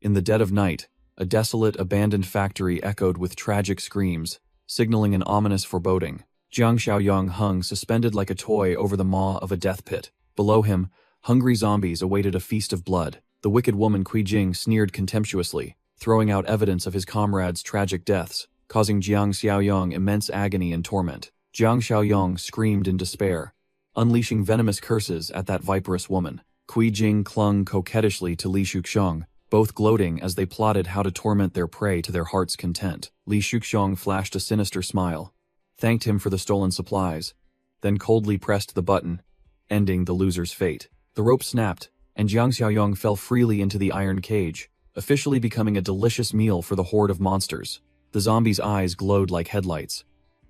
In the dead of night, a desolate, abandoned factory echoed with tragic screams, signaling an ominous foreboding. Jiang Xiaoyong hung suspended like a toy over the maw of a death pit. Below him, hungry zombies awaited a feast of blood. The wicked woman Qi Jing sneered contemptuously, throwing out evidence of his comrades' tragic deaths, causing Jiang Xiaoyong immense agony and torment. Jiang Xiaoyong screamed in despair, unleashing venomous curses at that viperous woman. Qi Jing clung coquettishly to Li Shuxiong, both gloating as they plotted how to torment their prey to their heart's content. Li Shuxiong flashed a sinister smile, thanked him for the stolen supplies, then coldly pressed the button, ending the loser's fate. The rope snapped, and Jiang Xiaoyong fell freely into the iron cage, officially becoming a delicious meal for the horde of monsters. The zombies' eyes glowed like headlights.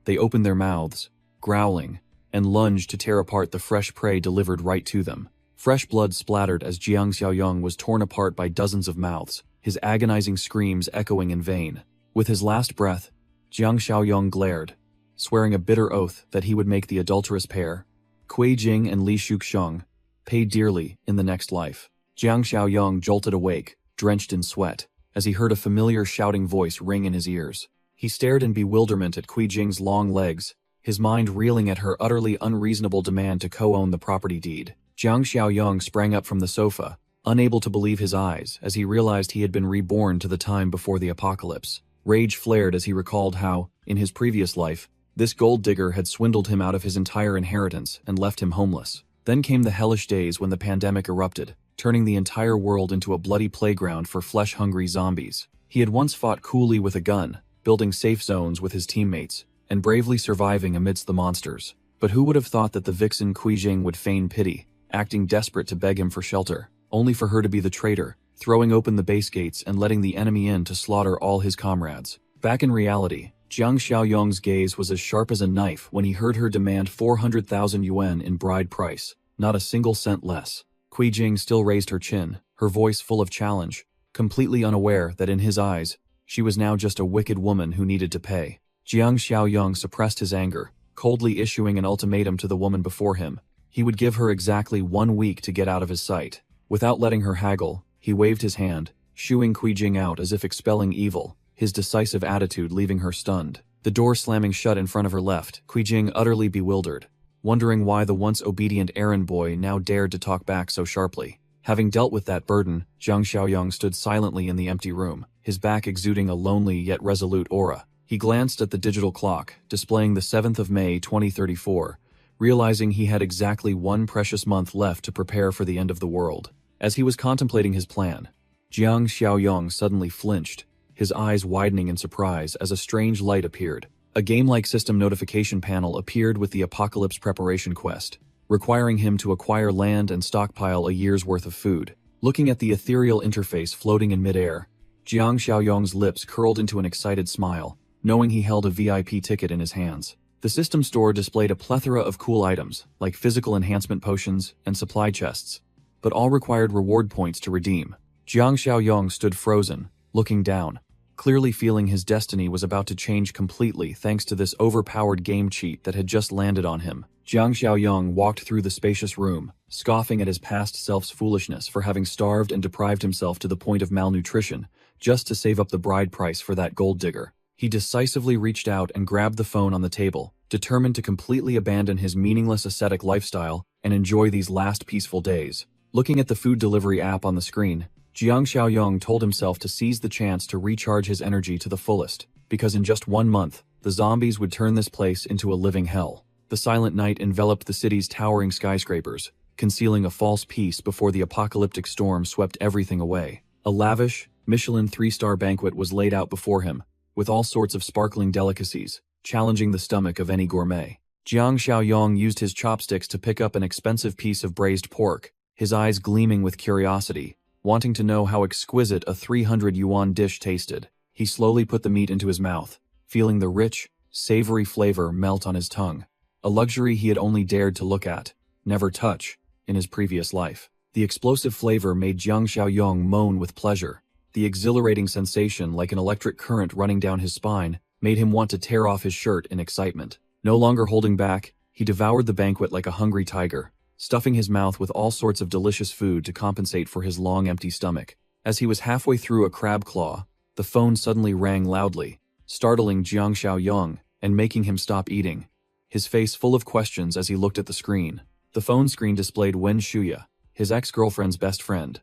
They opened their mouths, growling, and lunged to tear apart the fresh prey delivered right to them. Fresh blood splattered as Jiang Xiaoyong was torn apart by dozens of mouths, his agonizing screams echoing in vain. With his last breath, Jiang Xiaoyong glared, swearing a bitter oath that he would make the adulterous pair, Qi Jing and Li Shuxiong, pay dearly in the next life. Jiang Xiaoyong jolted awake, drenched in sweat, as he heard a familiar shouting voice ring in his ears. He stared in bewilderment at Qi Jing's long legs, his mind reeling at her utterly unreasonable demand to co-own the property deed. Jiang Xiaoyong sprang up from the sofa, unable to believe his eyes as he realized he had been reborn to the time before the apocalypse. Rage flared as he recalled how, in his previous life, this gold digger had swindled him out of his entire inheritance and left him homeless. Then came the hellish days when the pandemic erupted, turning the entire world into a bloody playground for flesh-hungry zombies. He had once fought coolly with a gun, building safe zones with his teammates, and bravely surviving amidst the monsters. But who would have thought that the vixen Qi Jing would feign pity, acting desperate to beg him for shelter, only for her to be the traitor, throwing open the base gates and letting the enemy in to slaughter all his comrades. Back in reality, Jiang Xiaoyong's gaze was as sharp as a knife when he heard her demand 400,000 yuan in bride price, not a single cent less. Qi Jing still raised her chin, her voice full of challenge, completely unaware that in his eyes, she was now just a wicked woman who needed to pay. Jiang Xiaoyong suppressed his anger, coldly issuing an ultimatum to the woman before him. He would give her exactly 1 week to get out of his sight. Without letting her haggle, he waved his hand, shooing Qi Jing out as if expelling evil, his decisive attitude leaving her stunned. The door slamming shut in front of her left, Qi Jing utterly bewildered, wondering why the once obedient errand boy now dared to talk back so sharply. Having dealt with that burden, Jiang Xiaoyong stood silently in the empty room, his back exuding a lonely yet resolute aura. He glanced at the digital clock, displaying the 7th of May 2034, realizing he had exactly 1 precious month left to prepare for the end of the world. As he was contemplating his plan, Jiang Xiaoyong suddenly flinched, his eyes widening in surprise as a strange light appeared. A game-like system notification panel appeared with the Apocalypse Preparation quest, requiring him to acquire land and stockpile a year's worth of food. Looking at the ethereal interface floating in midair, Jiang Xiaoyong's lips curled into an excited smile, knowing he held a VIP ticket in his hands. The system store displayed a plethora of cool items, like physical enhancement potions and supply chests, but all required reward points to redeem. Jiang Xiaoyong stood frozen, looking down, clearly feeling his destiny was about to change completely thanks to this overpowered game cheat that had just landed on him. Jiang Xiaoyong walked through the spacious room, scoffing at his past self's foolishness for having starved and deprived himself to the point of malnutrition, just to save up the bride price for that gold digger. He decisively reached out and grabbed the phone on the table, determined to completely abandon his meaningless ascetic lifestyle and enjoy these last peaceful days. Looking at the food delivery app on the screen, Jiang Xiaoyong told himself to seize the chance to recharge his energy to the fullest, because in just 1 month, the zombies would turn this place into a living hell. The silent night enveloped the city's towering skyscrapers, concealing a false peace before the apocalyptic storm swept everything away. A lavish, Michelin 3-star banquet was laid out before him, with all sorts of sparkling delicacies, challenging the stomach of any gourmet. Jiang Xiaoyong used his chopsticks to pick up an expensive piece of braised pork, his eyes gleaming with curiosity, wanting to know how exquisite a 300 yuan dish tasted. He slowly put the meat into his mouth, feeling the rich, savory flavor melt on his tongue, a luxury he had only dared to look at, never touch, in his previous life. The explosive flavor made Jiang Xiaoyong moan with pleasure. The exhilarating sensation, like an electric current running down his spine, made him want to tear off his shirt in excitement. No longer holding back, he devoured the banquet like a hungry tiger, stuffing his mouth with all sorts of delicious food to compensate for his long empty stomach. As he was halfway through a crab claw, the phone suddenly rang loudly, startling Jiang Xiaoyong and making him stop eating, his face full of questions as he looked at the screen. The phone screen displayed Wen Shuya, his ex-girlfriend's best friend,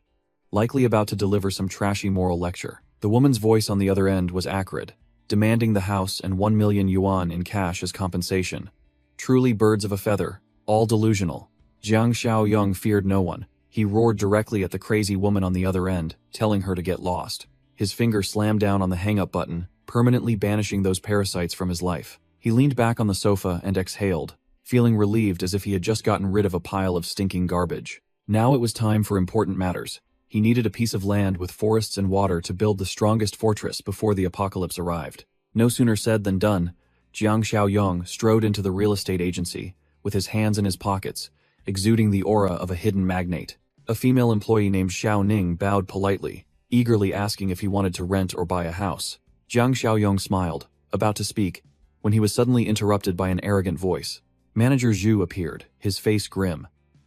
likely about to deliver some trashy moral lecture. The woman's voice on the other end was acrid, demanding the house and 1 million yuan in cash as compensation. Truly birds of a feather, all delusional. Jiang Xiaoyong feared no one. He roared directly at the crazy woman on the other end, telling her to get lost. His finger slammed down on the hang-up button, permanently banishing those parasites from his life. He leaned back on the sofa and exhaled, feeling relieved as if he had just gotten rid of a pile of stinking garbage. Now it was time for important matters. He needed a piece of land with forests and water to build the strongest fortress before the apocalypse arrived. No sooner said than done. Jiang Xiaoyong strode into the real estate agency, with his hands in his pockets, exuding the aura of a hidden magnate. A female employee named Xiao Ning bowed politely, eagerly asking if he wanted to rent or buy a house. Jiang Xiaoyong smiled, about to speak, when he was suddenly interrupted by an arrogant voice. Manager Zhu appeared, his face grim.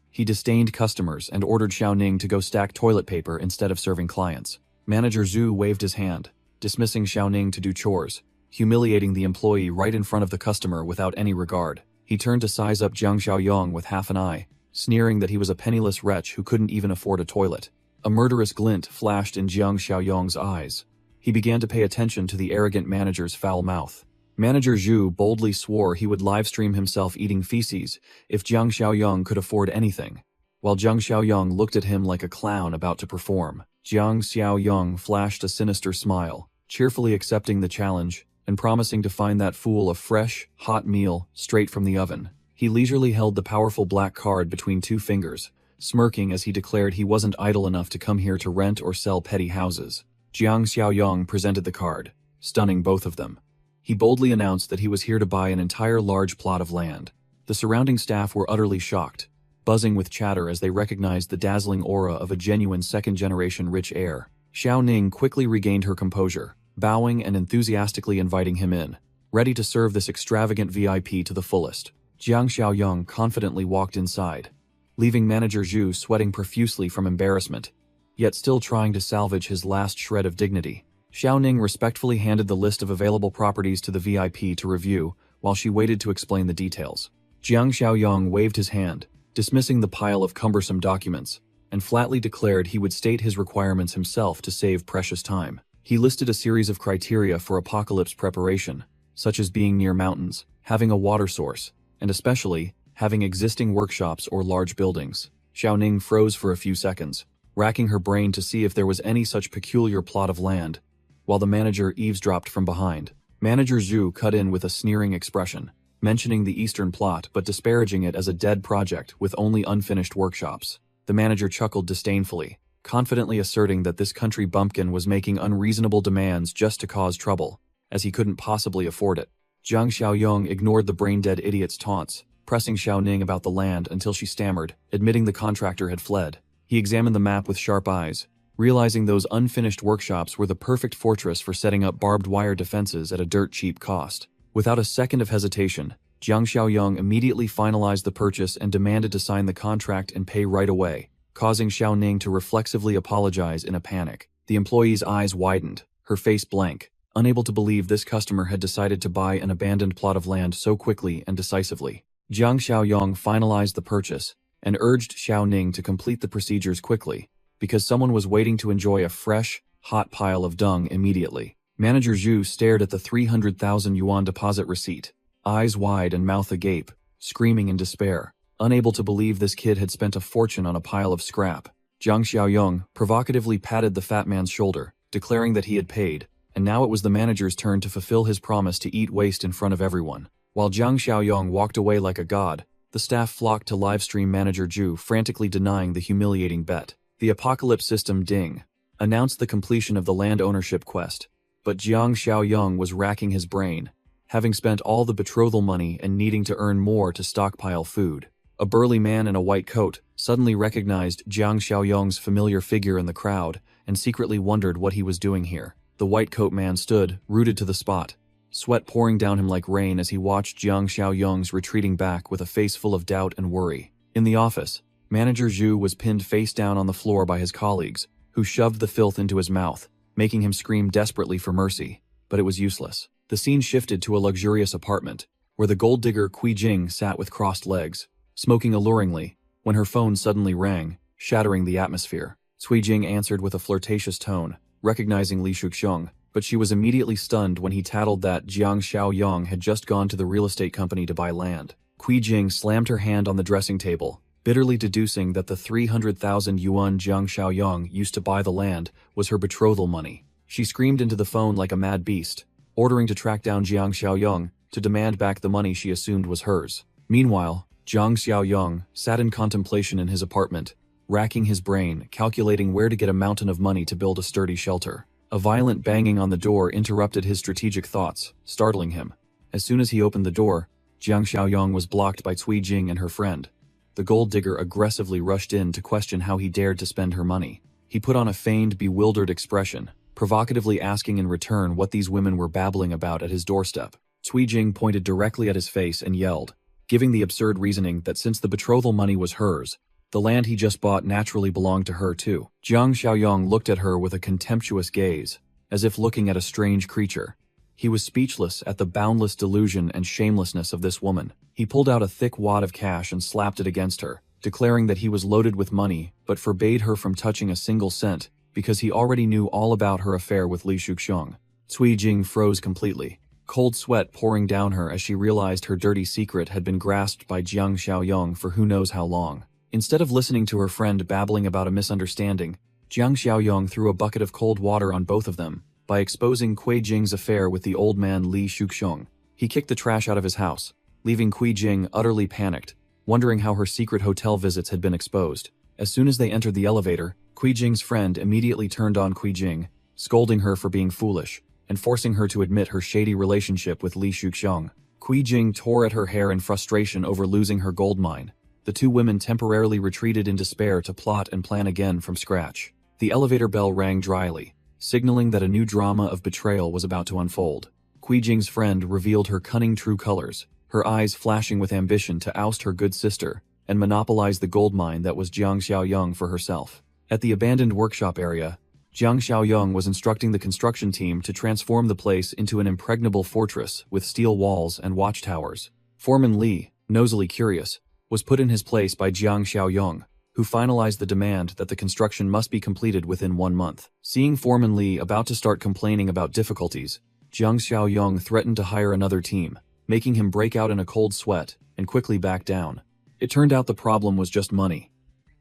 He disdained customers and ordered Xiao Ning to go stack toilet paper instead of serving clients. Manager Zhu waved his hand, dismissing Xiao Ning to do chores, humiliating the employee right in front of the customer without any regard. He turned to size up Jiang Xiaoyong with half an eye, sneering that he was a penniless wretch who couldn't even afford a toilet. A murderous glint flashed in Jiang Xiaoyong's eyes. He began to pay attention to the arrogant manager's foul mouth. Manager Zhu boldly swore he would livestream himself eating feces if Jiang Xiaoyong could afford anything, while Jiang Xiaoyong looked at him like a clown about to perform. Jiang Xiaoyong flashed a sinister smile, cheerfully accepting the challenge and promising to find that fool a fresh, hot meal straight from the oven. He leisurely held the powerful black card between two fingers, smirking as he declared he wasn't idle enough to come here to rent or sell petty houses. Jiang Xiaoyong presented the card, stunning both of them. He boldly announced that he was here to buy an entire large plot of land. The surrounding staff were utterly shocked, buzzing with chatter as they recognized the dazzling aura of a genuine second-generation rich heir. Xiao Ning quickly regained her composure, bowing and enthusiastically inviting him in, ready to serve this extravagant VIP to the fullest. Jiang Xiaoyong confidently walked inside, leaving Manager Zhu sweating profusely from embarrassment, yet still trying to salvage his last shred of dignity. Xiao Ning respectfully handed the list of available properties to the VIP to review while she waited to explain the details. Jiang Xiaoyong waved his hand, dismissing the pile of cumbersome documents, and flatly declared he would state his requirements himself to save precious time. He listed a series of criteria for apocalypse preparation, such as being near mountains, having a water source, and especially, having existing workshops or large buildings. Xiao Ning froze for a few seconds, racking her brain to see if there was any such peculiar plot of land, while the manager eavesdropped from behind. Manager Zhu cut in with a sneering expression, mentioning the eastern plot but disparaging it as a dead project with only unfinished workshops. The manager chuckled disdainfully, confidently asserting that this country bumpkin was making unreasonable demands just to cause trouble, as he couldn't possibly afford it. Jiang Xiaoyong ignored the brain-dead idiot's taunts, pressing Xiao Ning about the land until she stammered, admitting the contractor had fled. He examined the map with sharp eyes, realizing those unfinished workshops were the perfect fortress for setting up barbed wire defenses at a dirt-cheap cost. Without a second of hesitation, Jiang Xiaoyong immediately finalized the purchase and demanded to sign the contract and pay right away, causing Xiao Ning to reflexively apologize in a panic. The employee's eyes widened, her face blank, unable to believe this customer had decided to buy an abandoned plot of land so quickly and decisively. Jiang Xiaoyong finalized the purchase and urged Xiao Ning to complete the procedures quickly, because someone was waiting to enjoy a fresh, hot pile of dung immediately. Manager Zhu stared at the 300,000 yuan deposit receipt, eyes wide and mouth agape, screaming in despair, unable to believe this kid had spent a fortune on a pile of scrap. Jiang Xiaoyong provocatively patted the fat man's shoulder, declaring that he had paid, and now it was the manager's turn to fulfill his promise to eat waste in front of everyone. While Jiang Xiaoyong walked away like a god, the staff flocked to livestream Manager Zhu frantically denying the humiliating bet. The Apocalypse System Ding announced the completion of the land ownership quest, but Jiang Xiaoyong was racking his brain, having spent all the betrothal money and needing to earn more to stockpile food. A burly man in a white coat suddenly recognized Jiang Xiaoyong's familiar figure in the crowd and secretly wondered what he was doing here. The white coat man stood, rooted to the spot, sweat pouring down him like rain as he watched Jiang Xiaoyong's retreating back with a face full of doubt and worry. In the office, Manager Zhu was pinned face down on the floor by his colleagues, who shoved the filth into his mouth, making him scream desperately for mercy. But it was useless. The scene shifted to a luxurious apartment, where the gold digger Kui Jing sat with crossed legs, smoking alluringly, when her phone suddenly rang, shattering the atmosphere. Cui Jing answered with a flirtatious tone, recognizing Li Shuxiong, but she was immediately stunned when he tattled that Jiang Xiaoyong had just gone to the real estate company to buy land. Kui Jing slammed her hand on the dressing table, bitterly deducing that the 300,000 yuan Jiang Xiaoyong used to buy the land was her betrothal money. She screamed into the phone like a mad beast, ordering to track down Jiang Xiaoyong to demand back the money she assumed was hers. Meanwhile, Jiang Xiaoyong sat in contemplation in his apartment, racking his brain, calculating where to get a mountain of money to build a sturdy shelter. A violent banging on the door interrupted his strategic thoughts, startling him. As soon as he opened the door, Jiang Xiaoyong was blocked by Cui Jing and her friend. The gold digger aggressively rushed in to question how he dared to spend her money. He put on a feigned, bewildered expression, provocatively asking in return what these women were babbling about at his doorstep. Cui Jing pointed directly at his face and yelled, giving the absurd reasoning that since the betrothal money was hers, the land he just bought naturally belonged to her too. Jiang Xiaoyong looked at her with a contemptuous gaze, as if looking at a strange creature. He was speechless at the boundless delusion and shamelessness of this woman. He pulled out a thick wad of cash and slapped it against her, declaring that he was loaded with money but forbade her from touching a single cent because he already knew all about her affair with Li Shuxiong. Cui Jing froze completely, cold sweat pouring down her as she realized her dirty secret had been grasped by Jiang Xiaoyong for who knows how long. Instead of listening to her friend babbling about a misunderstanding, Jiang Xiaoyong threw a bucket of cold water on both of them by exposing Kui Jing's affair with the old man Li Shuxiong. He kicked the trash out of his house, leaving Kui Jing utterly panicked, wondering how her secret hotel visits had been exposed. As soon as they entered the elevator, Kui Jing's friend immediately turned on Kui Jing, scolding her for being foolish and forcing her to admit her shady relationship with Li Shuxiong. Kui Jing tore at her hair in frustration over losing her gold mine. The two women temporarily retreated in despair to plot and plan again from scratch. The elevator bell rang dryly, signaling that a new drama of betrayal was about to unfold. Kui Jing's friend revealed her cunning true colors, her eyes flashing with ambition to oust her good sister and monopolize the gold mine that was Jiang Xiaoyong for herself. At the abandoned workshop area, Jiang Xiaoyong was instructing the construction team to transform the place into an impregnable fortress with steel walls and watchtowers. Foreman Li, nosily curious, was put in his place by Jiang Xiaoyong, who finalized the demand that the construction must be completed within 1 month. Seeing Foreman Li about to start complaining about difficulties, Jiang Xiaoyong threatened to hire another team, making him break out in a cold sweat and quickly back down. It turned out the problem was just money.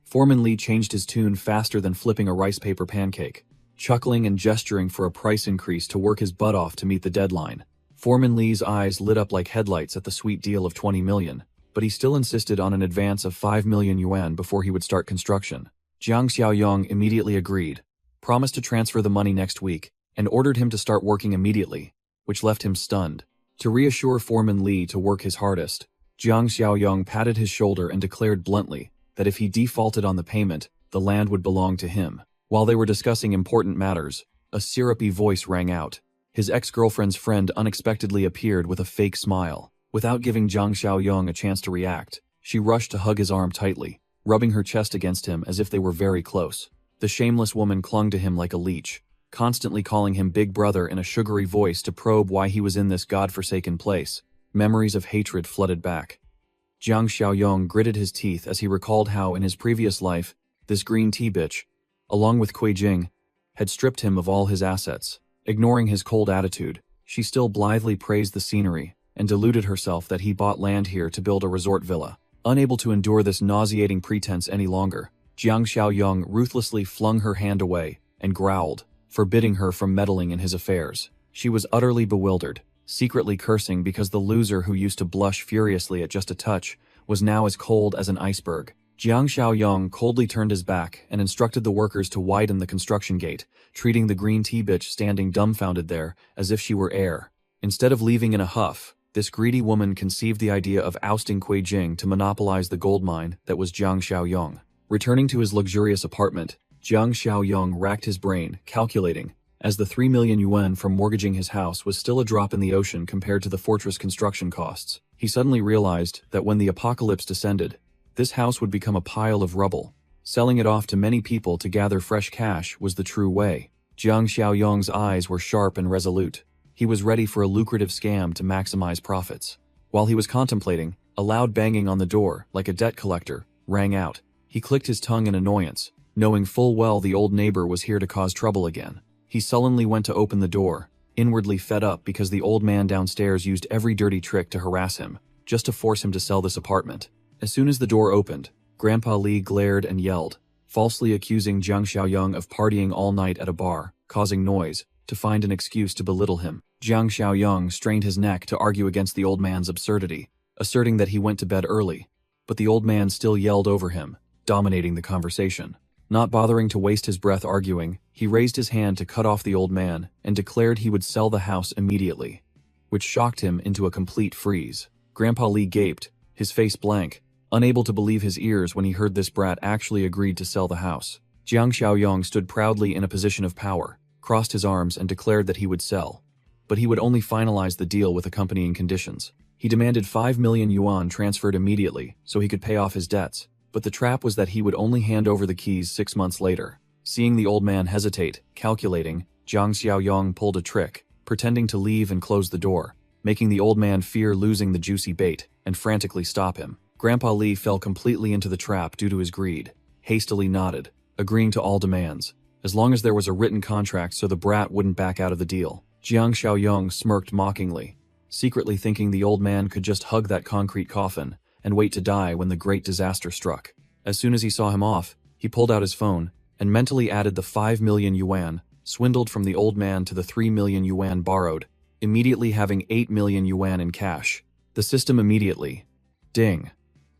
Foreman Li changed his tune faster than flipping a rice paper pancake, chuckling and gesturing for a price increase to work his butt off to meet the deadline. Foreman Li's eyes lit up like headlights at the sweet deal of 20 million. But he still insisted on an advance of 5 million yuan before he would start construction. Jiang Xiaoyong immediately agreed, promised to transfer the money next week, and ordered him to start working immediately, which left him stunned. To reassure Foreman Li to work his hardest, Jiang Xiaoyong patted his shoulder and declared bluntly that if he defaulted on the payment, the land would belong to him. While they were discussing important matters, a syrupy voice rang out. His ex-girlfriend's friend unexpectedly appeared with a fake smile. Without giving Jiang Xiaoyong a chance to react, she rushed to hug his arm tightly, rubbing her chest against him as if they were very close. The shameless woman clung to him like a leech, constantly calling him big brother in a sugary voice to probe why he was in this godforsaken place. Memories of hatred flooded back. Jiang Xiaoyong gritted his teeth as he recalled how in his previous life, this green tea bitch, along with Kui Jing, had stripped him of all his assets. Ignoring his cold attitude, she still blithely praised the scenery and deluded herself that he bought land here to build a resort villa. Unable to endure this nauseating pretense any longer, Jiang Xiaoyong ruthlessly flung her hand away and growled, forbidding her from meddling in his affairs. She was utterly bewildered, secretly cursing because the loser who used to blush furiously at just a touch was now as cold as an iceberg. Jiang Xiaoyong coldly turned his back and instructed the workers to widen the construction gate, treating the green tea bitch standing dumbfounded there as if she were air. Instead of leaving in a huff, this greedy woman conceived the idea of ousting Kui Jing to monopolize the gold mine that was Jiang Xiaoyong. Returning to his luxurious apartment, Jiang Xiaoyong racked his brain, calculating, as the 3 million yuan from mortgaging his house was still a drop in the ocean compared to the fortress construction costs. He suddenly realized that when the apocalypse descended, this house would become a pile of rubble, Selling it off to many people to gather fresh cash was the true way. Jiang Xiaoyong's eyes were sharp and resolute. He was ready for a lucrative scam to maximize profits. While he was contemplating, a loud banging on the door, like a debt collector, rang out. He clicked his tongue in annoyance, knowing full well the old neighbor was here to cause trouble again. He sullenly went to open the door, inwardly fed up because the old man downstairs used every dirty trick to harass him, just to force him to sell this apartment. As soon as the door opened, Grandpa Li glared and yelled, falsely accusing Jiang Xiaoyong of partying all night at a bar, causing noise, to find an excuse to belittle him. Jiang Xiaoyong strained his neck to argue against the old man's absurdity, asserting that he went to bed early. But the old man still yelled over him, dominating the conversation. Not bothering to waste his breath arguing, he raised his hand to cut off the old man and declared he would sell the house immediately, which shocked him into a complete freeze. Grandpa Li gaped, his face blank, unable to believe his ears when he heard this brat actually agreed to sell the house. Jiang Xiaoyong stood proudly in a position of power, crossed his arms and declared that he would sell. But he would only finalize the deal with accompanying conditions. He demanded 5 million yuan transferred immediately so he could pay off his debts, but the trap was that he would only hand over the keys 6 months later. Seeing the old man hesitate, calculating, Jiang Xiaoyong pulled a trick, pretending to leave and close the door, making the old man fear losing the juicy bait and frantically stop him. Grandpa Li fell completely into the trap due to his greed, hastily nodded, agreeing to all demands, as long as there was a written contract so the brat wouldn't back out of the deal. Jiang Xiaoyong smirked mockingly, secretly thinking the old man could just hug that concrete coffin and wait to die when the great disaster struck. As soon as he saw him off, he pulled out his phone and mentally added the 5 million yuan swindled from the old man to the 3 million yuan borrowed, immediately having 8 million yuan in cash. The system immediately, ding,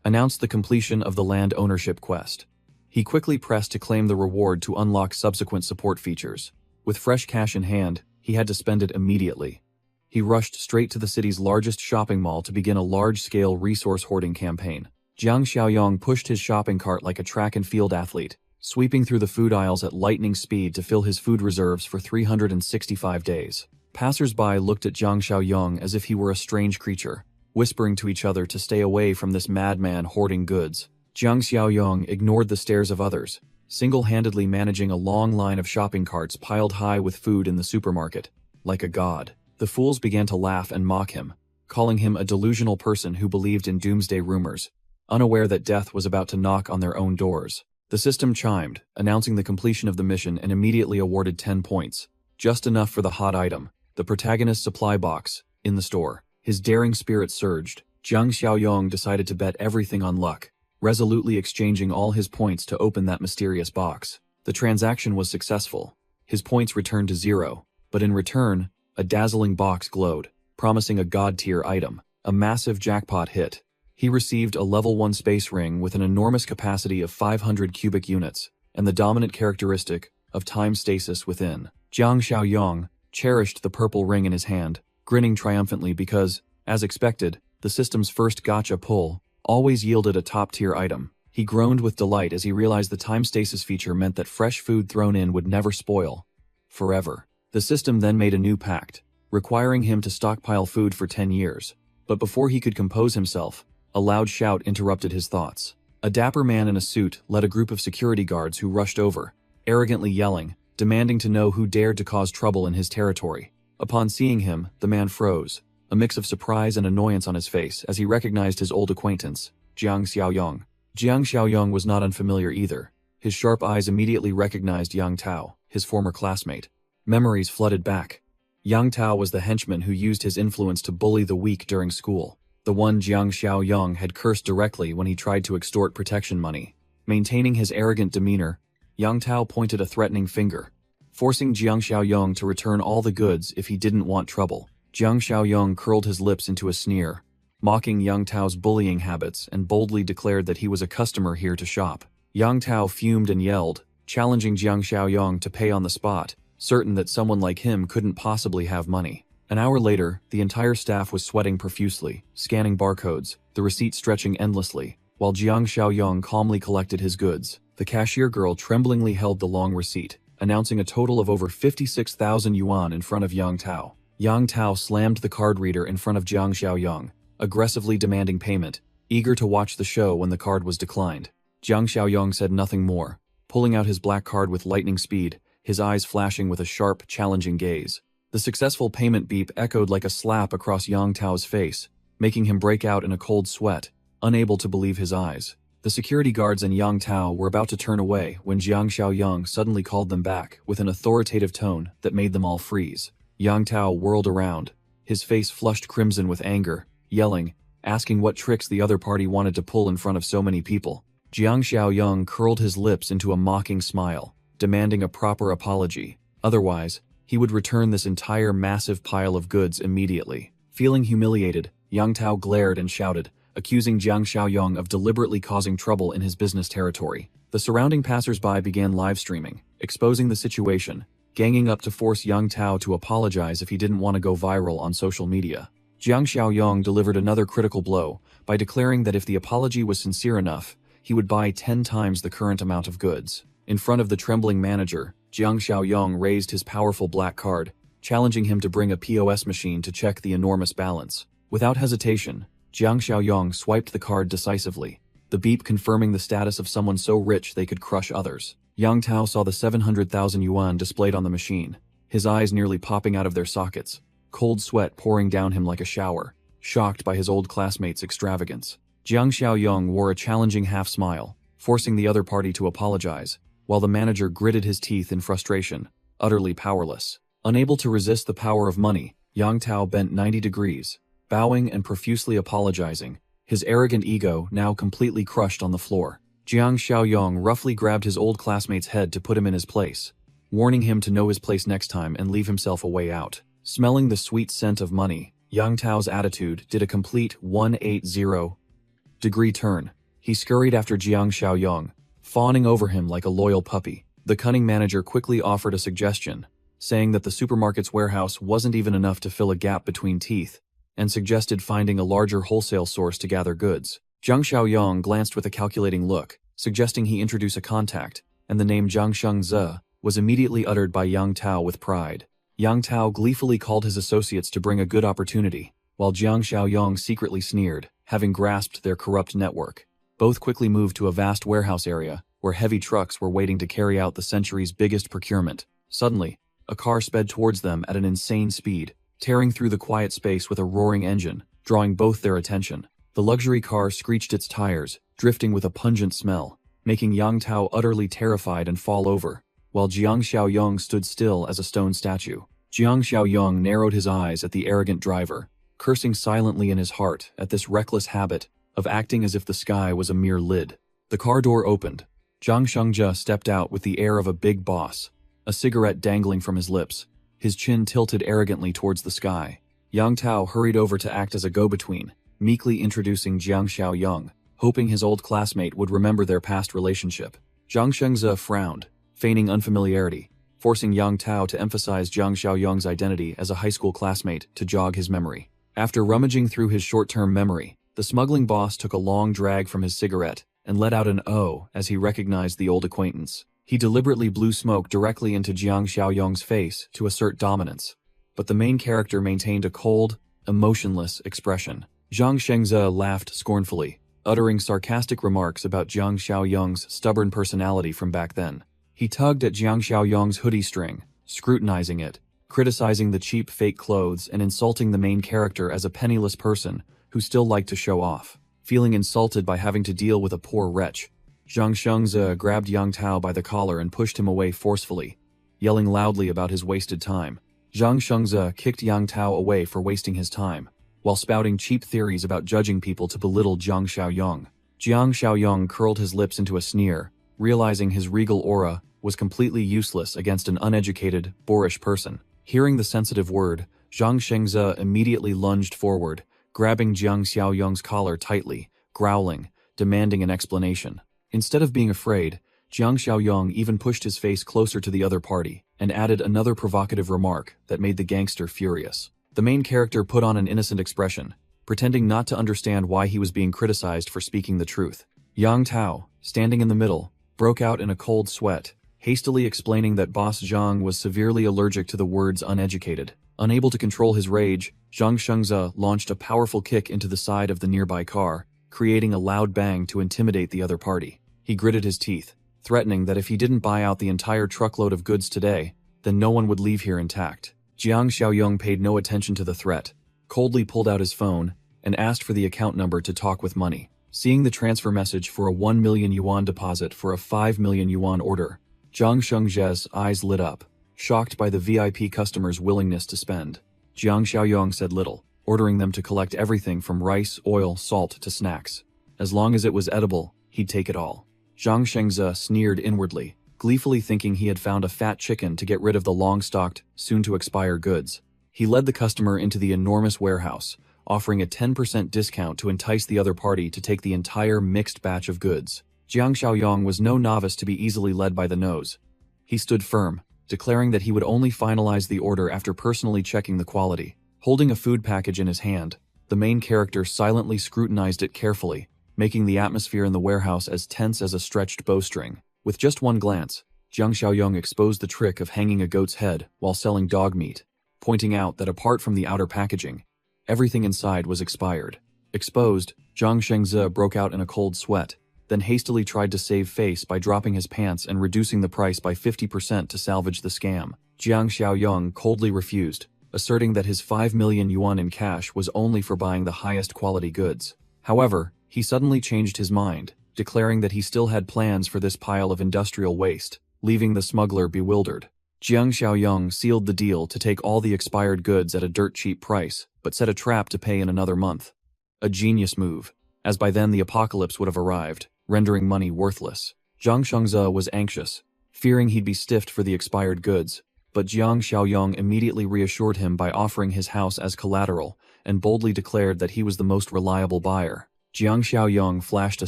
announced the completion of the land ownership quest. He quickly pressed to claim the reward to unlock subsequent support features. With fresh cash in hand, he had to spend it immediately. He rushed straight to the city's largest shopping mall to begin a large-scale resource hoarding campaign. Jiang Xiaoyong pushed his shopping cart like a track and field athlete, sweeping through the food aisles at lightning speed to fill his food reserves for 365 days. Passers-by looked at Jiang Xiaoyong as if he were a strange creature, whispering to each other to stay away from this madman hoarding goods. Jiang Xiaoyong ignored the stares of others, single-handedly managing a long line of shopping carts piled high with food in the supermarket, like a god. The fools began to laugh and mock him, calling him a delusional person who believed in doomsday rumors, unaware that death was about to knock on their own doors. The system chimed, announcing the completion of the mission and immediately awarded 10 points, just enough for the hot item, the protagonist's supply box, in the store. His daring spirit surged. Jiang Xiaoyong decided to bet everything on luck, resolutely exchanging all his points to open that mysterious box. The transaction was successful. His points returned to 0, but in return, a dazzling box glowed, promising a god-tier item, a massive jackpot hit. He received a level 1 space ring with an enormous capacity of 500 cubic units, and the dominant characteristic of time stasis within. Jiang Xiaoyong cherished the purple ring in his hand, grinning triumphantly because, as expected, the system's first gotcha pull always yielded a top-tier item. He groaned with delight as he realized the time stasis feature meant that fresh food thrown in would never spoil. Forever. The system then made a new pact, requiring him to stockpile food for 10 years. But before he could compose himself, a loud shout interrupted his thoughts. A dapper man in a suit led a group of security guards who rushed over, arrogantly yelling, demanding to know who dared to cause trouble in his territory. Upon seeing him, the man froze, a mix of surprise and annoyance on his face as he recognized his old acquaintance, Jiang Xiaoyong. Jiang Xiaoyong was not unfamiliar either. His sharp eyes immediately recognized Yang Tao, his former classmate. Memories flooded back. Yang Tao was the henchman who used his influence to bully the weak during school, the one Jiang Xiaoyong had cursed directly when he tried to extort protection money. Maintaining his arrogant demeanor, Yang Tao pointed a threatening finger, forcing Jiang Xiaoyong to return all the goods if he didn't want trouble. Jiang Xiaoyong curled his lips into a sneer, mocking Yang Tao's bullying habits and boldly declared that he was a customer here to shop. Yang Tao fumed and yelled, challenging Jiang Xiaoyong to pay on the spot, certain that someone like him couldn't possibly have money. An hour later, the entire staff was sweating profusely, scanning barcodes, the receipt stretching endlessly, while Jiang Xiaoyong calmly collected his goods. The cashier girl tremblingly held the long receipt, announcing a total of over 56,000 yuan in front of Yang Tao. Yang Tao slammed the card reader in front of Jiang Xiaoyong, aggressively demanding payment, eager to watch the show when the card was declined. Jiang Xiaoyong said nothing more, pulling out his black card with lightning speed, his eyes flashing with a sharp, challenging gaze. The successful payment beep echoed like a slap across Yang Tao's face, making him break out in a cold sweat, unable to believe his eyes. The security guards and Yang Tao were about to turn away when Jiang Xiaoyong suddenly called them back with an authoritative tone that made them all freeze. Yang Tao whirled around, his face flushed crimson with anger, yelling, asking what tricks the other party wanted to pull in front of so many people. Jiang Xiaoyong curled his lips into a mocking smile, demanding a proper apology. Otherwise, he would return this entire massive pile of goods immediately. Feeling humiliated, Yang Tao glared and shouted, accusing Jiang Xiaoyong of deliberately causing trouble in his business territory. The surrounding passers-by began live streaming, exposing the situation, ganging up to force Yang Tao to apologize if he didn't want to go viral on social media. Jiang Xiaoyong delivered another critical blow by declaring that if the apology was sincere enough, he would buy 10 times the current amount of goods. In front of the trembling manager, Jiang Xiaoyong raised his powerful black card, challenging him to bring a POS machine to check the enormous balance. Without hesitation, Jiang Xiaoyong swiped the card decisively, the beep confirming the status of someone so rich they could crush others. Yang Tao saw the 700,000 yuan displayed on the machine, his eyes nearly popping out of their sockets, cold sweat pouring down him like a shower, shocked by his old classmate's extravagance. Jiang Xiaoyong wore a challenging half-smile, forcing the other party to apologize, while the manager gritted his teeth in frustration, utterly powerless. Unable to resist the power of money, Yang Tao bent 90 degrees, bowing and profusely apologizing, his arrogant ego now completely crushed on the floor. Jiang Xiaoyong roughly grabbed his old classmate's head to put him in his place, warning him to know his place next time and leave himself a way out. Smelling the sweet scent of money, Yang Tao's attitude did a complete 180-degree turn. He scurried after Jiang Xiaoyong, fawning over him like a loyal puppy. The cunning manager quickly offered a suggestion, saying that the supermarket's warehouse wasn't even enough to fill a gap between teeth, and suggested finding a larger wholesale source to gather goods. Jiang Xiaoyong glanced with a calculating look, suggesting he introduce a contact, and the name Zhang Shengze was immediately uttered by Yang Tao with pride. Yang Tao gleefully called his associates to bring a good opportunity, while Jiang Xiaoyong secretly sneered, having grasped their corrupt network. Both quickly moved to a vast warehouse area, where heavy trucks were waiting to carry out the century's biggest procurement. Suddenly, a car sped towards them at an insane speed, tearing through the quiet space with a roaring engine, drawing both their attention. The luxury car screeched its tires, drifting with a pungent smell, making Yang Tao utterly terrified and fall over, while Jiang Xiaoyong stood still as a stone statue. Jiang Xiaoyong narrowed his eyes at the arrogant driver, cursing silently in his heart at this reckless habit of acting as if the sky was a mere lid. The car door opened. Zhang Shengze stepped out with the air of a big boss, a cigarette dangling from his lips, his chin tilted arrogantly towards the sky. Yang Tao hurried over to act as a go-between, meekly introducing Jiang Xiaoyong, hoping his old classmate would remember their past relationship. Zhang Shengze frowned, feigning unfamiliarity, forcing Yang Tao to emphasize Jiang Xiaoyong's identity as a high school classmate to jog his memory. After rummaging through his short-term memory, the smuggling boss took a long drag from his cigarette and let out an "oh" as he recognized the old acquaintance. He deliberately blew smoke directly into Jiang Xiaoyong's face to assert dominance, but the main character maintained a cold, emotionless expression. Zhang Shengze laughed scornfully, uttering sarcastic remarks about Jiang Xiaoyong's stubborn personality from back then. He tugged at Jiang Xiaoyong's hoodie string, scrutinizing it, criticizing the cheap fake clothes and insulting the main character as a penniless person who still liked to show off. Feeling insulted by having to deal with a poor wretch, Zhang Shengze grabbed Yang Tao by the collar and pushed him away forcefully, yelling loudly about his wasted time. Zhang Shengze kicked Yang Tao away for wasting his time, while spouting cheap theories about judging people to belittle Jiang Xiaoyong. Jiang Xiaoyong curled his lips into a sneer, realizing his regal aura was completely useless against an uneducated, boorish person. Hearing the sensitive word, Zhang Shengze immediately lunged forward, grabbing Jiang Xiaoyong's collar tightly, growling, demanding an explanation. Instead of being afraid, Jiang Xiaoyong even pushed his face closer to the other party and added another provocative remark that made the gangster furious. The main character put on an innocent expression, pretending not to understand why he was being criticized for speaking the truth. Yang Tao, standing in the middle, broke out in a cold sweat, hastily explaining that Boss Zhang was severely allergic to the words uneducated. Unable to control his rage, Zhang Shengze launched a powerful kick into the side of the nearby car, creating a loud bang to intimidate the other party. He gritted his teeth, threatening that if he didn't buy out the entire truckload of goods today, then no one would leave here intact. Jiang Xiaoyong paid no attention to the threat, coldly pulled out his phone, and asked for the account number to talk with money. Seeing the transfer message for a 1 million yuan deposit for a 5 million yuan order, Zhang Shengzhe's eyes lit up, shocked by the VIP customer's willingness to spend. Jiang Xiaoyong said little, ordering them to collect everything from rice, oil, salt to snacks. As long as it was edible, he'd take it all. Zhang Shengze sneered inwardly, gleefully thinking he had found a fat chicken to get rid of the long-stocked, soon-to-expire goods. He led the customer into the enormous warehouse, offering a 10% discount to entice the other party to take the entire mixed batch of goods. Jiang Xiaoyong was no novice to be easily led by the nose. He stood firm, declaring that he would only finalize the order after personally checking the quality. Holding a food package in his hand, the main character silently scrutinized it carefully, making the atmosphere in the warehouse as tense as a stretched bowstring. With just one glance, Jiang Xiaoyong exposed the trick of hanging a goat's head while selling dog meat, pointing out that apart from the outer packaging, everything inside was expired. Exposed, Zhang Shengze broke out in a cold sweat, then hastily tried to save face by dropping his pants and reducing the price by 50% to salvage the scam. Jiang Xiaoyong coldly refused, asserting that his 5 million yuan in cash was only for buying the highest quality goods. However, he suddenly changed his mind, declaring that he still had plans for this pile of industrial waste, leaving the smuggler bewildered. Jiang Xiaoyong sealed the deal to take all the expired goods at a dirt-cheap price, but set a trap to pay in another month. A genius move, as by then the apocalypse would have arrived, rendering money worthless. Zhang Shengze was anxious, fearing he'd be stiffed for the expired goods, but Jiang Xiaoyong immediately reassured him by offering his house as collateral and boldly declared that he was the most reliable buyer. Jiang Xiaoyong flashed a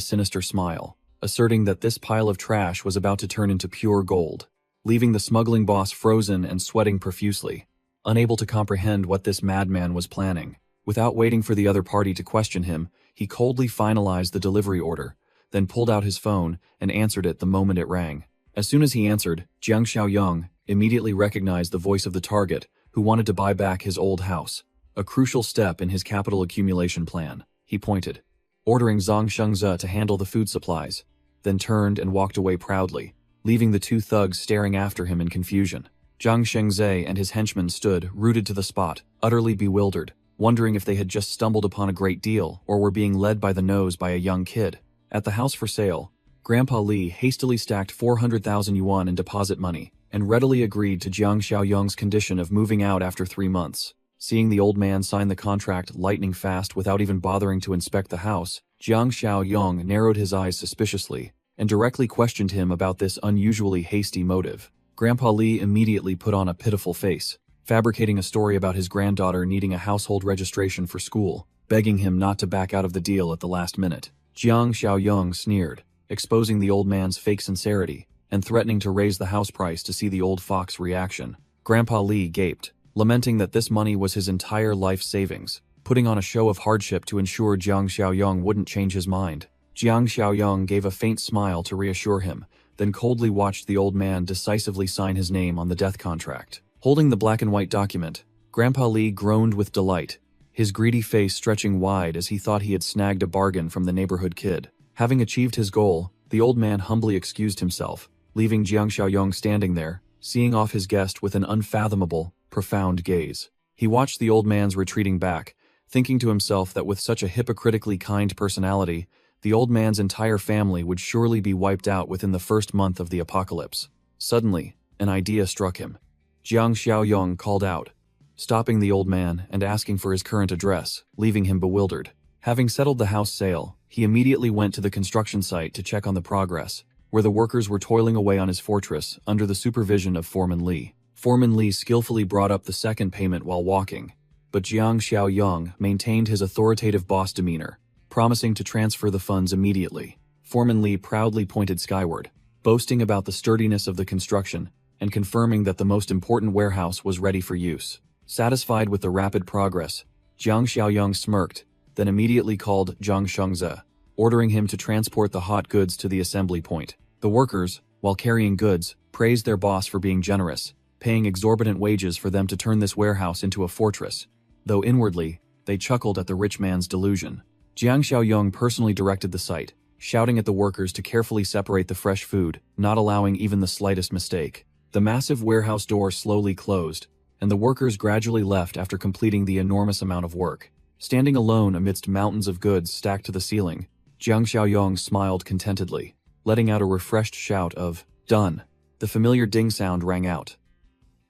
sinister smile, asserting that this pile of trash was about to turn into pure gold, leaving the smuggling boss frozen and sweating profusely, unable to comprehend what this madman was planning. Without waiting for the other party to question him, he coldly finalized the delivery order, then pulled out his phone and answered it the moment it rang. As soon as he answered, Jiang Xiaoyong immediately recognized the voice of the target, who wanted to buy back his old house, a crucial step in his capital accumulation plan. He pointed, ordering Zhang Shengze to handle the food supplies, then turned and walked away proudly, leaving the two thugs staring after him in confusion. Zhang Shengze and his henchmen stood, rooted to the spot, utterly bewildered, wondering if they had just stumbled upon a great deal or were being led by the nose by a young kid. At the house for sale, Grandpa Li hastily stacked 400,000 yuan in deposit money and readily agreed to Jiang Xiaoyong's condition of moving out after 3 months. Seeing the old man sign the contract lightning fast without even bothering to inspect the house, Jiang Xiaoyong narrowed his eyes suspiciously and directly questioned him about this unusually hasty motive. Grandpa Li immediately put on a pitiful face, fabricating a story about his granddaughter needing a household registration for school, begging him not to back out of the deal at the last minute. Jiang Xiaoyong sneered, exposing the old man's fake sincerity and threatening to raise the house price to see the old fox's reaction. Grandpa Li gaped, lamenting that this money was his entire life savings, putting on a show of hardship to ensure Jiang Xiaoyong wouldn't change his mind. Jiang Xiaoyong gave a faint smile to reassure him, then coldly watched the old man decisively sign his name on the death contract. Holding the black and white document, Grandpa Li groaned with delight, his greedy face stretching wide as he thought he had snagged a bargain from the neighborhood kid. Having achieved his goal, the old man humbly excused himself, leaving Jiang Xiaoyong standing there, seeing off his guest with an unfathomable, profound gaze. He watched the old man's retreating back, thinking to himself that with such a hypocritically kind personality, the old man's entire family would surely be wiped out within the first month of the apocalypse. Suddenly, an idea struck him. Jiang Xiaoyong called out, stopping the old man and asking for his current address, leaving him bewildered. Having settled the house sale, he immediately went to the construction site to check on the progress, where the workers were toiling away on his fortress under the supervision of Foreman Li. Foreman Li skillfully brought up the second payment while walking, but Jiang Xiaoyong maintained his authoritative boss demeanor, promising to transfer the funds immediately. Foreman Li proudly pointed skyward, boasting about the sturdiness of the construction and confirming that the most important warehouse was ready for use. Satisfied with the rapid progress, Jiang Xiaoyong smirked, then immediately called Zhang Shengze, ordering him to transport the hot goods to the assembly point. The workers, while carrying goods, praised their boss for being generous, paying exorbitant wages for them to turn this warehouse into a fortress, though inwardly, they chuckled at the rich man's delusion. Jiang Xiaoyong personally directed the site, shouting at the workers to carefully separate the fresh food, not allowing even the slightest mistake. The massive warehouse door slowly closed, and the workers gradually left after completing the enormous amount of work. Standing alone amidst mountains of goods stacked to the ceiling, Jiang Xiaoyong smiled contentedly, letting out a refreshed shout of, "Done." The familiar ding sound rang out.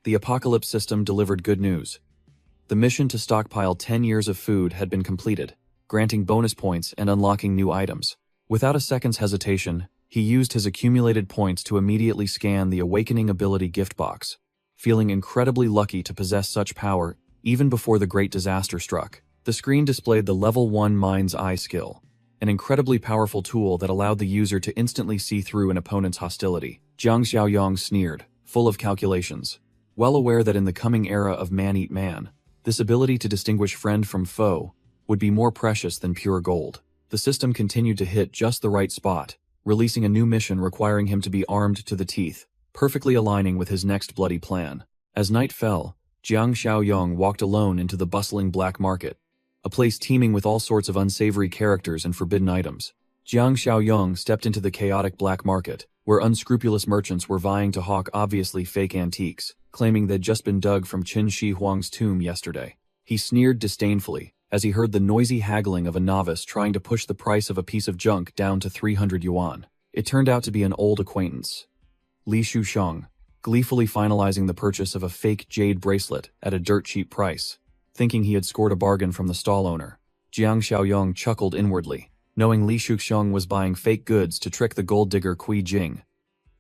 The Apocalypse system delivered good news. The mission to stockpile 10 years of food had been completed, granting bonus points and unlocking new items. Without a second's hesitation, he used his accumulated points to immediately scan the Awakening Ability gift box, feeling incredibly lucky to possess such power even before the great disaster struck. The screen displayed the Level 1 Mind's Eye skill, an incredibly powerful tool that allowed the user to instantly see through an opponent's hostility. Jiang Xiaoyong sneered, full of calculations. Well aware that in the coming era of man-eat-man, this ability to distinguish friend from foe would be more precious than pure gold. The system continued to hit just the right spot, releasing a new mission requiring him to be armed to the teeth, perfectly aligning with his next bloody plan. As night fell, Jiang Xiaoyong walked alone into the bustling black market, a place teeming with all sorts of unsavory characters and forbidden items. Jiang Xiaoyong stepped into the chaotic black market, where unscrupulous merchants were vying to hawk obviously fake antiques, claiming they'd just been dug from Qin Shi Huang's tomb yesterday. He sneered disdainfully as he heard the noisy haggling of a novice trying to push the price of a piece of junk down to 300 yuan. It turned out to be an old acquaintance, Li Shusheng, gleefully finalizing the purchase of a fake jade bracelet at a dirt-cheap price. Thinking he had scored a bargain from the stall owner, Jiang Xiaoyong chuckled inwardly, knowing Li Shusheng was buying fake goods to trick the gold digger Kui Jing.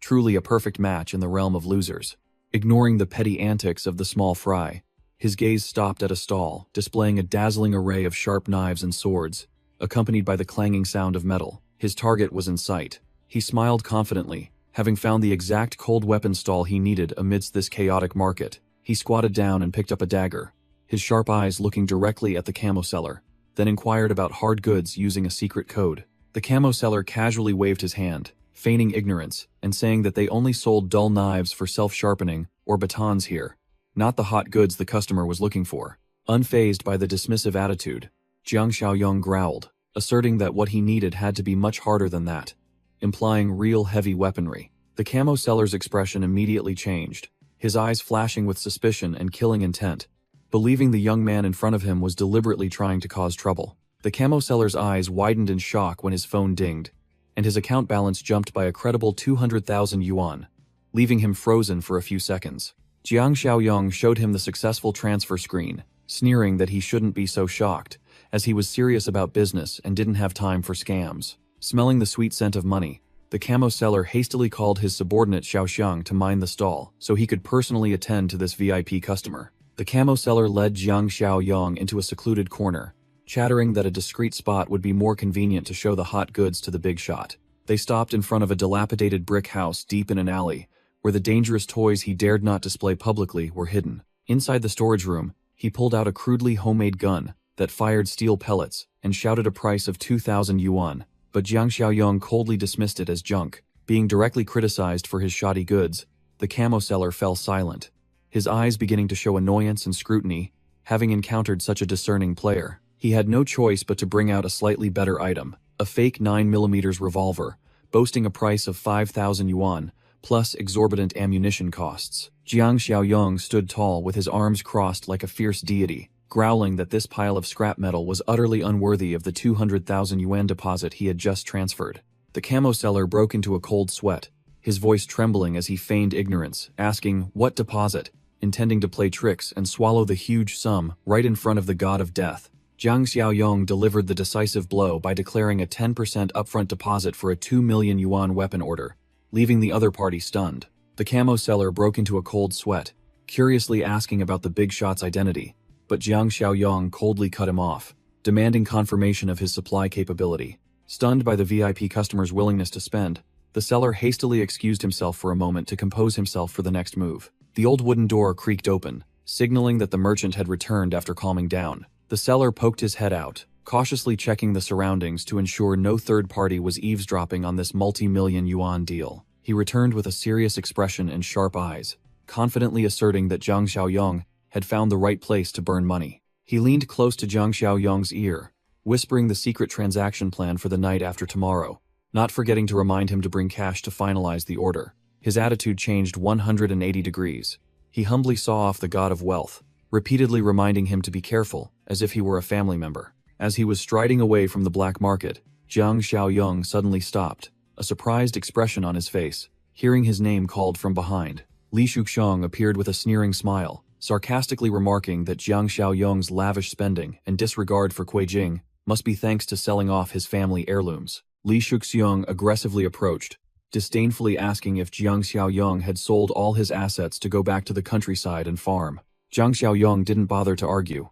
Truly a perfect match in the realm of losers. Ignoring the petty antics of the small fry, his gaze stopped at a stall displaying a dazzling array of sharp knives and swords, accompanied by the clanging sound of metal. His target was in sight. He smiled confidently, having found the exact cold weapon stall he needed amidst this chaotic market. He squatted down and picked up a dagger, his sharp eyes looking directly at the camo seller, then inquired about hard goods using a secret code. The camo seller casually waved his hand, feigning ignorance and saying that they only sold dull knives for self-sharpening or batons here, not the hot goods the customer was looking for. Unfazed by the dismissive attitude, Jiang Xiaoyong growled, asserting that what he needed had to be much harder than that, implying real heavy weaponry. The camo seller's expression immediately changed, his eyes flashing with suspicion and killing intent, believing the young man in front of him was deliberately trying to cause trouble. The camo seller's eyes widened in shock when his phone dinged, and his account balance jumped by a credible 200,000 yuan, leaving him frozen for a few seconds. Jiang Xiaoyong showed him the successful transfer screen, sneering that he shouldn't be so shocked, as he was serious about business and didn't have time for scams. Smelling the sweet scent of money, the camo seller hastily called his subordinate Xiaoxiang to mind the stall so he could personally attend to this VIP customer. The camo seller led Jiang Xiaoyong into a secluded corner, chattering that a discreet spot would be more convenient to show the hot goods to the big shot. They stopped in front of a dilapidated brick house deep in an alley, where the dangerous toys he dared not display publicly were hidden. Inside the storage room, he pulled out a crudely homemade gun that fired steel pellets and shouted a price of 2,000 yuan, but Jiang Xiaoyong coldly dismissed it as junk. Being directly criticized for his shoddy goods, the camo seller fell silent, his eyes beginning to show annoyance and scrutiny, having encountered such a discerning player. He had no choice but to bring out a slightly better item, a fake 9mm revolver, boasting a price of 5,000 yuan, plus exorbitant ammunition costs. Jiang Xiaoyong stood tall with his arms crossed like a fierce deity, growling that this pile of scrap metal was utterly unworthy of the 200,000 yuan deposit he had just transferred. The camo seller broke into a cold sweat, his voice trembling as he feigned ignorance, asking, "What deposit?" intending to play tricks and swallow the huge sum right in front of the god of death. Jiang Xiaoyong delivered the decisive blow by declaring a 10% upfront deposit for a 2 million yuan weapon order, leaving the other party stunned. The camo seller broke into a cold sweat, curiously asking about the big shot's identity, but Jiang Xiaoyong coldly cut him off, demanding confirmation of his supply capability. Stunned by the VIP customer's willingness to spend, the seller hastily excused himself for a moment to compose himself for the next move. The old wooden door creaked open, signaling that the merchant had returned after calming down. The seller poked his head out, cautiously checking the surroundings to ensure no third party was eavesdropping on this multi-million yuan deal. He returned with a serious expression and sharp eyes, confidently asserting that Jiang Xiaoyong had found the right place to burn money. He leaned close to Jiang Xiaoyong's ear, whispering the secret transaction plan for the night after tomorrow, not forgetting to remind him to bring cash to finalize the order. His attitude changed 180 degrees. He humbly saw off the god of wealth, repeatedly reminding him to be careful, as if he were a family member. As he was striding away from the black market, Jiang Xiaoyong suddenly stopped, a surprised expression on his face. Hearing his name called from behind, Li Shuxiang appeared with a sneering smile, sarcastically remarking that Jiang Xiaoyong's lavish spending and disregard for Kui Jing must be thanks to selling off his family heirlooms. Li Shuxiang aggressively approached, disdainfully asking if Jiang Xiaoyong had sold all his assets to go back to the countryside and farm. Jiang Xiaoyong didn't bother to argue.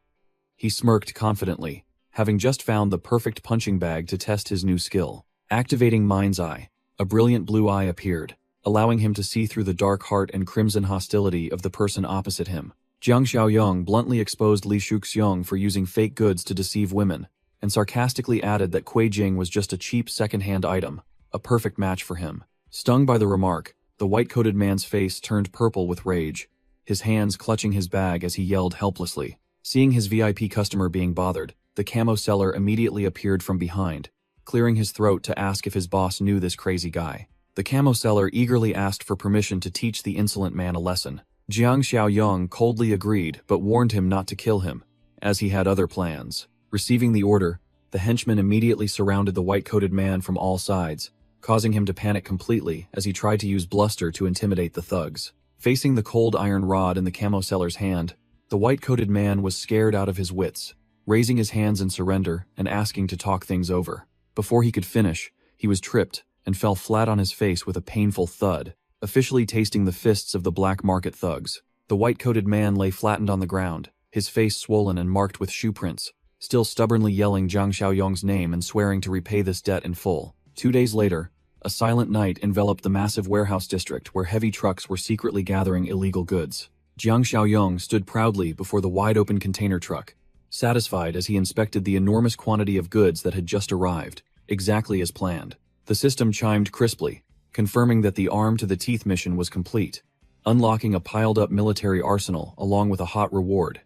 He smirked confidently, having just found the perfect punching bag to test his new skill. Activating Mind's Eye, a brilliant blue eye appeared, allowing him to see through the dark heart and crimson hostility of the person opposite him. Jiang Xiaoyong bluntly exposed Li Shuxiang for using fake goods to deceive women, and sarcastically added that Kui Jing was just a cheap second-hand item, a perfect match for him. Stung by the remark, the white-coated man's face turned purple with rage, his hands clutching his bag as he yelled helplessly. Seeing his VIP customer being bothered, the camo seller immediately appeared from behind, clearing his throat to ask if his boss knew this crazy guy. The camo seller eagerly asked for permission to teach the insolent man a lesson. Jiang Xiaoyong coldly agreed but warned him not to kill him, as he had other plans. Receiving the order, the henchmen immediately surrounded the white-coated man from all sides, causing him to panic completely as he tried to use bluster to intimidate the thugs. Facing the cold iron rod in the camo seller's hand, the white-coated man was scared out of his wits, raising his hands in surrender and asking to talk things over. Before he could finish, he was tripped and fell flat on his face with a painful thud, officially tasting the fists of the black market thugs. The white-coated man lay flattened on the ground, his face swollen and marked with shoe prints, still stubbornly yelling Jiang Xiaoyong's name and swearing to repay this debt in full. 2 days later, a silent night enveloped the massive warehouse district where heavy trucks were secretly gathering illegal goods. Jiang Xiaoyong stood proudly before the wide-open container truck, satisfied as he inspected the enormous quantity of goods that had just arrived, exactly as planned. The system chimed crisply, confirming that the arm-to-the-teeth mission was complete, unlocking a piled-up military arsenal along with a hot reward,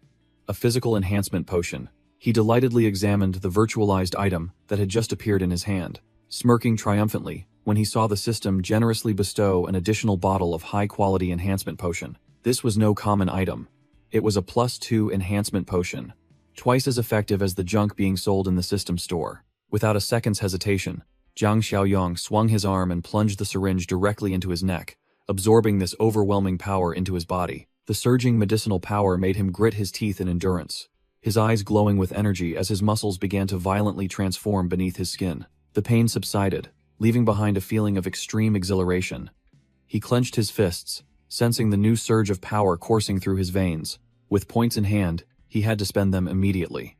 a physical enhancement potion. He delightedly examined the virtualized item that had just appeared in his hand, smirking triumphantly when he saw the system generously bestow an additional bottle of high-quality enhancement potion. This was no common item. It was a +2 enhancement potion, twice as effective as the junk being sold in the system store. Without a second's hesitation, Jiang Xiaoyong swung his arm and plunged the syringe directly into his neck, absorbing this overwhelming power into his body. The surging medicinal power made him grit his teeth in endurance, his eyes glowing with energy as his muscles began to violently transform beneath his skin. The pain subsided, leaving behind a feeling of extreme exhilaration. He clenched his fists, sensing the new surge of power coursing through his veins. With points in hand, he had to spend them immediately.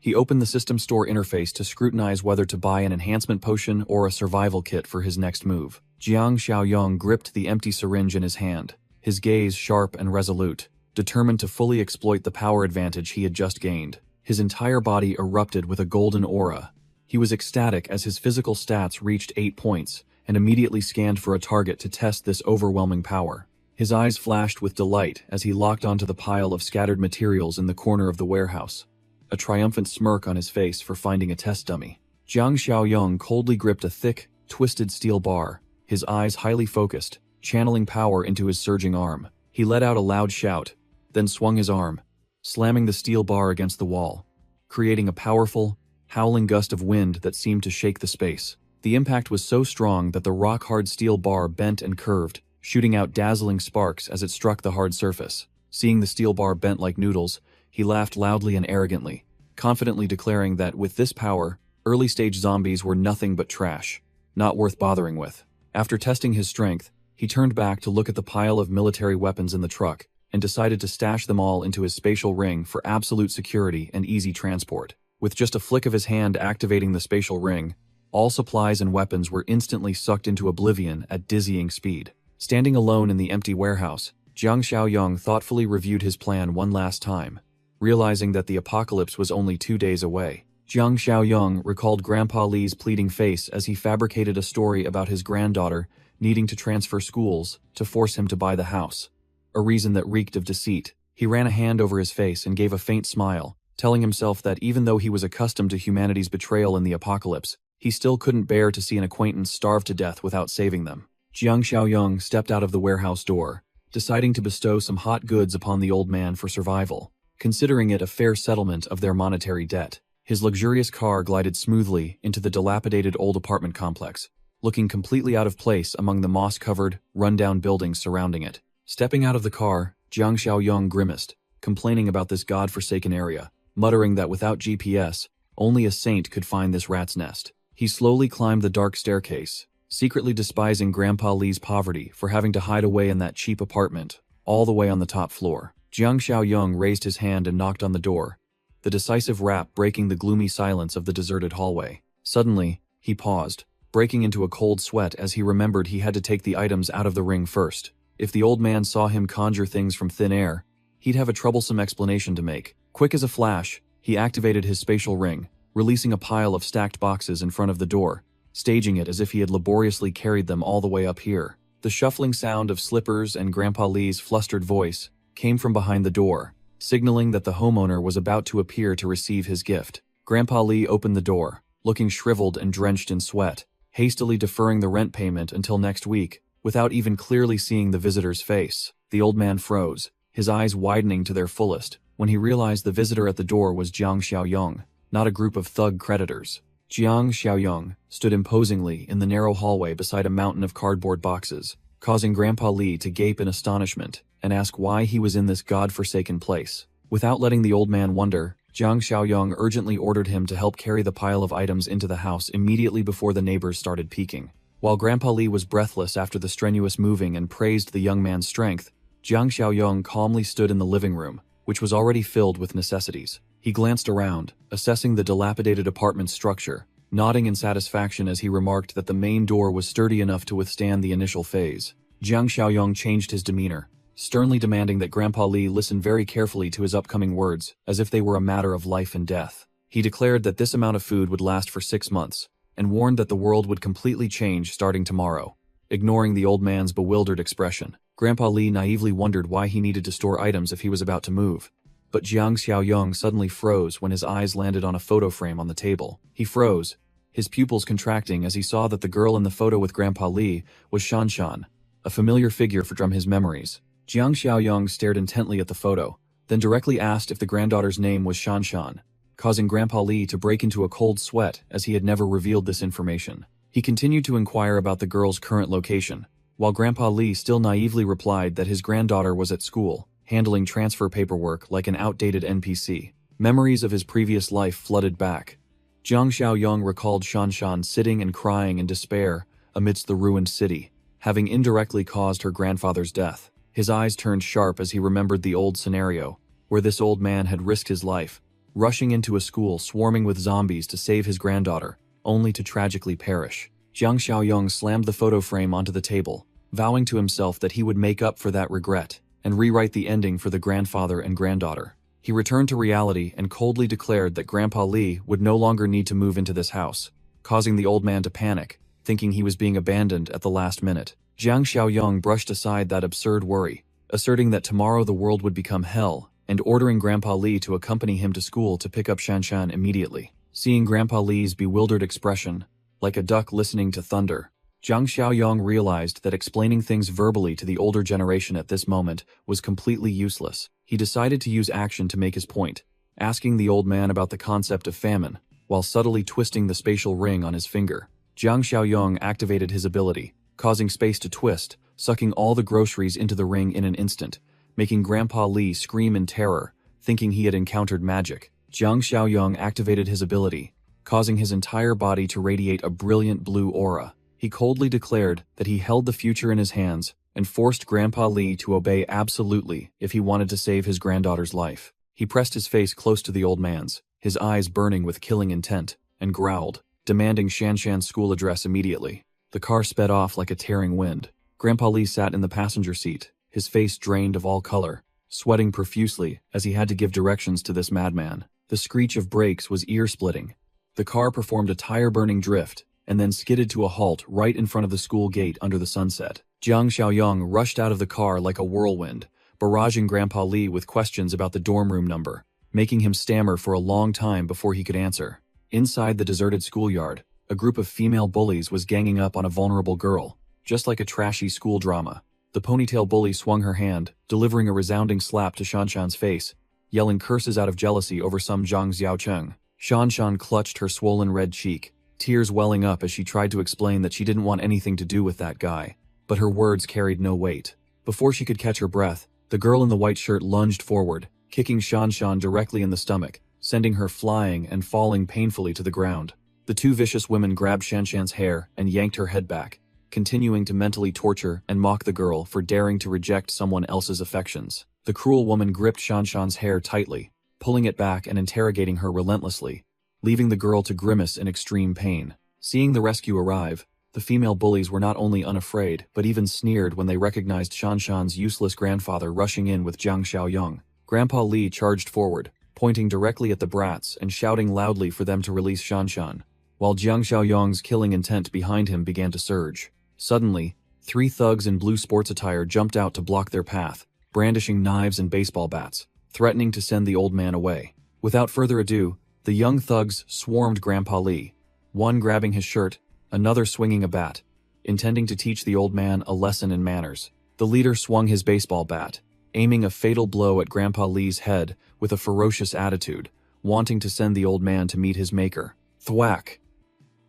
He opened the system store interface to scrutinize whether to buy an enhancement potion or a survival kit for his next move. Jiang Xiaoyong gripped the empty syringe in his hand, his gaze sharp and resolute, determined to fully exploit the power advantage he had just gained. His entire body erupted with a golden aura. He was ecstatic as his physical stats reached 8 points and immediately scanned for a target to test this overwhelming power. His eyes flashed with delight as he locked onto the pile of scattered materials in the corner of the warehouse, a triumphant smirk on his face for finding a test dummy. Jiang Xiaoyong coldly gripped a thick, twisted steel bar, his eyes highly focused, channeling power into his surging arm. He let out a loud shout, then swung his arm, slamming the steel bar against the wall, creating a powerful, howling gust of wind that seemed to shake the space. The impact was so strong that the rock-hard steel bar bent and curved, shooting out dazzling sparks as it struck the hard surface. Seeing the steel bar bent like noodles, he laughed loudly and arrogantly, confidently declaring that with this power, early-stage zombies were nothing but trash, not worth bothering with. After testing his strength, he turned back to look at the pile of military weapons in the truck and decided to stash them all into his spatial ring for absolute security and easy transport. With just a flick of his hand activating the spatial ring, all supplies and weapons were instantly sucked into oblivion at dizzying speed. Standing alone in the empty warehouse, Jiang Xiaoyong thoughtfully reviewed his plan one last time, realizing that the apocalypse was only 2 days away. Jiang Xiaoyong recalled Grandpa Li's pleading face as he fabricated a story about his granddaughter needing to transfer schools to force him to buy the house, a reason that reeked of deceit. He ran a hand over his face and gave a faint smile, telling himself that even though he was accustomed to humanity's betrayal in the apocalypse, He still couldn't bear to see an acquaintance starve to death without saving them. Jiang Xiaoyong stepped out of the warehouse door, deciding to bestow some hot goods upon the old man for survival, considering it a fair settlement of their monetary debt. His luxurious car glided smoothly into the dilapidated old apartment complex, looking completely out of place among the moss-covered, run-down buildings surrounding it. Stepping out of the car, Jiang Xiaoyong grimaced, complaining about this god-forsaken area, muttering that without GPS, only a saint could find this rat's nest. He slowly climbed the dark staircase, secretly despising Grandpa Li's poverty for having to hide away in that cheap apartment, all the way on the top floor. Jiang Xiaoyong raised his hand and knocked on the door, the decisive rap breaking the gloomy silence of the deserted hallway. Suddenly, he paused, breaking into a cold sweat as he remembered he had to take the items out of the ring first. If the old man saw him conjure things from thin air, he'd have a troublesome explanation to make. Quick as a flash, he activated his spatial ring, releasing a pile of stacked boxes in front of the door, staging it as if he had laboriously carried them all the way up here. The shuffling sound of slippers and Grandpa Li's flustered voice came from behind the door, signaling that the homeowner was about to appear to receive his gift. Grandpa Li opened the door, looking shriveled and drenched in sweat, hastily deferring the rent payment until next week, without even clearly seeing the visitor's face. The old man froze, his eyes widening to their fullest, when he realized the visitor at the door was Jiang Xiaoyong, not a group of thug creditors. Jiang Xiaoyong stood imposingly in the narrow hallway beside a mountain of cardboard boxes, causing Grandpa Li to gape in astonishment and ask why he was in this god-forsaken place. Without letting the old man wonder, Jiang Xiaoyong urgently ordered him to help carry the pile of items into the house immediately before the neighbors started peeking. While Grandpa Li was breathless after the strenuous moving and praised the young man's strength, Jiang Xiaoyong calmly stood in the living room, which was already filled with necessities. He glanced around, assessing the dilapidated apartment structure, nodding in satisfaction as he remarked that the main door was sturdy enough to withstand the initial phase. Jiang Xiaoyong changed his demeanor, sternly demanding that Grandpa Li listen very carefully to his upcoming words, as if they were a matter of life and death. He declared that this amount of food would last for 6 months, and warned that the world would completely change starting tomorrow. Ignoring the old man's bewildered expression, Grandpa Li naively wondered why he needed to store items if he was about to move. But Jiang Xiaoyong suddenly froze when his eyes landed on a photo frame on the table. He froze, his pupils contracting as he saw that the girl in the photo with Grandpa Li was Shanshan, a familiar figure from his memories. Jiang Xiaoyong stared intently at the photo, then directly asked if the granddaughter's name was Shanshan, causing Grandpa Li to break into a cold sweat as he had never revealed this information. He continued to inquire about the girl's current location, while Grandpa Li still naively replied that his granddaughter was at school, handling transfer paperwork like an outdated NPC. Memories of his previous life flooded back. Jiang Xiaoyong recalled Shanshan sitting and crying in despair amidst the ruined city, having indirectly caused her grandfather's death. His eyes turned sharp as he remembered the old scenario, where this old man had risked his life, rushing into a school swarming with zombies to save his granddaughter, only to tragically perish. Jiang Xiaoyong slammed the photo frame onto the table, vowing to himself that he would make up for that regret and rewrite the ending for the grandfather and granddaughter. He returned to reality and coldly declared that Grandpa Li would no longer need to move into this house, causing the old man to panic, thinking he was being abandoned at the last minute. Jiang Xiaoyong brushed aside that absurd worry, asserting that tomorrow the world would become hell, and ordering Grandpa Li to accompany him to school to pick up Shanshan immediately. Seeing Grandpa Li's bewildered expression, like a duck listening to thunder, Jiang Xiaoyong realized that explaining things verbally to the older generation at this moment was completely useless. He decided to use action to make his point, asking the old man about the concept of famine, while subtly twisting the spatial ring on his finger. Jiang Xiaoyong activated his ability, causing space to twist, sucking all the groceries into the ring in an instant, making Grandpa Li scream in terror, thinking he had encountered magic. Jiang Xiaoyong activated his ability, causing his entire body to radiate a brilliant blue aura. He coldly declared that he held the future in his hands and forced Grandpa Li to obey absolutely if he wanted to save his granddaughter's life. He pressed his face close to the old man's, his eyes burning with killing intent, and growled, demanding Shanshan's school address immediately. The car sped off like a tearing wind. Grandpa Li sat in the passenger seat, his face drained of all color, sweating profusely as he had to give directions to this madman. The screech of brakes was ear-splitting. The car performed a tire-burning drift, and then skidded to a halt right in front of the school gate under the sunset. Jiang Xiaoyong rushed out of the car like a whirlwind, barraging Grandpa Li with questions about the dorm room number, making him stammer for a long time before he could answer. Inside the deserted schoolyard, A group of female bullies was ganging up on a vulnerable girl, just like a trashy school drama. The ponytail bully swung her hand, delivering a resounding slap to Shanshan's face, yelling curses out of jealousy over some Zhang Xiaocheng. Shanshan clutched her swollen red cheek, tears welling up as she tried to explain that she didn't want anything to do with that guy. But her words carried no weight. Before she could catch her breath, the girl in the white shirt lunged forward, kicking Shanshan directly in the stomach, sending her flying and falling painfully to the ground. The two vicious women grabbed Shanshan's hair and yanked her head back, continuing to mentally torture and mock the girl for daring to reject someone else's affections. The cruel woman gripped Shanshan's hair tightly, pulling it back and interrogating her relentlessly, leaving the girl to grimace in extreme pain. Seeing the rescue arrive, the female bullies were not only unafraid but even sneered when they recognized Shanshan's useless grandfather rushing in with Jiang Xiaoyong. Grandpa Li charged forward, pointing directly at the brats and shouting loudly for them to release Shanshan, while Jiang Xiaoyong's killing intent behind him began to surge. Suddenly, 3 thugs in blue sports attire jumped out to block their path, brandishing knives and baseball bats, threatening to send the old man away. Without further ado, the young thugs swarmed Grandpa Li, one grabbing his shirt, another swinging a bat, intending to teach the old man a lesson in manners. The leader swung his baseball bat, aiming a fatal blow at Grandpa Li's head with a ferocious attitude, wanting to send the old man to meet his maker. Thwack!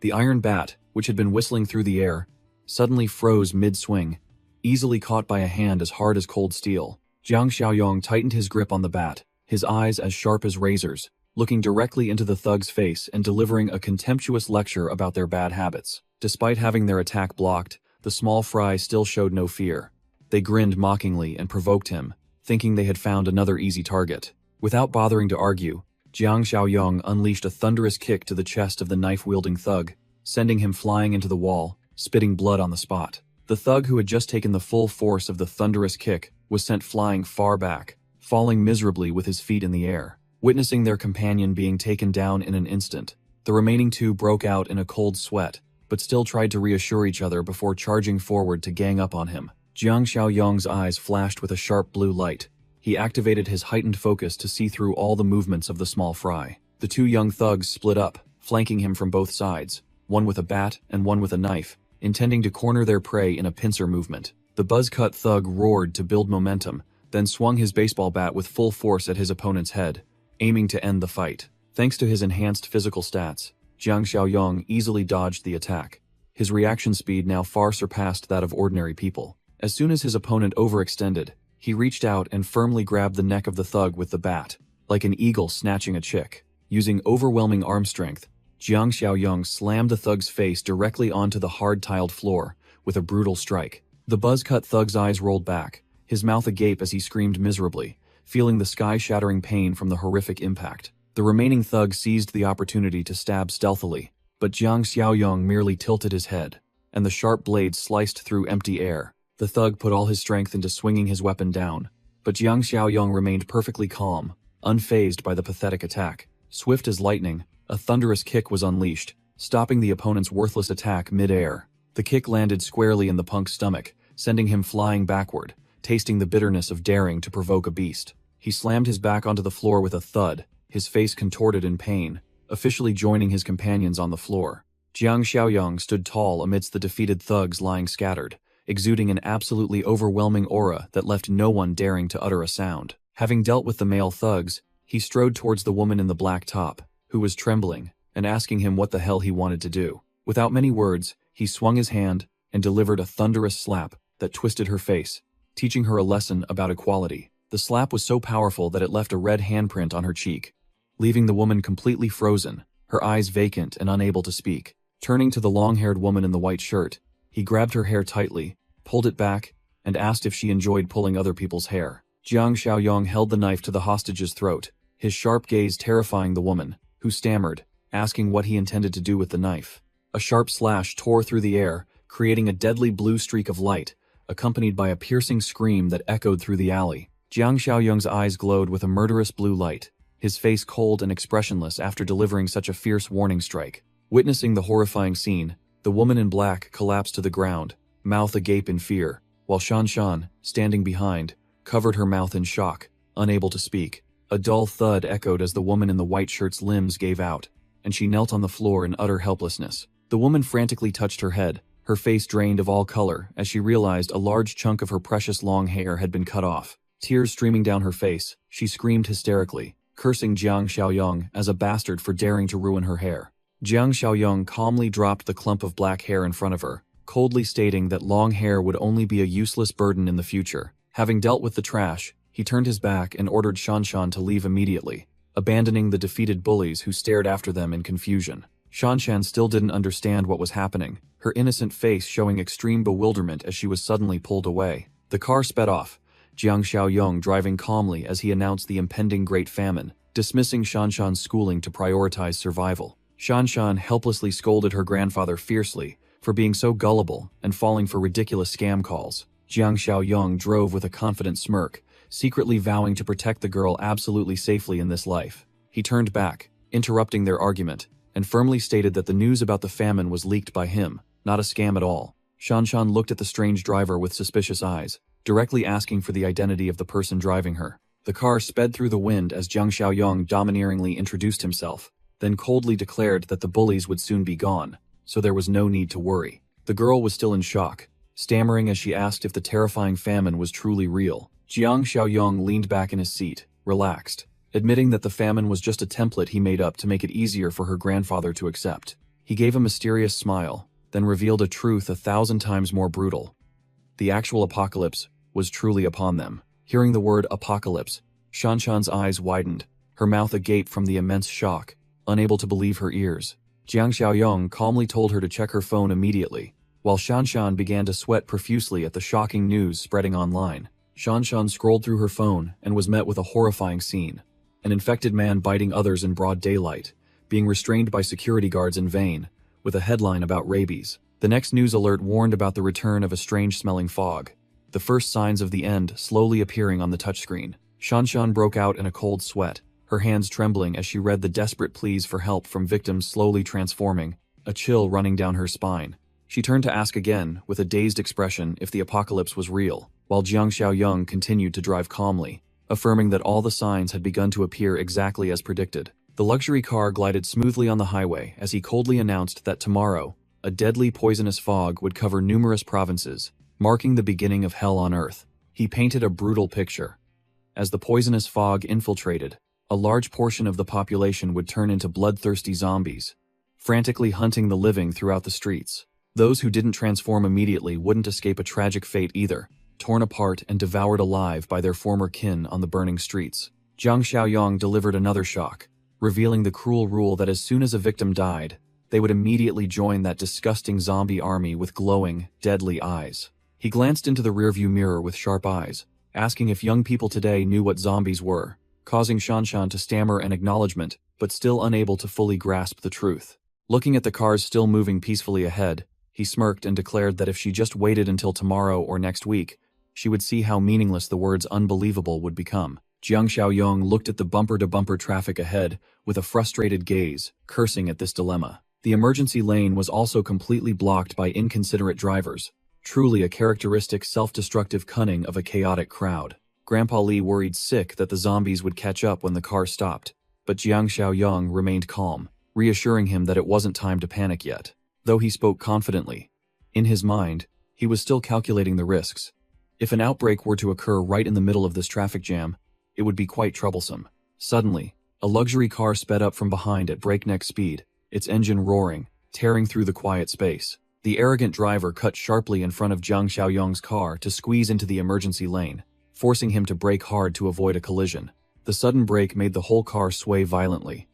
The iron bat, which had been whistling through the air, suddenly froze mid-swing, easily caught by a hand as hard as cold steel. Jiang Xiaoyong tightened his grip on the bat, his eyes as sharp as razors, looking directly into the thug's face and delivering a contemptuous lecture about their bad habits. Despite having their attack blocked, the small fry still showed no fear. They grinned mockingly and provoked him, thinking they had found another easy target. Without bothering to argue, Jiang Xiaoyong unleashed a thunderous kick to the chest of the knife-wielding thug, sending him flying into the wall, spitting blood on the spot. The thug who had just taken the full force of the thunderous kick was sent flying far back, falling miserably with his feet in the air. Witnessing their companion being taken down in an instant, the remaining 2 broke out in a cold sweat, but still tried to reassure each other before charging forward to gang up on him. Jiang Xiaoyong's eyes flashed with a sharp blue light. He activated his heightened focus to see through all the movements of the small fry. The 2 young thugs split up, flanking him from both sides, one with a bat and one with a knife, intending to corner their prey in a pincer movement. The buzz-cut thug roared to build momentum, then swung his baseball bat with full force at his opponent's head, aiming to end the fight. Thanks to his enhanced physical stats, Jiang Xiaoyong easily dodged the attack. His reaction speed now far surpassed that of ordinary people. As soon as his opponent overextended, he reached out and firmly grabbed the neck of the thug with the bat, like an eagle snatching a chick. Using overwhelming arm strength, Jiang Xiaoyong slammed the thug's face directly onto the hard-tiled floor with a brutal strike. The buzz-cut thug's eyes rolled back, his mouth agape as he screamed miserably, feeling the sky-shattering pain from the horrific impact. The remaining thug seized the opportunity to stab stealthily, but Jiang Xiaoyong merely tilted his head, and the sharp blade sliced through empty air. The thug put all his strength into swinging his weapon down, but Jiang Xiaoyong remained perfectly calm, unfazed by the pathetic attack. Swift as lightning, a thunderous kick was unleashed, stopping the opponent's worthless attack mid-air. The kick landed squarely in the punk's stomach, sending him flying backward, tasting the bitterness of daring to provoke a beast. He slammed his back onto the floor with a thud, his face contorted in pain, officially joining his companions on the floor. Jiang Xiaoyong stood tall amidst the defeated thugs lying scattered, exuding an absolutely overwhelming aura that left no one daring to utter a sound. Having dealt with the male thugs, he strode towards the woman in the black top, who was trembling, and asking him what the hell he wanted to do. Without many words, he swung his hand and delivered a thunderous slap that twisted her face, teaching her a lesson about equality. The slap was so powerful that it left a red handprint on her cheek, leaving the woman completely frozen, her eyes vacant and unable to speak. Turning to the long-haired woman in the white shirt, he grabbed her hair tightly, pulled it back, and asked if she enjoyed pulling other people's hair. Jiang Xiaoyong held the knife to the hostage's throat, his sharp gaze terrifying the woman, who stammered, asking what he intended to do with the knife. A sharp slash tore through the air, creating a deadly blue streak of light, accompanied by a piercing scream that echoed through the alley. Jiang Xiaoyong's eyes glowed with a murderous blue light, his face cold and expressionless after delivering such a fierce warning strike. Witnessing the horrifying scene, the woman in black collapsed to the ground, mouth agape in fear, while Shanshan, standing behind, covered her mouth in shock, unable to speak. A dull thud echoed as the woman in the white shirt's limbs gave out, and she knelt on the floor in utter helplessness. The woman frantically touched her head, her face drained of all color as she realized a large chunk of her precious long hair had been cut off. Tears streaming down her face, she screamed hysterically, cursing Jiang Xiaoyong as a bastard for daring to ruin her hair. Jiang Xiaoyong calmly dropped the clump of black hair in front of her, coldly stating that long hair would only be a useless burden in the future. Having dealt with the trash, he turned his back and ordered Shanshan to leave immediately, abandoning the defeated bullies who stared after them in confusion. Shanshan still didn't understand what was happening, her innocent face showing extreme bewilderment as she was suddenly pulled away. The car sped off, Jiang Xiaoyong driving calmly as he announced the impending Great Famine, dismissing Shanshan's schooling to prioritize survival. Shanshan helplessly scolded her grandfather fiercely for being so gullible and falling for ridiculous scam calls. Jiang Xiaoyong drove with a confident smirk, secretly vowing to protect the girl absolutely safely in this life. He turned back, interrupting their argument, and firmly stated that the news about the famine was leaked by him, not a scam at all. Shanshan looked at the strange driver with suspicious eyes, directly asking for the identity of the person driving her. The car sped through the wind as Jiang Xiaoyong domineeringly introduced himself, then coldly declared that the bullies would soon be gone, so there was no need to worry. The girl was still in shock, stammering as she asked if the terrifying famine was truly real. Jiang Xiaoyong leaned back in his seat, relaxed, admitting that the famine was just a template he made up to make it easier for her grandfather to accept. He gave a mysterious smile, then revealed a truth 1,000 times more brutal. The actual apocalypse was truly upon them. Hearing the word apocalypse, Shanshan's eyes widened, her mouth agape from the immense shock, unable to believe her ears. Jiang Xiaoyong calmly told her to check her phone immediately, while Shanshan began to sweat profusely at the shocking news spreading online. Shanshan scrolled through her phone and was met with a horrifying scene. An infected man biting others in broad daylight, being restrained by security guards in vain, with a headline about rabies. The next news alert warned about the return of a strange-smelling fog, the first signs of the end slowly appearing on the touchscreen. Shanshan broke out in a cold sweat, her hands trembling as she read the desperate pleas for help from victims slowly transforming, a chill running down her spine. She turned to ask again, with a dazed expression, if the apocalypse was real, while Jiang Xiaoyong continued to drive calmly, affirming that all the signs had begun to appear exactly as predicted. The luxury car glided smoothly on the highway as he coldly announced that tomorrow, a deadly poisonous fog would cover numerous provinces, marking the beginning of hell on earth. He painted a brutal picture. As the poisonous fog infiltrated, a large portion of the population would turn into bloodthirsty zombies, frantically hunting the living throughout the streets. Those who didn't transform immediately wouldn't escape a tragic fate either, torn apart and devoured alive by their former kin on the burning streets. Jiang Xiaoyong delivered another shock, revealing the cruel rule that as soon as a victim died, they would immediately join that disgusting zombie army with glowing, deadly eyes. He glanced into the rearview mirror with sharp eyes, asking if young people today knew what zombies were, causing Shanshan to stammer an acknowledgement, but still unable to fully grasp the truth. Looking at the cars still moving peacefully ahead, he smirked and declared that if she just waited until tomorrow or next week, she would see how meaningless the words unbelievable would become. Jiang Xiaoyong looked at the bumper-to-bumper traffic ahead with a frustrated gaze, cursing at this dilemma. The emergency lane was also completely blocked by inconsiderate drivers, truly a characteristic self-destructive cunning of a chaotic crowd. Grandpa Li worried sick that the zombies would catch up when the car stopped, but Jiang Xiaoyong remained calm, reassuring him that it wasn't time to panic yet. Though he spoke confidently, in his mind, he was still calculating the risks. If an outbreak were to occur right in the middle of this traffic jam, it would be quite troublesome. Suddenly, a luxury car sped up from behind at breakneck speed, its engine roaring, tearing through the quiet space. The arrogant driver cut sharply in front of Jiang Xiaoyong's car to squeeze into the emergency lane, forcing him to brake hard to avoid a collision. The sudden brake made the whole car sway violently.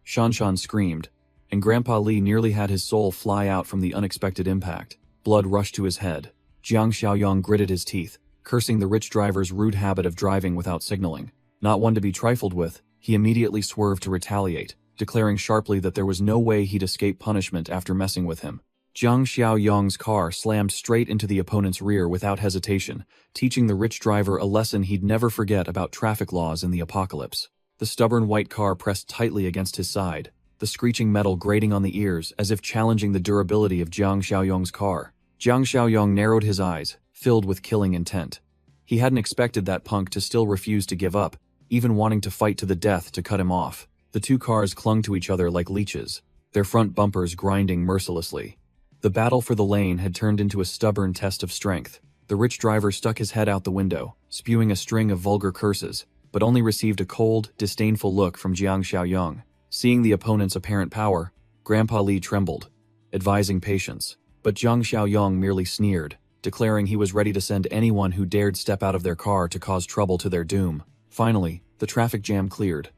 Shanshan screamed, and Grandpa Li nearly had his soul fly out from the unexpected impact. Blood rushed to his head. Jiang Xiaoyong gritted his teeth, cursing the rich driver's rude habit of driving without signaling. Not one to be trifled with, he immediately swerved to retaliate, declaring sharply that there was no way he'd escape punishment after messing with him. Jiang Xiaoyong's car slammed straight into the opponent's rear without hesitation, teaching the rich driver a lesson he'd never forget about traffic laws in the apocalypse. The stubborn white car pressed tightly against his side, the screeching metal grating on the ears as if challenging the durability of Jiang Xiaoyong's car. Jiang Xiaoyong narrowed his eyes, filled with killing intent. He hadn't expected that punk to still refuse to give up, even wanting to fight to the death to cut him off. The two cars clung to each other like leeches, their front bumpers grinding mercilessly. The battle for the lane had turned into a stubborn test of strength. The rich driver stuck his head out the window, spewing a string of vulgar curses, but only received a cold, disdainful look from Jiang Xiaoyong. Seeing the opponent's apparent power, Grandpa Li trembled, advising patience. But Jiang Xiaoyong merely sneered, declaring he was ready to send anyone who dared step out of their car to cause trouble to their doom. Finally, the traffic jam cleared.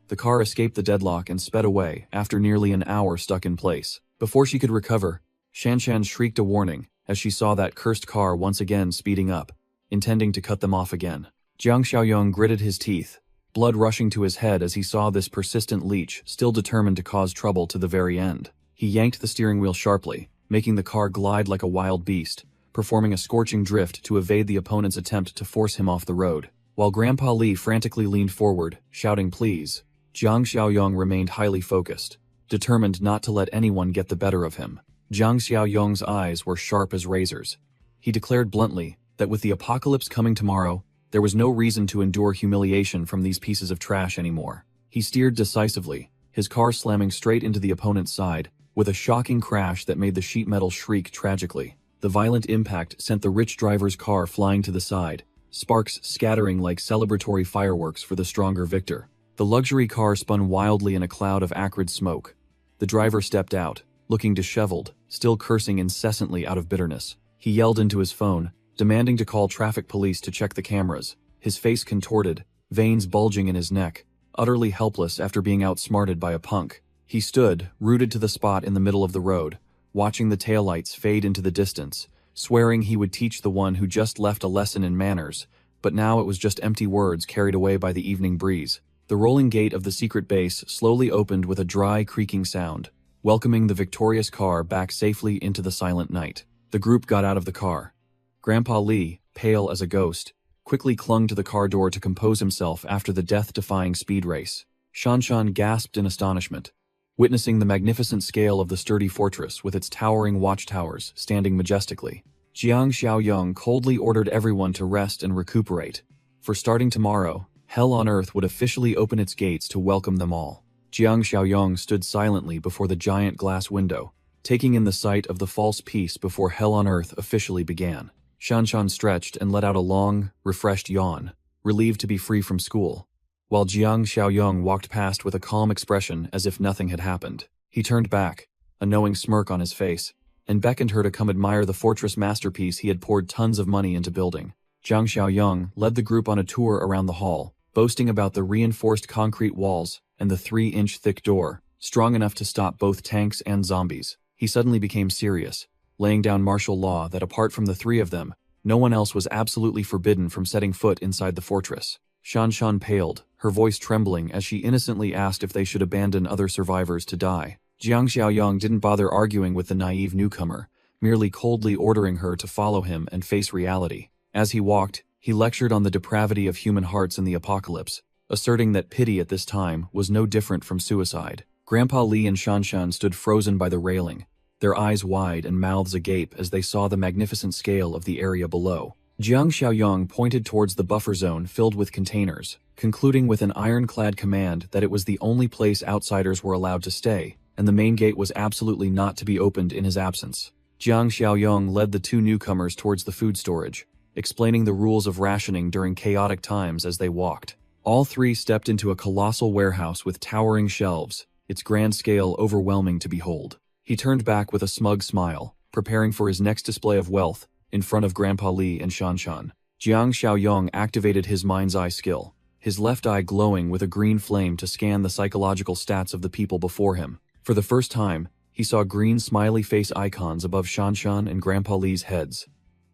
The car escaped the deadlock and sped away after nearly an hour stuck in place. Before she could recover, Shanshan shrieked a warning as she saw that cursed car once again speeding up, intending to cut them off again. Jiang Xiaoyong gritted his teeth, blood rushing to his head as he saw this persistent leech still determined to cause trouble to the very end. He yanked the steering wheel sharply, making the car glide like a wild beast, performing a scorching drift to evade the opponent's attempt to force him off the road. While Grandpa Li frantically leaned forward, shouting please, Jiang Xiaoyong remained highly focused, determined not to let anyone get the better of him. Jiang Xiaoyong's eyes were sharp as razors. He declared bluntly that with the apocalypse coming tomorrow, there was no reason to endure humiliation from these pieces of trash anymore. He steered decisively, his car slamming straight into the opponent's side, with a shocking crash that made the sheet metal shriek tragically. The violent impact sent the rich driver's car flying to the side, sparks scattering like celebratory fireworks for the stronger victor. The luxury car spun wildly in a cloud of acrid smoke. The driver stepped out, looking disheveled, still cursing incessantly out of bitterness. He yelled into his phone, demanding to call traffic police to check the cameras, his face contorted, veins bulging in his neck, utterly helpless after being outsmarted by a punk. He stood, rooted to the spot in the middle of the road, watching the taillights fade into the distance, swearing he would teach the one who just left a lesson in manners, but now it was just empty words carried away by the evening breeze. The rolling gate of the secret base slowly opened with a dry, creaking sound, welcoming the victorious car back safely into the silent night. The group got out of the car. Grandpa Li, pale as a ghost, quickly clung to the car door to compose himself after the death-defying speed race. Shanshan gasped in astonishment, witnessing the magnificent scale of the sturdy fortress with its towering watchtowers standing majestically. Jiang Xiaoyong coldly ordered everyone to rest and recuperate, for starting tomorrow, Hell on Earth would officially open its gates to welcome them all. Jiang Xiaoyong stood silently before the giant glass window, taking in the sight of the false peace before Hell on Earth officially began. Shanshan stretched and let out a long, refreshed yawn, relieved to be free from school, while Jiang Xiaoyong walked past with a calm expression as if nothing had happened. He turned back, a knowing smirk on his face, and beckoned her to come admire the fortress masterpiece he had poured tons of money into building. Jiang Xiaoyong led the group on a tour around the hall, boasting about the reinforced concrete walls and the 3-inch thick door, strong enough to stop both tanks and zombies. He suddenly became serious, laying down martial law that apart from the three of them, no one else was absolutely forbidden from setting foot inside the fortress. Shanshan paled, her voice trembling as she innocently asked if they should abandon other survivors to die. Jiang Xiaoyong didn't bother arguing with the naive newcomer, merely coldly ordering her to follow him and face reality. As he walked, he lectured on the depravity of human hearts in the apocalypse, asserting that pity at this time was no different from suicide. Grandpa Li and Shanshan stood frozen by the railing, their eyes wide and mouths agape as they saw the magnificent scale of the area below. Jiang Xiaoyong pointed towards the buffer zone filled with containers, concluding with an ironclad command that it was the only place outsiders were allowed to stay, and the main gate was absolutely not to be opened in his absence. Jiang Xiaoyong led the two newcomers towards the food storage, explaining the rules of rationing during chaotic times as they walked. All three stepped into a colossal warehouse with towering shelves, its grand scale overwhelming to behold. He turned back with a smug smile, preparing for his next display of wealth, in front of Grandpa Li and Shanshan. Jiang Xiaoyong activated his mind's eye skill, his left eye glowing with a green flame to scan the psychological stats of the people before him. For the first time, he saw green smiley face icons above Shanshan and Grandpa Li's heads,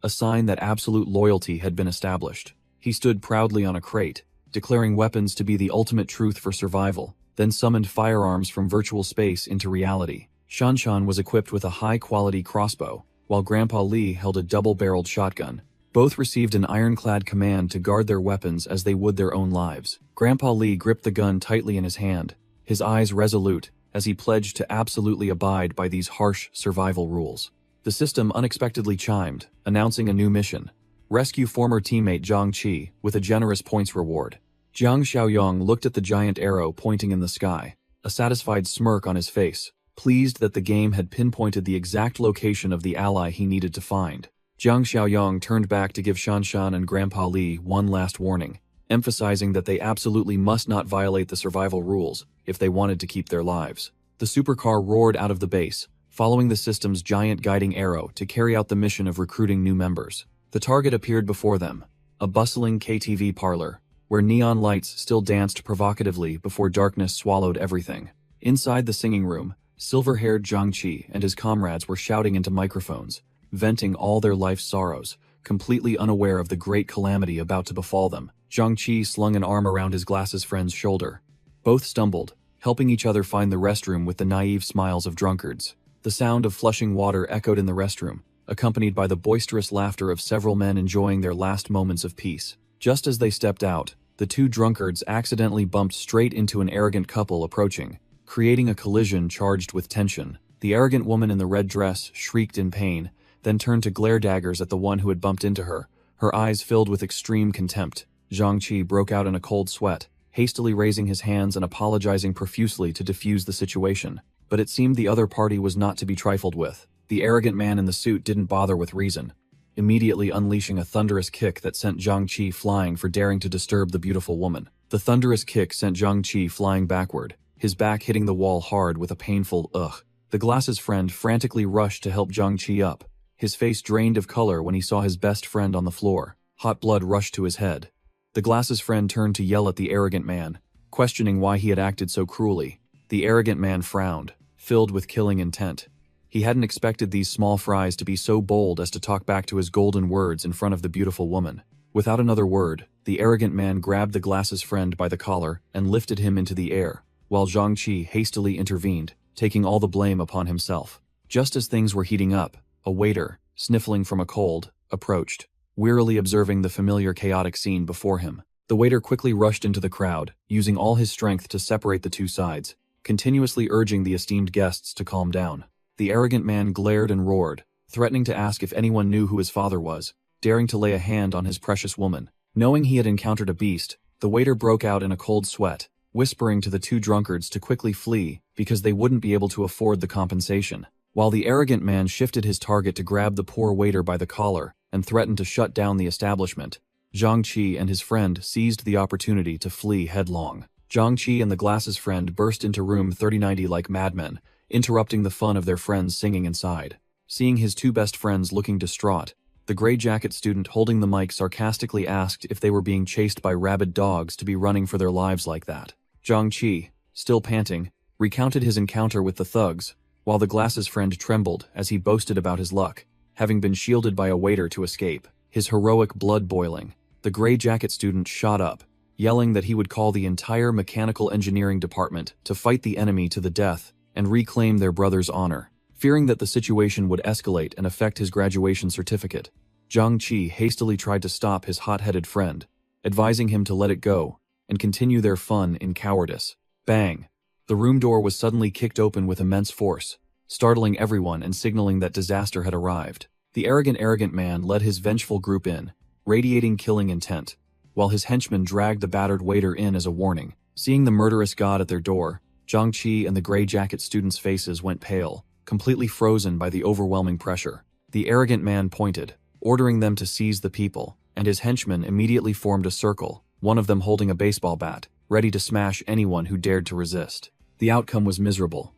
a sign that absolute loyalty had been established. He stood proudly on a crate, declaring weapons to be the ultimate truth for survival, then summoned firearms from virtual space into reality. Shanshan was equipped with a high-quality crossbow, while Grandpa Li held a double-barreled shotgun. Both received an ironclad command to guard their weapons as they would their own lives. Grandpa Li gripped the gun tightly in his hand, his eyes resolute, as he pledged to absolutely abide by these harsh survival rules. The system unexpectedly chimed, announcing a new mission: rescue former teammate Zhang Qi with a generous points reward. Jiang Xiaoyong looked at the giant arrow pointing in the sky, a satisfied smirk on his face, pleased that the game had pinpointed the exact location of the ally he needed to find. Jiang Xiaoyong turned back to give Shanshan and Grandpa Li one last warning, emphasizing that they absolutely must not violate the survival rules if they wanted to keep their lives. The supercar roared out of the base, following the system's giant guiding arrow to carry out the mission of recruiting new members. The target appeared before them, a bustling KTV parlor, where neon lights still danced provocatively before darkness swallowed everything. Inside the singing room, silver-haired Zhang Qi and his comrades were shouting into microphones, venting all their life's sorrows, completely unaware of the great calamity about to befall them. Zhang Qi slung an arm around his glasses friend's shoulder. Both stumbled, helping each other find the restroom with the naive smiles of drunkards. The sound of flushing water echoed in the restroom, accompanied by the boisterous laughter of several men enjoying their last moments of peace. Just as they stepped out, the two drunkards accidentally bumped straight into an arrogant couple approaching, creating a collision charged with tension. The arrogant woman in the red dress shrieked in pain, then turned to glare daggers at the one who had bumped into her, her eyes filled with extreme contempt. Zhang Qi broke out in a cold sweat, hastily raising his hands and apologizing profusely to defuse the situation. But it seemed the other party was not to be trifled with. The arrogant man in the suit didn't bother with reason, immediately unleashing a thunderous kick that sent Zhang Qi flying for daring to disturb the beautiful woman. The thunderous kick sent Zhang Qi flying backward, his back hitting the wall hard with a painful ugh. The glasses friend frantically rushed to help Zhang Qi up, his face drained of color when he saw his best friend on the floor. Hot blood rushed to his head. The glasses friend turned to yell at the arrogant man, questioning why he had acted so cruelly. The arrogant man frowned, filled with killing intent. He hadn't expected these small fries to be so bold as to talk back to his golden words in front of the beautiful woman. Without another word, the arrogant man grabbed the glasses friend by the collar and lifted him into the air, while Zhang Qi hastily intervened, taking all the blame upon himself. Just as things were heating up, a waiter, sniffling from a cold, approached, wearily observing the familiar chaotic scene before him. The waiter quickly rushed into the crowd, using all his strength to separate the two sides, continuously urging the esteemed guests to calm down. The arrogant man glared and roared, threatening to ask if anyone knew who his father was, daring to lay a hand on his precious woman. Knowing he had encountered a beast, the waiter broke out in a cold sweat, whispering to the two drunkards to quickly flee because they wouldn't be able to afford the compensation. While the arrogant man shifted his target to grab the poor waiter by the collar and threatened to shut down the establishment, Zhang Qi and his friend seized the opportunity to flee headlong. Zhang Qi and the glasses friend burst into room 3090 like madmen, interrupting the fun of their friends singing inside. Seeing his two best friends looking distraught, the gray jacket student holding the mic sarcastically asked if they were being chased by rabid dogs to be running for their lives like that. Zhang Qi, still panting, recounted his encounter with the thugs, while the glasses friend trembled as he boasted about his luck, having been shielded by a waiter to escape. His heroic blood boiling, the gray jacket student shot up, yelling that he would call the entire mechanical engineering department to fight the enemy to the death and reclaim their brother's honor. Fearing that the situation would escalate and affect his graduation certificate, Zhang Qi hastily tried to stop his hot-headed friend, advising him to let it go and continue their fun in cowardice. Bang! The room door was suddenly kicked open with immense force, startling everyone and signaling that disaster had arrived. The arrogant man led his vengeful group in, radiating killing intent, while his henchmen dragged the battered waiter in as a warning. Seeing the murderous god at their door, Zhang Qi and the gray jacket students' faces went pale, completely frozen by the overwhelming pressure. The arrogant man pointed, ordering them to seize the people, and his henchmen immediately formed a circle, one of them holding a baseball bat, ready to smash anyone who dared to resist. The outcome was miserable.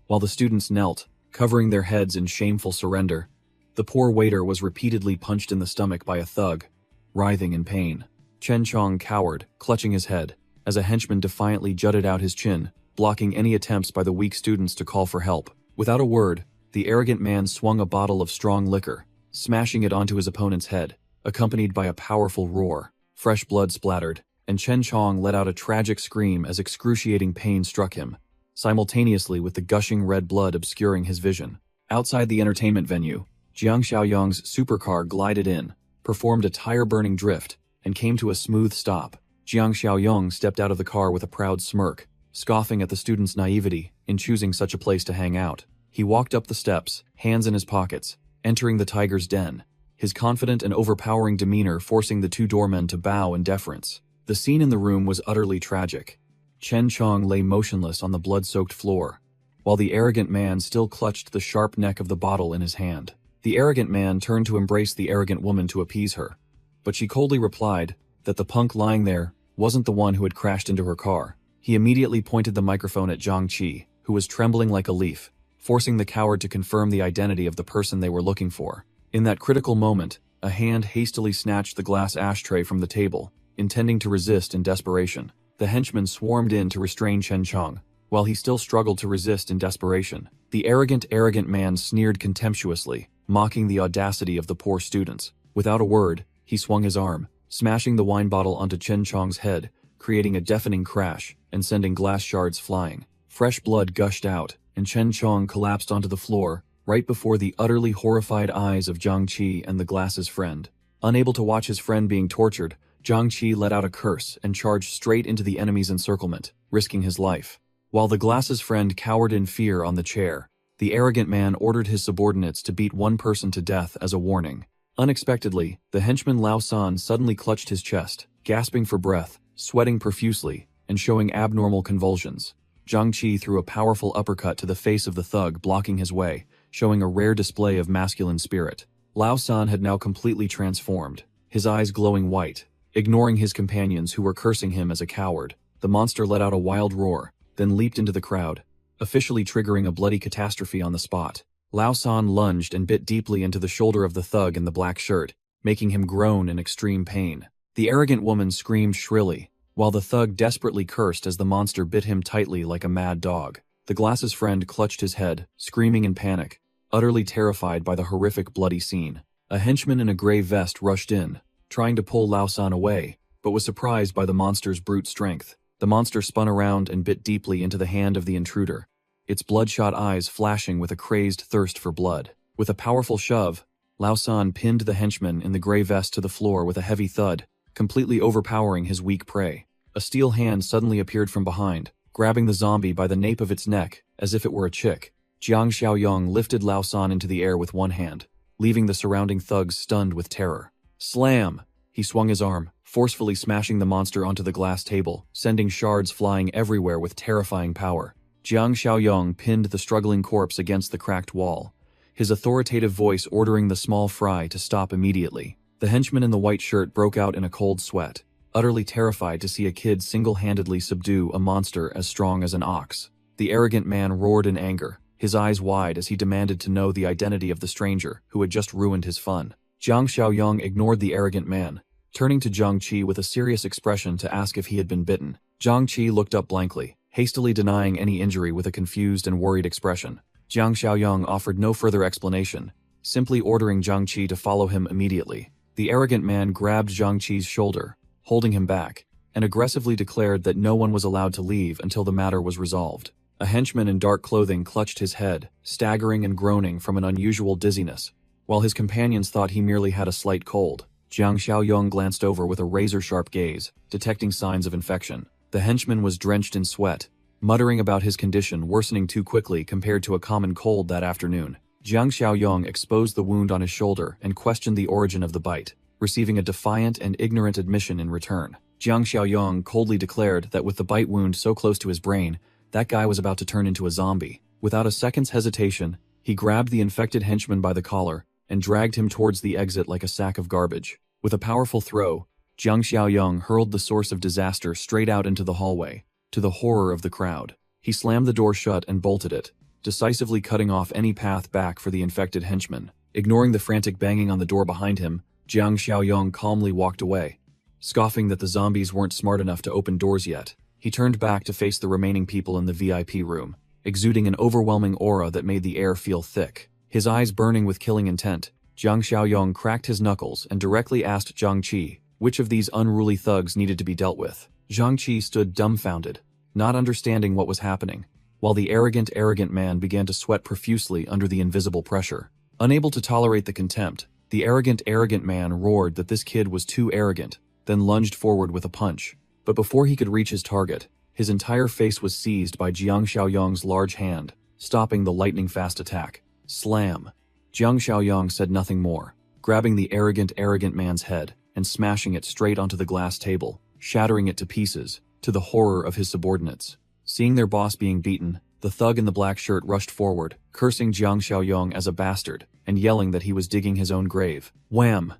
While the students knelt, covering their heads in shameful surrender, the poor waiter was repeatedly punched in the stomach by a thug, writhing in pain. Chen Chong cowered, clutching his head, as a henchman defiantly jutted out his chin, blocking any attempts by the weak students to call for help. Without a word, the arrogant man swung a bottle of strong liquor, smashing it onto his opponent's head, accompanied by a powerful roar. Fresh blood splattered, and Chen Chong let out a tragic scream as excruciating pain struck him, simultaneously with the gushing red blood obscuring his vision. Outside the entertainment venue, Jiang Xiaoyong's supercar glided in, performed a tire-burning drift, and came to a smooth stop. Jiang Xiaoyong stepped out of the car with a proud smirk, scoffing at the students' naivety in choosing such a place to hang out. He walked up the steps, hands in his pockets, entering the tiger's den, his confident and overpowering demeanor forcing the two doormen to bow in deference. The scene in the room was utterly tragic. Chen Chong lay motionless on the blood-soaked floor, while the arrogant man still clutched the sharp neck of the bottle in his hand. The arrogant man turned to embrace the arrogant woman to appease her, but she coldly replied that the punk lying there wasn't the one who had crashed into her car. He immediately pointed the microphone at Zhang Qi, who was trembling like a leaf, forcing the coward to confirm the identity of the person they were looking for. In that critical moment, a hand hastily snatched the glass ashtray from the table, intending to resist in desperation. The henchman swarmed in to restrain Chen Chong. While he still struggled to resist in desperation, the arrogant man sneered contemptuously, mocking the audacity of the poor students. Without a word, he swung his arm, smashing the wine bottle onto Chen Chong's head, creating a deafening crash and sending glass shards flying. Fresh blood gushed out, and Chen Chong collapsed onto the floor, right before the utterly horrified eyes of Zhang Qi and the glass's friend. Unable to watch his friend being tortured, Zhang Qi let out a curse and charged straight into the enemy's encirclement, risking his life. While the glass's friend cowered in fear on the chair, the arrogant man ordered his subordinates to beat one person to death as a warning. Unexpectedly, the henchman Lao San suddenly clutched his chest, gasping for breath, sweating profusely, and showing abnormal convulsions. Zhang Qi threw a powerful uppercut to the face of the thug, blocking his way, showing a rare display of masculine spirit. Lao San had now completely transformed, his eyes glowing white. Ignoring his companions who were cursing him as a coward, the monster let out a wild roar, then leaped into the crowd, officially triggering a bloody catastrophe on the spot. Lao San lunged and bit deeply into the shoulder of the thug in the black shirt, making him groan in extreme pain. The arrogant woman screamed shrilly, while the thug desperately cursed as the monster bit him tightly like a mad dog. The glass's friend clutched his head, screaming in panic, utterly terrified by the horrific bloody scene. A henchman in a gray vest rushed in, trying to pull Lao San away, but was surprised by the monster's brute strength. The monster spun around and bit deeply into the hand of the intruder, its bloodshot eyes flashing with a crazed thirst for blood. With a powerful shove, Lao San pinned the henchman in the gray vest to the floor with a heavy thud, completely overpowering his weak prey. A steel hand suddenly appeared from behind, grabbing the zombie by the nape of its neck as if it were a chick. Jiang Xiaoyong lifted Lao San into the air with one hand, leaving the surrounding thugs stunned with terror. Slam! He swung his arm, forcefully smashing the monster onto the glass table, sending shards flying everywhere with terrifying power. Jiang Xiaoyong pinned the struggling corpse against the cracked wall, his authoritative voice ordering the small fry to stop immediately. The henchman in the white shirt broke out in a cold sweat, utterly terrified to see a kid single-handedly subdue a monster as strong as an ox. The arrogant man roared in anger, his eyes wide as he demanded to know the identity of the stranger who had just ruined his fun. Jiang Xiaoyong ignored the arrogant man, turning to Zhang Qi with a serious expression to ask if he had been bitten. Zhang Qi looked up blankly, hastily denying any injury with a confused and worried expression. Jiang Xiaoyong offered no further explanation, simply ordering Zhang Qi to follow him immediately. The arrogant man grabbed Zhang Qi's shoulder, holding him back, and aggressively declared that no one was allowed to leave until the matter was resolved. A henchman in dark clothing clutched his head, staggering and groaning from an unusual dizziness. While his companions thought he merely had a slight cold, Jiang Xiaoyong glanced over with a razor-sharp gaze, detecting signs of infection. The henchman was drenched in sweat, muttering about his condition worsening too quickly compared to a common cold that afternoon. Jiang Xiaoyong exposed the wound on his shoulder and questioned the origin of the bite, receiving a defiant and ignorant admission in return. Jiang Xiaoyong coldly declared that with the bite wound so close to his brain, that guy was about to turn into a zombie. Without a second's hesitation, he grabbed the infected henchman by the collar and dragged him towards the exit like a sack of garbage. With a powerful throw, Jiang Xiaoyong hurled the source of disaster straight out into the hallway, to the horror of the crowd. He slammed the door shut and bolted it, decisively cutting off any path back for the infected henchman. Ignoring the frantic banging on the door behind him, Jiang Xiaoyong calmly walked away, scoffing that the zombies weren't smart enough to open doors yet. He turned back to face the remaining people in the VIP room, exuding an overwhelming aura that made the air feel thick. His eyes burning with killing intent, Jiang Xiaoyong cracked his knuckles and directly asked Zhang Qi which of these unruly thugs needed to be dealt with. Zhang Qi stood dumbfounded, not understanding what was happening, while the arrogant man began to sweat profusely under the invisible pressure. Unable to tolerate the contempt, the arrogant man roared that this kid was too arrogant, then lunged forward with a punch. But before he could reach his target, his entire face was seized by Jiang Xiaoyong's large hand, stopping the lightning-fast attack. Slam! Jiang Xiaoyong said nothing more, grabbing the arrogant man's head and smashing it straight onto the glass table, shattering it to pieces, to the horror of his subordinates. Seeing their boss being beaten, The thug in the black shirt rushed forward, cursing Jiang Xiaoyong as a bastard, and yelling that he was digging his own grave. Wham!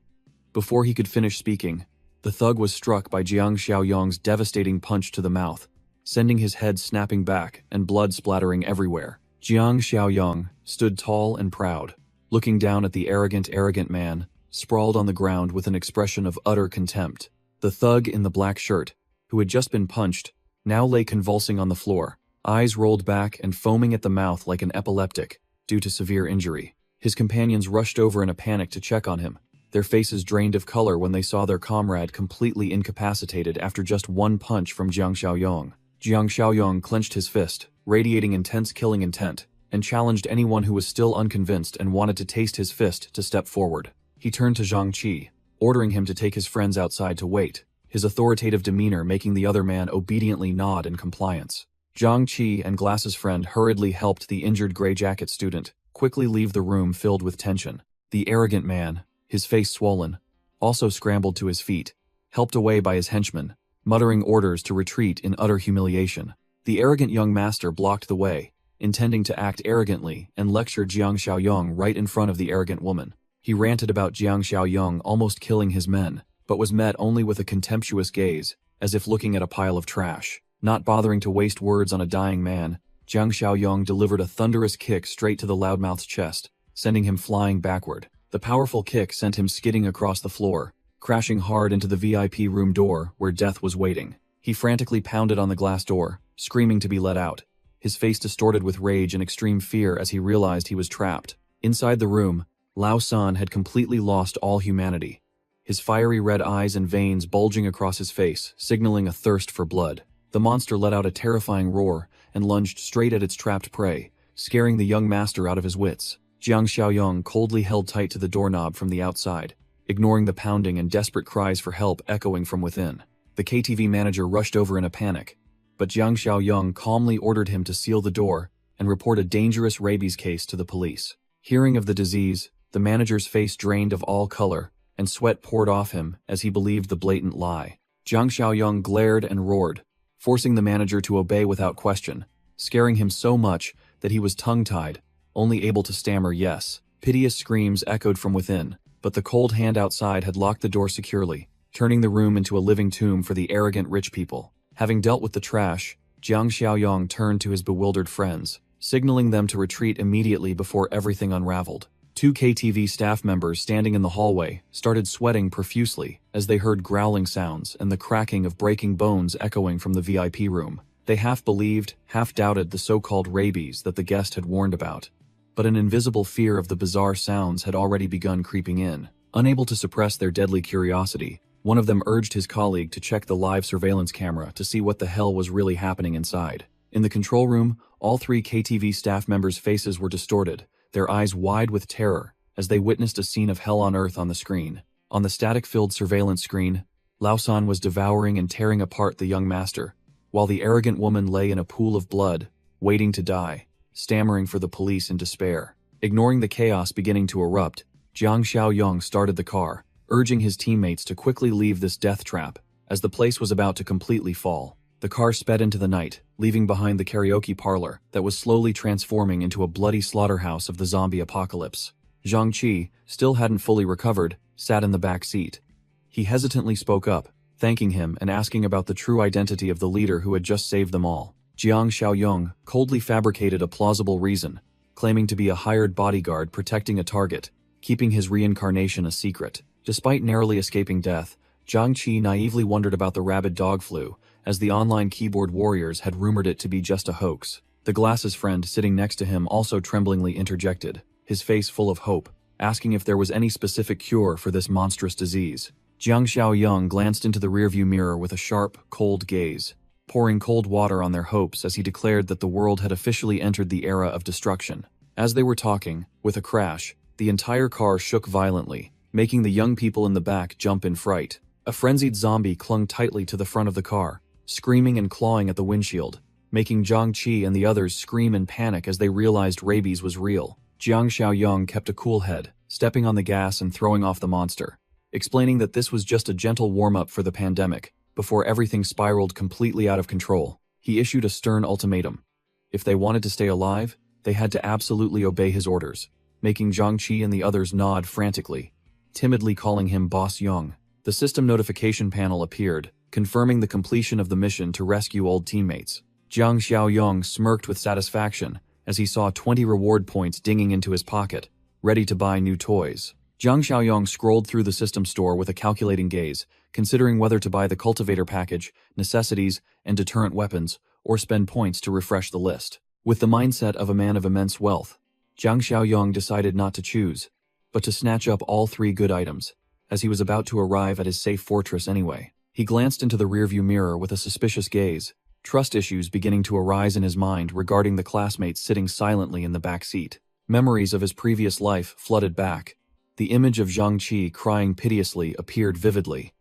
Before he could finish speaking, the thug was struck by Jiang Xiaoyong's devastating punch to the mouth, sending his head snapping back and blood splattering everywhere. Jiang Xiaoyong stood tall and proud, looking down at the arrogant man, sprawled on the ground with an expression of utter contempt. The thug in the black shirt, who had just been punched, now lay convulsing on the floor, eyes rolled back and foaming at the mouth like an epileptic, due to severe injury. His companions rushed over in a panic to check on him, their faces drained of color when they saw their comrade completely incapacitated after just one punch from Jiang Xiaoyong. Jiang Xiaoyong clenched his fist, radiating intense killing intent, and challenged anyone who was still unconvinced and wanted to taste his fist to step forward. He turned to Zhang Qi, ordering him to take his friends outside to wait, his authoritative demeanor making the other man obediently nod in compliance. Zhang Qi and Glass's friend hurriedly helped the injured gray jacket student quickly leave the room filled with tension. The arrogant man, his face swollen, also scrambled to his feet, helped away by his henchmen, muttering orders to retreat in utter humiliation. The arrogant young master blocked the way, intending to act arrogantly and lecture Jiang Xiaoyong right in front of the arrogant woman. He ranted about Jiang Xiaoyong almost killing his men, but was met only with a contemptuous gaze, as if looking at a pile of trash. Not bothering to waste words on a dying man, Jiang Xiaoyong delivered a thunderous kick straight to the loudmouth's chest, sending him flying backward. The powerful kick sent him skidding across the floor, crashing hard into the VIP room door where death was waiting. He frantically pounded on the glass door, screaming to be let out, his face distorted with rage and extreme fear as he realized he was trapped. Inside the room, Lao San had completely lost all humanity, his fiery red eyes and veins bulging across his face, signaling a thirst for blood. The monster let out a terrifying roar and lunged straight at its trapped prey, scaring the young master out of his wits. Jiang Xiaoyong coldly held tight to the doorknob from the outside, ignoring the pounding and desperate cries for help echoing from within. The KTV manager rushed over in a panic, but Jiang Xiaoyong calmly ordered him to seal the door and report a dangerous rabies case to the police. Hearing of the disease, the manager's face drained of all color, and sweat poured off him as he believed the blatant lie. Jiang Xiaoyong glared and roared, forcing the manager to obey without question, scaring him so much that he was tongue-tied, only able to stammer yes. Piteous screams echoed from within, but the cold hand outside had locked the door securely, turning the room into a living tomb for the arrogant rich people. Having dealt with the trash, Jiang Xiaoyong turned to his bewildered friends, signaling them to retreat immediately before everything unraveled. Two KTV staff members standing in the hallway started sweating profusely as they heard growling sounds and the cracking of breaking bones echoing from the VIP room. They half believed, half doubted the so-called rabies that the guest had warned about. But an invisible fear of the bizarre sounds had already begun creeping in. Unable to suppress their deadly curiosity, one of them urged his colleague to check the live surveillance camera to see what the hell was really happening inside. In the control room, all three KTV staff members' faces were distorted, their eyes wide with terror as they witnessed a scene of hell on earth on the screen. On the static-filled surveillance screen, Lao San was devouring and tearing apart the young master, while the arrogant woman lay in a pool of blood, waiting to die, stammering for the police in despair. Ignoring the chaos beginning to erupt, Jiang Xiaoyong started the car, urging his teammates to quickly leave this death trap, as the place was about to completely fall. The car sped into the night, leaving behind the karaoke parlor that was slowly transforming into a bloody slaughterhouse of the zombie apocalypse. Zhang Qi, still hadn't fully recovered, sat in the back seat. He hesitantly spoke up, thanking him and asking about the true identity of the leader who had just saved them all. Jiang Xiaoyong coldly fabricated a plausible reason, claiming to be a hired bodyguard protecting a target, keeping his reincarnation a secret. Despite narrowly escaping death, Zhang Qi naively wondered about the rabid dog flu, as the online keyboard warriors had rumored it to be just a hoax. The glasses friend sitting next to him also tremblingly interjected, his face full of hope, asking if there was any specific cure for this monstrous disease. Jiang Xiaoyong glanced into the rearview mirror with a sharp, cold gaze, pouring cold water on their hopes as he declared that the world had officially entered the era of destruction. As they were talking, with a crash, the entire car shook violently, making the young people in the back jump in fright. A frenzied zombie clung tightly to the front of the car, screaming and clawing at the windshield, making Zhang Qi and the others scream in panic as they realized rabies was real. Jiang Xiaoyong kept a cool head, stepping on the gas and throwing off the monster, explaining that this was just a gentle warm-up for the pandemic, before everything spiraled completely out of control. He issued a stern ultimatum. If they wanted to stay alive, they had to absolutely obey his orders, making Zhang Qi and the others nod frantically, timidly calling him Boss Young. The system notification panel appeared, confirming the completion of the mission to rescue old teammates. Jiang Xiaoyong smirked with satisfaction as he saw 20 reward points dinging into his pocket, ready to buy new toys. Jiang Xiaoyong scrolled through the system store with a calculating gaze, considering whether to buy the cultivator package, necessities, and deterrent weapons, or spend points to refresh the list. With the mindset of a man of immense wealth, Jiang Xiaoyong decided not to choose, but to snatch up all 3 good items, as he was about to arrive at his safe fortress anyway. He glanced into the rearview mirror with a suspicious gaze, trust issues beginning to arise in his mind regarding the classmates sitting silently in the back seat. Memories of his previous life flooded back. The image of Zhang Qi crying piteously appeared vividly,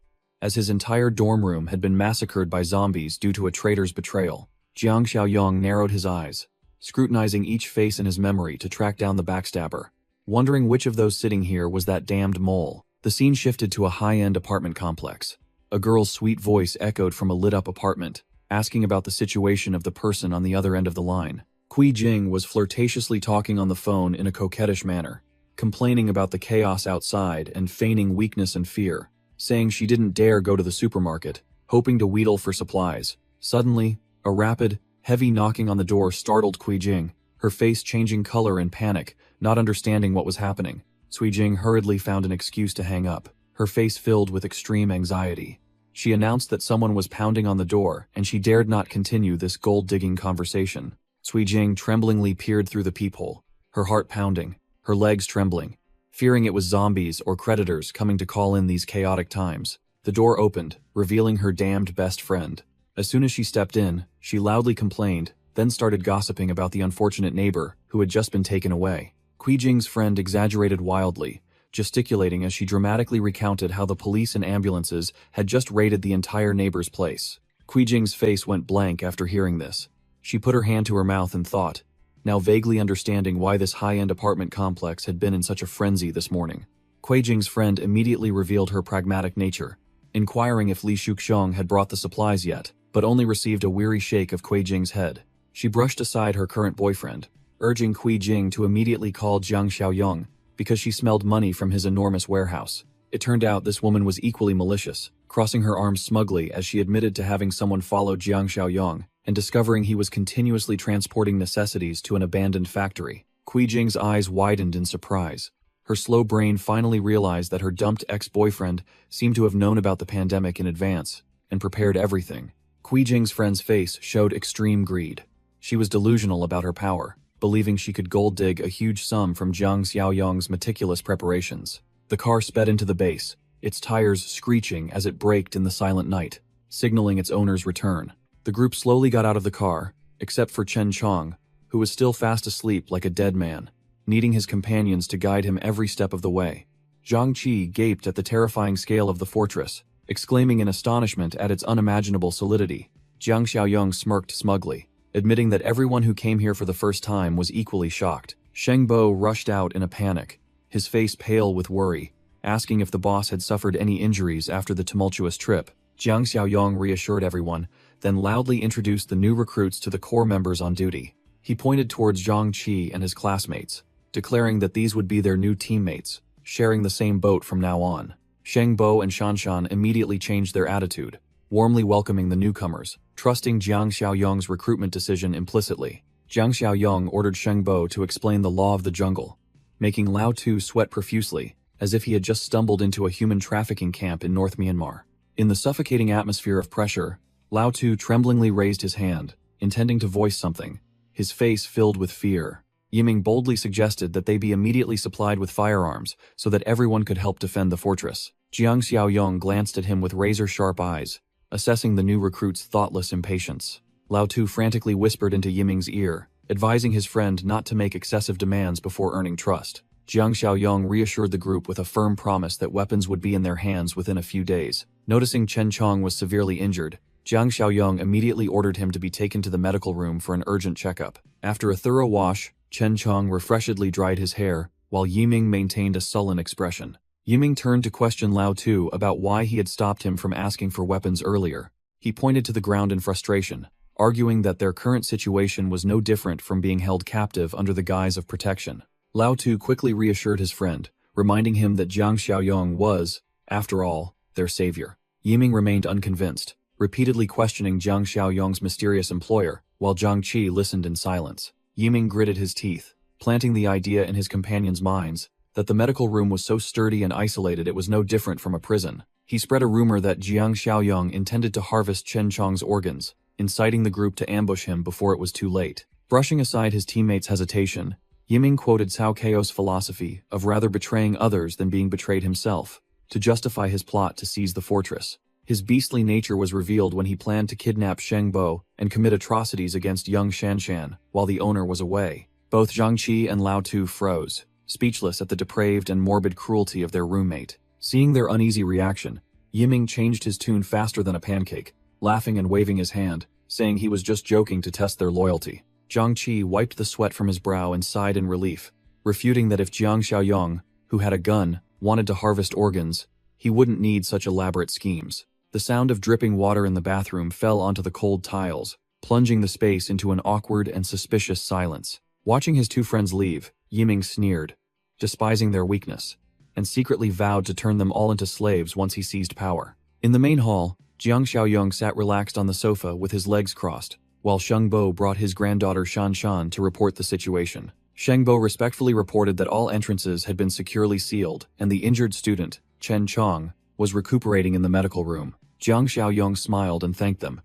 as his entire dorm room had been massacred by zombies due to a traitor's betrayal. Jiang Xiaoyong narrowed his eyes, scrutinizing each face in his memory to track down the backstabber, wondering which of those sitting here was that damned mole. The scene shifted to a high-end apartment complex. A girl's sweet voice echoed from a lit-up apartment, asking about the situation of the person on the other end of the line. Kui Jing was flirtatiously talking on the phone in a coquettish manner, complaining about the chaos outside and feigning weakness and fear, saying she didn't dare go to the supermarket, hoping to wheedle for supplies. Suddenly, a rapid, heavy knocking on the door startled Kui Jing, her face changing color in panic, not understanding what was happening. Cui Jing hurriedly found an excuse to hang up, her face filled with extreme anxiety. She announced that someone was pounding on the door, and she dared not continue this gold-digging conversation. Cui Jing tremblingly peered through the peephole, her heart pounding, her legs trembling, fearing it was zombies or creditors coming to call in these chaotic times. The door opened, revealing her damned best friend. As soon as she stepped in, she loudly complained, then started gossiping about the unfortunate neighbor who had just been taken away. Kui Jing's friend exaggerated wildly, gesticulating as she dramatically recounted how the police and ambulances had just raided the entire neighbor's place. Kui Jing's face went blank after hearing this. She put her hand to her mouth and thought, now vaguely understanding why this high-end apartment complex had been in such a frenzy this morning. Kui Jing's friend immediately revealed her pragmatic nature, inquiring if Li Shuxiong had brought the supplies yet, but only received a weary shake of Kui Jing's head. She brushed aside her current boyfriend, urging Kui Jing to immediately call Jiang Xiaoyong because she smelled money from his enormous warehouse. It turned out this woman was equally malicious, crossing her arms smugly as she admitted to having someone follow Jiang Xiaoyong and discovering he was continuously transporting necessities to an abandoned factory. Kui Jing's eyes widened in surprise. Her slow brain finally realized that her dumped ex-boyfriend seemed to have known about the pandemic in advance and prepared everything. Kui Jing's friend's face showed extreme greed. She was delusional about her power, believing she could gold dig a huge sum from Jiang Xiaoyong's meticulous preparations. The car sped into the base, its tires screeching as it braked in the silent night, signaling its owner's return. The group slowly got out of the car, except for Chen Chong, who was still fast asleep like a dead man, needing his companions to guide him every step of the way. Zhang Qi gaped at the terrifying scale of the fortress, exclaiming in astonishment at its unimaginable solidity. Jiang Xiaoyong smirked smugly, admitting that everyone who came here for the first time was equally shocked. Sheng Bo rushed out in a panic, his face pale with worry, asking if the boss had suffered any injuries after the tumultuous trip. Jiang Xiaoyong reassured everyone, then loudly introduced the new recruits to the core members on duty. He pointed towards Zhang Qi and his classmates, declaring that these would be their new teammates, sharing the same boat from now on. Sheng Bo and Shanshan immediately changed their attitude, warmly welcoming the newcomers, trusting Jiang Xiaoyong's recruitment decision implicitly. Jiang Xiaoyong ordered Sheng Bo to explain the law of the jungle, making Lao Tu sweat profusely, as if he had just stumbled into a human trafficking camp in North Myanmar. In the suffocating atmosphere of pressure, Lao Tu tremblingly raised his hand, intending to voice something, his face filled with fear. Yiming boldly suggested that they be immediately supplied with firearms so that everyone could help defend the fortress. Jiang Xiaoyong glanced at him with razor-sharp eyes, assessing the new recruit's thoughtless impatience. Lao Tu frantically whispered into Yiming's ear, advising his friend not to make excessive demands before earning trust. Jiang Xiaoyong reassured the group with a firm promise that weapons would be in their hands within a few days. Noticing Chen Chong was severely injured, Jiang Xiaoyong immediately ordered him to be taken to the medical room for an urgent checkup. After a thorough wash, Chen Chong refreshedly dried his hair, while Yiming maintained a sullen expression. Yiming turned to question Lao Tu about why he had stopped him from asking for weapons earlier. He pointed to the ground in frustration, arguing that their current situation was no different from being held captive under the guise of protection. Lao Tu quickly reassured his friend, reminding him that Jiang Xiaoyong was, after all, their savior. Yiming remained unconvinced, repeatedly questioning Jiang Xiaoyong's mysterious employer, while Zhang Qi listened in silence. Yiming gritted his teeth, planting the idea in his companions' minds that the medical room was so sturdy and isolated it was no different from a prison. He spread a rumor that Jiang Xiaoyong intended to harvest Chen Chong's organs, inciting the group to ambush him before it was too late. Brushing aside his teammates' hesitation, Yiming quoted Cao Cao's philosophy of rather betraying others than being betrayed himself, to justify his plot to seize the fortress. His beastly nature was revealed when he planned to kidnap Sheng Bo and commit atrocities against young Shanshan while the owner was away. Both Zhang Qi and Lao Tu froze, speechless at the depraved and morbid cruelty of their roommate. Seeing their uneasy reaction, Yiming changed his tune faster than a pancake, laughing and waving his hand, saying he was just joking to test their loyalty. Zhang Qi wiped the sweat from his brow and sighed in relief, refuting that if Jiang Xiaoyong, who had a gun, wanted to harvest organs, he wouldn't need such elaborate schemes. The sound of dripping water in the bathroom fell onto the cold tiles, plunging the space into an awkward and suspicious silence. Watching his two friends leave, Yiming sneered, despising their weakness, and secretly vowed to turn them all into slaves once he seized power. In the main hall, Jiang Xiaoyong sat relaxed on the sofa with his legs crossed, while Sheng Bo brought his granddaughter Shan Shan to report the situation. Sheng Bo respectfully reported that all entrances had been securely sealed and the injured student, Chen Chong, was recuperating in the medical room. Jiang Xiaoyong smiled and thanked them,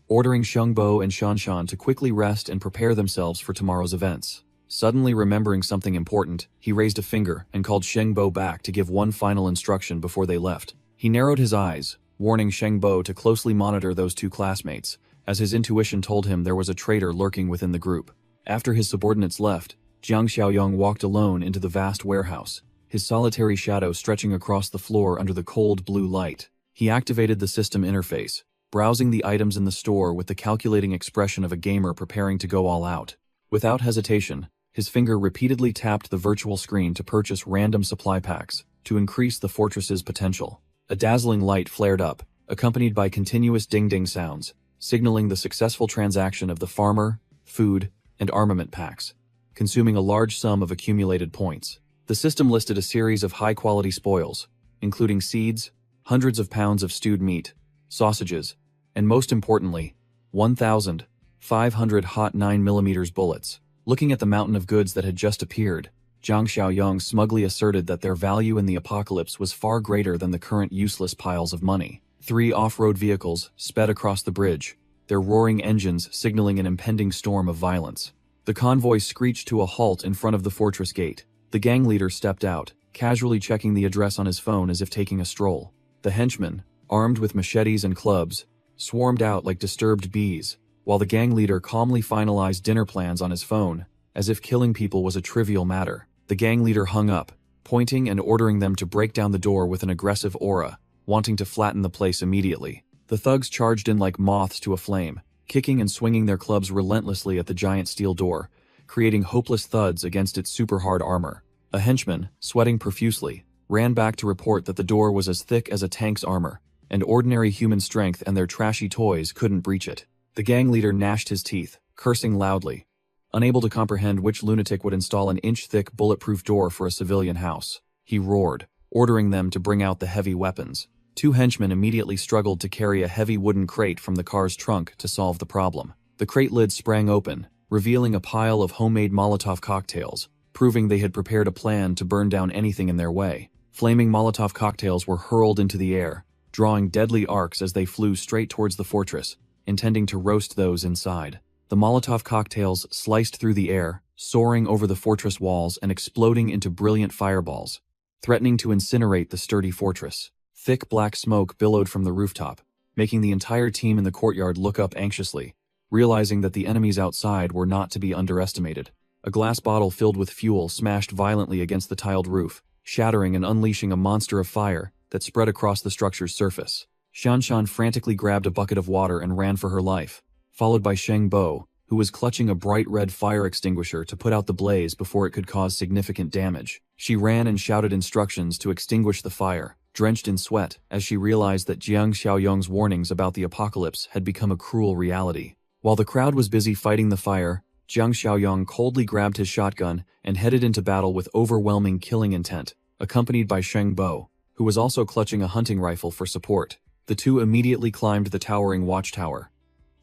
ordering Sheng Bo and Shan Shan to quickly rest and prepare themselves for tomorrow's events. Suddenly remembering something important, he raised a finger and called Sheng Bo back to give one final instruction before they left. He narrowed his eyes, warning Sheng Bo to closely monitor those two classmates, as his intuition told him there was a traitor lurking within the group. After his subordinates left, Jiang Xiaoyong walked alone into the vast warehouse, his solitary shadow stretching across the floor under the cold blue light. He activated the system interface, browsing the items in the store with the calculating expression of a gamer preparing to go all out. Without hesitation, his finger repeatedly tapped the virtual screen to purchase random supply packs to increase the fortress's potential. A dazzling light flared up, accompanied by continuous ding-ding sounds, signaling the successful transaction of the farmer, food, and armament packs, consuming a large sum of accumulated points. The system listed a series of high-quality spoils, including seeds, hundreds of pounds of stewed meat, sausages, and most importantly, 1,500 hot 9mm bullets. Looking at the mountain of goods that had just appeared, Jiang Xiaoyong smugly asserted that their value in the apocalypse was far greater than the current useless piles of money. 3 off-road vehicles sped across the bridge, their roaring engines signaling an impending storm of violence. The convoy screeched to a halt in front of the fortress gate. The gang leader stepped out, casually checking the address on his phone as if taking a stroll. The henchmen, armed with machetes and clubs, swarmed out like disturbed bees, while the gang leader calmly finalized dinner plans on his phone, as if killing people was a trivial matter. The gang leader hung up, pointing and ordering them to break down the door with an aggressive aura, wanting to flatten the place immediately. The thugs charged in like moths to a flame, kicking and swinging their clubs relentlessly at the giant steel door, creating hopeless thuds against its super-hard armor. A henchman, sweating profusely, ran back to report that the door was as thick as a tank's armor, and ordinary human strength and their trashy toys couldn't breach it. The gang leader gnashed his teeth, cursing loudly, unable to comprehend which lunatic would install an inch-thick bulletproof door for a civilian house. He roared, ordering them to bring out the heavy weapons. 2 henchmen immediately struggled to carry a heavy wooden crate from the car's trunk to solve the problem. The crate lid sprang open, revealing a pile of homemade Molotov cocktails, proving they had prepared a plan to burn down anything in their way. Flaming Molotov cocktails were hurled into the air, drawing deadly arcs as they flew straight towards the fortress, intending to roast those inside. The Molotov cocktails sliced through the air, soaring over the fortress walls and exploding into brilliant fireballs, threatening to incinerate the sturdy fortress. Thick black smoke billowed from the rooftop, making the entire team in the courtyard look up anxiously, realizing that the enemies outside were not to be underestimated. A glass bottle filled with fuel smashed violently against the tiled roof, shattering and unleashing a monster of fire that spread across the structure's surface. Shanshan frantically grabbed a bucket of water and ran for her life, followed by Sheng Bo, who was clutching a bright red fire extinguisher to put out the blaze before it could cause significant damage. She ran and shouted instructions to extinguish the fire, drenched in sweat as she realized that Jiang Xiaoyong's warnings about the apocalypse had become a cruel reality. While the crowd was busy fighting the fire, Jiang Xiaoyong coldly grabbed his shotgun and headed into battle with overwhelming killing intent, accompanied by Sheng Bo, who was also clutching a hunting rifle for support. The two immediately climbed the towering watchtower.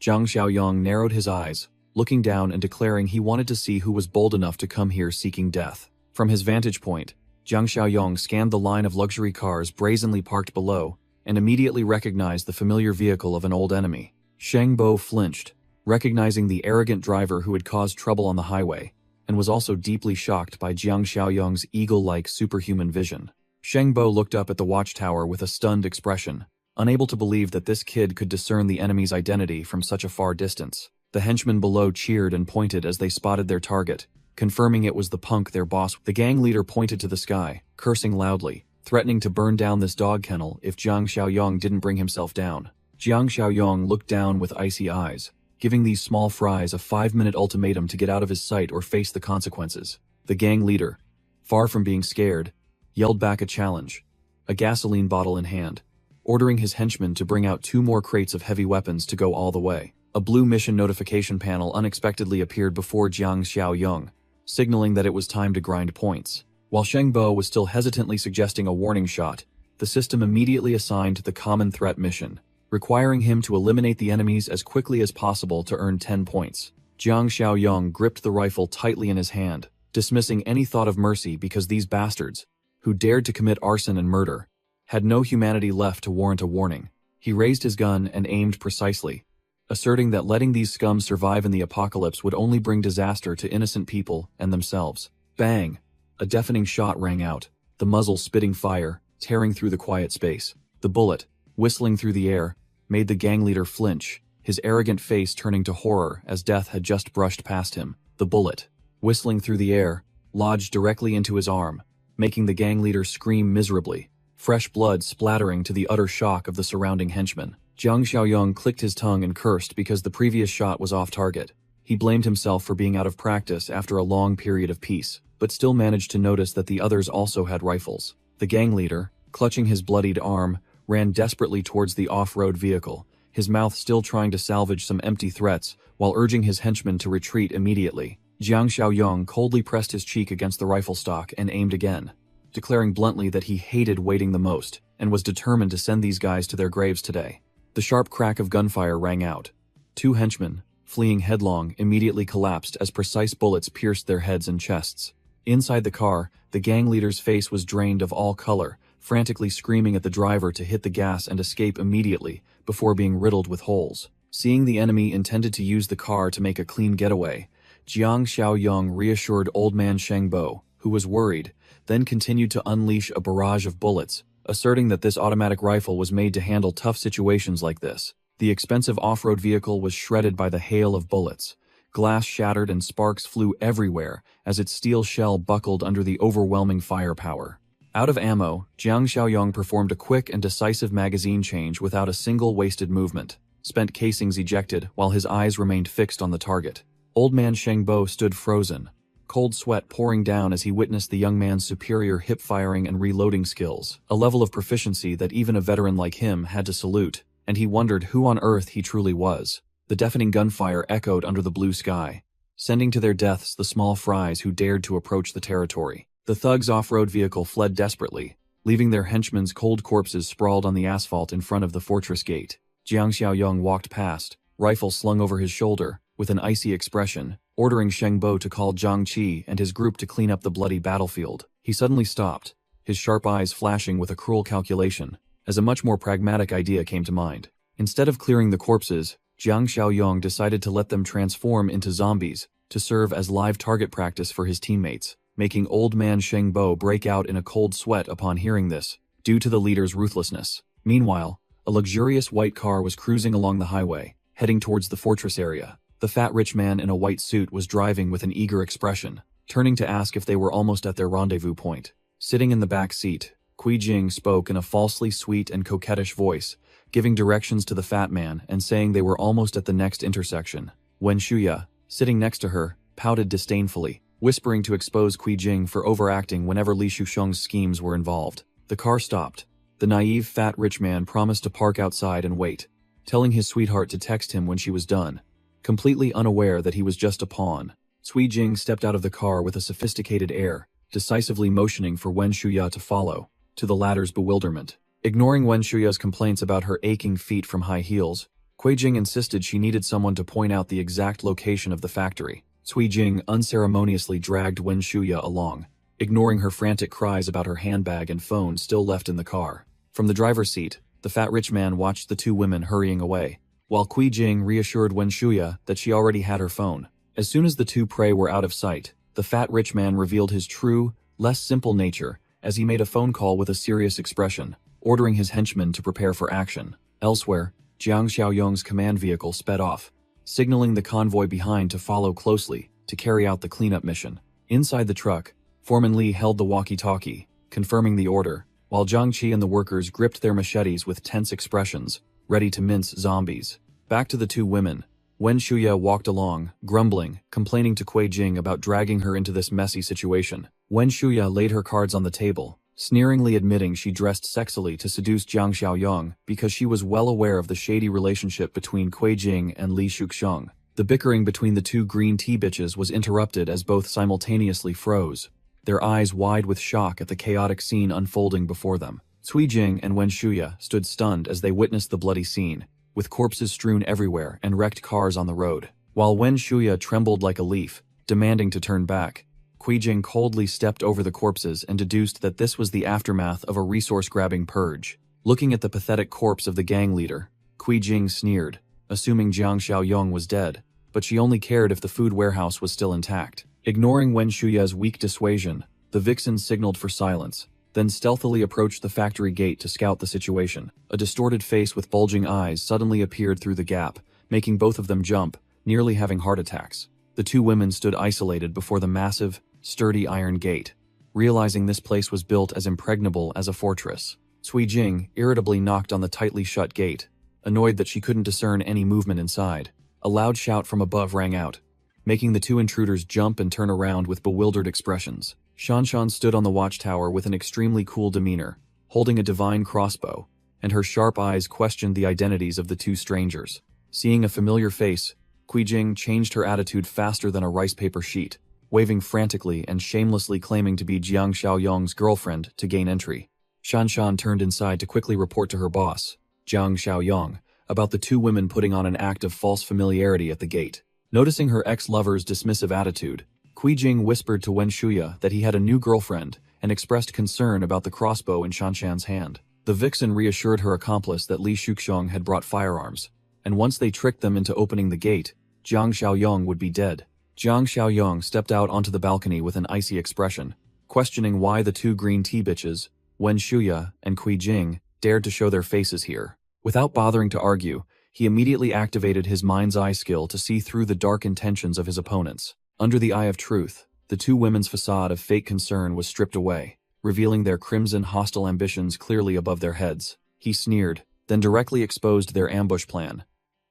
Jiang Xiaoyong narrowed his eyes, looking down and declaring he wanted to see who was bold enough to come here seeking death. From his vantage point, Jiang Xiaoyong scanned the line of luxury cars brazenly parked below and immediately recognized the familiar vehicle of an old enemy. Sheng Bo flinched, recognizing the arrogant driver who had caused trouble on the highway, and was also deeply shocked by Jiang Xiaoyong's eagle-like superhuman vision. Sheng Bo looked up at the watchtower with a stunned expression, unable to believe that this kid could discern the enemy's identity from such a far distance. The henchmen below cheered and pointed as they spotted their target, confirming it was the punk their boss. The gang leader pointed to the sky, cursing loudly, threatening to burn down this dog kennel if Jiang Xiaoyong didn't bring himself down. Jiang Xiaoyong looked down with icy eyes, giving these small fries a 5-minute ultimatum to get out of his sight or face the consequences. The gang leader, far from being scared, yelled back a challenge, a gasoline bottle in hand, ordering his henchmen to bring out 2 more crates of heavy weapons to go all the way. A blue mission notification panel unexpectedly appeared before Jiang Xiaoyong, signaling that it was time to grind points. While Sheng Bo was still hesitantly suggesting a warning shot, the system immediately assigned the common threat mission, requiring him to eliminate the enemies as quickly as possible to earn 10 points. Jiang Xiaoyong gripped the rifle tightly in his hand, dismissing any thought of mercy because these bastards, who dared to commit arson and murder, had no humanity left to warrant a warning. He raised his gun and aimed precisely, asserting that letting these scum survive in the apocalypse would only bring disaster to innocent people and themselves. Bang! A deafening shot rang out, the muzzle spitting fire, tearing through the quiet space. The bullet, whistling through the air, made the gang leader flinch, his arrogant face turning to horror as death had just brushed past him. The bullet, whistling through the air, lodged directly into his arm, making the gang leader scream miserably, fresh blood splattering to the utter shock of the surrounding henchmen. Jiang Xiaoyong clicked his tongue and cursed because the previous shot was off target. He blamed himself for being out of practice after a long period of peace, but still managed to notice that the others also had rifles. The gang leader, clutching his bloodied arm, ran desperately towards the off-road vehicle, his mouth still trying to salvage some empty threats while urging his henchmen to retreat immediately. Jiang Xiaoyong coldly pressed his cheek against the rifle stock and aimed again, declaring bluntly that he hated waiting the most and was determined to send these guys to their graves today. The sharp crack of gunfire rang out. 2 henchmen, fleeing headlong, immediately collapsed as precise bullets pierced their heads and chests. Inside the car, the gang leader's face was drained of all color, frantically screaming at the driver to hit the gas and escape immediately before being riddled with holes. Seeing the enemy intended to use the car to make a clean getaway, Jiang Xiaoyong reassured old man Sheng Bo, who was worried, then continued to unleash a barrage of bullets, asserting that this automatic rifle was made to handle tough situations like this. The expensive off-road vehicle was shredded by the hail of bullets. Glass shattered and sparks flew everywhere as its steel shell buckled under the overwhelming firepower. Out of ammo, Jiang Xiaoyong performed a quick and decisive magazine change without a single wasted movement. Spent casings ejected while his eyes remained fixed on the target. Old man Sheng Bo stood frozen, cold sweat pouring down as he witnessed the young man's superior hip-firing and reloading skills, a level of proficiency that even a veteran like him had to salute, and he wondered who on earth he truly was. The deafening gunfire echoed under the blue sky, sending to their deaths the small fries who dared to approach the territory. The thugs' off-road vehicle fled desperately, leaving their henchmen's cold corpses sprawled on the asphalt in front of the fortress gate. Jiang Xiaoyong walked past, rifle slung over his shoulder, with an icy expression, ordering Sheng Bo to call Zhang Qi and his group to clean up the bloody battlefield. He suddenly stopped, his sharp eyes flashing with a cruel calculation, as a much more pragmatic idea came to mind. Instead of clearing the corpses, Jiang Xiaoyong decided to let them transform into zombies to serve as live target practice for his teammates, making old man Sheng Bo break out in a cold sweat upon hearing this, due to the leader's ruthlessness. Meanwhile, a luxurious white car was cruising along the highway, heading towards the fortress area. The fat rich man in a white suit was driving with an eager expression, turning to ask if they were almost at their rendezvous point. Sitting in the back seat, Kui Jing spoke in a falsely sweet and coquettish voice, giving directions to the fat man and saying they were almost at the next intersection. Wen Shuya, sitting next to her, pouted disdainfully, whispering to expose Kui Jing for overacting whenever Li Shusheng's schemes were involved. The car stopped. The naive fat rich man promised to park outside and wait, telling his sweetheart to text him when she was done. completely unaware that he was just a pawn. Cui Jing stepped out of the car with a sophisticated air, decisively motioning for Wen Shuya to follow, to the latter's bewilderment. Ignoring Wen Shuya's complaints about her aching feet from high heels, Cui Jing insisted she needed someone to point out the exact location of the factory. Cui Jing unceremoniously dragged Wen Shuya along, ignoring her frantic cries about her handbag and phone still left in the car. From the driver's seat, the fat rich man watched the two women hurrying away, while Cui Jing reassured Wen Shuya that she already had her phone. As soon as the two prey were out of sight, the fat rich man revealed his true, less simple nature as he made a phone call with a serious expression, ordering his henchmen to prepare for action. Elsewhere, Jiang Xiaoyong's command vehicle sped off, signaling the convoy behind to follow closely to carry out the cleanup mission. Inside the truck, Foreman Li held the walkie-talkie, confirming the order, while Zhang Qi and the workers gripped their machetes with tense expressions, ready to mince zombies. Back to the two women, Wen Shuya walked along, grumbling, complaining to Cui Jing about dragging her into this messy situation. Wen Shuya laid her cards on the table, sneeringly admitting she dressed sexily to seduce Jiang Xiaoyong because she was well aware of the shady relationship between Cui Jing and Li Shuxiang. The bickering between the two green tea bitches was interrupted as both simultaneously froze, their eyes wide with shock at the chaotic scene unfolding before them. Cui Jing and Wen Shuya stood stunned as they witnessed the bloody scene, with corpses strewn everywhere and wrecked cars on the road. While Wen Shuya trembled like a leaf, demanding to turn back, Cui Jing coldly stepped over the corpses and deduced that this was the aftermath of a resource-grabbing purge. Looking at the pathetic corpse of the gang leader, Cui Jing sneered, assuming Jiang Xiaoyong was dead, but she only cared if the food warehouse was still intact. Ignoring Wen Shuya's weak dissuasion, the vixen signaled for silence, then stealthily approached the factory gate to scout the situation. A distorted face with bulging eyes suddenly appeared through the gap, making both of them jump, nearly having heart attacks. The two women stood isolated before the massive, sturdy iron gate, realizing this place was built as impregnable as a fortress. Cui Jing irritably knocked on the tightly shut gate, annoyed that she couldn't discern any movement inside. A loud shout from above rang out, making the two intruders jump and turn around with bewildered expressions. Shanshan stood on the watchtower with an extremely cool demeanor, holding a divine crossbow, and her sharp eyes questioned the identities of the two strangers. Seeing a familiar face, Cui Jing changed her attitude faster than a rice paper sheet, waving frantically and shamelessly claiming to be Jiang Xiaoyong's girlfriend to gain entry. Shanshan turned inside to quickly report to her boss, Jiang Xiaoyong, about the two women putting on an act of false familiarity at the gate. Noticing her ex-lover's dismissive attitude, Cui Jing whispered to Wen Shuya that he had a new girlfriend and expressed concern about the crossbow in Shanshan's hand. The vixen reassured her accomplice that Li Shuxiang had brought firearms, and once they tricked them into opening the gate, Jiang Xiaoyong would be dead. Jiang Xiaoyong stepped out onto the balcony with an icy expression, questioning why the two green tea bitches, Wen Shuya and Cui Jing, dared to show their faces here. Without bothering to argue, he immediately activated his mind's eye skill to see through the dark intentions of his opponents. Under the eye of truth, the two women's facade of fake concern was stripped away, revealing their crimson hostile ambitions clearly above their heads. He sneered, then directly exposed their ambush plan,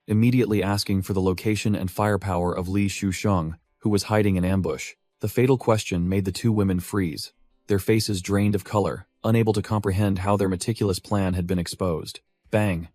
immediately asking for the location and firepower of Li Shuxiang, who was hiding in ambush. The fatal question made the two women freeze, their faces drained of color, unable to comprehend how their meticulous plan had been exposed. Bang!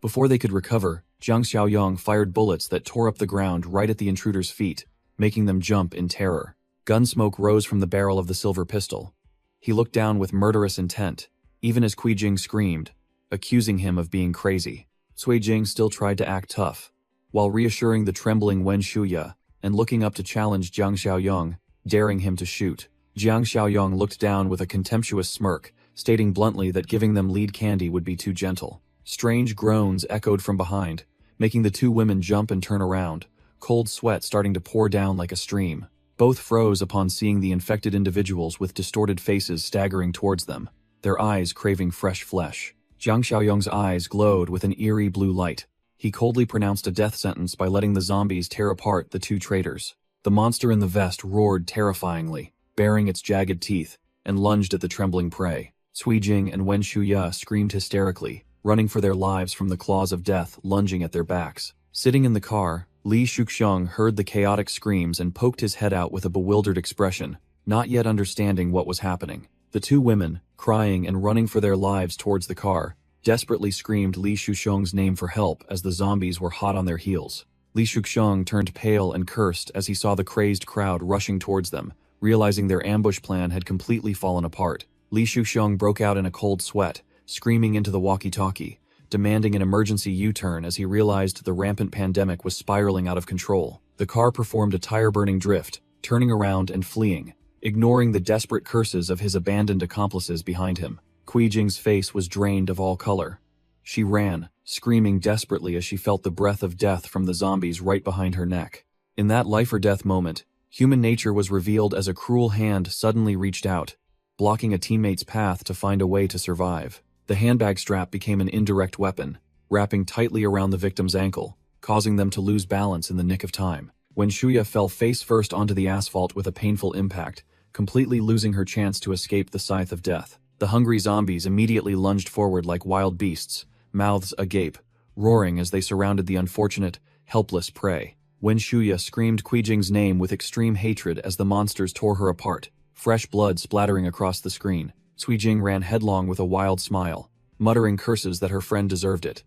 Before they could recover, Jiang Xiaoyong fired bullets that tore up the ground right at the intruders' feet, making them jump in terror. Gunsmoke rose from the barrel of the silver pistol. He looked down with murderous intent, even as Cui Jing screamed, accusing him of being crazy. Cui Jing still tried to act tough, while reassuring the trembling Wen Shuya and looking up to challenge Jiang Xiaoyong, daring him to shoot. Jiang Xiaoyong looked down with a contemptuous smirk, stating bluntly that giving them lead candy would be too gentle. Strange groans echoed from behind, making the two women jump and turn around, cold sweat starting to pour down like a stream. Both froze upon seeing the infected individuals with distorted faces staggering towards them, their eyes craving fresh flesh. Jiang Xiaoyong's eyes glowed with an eerie blue light. He coldly pronounced a death sentence by letting the zombies tear apart the two traitors. The monster in the vest roared terrifyingly, baring its jagged teeth, and lunged at the trembling prey. Cui Jing and Wen Shuya screamed hysterically, running for their lives from the claws of death lunging at their backs. Sitting in the car, Li Shuxiang heard the chaotic screams and poked his head out with a bewildered expression, not yet understanding what was happening. The two women, crying and running for their lives towards the car, desperately screamed Li Shuxiang's name for help as the zombies were hot on their heels. Li Shuxiang turned pale and cursed as he saw the crazed crowd rushing towards them, realizing their ambush plan had completely fallen apart. Li Shuxiang broke out in a cold sweat, screaming into the walkie-talkie, demanding an emergency U-turn as he realized the rampant pandemic was spiraling out of control. The car performed a tire-burning drift, turning around and fleeing, ignoring the desperate curses of his abandoned accomplices behind him. Kui Jing's face was drained of all color. She ran, screaming desperately as she felt the breath of death from the zombies right behind her neck. In that life-or-death moment, human nature was revealed as a cruel hand suddenly reached out, blocking a teammate's path to find a way to survive. The handbag strap became an indirect weapon, wrapping tightly around the victim's ankle, causing them to lose balance in the nick of time. When Shuya fell face-first onto the asphalt with a painful impact, completely losing her chance to escape the scythe of death, the hungry zombies immediately lunged forward like wild beasts, mouths agape, roaring as they surrounded the unfortunate, helpless prey. When Shuya screamed Kui Jing's name with extreme hatred as the monsters tore her apart, fresh blood splattering across the screen, Kui Jing ran headlong with a wild smile, muttering curses that her friend deserved it,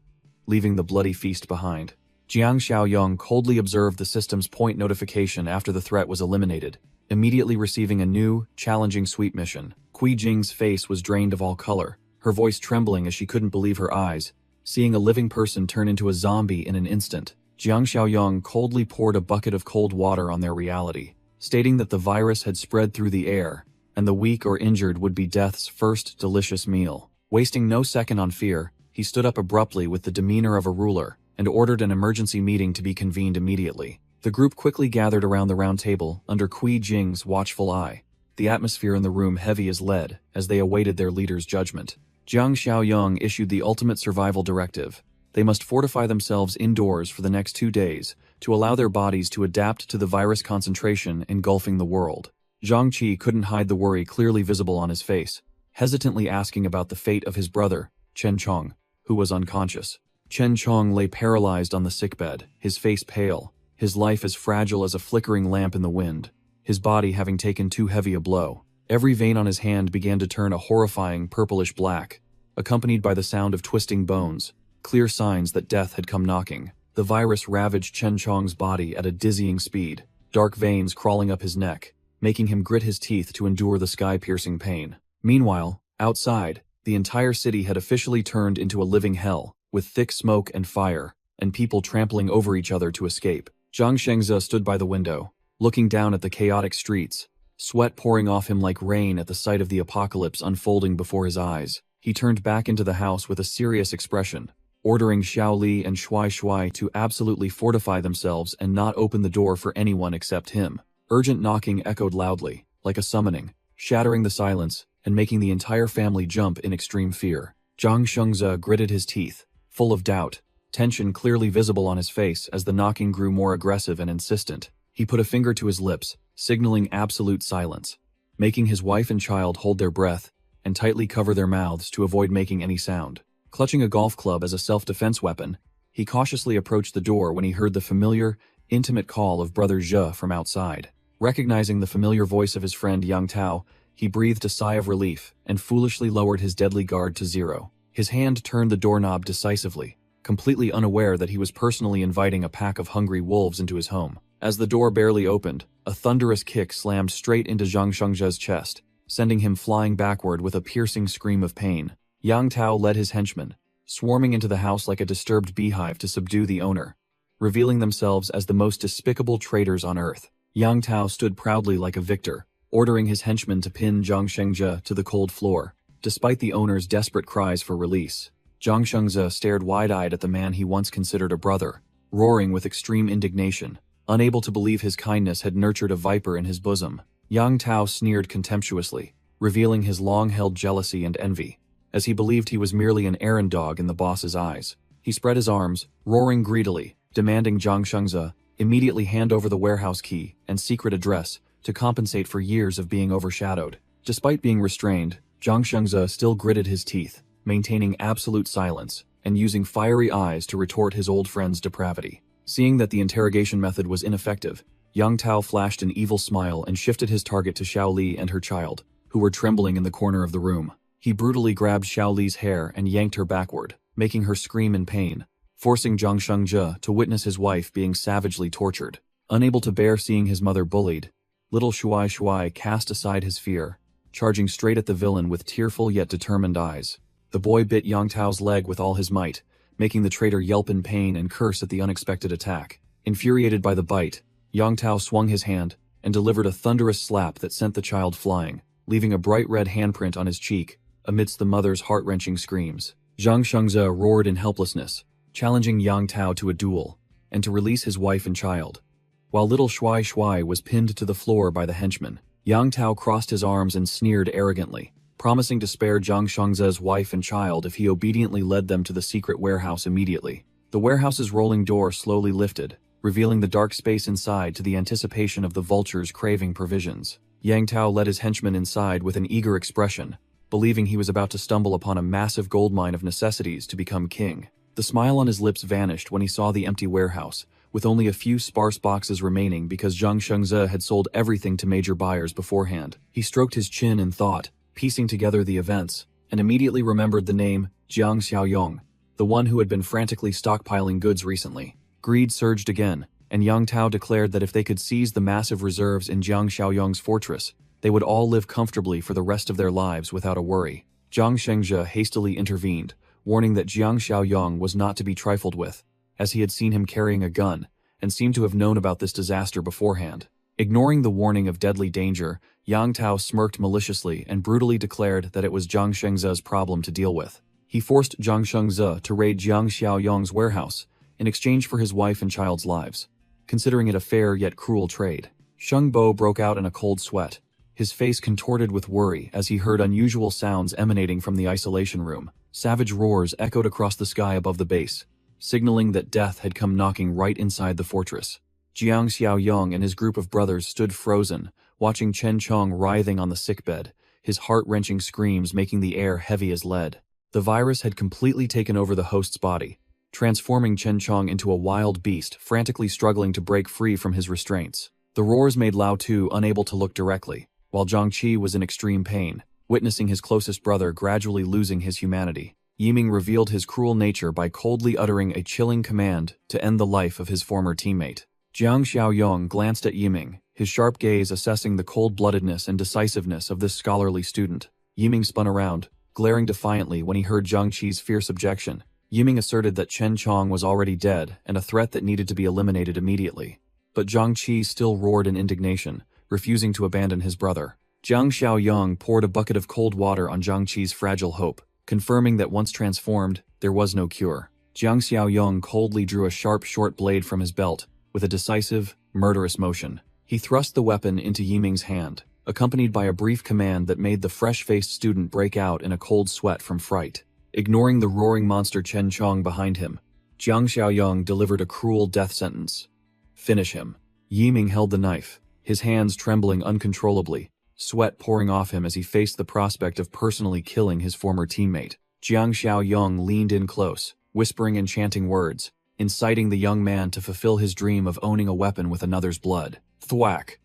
leaving the bloody feast behind. Jiang Xiaoyong coldly observed the system's point notification after the threat was eliminated, immediately receiving a new, challenging sweep mission. Kui Jing's face was drained of all color, her voice trembling as she couldn't believe her eyes, seeing a living person turn into a zombie in an instant. Jiang Xiaoyong coldly poured a bucket of cold water on their reality, stating that the virus had spread through the air, and the weak or injured would be death's first delicious meal. Wasting no second on fear, he stood up abruptly with the demeanor of a ruler, and ordered an emergency meeting to be convened immediately. The group quickly gathered around the round table under Kui Jing's watchful eye, the atmosphere in the room heavy as lead as they awaited their leader's judgment. Jiang Xiaoyong issued the ultimate survival directive. They must fortify themselves indoors for the next 2 days to allow their bodies to adapt to the virus concentration engulfing the world. Zhang Qi couldn't hide the worry clearly visible on his face, hesitantly asking about the fate of his brother, Chen Chong, who was unconscious. Chen Chong lay paralyzed on the sickbed, his face pale, his life as fragile as a flickering lamp in the wind, his body having taken too heavy a blow. Every vein on his hand began to turn a horrifying purplish black, accompanied by the sound of twisting bones, clear signs that death had come knocking. The virus ravaged Chen Chong's body at a dizzying speed, dark veins crawling up his neck, making him grit his teeth to endure the sky-piercing pain. Meanwhile, outside, the entire city had officially turned into a living hell, with thick smoke and fire, and people trampling over each other to escape. Zhang Shengze stood by the window, looking down at the chaotic streets, sweat pouring off him like rain at the sight of the apocalypse unfolding before his eyes. He turned back into the house with a serious expression, ordering Xiao Li and Shuai Shuai to absolutely fortify themselves and not open the door for anyone except him. Urgent knocking echoed loudly, like a summoning, shattering the silence and making the entire family jump in extreme fear. Zhang Shengze gritted his teeth, full of doubt, tension clearly visible on his face as the knocking grew more aggressive and insistent. He put a finger to his lips, signaling absolute silence, making his wife and child hold their breath and tightly cover their mouths to avoid making any sound. Clutching a golf club as a self-defense weapon, he cautiously approached the door when he heard the familiar, intimate call of Brother Zhe from outside. Recognizing the familiar voice of his friend Yang Tao, he breathed a sigh of relief and foolishly lowered his deadly guard to 0. His hand turned the doorknob decisively, completely unaware that he was personally inviting a pack of hungry wolves into his home. As the door barely opened, a thunderous kick slammed straight into Zhang Shengzhe's chest, sending him flying backward with a piercing scream of pain. Yang Tao led his henchmen, swarming into the house like a disturbed beehive to subdue the owner, revealing themselves as the most despicable traitors on earth. Yang Tao stood proudly like a victor, ordering his henchmen to pin Zhang Shengzhe to the cold floor, despite the owner's desperate cries for release. Zhang Shengzhe stared wide-eyed at the man he once considered a brother, roaring with extreme indignation, unable to believe his kindness had nurtured a viper in his bosom. Yang Tao sneered contemptuously, revealing his long-held jealousy and envy, as he believed he was merely an errand dog in the boss's eyes. He spread his arms, roaring greedily, demanding Zhang Shengzhe immediately hand over the warehouse key and secret address to compensate for years of being overshadowed. Despite being restrained, Zhang Shengzhe still gritted his teeth, maintaining absolute silence and using fiery eyes to retort his old friend's depravity. Seeing that the interrogation method was ineffective, Yang Tao flashed an evil smile and shifted his target to Xiao Li and her child, who were trembling in the corner of the room. He brutally grabbed Xiao Li's hair and yanked her backward, making her scream in pain, forcing Zhang Shengzhe to witness his wife being savagely tortured. Unable to bear seeing his mother bullied, little Shuai cast aside his fear, charging straight at the villain with tearful yet determined eyes. The boy bit Yang Tao's leg with all his might, making the traitor yelp in pain and curse at the unexpected attack. Infuriated by the bite, Yang Tao swung his hand and delivered a thunderous slap that sent the child flying, leaving a bright red handprint on his cheek amidst the mother's heart-wrenching screams. Zhang Shengzhe roared in helplessness, challenging Yang Tao to a duel and to release his wife and child. While little Shuai was pinned to the floor by the henchman, Yang Tao crossed his arms and sneered arrogantly, promising to spare Zhang Shengzhe's wife and child if he obediently led them to the secret warehouse immediately. The warehouse's rolling door slowly lifted, revealing the dark space inside to the anticipation of the vultures craving provisions. Yang Tao led his henchman inside with an eager expression, believing he was about to stumble upon a massive goldmine of necessities to become king. The smile on his lips vanished when he saw the empty warehouse, with only a few sparse boxes remaining because Zhang Shengzhe had sold everything to major buyers beforehand. He stroked his chin in thought, piecing together the events, and immediately remembered the name Jiang Xiaoyong, the one who had been frantically stockpiling goods recently. Greed surged again, and Yang Tao declared that if they could seize the massive reserves in Jiang Xiaoyong's fortress, they would all live comfortably for the rest of their lives without a worry. Zhang Shengzhe hastily intervened, warning that Jiang Xiaoyong was not to be trifled with, as he had seen him carrying a gun, and seemed to have known about this disaster beforehand. Ignoring the warning of deadly danger, Yang Tao smirked maliciously and brutally declared that it was Zhang Shengzhe's problem to deal with. He forced Zhang Shengzhe to raid Jiang Xiaoyong's warehouse in exchange for his wife and child's lives, considering it a fair yet cruel trade. Sheng Bo broke out in a cold sweat, his face contorted with worry as he heard unusual sounds emanating from the isolation room. Savage roars echoed across the sky above the base, signaling that death had come knocking right inside the fortress. Jiang Xiaoyong and his group of brothers stood frozen, watching Chen Chong writhing on the sickbed, his heart-wrenching screams making the air heavy as lead. The virus had completely taken over the host's body, transforming Chen Chong into a wild beast frantically struggling to break free from his restraints. The roars made Lao Tu unable to look directly, while Zhang Qi was in extreme pain, witnessing his closest brother gradually losing his humanity. Yiming revealed his cruel nature by coldly uttering a chilling command to end the life of his former teammate. Jiang Xiaoyong glanced at Yiming, his sharp gaze assessing the cold-bloodedness and decisiveness of this scholarly student. Yiming spun around, glaring defiantly when he heard Zhang Qi's fierce objection. Yiming asserted that Chen Chong was already dead and a threat that needed to be eliminated immediately. But Zhang Qi still roared in indignation, refusing to abandon his brother. Jiang Xiaoyong poured a bucket of cold water on Zhang Qi's fragile hope, confirming that once transformed, there was no cure. Jiang Xiaoyong coldly drew a sharp short blade from his belt, with a decisive, murderous motion. He thrust the weapon into Yiming's hand, accompanied by a brief command that made the fresh-faced student break out in a cold sweat from fright. Ignoring the roaring monster Chen Chong behind him, Jiang Xiaoyong delivered a cruel death sentence. Finish him. Yiming held the knife, his hands trembling uncontrollably, sweat pouring off him as he faced the prospect of personally killing his former teammate. Jiang Xiaoyong leaned in close, whispering enchanting words, inciting the young man to fulfill his dream of owning a weapon with another's blood. Thwack!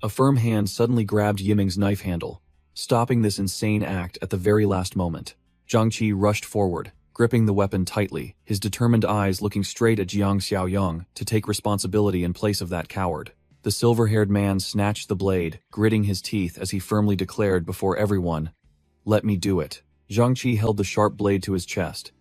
A firm hand suddenly grabbed Yiming's knife handle, stopping this insane act at the very last moment. Zhang Qi rushed forward, gripping the weapon tightly, his determined eyes looking straight at Jiang Xiaoyong to take responsibility in place of that coward. The silver-haired man snatched the blade, gritting his teeth as he firmly declared before everyone, "Let me do it." Zhang Qi held the sharp blade to his chest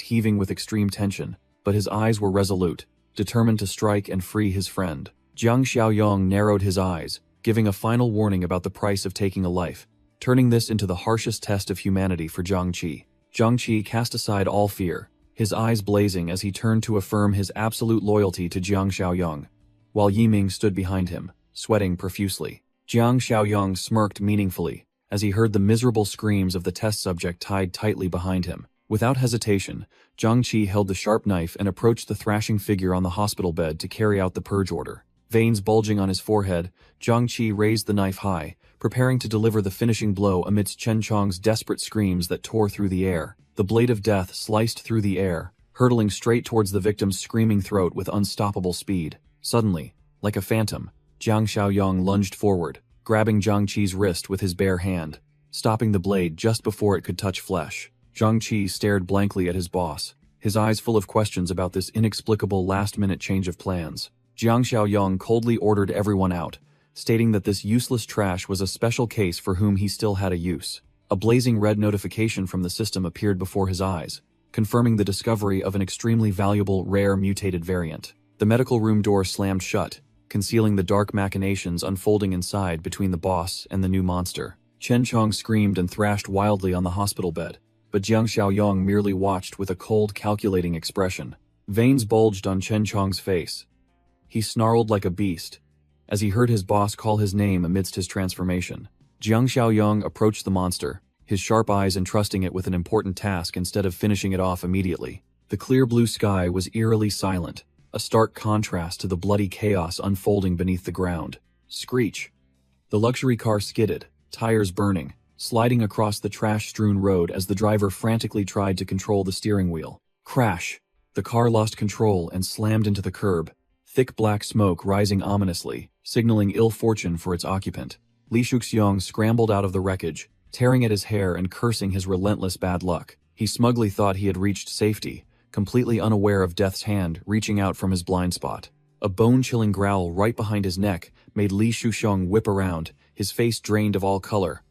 heaving with extreme tension, but his eyes were resolute, determined to strike and free his friend. Jiang Xiaoyong narrowed his eyes, giving a final warning about the price of taking a life, turning this into the harshest test of humanity for Zhang Qi. Zhang Qi cast aside all fear, his eyes blazing as he turned to affirm his absolute loyalty to Jiang Xiaoyong, while Yiming stood behind him, sweating profusely. Jiang Xiaoyong smirked meaningfully as he heard the miserable screams of the test subject tied tightly behind him. Without hesitation, Zhang Qi held the sharp knife and approached the thrashing figure on the hospital bed to carry out the purge order. Veins bulging on his forehead, Zhang Qi raised the knife high, preparing to deliver the finishing blow amidst Chen Chong's desperate screams that tore through the air. The blade of death sliced through the air, hurtling straight towards the victim's screaming throat with unstoppable speed. Suddenly, like a phantom, Jiang Xiaoyong lunged forward, grabbing Zhang Qi's wrist with his bare hand, stopping the blade just before it could touch flesh. Zhang Qi stared blankly at his boss, his eyes full of questions about this inexplicable last-minute change of plans. Jiang Xiaoyong coldly ordered everyone out, stating that this useless trash was a special case for whom he still had a use. A blazing red notification from the system appeared before his eyes, confirming the discovery of an extremely valuable, rare mutated variant. The medical room door slammed shut, concealing the dark machinations unfolding inside between the boss and the new monster. Chen Chong screamed and thrashed wildly on the hospital bed, but Jiang Xiaoyong merely watched with a cold, calculating expression. Veins bulged on Chen Chong's face. He snarled like a beast, as he heard his boss call his name amidst his transformation. Jiang Xiaoyong approached the monster, his sharp eyes entrusting it with an important task instead of finishing it off immediately. The clear blue sky was eerily silent, a stark contrast to the bloody chaos unfolding beneath the ground. Screech! The luxury car skidded, tires burning, sliding across the trash-strewn road as the driver frantically tried to control the steering wheel. Crash! The car lost control and slammed into the curb, thick black smoke rising ominously, signaling ill fortune for its occupant. Li Shuxiong scrambled out of the wreckage, tearing at his hair and cursing his relentless bad luck. He smugly thought he had reached safety, completely unaware of death's hand reaching out from his blind spot. A bone-chilling growl right behind his neck made Li Shuxiong whip around, his face drained of all color.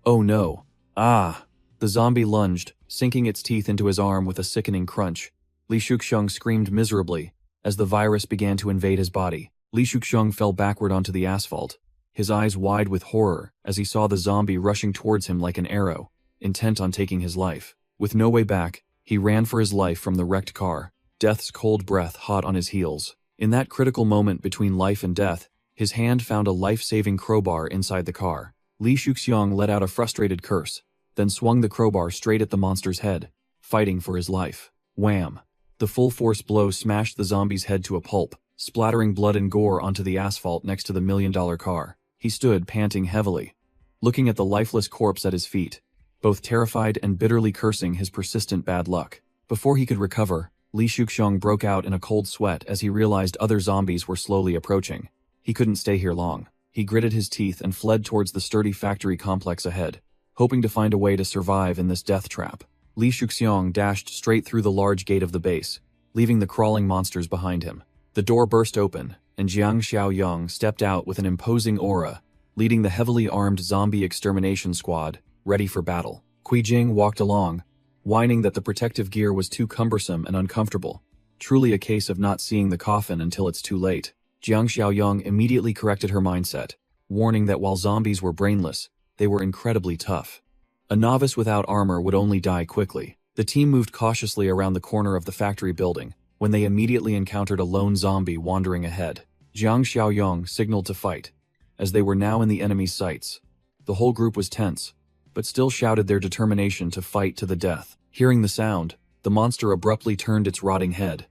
Oh no. Ah! The zombie lunged, sinking its teeth into his arm with a sickening crunch. Li Shuxiong screamed miserably as the virus began to invade his body. Li Shuxiong fell backward onto the asphalt, his eyes wide with horror as he saw the zombie rushing towards him like an arrow, intent on taking his life. With no way back, he ran for his life from the wrecked car, death's cold breath hot on his heels. In that critical moment between life and death, his hand found a life-saving crowbar inside the car. Li Shuxiong let out a frustrated curse, then swung the crowbar straight at the monster's head, fighting for his life. Wham! The full-force blow smashed the zombie's head to a pulp, splattering blood and gore onto the asphalt next to the million-dollar car. He stood panting heavily, looking at the lifeless corpse at his feet, both terrified and bitterly cursing his persistent bad luck. Before he could recover, Li Shuxiong broke out in a cold sweat as he realized other zombies were slowly approaching. He couldn't stay here long. He gritted his teeth and fled towards the sturdy factory complex ahead, hoping to find a way to survive in this death trap. Li Shuxiong dashed straight through the large gate of the base, leaving the crawling monsters behind him. The door burst open, and Jiang Xiaoyong stepped out with an imposing aura, leading the heavily armed zombie extermination squad, ready for battle. Kui Jing walked along, whining that the protective gear was too cumbersome and uncomfortable. Truly a case of not seeing the coffin until it's too late. Jiang Xiaoyong immediately corrected her mindset, warning that while zombies were brainless, they were incredibly tough. A novice without armor would only die quickly. The team moved cautiously around the corner of the factory building, when they immediately encountered a lone zombie wandering ahead. Jiang Xiaoyong signaled to fight, as they were now in the enemy's sights. The whole group was tense, but still shouted their determination to fight to the death. Hearing the sound, the monster abruptly turned its rotting head,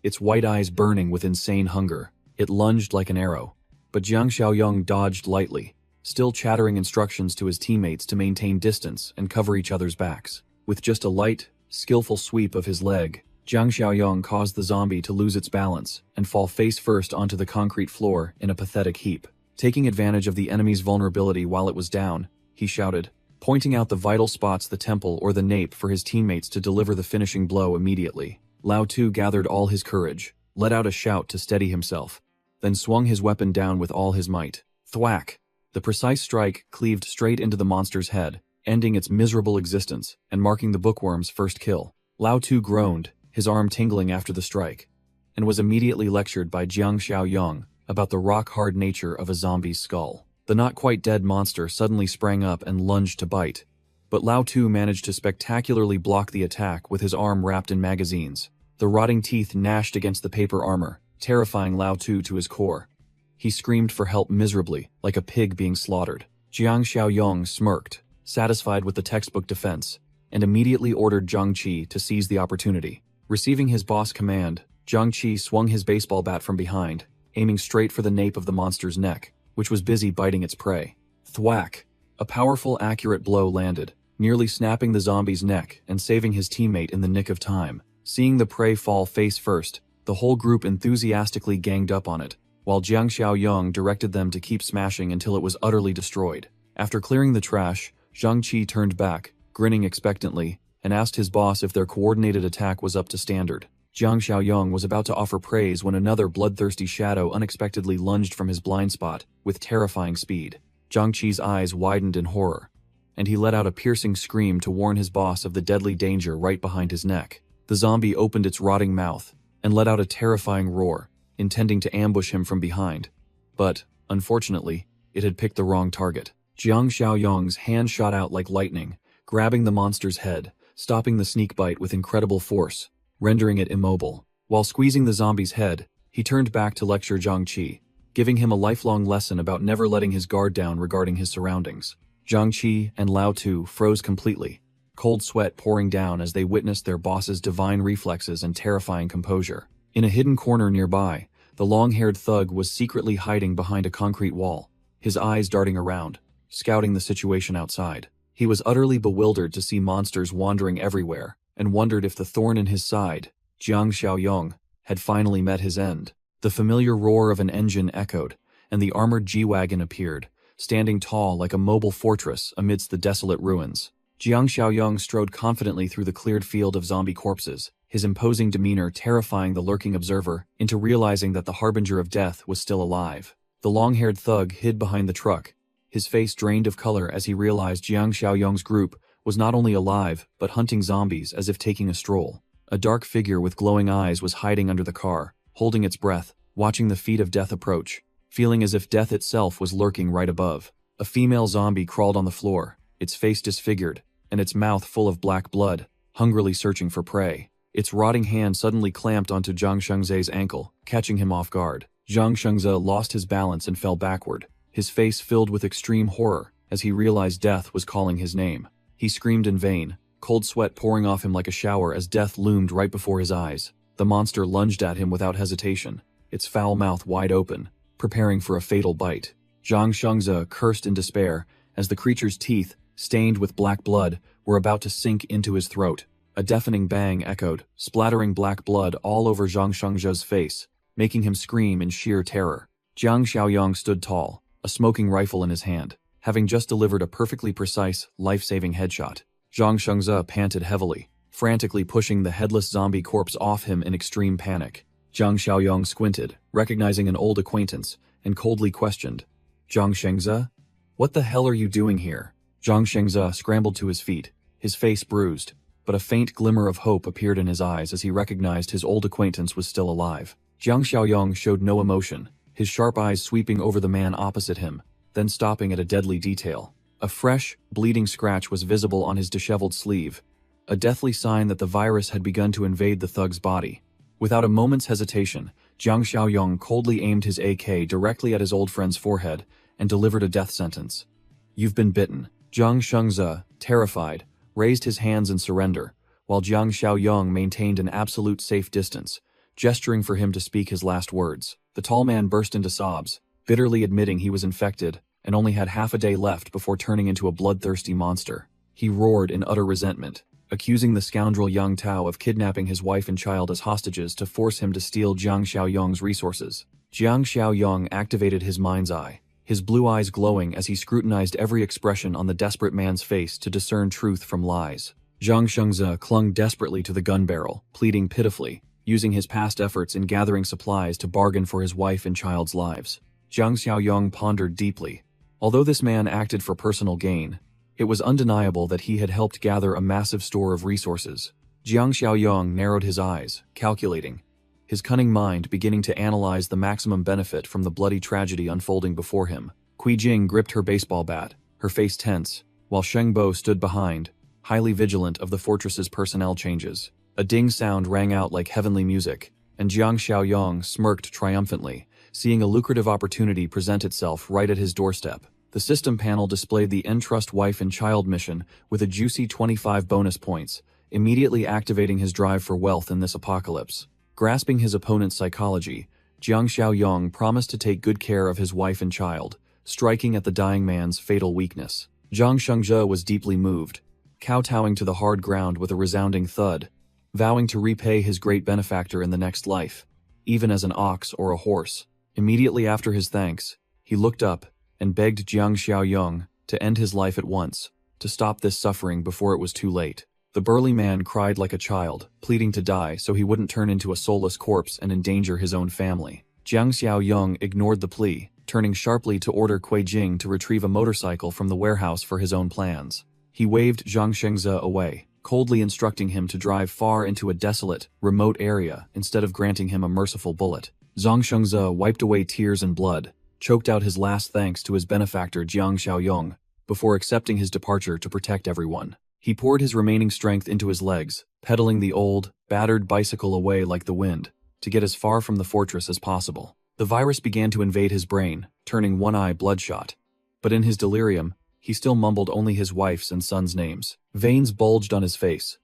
its white eyes burning with insane hunger. It lunged like an arrow, but Jiang Xiaoyong dodged lightly, still chattering instructions to his teammates to maintain distance and cover each other's backs. With just a light, skillful sweep of his leg, Jiang Xiaoyong caused the zombie to lose its balance and fall face first onto the concrete floor in a pathetic heap. Taking advantage of the enemy's vulnerability while it was down, he shouted, pointing out the vital spots, the temple or the nape, for his teammates to deliver the finishing blow immediately. Lao Tu gathered all his courage, let out a shout to steady himself, then swung his weapon down with all his might. Thwack! The precise strike cleaved straight into the monster's head, ending its miserable existence and marking the bookworm's first kill. Lao Tu groaned, his arm tingling after the strike, and was immediately lectured by Jiang Xiaoyong about the rock-hard nature of a zombie's skull. The not-quite-dead monster suddenly sprang up and lunged to bite, but Lao Tu managed to spectacularly block the attack with his arm wrapped in magazines. The rotting teeth gnashed against the paper armor, terrifying Lao Tu to his core. He screamed for help miserably, like a pig being slaughtered. Jiang Xiaoyong smirked, satisfied with the textbook defense, and immediately ordered Zhang Qi to seize the opportunity. Receiving his boss' command, Zhang Qi swung his baseball bat from behind, aiming straight for the nape of the monster's neck, which was busy biting its prey. Thwack! A powerful, accurate blow landed, nearly snapping the zombie's neck and saving his teammate in the nick of time. Seeing the prey fall face first, the whole group enthusiastically ganged up on it, while Jiang Xiaoyong directed them to keep smashing until it was utterly destroyed. After clearing the trash, Zhang Qi turned back, grinning expectantly, and asked his boss if their coordinated attack was up to standard. Jiang Xiaoyong was about to offer praise when another bloodthirsty shadow unexpectedly lunged from his blind spot with terrifying speed. Jiang Qi's eyes widened in horror, and he let out a piercing scream to warn his boss of the deadly danger right behind his neck. The zombie opened its rotting mouth and let out a terrifying roar, intending to ambush him from behind. But, unfortunately, it had picked the wrong target. Jiang Xiaoyong's hand shot out like lightning, grabbing the monster's head, stopping the sneak bite with incredible force, rendering it immobile. While squeezing the zombie's head, he turned back to lecture Jiang Qi, giving him a lifelong lesson about never letting his guard down regarding his surroundings. Jiang Qi and Lao Tu froze completely, cold sweat pouring down as they witnessed their boss's divine reflexes and terrifying composure. In a hidden corner nearby, the long-haired thug was secretly hiding behind a concrete wall, his eyes darting around, scouting the situation outside. He was utterly bewildered to see monsters wandering everywhere, and wondered if the thorn in his side, Jiang Xiaoyong, had finally met his end. The familiar roar of an engine echoed, and the armored G-Wagon appeared, standing tall like a mobile fortress amidst the desolate ruins. Jiang Xiaoyong strode confidently through the cleared field of zombie corpses, his imposing demeanor terrifying the lurking observer into realizing that the harbinger of death was still alive. The long-haired thug hid behind the truck, his face drained of color as he realized Jiang Xiaoyong's group was not only alive, but hunting zombies as if taking a stroll. A dark figure with glowing eyes was hiding under the car, holding its breath, watching the feet of death approach, feeling as if death itself was lurking right above. A female zombie crawled on the floor, its face disfigured, and its mouth full of black blood, hungrily searching for prey. Its rotting hand suddenly clamped onto Zhang Shengze's ankle, catching him off guard. Zhang Shengze lost his balance and fell backward, his face filled with extreme horror as he realized death was calling his name. He screamed in vain, cold sweat pouring off him like a shower as death loomed right before his eyes. The monster lunged at him without hesitation, its foul mouth wide open, preparing for a fatal bite. Zhang Shengze cursed in despair as the creature's teeth, stained with black blood, were about to sink into his throat. A deafening bang echoed, splattering black blood all over Zhang Shengze's face, making him scream in sheer terror. Jiang Xiaoyong stood tall, a smoking rifle in his hand, having just delivered a perfectly precise, life-saving headshot. Zhang Shengze panted heavily, frantically pushing the headless zombie corpse off him in extreme panic. Jiang Xiaoyong squinted, recognizing an old acquaintance, and coldly questioned, "Zhang Shengze? What the hell are you doing here?" Zhang Shengze scrambled to his feet, his face bruised, but a faint glimmer of hope appeared in his eyes as he recognized his old acquaintance was still alive. Jiang Xiaoyong showed no emotion, his sharp eyes sweeping over the man opposite him, then stopping at a deadly detail. A fresh, bleeding scratch was visible on his disheveled sleeve, a deathly sign that the virus had begun to invade the thug's body. Without a moment's hesitation, Jiang Xiaoyong coldly aimed his AK directly at his old friend's forehead and delivered a death sentence. "You've been bitten." Zhang Shengze, terrified, raised his hands in surrender, while Jiang Xiaoyong maintained an absolute safe distance, gesturing for him to speak his last words. The tall man burst into sobs, bitterly admitting he was infected and only had half a day left before turning into a bloodthirsty monster. He roared in utter resentment, accusing the scoundrel Yang Tao of kidnapping his wife and child as hostages to force him to steal Jiang Xiaoyong's resources. Jiang Xiaoyong activated his mind's eye, his blue eyes glowing as he scrutinized every expression on the desperate man's face to discern truth from lies. Zhang Shengze clung desperately to the gun barrel, pleading pitifully, using his past efforts in gathering supplies to bargain for his wife and child's lives. Jiang Xiaoyong pondered deeply. Although this man acted for personal gain, it was undeniable that he had helped gather a massive store of resources. Jiang Xiaoyong narrowed his eyes, calculating, his cunning mind beginning to analyze the maximum benefit from the bloody tragedy unfolding before him. Kui Jing gripped her baseball bat, her face tense, while Sheng Bo stood behind, highly vigilant of the fortress's personnel changes. A ding sound rang out like heavenly music, and Jiang Xiaoyong smirked triumphantly, seeing a lucrative opportunity present itself right at his doorstep. The system panel displayed the Entrust Wife and Child mission with a juicy 25 bonus points, immediately activating his drive for wealth in this apocalypse. Grasping his opponent's psychology, Jiang Xiaoyong promised to take good care of his wife and child, striking at the dying man's fatal weakness. Zhang Shengze was deeply moved, kowtowing to the hard ground with a resounding thud, vowing to repay his great benefactor in the next life, even as an ox or a horse. Immediately after his thanks, he looked up and begged Jiang Xiaoyong to end his life at once, to stop this suffering before it was too late. The burly man cried like a child, pleading to die so he wouldn't turn into a soulless corpse and endanger his own family. Jiang Xiaoyong ignored the plea, turning sharply to order Kui Jing to retrieve a motorcycle from the warehouse for his own plans. He waved Zhang Shengze away, coldly instructing him to drive far into a desolate, remote area instead of granting him a merciful bullet. Zhang Shengze wiped away tears and blood, choked out his last thanks to his benefactor Jiang Xiaoyong, before accepting his departure to protect everyone. He poured his remaining strength into his legs, pedaling the old, battered bicycle away like the wind, to get as far from the fortress as possible. The virus began to invade his brain, turning one eye bloodshot. But in his delirium, he still mumbled only his wife's and son's names. Veins bulged on his face.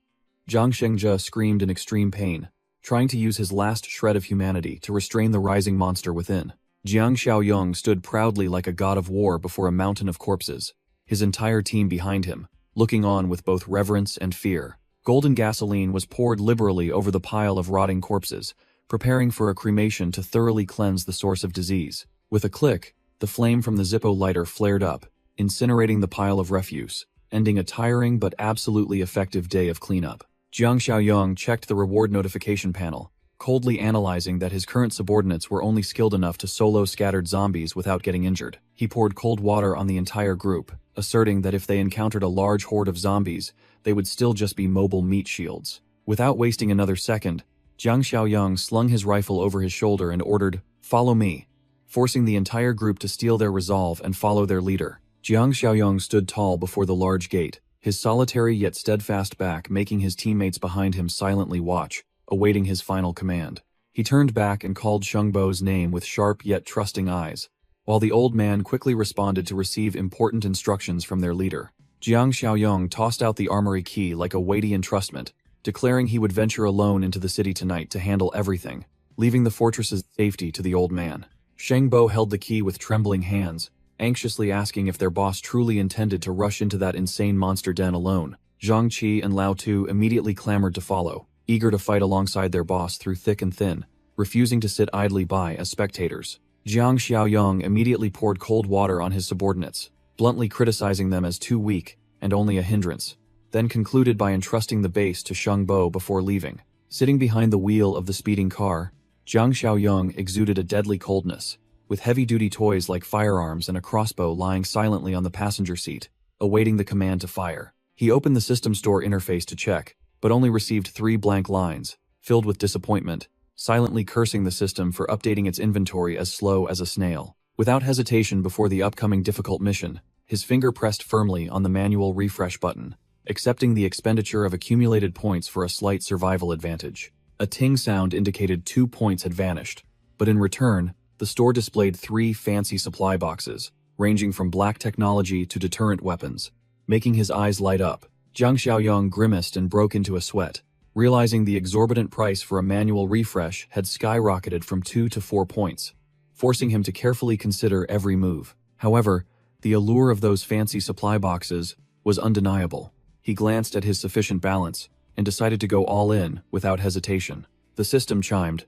Zhang Shengzhe screamed in extreme pain, trying to use his last shred of humanity to restrain the rising monster within. Jiang Xiaoyong stood proudly like a god of war before a mountain of corpses, his entire team behind him, looking on with both reverence and fear. Golden gasoline was poured liberally over the pile of rotting corpses, preparing for a cremation to thoroughly cleanse the source of disease. With a click, the flame from the Zippo lighter flared up, incinerating the pile of refuse, ending a tiring but absolutely effective day of cleanup. Jiang Xiaoyong checked the reward notification panel, coldly analyzing that his current subordinates were only skilled enough to solo scattered zombies without getting injured. He poured cold water on the entire group, asserting that if they encountered a large horde of zombies, they would still just be mobile meat shields. Without wasting another second, Jiang Xiaoyong slung his rifle over his shoulder and ordered, "Follow me," forcing the entire group to steel their resolve and follow their leader. Jiang Xiaoyong stood tall before the large gate, his solitary yet steadfast back making his teammates behind him silently watch, awaiting his final command. He turned back and called Shengbo's name with sharp yet trusting eyes, while the old man quickly responded to receive important instructions from their leader. Jiang Xiaoyong tossed out the armory key like a weighty entrustment, declaring he would venture alone into the city tonight to handle everything, leaving the fortress's safety to the old man. Shengbo held the key with trembling hands, anxiously asking if their boss truly intended to rush into that insane monster den alone. Zhang Qi and Lao Tu immediately clamored to follow, eager to fight alongside their boss through thick and thin, refusing to sit idly by as spectators. Jiang Xiaoyong immediately poured cold water on his subordinates, bluntly criticizing them as too weak and only a hindrance, then concluded by entrusting the base to Shengbo before leaving. Sitting behind the wheel of the speeding car, Jiang Xiaoyong exuded a deadly coldness, with heavy-duty toys like firearms and a crossbow lying silently on the passenger seat, awaiting the command to fire. He opened the system store interface to check, but only received 3 blank lines, filled with disappointment, silently cursing the system for updating its inventory as slow as a snail. Without hesitation before the upcoming difficult mission, his finger pressed firmly on the manual refresh button, accepting the expenditure of accumulated points for a slight survival advantage. A ting sound indicated 2 points had vanished, but in return, the store displayed 3 fancy supply boxes, ranging from black technology to deterrent weapons, making his eyes light up. Jiang Xiaoyong grimaced and broke into a sweat, realizing the exorbitant price for a manual refresh had skyrocketed from 2 to 4 points, forcing him to carefully consider every move. However, the allure of those fancy supply boxes was undeniable. He glanced at his sufficient balance and decided to go all in without hesitation. The system chimed.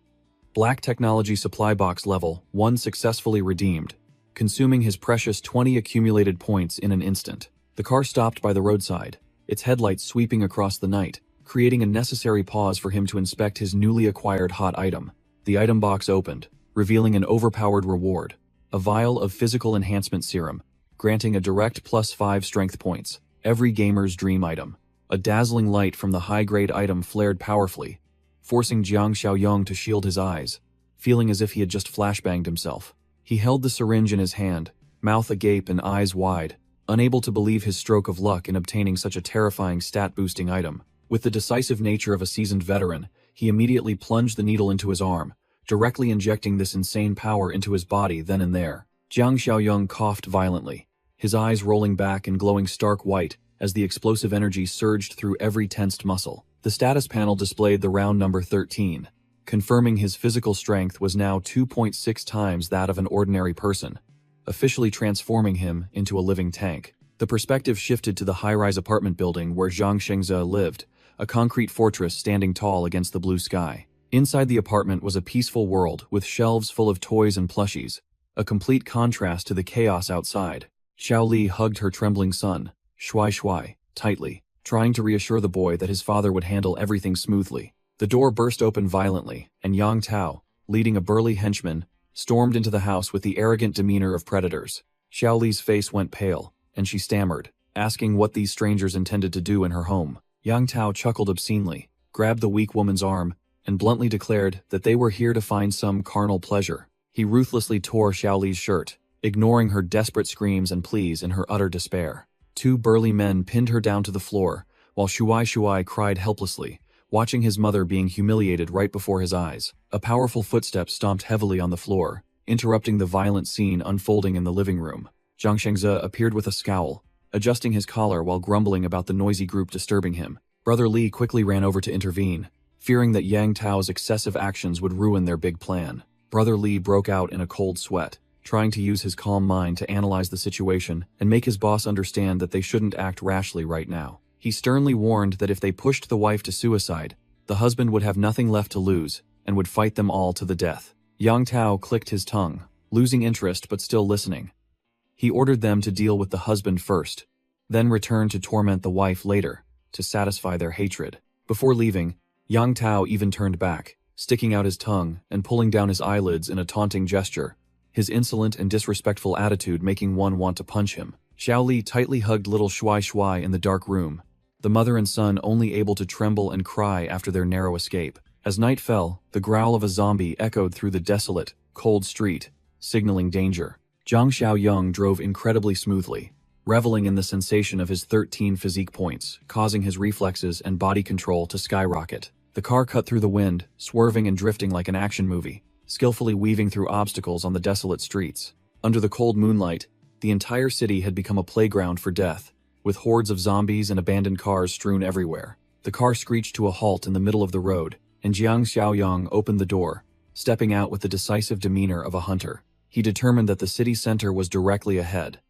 Black Technology Supply Box Level 1 successfully redeemed, consuming his precious 20 accumulated points in an instant. The car stopped by the roadside, its headlights sweeping across the night, creating a necessary pause for him to inspect his newly acquired hot item. The item box opened, revealing an overpowered reward, a vial of physical enhancement serum, granting a direct +5 strength points, every gamer's dream item. A dazzling light from the high-grade item flared powerfully, forcing Jiang Xiaoyong to shield his eyes, feeling as if he had just flashbanged himself. He held the syringe in his hand, mouth agape and eyes wide, unable to believe his stroke of luck in obtaining such a terrifying stat-boosting item. With the decisive nature of a seasoned veteran, he immediately plunged the needle into his arm, directly injecting this insane power into his body then and there. Jiang Xiaoyong coughed violently, his eyes rolling back and glowing stark white as the explosive energy surged through every tensed muscle. The status panel displayed the round number 13, confirming his physical strength was now 2.6 times that of an ordinary person, officially transforming him into a living tank. The perspective shifted to the high-rise apartment building where Zhang Shengze lived, a concrete fortress standing tall against the blue sky. Inside the apartment was a peaceful world with shelves full of toys and plushies, a complete contrast to the chaos outside. Xiao Li hugged her trembling son, Shuai Shuai, tightly, trying to reassure the boy that his father would handle everything smoothly. The door burst open violently, and Yang Tao, leading a burly henchman, stormed into the house with the arrogant demeanor of predators. Xiao Li's face went pale, and she stammered, asking what these strangers intended to do in her home. Yang Tao chuckled obscenely, grabbed the weak woman's arm, and bluntly declared that they were here to find some carnal pleasure. He ruthlessly tore Xiao Li's shirt, ignoring her desperate screams and pleas in her utter despair. Two burly men pinned her down to the floor, while Shuai cried helplessly, watching his mother being humiliated right before his eyes. A powerful footstep stomped heavily on the floor, interrupting the violent scene unfolding in the living room. Zhang Shengze appeared with a scowl, adjusting his collar while grumbling about the noisy group disturbing him. Brother Li quickly ran over to intervene, fearing that Yang Tao's excessive actions would ruin their big plan. Brother Li broke out in a cold sweat, trying to use his calm mind to analyze the situation and make his boss understand that they shouldn't act rashly right now. He sternly warned that if they pushed the wife to suicide, the husband would have nothing left to lose and would fight them all to the death. Yang Tao clicked his tongue, losing interest but still listening. He ordered them to deal with the husband first, then return to torment the wife later, to satisfy their hatred. Before leaving, Yang Tao even turned back, sticking out his tongue and pulling down his eyelids in a taunting gesture, his insolent and disrespectful attitude making one want to punch him. Xiao Li tightly hugged little Shuai in the dark room, the mother and son only able to tremble and cry after their narrow escape. As night fell, the growl of a zombie echoed through the desolate, cold street, signaling danger. Zhang Xiaoyong drove incredibly smoothly, reveling in the sensation of his 13 physique points, causing his reflexes and body control to skyrocket. The car cut through the wind, swerving and drifting like an action movie, skillfully weaving through obstacles on the desolate streets. Under the cold moonlight, the entire city had become a playground for death, with hordes of zombies and abandoned cars strewn everywhere. The car screeched to a halt in the middle of the road, and Jiang Xiaoyong opened the door, stepping out with the decisive demeanor of a hunter. He determined that the city center was directly ahead.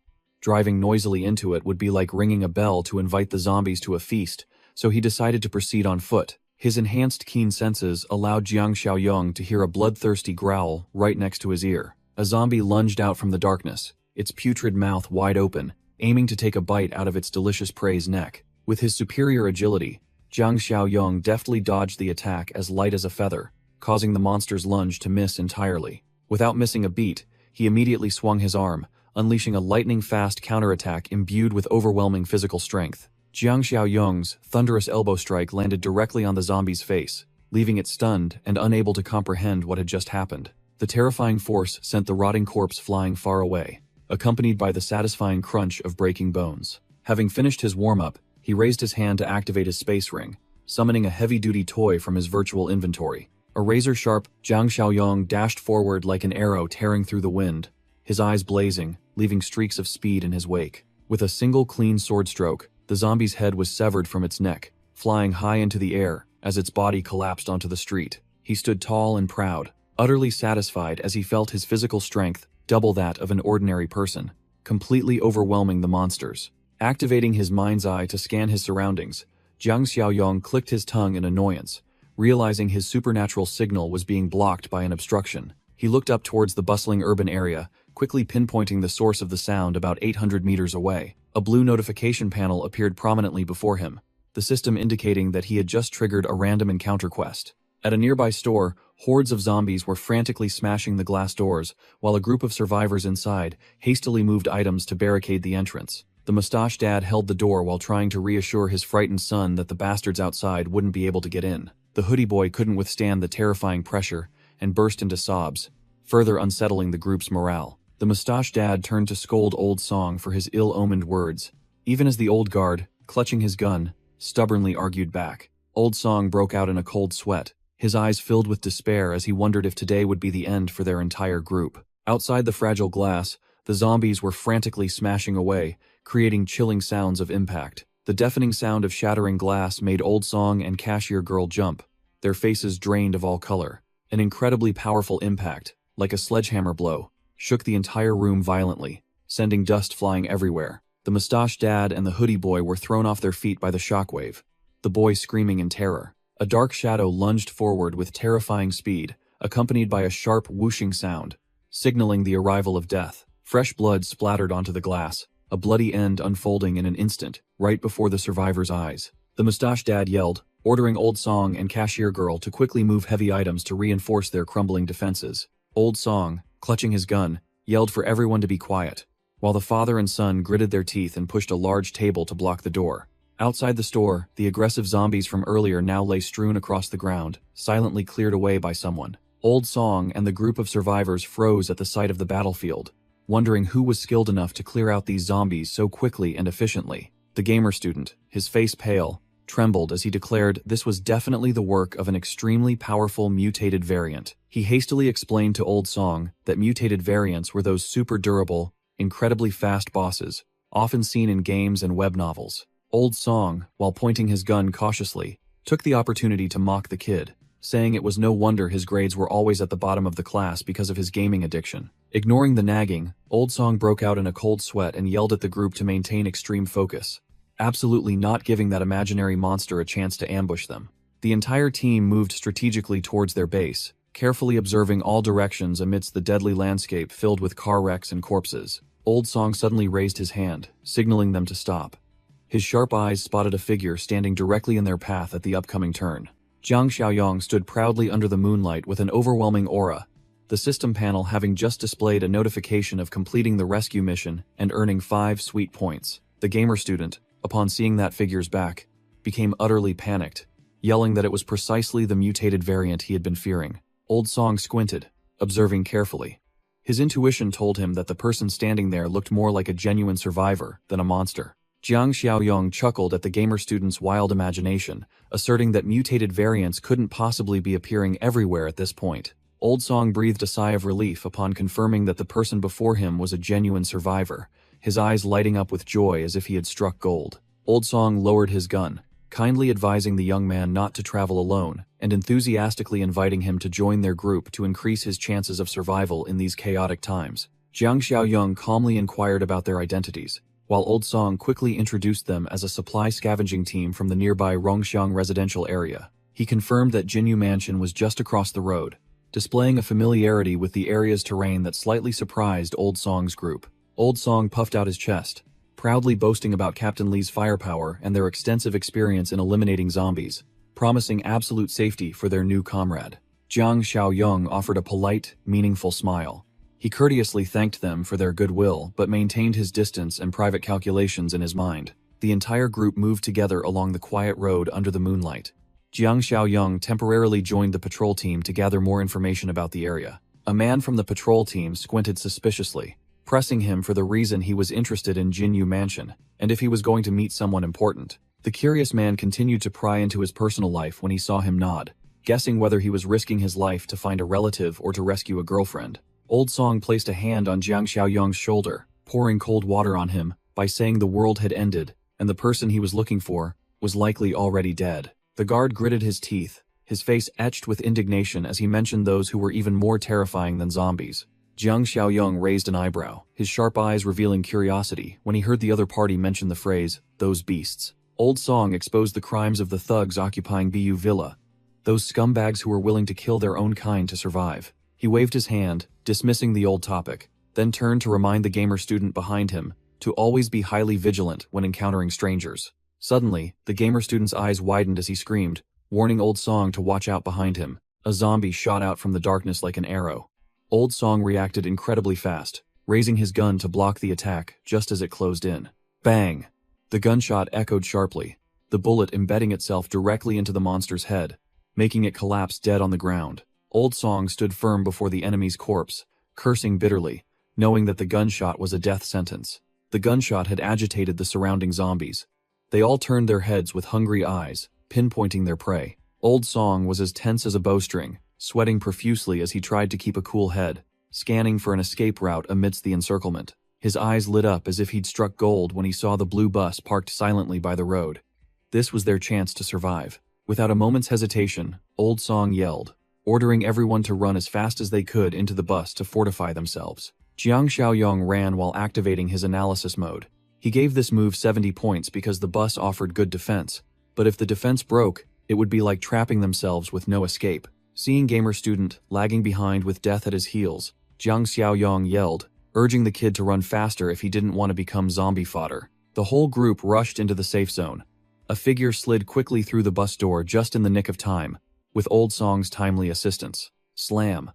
Driving noisily into it would be like ringing a bell to invite the zombies to a feast, so he decided to proceed on foot. His enhanced keen senses allowed Jiang Xiaoyong to hear a bloodthirsty growl right next to his ear. A zombie lunged out from the darkness, its putrid mouth wide open, aiming to take a bite out of its delicious prey's neck. With his superior agility, Jiang Xiaoyong deftly dodged the attack as light as a feather, causing the monster's lunge to miss entirely. Without missing a beat, he immediately swung his arm, unleashing a lightning-fast counterattack imbued with overwhelming physical strength. Jiang Xiaoyong's thunderous elbow strike landed directly on the zombie's face, leaving it stunned and unable to comprehend what had just happened. The terrifying force sent the rotting corpse flying far away, accompanied by the satisfying crunch of breaking bones. Having finished his warm-up, he raised his hand to activate his space ring, summoning a heavy-duty toy from his virtual inventory. A razor-sharp Jiang Xiaoyong dashed forward like an arrow tearing through the wind, his eyes blazing, leaving streaks of speed in his wake. With a single clean sword stroke, the zombie's head was severed from its neck, flying high into the air as its body collapsed onto the street. He stood tall and proud, utterly satisfied as he felt his physical strength double that of an ordinary person, completely overwhelming the monsters. Activating his mind's eye to scan his surroundings, Jiang Xiaoyong clicked his tongue in annoyance, realizing his supernatural signal was being blocked by an obstruction. He looked up towards the bustling urban area, quickly pinpointing the source of the sound about 800 meters away. A blue notification panel appeared prominently before him, the system indicating that he had just triggered a random encounter quest. At a nearby store, hordes of zombies were frantically smashing the glass doors, while a group of survivors inside hastily moved items to barricade the entrance. The mustache dad held the door while trying to reassure his frightened son that the bastards outside wouldn't be able to get in. The hoodie boy couldn't withstand the terrifying pressure and burst into sobs, further unsettling the group's morale. The mustache dad turned to scold Old Song for his ill-omened words, even as the old guard, clutching his gun, stubbornly argued back. Old Song broke out in a cold sweat, his eyes filled with despair as he wondered if today would be the end for their entire group. Outside the fragile glass, the zombies were frantically smashing away, creating chilling sounds of impact. The deafening sound of shattering glass made Old Song and Cashier Girl jump, their faces drained of all color. An incredibly powerful impact, like a sledgehammer blow, shook the entire room violently, sending dust flying everywhere. The mustache dad and the hoodie boy were thrown off their feet by the shockwave, the boy screaming in terror. A dark shadow lunged forward with terrifying speed, accompanied by a sharp whooshing sound, signaling the arrival of death. Fresh blood splattered onto the glass, a bloody end unfolding in an instant, right before the survivor's eyes. The mustache dad yelled, ordering Old Song and cashier girl to quickly move heavy items to reinforce their crumbling defenses. Old Song, clutching his gun, yelled for everyone to be quiet, while the father and son gritted their teeth and pushed a large table to block the door. Outside the store, the aggressive zombies from earlier now lay strewn across the ground, silently cleared away by someone. Old Song and the group of survivors froze at the sight of the battlefield, wondering who was skilled enough to clear out these zombies so quickly and efficiently. The gamer student, his face pale, trembled as he declared this was definitely the work of an extremely powerful mutated variant. He hastily explained to Old Song that mutated variants were those super durable, incredibly fast bosses, often seen in games and web novels. Old Song, while pointing his gun cautiously, took the opportunity to mock the kid, saying it was no wonder his grades were always at the bottom of the class because of his gaming addiction. Ignoring the nagging, Old Song broke out in a cold sweat and yelled at the group to maintain extreme focus, absolutely not giving that imaginary monster a chance to ambush them. The entire team moved strategically towards their base, carefully observing all directions amidst the deadly landscape filled with car wrecks and corpses. Old Song suddenly raised his hand, signaling them to stop. His sharp eyes spotted a figure standing directly in their path at the upcoming turn. Jiang Xiaoyong stood proudly under the moonlight with an overwhelming aura, the system panel having just displayed a notification of completing the rescue mission and earning 5 sweet points. The gamer student, upon seeing that figure's back, became utterly panicked, yelling that it was precisely the mutated variant he had been fearing. Old Song squinted, observing carefully. His intuition told him that the person standing there looked more like a genuine survivor than a monster. Jiang Xiaoyong chuckled at the gamer student's wild imagination, asserting that mutated variants couldn't possibly be appearing everywhere at this point. Old Song breathed a sigh of relief upon confirming that the person before him was a genuine survivor, his eyes lighting up with joy as if he had struck gold. Old Song lowered his gun, kindly advising the young man not to travel alone, and enthusiastically inviting him to join their group to increase his chances of survival in these chaotic times. Jiang Xiaoyong calmly inquired about their identities, while Old Song quickly introduced them as a supply scavenging team from the nearby Rongxiang residential area. He confirmed that Jinyu Mansion was just across the road, displaying a familiarity with the area's terrain that slightly surprised Old Song's group. Old Song puffed out his chest, proudly boasting about Captain Li's firepower and their extensive experience in eliminating zombies, promising absolute safety for their new comrade. Jiang Xiaoyong offered a polite, meaningful smile. He courteously thanked them for their goodwill but maintained his distance and private calculations in his mind. The entire group moved together along the quiet road under the moonlight. Jiang Xiaoyong temporarily joined the patrol team to gather more information about the area. A man from the patrol team squinted suspiciously, pressing him for the reason he was interested in Jinyu Mansion, and if he was going to meet someone important. The curious man continued to pry into his personal life when he saw him nod, guessing whether he was risking his life to find a relative or to rescue a girlfriend. Old Song placed a hand on Jiang Xiaoyong's shoulder, pouring cold water on him by saying the world had ended, and the person he was looking for was likely already dead. The guard gritted his teeth, his face etched with indignation as he mentioned those who were even more terrifying than zombies. Jiang Xiaoyong raised an eyebrow, his sharp eyes revealing curiosity when he heard the other party mention the phrase, "those beasts." Old Song exposed the crimes of the thugs occupying Bu Villa, those scumbags who were willing to kill their own kind to survive. He waved his hand, dismissing the old topic, then turned to remind the gamer student behind him to always be highly vigilant when encountering strangers. Suddenly, the gamer student's eyes widened as he screamed, warning Old Song to watch out behind him. A zombie shot out from the darkness like an arrow. Old Song reacted incredibly fast, raising his gun to block the attack just as it closed in. Bang! The gunshot echoed sharply, the bullet embedding itself directly into the monster's head, making it collapse dead on the ground. Old Song stood firm before the enemy's corpse, cursing bitterly, knowing that the gunshot was a death sentence. The gunshot had agitated the surrounding zombies. They all turned their heads with hungry eyes, pinpointing their prey. Old Song was as tense as a bowstring, sweating profusely as he tried to keep a cool head, scanning for an escape route amidst the encirclement. His eyes lit up as if he'd struck gold when he saw the blue bus parked silently by the road. This was their chance to survive. Without a moment's hesitation, Old Song yelled, ordering everyone to run as fast as they could into the bus to fortify themselves. Jiang Xiaoyong ran while activating his analysis mode. He gave this move 70 points because the bus offered good defense, but if the defense broke, it would be like trapping themselves with no escape. Seeing gamer student lagging behind with death at his heels, Jiang Xiaoyong yelled, urging the kid to run faster if he didn't want to become zombie fodder. The whole group rushed into the safe zone. A figure slid quickly through the bus door just in the nick of time, with Old Song's timely assistance. Slam.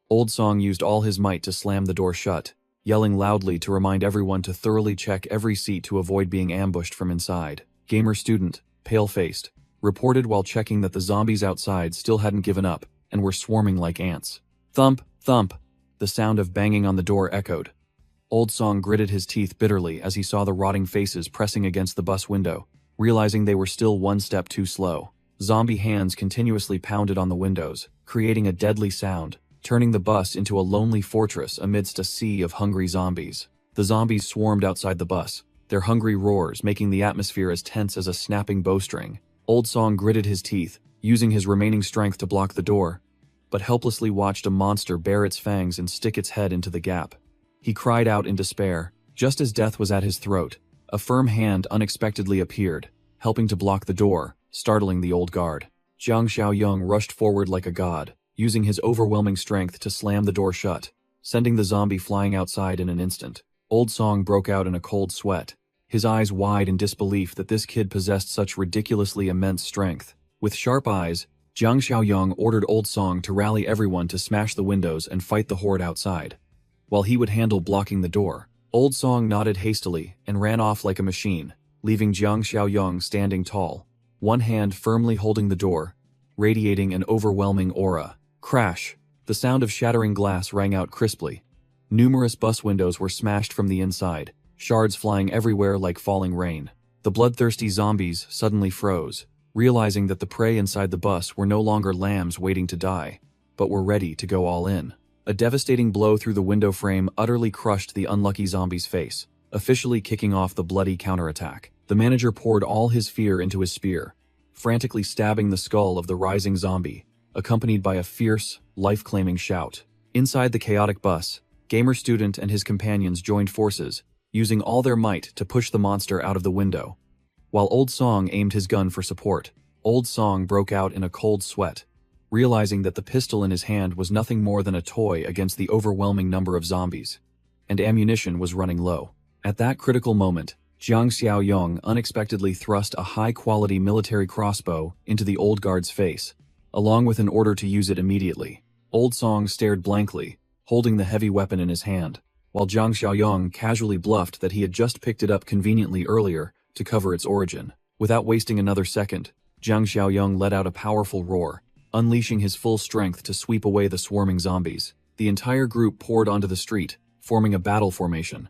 Old Song used all his might to slam the door shut, yelling loudly to remind everyone to thoroughly check every seat to avoid being ambushed from inside. Gamer student, pale-faced, reported while checking that the zombies outside still hadn't given up and were swarming like ants. Thump, thump. The sound of banging on the door echoed. Old Song gritted his teeth bitterly as he saw the rotting faces pressing against the bus window, realizing they were still one step too slow. Zombie hands continuously pounded on the windows, creating a deadly sound, turning the bus into a lonely fortress amidst a sea of hungry zombies. The zombies swarmed outside the bus, their hungry roars making the atmosphere as tense as a snapping bowstring. Old Song gritted his teeth, using his remaining strength to block the door, but helplessly watched a monster bare its fangs and stick its head into the gap. He cried out in despair. Just as death was at his throat, a firm hand unexpectedly appeared, helping to block the door, startling the old guard. Jiang Xiaoyong rushed forward like a god, using his overwhelming strength to slam the door shut, sending the zombie flying outside in an instant. Old Song broke out in a cold sweat, his eyes wide in disbelief that this kid possessed such ridiculously immense strength. With sharp eyes, Jiang Xiaoyong ordered Old Song to rally everyone to smash the windows and fight the horde outside, while he would handle blocking the door. Old Song nodded hastily and ran off like a machine, leaving Jiang Xiaoyong standing tall, one hand firmly holding the door, radiating an overwhelming aura. Crash! The sound of shattering glass rang out crisply. Numerous bus windows were smashed from the inside, shards flying everywhere like falling rain. The bloodthirsty zombies suddenly froze, realizing that the prey inside the bus were no longer lambs waiting to die, but were ready to go all in. A devastating blow through the window frame utterly crushed the unlucky zombie's face, officially kicking off the bloody counterattack. The manager poured all his fear into his spear, frantically stabbing the skull of the rising zombie, accompanied by a fierce, life-claiming shout. Inside the chaotic bus, Gamer Student and his companions joined forces, using all their might to push the monster out of the window. While Old Song aimed his gun for support, Old Song broke out in a cold sweat, realizing that the pistol in his hand was nothing more than a toy against the overwhelming number of zombies, and ammunition was running low. At that critical moment, Jiang Xiaoyong unexpectedly thrust a high-quality military crossbow into the old guard's face, along with an order to use it immediately. Old Song stared blankly, holding the heavy weapon in his hand, while Jiang Xiaoyong casually bluffed that he had just picked it up conveniently earlier to cover its origin. Without wasting another second, Jiang Xiaoyong let out a powerful roar, unleashing his full strength to sweep away the swarming zombies. The entire group poured onto the street, forming a battle formation.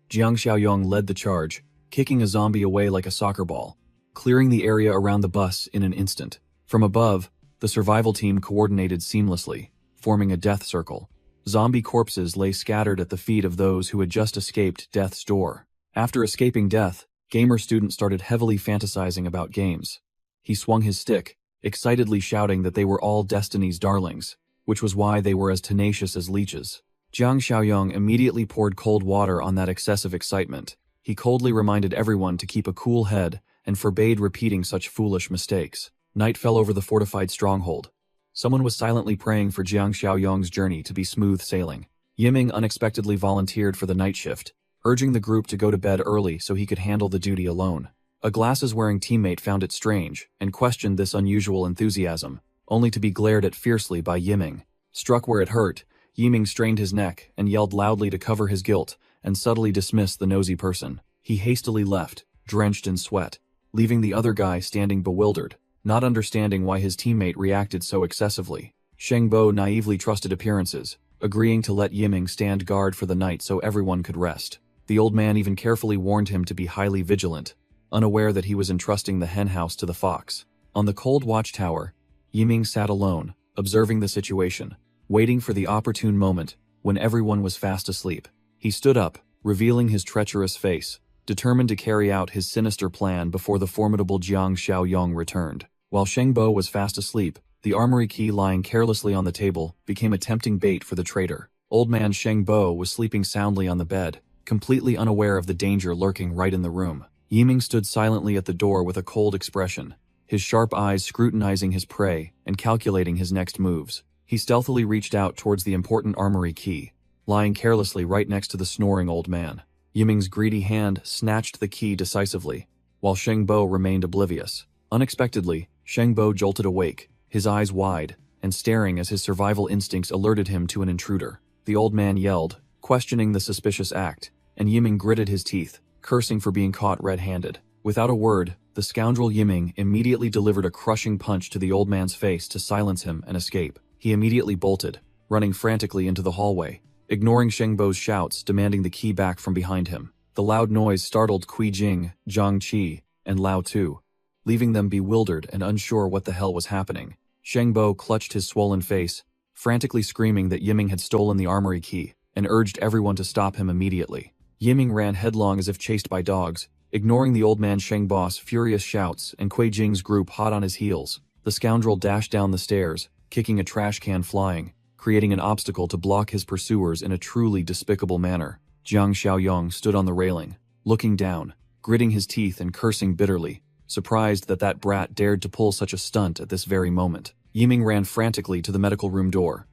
Jiang Xiaoyong led the charge, kicking a zombie away like a soccer ball, clearing the area around the bus in an instant. From above, the survival team coordinated seamlessly, forming a death circle. Zombie corpses lay scattered at the feet of those who had just escaped death's door. After escaping death, Gamer Student started heavily fantasizing about games. He swung his stick, excitedly shouting that they were all Destiny's darlings, which was why they were as tenacious as leeches. Jiang Xiaoyong immediately poured cold water on that excessive excitement. He coldly reminded everyone to keep a cool head and forbade repeating such foolish mistakes. Night fell over the fortified stronghold. Someone was silently praying for Jiang Xiaoyong's journey to be smooth sailing. Yiming unexpectedly volunteered for the night shift, urging the group to go to bed early so he could handle the duty alone. A glasses-wearing teammate found it strange and questioned this unusual enthusiasm, only to be glared at fiercely by Yiming. Struck where it hurt, Yiming strained his neck and yelled loudly to cover his guilt and subtly dismiss the nosy person. He hastily left, drenched in sweat, leaving the other guy standing bewildered, not understanding why his teammate reacted so excessively. Shengbo naively trusted appearances, agreeing to let Yiming stand guard for the night so everyone could rest. The old man even carefully warned him to be highly vigilant, unaware that he was entrusting the henhouse to the fox. On the cold watchtower, Yiming sat alone, observing the situation, waiting for the opportune moment when everyone was fast asleep. He stood up, revealing his treacherous face, determined to carry out his sinister plan before the formidable Jiang Xiaoyong returned. While Shengbo was fast asleep, the armory key lying carelessly on the table became a tempting bait for the traitor. Old man Shengbo was sleeping soundly on the bed, completely unaware of the danger lurking right in the room. Yiming stood silently at the door with a cold expression, his sharp eyes scrutinizing his prey and calculating his next moves. He stealthily reached out towards the important armory key, lying carelessly right next to the snoring old man. Yiming's greedy hand snatched the key decisively, while Shengbo remained oblivious. Unexpectedly, Shengbo jolted awake, his eyes wide, and staring as his survival instincts alerted him to an intruder. The old man yelled, questioning the suspicious act, and Yiming gritted his teeth, cursing for being caught red-handed. Without a word, the scoundrel Yiming immediately delivered a crushing punch to the old man's face to silence him and escape. He immediately bolted, running frantically into the hallway, ignoring Shengbo's shouts demanding the key back from behind him. The loud noise startled Kui Jing, Zhang Qi, and Lao Tu, leaving them bewildered and unsure what the hell was happening. Shengbo clutched his swollen face, frantically screaming that Yiming had stolen the armory key, and urged everyone to stop him immediately. Yiming ran headlong as if chased by dogs, ignoring the old man Shengbo's furious shouts and Kui Jing's group hot on his heels. The scoundrel dashed down the stairs, kicking a trash can flying, creating an obstacle to block his pursuers in a truly despicable manner. Jiang Xiaoyong stood on the railing, looking down, gritting his teeth and cursing bitterly, surprised that that brat dared to pull such a stunt at this very moment. Yiming ran frantically to the medical room door.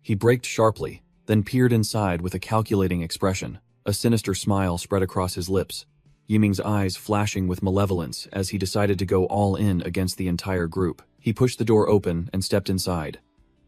He braked sharply, then peered inside with a calculating expression. A sinister smile spread across his lips, Yiming's eyes flashing with malevolence as he decided to go all in against the entire group. He pushed the door open and stepped inside.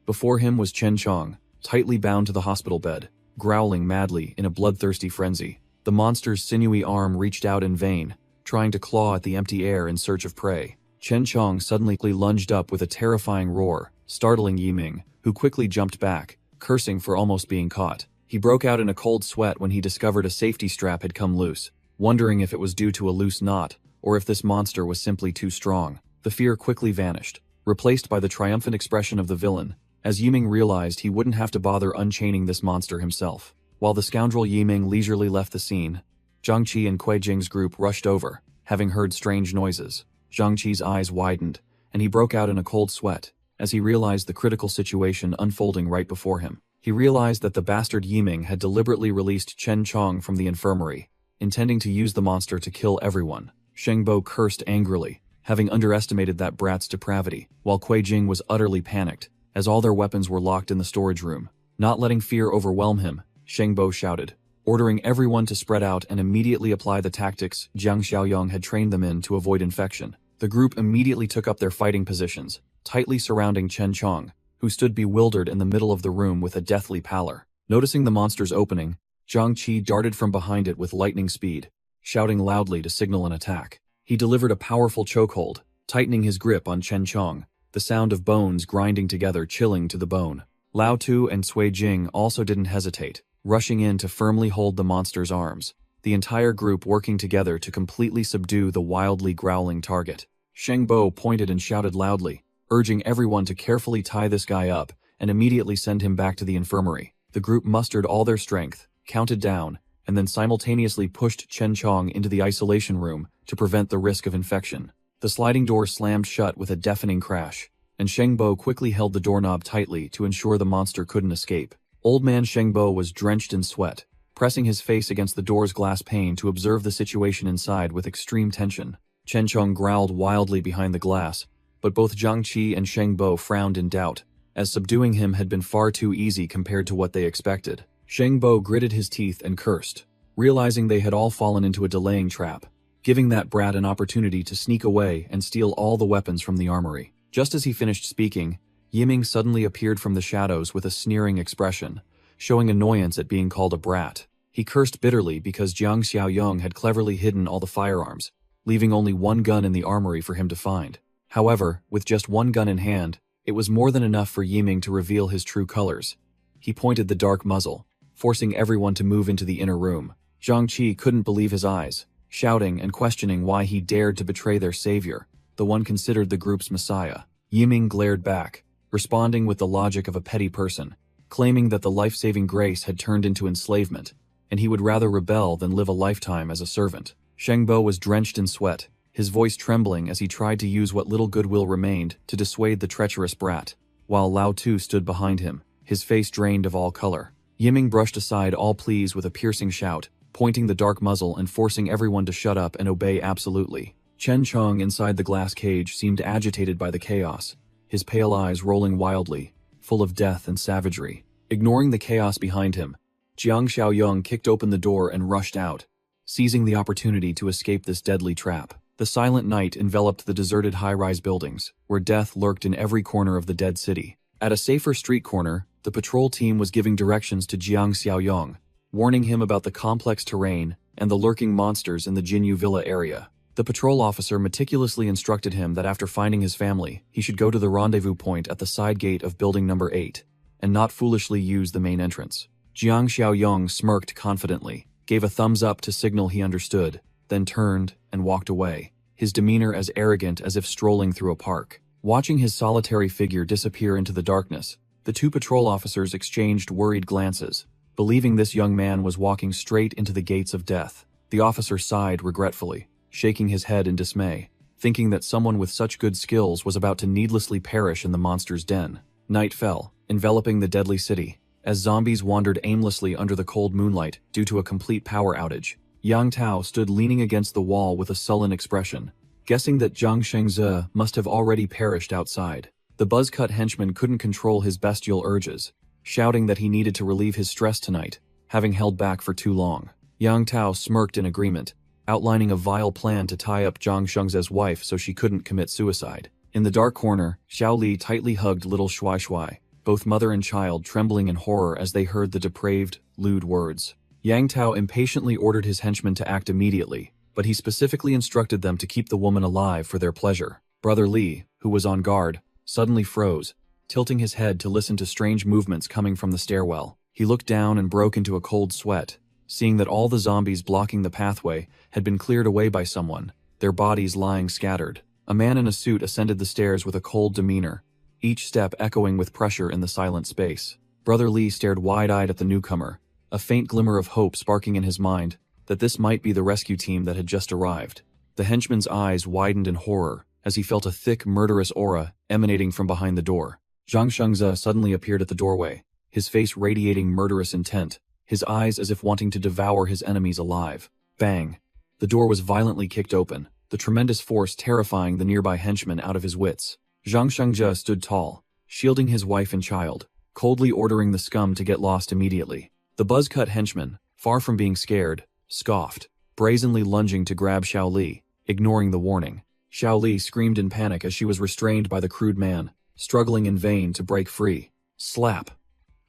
Before him was Chen Chong, tightly bound to the hospital bed, growling madly in a bloodthirsty frenzy. The monster's sinewy arm reached out in vain, trying to claw at the empty air in search of prey. Chen Chong suddenly lunged up with a terrifying roar, startling Yiming, who quickly jumped back, cursing for almost being caught. He broke out in a cold sweat when he discovered a safety strap had come loose, wondering if it was due to a loose knot, or if this monster was simply too strong. The fear quickly vanished, replaced by the triumphant expression of the villain, as Yiming realized he wouldn't have to bother unchaining this monster himself. While the scoundrel Yiming leisurely left the scene, Zhang Qi and Kui Jing's group rushed over, having heard strange noises. Zhang Qi's eyes widened, and he broke out in a cold sweat, as he realized the critical situation unfolding right before him. He realized that the bastard Yiming had deliberately released Chen Chong from the infirmary, intending to use the monster to kill everyone. Shengbo cursed angrily, having underestimated that brat's depravity, while Kui Jing was utterly panicked, as all their weapons were locked in the storage room. Not letting fear overwhelm him, Shengbo shouted, ordering everyone to spread out and immediately apply the tactics Jiang Xiaoyong had trained them in to avoid infection. The group immediately took up their fighting positions, tightly surrounding Chen Chong, who stood bewildered in the middle of the room with a deathly pallor. Noticing the monster's opening, Zhang Qi darted from behind it with lightning speed, shouting loudly to signal an attack. He delivered a powerful chokehold, tightening his grip on Chen Chong, the sound of bones grinding together chilling to the bone. Lao Tu and Cui Jing also didn't hesitate, rushing in to firmly hold the monster's arms, the entire group working together to completely subdue the wildly growling target. Shengbo pointed and shouted loudly, urging everyone to carefully tie this guy up and immediately send him back to the infirmary. The group mustered all their strength, counted down, and then simultaneously pushed Chen Chong into the isolation room to prevent the risk of infection. The sliding door slammed shut with a deafening crash, and Shengbo quickly held the doorknob tightly to ensure the monster couldn't escape. Old man Shengbo was drenched in sweat, pressing his face against the door's glass pane to observe the situation inside with extreme tension. Chen Chong growled wildly behind the glass, but both Zhang Qi and Shengbo frowned in doubt, as subduing him had been far too easy compared to what they expected. Shengbo gritted his teeth and cursed, realizing they had all fallen into a delaying trap, giving that brat an opportunity to sneak away and steal all the weapons from the armory. Just as he finished speaking, Yiming suddenly appeared from the shadows with a sneering expression, showing annoyance at being called a brat. He cursed bitterly because Jiang Xiaoyong had cleverly hidden all the firearms, leaving only one gun in the armory for him to find. However, with just one gun in hand, it was more than enough for Yiming to reveal his true colors. He pointed the dark muzzle, forcing everyone to move into the inner room. Zhang Qi couldn't believe his eyes, shouting and questioning why he dared to betray their savior, the one considered the group's messiah. Yiming glared back, responding with the logic of a petty person, claiming that the life-saving grace had turned into enslavement, and he would rather rebel than live a lifetime as a servant. Shengbo was drenched in sweat, his voice trembling as he tried to use what little goodwill remained to dissuade the treacherous brat, while Lao Tu stood behind him, his face drained of all color. Yiming brushed aside all pleas with a piercing shout, pointing the dark muzzle and forcing everyone to shut up and obey absolutely. Chen Chong inside the glass cage seemed agitated by the chaos, his pale eyes rolling wildly, full of death and savagery. Ignoring the chaos behind him, Jiang Xiaoyong kicked open the door and rushed out, seizing the opportunity to escape this deadly trap. The silent night enveloped the deserted high-rise buildings, where death lurked in every corner of the dead city. At a safer street corner, the patrol team was giving directions to Jiang Xiaoyong, warning him about the complex terrain and the lurking monsters in the Jinyu Villa area. The patrol officer meticulously instructed him that after finding his family, he should go to the rendezvous point at the side gate of building number 8, and not foolishly use the main entrance. Jiang Xiaoyong smirked confidently, gave a thumbs up to signal he understood, then turned and walked away, his demeanor as arrogant as if strolling through a park. Watching his solitary figure disappear into the darkness, the two patrol officers exchanged worried glances, believing this young man was walking straight into the gates of death. The officer sighed regretfully, shaking his head in dismay, thinking that someone with such good skills was about to needlessly perish in the monster's den. Night fell, enveloping the deadly city, as zombies wandered aimlessly under the cold moonlight due to a complete power outage. Yang Tao stood leaning against the wall with a sullen expression, guessing that Zhang Shengze must have already perished outside. The buzz-cut henchman couldn't control his bestial urges, shouting that he needed to relieve his stress tonight, having held back for too long. Yang Tao smirked in agreement, outlining a vile plan to tie up Zhang Shengze's wife so she couldn't commit suicide. In the dark corner, Xiao Li tightly hugged little Shuai Shuai, both mother and child trembling in horror as they heard the depraved, lewd words. Yang Tao impatiently ordered his henchmen to act immediately, but he specifically instructed them to keep the woman alive for their pleasure. Brother Li, who was on guard, suddenly froze, tilting his head to listen to strange movements coming from the stairwell. He looked down and broke into a cold sweat, seeing that all the zombies blocking the pathway had been cleared away by someone, their bodies lying scattered. A man in a suit ascended the stairs with a cold demeanor, each step echoing with pressure in the silent space. Brother Li stared wide-eyed at the newcomer, a faint glimmer of hope sparking in his mind that this might be the rescue team that had just arrived. The henchman's eyes widened in horror as he felt a thick, murderous aura emanating from behind the door. Zhang Shengze suddenly appeared at the doorway, his face radiating murderous intent, his eyes as if wanting to devour his enemies alive. Bang! The door was violently kicked open, the tremendous force terrifying the nearby henchman out of his wits. Zhang Shengze stood tall, shielding his wife and child, coldly ordering the scum to get lost immediately. The buzz-cut henchman, far from being scared, scoffed, brazenly lunging to grab Xiao Li, ignoring the warning. Xiao Li screamed in panic as she was restrained by the crude man, struggling in vain to break free. Slap!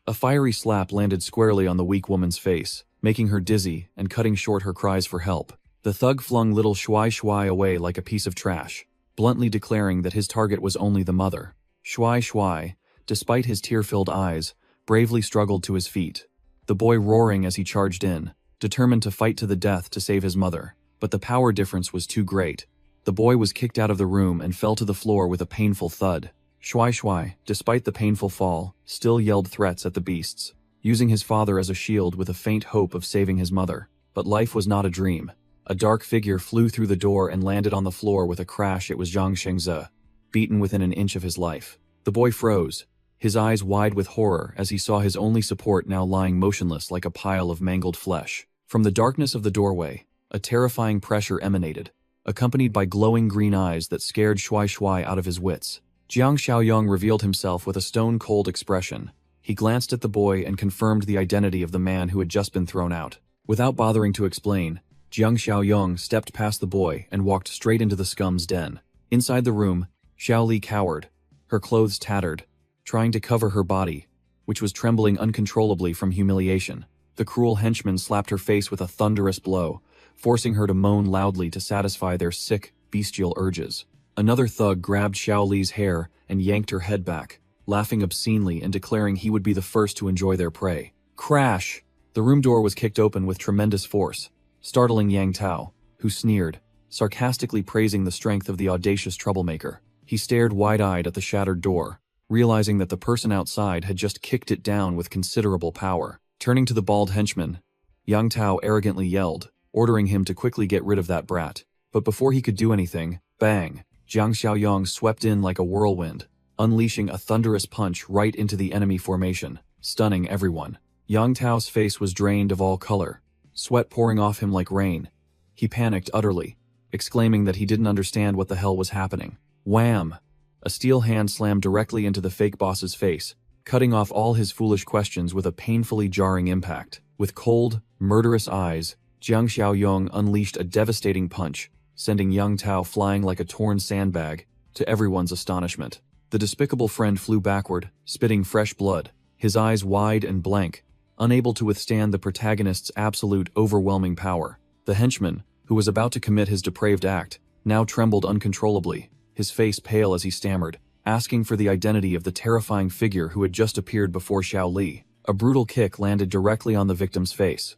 A fiery slap landed squarely on the weak woman's face, making her dizzy and cutting short her cries for help. The thug flung little Shuai Shuai away like a piece of trash, bluntly declaring that his target was only the mother. Shuai Shuai, despite his tear-filled eyes, bravely struggled to his feet, the boy roaring as he charged in, determined to fight to the death to save his mother. But the power difference was too great. The boy was kicked out of the room and fell to the floor with a painful thud. Shuai Shuai, despite the painful fall, still yelled threats at the beasts, using his father as a shield with a faint hope of saving his mother. But life was not a dream. A dark figure flew through the door and landed on the floor with a crash. It was Zhang Shengze, beaten within an inch of his life. The boy froze, his eyes wide with horror as he saw his only support now lying motionless like a pile of mangled flesh. From the darkness of the doorway, a terrifying pressure emanated, accompanied by glowing green eyes that scared Shuai Shuai out of his wits. Jiang Xiaoyong revealed himself with a stone-cold expression. He glanced at the boy and confirmed the identity of the man who had just been thrown out. Without bothering to explain, Jiang Xiaoyong stepped past the boy and walked straight into the scum's den. Inside the room, Xiao Li cowered, her clothes tattered, trying to cover her body, which was trembling uncontrollably from humiliation. The cruel henchman slapped her face with a thunderous blow, forcing her to moan loudly to satisfy their sick, bestial urges. Another thug grabbed Xiao Li's hair and yanked her head back, laughing obscenely and declaring he would be the first to enjoy their prey. Crash! The room door was kicked open with tremendous force, startling Yang Tao, who sneered, sarcastically praising the strength of the audacious troublemaker. He stared wide-eyed at the shattered door, realizing that the person outside had just kicked it down with considerable power. Turning to the bald henchman, Yang Tao arrogantly yelled, ordering him to quickly get rid of that brat. But before he could do anything, bang! Jiang Xiaoyong swept in like a whirlwind, unleashing a thunderous punch right into the enemy formation, stunning everyone. Yang Tao's face was drained of all color, sweat pouring off him like rain. He panicked utterly, exclaiming that he didn't understand what the hell was happening. Wham! A steel hand slammed directly into the fake boss's face, cutting off all his foolish questions with a painfully jarring impact. With cold, murderous eyes, Jiang Xiaoyong unleashed a devastating punch, sending Yang Tao flying like a torn sandbag, to everyone's astonishment. The despicable friend flew backward, spitting fresh blood, his eyes wide and blank, unable to withstand the protagonist's absolute overwhelming power. The henchman, who was about to commit his depraved act, now trembled uncontrollably, his face pale as he stammered, asking for the identity of the terrifying figure who had just appeared before Xiao Li. A brutal kick landed directly on the victim's face.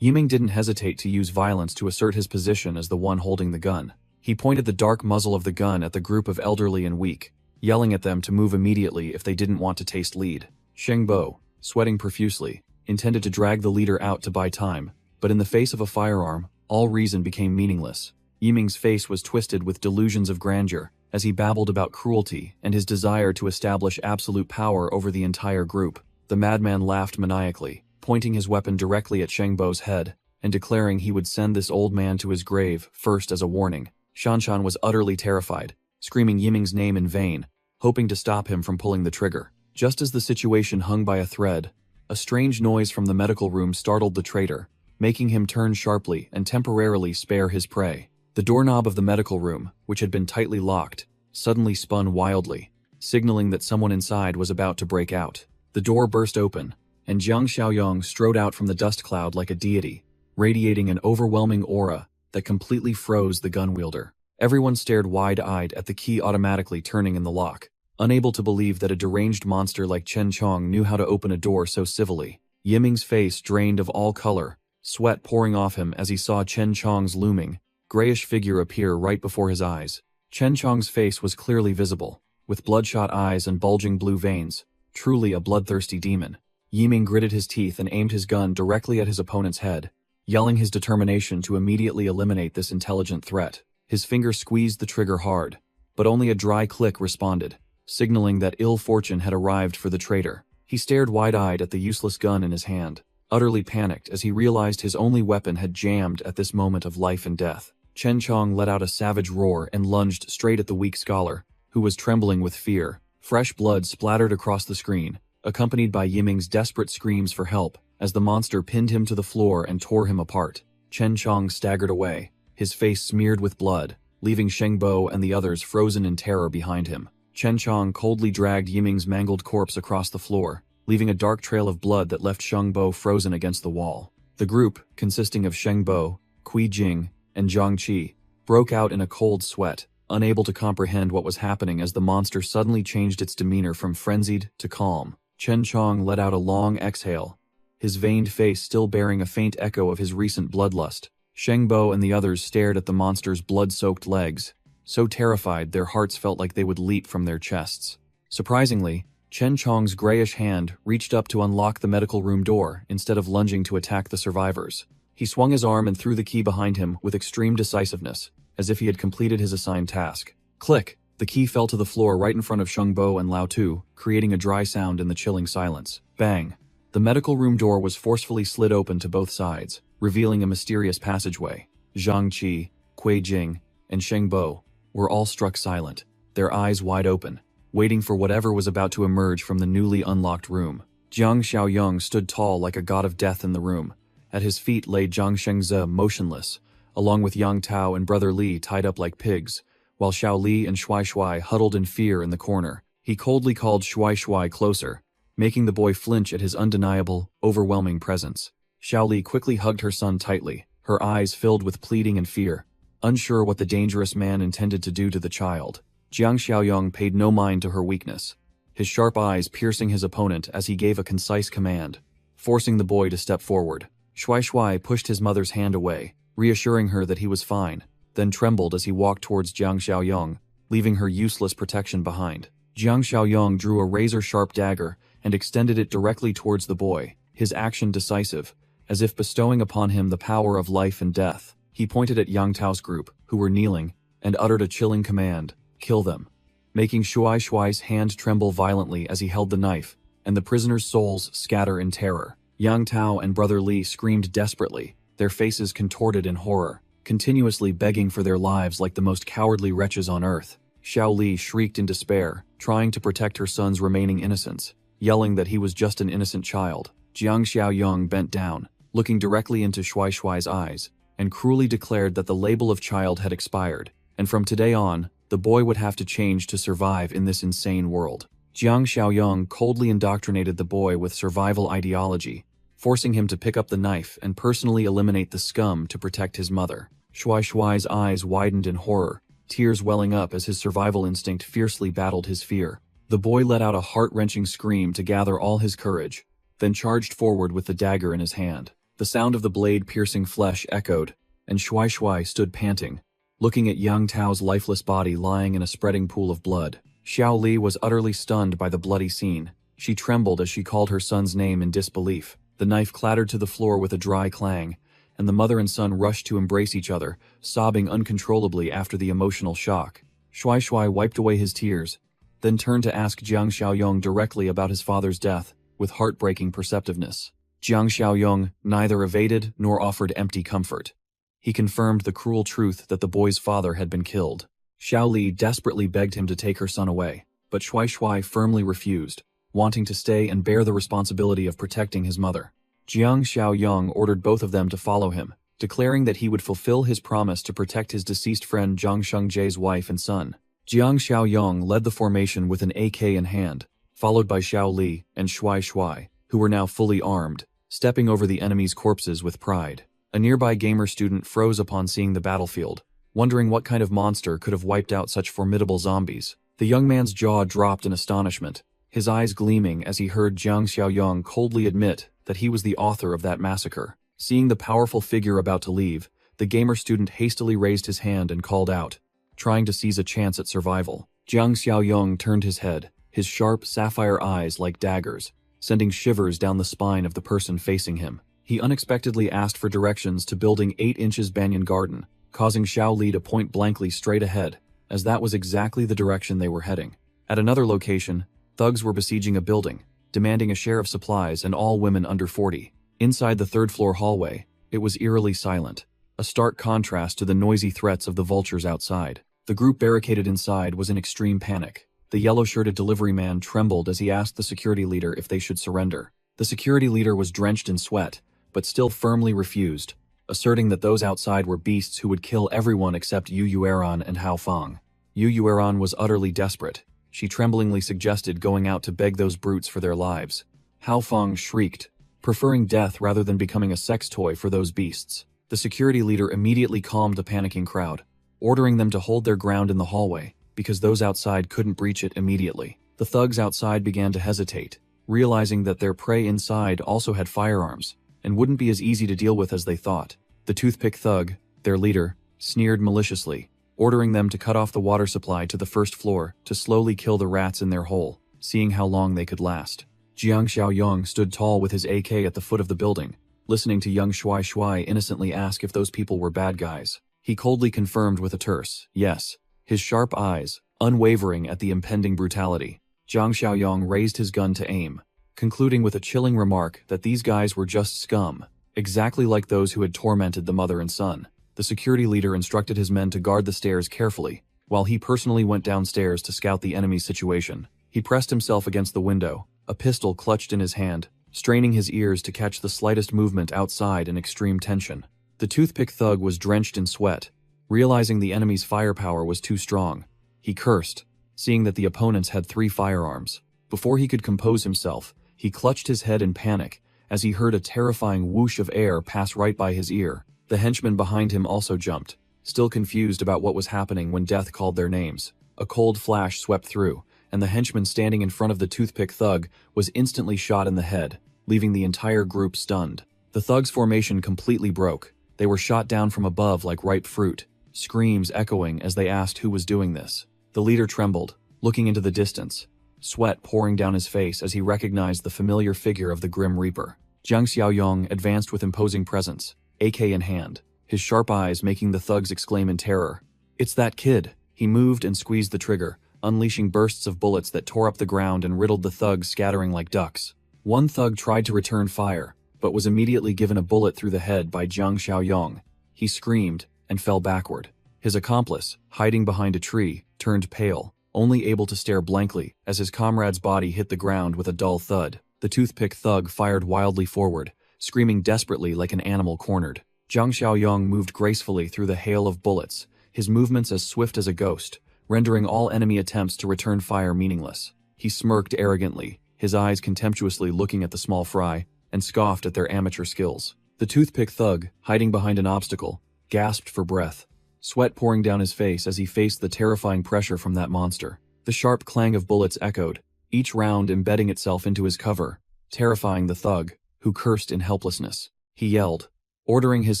Yiming didn't hesitate to use violence to assert his position as the one holding the gun. He pointed the dark muzzle of the gun at the group of elderly and weak, yelling at them to move immediately if they didn't want to taste lead. Shengbo, sweating profusely, intended to drag the leader out to buy time, but in the face of a firearm, all reason became meaningless. Yiming's face was twisted with delusions of grandeur, as he babbled about cruelty and his desire to establish absolute power over the entire group. The madman laughed maniacally, pointing his weapon directly at Shengbo's head, and declaring he would send this old man to his grave first as a warning. Shanshan was utterly terrified, screaming Yiming's name in vain, hoping to stop him from pulling the trigger. Just as the situation hung by a thread, a strange noise from the medical room startled the traitor, making him turn sharply and temporarily spare his prey. The doorknob of the medical room, which had been tightly locked, suddenly spun wildly, signaling that someone inside was about to break out. The door burst open, and Jiang Xiaoyong strode out from the dust cloud like a deity, radiating an overwhelming aura that completely froze the gun wielder. Everyone stared wide-eyed at the key automatically turning in the lock, unable to believe that a deranged monster like Chen Chong knew how to open a door so civilly. Yiming's face drained of all color, sweat pouring off him as he saw Chen Chong's looming, grayish figure appear right before his eyes. Chen Chong's face was clearly visible, with bloodshot eyes and bulging blue veins, truly a bloodthirsty demon. Yiming gritted his teeth and aimed his gun directly at his opponent's head, yelling his determination to immediately eliminate this intelligent threat. His finger squeezed the trigger hard, but only a dry click responded, signaling that ill fortune had arrived for the traitor. He stared wide-eyed at the useless gun in his hand, utterly panicked as he realized his only weapon had jammed at this moment of life and death. Chen Chong let out a savage roar and lunged straight at the weak scholar, who was trembling with fear. Fresh blood splattered across the screen, accompanied by Yiming's desperate screams for help, as the monster pinned him to the floor and tore him apart. Chen Chong staggered away, his face smeared with blood, leaving Shengbo and the others frozen in terror behind him. Chen Chong coldly dragged Yiming's mangled corpse across the floor, leaving a dark trail of blood that left Shengbo frozen against the wall. The group, consisting of Shengbo, Kui Jing, and Zhang Qi, broke out in a cold sweat, unable to comprehend what was happening as the monster suddenly changed its demeanor from frenzied to calm. Chen Chong let out a long exhale, his veined face still bearing a faint echo of his recent bloodlust. Shengbo and the others stared at the monster's blood-soaked legs, so terrified their hearts felt like they would leap from their chests. Surprisingly, Chen Chong's grayish hand reached up to unlock the medical room door instead of lunging to attack the survivors. He swung his arm and threw the key behind him with extreme decisiveness, as if he had completed his assigned task. Click! The key fell to the floor right in front of Shengbo and Lao Tu, creating a dry sound in the chilling silence. Bang! The medical room door was forcefully slid open to both sides, revealing a mysterious passageway. Zhang Qi, Kui Jing, and Shengbo were all struck silent, their eyes wide open, waiting for whatever was about to emerge from the newly unlocked room. Jiang Xiaoyong stood tall like a god of death in the room. At his feet lay Zhang Shengze motionless, along with Yang Tao and Brother Li tied up like pigs, while Xiao Li and Shuai Shuai huddled in fear in the corner. He coldly called Shuai Shuai closer, making the boy flinch at his undeniable, overwhelming presence. Xiao Li quickly hugged her son tightly, her eyes filled with pleading and fear, unsure what the dangerous man intended to do to the child. Jiang Xiaoyong paid no mind to her weakness, his sharp eyes piercing his opponent as he gave a concise command, forcing the boy to step forward. Shuai Shuai pushed his mother's hand away, reassuring her that he was fine, then trembled as he walked towards Jiang Xiaoyong, leaving her useless protection behind. Jiang Xiaoyong drew a razor-sharp dagger and extended it directly towards the boy, his action decisive, as if bestowing upon him the power of life and death. He pointed at Yang Tao's group, who were kneeling, and uttered a chilling command, "Kill them," making Shuai Shuai's hand tremble violently as he held the knife, and the prisoners' souls scatter in terror. Yang Tao and Brother Li screamed desperately, their faces contorted in horror, continuously begging for their lives like the most cowardly wretches on earth. Xiao Li shrieked in despair, trying to protect her son's remaining innocence, yelling that he was just an innocent child. Jiang Xiaoyong bent down, looking directly into Shui Shui's eyes, and cruelly declared that the label of child had expired, and from today on, the boy would have to change to survive in this insane world. Jiang Xiaoyong coldly indoctrinated the boy with survival ideology, forcing him to pick up the knife and personally eliminate the scum to protect his mother. Shui Shui's eyes widened in horror, tears welling up as his survival instinct fiercely battled his fear. The boy let out a heart-wrenching scream to gather all his courage, then charged forward with the dagger in his hand. The sound of the blade piercing flesh echoed, and Shui Shui stood panting, looking at Yang Tao's lifeless body lying in a spreading pool of blood. Xiao Li was utterly stunned by the bloody scene. She trembled as she called her son's name in disbelief. The knife clattered to the floor with a dry clang, and the mother and son rushed to embrace each other, sobbing uncontrollably after the emotional shock. Shui Shui wiped away his tears, then turned to ask Jiang Xiaoyong directly about his father's death, with heartbreaking perceptiveness. Jiang Xiaoyong neither evaded nor offered empty comfort. He confirmed the cruel truth that the boy's father had been killed. Xiao Li desperately begged him to take her son away, but Shui Shui firmly refused, wanting to stay and bear the responsibility of protecting his mother. Jiang Xiaoyong ordered both of them to follow him, declaring that he would fulfill his promise to protect his deceased friend Zhang Shengji's wife and son. Jiang Xiaoyong led the formation with an AK in hand, followed by Xiao Li and Shui Shui, who were now fully armed, stepping over the enemy's corpses with pride. A nearby gamer student froze upon seeing the battlefield, wondering what kind of monster could have wiped out such formidable zombies. The young man's jaw dropped in astonishment, his eyes gleaming as he heard Jiang Xiaoyong coldly admit that he was the author of that massacre. Seeing the powerful figure about to leave, the gamer student hastily raised his hand and called out, trying to seize a chance at survival. Jiang Xiaoyong turned his head, his sharp sapphire eyes like daggers, sending shivers down the spine of the person facing him. He unexpectedly asked for directions to building 8 inches banyan garden, causing Xiao Li to point blankly straight ahead, as that was exactly the direction they were heading. At another location, thugs were besieging a building, demanding a share of supplies and all women under 40. Inside the third-floor hallway, it was eerily silent, a stark contrast to the noisy threats of the vultures outside. The group barricaded inside was in extreme panic. The yellow-shirted delivery man trembled as he asked the security leader if they should surrender. The security leader was drenched in sweat, but still firmly refused, asserting that those outside were beasts who would kill everyone except Yu Yueran and Hao Fang. Yu Yueran was utterly desperate. She tremblingly suggested going out to beg those brutes for their lives. Hao Fang shrieked, preferring death rather than becoming a sex toy for those beasts. The security leader immediately calmed the panicking crowd, ordering them to hold their ground in the hallway, because those outside couldn't breach it immediately. The thugs outside began to hesitate, realizing that their prey inside also had firearms, and wouldn't be as easy to deal with as they thought. The toothpick thug, their leader, sneered maliciously, ordering them to cut off the water supply to the first floor to slowly kill the rats in their hole, seeing how long they could last. Jiang Xiaoyong stood tall with his AK at the foot of the building, listening to young Shui Shui innocently ask if those people were bad guys. He coldly confirmed with a terse yes, his sharp eyes, unwavering at the impending brutality. Jiang Xiaoyong raised his gun to aim, concluding with a chilling remark that these guys were just scum, exactly like those who had tormented the mother and son. The security leader instructed his men to guard the stairs carefully, while he personally went downstairs to scout the enemy's situation. He pressed himself against the window, a pistol clutched in his hand, straining his ears to catch the slightest movement outside in extreme tension. The toothpick thug was drenched in sweat. Realizing the enemy's firepower was too strong, he cursed, seeing that the opponents had 3 firearms. Before he could compose himself, he clutched his head in panic as he heard a terrifying whoosh of air pass right by his ear. The henchman behind him also jumped, still confused about what was happening when death called their names. A cold flash swept through, and the henchman standing in front of the toothpick thug was instantly shot in the head, leaving the entire group stunned. The thugs' formation completely broke. They were shot down from above like ripe fruit, screams echoing as they asked who was doing this. The leader trembled, looking into the distance, sweat pouring down his face as he recognized the familiar figure of the Grim Reaper. Jiang Xiaoyong advanced with imposing presence, AK in hand, his sharp eyes making the thugs exclaim in terror. "It's that kid!" He moved and squeezed the trigger, unleashing bursts of bullets that tore up the ground and riddled the thugs, scattering like ducks. One thug tried to return fire, but was immediately given a bullet through the head by Jiang Xiaoyong. He screamed and fell backward. His accomplice, hiding behind a tree, turned pale, only able to stare blankly as his comrade's body hit the ground with a dull thud. The toothpick thug fired wildly forward, screaming desperately like an animal cornered. Jiang Xiaoyong moved gracefully through the hail of bullets, his movements as swift as a ghost, rendering all enemy attempts to return fire meaningless. He smirked arrogantly, his eyes contemptuously looking at the small fry, and scoffed at their amateur skills. The toothpick thug, hiding behind an obstacle, gasped for breath, sweat pouring down his face as he faced the terrifying pressure from that monster. The sharp clang of bullets echoed, each round embedding itself into his cover, terrifying the thug, who cursed in helplessness. He yelled, ordering his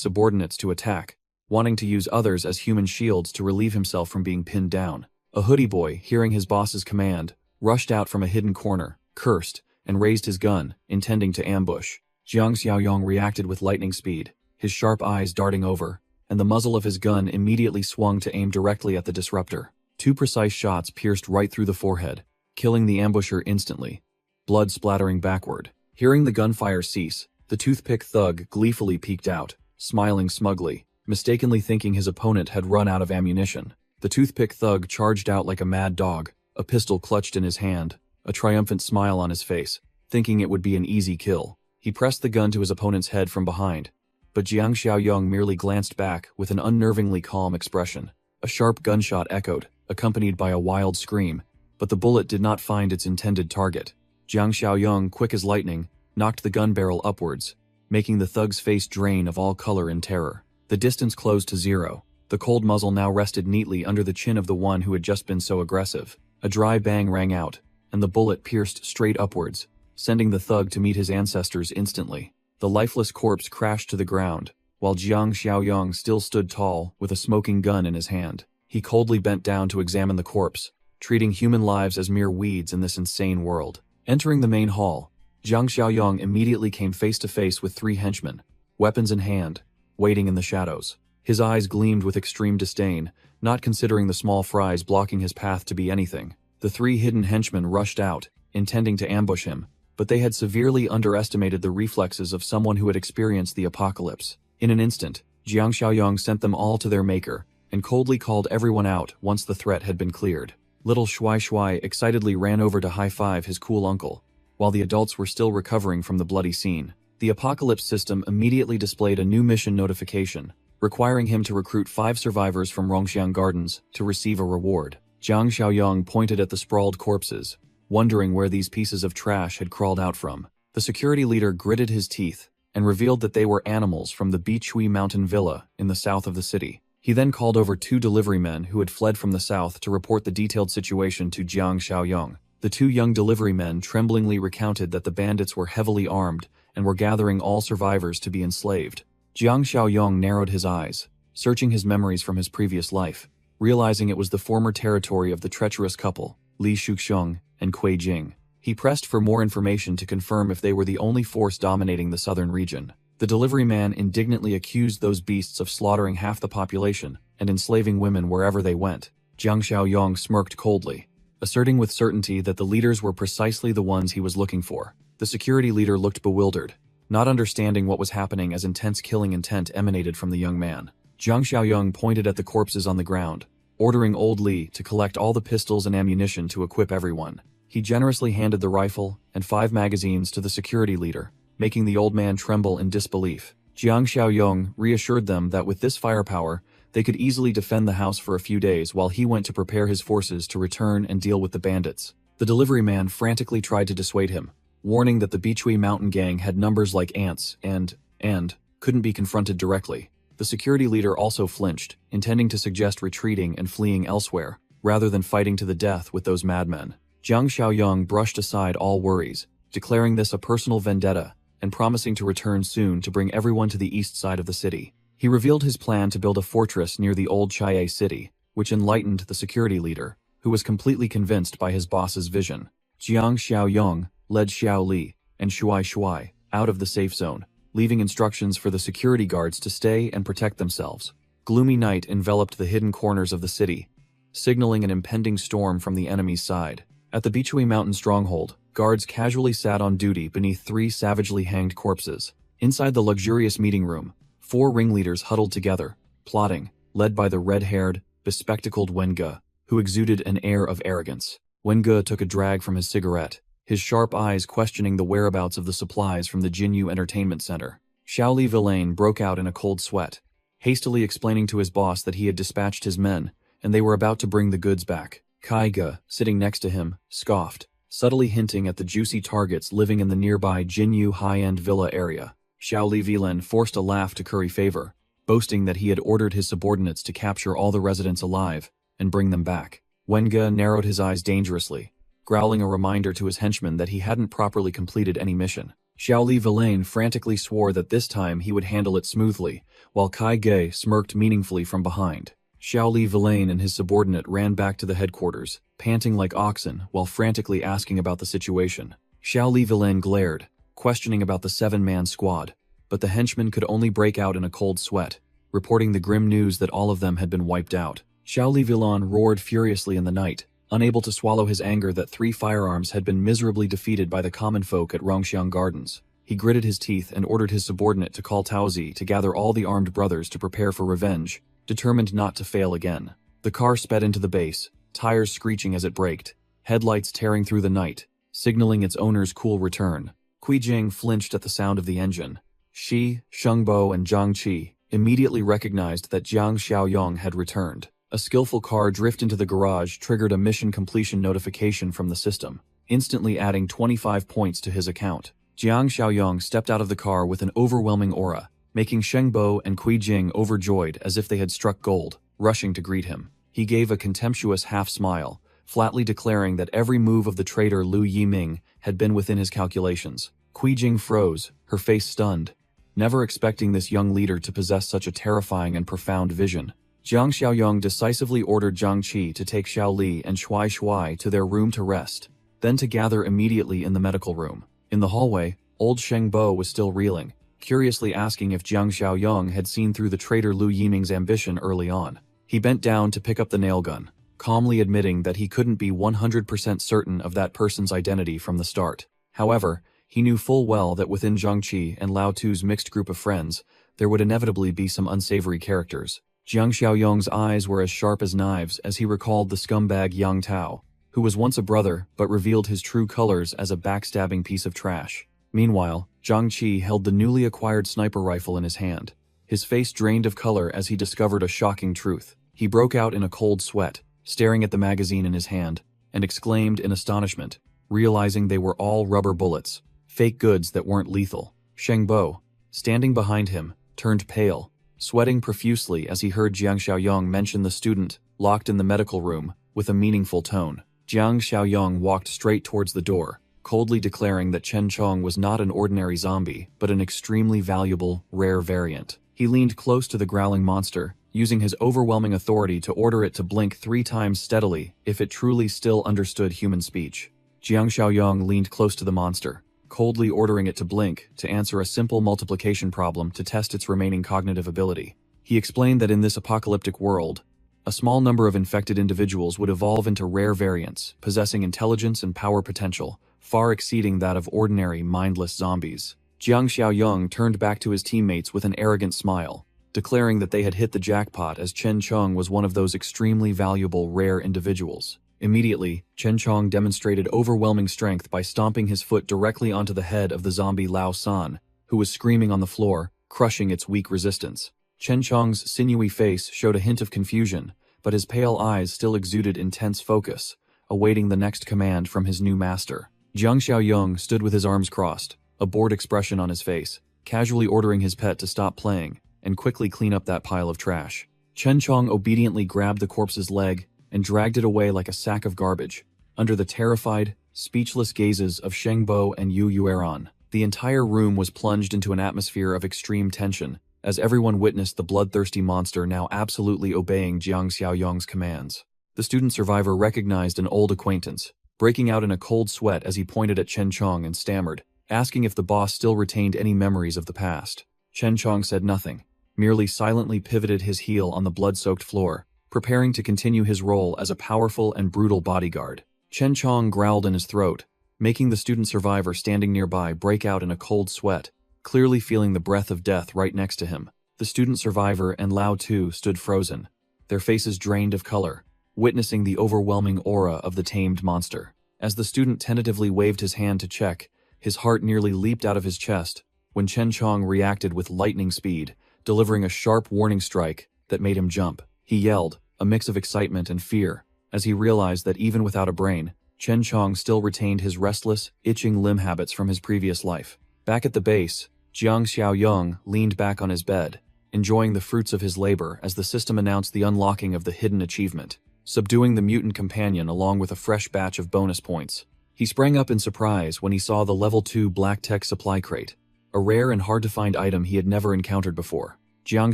subordinates to attack, wanting to use others as human shields to relieve himself from being pinned down. A hoodie boy, hearing his boss's command, rushed out from a hidden corner, cursed, and raised his gun, intending to ambush. Jiang Xiaoyong reacted with lightning speed, his sharp eyes darting over, and the muzzle of his gun immediately swung to aim directly at the disruptor. 2 precise shots pierced right through the forehead, killing the ambusher instantly, blood splattering backward. Hearing the gunfire cease, the toothpick thug gleefully peeked out, smiling smugly, mistakenly thinking his opponent had run out of ammunition. The toothpick thug charged out like a mad dog, a pistol clutched in his hand, a triumphant smile on his face, thinking it would be an easy kill. He pressed the gun to his opponent's head from behind, but Jiang Xiaoyong merely glanced back with an unnervingly calm expression. A sharp gunshot echoed, accompanied by a wild scream, but the bullet did not find its intended target. Jiang Xiaoyong, quick as lightning, knocked the gun barrel upwards, making the thug's face drain of all color in terror. The distance closed to 0. The cold muzzle now rested neatly under the chin of the one who had just been so aggressive. A dry bang rang out, and the bullet pierced straight upwards, sending the thug to meet his ancestors instantly. The lifeless corpse crashed to the ground, while Jiang Xiaoyong still stood tall with a smoking gun in his hand. He coldly bent down to examine the corpse, treating human lives as mere weeds in this insane world. Entering the main hall, Jiang Xiaoyong immediately came face to face with 3 henchmen, weapons in hand, waiting in the shadows. His eyes gleamed with extreme disdain, not considering the small fries blocking his path to be anything. The 3 hidden henchmen rushed out, intending to ambush him, but they had severely underestimated the reflexes of someone who had experienced the apocalypse. In an instant, Jiang Xiaoyong sent them all to their maker, and coldly called everyone out once the threat had been cleared. Little Shuai Shuai excitedly ran over to high-five his cool uncle, while the adults were still recovering from the bloody scene. The apocalypse system immediately displayed a new mission notification, requiring him to recruit 5 survivors from Rongxiang Gardens to receive a reward. Jiang Xiaoyong pointed at the sprawled corpses, wondering where these pieces of trash had crawled out from. The security leader gritted his teeth and revealed that they were animals from the Bichui Mountain Villa in the south of the city. He then called over 2 delivery men who had fled from the south to report the detailed situation to Jiang Xiaoyong. The 2 young delivery men tremblingly recounted that the bandits were heavily armed and were gathering all survivors to be enslaved. Jiang Xiaoyong narrowed his eyes, searching his memories from his previous life, realizing it was the former territory of the treacherous couple, Li Shuxiong and Kui Jing. He pressed for more information to confirm if they were the only force dominating the southern region. The delivery man indignantly accused those beasts of slaughtering half the population and enslaving women wherever they went. Jiang Xiaoyong smirked coldly, asserting with certainty that the leaders were precisely the ones he was looking for. The security leader looked bewildered, not understanding what was happening as intense killing intent emanated from the young man. Jiang Xiaoyong pointed at the corpses on the ground, ordering old Li to collect all the pistols and ammunition to equip everyone. He generously handed the rifle and 5 magazines to the security leader, making the old man tremble in disbelief. Jiang Xiaoyong reassured them that with this firepower, they could easily defend the house for a few days while he went to prepare his forces to return and deal with the bandits. The delivery man frantically tried to dissuade him, warning that the Bichui mountain gang had numbers like ants and couldn't be confronted directly. The security leader also flinched, intending to suggest retreating and fleeing elsewhere, rather than fighting to the death with those madmen. Jiang Xiaoyong brushed aside all worries, declaring this a personal vendetta and promising to return soon to bring everyone to the east side of the city. He revealed his plan to build a fortress near the old Chiayi city, which enlightened the security leader, who was completely convinced by his boss's vision. Jiang Xiaoyong led Xiao Li and Shuai Shuai out of the safe zone, leaving instructions for the security guards to stay and protect themselves. Gloomy night enveloped the hidden corners of the city, signaling an impending storm from the enemy's side. At the Bichui Mountain stronghold, guards casually sat on duty beneath 3 savagely hanged corpses. Inside the luxurious meeting room, 4 ringleaders huddled together, plotting, led by the red-haired, bespectacled Wenge, who exuded an air of arrogance. Wenge took a drag from his cigarette, his sharp eyes questioning the whereabouts of the supplies from the Jinyu Entertainment Center. Xiaoli Villain broke out in a cold sweat, hastily explaining to his boss that he had dispatched his men, and they were about to bring the goods back. Kai Ge, sitting next to him, scoffed, subtly hinting at the juicy targets living in the nearby Jinyu high-end villa area. Xiaoli Villain forced a laugh to curry favor, boasting that he had ordered his subordinates to capture all the residents alive and bring them back. Wenga narrowed his eyes dangerously, growling a reminder to his henchmen that he hadn't properly completed any mission. Xiaoli Villain frantically swore that this time he would handle it smoothly, while Kai Ge smirked meaningfully from behind. Xiaoli Villain and his subordinate ran back to the headquarters, panting like oxen while frantically asking about the situation. Xiaoli Villain glared, questioning about the 7-man squad, but the henchmen could only break out in a cold sweat, reporting the grim news that all of them had been wiped out. Xiaoli Villain roared furiously in the night, unable to swallow his anger that 3 firearms had been miserably defeated by the common folk at Rongxiang Gardens. He gritted his teeth and ordered his subordinate to call Taozi to gather all the armed brothers to prepare for revenge, determined not to fail again. The car sped into the base, tires screeching as it braked, headlights tearing through the night, signaling its owner's cool return. Kui Jing flinched at the sound of the engine. Shi, Shengbo, and Zhang Qi immediately recognized that Jiang Xiaoyong had returned. A skillful car drift into the garage triggered a mission completion notification from the system, instantly adding 25 points to his account. Jiang Xiaoyong stepped out of the car with an overwhelming aura, making Shengbo and Kui Jing overjoyed as if they had struck gold, rushing to greet him. He gave a contemptuous half-smile, flatly declaring that every move of the traitor Lu Yiming had been within his calculations. Kui Jing froze, her face stunned, never expecting this young leader to possess such a terrifying and profound vision. Jiang Xiaoyong decisively ordered Zhang Qi to take Xiao Li and Shuai Shuai to their room to rest, then to gather immediately in the medical room. In the hallway, old Shengbo was still reeling, curiously asking if Jiang Xiaoyong had seen through the traitor Lu Yiming's ambition early on. He bent down to pick up the nail gun, calmly admitting that he couldn't be 100% certain of that person's identity from the start. However, he knew full well that within Zhang Qi and Lao Tu's mixed group of friends, there would inevitably be some unsavory characters. Jiang Xiaoyong's eyes were as sharp as knives as he recalled the scumbag Yang Tao, who was once a brother but revealed his true colors as a backstabbing piece of trash. Meanwhile, Zhang Qi held the newly acquired sniper rifle in his hand. His face drained of color as he discovered a shocking truth. He broke out in a cold sweat, staring at the magazine in his hand, and exclaimed in astonishment, realizing they were all rubber bullets, fake goods that weren't lethal. Shengbo, standing behind him, turned pale, sweating profusely as he heard Jiang Xiaoyong mention the student, locked in the medical room, with a meaningful tone. Jiang Xiaoyong walked straight towards the door, coldly declaring that Chen Chong was not an ordinary zombie, but an extremely valuable, rare variant. He leaned close to the growling monster, using his overwhelming authority to order it to blink 3 times steadily if it truly still understood human speech. Jiang Xiaoyong leaned close to the monster, coldly ordering it to blink to answer a simple multiplication problem to test its remaining cognitive ability. He explained that in this apocalyptic world, a small number of infected individuals would evolve into rare variants, possessing intelligence and power potential, far exceeding that of ordinary, mindless zombies. Jiang Xiaoyong turned back to his teammates with an arrogant smile, declaring that they had hit the jackpot as Chen Chong was one of those extremely valuable, rare individuals. Immediately, Chen Chong demonstrated overwhelming strength by stomping his foot directly onto the head of the zombie Lao San, who was screaming on the floor, crushing its weak resistance. Chen Chong's sinewy face showed a hint of confusion, but his pale eyes still exuded intense focus, awaiting the next command from his new master. Jiang Xiaoyong stood with his arms crossed, a bored expression on his face, casually ordering his pet to stop playing and quickly clean up that pile of trash. Chen Chong obediently grabbed the corpse's leg and dragged it away like a sack of garbage, under the terrified, speechless gazes of Shengbo and Yu Yueran. The entire room was plunged into an atmosphere of extreme tension, as everyone witnessed the bloodthirsty monster now absolutely obeying Jiang Xiaoyong's commands. The student survivor recognized an old acquaintance, breaking out in a cold sweat as he pointed at Chen Chong and stammered, asking if the boss still retained any memories of the past. Chen Chong said nothing, merely silently pivoted his heel on the blood-soaked floor, preparing to continue his role as a powerful and brutal bodyguard. Chen Chong growled in his throat, making the student survivor standing nearby break out in a cold sweat, clearly feeling the breath of death right next to him. The student survivor and Lao Tu stood frozen, their faces drained of color, witnessing the overwhelming aura of the tamed monster. As the student tentatively waved his hand to check, his heart nearly leaped out of his chest when Chen Chong reacted with lightning speed, delivering a sharp warning strike that made him jump. He yelled, a mix of excitement and fear, as he realized that even without a brain, Chen Chong still retained his restless, itching limb habits from his previous life. Back at the base, Jiang Xiaoyong leaned back on his bed, enjoying the fruits of his labor as the system announced the unlocking of the hidden achievement, subduing the mutant companion along with a fresh batch of bonus points. He sprang up in surprise when he saw the level 2 black tech supply crate, a rare and hard-to-find item he had never encountered before. Jiang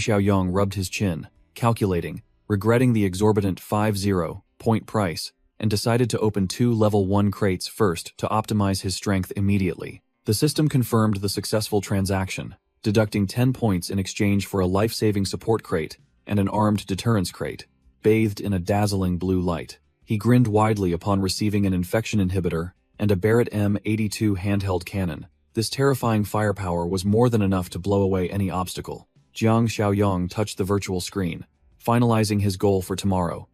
Xiaoyong rubbed his chin, calculating, regretting the exorbitant 50-point price, and decided to open 2 level 1 crates first to optimize his strength immediately. The system confirmed the successful transaction, deducting 10 points in exchange for a life-saving support crate and an armed deterrence crate, bathed in a dazzling blue light. He grinned widely upon receiving an infection inhibitor and a Barrett M82 handheld cannon. This terrifying firepower was more than enough to blow away any obstacle. Jiang Xiaoyong touched the virtual screen, finalizing his goal for tomorrow.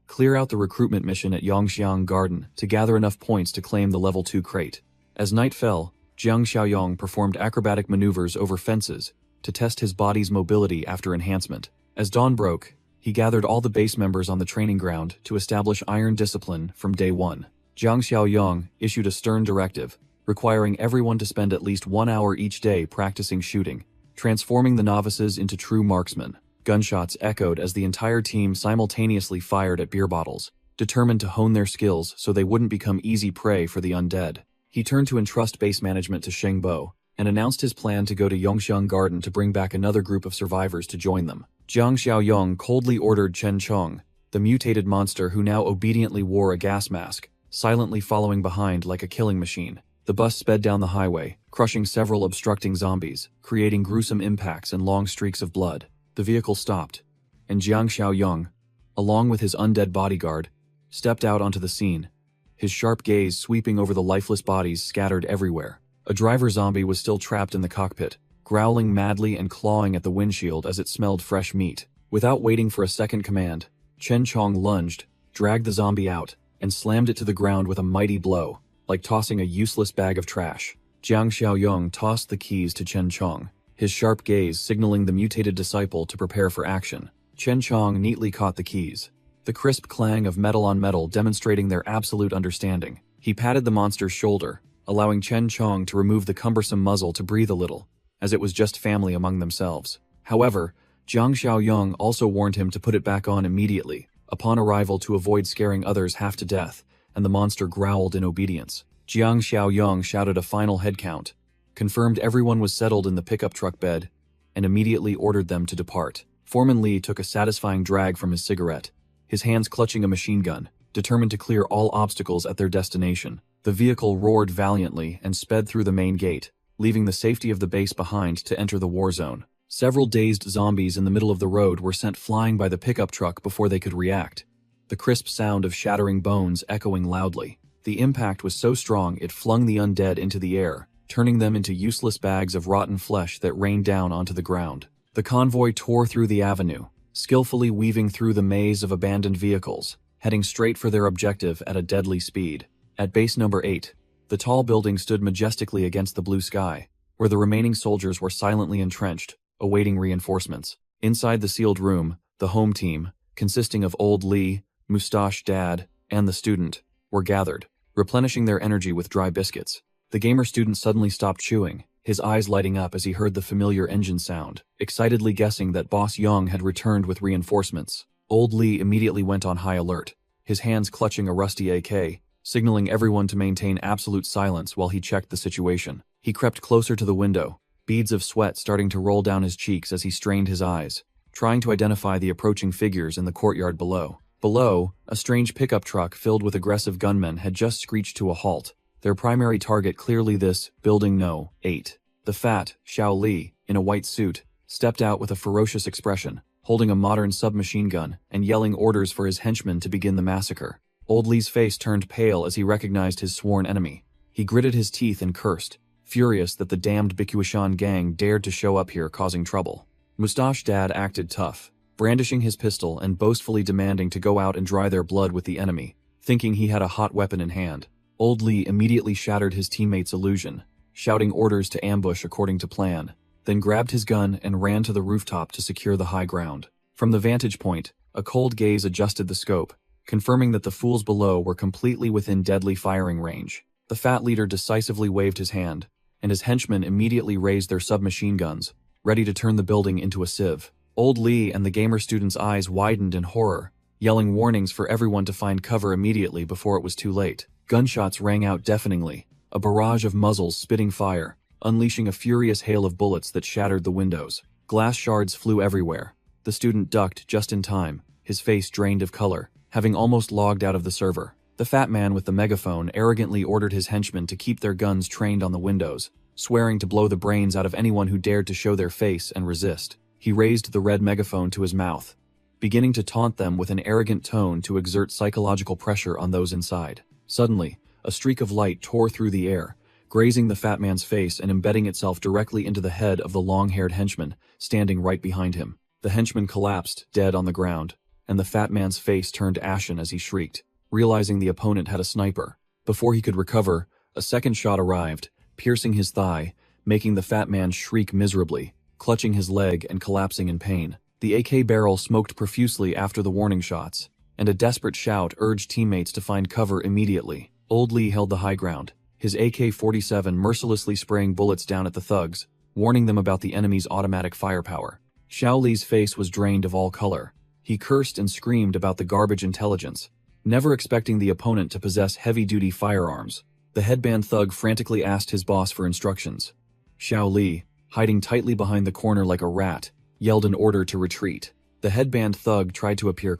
Clear out the recruitment mission at Yongxiang Garden to gather enough points to claim the level 2 crate. As night fell, Jiang Xiaoyong performed acrobatic maneuvers over fences to test his body's mobility after enhancement. As dawn broke, he gathered all the base members on the training ground to establish iron discipline from day 1. Jiang Xiaoyong issued a stern directive, requiring everyone to spend at least 1 hour each day practicing shooting, transforming the novices into true marksmen. Gunshots echoed as the entire team simultaneously fired at beer bottles, determined to hone their skills so they wouldn't become easy prey for the undead. He turned to entrust base management to Sheng Bo, and announced his plan to go to Yongxiang Garden to bring back another group of survivors to join them. Jiang Xiaoyong coldly ordered Chen Chong, the mutated monster who now obediently wore a gas mask, silently following behind like a killing machine. The bus sped down the highway, crushing several obstructing zombies, creating gruesome impacts and long streaks of blood. The vehicle stopped, and Jiang Xiaoyong, along with his undead bodyguard, stepped out onto the scene, his sharp gaze sweeping over the lifeless bodies scattered everywhere. A driver zombie was still trapped in the cockpit, growling madly and clawing at the windshield as it smelled fresh meat. Without waiting for a second command, Chen Chong lunged, dragged the zombie out, and slammed it to the ground with a mighty blow, like tossing a useless bag of trash. Jiang Xiaoyong tossed the keys to Chen Chong, his sharp gaze signaling the mutated disciple to prepare for action. Chen Chong neatly caught the keys, the crisp clang of metal on metal demonstrating their absolute understanding. He patted the monster's shoulder, allowing Chen Chong to remove the cumbersome muzzle to breathe a little, as it was just family among themselves. However, Jiang Xiaoyong also warned him to put it back on immediately, upon arrival to avoid scaring others half to death, and the monster growled in obedience. Jiang Xiaoyong shouted a final head count, confirmed everyone was settled in the pickup truck bed, and immediately ordered them to depart. Foreman Lee took a satisfying drag from his cigarette, his hands clutching a machine gun, determined to clear all obstacles at their destination. The vehicle roared valiantly and sped through the main gate, leaving the safety of the base behind to enter the war zone. Several dazed zombies in the middle of the road were sent flying by the pickup truck before they could react, the crisp sound of shattering bones echoing loudly. The impact was so strong it flung the undead into the air, turning them into useless bags of rotten flesh that rained down onto the ground. The convoy tore through the avenue, skillfully weaving through the maze of abandoned vehicles, heading straight for their objective at a deadly speed. At base number 8, the tall building stood majestically against the blue sky, where the remaining soldiers were silently entrenched, awaiting reinforcements. Inside the sealed room, the home team, consisting of Old Lee, Mustache Dad, and the student, were gathered, replenishing their energy with dry biscuits. The gamer student suddenly stopped chewing, his eyes lighting up as he heard the familiar engine sound, excitedly guessing that Boss Young had returned with reinforcements. Old Lee immediately went on high alert, his hands clutching a rusty AK, signaling everyone to maintain absolute silence while he checked the situation. He crept closer to the window, beads of sweat starting to roll down his cheeks as he strained his eyes, trying to identify the approaching figures in the courtyard below. Below, a strange pickup truck filled with aggressive gunmen had just screeched to a halt, their primary target clearly this building No. 8. The fat, Xiao Li, in a white suit, stepped out with a ferocious expression, holding a modern submachine gun and yelling orders for his henchmen to begin the massacre. Old Li's face turned pale as he recognized his sworn enemy. He gritted his teeth and cursed, furious that the damned Bikuishan gang dared to show up here causing trouble. Mustache Dad acted tough, brandishing his pistol and boastfully demanding to go out and dry their blood with the enemy, thinking he had a hot weapon in hand. Old Li immediately shattered his teammate's illusion, shouting orders to ambush according to plan, then grabbed his gun and ran to the rooftop to secure the high ground. From the vantage point, a cold gaze adjusted the scope, confirming that the fools below were completely within deadly firing range. The fat leader decisively waved his hand, and his henchmen immediately raised their submachine guns, ready to turn the building into a sieve. Old Li and the gamer student's eyes widened in horror, yelling warnings for everyone to find cover immediately before it was too late. Gunshots rang out deafeningly, a barrage of muzzles spitting fire, unleashing a furious hail of bullets that shattered the windows. Glass shards flew everywhere. The student ducked just in time, his face drained of color, having almost logged out of the server. The fat man with the megaphone arrogantly ordered his henchmen to keep their guns trained on the windows, swearing to blow the brains out of anyone who dared to show their face and resist. He raised the red megaphone to his mouth, beginning to taunt them with an arrogant tone to exert psychological pressure on those inside. Suddenly, a streak of light tore through the air, grazing the fat man's face and embedding itself directly into the head of the long-haired henchman standing right behind him. The henchman collapsed, dead on the ground, and the fat man's face turned ashen as he shrieked, realizing the opponent had a sniper. Before he could recover, a second shot arrived, piercing his thigh, making the fat man shriek miserably, clutching his leg and collapsing in pain. The AK barrel smoked profusely after the warning shots, and a desperate shout urged teammates to find cover immediately. Old Li held the high ground, his AK-47 mercilessly spraying bullets down at the thugs, warning them about the enemy's automatic firepower. Xiao Li's face was drained of all color. He cursed and screamed about the garbage intelligence, never expecting the opponent to possess heavy-duty firearms. The headband thug frantically asked his boss for instructions. Xiao Li, hiding tightly behind the corner like a rat, yelled an order to retreat. The headband thug tried to appear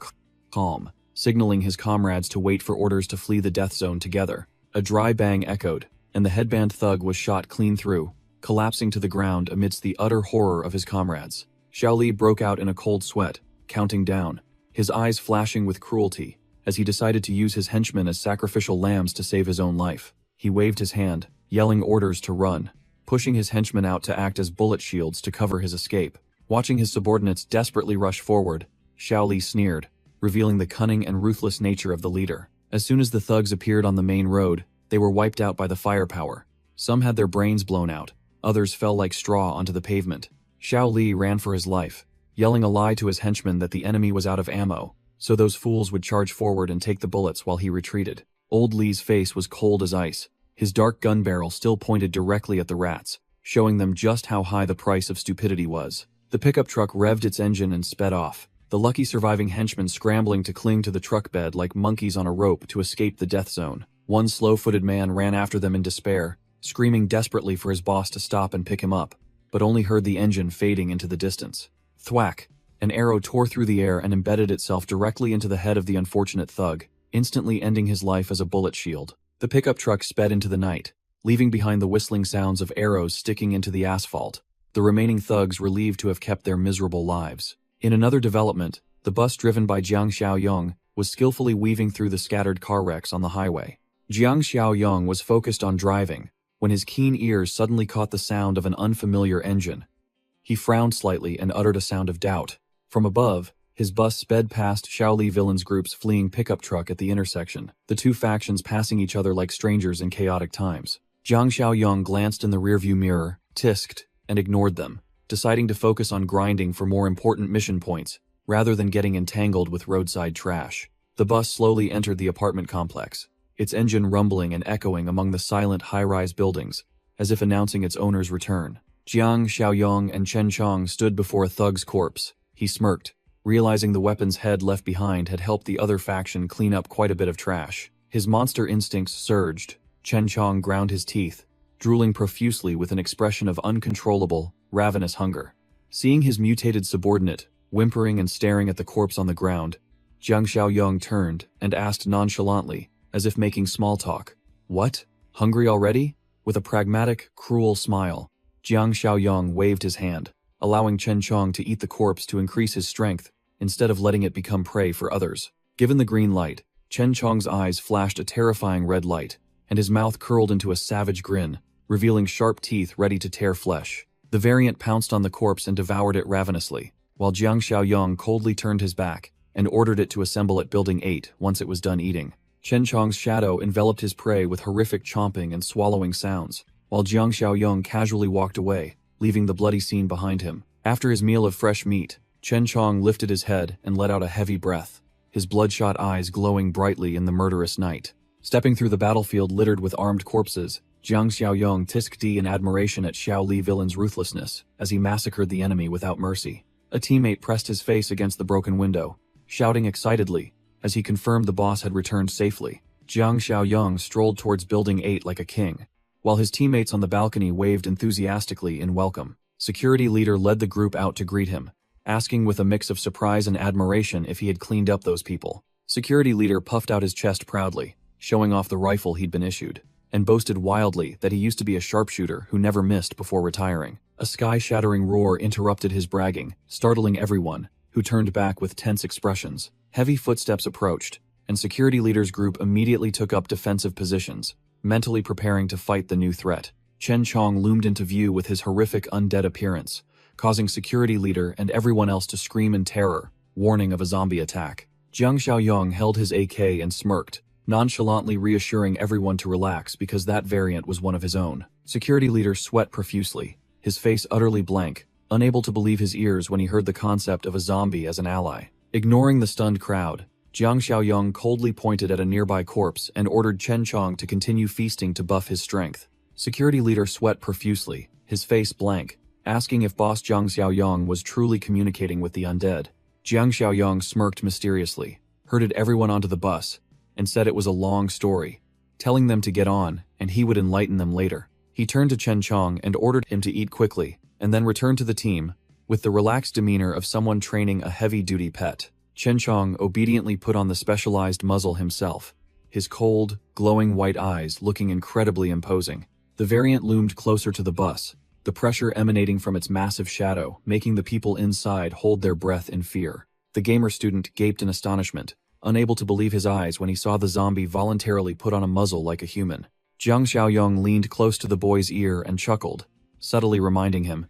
calm, signaling his comrades to wait for orders to flee the death zone together. A dry bang echoed, and the headband thug was shot clean through, collapsing to the ground amidst the utter horror of his comrades. Xiao Li broke out in a cold sweat, counting down, his eyes flashing with cruelty, as he decided to use his henchmen as sacrificial lambs to save his own life. He waved his hand, yelling orders to run, pushing his henchmen out to act as bullet shields to cover his escape. Watching his subordinates desperately rush forward, Xiao Li sneered, revealing the cunning and ruthless nature of the leader. As soon as the thugs appeared on the main road, they were wiped out by the firepower. Some had their brains blown out, others fell like straw onto the pavement. Xiao Li ran for his life, yelling a lie to his henchmen that the enemy was out of ammo, so those fools would charge forward and take the bullets while he retreated. Old Li's face was cold as ice, his dark gun barrel still pointed directly at the rats, showing them just how high the price of stupidity was. The pickup truck revved its engine and sped off, the lucky surviving henchmen scrambling to cling to the truck bed like monkeys on a rope to escape the death zone. One slow-footed man ran after them in despair, screaming desperately for his boss to stop and pick him up, but only heard the engine fading into the distance. Thwack! An arrow tore through the air and embedded itself directly into the head of the unfortunate thug, instantly ending his life as a bullet shield. The pickup truck sped into the night, leaving behind the whistling sounds of arrows sticking into the asphalt, the remaining thugs relieved to have kept their miserable lives. In another development, the bus driven by Jiang Xiaoyong was skillfully weaving through the scattered car wrecks on the highway. Jiang Xiaoyong was focused on driving, when his keen ears suddenly caught the sound of an unfamiliar engine. He frowned slightly and uttered a sound of doubt. From above, his bus sped past Shaoli villains group's fleeing pickup truck at the intersection, the two factions passing each other like strangers in chaotic times. Jiang Xiaoyong glanced in the rearview mirror, tisked, and ignored them, deciding to focus on grinding for more important mission points, rather than getting entangled with roadside trash. The bus slowly entered the apartment complex, its engine rumbling and echoing among the silent high-rise buildings, as if announcing its owner's return. Jiang Xiaoyong and Chen Chong stood before a thug's corpse. He smirked, realizing the weapon's head left behind had helped the other faction clean up quite a bit of trash. His monster instincts surged. Chen Chong ground his teeth, drooling profusely with an expression of uncontrollable, ravenous hunger. Seeing his mutated subordinate, whimpering and staring at the corpse on the ground, Jiang Xiaoyong turned and asked nonchalantly, as if making small talk, "What? Hungry already?" With a pragmatic, cruel smile, Jiang Xiaoyong waved his hand, allowing Chen Chong to eat the corpse to increase his strength, instead of letting it become prey for others. Given the green light, Chen Chong's eyes flashed a terrifying red light, and his mouth curled into a savage grin, revealing sharp teeth ready to tear flesh. The variant pounced on the corpse and devoured it ravenously, while Jiang Xiaoyong coldly turned his back and ordered it to assemble at Building 8 once it was done eating. Chen Chong's shadow enveloped his prey with horrific chomping and swallowing sounds, while Jiang Xiaoyong casually walked away, leaving the bloody scene behind him. After his meal of fresh meat, Chen Chong lifted his head and let out a heavy breath, his bloodshot eyes glowing brightly in the murderous night. Stepping through the battlefield littered with armed corpses, Jiang Xiaoyong tisked in admiration at Xiao Li villain's ruthlessness as he massacred the enemy without mercy. A teammate pressed his face against the broken window, shouting excitedly as he confirmed the boss had returned safely. Jiang Xiaoyong strolled towards Building 8 like a king, while his teammates on the balcony waved enthusiastically in welcome. Security leader led the group out to greet him, asking with a mix of surprise and admiration if he had cleaned up those people. Security leader puffed out his chest proudly, showing off the rifle he'd been issued, and boasted wildly that he used to be a sharpshooter who never missed before retiring. A sky-shattering roar interrupted his bragging, startling everyone, who turned back with tense expressions. Heavy footsteps approached, and security leader's group immediately took up defensive positions, mentally preparing to fight the new threat. Chen Chong loomed into view with his horrific undead appearance, causing security leader and everyone else to scream in terror, warning of a zombie attack. Jiang Xiaoyong held his AK and smirked, nonchalantly reassuring everyone to relax because that variant was one of his own. Security leader sweat profusely, his face utterly blank, unable to believe his ears when he heard the concept of a zombie as an ally. Ignoring the stunned crowd, Jiang Xiaoyong coldly pointed at a nearby corpse and ordered Chen Chong to continue feasting to buff his strength. Security leader sweat profusely, his face blank, asking if boss Jiang Xiaoyong was truly communicating with the undead. Jiang Xiaoyong smirked mysteriously, herded everyone onto the bus, and said it was a long story, telling them to get on and he would enlighten them later. He turned to Chen Chong and ordered him to eat quickly, and then returned to the team, with the relaxed demeanor of someone training a heavy-duty pet. Chen Chong obediently put on the specialized muzzle himself, his cold, glowing white eyes looking incredibly imposing. The variant loomed closer to the bus, the pressure emanating from its massive shadow, making the people inside hold their breath in fear. The gamer student gaped in astonishment, unable to believe his eyes when he saw the zombie voluntarily put on a muzzle like a human. Jiang Xiaoyong leaned close to the boy's ear and chuckled, subtly reminding him,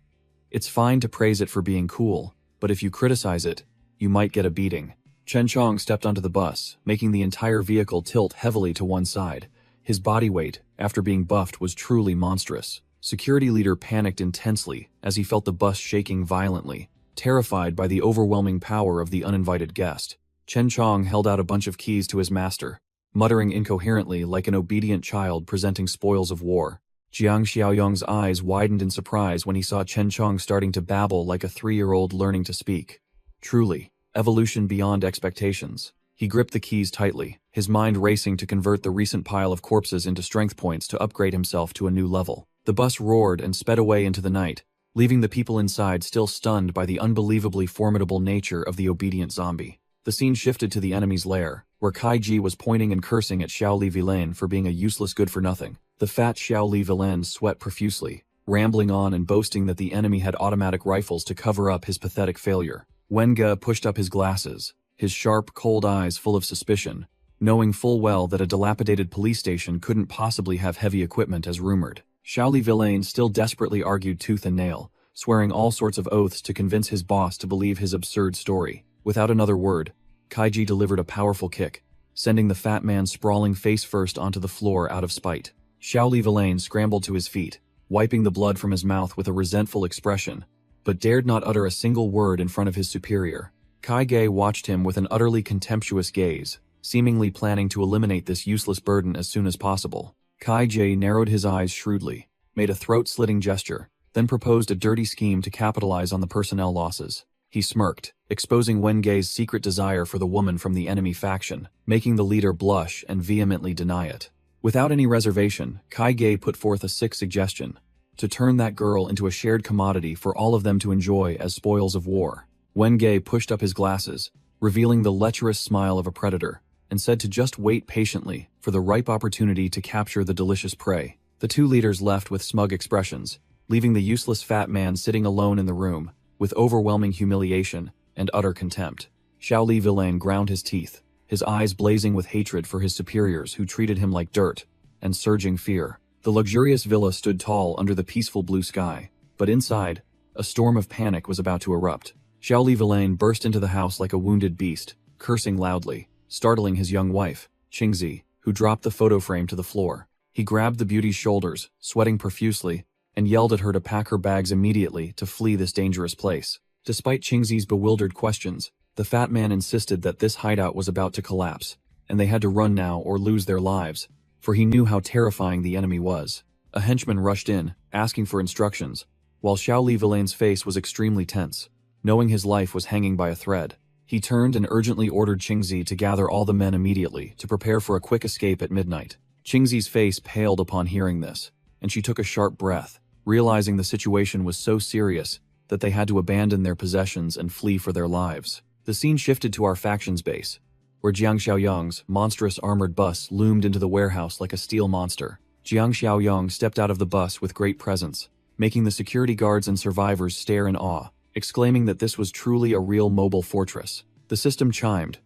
"It's fine to praise it for being cool, but if you criticize it, you might get a beating." Chen Chong stepped onto the bus, making the entire vehicle tilt heavily to one side. His body weight, after being buffed, was truly monstrous. Security leader panicked intensely as he felt the bus shaking violently, terrified by the overwhelming power of the uninvited guest. Chen Chong held out a bunch of keys to his master, muttering incoherently like an obedient child presenting spoils of war. Jiang Xiaoyong's eyes widened in surprise when he saw Chen Chong starting to babble like a 3-year-old learning to speak. Truly, evolution beyond expectations. He gripped the keys tightly, his mind racing to convert the recent pile of corpses into strength points to upgrade himself to a new level. The bus roared and sped away into the night, leaving the people inside still stunned by the unbelievably formidable nature of the obedient zombie. The scene shifted to the enemy's lair, where Kai Ji was pointing and cursing at Xiao Li Vilain for being a useless good-for-nothing. The fat Xiao Li Vilain sweat profusely, rambling on and boasting that the enemy had automatic rifles to cover up his pathetic failure. Manga pushed up his glasses, his sharp, cold eyes full of suspicion, knowing full well that a dilapidated police station couldn't possibly have heavy equipment as rumored. Xiao Li Vilain still desperately argued tooth and nail, swearing all sorts of oaths to convince his boss to believe his absurd story. Without another word, Kaiji delivered a powerful kick, sending the fat man sprawling face first onto the floor out of spite. Xiao Li Vilain scrambled to his feet, wiping the blood from his mouth with a resentful expression, but dared not utter a single word in front of his superior. Kai Ge watched him with an utterly contemptuous gaze, seemingly planning to eliminate this useless burden as soon as possible. Kai Ge narrowed his eyes shrewdly, made a throat-slitting gesture, then proposed a dirty scheme to capitalize on the personnel losses. He smirked, exposing Wenge's secret desire for the woman from the enemy faction, making the leader blush and vehemently deny it. Without any reservation, Kai Ge put forth a sick suggestion: to turn that girl into a shared commodity for all of them to enjoy as spoils of war. Wenge pushed up his glasses, revealing the lecherous smile of a predator, and said to just wait patiently for the ripe opportunity to capture the delicious prey. The two leaders left with smug expressions, leaving the useless fat man sitting alone in the room, with overwhelming humiliation and utter contempt. Xiao Li Vilain ground his teeth, his eyes blazing with hatred for his superiors who treated him like dirt, and surging fear. The luxurious villa stood tall under the peaceful blue sky, but inside, a storm of panic was about to erupt. Xiao Li Vilain burst into the house like a wounded beast, cursing loudly, startling his young wife. Qingzi, who dropped the photo frame to the floor. He grabbed the beauty's shoulders, sweating profusely, and yelled at her to pack her bags immediately to flee this dangerous place. Despite Qingzi's bewildered questions, the fat man insisted that this hideout was about to collapse, and they had to run now or lose their lives, for he knew how terrifying the enemy was. A henchman rushed in, asking for instructions, while Xiao Villain's face was extremely tense, knowing his life was hanging by a thread. He turned and urgently ordered Qingzi to gather all the men immediately to prepare for a quick escape at midnight. Qingzi's face paled upon hearing this, and she took a sharp breath, realizing the situation was so serious that they had to abandon their possessions and flee for their lives. The scene shifted to our faction's base, where Jiang Xiaoyang's monstrous armored bus loomed into the warehouse like a steel monster. Jiang Xiaoyang stepped out of the bus with great presence, making the security guards and survivors stare in awe, exclaiming that this was truly a real mobile fortress. The system chimed,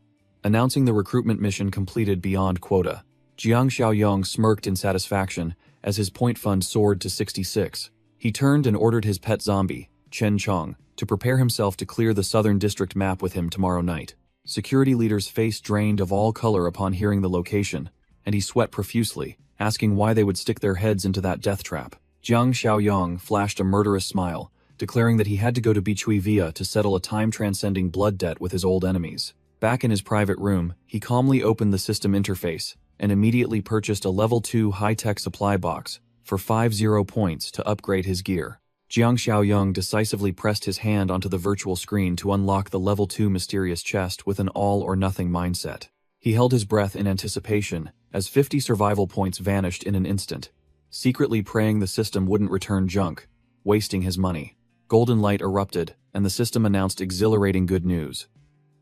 announcing the recruitment mission completed beyond quota. Jiang Xiaoyang smirked in satisfaction as his point fund soared to 66. He turned and ordered his pet zombie, Chen Chong, to prepare himself to clear the southern district map with him tomorrow night. Security leader's face drained of all color upon hearing the location, and he sweat profusely, asking why they would stick their heads into that death trap. Jiang Xiaoyang flashed a murderous smile, declaring that he had to go to Bichui Via to settle a time-transcending blood debt with his old enemies. Back in his private room, he calmly opened the system interface and immediately purchased a level 2 high-tech supply box for 50 points to upgrade his gear. Jiang Xiaoyang decisively pressed his hand onto the virtual screen to unlock the level 2 mysterious chest with an all-or-nothing mindset. He held his breath in anticipation as 50 survival points vanished in an instant, secretly praying the system wouldn't return junk, wasting his money. Golden light erupted, and the system announced exhilarating good news.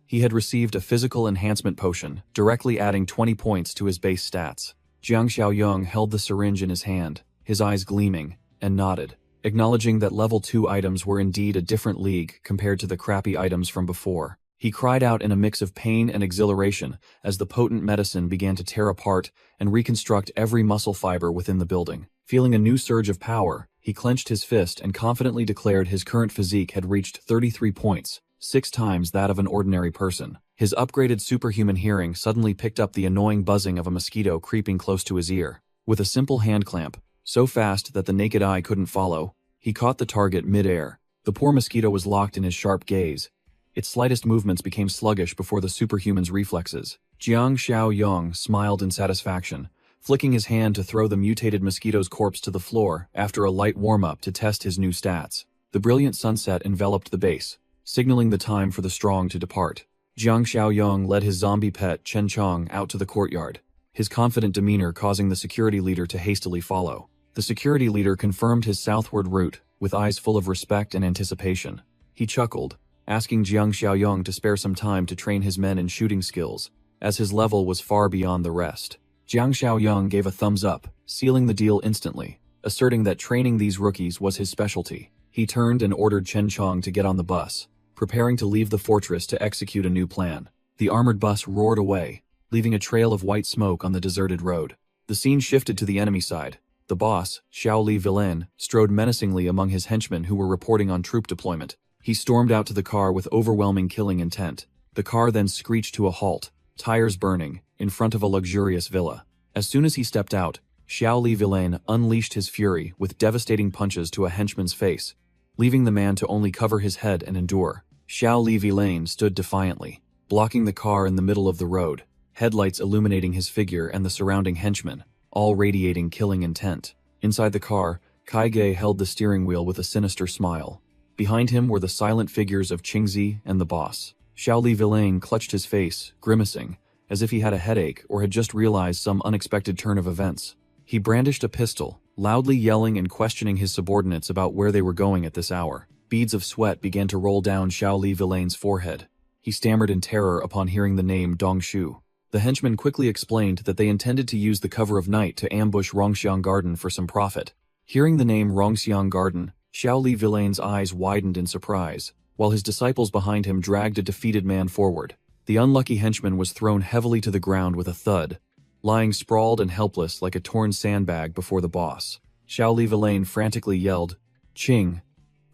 He had received a physical enhancement potion, directly adding 20 points to his base stats. Jiang Xiaoyang held the syringe in his hand, his eyes gleaming, and nodded, acknowledging that level 2 items were indeed a different league compared to the crappy items from before. He cried out in a mix of pain and exhilaration as the potent medicine began to tear apart and reconstruct every muscle fiber within the building. Feeling a new surge of power, he clenched his fist and confidently declared his current physique had reached 33 points, 6 times that of an ordinary person. His upgraded superhuman hearing suddenly picked up the annoying buzzing of a mosquito creeping close to his ear. With a simple hand clamp, so fast that the naked eye couldn't follow, he caught the target mid-air. The poor mosquito was locked in his sharp gaze. Its slightest movements became sluggish before the superhuman's reflexes. Jiang Xiaoyang smiled in satisfaction, flicking his hand to throw the mutated mosquito's corpse to the floor after a light warm-up to test his new stats. The brilliant sunset enveloped the base, signaling the time for the strong to depart. Jiang Xiaoyang led his zombie pet Chen Chong out to the courtyard, his confident demeanor causing the security leader to hastily follow. The security leader confirmed his southward route, with eyes full of respect and anticipation. He chuckled, asking Jiang Xiaoyang to spare some time to train his men in shooting skills, as his level was far beyond the rest. Jiang Xiaoyang gave a thumbs up, sealing the deal instantly, asserting that training these rookies was his specialty. He turned and ordered Chen Chong to get on the bus, preparing to leave the fortress to execute a new plan. The armored bus roared away, leaving a trail of white smoke on the deserted road. The scene shifted to the enemy side. The boss, Xiao Villain, strode menacingly among his henchmen who were reporting on troop deployment. He stormed out to the car with overwhelming killing intent. The car then screeched to a halt, tires burning, in front of a luxurious villa. As soon as he stepped out, Xiao Villain unleashed his fury with devastating punches to a henchman's face, leaving the man to only cover his head and endure. Xiao Villain stood defiantly, blocking the car in the middle of the road, headlights illuminating his figure and the surrounding henchmen, all radiating killing intent. Inside the car, Kaige held the steering wheel with a sinister smile. Behind him were the silent figures of Qingzi and the boss. Xiao Villain clutched his face, grimacing, as if he had a headache or had just realized some unexpected turn of events. He brandished a pistol, loudly yelling and questioning his subordinates about where they were going at this hour. Beads of sweat began to roll down Xiao Villain's forehead. He stammered in terror upon hearing the name Dongshu. The henchman quickly explained that they intended to use the cover of night to ambush Rongxiang Garden for some profit. Hearing the name Rongxiang Garden, Xiao Villain's eyes widened in surprise, while his disciples behind him dragged a defeated man forward. The unlucky henchman was thrown heavily to the ground with a thud, lying sprawled and helpless like a torn sandbag before the boss. Xiao Villain frantically yelled, "Qing!"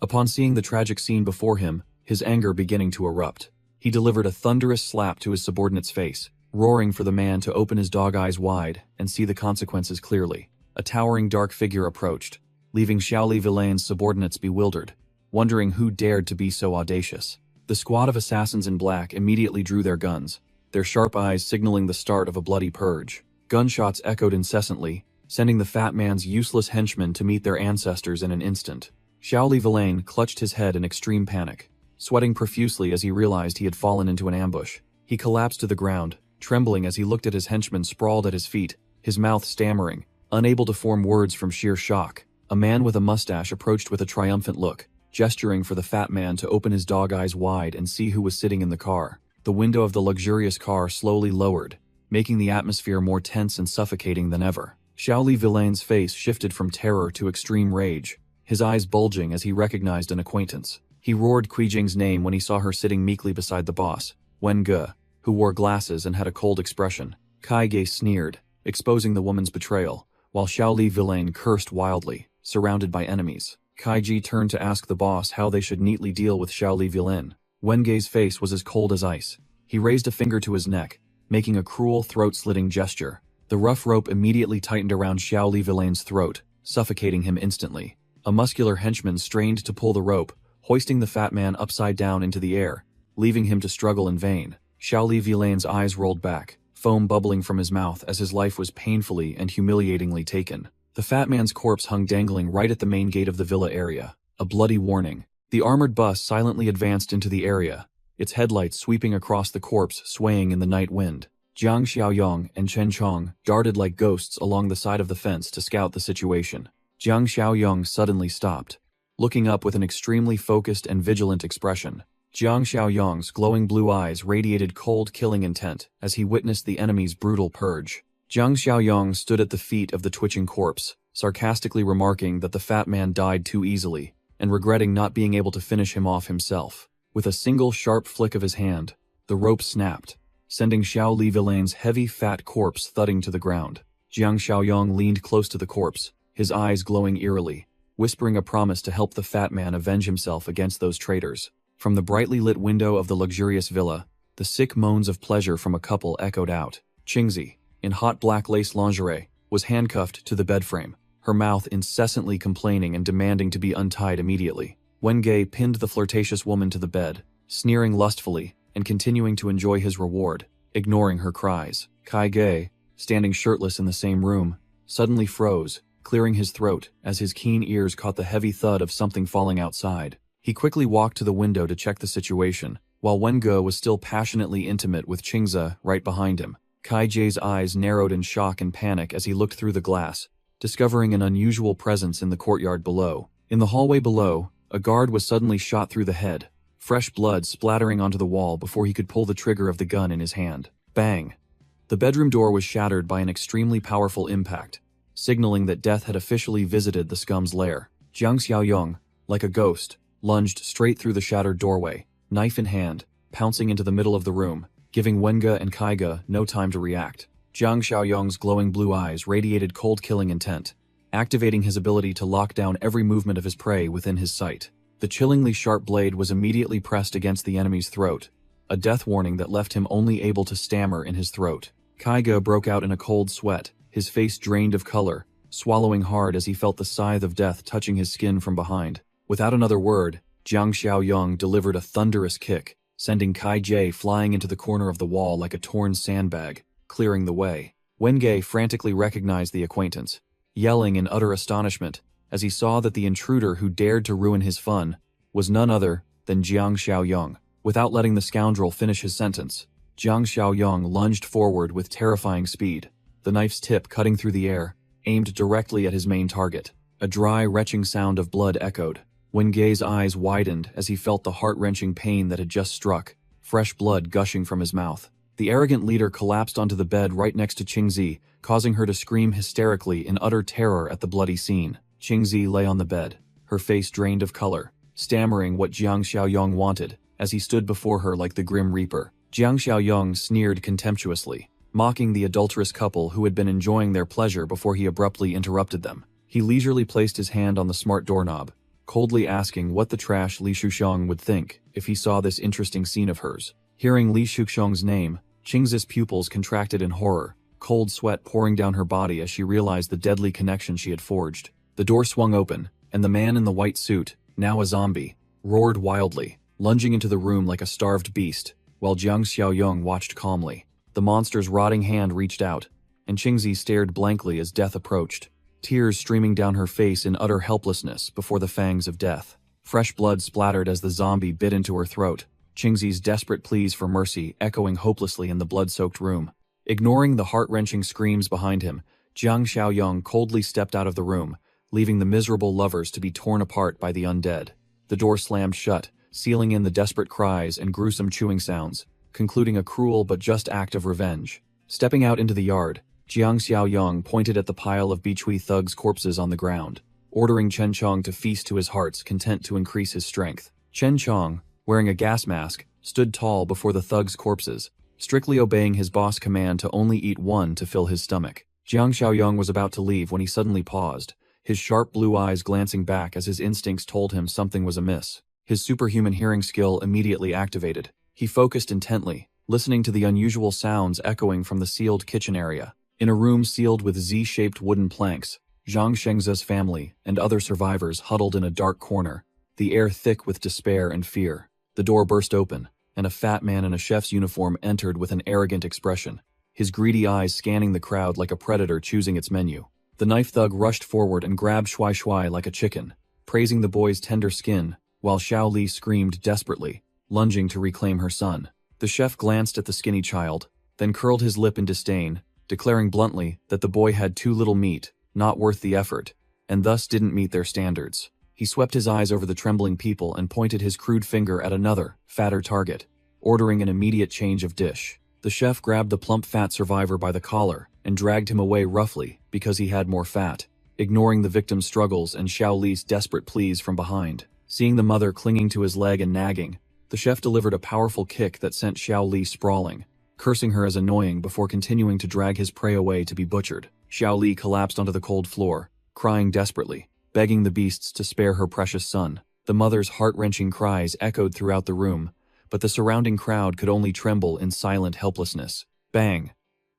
Upon seeing the tragic scene before him, his anger beginning to erupt. He delivered a thunderous slap to his subordinate's face, roaring for the man to open his dog eyes wide and see the consequences clearly. A towering dark figure approached, leaving Xiaoli Villain's subordinates bewildered, wondering who dared to be so audacious. The squad of assassins in black immediately drew their guns, their sharp eyes signaling the start of a bloody purge. Gunshots echoed incessantly, sending the fat man's useless henchmen to meet their ancestors in an instant. Xiaoli Villain clutched his head in extreme panic, sweating profusely as he realized he had fallen into an ambush. He collapsed to the ground, trembling as he looked at his henchmen sprawled at his feet, his mouth stammering, unable to form words from sheer shock. A man with a mustache approached with a triumphant look, gesturing for the fat man to open his dog eyes wide and see who was sitting in the car. The window of the luxurious car slowly lowered, making the atmosphere more tense and suffocating than ever. Xiaoli Villain's face shifted from terror to extreme rage, his eyes bulging as he recognized an acquaintance. He roared Qijing's name when he saw her sitting meekly beside the boss, Wen Ge, who wore glasses and had a cold expression. Kai Ge sneered, exposing the woman's betrayal, while Xiaoli Villain cursed wildly, surrounded by enemies. Kai Ji turned to ask the boss how they should neatly deal with Xiaoli Villain. Wen Ge's face was as cold as ice. He raised a finger to his neck, making a cruel throat-slitting gesture. The rough rope immediately tightened around Xiaoli Villain's throat, suffocating him instantly. A muscular henchman strained to pull the rope, hoisting the fat man upside down into the air, leaving him to struggle in vain. Xiaoli Villain's eyes rolled back, foam bubbling from his mouth as his life was painfully and humiliatingly taken. The fat man's corpse hung dangling right at the main gate of the villa area, a bloody warning. The armored bus silently advanced into the area, its headlights sweeping across the corpse swaying in the night wind. Jiang Xiaoyong and Chen Chong darted like ghosts along the side of the fence to scout the situation. Jiang Xiaoyong suddenly stopped, looking up with an extremely focused and vigilant expression. Jiang Xiaoyong's glowing blue eyes radiated cold killing intent as he witnessed the enemy's brutal purge. Jiang Xiaoyong stood at the feet of the twitching corpse, sarcastically remarking that the fat man died too easily, and regretting not being able to finish him off himself. With a single sharp flick of his hand, the rope snapped, sending Xiaoli Villain's heavy fat corpse thudding to the ground. Jiang Xiaoyong leaned close to the corpse, his eyes glowing eerily, whispering a promise to help the fat man avenge himself against those traitors. From the brightly lit window of the luxurious villa, the sick moans of pleasure from a couple echoed out. Qingzi, in hot black lace lingerie, was handcuffed to the bed frame, her mouth incessantly complaining and demanding to be untied immediately. Wen Ge pinned the flirtatious woman to the bed, sneering lustfully and continuing to enjoy his reward, ignoring her cries. Kai Ge, standing shirtless in the same room, suddenly froze, clearing his throat as his keen ears caught the heavy thud of something falling outside. He quickly walked to the window to check the situation, while Wen Ge was still passionately intimate with Qingzi right behind him. Kai Ge's eyes narrowed in shock and panic as he looked through the glass, discovering an unusual presence in the courtyard below. In the hallway below, a guard was suddenly shot through the head, fresh blood splattering onto the wall before he could pull the trigger of the gun in his hand. Bang! The bedroom door was shattered by an extremely powerful impact, signaling that death had officially visited the scum's lair. Jiang Xiaoyong, like a ghost, lunged straight through the shattered doorway, knife in hand, pouncing into the middle of the room, giving Wen Ge and Kai Ge no time to react. Jiang Xiaoyong's glowing blue eyes radiated cold killing intent, activating his ability to lock down every movement of his prey within his sight. The chillingly sharp blade was immediately pressed against the enemy's throat, a death warning that left him only able to stammer in his throat. Kai Ge broke out in a cold sweat, his face drained of color, swallowing hard as he felt the scythe of death touching his skin from behind. Without another word, Jiang Xiaoyong delivered a thunderous kick, sending Kai Ge flying into the corner of the wall like a torn sandbag, clearing the way. Wen Ge frantically recognized the acquaintance, yelling in utter astonishment as he saw that the intruder who dared to ruin his fun was none other than Jiang Xiaoyong. Without letting the scoundrel finish his sentence, Jiang Xiaoyong lunged forward with terrifying speed, the knife's tip cutting through the air, aimed directly at his main target. A dry, retching sound of blood echoed. Wen Ge's eyes widened as he felt the heart-wrenching pain that had just struck, fresh blood gushing from his mouth. The arrogant leader collapsed onto the bed right next to Qingzi, causing her to scream hysterically in utter terror at the bloody scene. Qingzi lay on the bed, her face drained of color, stammering what Jiang Xiaoyong wanted, as he stood before her like the Grim Reaper. Jiang Xiaoyong sneered contemptuously, mocking the adulterous couple who had been enjoying their pleasure before he abruptly interrupted them. He leisurely placed his hand on the smart doorknob, coldly asking what the trash Li Shuxiang would think if he saw this interesting scene of hers. Hearing Li Shuxiang's name, Qingzi's pupils contracted in horror, cold sweat pouring down her body as she realized the deadly connection she had forged. The door swung open, and the man in the white suit, now a zombie, roared wildly, lunging into the room like a starved beast, while Jiang Xiaoyong watched calmly. The monster's rotting hand reached out, and Qingzi stared blankly as death approached, tears streaming down her face in utter helplessness before the fangs of death. Fresh blood splattered as the zombie bit into her throat, Qingzi's desperate pleas for mercy echoing hopelessly in the blood-soaked room. Ignoring the heart-wrenching screams behind him, Jiang Xiaoyong coldly stepped out of the room, leaving the miserable lovers to be torn apart by the undead. The door slammed shut, sealing in the desperate cries and gruesome chewing sounds, concluding a cruel but just act of revenge. Stepping out into the yard, Jiang Xiaoyong pointed at the pile of Bichui thugs' corpses on the ground, ordering Chen Chong to feast to his heart's content to increase his strength. Chen Chong, wearing a gas mask, stood tall before the thugs' corpses, strictly obeying his boss' command to only eat one to fill his stomach. Jiang Xiaoyong was about to leave when he suddenly paused, his sharp blue eyes glancing back as his instincts told him something was amiss. His superhuman hearing skill immediately activated. He focused intently, listening to the unusual sounds echoing from the sealed kitchen area. In a room sealed with Z-shaped wooden planks, Zhang Shengze's family and other survivors huddled in a dark corner, the air thick with despair and fear. The door burst open, and a fat man in a chef's uniform entered with an arrogant expression, his greedy eyes scanning the crowd like a predator choosing its menu. The knife thug rushed forward and grabbed Shuai Shuai like a chicken, praising the boy's tender skin, while Xiao Li screamed desperately, lunging to reclaim her son. The chef glanced at the skinny child, then curled his lip in disdain, declaring bluntly that the boy had too little meat, not worth the effort, and thus didn't meet their standards. He swept his eyes over the trembling people and pointed his crude finger at another, fatter target, ordering an immediate change of dish. The chef grabbed the plump fat survivor by the collar and dragged him away roughly because he had more fat, ignoring the victim's struggles and Xiao Li's desperate pleas from behind. Seeing the mother clinging to his leg and nagging, the chef delivered a powerful kick that sent Xiao Li sprawling, cursing her as annoying before continuing to drag his prey away to be butchered. Xiao Li collapsed onto the cold floor, crying desperately, begging the beasts to spare her precious son. The mother's heart-wrenching cries echoed throughout the room, but the surrounding crowd could only tremble in silent helplessness. Bang!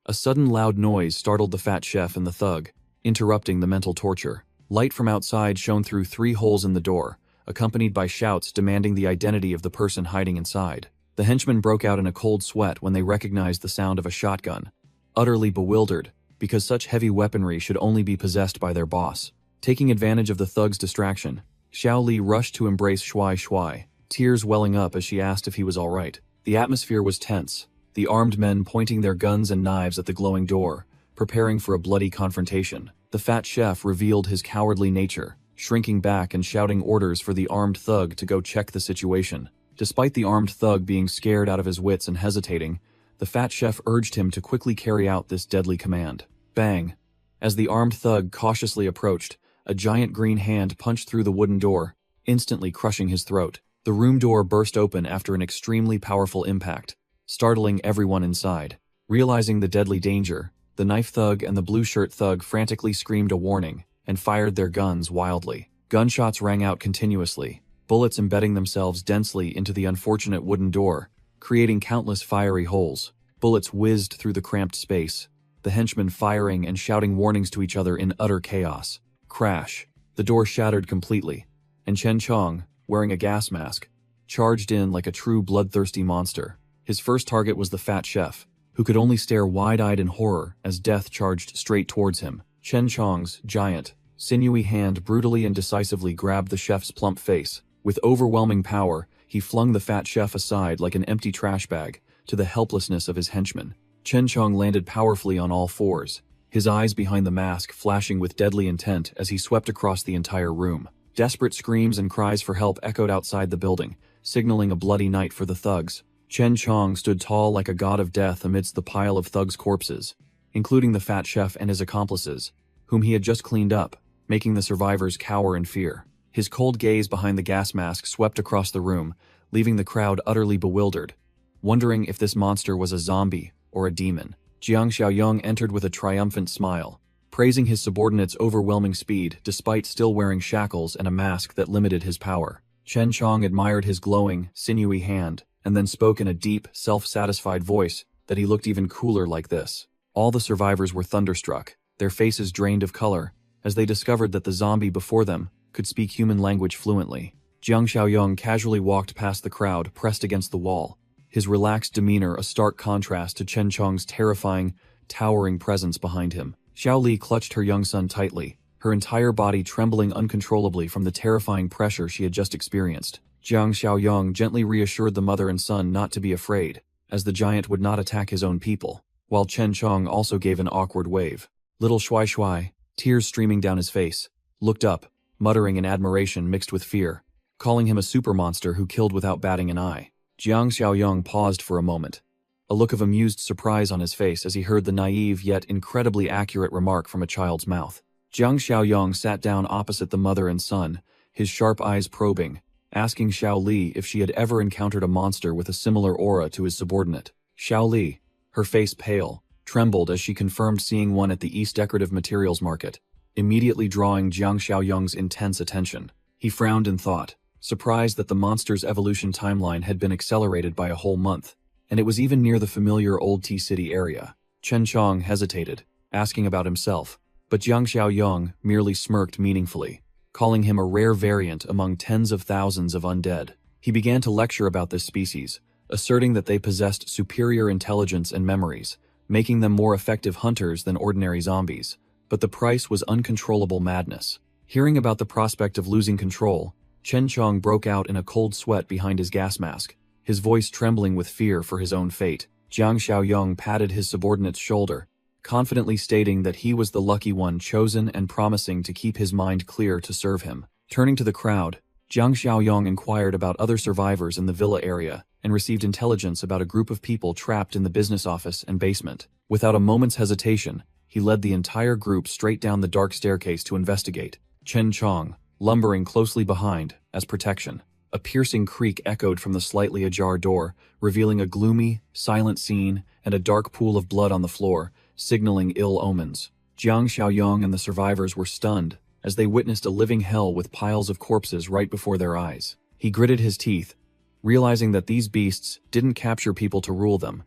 A sudden loud noise startled the fat chef and the thug, interrupting the mental torture. Light from outside shone through 3 holes in the door, accompanied by shouts demanding the identity of the person hiding inside. The henchmen broke out in a cold sweat when they recognized the sound of a shotgun, utterly bewildered, because such heavy weaponry should only be possessed by their boss. Taking advantage of the thug's distraction, Xiao Li rushed to embrace Shuai Shuai, tears welling up as she asked if he was all right. The atmosphere was tense, the armed men pointing their guns and knives at the glowing door, preparing for a bloody confrontation. The fat chef revealed his cowardly nature, shrinking back and shouting orders for the armed thug to go check the situation. Despite the armed thug being scared out of his wits and hesitating, the fat chef urged him to quickly carry out this deadly command. Bang! As the armed thug cautiously approached, a giant green hand punched through the wooden door, instantly crushing his throat. The room door burst open after an extremely powerful impact, startling everyone inside. Realizing the deadly danger, the knife thug and the blue shirt thug frantically screamed a warning and fired their guns wildly. Gunshots rang out continuously, bullets embedding themselves densely into the unfortunate wooden door, creating countless fiery holes. Bullets whizzed through the cramped space, the henchmen firing and shouting warnings to each other in utter chaos. Crash! The door shattered completely, and Chen Chong, wearing a gas mask, charged in like a true bloodthirsty monster. His first target was the fat chef, who could only stare wide-eyed in horror as death charged straight towards him. Chen Chong's giant, sinewy hand brutally and decisively grabbed the chef's plump face. With overwhelming power, he flung the fat chef aside like an empty trash bag, to the helplessness of his henchmen. Chen Chong landed powerfully on all fours, his eyes behind the mask flashing with deadly intent as he swept across the entire room. Desperate screams and cries for help echoed outside the building, signaling a bloody night for the thugs. Chen Chong stood tall like a god of death amidst the pile of thugs' corpses, including the fat chef and his accomplices, whom he had just cleaned up, making the survivors cower in fear. His cold gaze behind the gas mask swept across the room, leaving the crowd utterly bewildered, wondering if this monster was a zombie or a demon. Jiang Xiaoyong entered with a triumphant smile, praising his subordinate's overwhelming speed despite still wearing shackles and a mask that limited his power. Chen Chong admired his glowing, sinewy hand, and then spoke in a deep, self-satisfied voice that he looked even cooler like this. All the survivors were thunderstruck, their faces drained of color, as they discovered that the zombie before them could speak human language fluently. Jiang Xiaoyong casually walked past the crowd pressed against the wall, his relaxed demeanor a stark contrast to Chen Chong's terrifying, towering presence behind him. Xiao Li clutched her young son tightly, her entire body trembling uncontrollably from the terrifying pressure she had just experienced. Jiang Xiaoyong gently reassured the mother and son not to be afraid, as the giant would not attack his own people, while Chen Chong also gave an awkward wave. Little Shuai Shuai, tears streaming down his face, looked up, muttering in admiration mixed with fear, calling him a super monster who killed without batting an eye. Jiang Xiaoyong paused for a moment, a look of amused surprise on his face as he heard the naive yet incredibly accurate remark from a child's mouth. Jiang Xiaoyong sat down opposite the mother and son, his sharp eyes probing, asking Xiao Li if she had ever encountered a monster with a similar aura to his subordinate. Xiao Li, her face pale, trembled as she confirmed seeing one at the East Decorative Materials Market, immediately drawing Jiang Xiaoyong's intense attention. He frowned in thought, surprised that the monster's evolution timeline had been accelerated by a whole month, and it was even near the familiar Old Tea City area. Chen Chong hesitated, asking about himself, but Jiang Xiaoyong merely smirked meaningfully, calling him a rare variant among tens of thousands of undead. He began to lecture about this species, asserting that they possessed superior intelligence and memories, making them more effective hunters than ordinary zombies, but the price was uncontrollable madness. Hearing about the prospect of losing control, Chen Chong broke out in a cold sweat behind his gas mask, his voice trembling with fear for his own fate. Jiang Xiaoyong patted his subordinate's shoulder, confidently stating that he was the lucky one chosen and promising to keep his mind clear to serve him. Turning to the crowd, Jiang Xiaoyong inquired about other survivors in the villa area and received intelligence about a group of people trapped in the business office and basement. Without a moment's hesitation, he led the entire group straight down the dark staircase to investigate, Chen Chong lumbering closely behind as protection. A piercing creak echoed from the slightly ajar door, revealing a gloomy, silent scene and a dark pool of blood on the floor, signaling ill omens. Jiang Xiaoyong and the survivors were stunned as they witnessed a living hell with piles of corpses right before their eyes. He gritted his teeth, realizing that these beasts didn't capture people to rule them,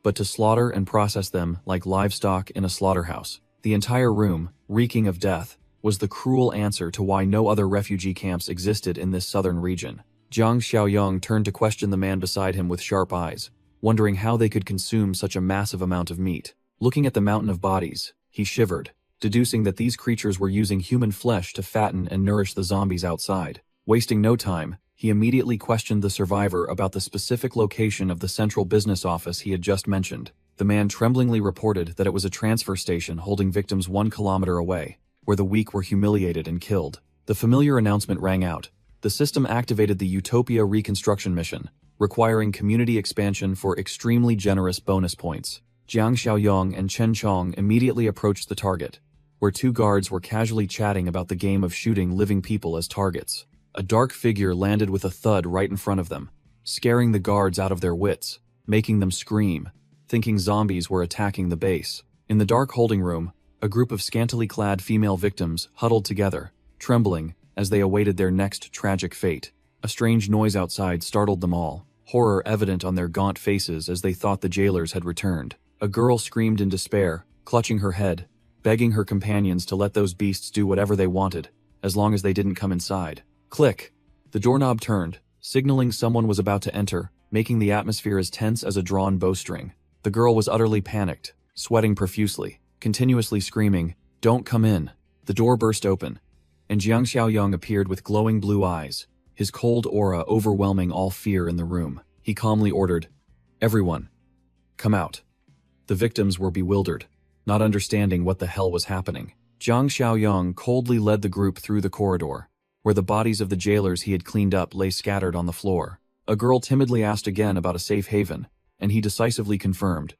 but to slaughter and process them like livestock in a slaughterhouse. The entire room, reeking of death, was the cruel answer to why no other refugee camps existed in this southern region. Jiang Xiaoyong turned to question the man beside him with sharp eyes, wondering how they could consume such a massive amount of meat. Looking at the mountain of bodies, he shivered, deducing that these creatures were using human flesh to fatten and nourish the zombies outside. Wasting no time, he immediately questioned the survivor about the specific location of the central business office he had just mentioned. The man tremblingly reported that it was a transfer station holding victims 1 kilometer away, where the weak were humiliated and killed. The familiar announcement rang out. The system activated the Utopia Reconstruction Mission, requiring community expansion for extremely generous bonus points. Jiang Xiaoyong and Chen Chong immediately approached the target, where 2 guards were casually chatting about the game of shooting living people as targets. A dark figure landed with a thud right in front of them, scaring the guards out of their wits, making them scream, thinking zombies were attacking the base. In the dark holding room, a group of scantily clad female victims huddled together, trembling as they awaited their next tragic fate. A strange noise outside startled them all, horror evident on their gaunt faces as they thought the jailers had returned. A girl screamed in despair, clutching her head, begging her companions to let those beasts do whatever they wanted, as long as they didn't come inside. Click! The doorknob turned, signaling someone was about to enter, making the atmosphere as tense as a drawn bowstring. The girl was utterly panicked, sweating profusely, continuously screaming, "Don't come in." The door burst open, and Jiang Xiaoyong appeared with glowing blue eyes, his cold aura overwhelming all fear in the room. He calmly ordered, "Everyone, come out." The victims were bewildered, not understanding what the hell was happening. Jiang Xiaoyong coldly led the group through the corridor, where the bodies of the jailers he had cleaned up lay scattered on the floor. A girl timidly asked again about a safe haven, and he decisively confirmed,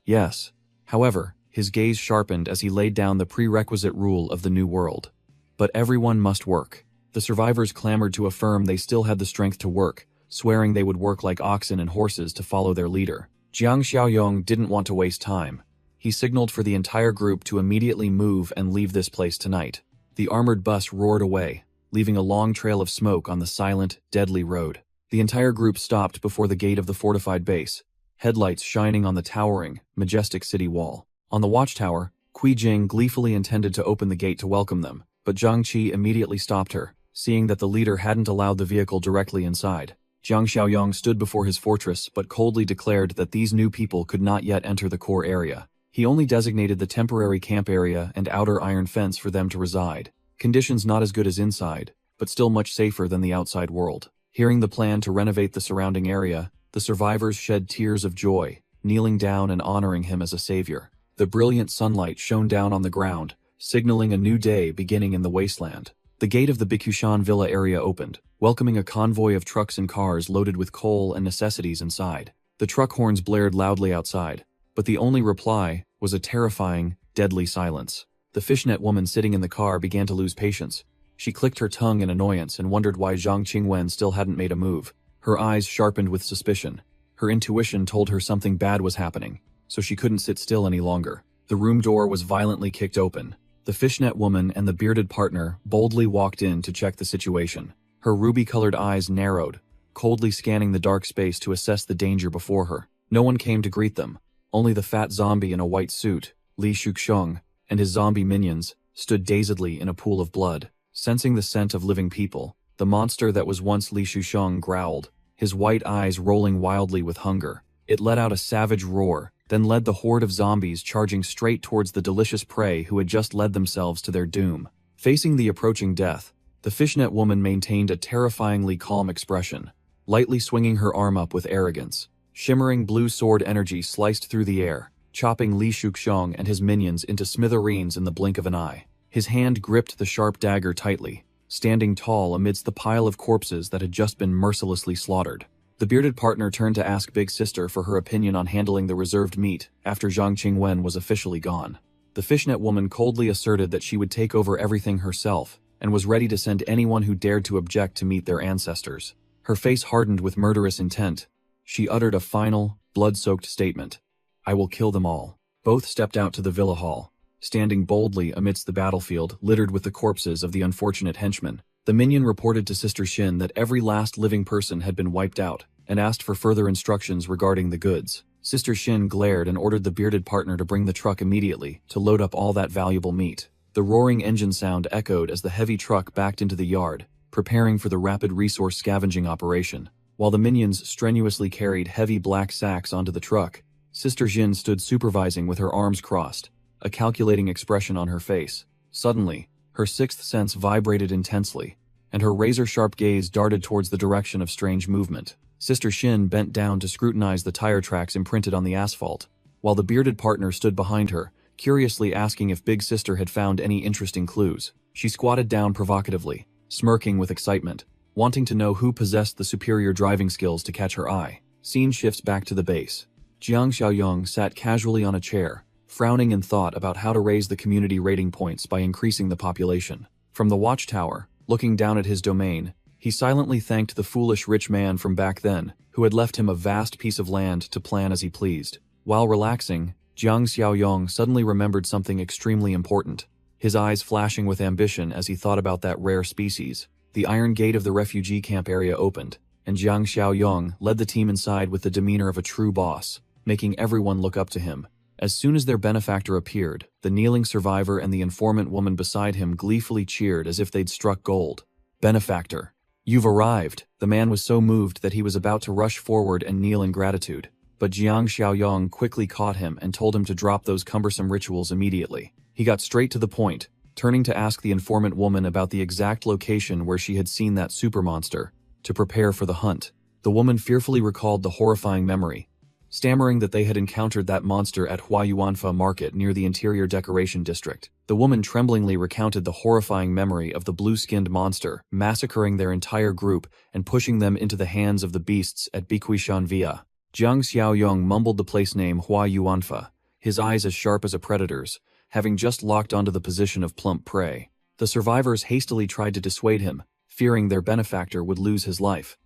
yes. However, his gaze sharpened as he laid down the prerequisite rule of the new world. But everyone must work. The survivors clamored to affirm they still had the strength to work, swearing they would work like oxen and horses to follow their leader. Jiang Xiaoyong didn't want to waste time. He signaled for the entire group to immediately move and leave this place tonight. The armored bus roared away, leaving a long trail of smoke on the silent, deadly road. The entire group stopped before the gate of the fortified base, headlights shining on the towering, majestic city wall. On the watchtower, Kui Jing gleefully intended to open the gate to welcome them, but Zhang Qi immediately stopped her, seeing that the leader hadn't allowed the vehicle directly inside. Jiang Xiaoyong stood before his fortress but coldly declared that these new people could not yet enter the core area. He only designated the temporary camp area and outer iron fence for them to reside. Conditions not as good as inside, but still much safer than the outside world. Hearing the plan to renovate the surrounding area, the survivors shed tears of joy, kneeling down and honoring him as a savior. The brilliant sunlight shone down on the ground, signaling a new day beginning in the wasteland. The gate of the Bikushan villa area opened, welcoming a convoy of trucks and cars loaded with coal and necessities inside. The truck horns blared loudly outside, but the only reply was a terrifying, deadly silence. The fishnet woman sitting in the car began to lose patience. She clicked her tongue in annoyance and wondered why Zhang Qingwen still hadn't made a move. Her eyes sharpened with suspicion. Her intuition told her something bad was happening, so she couldn't sit still any longer. The room door was violently kicked open. The fishnet woman and the bearded partner boldly walked in to check the situation. Her ruby-colored eyes narrowed, coldly scanning the dark space to assess the danger before her. No one came to greet them. Only the fat zombie in a white suit, Li Shuxiong, and his zombie minions, stood dazedly in a pool of blood. Sensing the scent of living people, the monster that was once Li Shuxiong growled, his white eyes rolling wildly with hunger. It let out a savage roar, then led the horde of zombies charging straight towards the delicious prey who had just led themselves to their doom. Facing the approaching death, the fishnet woman maintained a terrifyingly calm expression, lightly swinging her arm up with arrogance. Shimmering blue sword energy sliced through the air, chopping Li Shuxiong and his minions into smithereens in the blink of an eye. His hand gripped the sharp dagger tightly, standing tall amidst the pile of corpses that had just been mercilessly slaughtered. The bearded partner turned to ask Big Sister for her opinion on handling the reserved meat after Zhang Qingwen was officially gone. The fishnet woman coldly asserted that she would take over everything herself and was ready to send anyone who dared to object to meet their ancestors. Her face hardened with murderous intent. She uttered a final, blood-soaked statement. "I will kill them all." Both stepped out to the villa hall, standing boldly amidst the battlefield littered with the corpses of the unfortunate henchmen. The minion reported to Sister Shin that every last living person had been wiped out, and asked for further instructions regarding the goods. Sister Shin glared and ordered the bearded partner to bring the truck immediately to load up all that valuable meat. The roaring engine sound echoed as the heavy truck backed into the yard, preparing for the rapid resource scavenging operation. While the minions strenuously carried heavy black sacks onto the truck, Sister Jin stood supervising with her arms crossed, a calculating expression on her face. Suddenly, her sixth sense vibrated intensely, and her razor-sharp gaze darted towards the direction of strange movement. Sister Shin bent down to scrutinize the tire tracks imprinted on the asphalt, while the bearded partner stood behind her, curiously asking if Big Sister had found any interesting clues. She squatted down provocatively, smirking with excitement, wanting to know who possessed the superior driving skills to catch her eye. Scene shifts back to the base. Jiang Xiaoyong sat casually on a chair, frowning in thought about how to raise the community rating points by increasing the population. From the watchtower, looking down at his domain, he silently thanked the foolish rich man from back then, who had left him a vast piece of land to plan as he pleased. While relaxing, Jiang Xiaoyong suddenly remembered something extremely important, his eyes flashing with ambition as he thought about that rare species. The iron gate of the refugee camp area opened, and Jiang Xiaoyong led the team inside with the demeanor of a true boss, making everyone look up to him. As soon as their benefactor appeared, the kneeling survivor and the informant woman beside him gleefully cheered as if they'd struck gold. "Benefactor, you've arrived." The man was so moved that he was about to rush forward and kneel in gratitude, but Jiang Xiaoyong quickly caught him and told him to drop those cumbersome rituals immediately. He got straight to the point, turning to ask the informant woman about the exact location where she had seen that super monster, to prepare for the hunt. The woman fearfully recalled the horrifying memory, stammering that they had encountered that monster at Huayuanfa Market near the Interior Decoration District. The woman tremblingly recounted the horrifying memory of the blue-skinned monster massacring their entire group and pushing them into the hands of the beasts at Biquishan Via. Jiang Xiaoyong mumbled the place name Huayuanfa, his eyes as sharp as a predator's, having just locked onto the position of plump prey. The survivors hastily tried to dissuade him, fearing their benefactor would lose his life.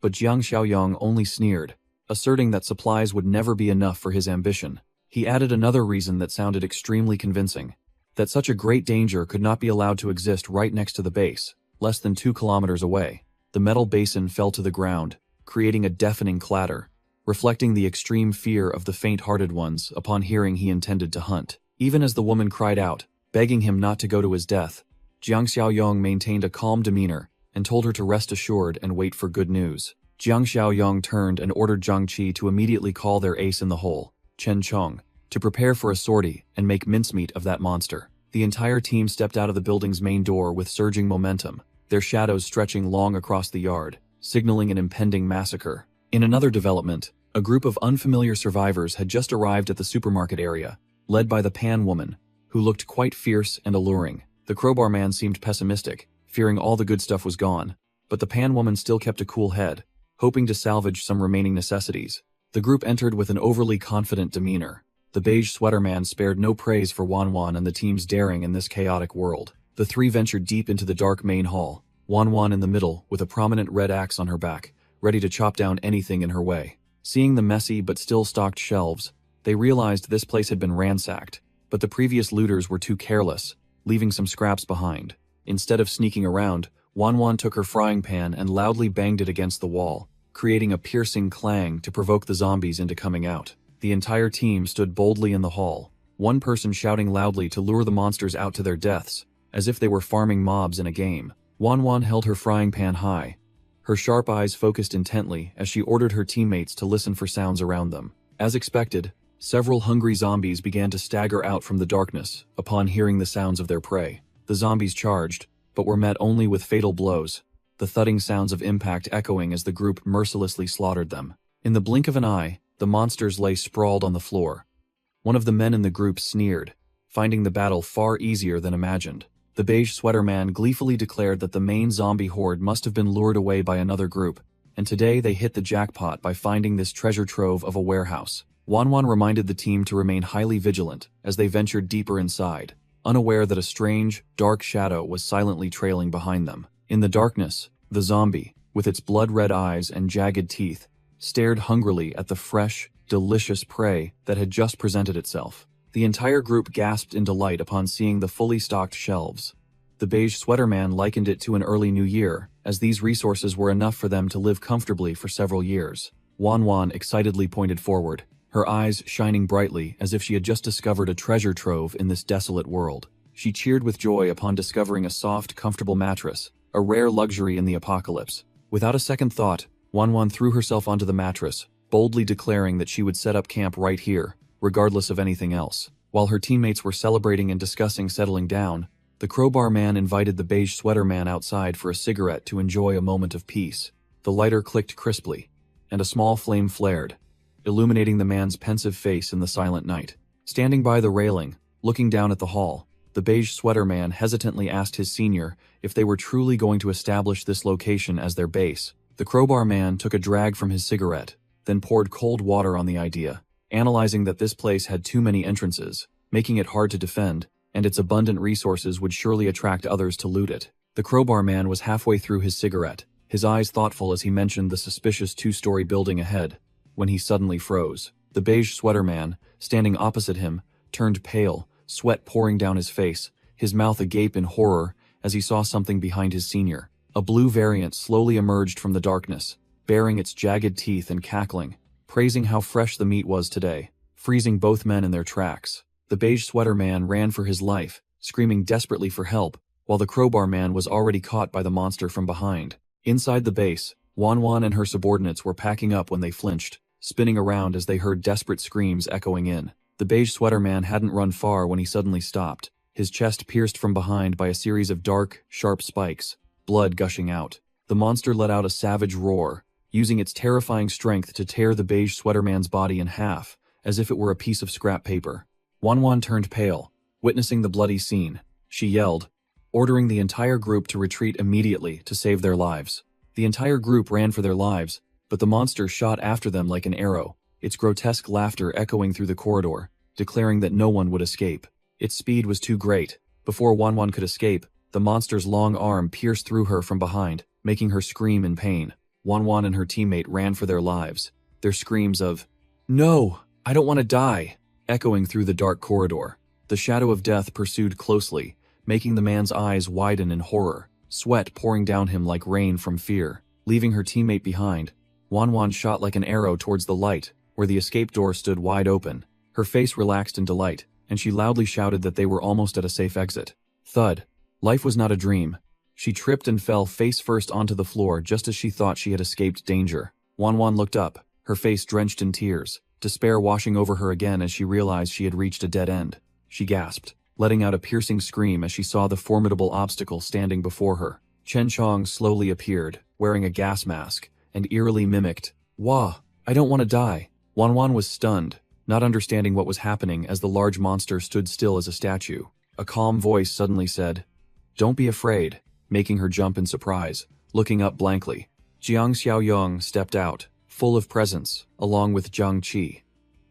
But Jiang Xiaoyong only sneered, asserting that supplies would never be enough for his ambition. He added another reason that sounded extremely convincing, that such a great danger could not be allowed to exist right next to the base, less than 2 kilometers away. The metal basin fell to the ground, creating a deafening clatter, reflecting the extreme fear of the faint-hearted ones upon hearing he intended to hunt. Even as the woman cried out, begging him not to go to his death, Jiang Xiaoyong maintained a calm demeanor and told her to rest assured and wait for good news. Jiang Xiaoyong turned and ordered Zhang Qi to immediately call their ace in the hole, Chen Chong, to prepare for a sortie and make mincemeat of that monster. The entire team stepped out of the building's main door with surging momentum, their shadows stretching long across the yard, signaling an impending massacre. In another development, a group of unfamiliar survivors had just arrived at the supermarket area, led by the Pan woman, who looked quite fierce and alluring. The crowbar man seemed pessimistic, fearing all the good stuff was gone, but the Pan woman still kept a cool head, hoping to salvage some remaining necessities. The group entered with an overly confident demeanor. The beige sweater man spared no praise for Wanwan and the team's daring in this chaotic world. The three ventured deep into the dark main hall, Wanwan in the middle with a prominent red axe on her back, ready to chop down anything in her way. Seeing the messy but still stocked shelves, they realized this place had been ransacked, but the previous looters were too careless, leaving some scraps behind. Instead of sneaking around, Wanwan took her frying pan and loudly banged it against the wall, creating a piercing clang to provoke the zombies into coming out. The entire team stood boldly in the hall, one person shouting loudly to lure the monsters out to their deaths, as if they were farming mobs in a game. Wanwan held her frying pan high, her sharp eyes focused intently as she ordered her teammates to listen for sounds around them. As expected, several hungry zombies began to stagger out from the darkness upon hearing the sounds of their prey. The zombies charged, but were met only with fatal blows, the thudding sounds of impact echoing as the group mercilessly slaughtered them. In the blink of an eye, the monsters lay sprawled on the floor. One of the men in the group sneered, finding the battle far easier than imagined. The beige sweater man gleefully declared that the main zombie horde must have been lured away by another group, and today they hit the jackpot by finding this treasure trove of a warehouse. Wanwan reminded the team to remain highly vigilant as they ventured deeper inside, unaware that a strange, dark shadow was silently trailing behind them. In the darkness, the zombie, with its blood-red eyes and jagged teeth, stared hungrily at the fresh, delicious prey that had just presented itself. The entire group gasped in delight upon seeing the fully stocked shelves. The beige sweater man likened it to an early new year, as these resources were enough for them to live comfortably for several years. Wanwan excitedly pointed forward, her eyes shining brightly as if she had just discovered a treasure trove in this desolate world. She cheered with joy upon discovering a soft, comfortable mattress, a rare luxury in the apocalypse. Without a second thought, Wanwan threw herself onto the mattress, boldly declaring that she would set up camp right here, regardless of anything else. While her teammates were celebrating and discussing settling down, the crowbar man invited the beige sweater man outside for a cigarette to enjoy a moment of peace. The lighter clicked crisply, and a small flame flared, illuminating the man's pensive face in the silent night. Standing by the railing, looking down at the hall, the beige sweater man hesitantly asked his senior if they were truly going to establish this location as their base. The crowbar man took a drag from his cigarette, then poured cold water on the idea, analyzing that this place had too many entrances, making it hard to defend, and its abundant resources would surely attract others to loot it. The crowbar man was halfway through his cigarette, his eyes thoughtful as he mentioned the suspicious two-story building ahead, when he suddenly froze. The beige sweater man, standing opposite him, turned pale, sweat pouring down his face, his mouth agape in horror as he saw something behind his senior. A blue variant slowly emerged from the darkness, baring its jagged teeth and cackling, praising how fresh the meat was today, freezing both men in their tracks. The beige sweater man ran for his life, screaming desperately for help, while the crowbar man was already caught by the monster from behind. Inside the base, Wanwan and her subordinates were packing up when they flinched, spinning around as they heard desperate screams echoing in. The beige sweater man hadn't run far when he suddenly stopped, his chest pierced from behind by a series of dark, sharp spikes, blood gushing out. The monster let out a savage roar, using its terrifying strength to tear the beige sweater man's body in half, as if it were a piece of scrap paper. Wanwan turned pale, witnessing the bloody scene. She yelled, ordering the entire group to retreat immediately to save their lives. The entire group ran for their lives, but the monster shot after them like an arrow, its grotesque laughter echoing through the corridor, declaring that no one would escape. Its speed was too great. Before Wanwan could escape, the monster's long arm pierced through her from behind, making her scream in pain. Wanwan and her teammate ran for their lives, their screams of, "No, I don't want to die," echoing through the dark corridor. The shadow of death pursued closely, making the man's eyes widen in horror, sweat pouring down him like rain from fear. Leaving her teammate behind, Wanwan shot like an arrow towards the light, where the escape door stood wide open. Her face relaxed in delight, and she loudly shouted that they were almost at a safe exit. Thud. Life was not a dream. She tripped and fell face first onto the floor just as she thought she had escaped danger. Wanwan looked up, her face drenched in tears, despair washing over her again as she realized she had reached a dead end. She gasped, letting out a piercing scream as she saw the formidable obstacle standing before her. Chen Chong slowly appeared, wearing a gas mask, and eerily mimicked, "Wah, I don't want to die." Wanwan was stunned, not understanding what was happening as the large monster stood still as a statue. A calm voice suddenly said, "Don't be afraid," making her jump in surprise, looking up blankly. Jiang Xiaoyong stepped out, full of presence, along with Zhang Qi,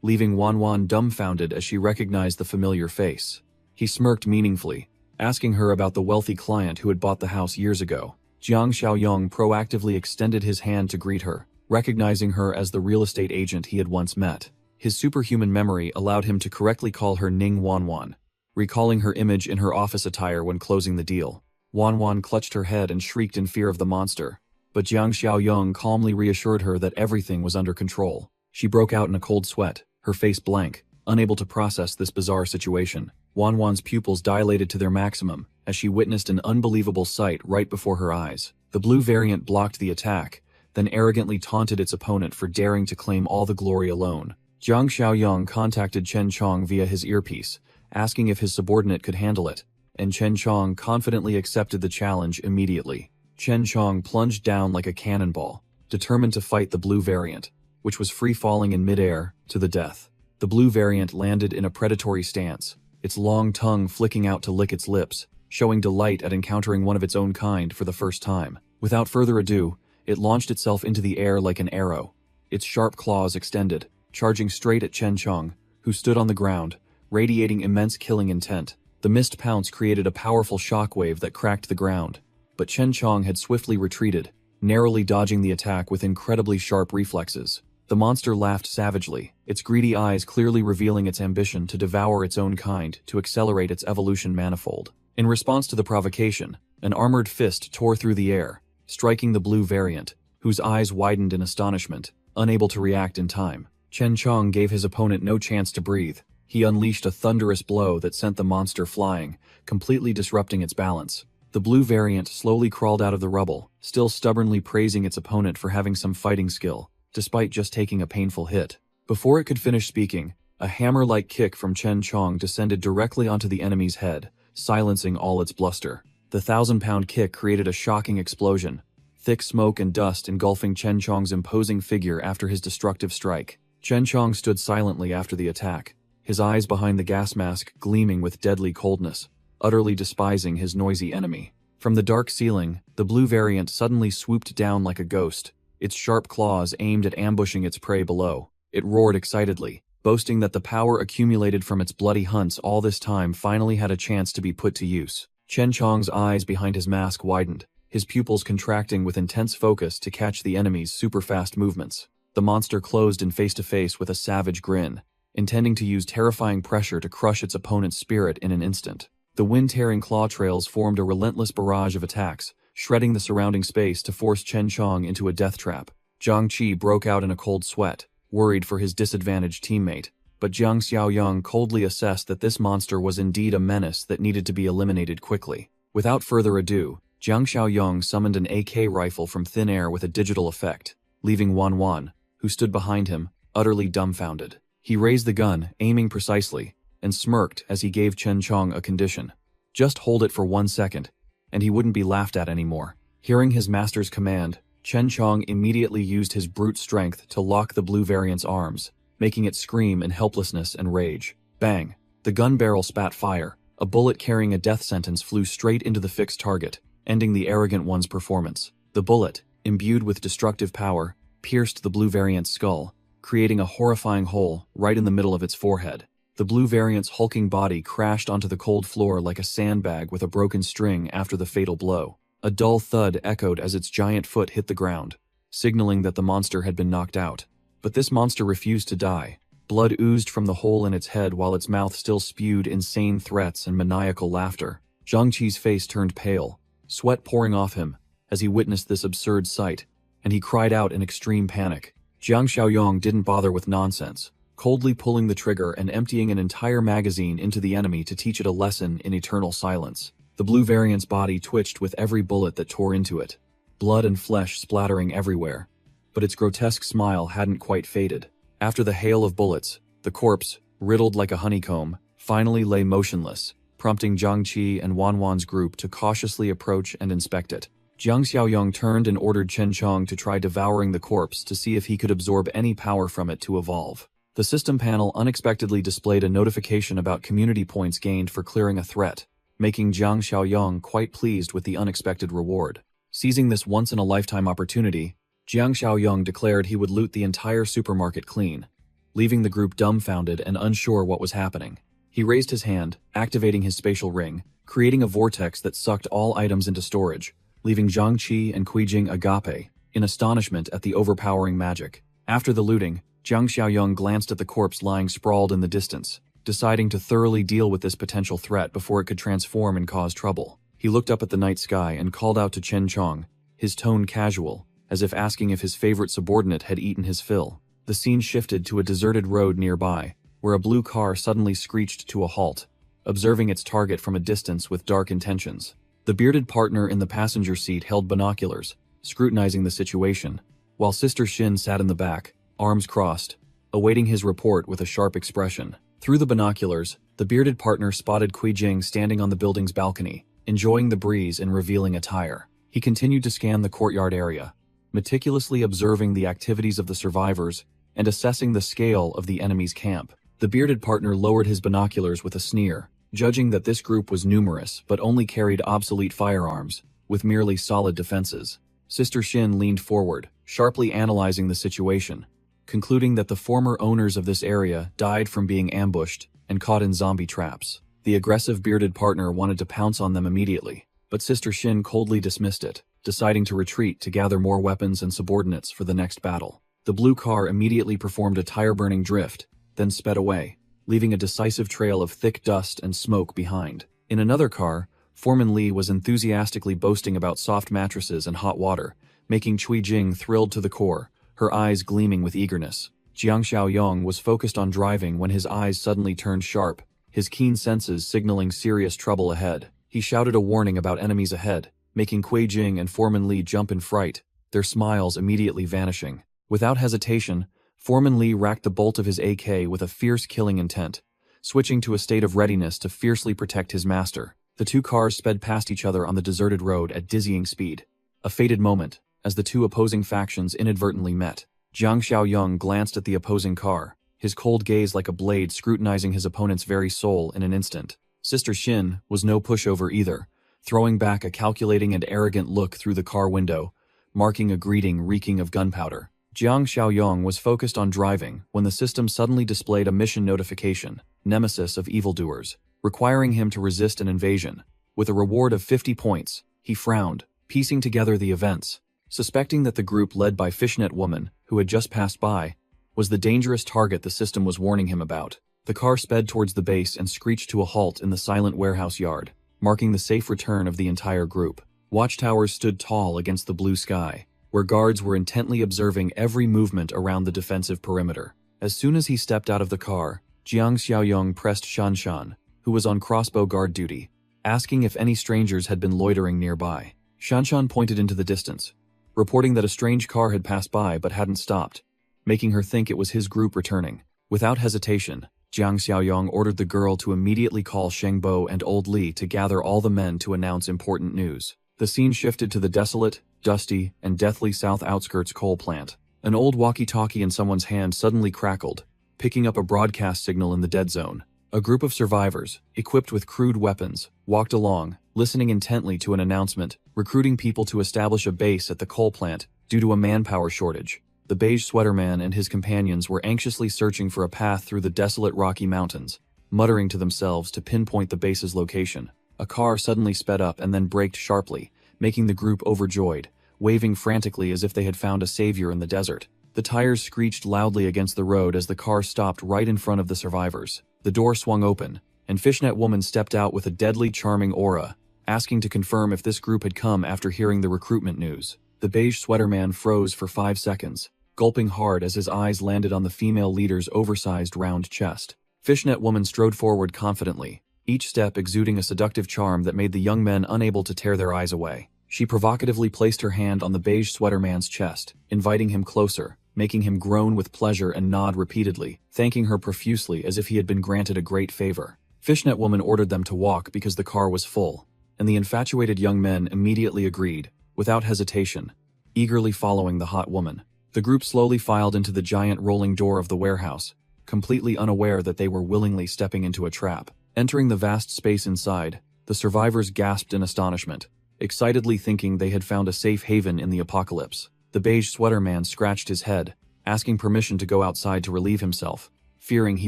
leaving Wanwan dumbfounded as she recognized the familiar face. He smirked meaningfully, asking her about the wealthy client who had bought the house years ago. Jiang Xiaoyong proactively extended his hand to greet her, recognizing her as the real estate agent he had once met. His superhuman memory allowed him to correctly call her Ning Wanwan, recalling her image in her office attire when closing the deal. Wanwan clutched her head and shrieked in fear of the monster, but Jiang Xiaoyong calmly reassured her that everything was under control. She broke out in a cold sweat, her face blank, unable to process this bizarre situation. Wanwan's pupils dilated to their maximum as she witnessed an unbelievable sight right before her eyes. The blue variant blocked the attack, then arrogantly taunted its opponent for daring to claim all the glory alone. Jiang Xiaoyong contacted Chen Chong via his earpiece, asking if his subordinate could handle it, and Chen Chong confidently accepted the challenge immediately. Chen Chong plunged down like a cannonball, determined to fight the blue variant, which was free-falling in midair, to the death. The blue variant landed in a predatory stance, its long tongue flicking out to lick its lips, showing delight at encountering one of its own kind for the first time. Without further ado, it launched itself into the air like an arrow, its sharp claws extended, charging straight at Chen Chong, who stood on the ground, radiating immense killing intent. The missed pounce created a powerful shockwave that cracked the ground, but Chen Chong had swiftly retreated, narrowly dodging the attack with incredibly sharp reflexes. The monster laughed savagely, its greedy eyes clearly revealing its ambition to devour its own kind to accelerate its evolution manifold. In response to the provocation, an armored fist tore through the air, striking the blue variant, whose eyes widened in astonishment, unable to react in time. Chen Chong gave his opponent no chance to breathe. He unleashed a thunderous blow that sent the monster flying, completely disrupting its balance. The blue variant slowly crawled out of the rubble, still stubbornly praising its opponent for having some fighting skill, despite just taking a painful hit. Before it could finish speaking, a hammer-like kick from Chen Chong descended directly onto the enemy's head, silencing all its bluster. The 1,000-pound kick created a shocking explosion, thick smoke and dust engulfing Chen Chong's imposing figure after his destructive strike. Chen Chong stood silently after the attack, his eyes behind the gas mask gleaming with deadly coldness, utterly despising his noisy enemy. From the dark ceiling, the blue variant suddenly swooped down like a ghost, its sharp claws aimed at ambushing its prey below. It roared excitedly, boasting that the power accumulated from its bloody hunts all this time finally had a chance to be put to use. Chen Chong's eyes behind his mask widened, his pupils contracting with intense focus to catch the enemy's super-fast movements. The monster closed in face-to-face with a savage grin, intending to use terrifying pressure to crush its opponent's spirit in an instant. The wind-tearing claw trails formed a relentless barrage of attacks, shredding the surrounding space to force Chen Chong into a death trap. Zhang Qi broke out in a cold sweat, worried for his disadvantaged teammate, but Jiang Xiaoyong coldly assessed that this monster was indeed a menace that needed to be eliminated quickly. Without further ado, Jiang Xiaoyong summoned an AK rifle from thin air with a digital effect, leaving Wanwan, who stood behind him, utterly dumbfounded. He raised the gun, aiming precisely, and smirked as he gave Chen Chong a condition. Just hold it for 1 second, and he wouldn't be laughed at anymore. Hearing his master's command, Chen Chong immediately used his brute strength to lock the blue variant's arms, making it scream in helplessness and rage. Bang! The gun barrel spat fire. A bullet carrying a death sentence flew straight into the fixed target, ending the arrogant one's performance. The bullet, imbued with destructive power, pierced the blue variant's skull, creating a horrifying hole right in the middle of its forehead. The blue variant's hulking body crashed onto the cold floor like a sandbag with a broken string after the fatal blow. A dull thud echoed as its giant foot hit the ground, signaling that the monster had been knocked out. But this monster refused to die. Blood oozed from the hole in its head while its mouth still spewed insane threats and maniacal laughter. Zhang Qi's face turned pale, sweat pouring off him as he witnessed this absurd sight. and he cried out in extreme panic. Jiang Xiaoyong didn't bother with nonsense, coldly pulling the trigger and emptying an entire magazine into the enemy to teach it a lesson in eternal silence. The blue variant's body twitched with every bullet that tore into it, blood and flesh splattering everywhere. But its grotesque smile hadn't quite faded. After the hail of bullets, the corpse, riddled like a honeycomb, finally lay motionless, prompting Jiang Qi and Wan Wan's group to cautiously approach and inspect it. Jiang Xiaoyong turned and ordered Chen Chong to try devouring the corpse to see if he could absorb any power from it to evolve. The system panel unexpectedly displayed a notification about community points gained for clearing a threat, making Jiang Xiaoyong quite pleased with the unexpected reward. Seizing this once-in-a-lifetime opportunity, Jiang Xiaoyong declared he would loot the entire supermarket clean, leaving the group dumbfounded and unsure what was happening. He raised his hand, activating his spatial ring, creating a vortex that sucked all items into storage, leaving Zhang Qi and Kuijing agape in astonishment at the overpowering magic. After the looting, Jiang Xiaoyong glanced at the corpse lying sprawled in the distance, deciding to thoroughly deal with this potential threat before it could transform and cause trouble. He looked up at the night sky and called out to Chen Chong, his tone casual, as if asking if his favorite subordinate had eaten his fill. The scene shifted to a deserted road nearby, where a blue car suddenly screeched to a halt, observing its target from a distance with dark intentions. The bearded partner in the passenger seat held binoculars, scrutinizing the situation, while Sister Shin sat in the back, arms crossed, awaiting his report with a sharp expression. Through the binoculars, the bearded partner spotted Kuijing standing on the building's balcony, enjoying the breeze in revealing attire. He continued to scan the courtyard area, meticulously observing the activities of the survivors and assessing the scale of the enemy's camp. The bearded partner lowered his binoculars with a sneer, judging that this group was numerous but only carried obsolete firearms, with merely solid defenses. Sister Shin leaned forward, sharply analyzing the situation, concluding that the former owners of this area died from being ambushed and caught in zombie traps. The aggressive bearded partner wanted to pounce on them immediately, but Sister Shin coldly dismissed it, deciding to retreat to gather more weapons and subordinates for the next battle. The blue car immediately performed a tire-burning drift, then sped away, leaving a decisive trail of thick dust and smoke behind. In another car, Foreman Lee was enthusiastically boasting about soft mattresses and hot water, making Cui Jing thrilled to the core, her eyes gleaming with eagerness. Jiang Xiaoyong was focused on driving when his eyes suddenly turned sharp, his keen senses signaling serious trouble ahead. He shouted a warning about enemies ahead, making Cui Jing and Foreman Lee jump in fright, their smiles immediately vanishing. Without hesitation, Foreman Lee racked the bolt of his AK with a fierce killing intent, switching to a state of readiness to fiercely protect his master. The two cars sped past each other on the deserted road at dizzying speed. A fated moment, as the two opposing factions inadvertently met. Jiang Xiaoyong glanced at the opposing car, his cold gaze like a blade scrutinizing his opponent's very soul in an instant. Sister Shin was no pushover either, throwing back a calculating and arrogant look through the car window, marking a greeting reeking of gunpowder. Jiang Xiaoyong was focused on driving when the system suddenly displayed a mission notification, Nemesis of Evildoers, requiring him to resist an invasion. With a reward of 50 points, he frowned, piecing together the events, suspecting that the group led by Fishnet Woman, who had just passed by, was the dangerous target the system was warning him about. The car sped towards the base and screeched to a halt in the silent warehouse yard, marking the safe return of the entire group. Watchtowers stood tall against the blue sky, where guards were intently observing every movement around the defensive perimeter. As soon as he stepped out of the car, Jiang Xiaoyong pressed Shanshan, who was on crossbow guard duty, asking if any strangers had been loitering nearby. Shanshan pointed into the distance, reporting that a strange car had passed by but hadn't stopped, making her think it was his group returning. Without hesitation, Jiang Xiaoyong ordered the girl to immediately call Sheng Bo and Old Li to gather all the men to announce important news. The scene shifted to the desolate, dusty, and deathly south outskirts coal plant. An old walkie-talkie in someone's hand suddenly crackled, picking up a broadcast signal in the dead zone. A group of survivors, equipped with crude weapons, walked along, listening intently to an announcement, recruiting people to establish a base at the coal plant due to a manpower shortage. The beige sweater man and his companions were anxiously searching for a path through the desolate Rocky Mountains, muttering to themselves to pinpoint the base's location. A car suddenly sped up and then braked sharply, making the group overjoyed, waving frantically as if they had found a savior in the desert. The tires screeched loudly against the road as the car stopped right in front of the survivors. The door swung open, and Fishnet Woman stepped out with a deadly charming aura, asking to confirm if this group had come after hearing the recruitment news. The beige sweater man froze for 5 seconds, gulping hard as his eyes landed on the female leader's oversized round chest. Fishnet woman strode forward confidently, each step exuding a seductive charm that made the young men unable to tear their eyes away. She provocatively placed her hand on the beige sweater man's chest, inviting him closer, making him groan with pleasure and nod repeatedly, thanking her profusely as if he had been granted a great favor. Fishnet woman ordered them to walk because the car was full, and the infatuated young men immediately agreed, without hesitation, eagerly following the hot woman. The group slowly filed into the giant rolling door of the warehouse, completely unaware that they were willingly stepping into a trap. Entering the vast space inside, the survivors gasped in astonishment, excitedly thinking they had found a safe haven in the apocalypse. The beige sweater man scratched his head, asking permission to go outside to relieve himself, fearing he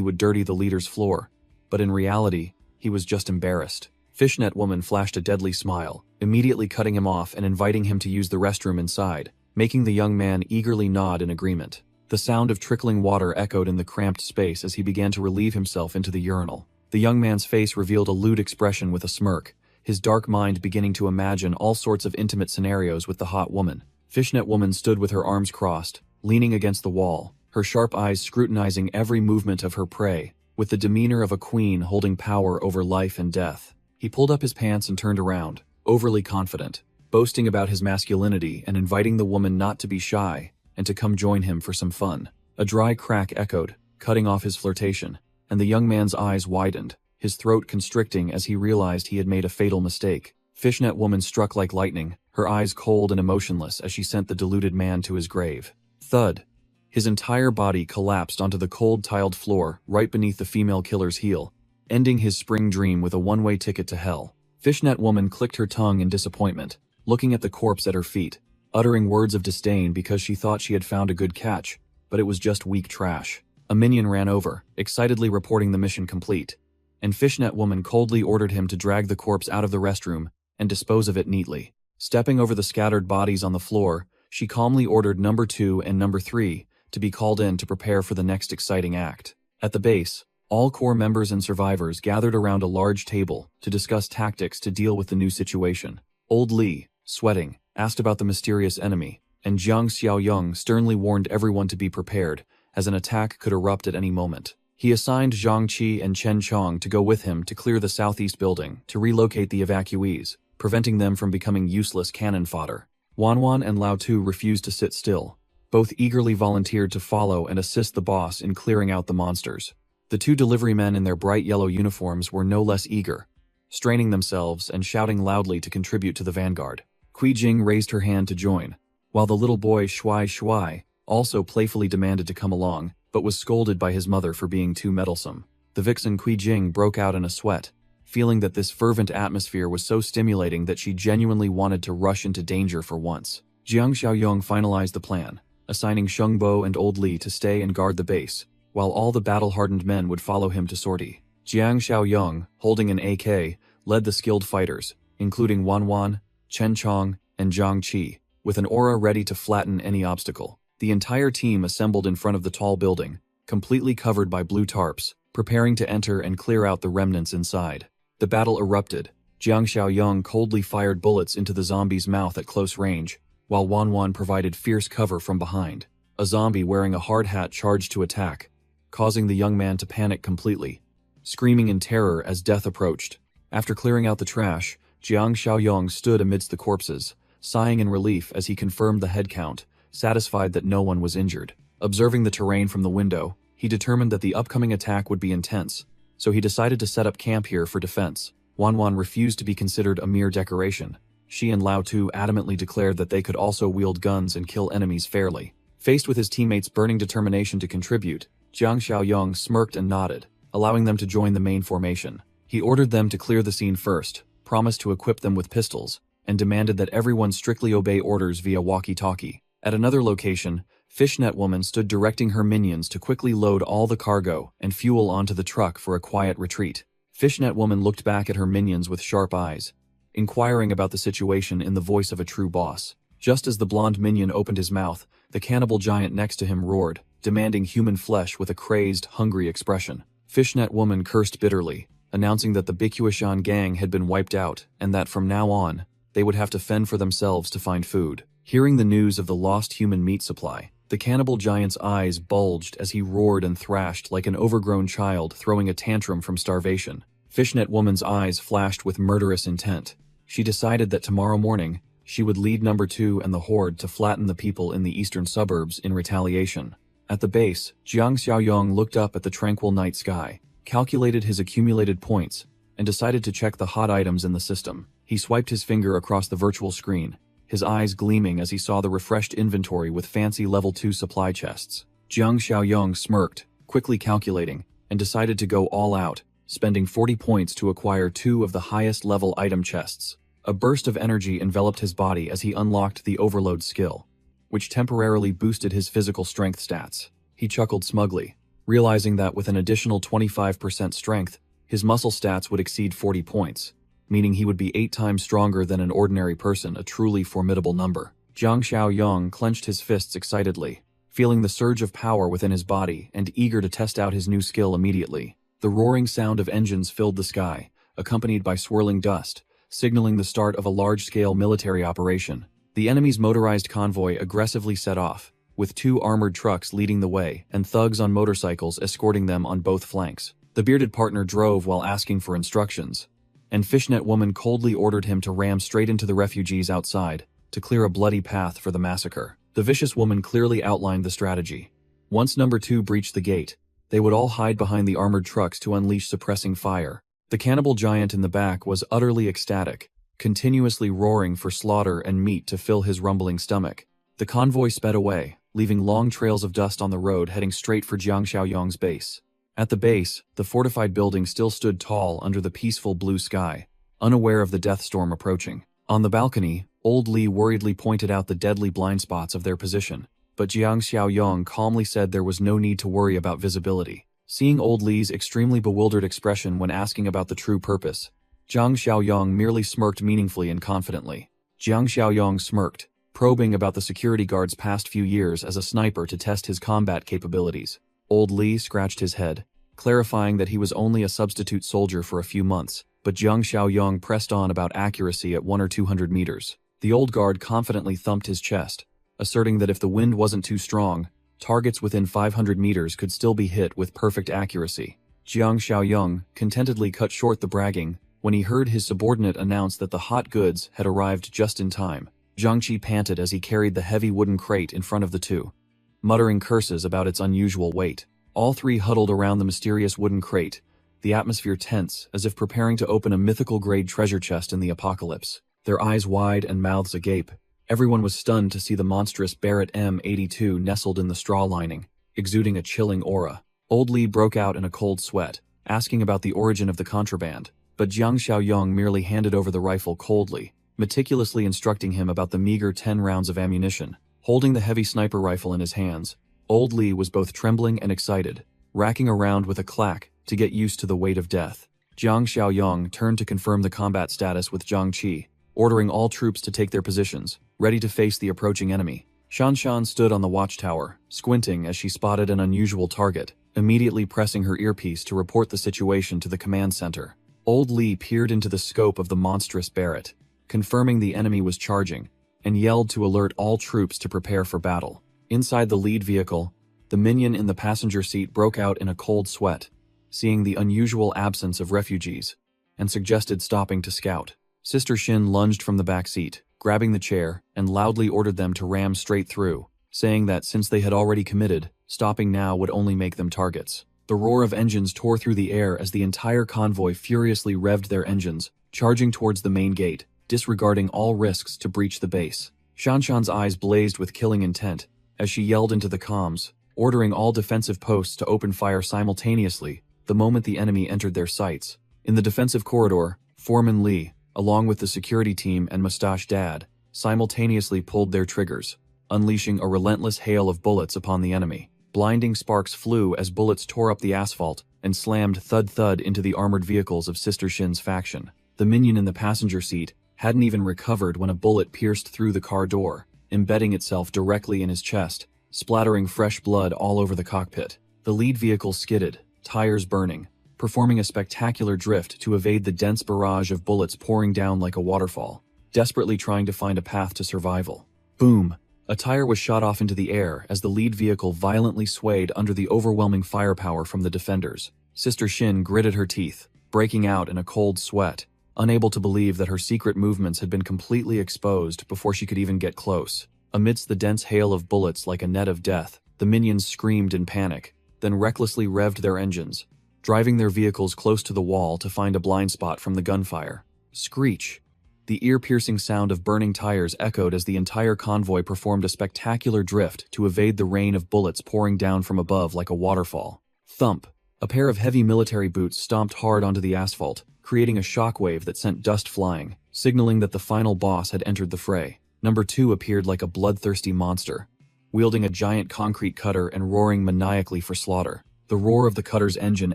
would dirty the leader's floor. But in reality, he was just embarrassed. Fishnet woman flashed a deadly smile, immediately cutting him off and inviting him to use the restroom inside, making the young man eagerly nod in agreement. The sound of trickling water echoed in the cramped space as he began to relieve himself into the urinal. The young man's face revealed a lewd expression with a smirk, his dark mind beginning to imagine all sorts of intimate scenarios with the hot woman. Fishnet woman stood with her arms crossed, leaning against the wall, her sharp eyes scrutinizing every movement of her prey, with the demeanor of a queen holding power over life and death. He pulled up his pants and turned around, overly confident, boasting about his masculinity and inviting the woman not to be shy and to come join him for some fun. A dry crack echoed, cutting off his flirtation, and the young man's eyes widened, his throat constricting as he realized he had made a fatal mistake. Fishnet woman struck like lightning, her eyes cold and emotionless as she sent the deluded man to his grave. Thud. His entire body collapsed onto the cold tiled floor right beneath the female killer's heel, ending his spring dream with a one-way ticket to hell. Fishnet woman clicked her tongue in disappointment, looking at the corpse at her feet, uttering words of disdain because she thought she had found a good catch, but it was just weak trash. A minion ran over, excitedly reporting the mission complete, and Fishnet woman coldly ordered him to drag the corpse out of the restroom and dispose of it neatly. Stepping over the scattered bodies on the floor, she calmly ordered number 2 and number 3 to be called in to prepare for the next exciting act. At the base, all core members and survivors gathered around a large table to discuss tactics to deal with the new situation. Old Li, sweating, asked about the mysterious enemy, and Jiang Xiaoyong sternly warned everyone to be prepared, as an attack could erupt at any moment. He assigned Zhang Qi and Chen Chong to go with him to clear the southeast building to relocate the evacuees, preventing them from becoming useless cannon fodder. Wanwan and Lao Tu refused to sit still. Both eagerly volunteered to follow and assist the boss in clearing out the monsters. The 2 delivery men in their bright yellow uniforms were no less eager, straining themselves and shouting loudly to contribute to the vanguard. Kui Jing raised her hand to join, while the little boy Shuai Shuai also playfully demanded to come along, but was scolded by his mother for being too meddlesome. The vixen Kui Jing broke out in a sweat, feeling that this fervent atmosphere was so stimulating that she genuinely wanted to rush into danger for once. Jiang Xiaoyong finalized the plan, assigning Shengbo and Old Li to stay and guard the base, while all the battle-hardened men would follow him to sortie. Jiang Xiaoyong, holding an AK, led the skilled fighters, including Wanwan, Chen Chong, and Zhang Qi, with an aura ready to flatten any obstacle. The entire team assembled in front of the tall building, completely covered by blue tarps, preparing to enter and clear out the remnants inside. The battle erupted. Jiang Xiaoyong coldly fired bullets into the zombie's mouth at close range, while Wanwan provided fierce cover from behind. A zombie wearing a hard hat charged to attack, causing the young man to panic completely, screaming in terror as death approached. After clearing out the trash, Jiang Xiaoyong stood amidst the corpses, sighing in relief as he confirmed the head count, satisfied that no one was injured. Observing the terrain from the window, he determined that the upcoming attack would be intense, so he decided to set up camp here for defense. Wanwan refused to be considered a mere decoration. She and Lao Tu adamantly declared that they could also wield guns and kill enemies fairly. Faced with his teammates' burning determination to contribute, Jiang Xiaoyong smirked and nodded, allowing them to join the main formation. He ordered them to clear the scene first, promised to equip them with pistols, and demanded that everyone strictly obey orders via walkie-talkie. At another location, Fishnet Woman stood directing her minions to quickly load all the cargo and fuel onto the truck for a quiet retreat. Fishnet Woman looked back at her minions with sharp eyes, inquiring about the situation in the voice of a true boss. Just as the blonde minion opened his mouth, the cannibal giant next to him roared, demanding human flesh with a crazed, hungry expression. Fishnet Woman cursed bitterly, announcing that the Bikuishan gang had been wiped out and that from now on, they would have to fend for themselves to find food. Hearing the news of the lost human meat supply, the cannibal giant's eyes bulged as he roared and thrashed like an overgrown child throwing a tantrum from starvation. Fishnet Woman's eyes flashed with murderous intent. She decided that tomorrow morning, she would lead number 2 and the horde to flatten the people in the eastern suburbs in retaliation. At the base, Jiang Xiaoyong looked up at the tranquil night sky, calculated his accumulated points, and decided to check the hot items in the system. He swiped his finger across the virtual screen, his eyes gleaming as he saw the refreshed inventory with fancy level 2 supply chests. Jiang Xiaoyong smirked, quickly calculating, and decided to go all out, spending 40 points to acquire 2 of the highest level item chests. A burst of energy enveloped his body as he unlocked the Overload skill, which temporarily boosted his physical strength stats. He chuckled smugly, realizing that with an additional 25% strength, his muscle stats would exceed 40 points, meaning he would be 8 times stronger than an ordinary person, a truly formidable number. Jiang Xiaoyong clenched his fists excitedly, feeling the surge of power within his body and eager to test out his new skill immediately. The roaring sound of engines filled the sky, accompanied by swirling dust, signaling the start of a large-scale military operation. The enemy's motorized convoy aggressively set off, with 2 armored trucks leading the way and thugs on motorcycles escorting them on both flanks. The bearded partner drove while asking for instructions, and Fishnet Woman coldly ordered him to ram straight into the refugees outside, to clear a bloody path for the massacre. The vicious woman clearly outlined the strategy. Once number 2 breached the gate, they would all hide behind the armored trucks to unleash suppressing fire. The cannibal giant in the back was utterly ecstatic, continuously roaring for slaughter and meat to fill his rumbling stomach. The convoy sped away, leaving long trails of dust on the road heading straight for Jiang Xiaoyong's base. At the base, the fortified building still stood tall under the peaceful blue sky, unaware of the death storm approaching. On the balcony, Old Li worriedly pointed out the deadly blind spots of their position, but Jiang Xiaoyong calmly said there was no need to worry about visibility. Seeing Old Li's extremely bewildered expression when asking about the true purpose, Jiang Xiaoyong merely smirked meaningfully and confidently. Jiang Xiaoyong smirked, probing about the security guard's past few years as a sniper to test his combat capabilities. Old Li scratched his head, clarifying that he was only a substitute soldier for a few months, but Jiang Xiaoyong pressed on about accuracy at 100 or 200 meters. The old guard confidently thumped his chest, asserting that if the wind wasn't too strong, targets within 500 meters could still be hit with perfect accuracy. Jiang Xiaoyong contentedly cut short the bragging when he heard his subordinate announce that the hot goods had arrived just in time. Zhang Qi panted as he carried the heavy wooden crate in front of the 2, muttering curses about its unusual weight. All 3 huddled around the mysterious wooden crate, the atmosphere tense as if preparing to open a mythical-grade treasure chest in the apocalypse. Their eyes wide and mouths agape, everyone was stunned to see the monstrous Barrett M82 nestled in the straw lining, exuding a chilling aura. Old Li broke out in a cold sweat, asking about the origin of the contraband, but Jiang Xiaoyong merely handed over the rifle coldly, meticulously instructing him about the meager 10 rounds of ammunition. Holding the heavy sniper rifle in his hands, Old Li was both trembling and excited, racking around with a clack to get used to the weight of death. Jiang Xiaoyong turned to confirm the combat status with Zhang Qi, ordering all troops to take their positions, ready to face the approaching enemy. Shan Shan stood on the watchtower, squinting as she spotted an unusual target, immediately pressing her earpiece to report the situation to the command center. Old Li peered into the scope of the monstrous Barrett, confirming the enemy was charging, and yelled to alert all troops to prepare for battle. Inside the lead vehicle, the minion in the passenger seat broke out in a cold sweat, seeing the unusual absence of refugees, and suggested stopping to scout. Sister Shin lunged from the back seat, grabbing the chair, and loudly ordered them to ram straight through, saying that since they had already committed, stopping now would only make them targets. The roar of engines tore through the air as the entire convoy furiously revved their engines, charging towards the main gate, disregarding all risks to breach the base. Shanshan's eyes blazed with killing intent as she yelled into the comms, ordering all defensive posts to open fire simultaneously the moment the enemy entered their sights. In the defensive corridor, Foreman Li, along with the security team and Mustache Dad, simultaneously pulled their triggers, unleashing a relentless hail of bullets upon the enemy. Blinding sparks flew as bullets tore up the asphalt and slammed thud-thud into the armored vehicles of Sister Shin's faction. The minion in the passenger seat hadn't even recovered when a bullet pierced through the car door, embedding itself directly in his chest, splattering fresh blood all over the cockpit. The lead vehicle skidded, tires burning, performing a spectacular drift to evade the dense barrage of bullets pouring down like a waterfall, desperately trying to find a path to survival. Boom! A tire was shot off into the air as the lead vehicle violently swayed under the overwhelming firepower from the defenders. Sister Shin gritted her teeth, breaking out in a cold sweat, unable to believe that her secret movements had been completely exposed before she could even get close. Amidst the dense hail of bullets like a net of death, the minions screamed in panic, then recklessly revved their engines, driving their vehicles close to the wall to find a blind spot from the gunfire. Screech! The ear-piercing sound of burning tires echoed as the entire convoy performed a spectacular drift to evade the rain of bullets pouring down from above like a waterfall. Thump! A pair of heavy military boots stomped hard onto the asphalt, creating a shockwave that sent dust flying, signaling that the final boss had entered the fray. Number 2 appeared like a bloodthirsty monster, wielding a giant concrete cutter and roaring maniacally for slaughter. The roar of the cutter's engine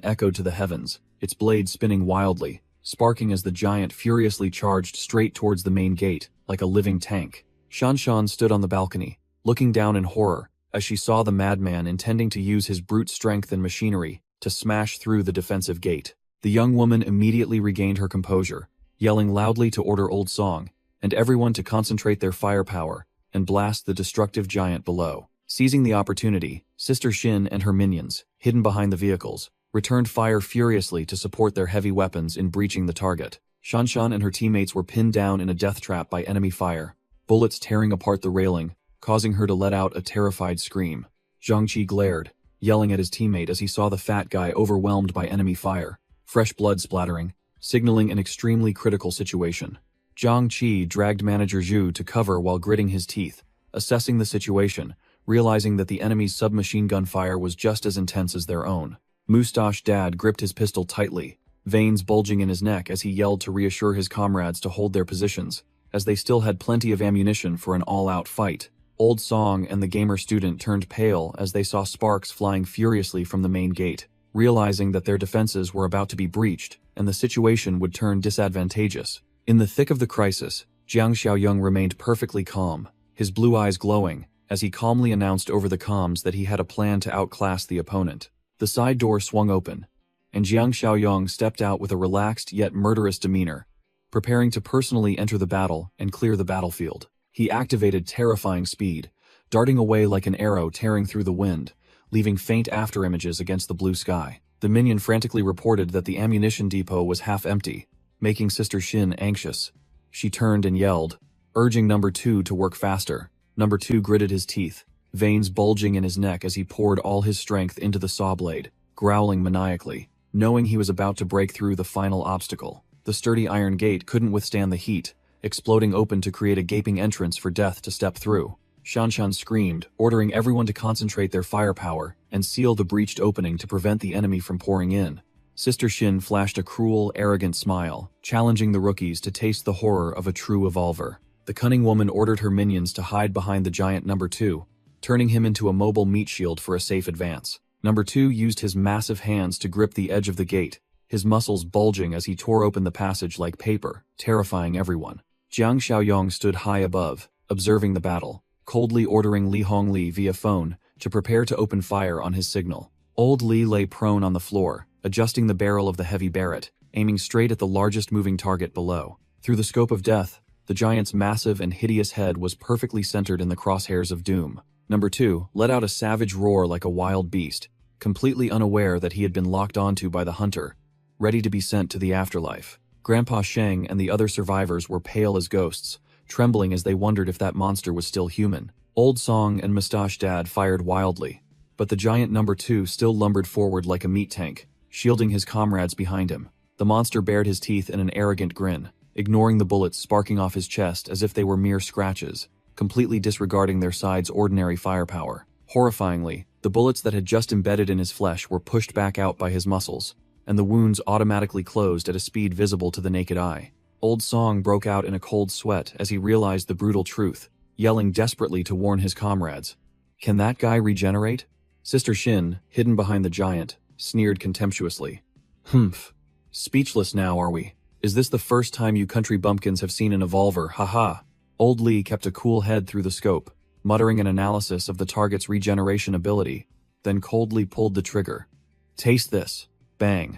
echoed to the heavens, its blade spinning wildly, sparking as the giant furiously charged straight towards the main gate, like a living tank. Shanshan stood on the balcony, looking down in horror, as she saw the madman intending to use his brute strength and machinery to smash through the defensive gate. The young woman immediately regained her composure, yelling loudly to order Old Song and everyone to concentrate their firepower and blast the destructive giant below. Seizing the opportunity, Sister Shin and her minions, hidden behind the vehicles, returned fire furiously to support their heavy weapons in breaching the target. Shanshan and her teammates were pinned down in a death trap by enemy fire, bullets tearing apart the railing, causing her to let out a terrified scream. Zhang Qi glared, yelling at his teammate as he saw the fat guy overwhelmed by enemy fire, fresh blood splattering, signaling an extremely critical situation. Zhang Qi dragged manager Zhu to cover while gritting his teeth, assessing the situation, realizing that the enemy's submachine gun fire was just as intense as their own. Mustache Dad gripped his pistol tightly, veins bulging in his neck as he yelled to reassure his comrades to hold their positions, as they still had plenty of ammunition for an all-out fight. Old Song and the gamer student turned pale as they saw sparks flying furiously from the main gate, realizing that their defenses were about to be breached and the situation would turn disadvantageous. In the thick of the crisis, Jiang Xiaoyong remained perfectly calm, his blue eyes glowing, as he calmly announced over the comms that he had a plan to outclass the opponent. The side door swung open, and Jiang Xiaoyong stepped out with a relaxed yet murderous demeanor, preparing to personally enter the battle and clear the battlefield. He activated terrifying speed, darting away like an arrow tearing through the wind, leaving faint afterimages against the blue sky. The minion frantically reported that the ammunition depot was half empty, making Sister Shin anxious. She turned and yelled, urging Number 2 to work faster. Number 2 gritted his teeth, veins bulging in his neck as he poured all his strength into the saw blade, growling maniacally, knowing he was about to break through the final obstacle. The sturdy iron gate couldn't withstand the heat, exploding open to create a gaping entrance for death to step through. Shanshan screamed, ordering everyone to concentrate their firepower and seal the breached opening to prevent the enemy from pouring in. Sister Shin flashed a cruel, arrogant smile, challenging the rookies to taste the horror of a true evolver. The cunning woman ordered her minions to hide behind the giant Number 2, turning him into a mobile meat shield for a safe advance. Number 2 used his massive hands to grip the edge of the gate, his muscles bulging as he tore open the passage like paper, terrifying everyone. Jiang Xiaoyong stood high above, observing the battle, coldly ordering Li Hongli via phone to prepare to open fire on his signal. Old Li lay prone on the floor, adjusting the barrel of the heavy Barrett, aiming straight at the largest moving target below. Through the scope of death, the giant's massive and hideous head was perfectly centered in the crosshairs of doom. Number 2 let out a savage roar like a wild beast, completely unaware that he had been locked onto by the hunter, ready to be sent to the afterlife. Grandpa Sheng and the other survivors were pale as ghosts, trembling as they wondered if that monster was still human. Old Song and Mustache Dad fired wildly, but the giant Number 2 still lumbered forward like a meat tank, shielding his comrades behind him. The monster bared his teeth in an arrogant grin, ignoring the bullets sparking off his chest as if they were mere scratches, completely disregarding their side's ordinary firepower. Horrifyingly, the bullets that had just embedded in his flesh were pushed back out by his muscles, and the wounds automatically closed at a speed visible to the naked eye. Old Song broke out in a cold sweat as he realized the brutal truth, yelling desperately to warn his comrades. "Can that guy regenerate?" Sister Shin, hidden behind the giant, sneered contemptuously. "Humph. Speechless now, are we? Is this the first time you country bumpkins have seen an evolver, haha?" Old Li kept a cool head through the scope, muttering an analysis of the target's regeneration ability, then coldly pulled the trigger. "Taste this." Bang.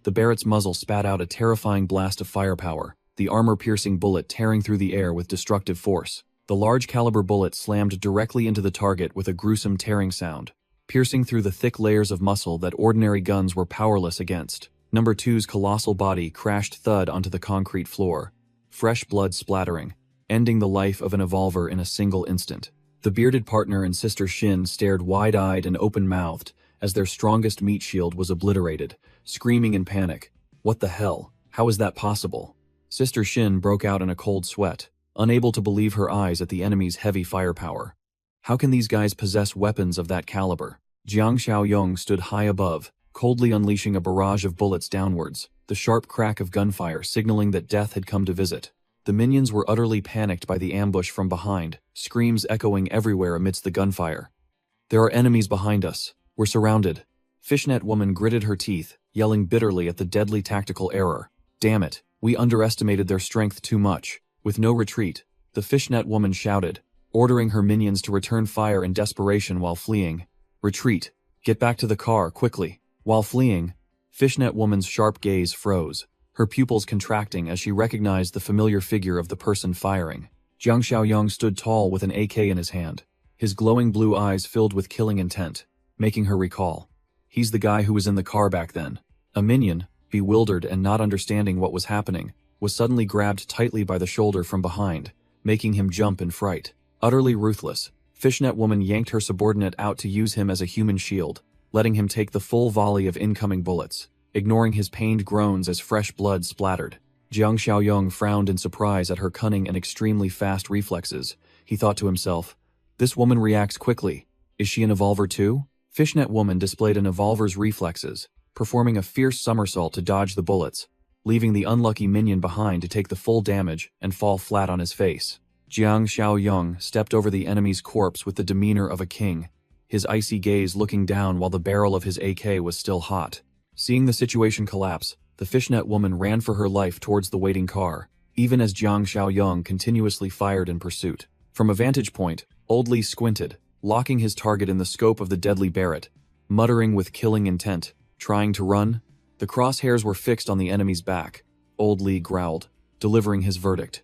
The Barrett's muzzle spat out a terrifying blast of firepower, the armor-piercing bullet tearing through the air with destructive force. The large caliber bullet slammed directly into the target with a gruesome tearing sound, piercing through the thick layers of muscle that ordinary guns were powerless against. Number 2's colossal body crashed thud onto the concrete floor, fresh blood splattering, ending the life of an evolver in a single instant. The bearded partner and Sister Shin stared wide-eyed and open-mouthed as their strongest meat shield was obliterated, screaming in panic. What the hell? How is that possible? Sister Shin broke out in a cold sweat, unable to believe her eyes at the enemy's heavy firepower. How can these guys possess weapons of that caliber? Jiang Xiaoyong stood high above, coldly unleashing a barrage of bullets downwards, the sharp crack of gunfire signaling that death had come to visit. The minions were utterly panicked by the ambush from behind, screams echoing everywhere amidst the gunfire. There are enemies behind us. We're surrounded. Fishnet Woman gritted her teeth, yelling bitterly at the deadly tactical error. Damn it, we underestimated their strength too much. With no retreat, the Fishnet Woman shouted, ordering her minions to return fire in desperation while fleeing. Retreat. Get back to the car, quickly. While fleeing, Fishnet Woman's sharp gaze froze, her pupils contracting as she recognized the familiar figure of the person firing. Jiang Xiaoyong stood tall with an AK in his hand, his glowing blue eyes filled with killing intent, making her recall. He's the guy who was in the car back then. A minion, bewildered and not understanding what was happening, was suddenly grabbed tightly by the shoulder from behind, making him jump in fright. Utterly ruthless, Fishnet Woman yanked her subordinate out to use him as a human shield, letting him take the full volley of incoming bullets, ignoring his pained groans as fresh blood splattered. Jiang Xiaoyong frowned in surprise at her cunning and extremely fast reflexes. He thought to himself, this woman reacts quickly. Is she an evolver too? Fishnet Woman displayed an evolver's reflexes, performing a fierce somersault to dodge the bullets, leaving the unlucky minion behind to take the full damage and fall flat on his face. Jiang Xiaoyong stepped over the enemy's corpse with the demeanor of a king, his icy gaze looking down while the barrel of his AK was still hot. Seeing the situation collapse, the Fishnet Woman ran for her life towards the waiting car, even as Jiang Xiaoyong continuously fired in pursuit. From a vantage point, Old Li squinted, locking his target in the scope of the deadly Barrett, muttering with killing intent. Trying to run? The crosshairs were fixed on the enemy's back. Old Li growled, delivering his verdict.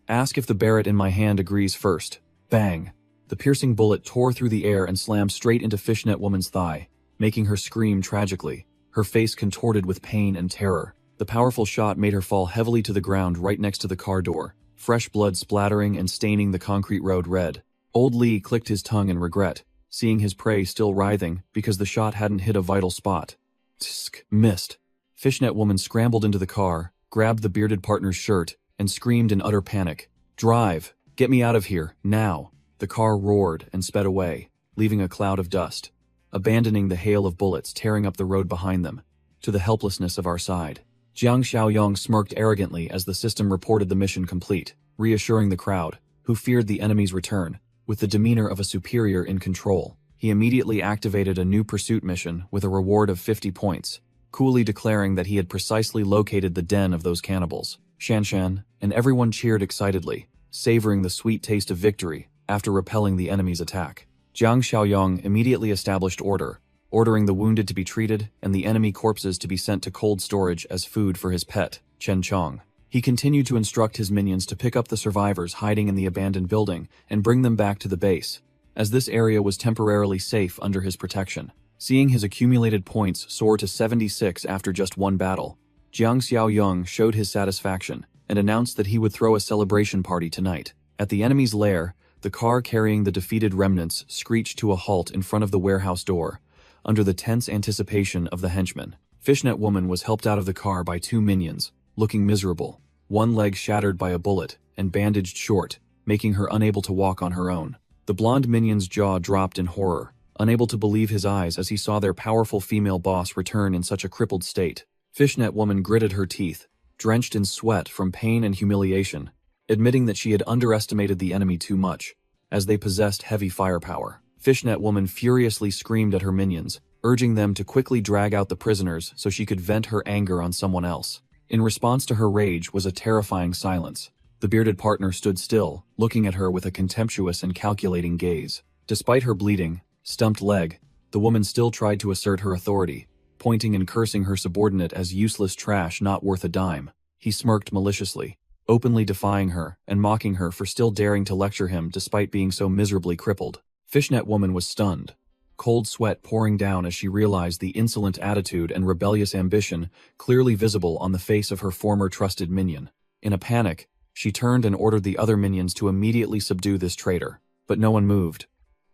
Ask if the Barrett in my hand agrees first. Bang! The piercing bullet tore through the air and slammed straight into Fishnet Woman's thigh, making her scream tragically, her face contorted with pain and terror. The powerful shot made her fall heavily to the ground right next to the car door, fresh blood splattering and staining the concrete road red. Old Li clicked his tongue in regret, seeing his prey still writhing because the shot hadn't hit a vital spot. Tsk, missed. Fishnet Woman scrambled into the car, grabbed the bearded partner's shirt, and screamed in utter panic. Drive! Get me out of here, now! The car roared and sped away, leaving a cloud of dust, abandoning the hail of bullets tearing up the road behind them, to the helplessness of our side. Jiang Xiaoyong smirked arrogantly as the system reported the mission complete, reassuring the crowd, who feared the enemy's return, with the demeanor of a superior in control. He immediately activated a new pursuit mission with a reward of 50 points, coolly declaring that he had precisely located the den of those cannibals. Shanshan, and everyone cheered excitedly, savoring the sweet taste of victory after repelling the enemy's attack. Jiang Xiaoyong immediately established order, ordering the wounded to be treated and the enemy corpses to be sent to cold storage as food for his pet, Chen Chong. He continued to instruct his minions to pick up the survivors hiding in the abandoned building and bring them back to the base, as this area was temporarily safe under his protection. Seeing his accumulated points soar to 76 after just one battle, Jiang Xiaoyong showed his satisfaction and announced that he would throw a celebration party tonight. At the enemy's lair, the car carrying the defeated remnants screeched to a halt in front of the warehouse door, under the tense anticipation of the henchmen. Fishnet Woman was helped out of the car by two minions, looking miserable, one leg shattered by a bullet and bandaged short, making her unable to walk on her own. The blonde minion's jaw dropped in horror, unable to believe his eyes as he saw their powerful female boss return in such a crippled state. Fishnet Woman gritted her teeth, drenched in sweat from pain and humiliation, admitting that she had underestimated the enemy too much, as they possessed heavy firepower. Fishnet Woman furiously screamed at her minions, urging them to quickly drag out the prisoners so she could vent her anger on someone else. In response to her rage was a terrifying silence. The bearded partner stood still, looking at her with a contemptuous and calculating gaze. Despite her bleeding, stumped leg, the woman still tried to assert her authority, pointing and cursing her subordinate as useless trash not worth a dime. He smirked maliciously, openly defying her and mocking her for still daring to lecture him despite being so miserably crippled. Fishnet Woman was stunned, cold sweat pouring down as she realized the insolent attitude and rebellious ambition clearly visible on the face of her former trusted minion. In a panic, she turned and ordered the other minions to immediately subdue this traitor, but no one moved.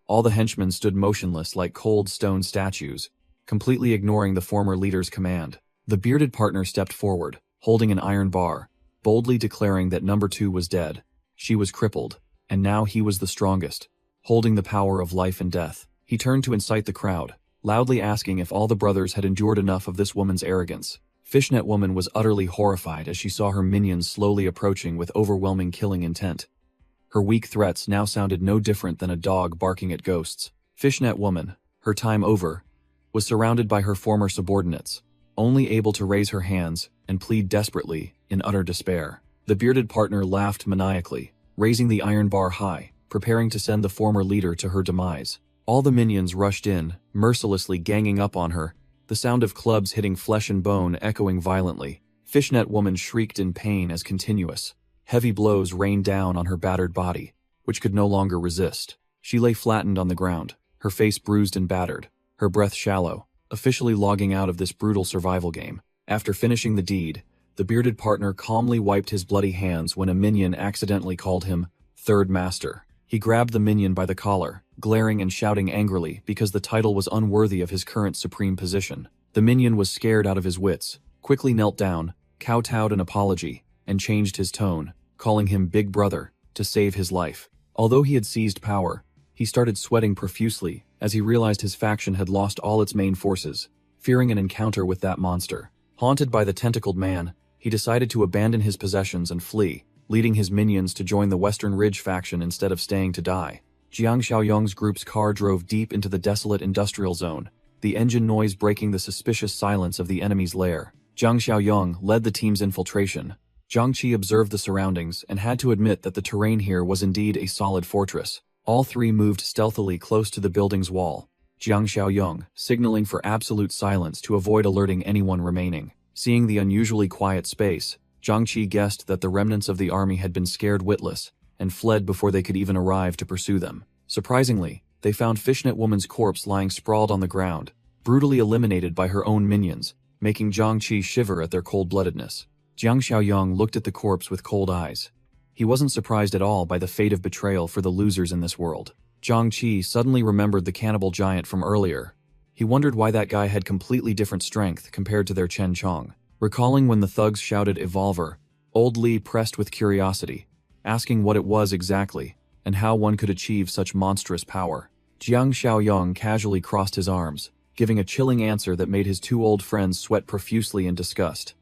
All the henchmen stood motionless like cold stone statues, completely ignoring the former leader's command. The bearded partner stepped forward, holding an iron bar, boldly declaring that number 2 was dead. She was crippled, and now he was the strongest, holding the power of life and death. He turned to incite the crowd, loudly asking if all the brothers had endured enough of this woman's arrogance. Fishnet Woman was utterly horrified as she saw her minions slowly approaching with overwhelming killing intent. Her weak threats now sounded no different than a dog barking at ghosts. Fishnet Woman, her time over, was surrounded by her former subordinates, only able to raise her hands and plead desperately in utter despair. The bearded partner laughed maniacally, raising the iron bar high, preparing to send the former leader to her demise. All the minions rushed in, mercilessly ganging up on her, the sound of clubs hitting flesh and bone echoing violently. Fishnet Woman shrieked in pain as continuous, heavy blows rained down on her battered body, which could no longer resist. She lay flattened on the ground, her face bruised and battered, her breath shallow, officially logging out of this brutal survival game. After finishing the deed, the bearded partner calmly wiped his bloody hands when a minion accidentally called him Third Master. He grabbed the minion by the collar, glaring and shouting angrily because the title was unworthy of his current supreme position. The minion was scared out of his wits, quickly knelt down, kowtowed an apology, and changed his tone, calling him Big Brother, to save his life. Although he had seized power, he started sweating profusely as he realized his faction had lost all its main forces. Fearing an encounter with that monster, haunted by the tentacled man, he decided to abandon his possessions and flee, leading his minions to join the Western Ridge faction instead of staying to die. Jiang Xiaoyong's group's car drove deep into the desolate industrial zone, the engine noise breaking the suspicious silence of the enemy's lair. Jiang Xiaoyong led the team's infiltration. Zhang Qi observed the surroundings and had to admit that the terrain here was indeed a solid fortress. All three moved stealthily close to the building's wall, Jiang Xiaoyong signaling for absolute silence to avoid alerting anyone remaining. Seeing the unusually quiet space, Zhang Qi guessed that the remnants of the army had been scared witless and fled before they could even arrive to pursue them. Surprisingly, they found Fishnet Woman's corpse lying sprawled on the ground, brutally eliminated by her own minions, making Zhang Qi shiver at their cold-bloodedness. Jiang Xiaoyong looked at the corpse with cold eyes. He wasn't surprised at all by the fate of betrayal for the losers in this world. Zhang Qi suddenly remembered the cannibal giant from earlier. He wondered why that guy had completely different strength compared to their Chen Chong. Recalling when the thugs shouted "Evolver," old Li pressed with curiosity, asking what it was exactly, and how one could achieve such monstrous power. Jiang Xiaoyong casually crossed his arms, giving a chilling answer that made his two old friends sweat profusely in disgust.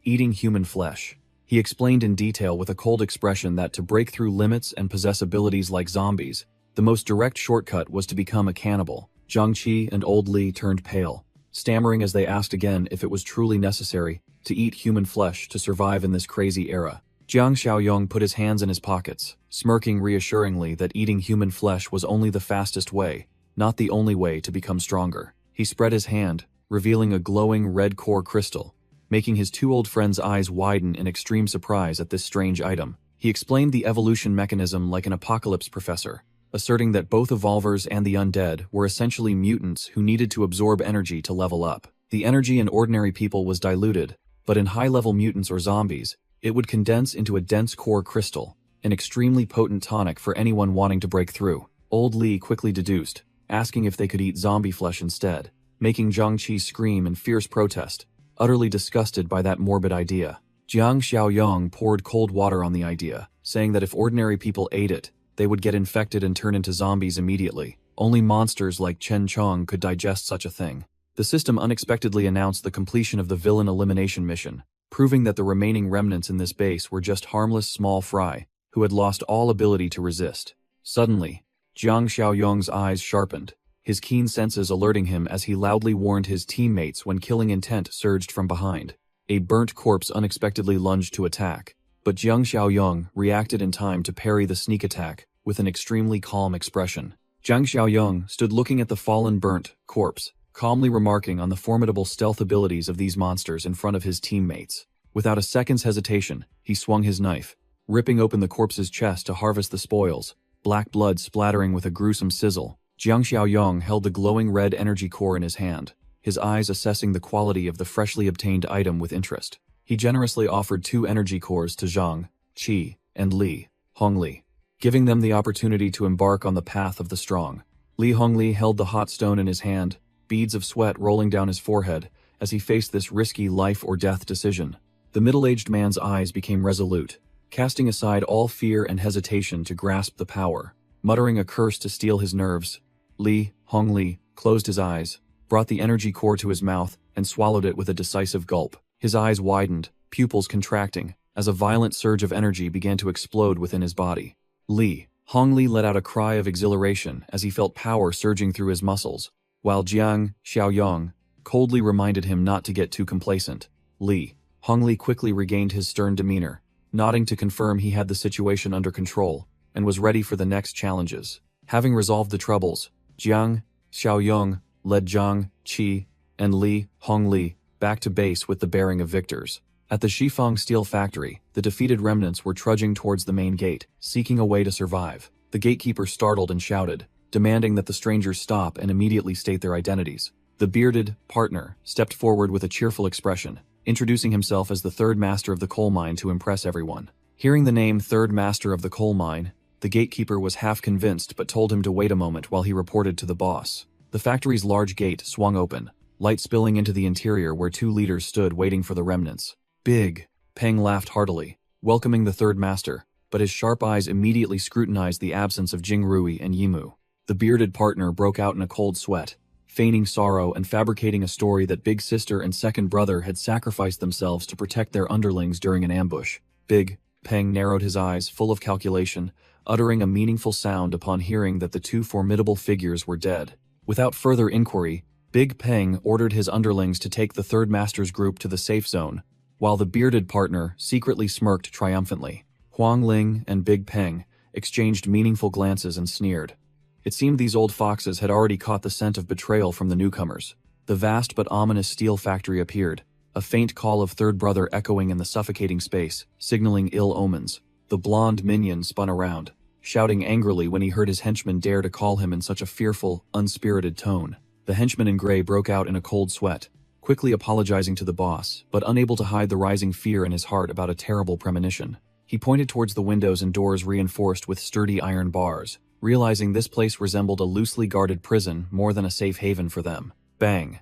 Eating human flesh. He explained in detail with a cold expression that to break through limits and possess abilities like zombies, the most direct shortcut was to become a cannibal. Zhang Qi and old Li turned pale, stammering as they asked again if it was truly necessary to eat human flesh to survive in this crazy era. Jiang Xiaoyong put his hands in his pockets, smirking reassuringly that eating human flesh was only the fastest way, not the only way to become stronger. He spread his hand, revealing a glowing red core crystal, making his two old friends' eyes widen in extreme surprise at this strange item. He explained the evolution mechanism like an apocalypse professor, asserting that both evolvers and the undead were essentially mutants who needed to absorb energy to level up. The energy in ordinary people was diluted, but in high-level mutants or zombies, it would condense into a dense core crystal, an extremely potent tonic for anyone wanting to break through. Old Li quickly deduced, asking if they could eat zombie flesh instead, making Zhang Qi scream in fierce protest, utterly disgusted by that morbid idea. Jiang Xiaoyong poured cold water on the idea, saying that if ordinary people ate it, they would get infected and turn into zombies immediately. Only monsters like Chen Chong could digest such a thing. The system unexpectedly announced the completion of the villain elimination mission, proving that the remaining remnants in this base were just harmless small fry, who had lost all ability to resist. Suddenly, Jiang Xiaoyong's eyes sharpened, his keen senses alerting him as he loudly warned his teammates when killing intent surged from behind. A burnt corpse unexpectedly lunged to attack, but Jiang Xiaoyong reacted in time to parry the sneak attack with an extremely calm expression. Jiang Xiaoyong stood looking at the fallen burnt corpse, calmly remarking on the formidable stealth abilities of these monsters in front of his teammates. Without a second's hesitation, he swung his knife, ripping open the corpse's chest to harvest the spoils, black blood splattering with a gruesome sizzle. Jiang Xiaoyong held the glowing red energy core in his hand, his eyes assessing the quality of the freshly obtained item with interest. He generously offered 2 energy cores to Zhang, Qi, and Li Hongli, giving them the opportunity to embark on the path of the strong. Li Hongli held the hot stone in his hand, beads of sweat rolling down his forehead as he faced this risky life-or-death decision. The middle-aged man's eyes became resolute, casting aside all fear and hesitation to grasp the power. Muttering a curse to steel his nerves, Li Hongli closed his eyes, brought the energy core to his mouth, and swallowed it with a decisive gulp. His eyes widened, pupils contracting, as a violent surge of energy began to explode within his body. Li Hongli let out a cry of exhilaration as he felt power surging through his muscles, while Jiang Xiaoyong coldly reminded him not to get too complacent. Li Hongli quickly regained his stern demeanor, nodding to confirm he had the situation under control and was ready for the next challenges. Having resolved the troubles, Jiang Xiaoyong led Zhang, Qi, and Li Hongli back to base with the bearing of victors. At the Shifeng steel factory, the defeated remnants were trudging towards the main gate, seeking a way to survive. The gatekeeper startled and shouted, demanding that the strangers stop and immediately state their identities. The bearded partner stepped forward with a cheerful expression, introducing himself as the third master of the coal mine to impress everyone. Hearing the name third master of the coal mine, the gatekeeper was half convinced but told him to wait a moment while he reported to the boss. The factory's large gate swung open, light spilling into the interior where 2 leaders stood waiting for the remnants. Big Peng laughed heartily, welcoming the third master, but his sharp eyes immediately scrutinized the absence of Jingrui and Yimu. The bearded partner broke out in a cold sweat, feigning sorrow and fabricating a story that big sister and second brother had sacrificed themselves to protect their underlings during an ambush. Big Peng narrowed his eyes, full of calculation, uttering a meaningful sound upon hearing that the 2 formidable figures were dead. Without further inquiry, Big Peng ordered his underlings to take the third master's group to the safe zone, while the bearded partner secretly smirked triumphantly. Huang Ling and Big Peng exchanged meaningful glances and sneered. It seemed these old foxes had already caught the scent of betrayal from the newcomers. The vast but ominous steel factory appeared, a faint call of third brother echoing in the suffocating space, signaling ill omens. The blonde minion spun around, shouting angrily when he heard his henchman dare to call him in such a fearful, unspirited tone. The henchman in gray broke out in a cold sweat, quickly apologizing to the boss, but unable to hide the rising fear in his heart about a terrible premonition. He pointed towards the windows and doors reinforced with sturdy iron bars, realizing this place resembled a loosely guarded prison more than a safe haven for them. Bang!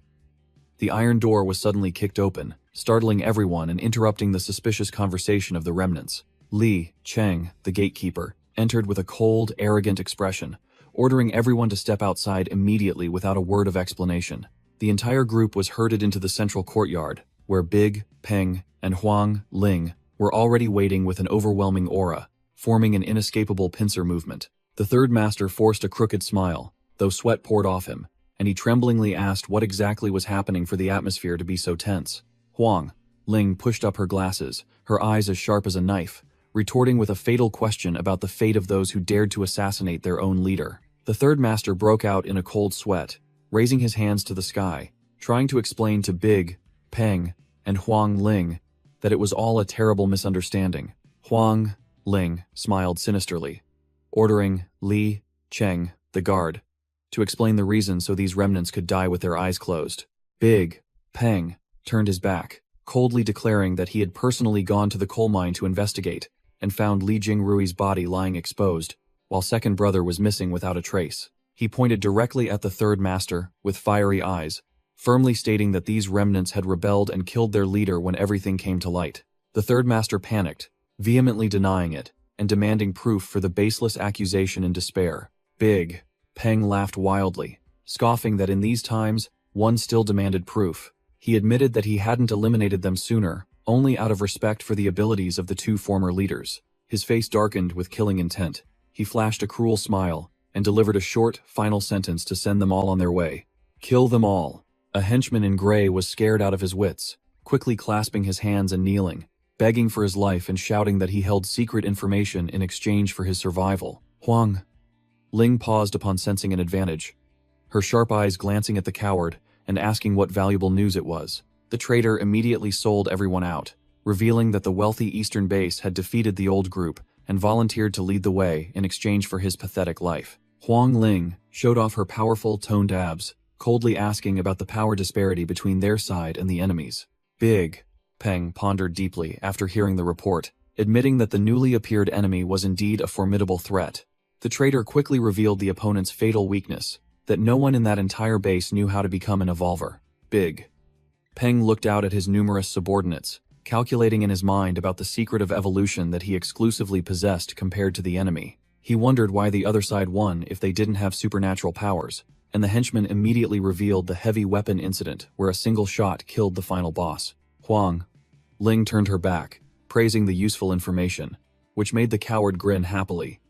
The iron door was suddenly kicked open, startling everyone and interrupting the suspicious conversation of the remnants. Li Cheng, the gatekeeper, entered with a cold, arrogant expression, ordering everyone to step outside immediately without a word of explanation. The entire group was herded into the central courtyard, where Big Peng and Huang Ling were already waiting with an overwhelming aura, forming an inescapable pincer movement. The third master forced a crooked smile, though sweat poured off him, and he tremblingly asked what exactly was happening for the atmosphere to be so tense. Huang Ling pushed up her glasses, her eyes as sharp as a knife, retorting with a fatal question about the fate of those who dared to assassinate their own leader. The third master broke out in a cold sweat, raising his hands to the sky, trying to explain to Big Peng and Huang Ling that it was all a terrible misunderstanding. Huang Ling smiled sinisterly, ordering Li Cheng, the guard, to explain the reason so these remnants could die with their eyes closed. Big Peng turned his back, coldly declaring that he had personally gone to the coal mine to investigate and found Li Jingrui's body lying exposed, while second brother was missing without a trace. He pointed directly at the third master with fiery eyes, firmly stating that these remnants had rebelled and killed their leader when everything came to light. The third master panicked, vehemently denying it, and demanding proof for the baseless accusation in despair. Big Peng laughed wildly, scoffing that in these times, one still demanded proof. He admitted that he hadn't eliminated them sooner, only out of respect for the abilities of the 2 former leaders. His face darkened with killing intent. He flashed a cruel smile and delivered a short, final sentence to send them all on their way. Kill them all. A henchman in gray was scared out of his wits, quickly clasping his hands and kneeling, begging for his life and shouting that he held secret information in exchange for his survival. Huang Ling paused upon sensing an advantage, her sharp eyes glancing at the coward and asking what valuable news it was. The traitor immediately sold everyone out, revealing that the wealthy eastern base had defeated the old group and volunteered to lead the way in exchange for his pathetic life. Huang Ling showed off her powerful, toned abs, coldly asking about the power disparity between their side and the enemy's. Big. Peng pondered deeply after hearing the report, admitting that the newly appeared enemy was indeed a formidable threat. The traitor quickly revealed the opponent's fatal weakness, that no one in that entire base knew how to become an evolver. Big. Peng looked out at his numerous subordinates, calculating in his mind about the secret of evolution that he exclusively possessed compared to the enemy. He wondered why the other side won if they didn't have supernatural powers, and the henchman immediately revealed the heavy weapon incident where a single shot killed the final boss. Huang Ling turned her back, praising the useful information, which made the coward grin happily,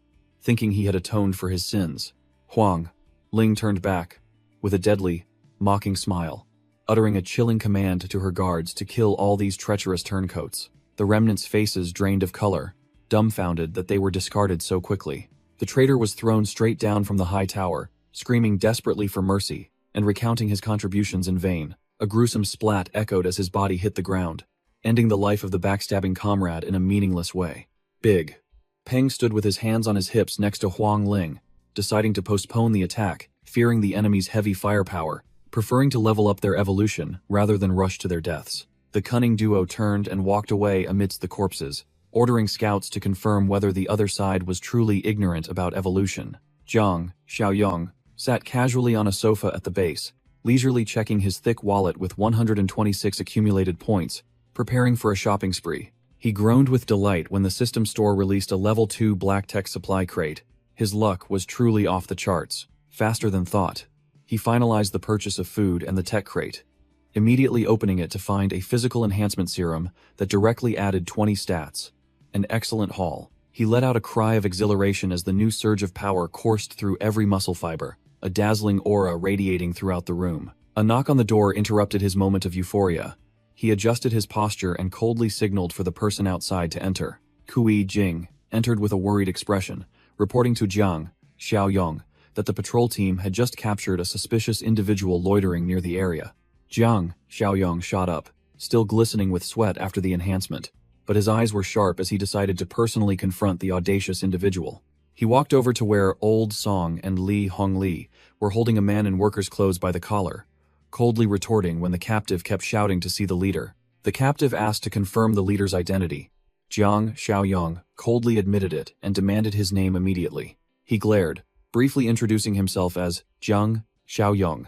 thinking he had atoned for his sins. Huang Ling turned back, with a deadly, mocking smile, uttering a chilling command to her guards to kill all these treacherous turncoats. The remnants' faces drained of color, dumbfounded that they were discarded so quickly. The traitor was thrown straight down from the high tower, screaming desperately for mercy, and recounting his contributions in vain. A gruesome splat echoed as his body hit the ground, ending the life of the backstabbing comrade in a meaningless way. Big. Peng stood with his hands on his hips next to Huang Ling, deciding to postpone the attack, fearing the enemy's heavy firepower, preferring to level up their evolution rather than rush to their deaths. The cunning duo turned and walked away amidst the corpses, ordering scouts to confirm whether the other side was truly ignorant about evolution. Jiang Xiaoyong sat casually on a sofa at the base, leisurely checking his thick wallet with 126 accumulated points, preparing for a shopping spree. He groaned with delight when the system store released a level 2 black tech supply crate. His luck was truly off the charts, faster than thought. He finalized the purchase of food and the tech crate, immediately opening it to find a physical enhancement serum that directly added 20 stats. An excellent haul. He let out a cry of exhilaration as the new surge of power coursed through every muscle fiber, a dazzling aura radiating throughout the room. A knock on the door interrupted his moment of euphoria. He adjusted his posture and coldly signaled for the person outside to enter. Kui Jing entered with a worried expression, reporting to Jiang Xiaoyong that the patrol team had just captured a suspicious individual loitering near the area. Jiang Xiaoyong shot up, still glistening with sweat after the enhancement, but his eyes were sharp as he decided to personally confront the audacious individual. He walked over to where Old Song and Li Hongli were holding a man in worker's clothes by the collar, coldly retorting when the captive kept shouting to see the leader. The captive asked to confirm the leader's identity. Jiang Xiaoyong coldly admitted it and demanded his name immediately. He glared, briefly introducing himself as Jiang Xiaoyong,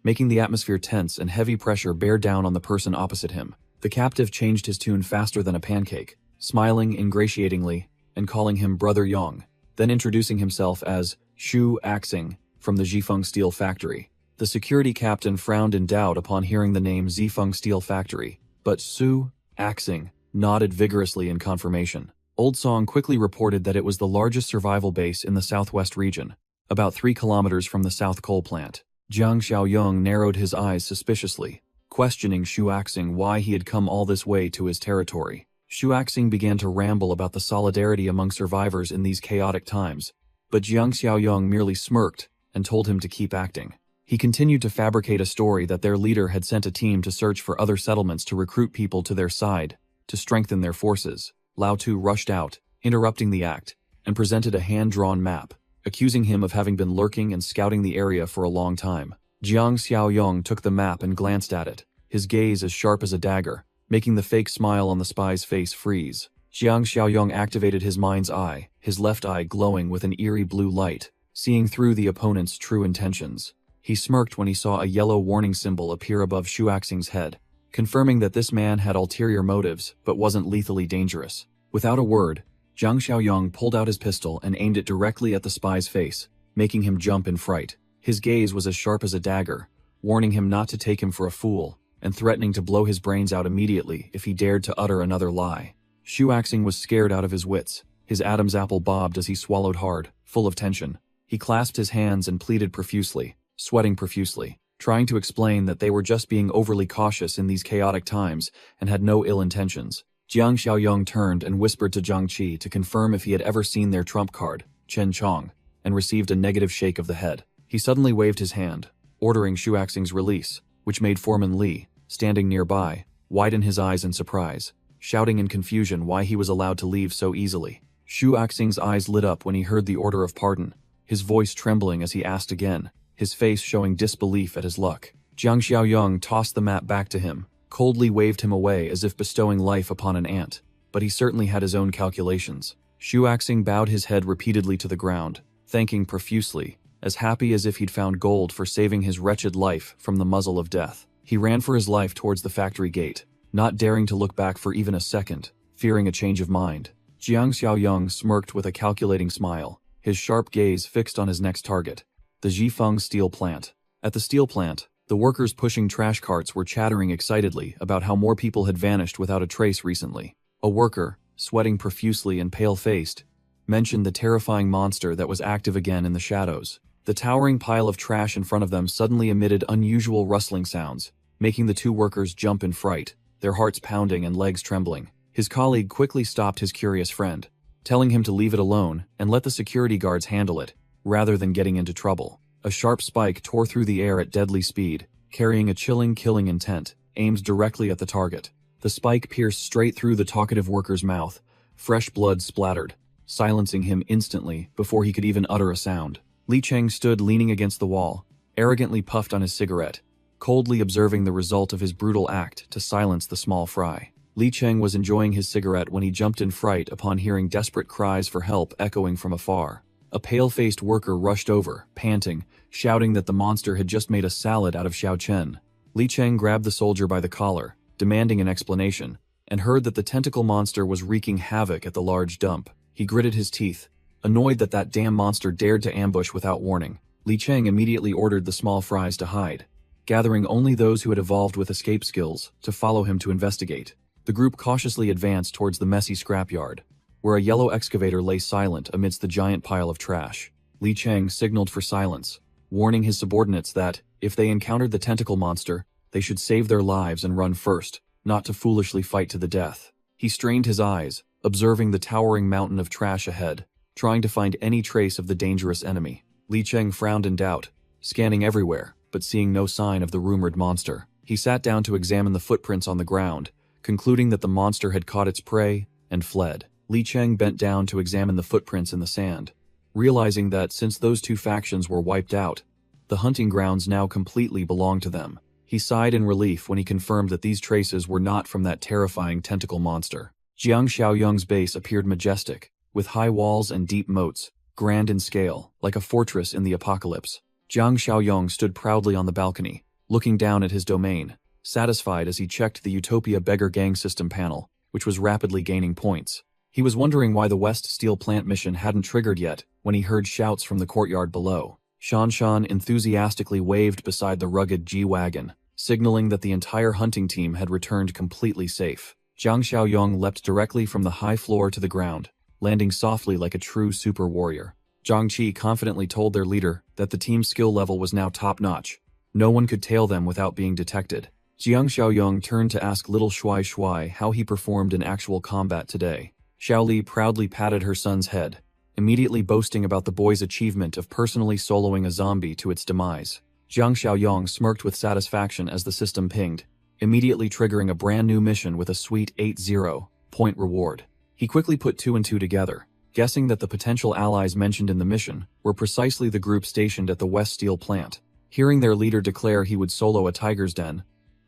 making the atmosphere tense and heavy pressure bear down on the person opposite him. The captive changed his tune faster than a pancake, smiling ingratiatingly and calling him Brother Yong, then introducing himself as Shu Axing from the Zhifeng Steel Factory. The security captain frowned in doubt upon hearing the name Zhifeng Steel Factory, but Su Axing nodded vigorously in confirmation. Old Song quickly reported that it was the largest survival base in the southwest region, about 3 kilometers from the South Coal Plant. Jiang Xiaoyong narrowed his eyes suspiciously, questioning Shu Axing why he had come all this way to his territory. Shu Axing began to ramble about the solidarity among survivors in these chaotic times, but Jiang Xiaoyong merely smirked and told him to keep acting. He continued to fabricate a story that their leader had sent a team to search for other settlements to recruit people to their side, to strengthen their forces. Lao Tu rushed out, interrupting the act, and presented a hand-drawn map, accusing him of having been lurking and scouting the area for a long time. Jiang Xiaoyong took the map and glanced at it, his gaze as sharp as a dagger, making the fake smile on the spy's face freeze. Jiang Xiaoyong activated his mind's eye, his left eye glowing with an eerie blue light, seeing through the opponent's true intentions. He smirked when he saw a yellow warning symbol appear above Shu Axing's head, confirming that this man had ulterior motives but wasn't lethally dangerous. Without a word, Jiang Xiaoyong pulled out his pistol and aimed it directly at the spy's face, making him jump in fright. His gaze was as sharp as a dagger, warning him not to take him for a fool, and threatening to blow his brains out immediately if he dared to utter another lie. Shu Axing was scared out of his wits. His Adam's apple bobbed as he swallowed hard, full of tension. He clasped his hands and pleaded profusely, sweating profusely, trying to explain that they were just being overly cautious in these chaotic times and had no ill intentions. Jiang Xiaoyong turned and whispered to Zhang Qi to confirm if he had ever seen their trump card, Chen Chong, and received a negative shake of the head. He suddenly waved his hand, ordering Shu Axing's release, which made Foreman Li, standing nearby, widen his eyes in surprise. shouting in confusion why he was allowed to leave so easily. Xu Axing's eyes lit up when he heard the order of pardon, his voice trembling as he asked again, his face showing disbelief at his luck. Jiang Xiaoyong tossed the map back to him, coldly waved him away as if bestowing life upon an ant, but he certainly had his own calculations. Xu Axing bowed his head repeatedly to the ground, thanking profusely, as happy as if he'd found gold for saving his wretched life from the muzzle of death. He ran for his life towards the factory gate, not daring to look back for even a second, fearing a change of mind. Jiang Xiaoyong smirked with a calculating smile, his sharp gaze fixed on his next target, the Zhifeng steel plant. At the steel plant, the workers pushing trash carts were chattering excitedly about how more people had vanished without a trace recently. A worker, sweating profusely and pale-faced, mentioned the terrifying monster that was active again in the shadows. The towering pile of trash in front of them suddenly emitted unusual rustling sounds, making the two workers jump in fright, their hearts pounding and legs trembling. His colleague quickly stopped his curious friend, telling him to leave it alone and let the security guards handle it, rather than getting into trouble. A sharp spike tore through the air at deadly speed, carrying a chilling killing intent, aimed directly at the target. The spike pierced straight through the talkative worker's mouth, fresh blood splattered, silencing him instantly before he could even utter a sound. Li Cheng stood leaning against the wall, arrogantly puffed on his cigarette, coldly observing the result of his brutal act to silence the small fry. Li Cheng was enjoying his cigarette when he jumped in fright upon hearing desperate cries for help echoing from afar. A pale-faced worker rushed over, panting, shouting that the monster had just made a salad out of Xiao Chen. Li Cheng grabbed the soldier by the collar, demanding an explanation, and heard that the tentacle monster was wreaking havoc at the large dump. He gritted his teeth, annoyed that that damn monster dared to ambush without warning. Li Cheng immediately ordered the small fries to hide, gathering only those who had evolved with escape skills to follow him to investigate. The group cautiously advanced towards the messy scrapyard, where a yellow excavator lay silent amidst the giant pile of trash. Li Cheng signaled for silence, warning his subordinates that, if they encountered the tentacle monster, they should save their lives and run first, not to foolishly fight to the death. He strained his eyes, observing the towering mountain of trash ahead, trying to find any trace of the dangerous enemy. Li Cheng frowned in doubt, scanning everywhere, but seeing no sign of the rumored monster. He sat down to examine the footprints on the ground, concluding that the monster had caught its prey and fled. Li Cheng bent down to examine the footprints in the sand, realizing that since those two factions were wiped out, the hunting grounds now completely belonged to them. He sighed in relief when he confirmed that these traces were not from that terrifying tentacle monster. Jiang Xiaoyong's base appeared majestic, with high walls and deep moats, grand in scale, like a fortress in the apocalypse. Jiang Xiaoyong stood proudly on the balcony, looking down at his domain, satisfied as he checked the Utopia Beggar Gang system panel, which was rapidly gaining points. He was wondering why the West Steel Plant mission hadn't triggered yet when he heard shouts from the courtyard below. Shan Shan enthusiastically waved beside the rugged G-Wagon, signaling that the entire hunting team had returned completely safe. Jiang Xiaoyong leapt directly from the high floor to the ground, landing softly like a true super warrior. Zhang Qi confidently told their leader that the team's skill level was now top-notch. No one could tail them without being detected. Jiang Xiaoyong turned to ask little Shuai Shuai how he performed in actual combat today. Xiao Li proudly patted her son's head, immediately boasting about the boy's achievement of personally soloing a zombie to its demise. Jiang Xiaoyong smirked with satisfaction as the system pinged, immediately triggering a brand new mission with a sweet 80-point reward. He quickly put two and two together, guessing that the potential allies mentioned in the mission were precisely the group stationed at the West Steel Plant. Hearing their leader declare he would solo a tiger's den,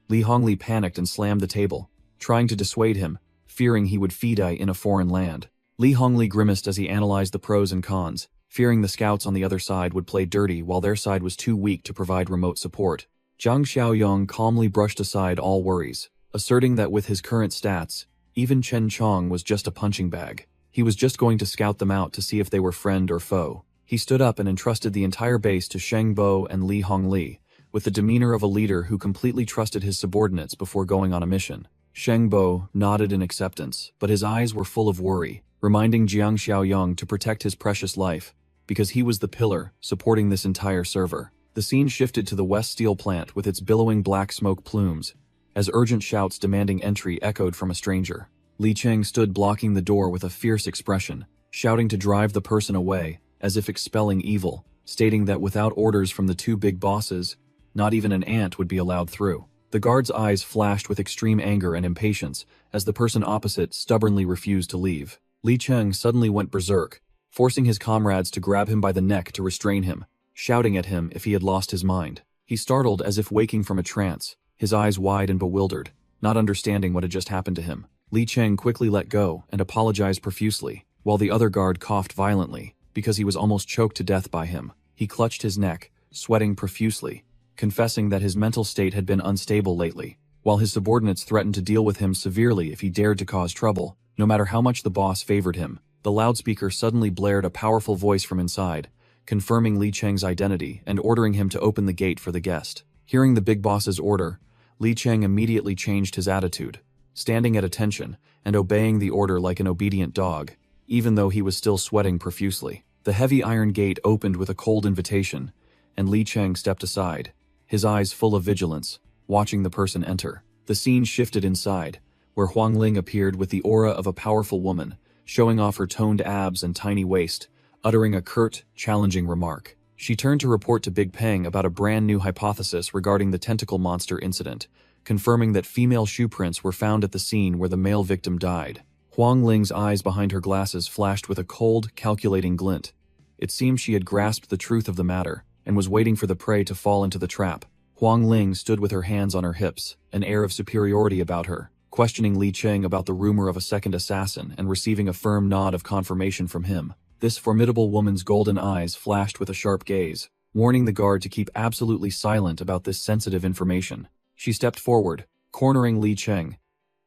Li Hongli panicked and slammed the table, trying to dissuade him, fearing he would fidei in a foreign land. Li Hongli grimaced as he analyzed the pros and cons, fearing the scouts on the other side would play dirty while their side was too weak to provide remote support. Jiang Xiaoyong calmly brushed aside all worries, asserting that with his current stats, even Chen Chong was just a punching bag. He was just going to scout them out to see if they were friend or foe. He stood up and entrusted the entire base to Sheng Bo and Li Hongli, with the demeanor of a leader who completely trusted his subordinates before going on a mission. Sheng Bo nodded in acceptance, but his eyes were full of worry, reminding Jiang Xiaoyong to protect his precious life, because he was the pillar supporting this entire server. The scene shifted to the West Steel Plant with its billowing black smoke plumes, as urgent shouts demanding entry echoed from a stranger. Li Cheng stood blocking the door with a fierce expression, shouting to drive the person away, as if expelling evil, stating that without orders from the two big bosses, not even an ant would be allowed through. The guard's eyes flashed with extreme anger and impatience as the person opposite stubbornly refused to leave. Li Cheng suddenly went berserk, forcing his comrades to grab him by the neck to restrain him, shouting at him if he had lost his mind. He startled as if waking from a trance, his eyes wide and bewildered, not understanding what had just happened to him. Li Cheng quickly let go and apologized profusely, while the other guard coughed violently because he was almost choked to death by him. He clutched his neck, sweating profusely, confessing that his mental state had been unstable lately, while his subordinates threatened to deal with him severely if he dared to cause trouble, no matter how much the boss favored him. The loudspeaker suddenly blared a powerful voice from inside, confirming Li Cheng's identity and ordering him to open the gate for the guest. Hearing the big boss's order, Li Cheng immediately changed his attitude, standing at attention and obeying the order like an obedient dog, even though he was still sweating profusely. The heavy iron gate opened with a cold invitation, and Li Cheng stepped aside, his eyes full of vigilance, watching the person enter. The scene shifted inside, where Huang Ling appeared with the aura of a powerful woman, showing off her toned abs and tiny waist, uttering a curt, challenging remark. She turned to report to Big Peng about a brand new hypothesis regarding the tentacle monster incident, confirming that female shoe prints were found at the scene where the male victim died. Huang Ling's eyes behind her glasses flashed with a cold, calculating glint. It seemed she had grasped the truth of the matter, and was waiting for the prey to fall into the trap. Huang Ling stood with her hands on her hips, an air of superiority about her, questioning Li Cheng about the rumor of a second assassin and receiving a firm nod of confirmation from him. This formidable woman's golden eyes flashed with a sharp gaze, warning the guard to keep absolutely silent about this sensitive information. She stepped forward, cornering Li Cheng,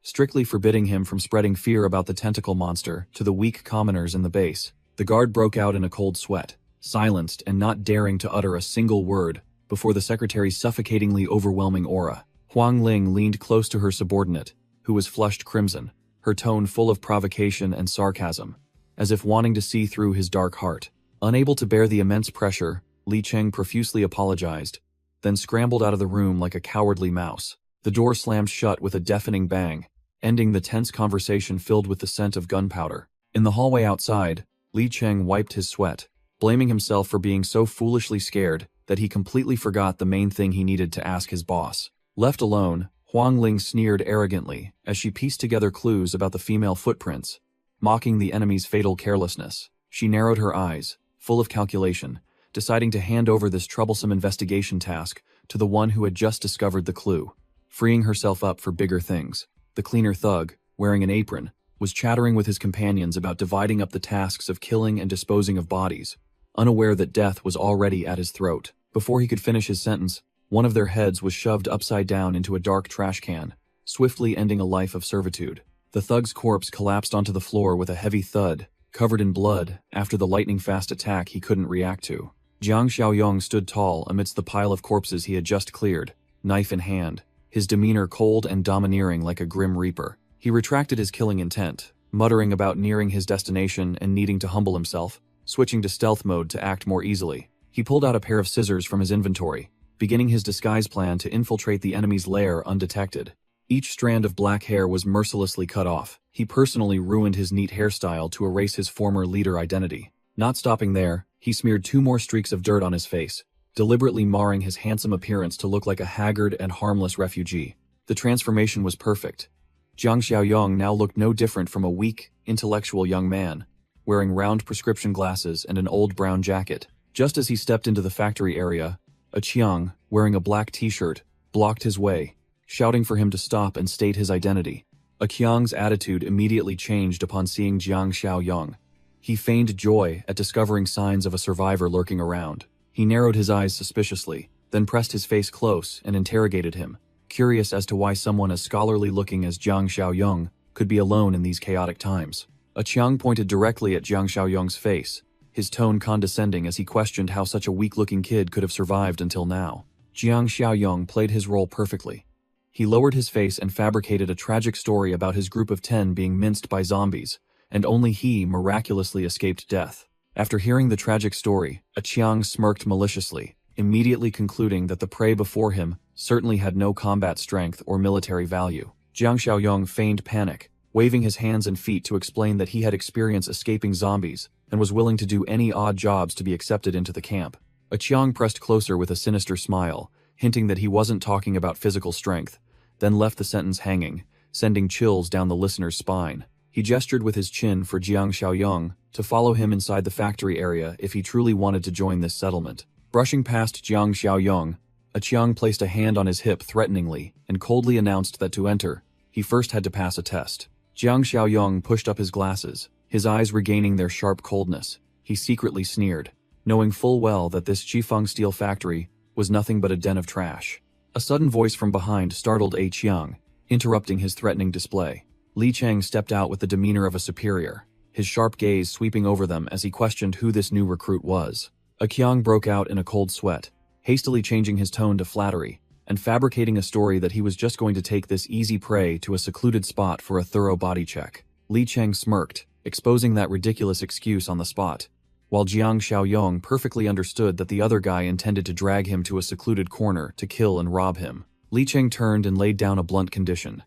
strictly forbidding him from spreading fear about the tentacle monster to the weak commoners in the base. The guard broke out in a cold sweat, silenced and not daring to utter a single word before the secretary's suffocatingly overwhelming aura. Huang Ling leaned close to her subordinate, who was flushed crimson, her tone full of provocation and sarcasm, as if wanting to see through his dark heart. Unable to bear the immense pressure, Li Cheng profusely apologized, then scrambled out of the room like a cowardly mouse. The door slammed shut with a deafening bang, ending the tense conversation filled with the scent of gunpowder. In the hallway outside, Li Cheng wiped his sweat, blaming himself for being so foolishly scared that he completely forgot the main thing he needed to ask his boss. Left alone, Huang Ling sneered arrogantly as she pieced together clues about the female footprints, mocking the enemy's fatal carelessness. She narrowed her eyes, full of calculation, deciding to hand over this troublesome investigation task to the one who had just discovered the clue, freeing herself up for bigger things. The cleaner thug, wearing an apron, was chattering with his companions about dividing up the tasks of killing and disposing of bodies, unaware that death was already at his throat. Before he could finish his sentence, one of their heads was shoved upside down into a dark trash can, swiftly ending a life of servitude. The thug's corpse collapsed onto the floor with a heavy thud, covered in blood, after the lightning-fast attack he couldn't react to. Jiang Xiaoyong stood tall amidst the pile of corpses he had just cleared, knife in hand, his demeanor cold and domineering like a grim reaper. He retracted his killing intent, muttering about nearing his destination and needing to humble himself, switching to stealth mode to act more easily. He pulled out a pair of scissors from his inventory, beginning his disguise plan to infiltrate the enemy's lair undetected. Each strand of black hair was mercilessly cut off. He personally ruined his neat hairstyle to erase his former leader identity. Not stopping there, he smeared 2 more streaks of dirt on his face, deliberately marring his handsome appearance to look like a haggard and harmless refugee. The transformation was perfect. Jiang Xiaoyong now looked no different from a weak, intellectual young man, wearing round prescription glasses and an old brown jacket. Just as he stepped into the factory area, a Qiang, wearing a black t-shirt, blocked his way, shouting for him to stop and state his identity. A Qiang's attitude immediately changed upon seeing Jiang Xiaoyong. He feigned joy at discovering signs of a survivor lurking around. He narrowed his eyes suspiciously, then pressed his face close and interrogated him, curious as to why someone as scholarly-looking as Jiang Xiaoyong could be alone in these chaotic times. A Qiang pointed directly at Jiang Xiaoyong's face, his tone condescending as he questioned how such a weak-looking kid could have survived until now. Jiang Xiaoyong played his role perfectly. He lowered his face and fabricated a tragic story about his group of 10 being minced by zombies, and only he miraculously escaped death. After hearing the tragic story, a Qiang smirked maliciously, immediately concluding that the prey before him certainly had no combat strength or military value. Jiang Xiaoyong feigned panic, waving his hands and feet to explain that he had experience escaping zombies and was willing to do any odd jobs to be accepted into the camp. A Qiang pressed closer with a sinister smile, hinting that he wasn't talking about physical strength, then left the sentence hanging, sending chills down the listener's spine. He gestured with his chin for Jiang Xiaoyong to follow him inside the factory area if he truly wanted to join this settlement. Brushing past Jiang Xiaoyong, Chiang placed a hand on his hip threateningly and coldly announced that to enter, he first had to pass a test. Jiang Xiaoyong pushed up his glasses, his eyes regaining their sharp coldness. He secretly sneered, knowing full well that this Qifeng steel factory was nothing but a den of trash. A sudden voice from behind startled A. Chiang, interrupting his threatening display. Li Cheng stepped out with the demeanor of a superior, his sharp gaze sweeping over them as he questioned who this new recruit was. A Qiang broke out in a cold sweat, hastily changing his tone to flattery, and fabricating a story that he was just going to take this easy prey to a secluded spot for a thorough body check. Li Cheng smirked, exposing that ridiculous excuse on the spot, while Jiang Xiaoyong perfectly understood that the other guy intended to drag him to a secluded corner to kill and rob him. Li Cheng turned and laid down a blunt condition.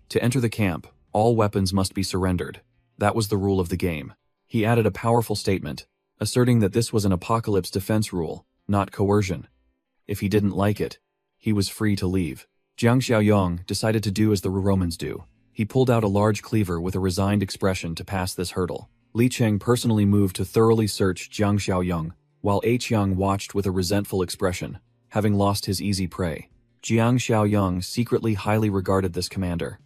To enter the camp, all weapons must be surrendered. That was the rule of the game. He added a powerful statement, asserting that this was an apocalypse defense rule, not coercion. If he didn't like it, he was free to leave. Jiang Xiaoyong decided to do as the Romans do. He pulled out a large cleaver with a resigned expression to pass this hurdle. Li Cheng personally moved to thoroughly search Jiang Xiaoyong, while A. Chiang watched with a resentful expression, having lost his easy prey. Jiang Xiaoyong secretly highly regarded this commander.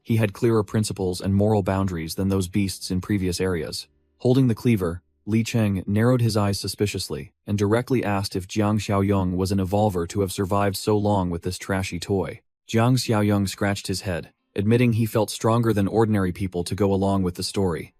He had clearer principles and moral boundaries than those beasts in previous areas. Holding the cleaver, Li Cheng narrowed his eyes suspiciously and directly asked if Jiang Xiaoyong was an evolver to have survived so long with this trashy toy. Jiang Xiaoyong scratched his head, admitting he felt stronger than ordinary people to go along with the story.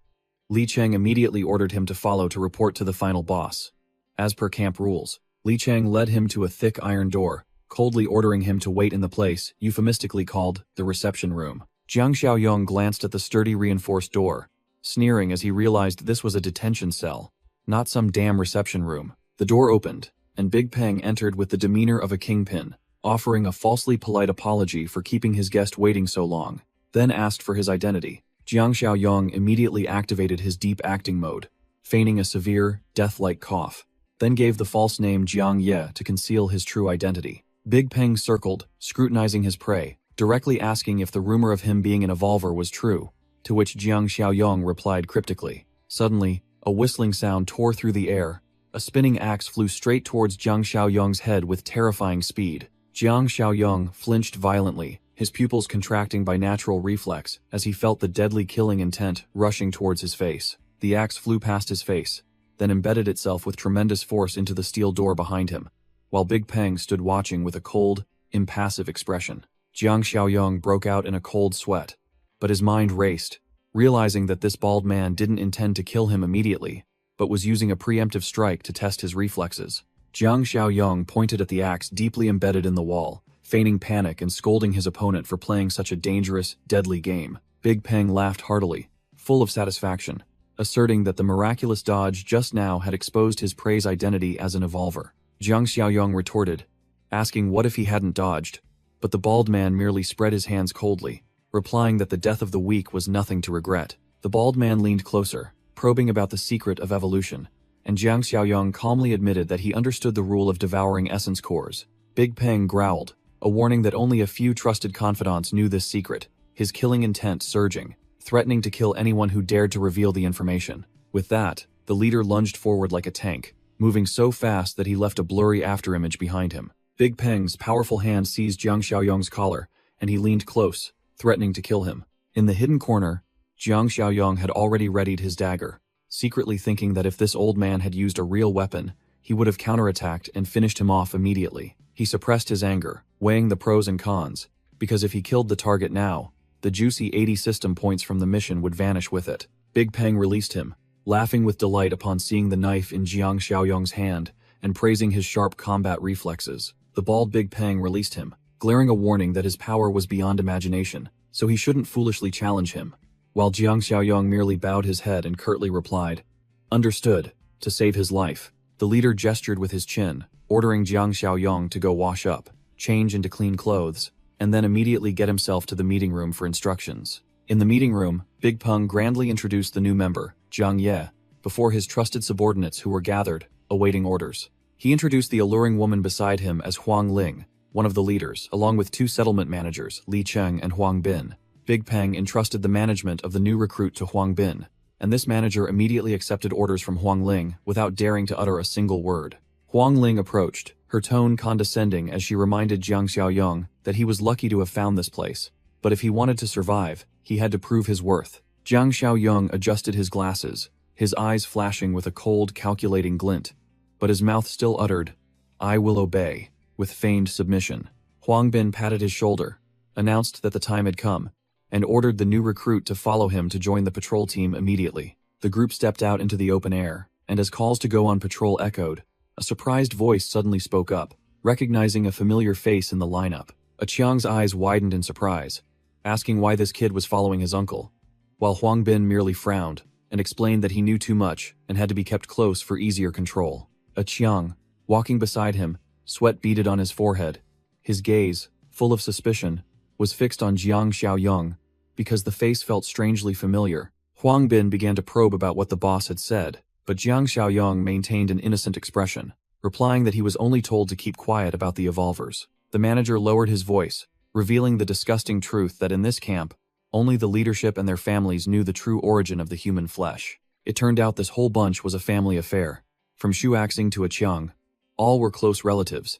Li Cheng immediately ordered him to follow to report to the final boss. As per camp rules, Li Cheng led him to a thick iron door, coldly ordering him to wait in the place euphemistically called the reception room. Jiang Xiaoyong glanced at the sturdy reinforced door, sneering as he realized this was a detention cell, not some damn reception room. The door opened, and Big Peng entered with the demeanor of a kingpin, offering a falsely polite apology for keeping his guest waiting so long, then asked for his identity. Jiang Xiaoyong immediately activated his deep acting mode, feigning a severe, death-like cough, then gave the false name Jiang Ye to conceal his true identity. Big Peng circled, scrutinizing his prey, directly asking if the rumor of him being an evolver was true, to which Jiang Xiaoyong replied cryptically. Suddenly, a whistling sound tore through the air. A spinning axe flew straight towards Jiang Xiaoyong's head with terrifying speed. Jiang Xiaoyong flinched violently, his pupils contracting by natural reflex as he felt the deadly killing intent rushing towards his face. The axe flew past his face, then embedded itself with tremendous force into the steel door behind him, while Big Peng stood watching with a cold, impassive expression. Jiang Xiaoyong broke out in a cold sweat, but his mind raced, realizing that this bald man didn't intend to kill him immediately, but was using a preemptive strike to test his reflexes. Jiang Xiaoyong pointed at the axe deeply embedded in the wall, feigning panic and scolding his opponent for playing such a dangerous, deadly game. Big Peng laughed heartily, full of satisfaction, asserting that the miraculous dodge just now had exposed his prey's identity as an evolver. Jiang Xiaoyong retorted, asking what if he hadn't dodged, but the bald man merely spread his hands coldly, replying that the death of the weak was nothing to regret. The bald man leaned closer, probing about the secret of evolution, and Jiang Xiaoyong calmly admitted that he understood the rule of devouring essence cores. Big Peng growled, a warning that only a few trusted confidants knew this secret, his killing intent surging, threatening to kill anyone who dared to reveal the information. With that, the leader lunged forward like a tank, moving so fast that he left a blurry afterimage behind him. Big Peng's powerful hand seized Jiang Xiaoyong's collar, and he leaned close, threatening to kill him. In the hidden corner, Jiang Xiaoyong had already readied his dagger, secretly thinking that if this old man had used a real weapon, he would have counterattacked and finished him off immediately. He suppressed his anger, weighing the pros and cons, because if he killed the target now, the juicy 80 system points from the mission would vanish with it. Big Peng released him, laughing with delight upon seeing the knife in Jiang Xiaoyong's hand and praising his sharp combat reflexes. The bald Big Peng released him, glaring a warning that his power was beyond imagination, so he shouldn't foolishly challenge him, while Jiang Xiaoyong merely bowed his head and curtly replied, "Understood," to save his life. The leader gestured with his chin, ordering Jiang Xiaoyong to go wash up, change into clean clothes, and then immediately get himself to the meeting room for instructions. In the meeting room, Big Peng grandly introduced the new member, Jiang Ye, before his trusted subordinates who were gathered, awaiting orders. He introduced the alluring woman beside him as Huang Ling, one of the leaders, along with 2 settlement managers, Li Cheng and Huang Bin. Big Peng entrusted the management of the new recruit to Huang Bin, and this manager immediately accepted orders from Huang Ling without daring to utter a single word. Huang Ling approached, her tone condescending as she reminded Jiang Xiaoyong that he was lucky to have found this place, but if he wanted to survive, he had to prove his worth. Jiang Xiaoyong adjusted his glasses, his eyes flashing with a cold, calculating glint, but his mouth still uttered, "I will obey," with feigned submission. Huang Bin patted his shoulder, announced that the time had come, and ordered the new recruit to follow him to join the patrol team immediately. The group stepped out into the open air, and as calls to go on patrol echoed, a surprised voice suddenly spoke up, recognizing a familiar face in the lineup. Chiang's eyes widened in surprise, asking why this kid was following his uncle, while Huang Bin merely frowned and explained that he knew too much and had to be kept close for easier control. Chiang, walking beside him, sweat beaded on his forehead. His gaze, full of suspicion, was fixed on Jiang Xiaoyong, because the face felt strangely familiar. Huang Bin began to probe about what the boss had said, but Jiang Xiaoyong maintained an innocent expression, replying that he was only told to keep quiet about the evolvers. The manager lowered his voice, revealing the disgusting truth that in this camp, only the leadership and their families knew the true origin of the human flesh. It turned out this whole bunch was a family affair. From Shuaxing to Chiang, all were close relatives,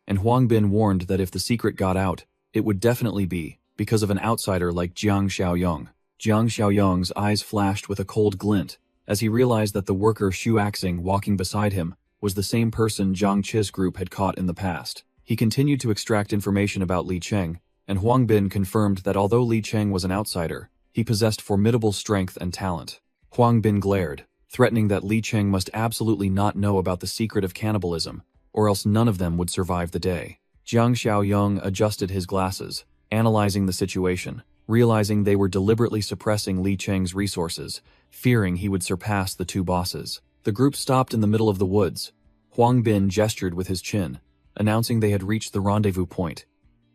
and Huang Bin warned that if the secret got out, it would definitely be because of an outsider like Jiang Xiaoyong. Jiang Xiaoyong's eyes flashed with a cold glint as he realized that the worker Shuaxing walking beside him was the same person Zhang Chi's group had caught in the past. He continued to extract information about Li Cheng, and Huang Bin confirmed that although Li Cheng was an outsider, he possessed formidable strength and talent. Huang Bin glared, threatening that Li Cheng must absolutely not know about the secret of cannibalism, or else none of them would survive the day. Jiang Xiaoyong adjusted his glasses, analyzing the situation, realizing they were deliberately suppressing Li Cheng's resources, fearing he would surpass the 2 bosses. The group stopped in the middle of the woods. Huang Bin gestured with his chin, announcing they had reached the rendezvous point,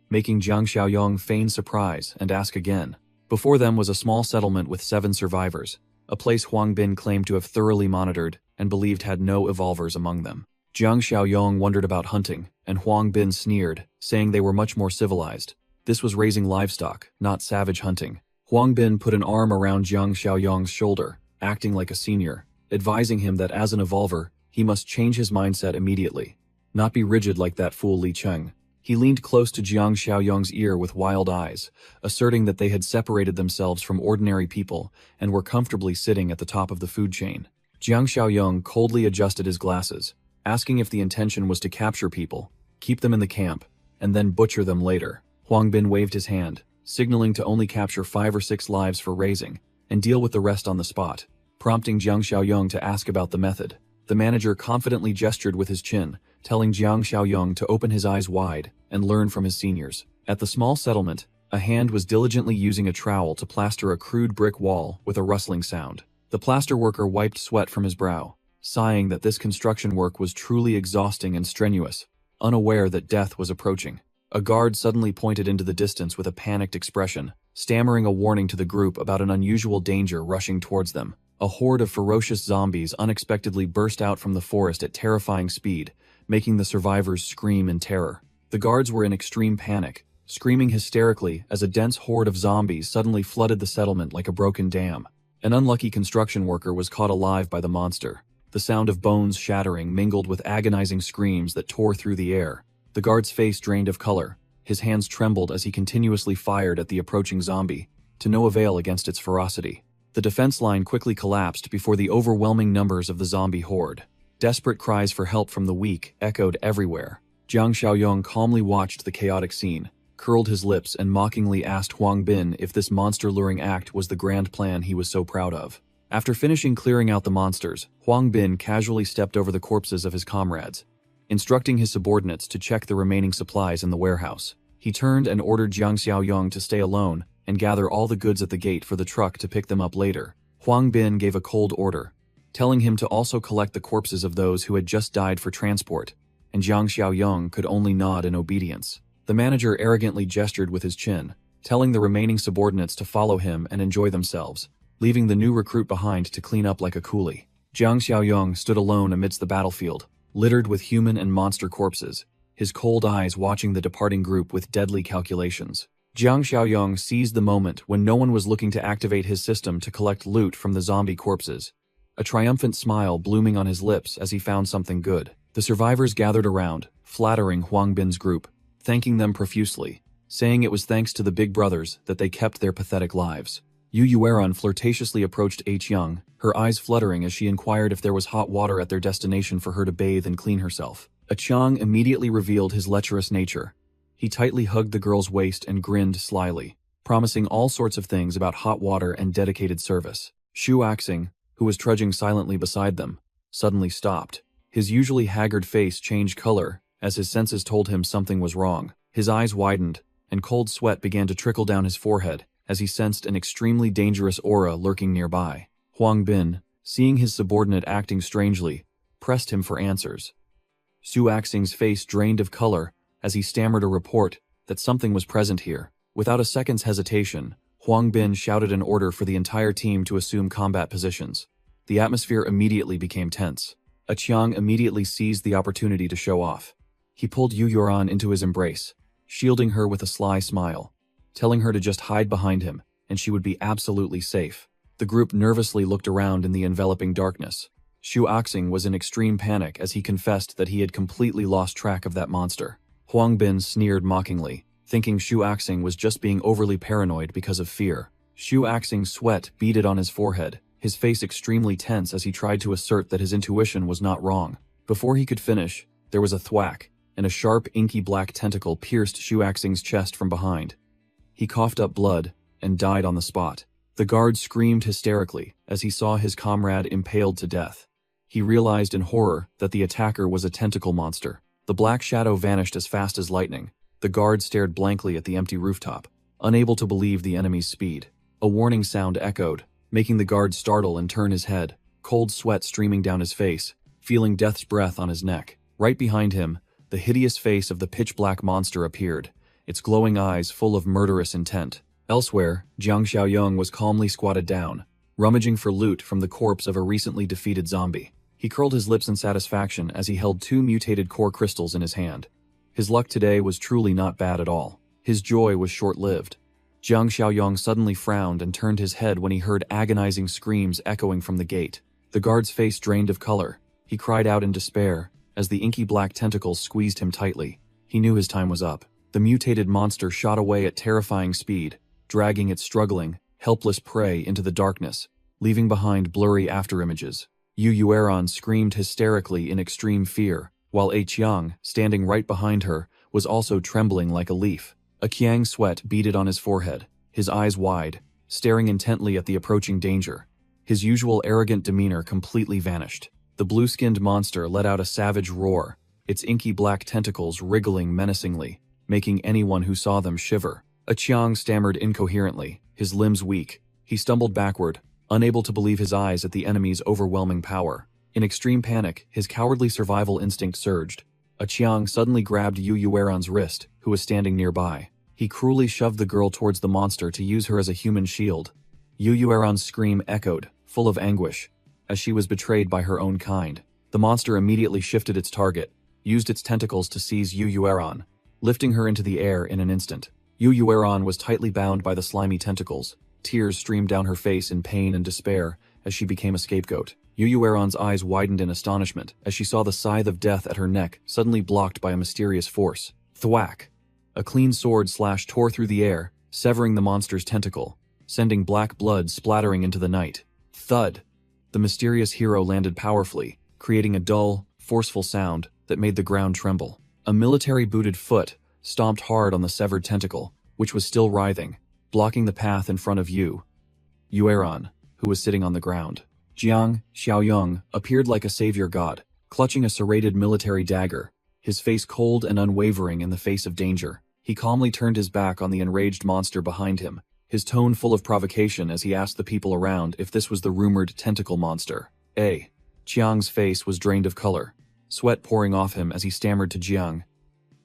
making Jiang Xiaoyong feign surprise and ask again. Before them was a small settlement with 7 survivors, a place Huang Bin claimed to have thoroughly monitored and believed had no evolvers among them. Jiang Xiaoyong wondered about hunting, and Huang Bin sneered, saying they were much more civilized. This was raising livestock, not savage hunting. Huang Bin put an arm around Jiang Xiaoyong's shoulder, acting like a senior, advising him that as an evolver, he must change his mindset immediately, not be rigid like that fool Li Cheng. He leaned close to Jiang Xiaoyong's ear with wild eyes, asserting that they had separated themselves from ordinary people and were comfortably sitting at the top of the food chain. Jiang Xiaoyong coldly adjusted his glasses, asking if the intention was to capture people, keep them in the camp, and then butcher them later. Huang Bin waved his hand, signaling to only capture 5 or 6 lives for raising, and deal with the rest on the spot, prompting Jiang Xiaoyong to ask about the method. The manager confidently gestured with his chin, telling Jiang Xiaoyong to open his eyes wide and learn from his seniors. At the small settlement, a hand was diligently using a trowel to plaster a crude brick wall with a rustling sound. The plaster worker wiped sweat from his brow, sighing that this construction work was truly exhausting and strenuous, unaware that death was approaching. A guard suddenly pointed into the distance with a panicked expression, stammering a warning to the group about an unusual danger rushing towards them. A horde of ferocious zombies unexpectedly burst out from the forest at terrifying speed, making the survivors scream in terror. The guards were in extreme panic, screaming hysterically as a dense horde of zombies suddenly flooded the settlement like a broken dam. An unlucky construction worker was caught alive by the monster. The sound of bones shattering mingled with agonizing screams that tore through the air. The guard's face drained of color. His hands trembled as he continuously fired at the approaching zombie, to no avail against its ferocity. The defense line quickly collapsed before the overwhelming numbers of the zombie horde. Desperate cries for help from the weak echoed everywhere. Jiang Xiaoyong calmly watched the chaotic scene, curled his lips and mockingly asked Huang Bin if this monster-luring act was the grand plan he was so proud of. After finishing clearing out the monsters, Huang Bin casually stepped over the corpses of his comrades, instructing his subordinates to check the remaining supplies in the warehouse. He turned and ordered Jiang Xiaoyong to stay alone and gather all the goods at the gate for the truck to pick them up later. Huang Bin gave a cold order, telling him to also collect the corpses of those who had just died for transport, and Jiang Xiaoyong could only nod in obedience. The manager arrogantly gestured with his chin, telling the remaining subordinates to follow him and enjoy themselves, leaving the new recruit behind to clean up like a coolie. Jiang Xiaoyong stood alone amidst the battlefield, littered with human and monster corpses, his cold eyes watching the departing group with deadly calculations. Jiang Xiaoyong seized the moment when no one was looking to activate his system to collect loot from the zombie corpses, a triumphant smile blooming on his lips as he found something good. The survivors gathered around, flattering Huang Bin's group, thanking them profusely, saying it was thanks to the big brothers that they kept their pathetic lives. Yu Yueran flirtatiously approached H. Young, her eyes fluttering as she inquired if there was hot water at their destination for her to bathe and clean herself. A Chiang immediately revealed his lecherous nature. He tightly hugged the girl's waist and grinned slyly, promising all sorts of things about hot water and dedicated service. Xu Axing, who was trudging silently beside them, suddenly stopped. His usually haggard face changed color as his senses told him something was wrong. His eyes widened, and cold sweat began to trickle down his forehead as he sensed an extremely dangerous aura lurking nearby. Huang Bin, seeing his subordinate acting strangely, pressed him for answers. Xu Axing's face drained of color as he stammered a report that something was present here. Without a second's hesitation, Huang Bin shouted an order for the entire team to assume combat positions. The atmosphere immediately became tense. A Chiang immediately seized the opportunity to show off. He pulled Yu Yueran into his embrace, shielding her with a sly smile, telling her to just hide behind him, and she would be absolutely safe. The group nervously looked around in the enveloping darkness. Xu Axing was in extreme panic as he confessed that he had completely lost track of that monster. Huang Bin sneered mockingly, thinking Xu Axing was just being overly paranoid because of fear. Xu Axing's sweat beaded on his forehead, his face extremely tense as he tried to assert that his intuition was not wrong. Before he could finish, there was a thwack, and a sharp, inky black tentacle pierced Xu Axing's chest from behind. He coughed up blood and died on the spot. The guard screamed hysterically as he saw his comrade impaled to death. He realized in horror that the attacker was a tentacle monster. The black shadow vanished as fast as lightning. The guard stared blankly at the empty rooftop, unable to believe the enemy's speed. A warning sound echoed, making the guard startle and turn his head, cold sweat streaming down his face, feeling death's breath on his neck. Right behind him, the hideous face of the pitch-black monster appeared, its glowing eyes full of murderous intent. Elsewhere, Jiang Xiaoyong was calmly squatted down, rummaging for loot from the corpse of a recently defeated zombie. He curled his lips in satisfaction as he held 2 mutated core crystals in his hand. His luck today was truly not bad at all. His joy was short-lived. Jiang Xiaoyong suddenly frowned and turned his head when he heard agonizing screams echoing from the gate. The guard's face drained of color. He cried out in despair as the inky black tentacles squeezed him tightly. He knew his time was up. The mutated monster shot away at terrifying speed, dragging its struggling, helpless prey into the darkness, leaving behind blurry afterimages. Yu Yueran screamed hysterically in extreme fear, while A Qiang, standing right behind her, was also trembling like a leaf. A Qiang sweat beaded on his forehead, his eyes wide, staring intently at the approaching danger. His usual arrogant demeanor completely vanished. The blue-skinned monster let out a savage roar, its inky black tentacles wriggling menacingly, making anyone who saw them shiver. A Qiang stammered incoherently, his limbs weak. He stumbled backward, unable to believe his eyes at the enemy's overwhelming power. In extreme panic, his cowardly survival instinct surged. A Qiang suddenly grabbed Yu Yueran's wrist, who was standing nearby. He cruelly shoved the girl towards the monster to use her as a human shield. Yu Yueran's scream echoed, full of anguish, as she was betrayed by her own kind. The monster immediately shifted its target, used its tentacles to seize Yu Yueran, lifting her into the air in an instant. Yu Yueran was tightly bound by the slimy tentacles. Tears streamed down her face in pain and despair as she became a scapegoat. Yu Yueran's eyes widened in astonishment as she saw the scythe of death at her neck suddenly blocked by a mysterious force. Thwack! A clean sword slash tore through the air, severing the monster's tentacle, sending black blood splattering into the night. Thud! The mysterious hero landed powerfully, creating a dull, forceful sound that made the ground tremble. A military-booted foot stomped hard on the severed tentacle, which was still writhing, blocking the path in front of Yu Yueran, who was sitting on the ground. Jiang Xiaoyong appeared like a savior god, clutching a serrated military dagger, his face cold and unwavering in the face of danger. He calmly turned his back on the enraged monster behind him, his tone full of provocation as he asked the people around if this was the rumored tentacle monster. Jiang's face was drained of color, sweat pouring off him as he stammered to Jiang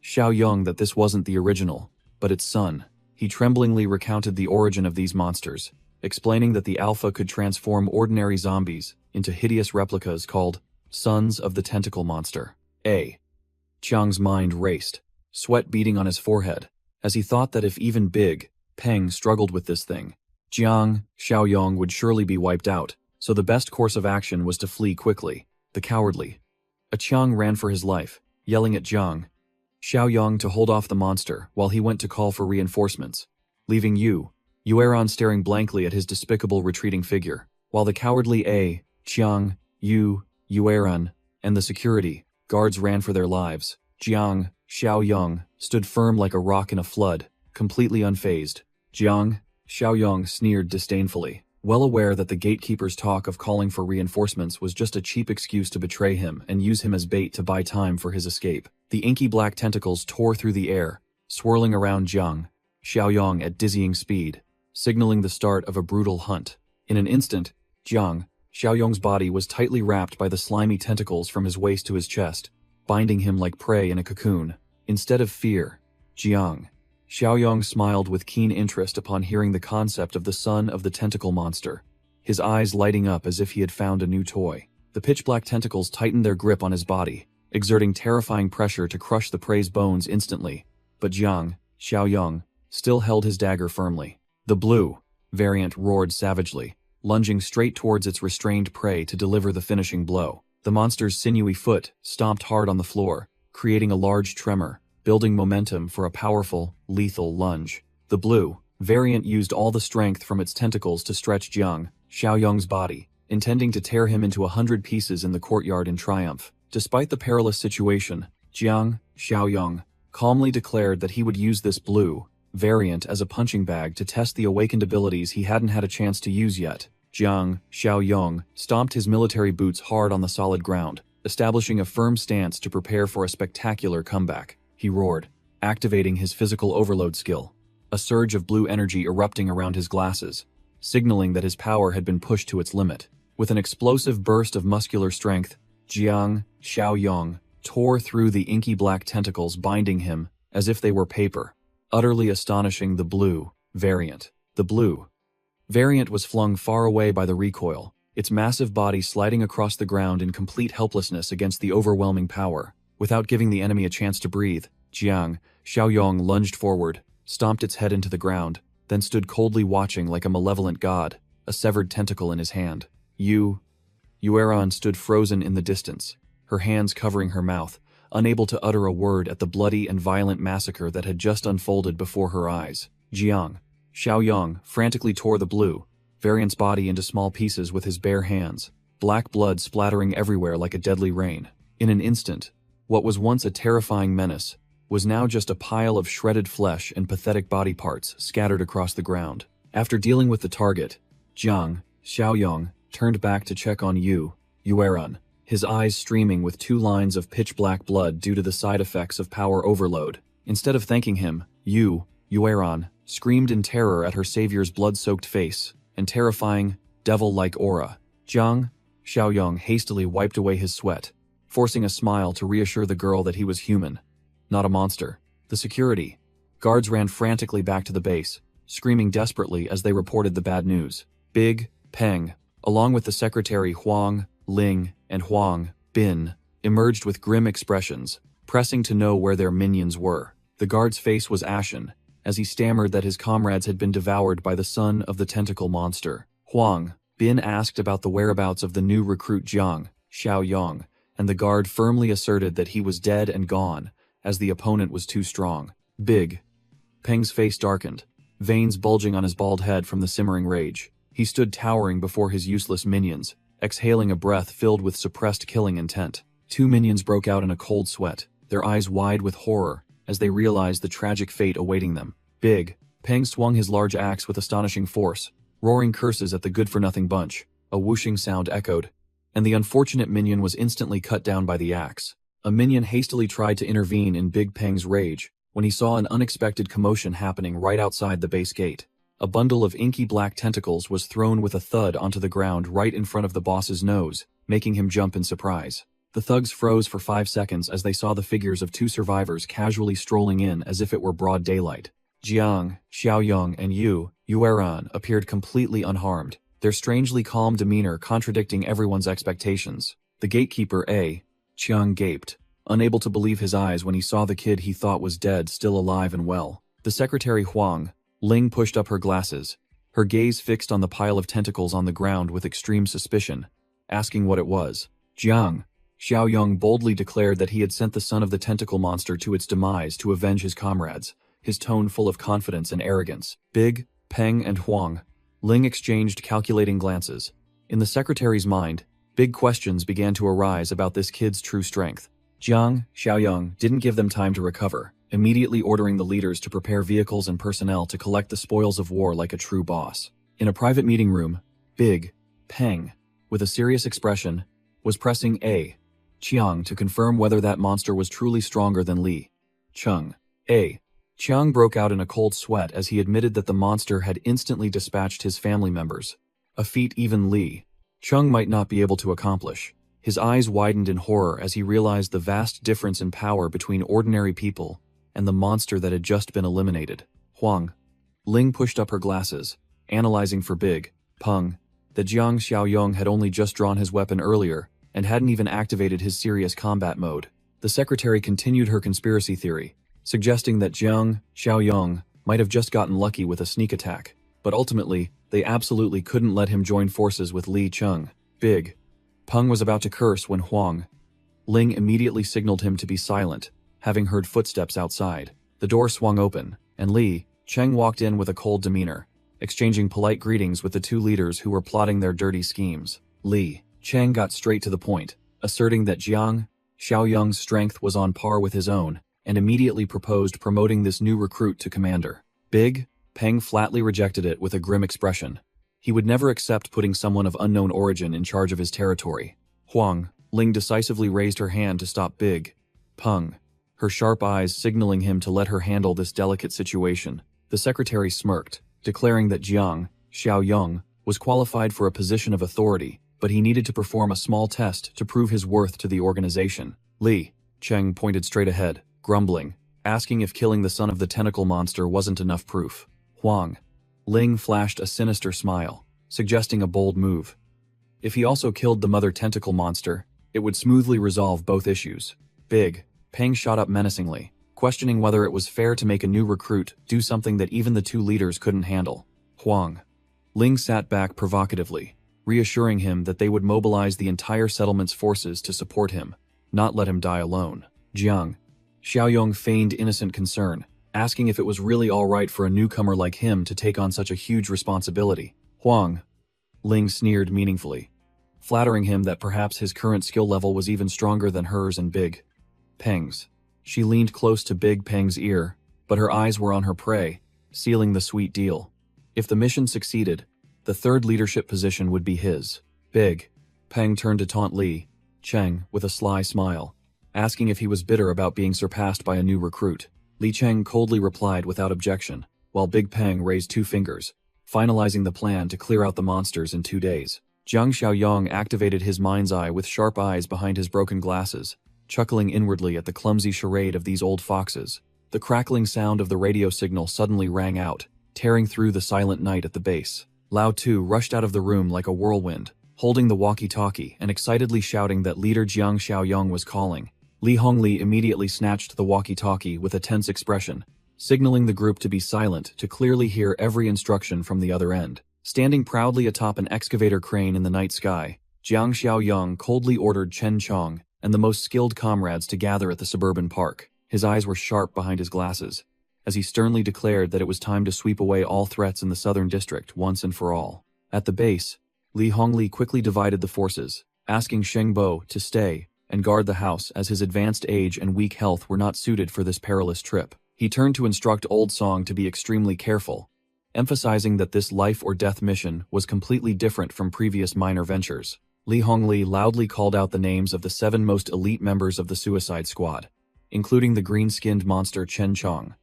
Xiaoyong that this wasn't the original, but its son. He tremblingly recounted the origin of these monsters, explaining that the Alpha could transform ordinary zombies into hideous replicas called Sons of the Tentacle Monster. Chiang's mind raced, sweat beading on his forehead, as he thought that if even Big Peng struggled with this thing, Jiang Xiaoyong would surely be wiped out, so the best course of action was to flee quickly. The cowardly. Chiang ran for his life, yelling at Jiang Xiaoyong to hold off the monster while he went to call for reinforcements, leaving Yueran staring blankly at his despicable retreating figure, while the cowardly Chiang Yueran, and the security guards ran for their lives. Jiang Xiaoyong stood firm like a rock in a flood, completely unfazed. Jiang Xiaoyong sneered disdainfully, well aware that the gatekeeper's talk of calling for reinforcements was just a cheap excuse to betray him and use him as bait to buy time for his escape. The inky black tentacles tore through the air, swirling around Jiang Xiaoyong at dizzying speed, signaling the start of a brutal hunt. In an instant, Jiang Xiaoyong's body was tightly wrapped by the slimy tentacles from his waist to his chest, binding him like prey in a cocoon. Instead of fear, Jiang Xiaoyong smiled with keen interest upon hearing the concept of the son of the tentacle monster, his eyes lighting up as if he had found a new toy. The pitch-black tentacles tightened their grip on his body, exerting terrifying pressure to crush the prey's bones instantly, but Jiang Xiaoyong still held his dagger firmly. The blue variant roared savagely, lunging straight towards its restrained prey to deliver the finishing blow. The monster's sinewy foot stomped hard on the floor, creating a large tremor, building momentum for a powerful, lethal lunge. The blue variant used all the strength from its tentacles to stretch Jiang Xiaoyong's body, intending to tear him into 100 pieces in the courtyard in triumph. Despite the perilous situation, Jiang Xiaoyong calmly declared that he would use this blue variant as a punching bag to test the awakened abilities he hadn't had a chance to use yet. Jiang Xiaoyong stomped his military boots hard on the solid ground, establishing a firm stance to prepare for a spectacular comeback. He roared, activating his physical overload skill, a surge of blue energy erupting around his glasses, signaling that his power had been pushed to its limit. With an explosive burst of muscular strength, Jiang Xiaoyong tore through the inky black tentacles binding him as if they were paper, utterly astonishing the blue variant. The blue variant was flung far away by the recoil, its massive body sliding across the ground in complete helplessness against the overwhelming power. Without giving the enemy a chance to breathe, Jiang Xiaoyong lunged forward, stomped its head into the ground, then stood coldly watching like a malevolent god, a severed tentacle in his hand. Yueran stood frozen in the distance, her hands covering her mouth, unable to utter a word at the bloody and violent massacre that had just unfolded before her eyes. Jiang Xiaoyong frantically tore the blue variant's body into small pieces with his bare hands, black blood splattering everywhere like a deadly rain. In an instant, what was once a terrifying menace was now just a pile of shredded flesh and pathetic body parts scattered across the ground. After dealing with the target, Jiang Xiaoyong turned back to check on Yueran, his eyes streaming with 2 lines of pitch-black blood due to the side effects of power overload. Instead of thanking him, Yueran screamed in terror at her savior's blood-soaked face and terrifying, devil-like aura. Jiang Xiaoyong hastily wiped away his sweat, forcing a smile to reassure the girl that he was human, not a monster. The security guards ran frantically back to the base, screaming desperately as they reported the bad news. Big Peng, along with the secretary Huang Ling and Huang Bin, emerged with grim expressions, pressing to know where their minions were. The guard's face was ashen, as he stammered that his comrades had been devoured by the son of the tentacle monster. Huang Bin asked about the whereabouts of the new recruit Jiang Xiaoyong, and the guard firmly asserted that he was dead and gone, as the opponent was too strong. Big Peng's face darkened, veins bulging on his bald head from the simmering rage. He stood towering before his useless minions, exhaling a breath filled with suppressed killing intent. 2 minions broke out in a cold sweat, their eyes wide with horror as they realized the tragic fate awaiting them. Big Peng swung his large axe with astonishing force, roaring curses at the good-for-nothing bunch. A whooshing sound echoed, and the unfortunate minion was instantly cut down by the axe. A minion hastily tried to intervene in Big Peng's rage when he saw an unexpected commotion happening right outside the base gate. A bundle of inky black tentacles was thrown with a thud onto the ground right in front of the boss's nose, making him jump in surprise. The thugs froze for 5 seconds as they saw the figures of 2 survivors casually strolling in as if it were broad daylight. Jiang Xiaoyong and Yueran appeared completely unharmed, their strangely calm demeanor contradicting everyone's expectations. The gatekeeper Chiang gaped, unable to believe his eyes when he saw the kid he thought was dead still alive and well. The secretary Huang, Ling pushed up her glasses, her gaze fixed on the pile of tentacles on the ground with extreme suspicion, asking what it was. Jiang, Xiaoyong boldly declared that he had sent the son of the tentacle monster to its demise to avenge his comrades, his tone full of confidence and arrogance. Big, Peng and Huang, Ling exchanged calculating glances. In the secretary's mind, big questions began to arise about this kid's true strength. Jiang, Xiaoyong didn't give them time to recover, immediately ordering the leaders to prepare vehicles and personnel to collect the spoils of war like a true boss. In a private meeting room, Big, Peng, with a serious expression, was pressing A. Chiang to confirm whether that monster was truly stronger than Li Cheng. A. Chiang broke out in a cold sweat as he admitted that the monster had instantly dispatched his family members, a feat even Li Cheng might not be able to accomplish. His eyes widened in horror as he realized the vast difference in power between ordinary people and the monster that had just been eliminated. Huang, Ling pushed up her glasses, analyzing for Big, Peng, that Jiang Xiaoyong had only just drawn his weapon earlier and hadn't even activated his serious combat mode. The secretary continued her conspiracy theory, suggesting that Jiang Xiaoyong might have just gotten lucky with a sneak attack, but ultimately, they absolutely couldn't let him join forces with Li Cheng. Big, Peng was about to curse when Huang, Ling immediately signaled him to be silent, having heard footsteps outside. The door swung open, and Li Cheng walked in with a cold demeanor, exchanging polite greetings with the two leaders who were plotting their dirty schemes. Li Cheng got straight to the point, asserting that Jiang Xiaoyong's strength was on par with his own, and immediately proposed promoting this new recruit to commander. Big, Peng flatly rejected it with a grim expression. He would never accept putting someone of unknown origin in charge of his territory. Huang, Ling decisively raised her hand to stop Big, Peng, her sharp eyes signaling him to let her handle this delicate situation. The secretary smirked, declaring that Jiang Xiaoyong was qualified for a position of authority, but he needed to perform a small test to prove his worth to the organization. Li Cheng pointed straight ahead, grumbling, asking if killing the son of the tentacle monster wasn't enough proof. Huang, Ling flashed a sinister smile, suggesting a bold move. If he also killed the mother tentacle monster, it would smoothly resolve both issues. Big, Peng shot up menacingly, questioning whether it was fair to make a new recruit do something that even the two leaders couldn't handle. Huang, Ling sat back provocatively, reassuring him that they would mobilize the entire settlement's forces to support him, not let him die alone. Jiang Xiaoyong feigned innocent concern, asking if it was really all right for a newcomer like him to take on such a huge responsibility. Huang, Ling sneered meaningfully, flattering him that perhaps his current skill level was even stronger than hers and Big Peng's. She leaned close to Big Peng's ear, but her eyes were on her prey, sealing the sweet deal. If the mission succeeded, the third leadership position would be his. Big Peng turned to taunt Li Cheng with a sly smile, asking if he was bitter about being surpassed by a new recruit. Li Cheng coldly replied without objection, while Big Peng raised two fingers, finalizing the plan to clear out the monsters in 2 days. Jiang Xiaoyong activated his mind's eye with sharp eyes behind his broken glasses, chuckling inwardly at the clumsy charade of these old foxes. The crackling sound of the radio signal suddenly rang out, tearing through the silent night at the base. Lao Tu rushed out of the room like a whirlwind, holding the walkie-talkie and excitedly shouting that leader Jiang Xiaoyong was calling. Li Hongli immediately snatched the walkie-talkie with a tense expression, signaling the group to be silent to clearly hear every instruction from the other end. Standing proudly atop an excavator crane in the night sky, Jiang Xiaoyong coldly ordered Chen Chong and the most skilled comrades to gather at the suburban park. His eyes were sharp behind his glasses, as he sternly declared that it was time to sweep away all threats in the southern district once and for all. At the base, Li Hongli quickly divided the forces, asking Sheng Bo to stay and guard the house as his advanced age and weak health were not suited for this perilous trip. He turned to instruct Old Song to be extremely careful, emphasizing that this life-or-death mission was completely different from previous minor ventures. Li Hongli loudly called out the names of the 7 most elite members of the Suicide Squad, including the green-skinned monster Chen Chong.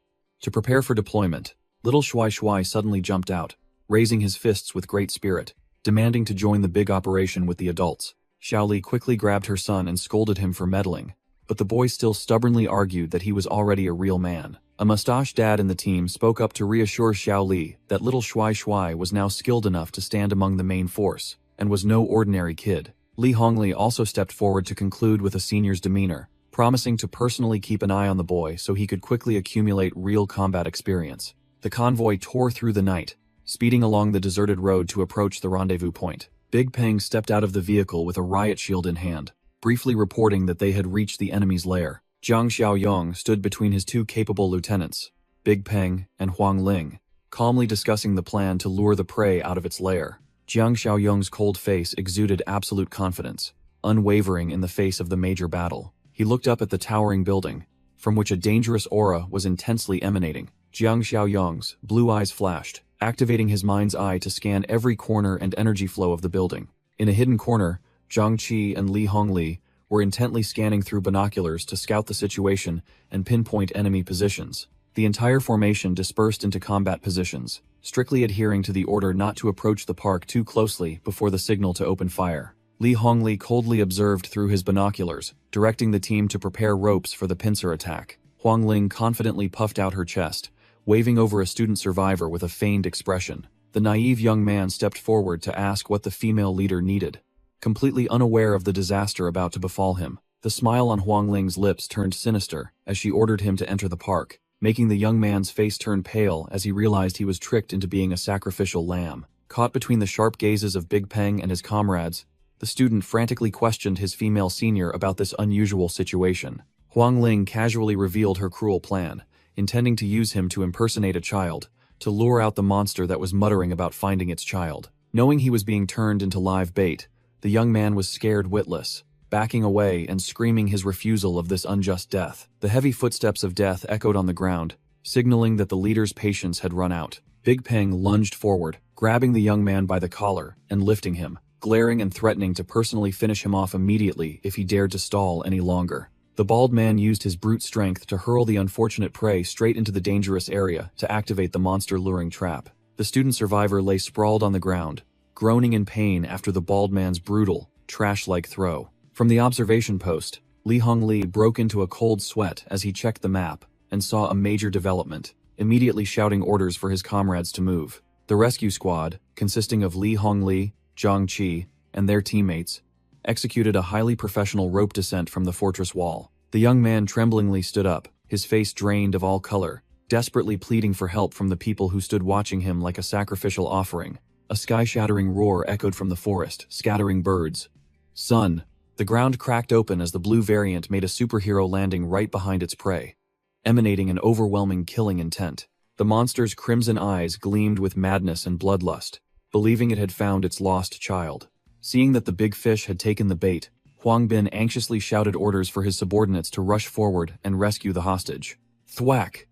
To prepare for deployment, little Shuai Shuai suddenly jumped out, raising his fists with great spirit, demanding to join the big operation with the adults. Xiao Li quickly grabbed her son and scolded him for meddling, but the boy still stubbornly argued that he was already a real man. A mustached dad in the team spoke up to reassure Xiao Li that little Shuai Shuai was now skilled enough to stand among the main force, and was no ordinary kid. Li Hongli also stepped forward to conclude with a senior's demeanor, promising to personally keep an eye on the boy so he could quickly accumulate real combat experience. The convoy tore through the night, speeding along the deserted road to approach the rendezvous point. Big Peng stepped out of the vehicle with a riot shield in hand, briefly reporting that they had reached the enemy's lair. Jiang Xiaoyong stood between his two capable lieutenants, Big Peng and Huang Ling, calmly discussing the plan to lure the prey out of its lair. Jiang Xiaoyong's cold face exuded absolute confidence, unwavering in the face of the major battle. He looked up at the towering building, from which a dangerous aura was intensely emanating. Jiang Xiaoyong's blue eyes flashed, activating his mind's eye to scan every corner and energy flow of the building. In a hidden corner, Zhang Qi and Li Hongli were intently scanning through binoculars to scout the situation and pinpoint enemy positions. The entire formation dispersed into combat positions, strictly adhering to the order not to approach the park too closely before the signal to open fire. Li Hongli coldly observed through his binoculars, directing the team to prepare ropes for the pincer attack. Huang Ling confidently puffed out her chest, waving over a student survivor with a feigned expression. The naive young man stepped forward to ask what the female leader needed. Completely unaware of the disaster about to befall him, the smile on Huang Ling's lips turned sinister as she ordered him to enter the park, making the young man's face turn pale as he realized he was tricked into being a sacrificial lamb. Caught between the sharp gazes of Big Peng and his comrades, the student frantically questioned his female senior about this unusual situation. Huang Ling casually revealed her cruel plan, intending to use him to impersonate a child, to lure out the monster that was muttering about finding its child. Knowing he was being turned into live bait, the young man was scared witless, backing away and screaming his refusal of this unjust death. The heavy footsteps of death echoed on the ground, signaling that the leader's patience had run out. Big Peng lunged forward, grabbing the young man by the collar and lifting him, glaring and threatening to personally finish him off immediately if he dared to stall any longer. The bald man used his brute strength to hurl the unfortunate prey straight into the dangerous area to activate the monster-luring trap. The student survivor lay sprawled on the ground, groaning in pain after the bald man's brutal, trash-like throw. From the observation post, Li Hongli broke into a cold sweat as he checked the map and saw a major development, immediately shouting orders for his comrades to move. The rescue squad, consisting of Li Hongli, Zhang Qi, and their teammates, executed a highly professional rope descent from the fortress wall. The young man tremblingly stood up, his face drained of all color, desperately pleading for help from the people who stood watching him like a sacrificial offering. A sky-shattering roar echoed from the forest, scattering birds. Son! The ground cracked open as the blue variant made a superhero landing right behind its prey, emanating an overwhelming killing intent. The monster's crimson eyes gleamed with madness and bloodlust, believing it had found its lost child. Seeing that the big fish had taken the bait, Huang Bin anxiously shouted orders for his subordinates to rush forward and rescue the hostage. Thwack!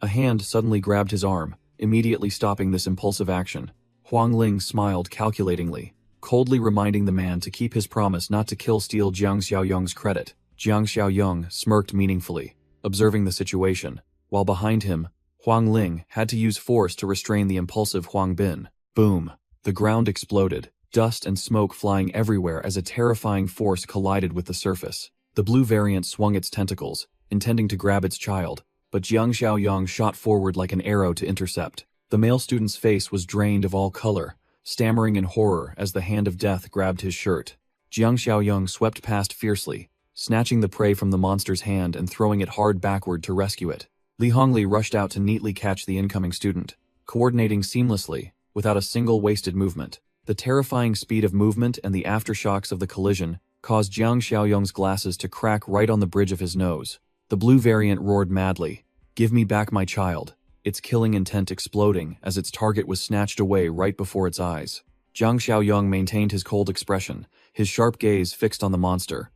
A hand suddenly grabbed his arm, immediately stopping this impulsive action. Huang Ling smiled calculatingly, coldly reminding the man to keep his promise not to steal Jiang Xiaoyong's credit. Jiang Xiaoyong smirked meaningfully, observing the situation, while behind him, Huang Ling had to use force to restrain the impulsive Huang Bin. Boom! The ground exploded, dust and smoke flying everywhere as a terrifying force collided with the surface. The blue variant swung its tentacles, intending to grab its child, but Jiang Xiaoyong shot forward like an arrow to intercept. The male student's face was drained of all color, stammering in horror as the hand of death grabbed his shirt. Jiang Xiaoyong swept past fiercely, snatching the prey from the monster's hand and throwing it hard backward to rescue it. Li Hongli rushed out to neatly catch the incoming student, coordinating seamlessly, without a single wasted movement. The terrifying speed of movement and the aftershocks of the collision caused Jiang Xiaoyong's glasses to crack right on the bridge of his nose. The blue variant roared madly, "Give me back my child," its killing intent exploding as its target was snatched away right before its eyes. Jiang Xiaoyong maintained his cold expression, his sharp gaze fixed on the monster.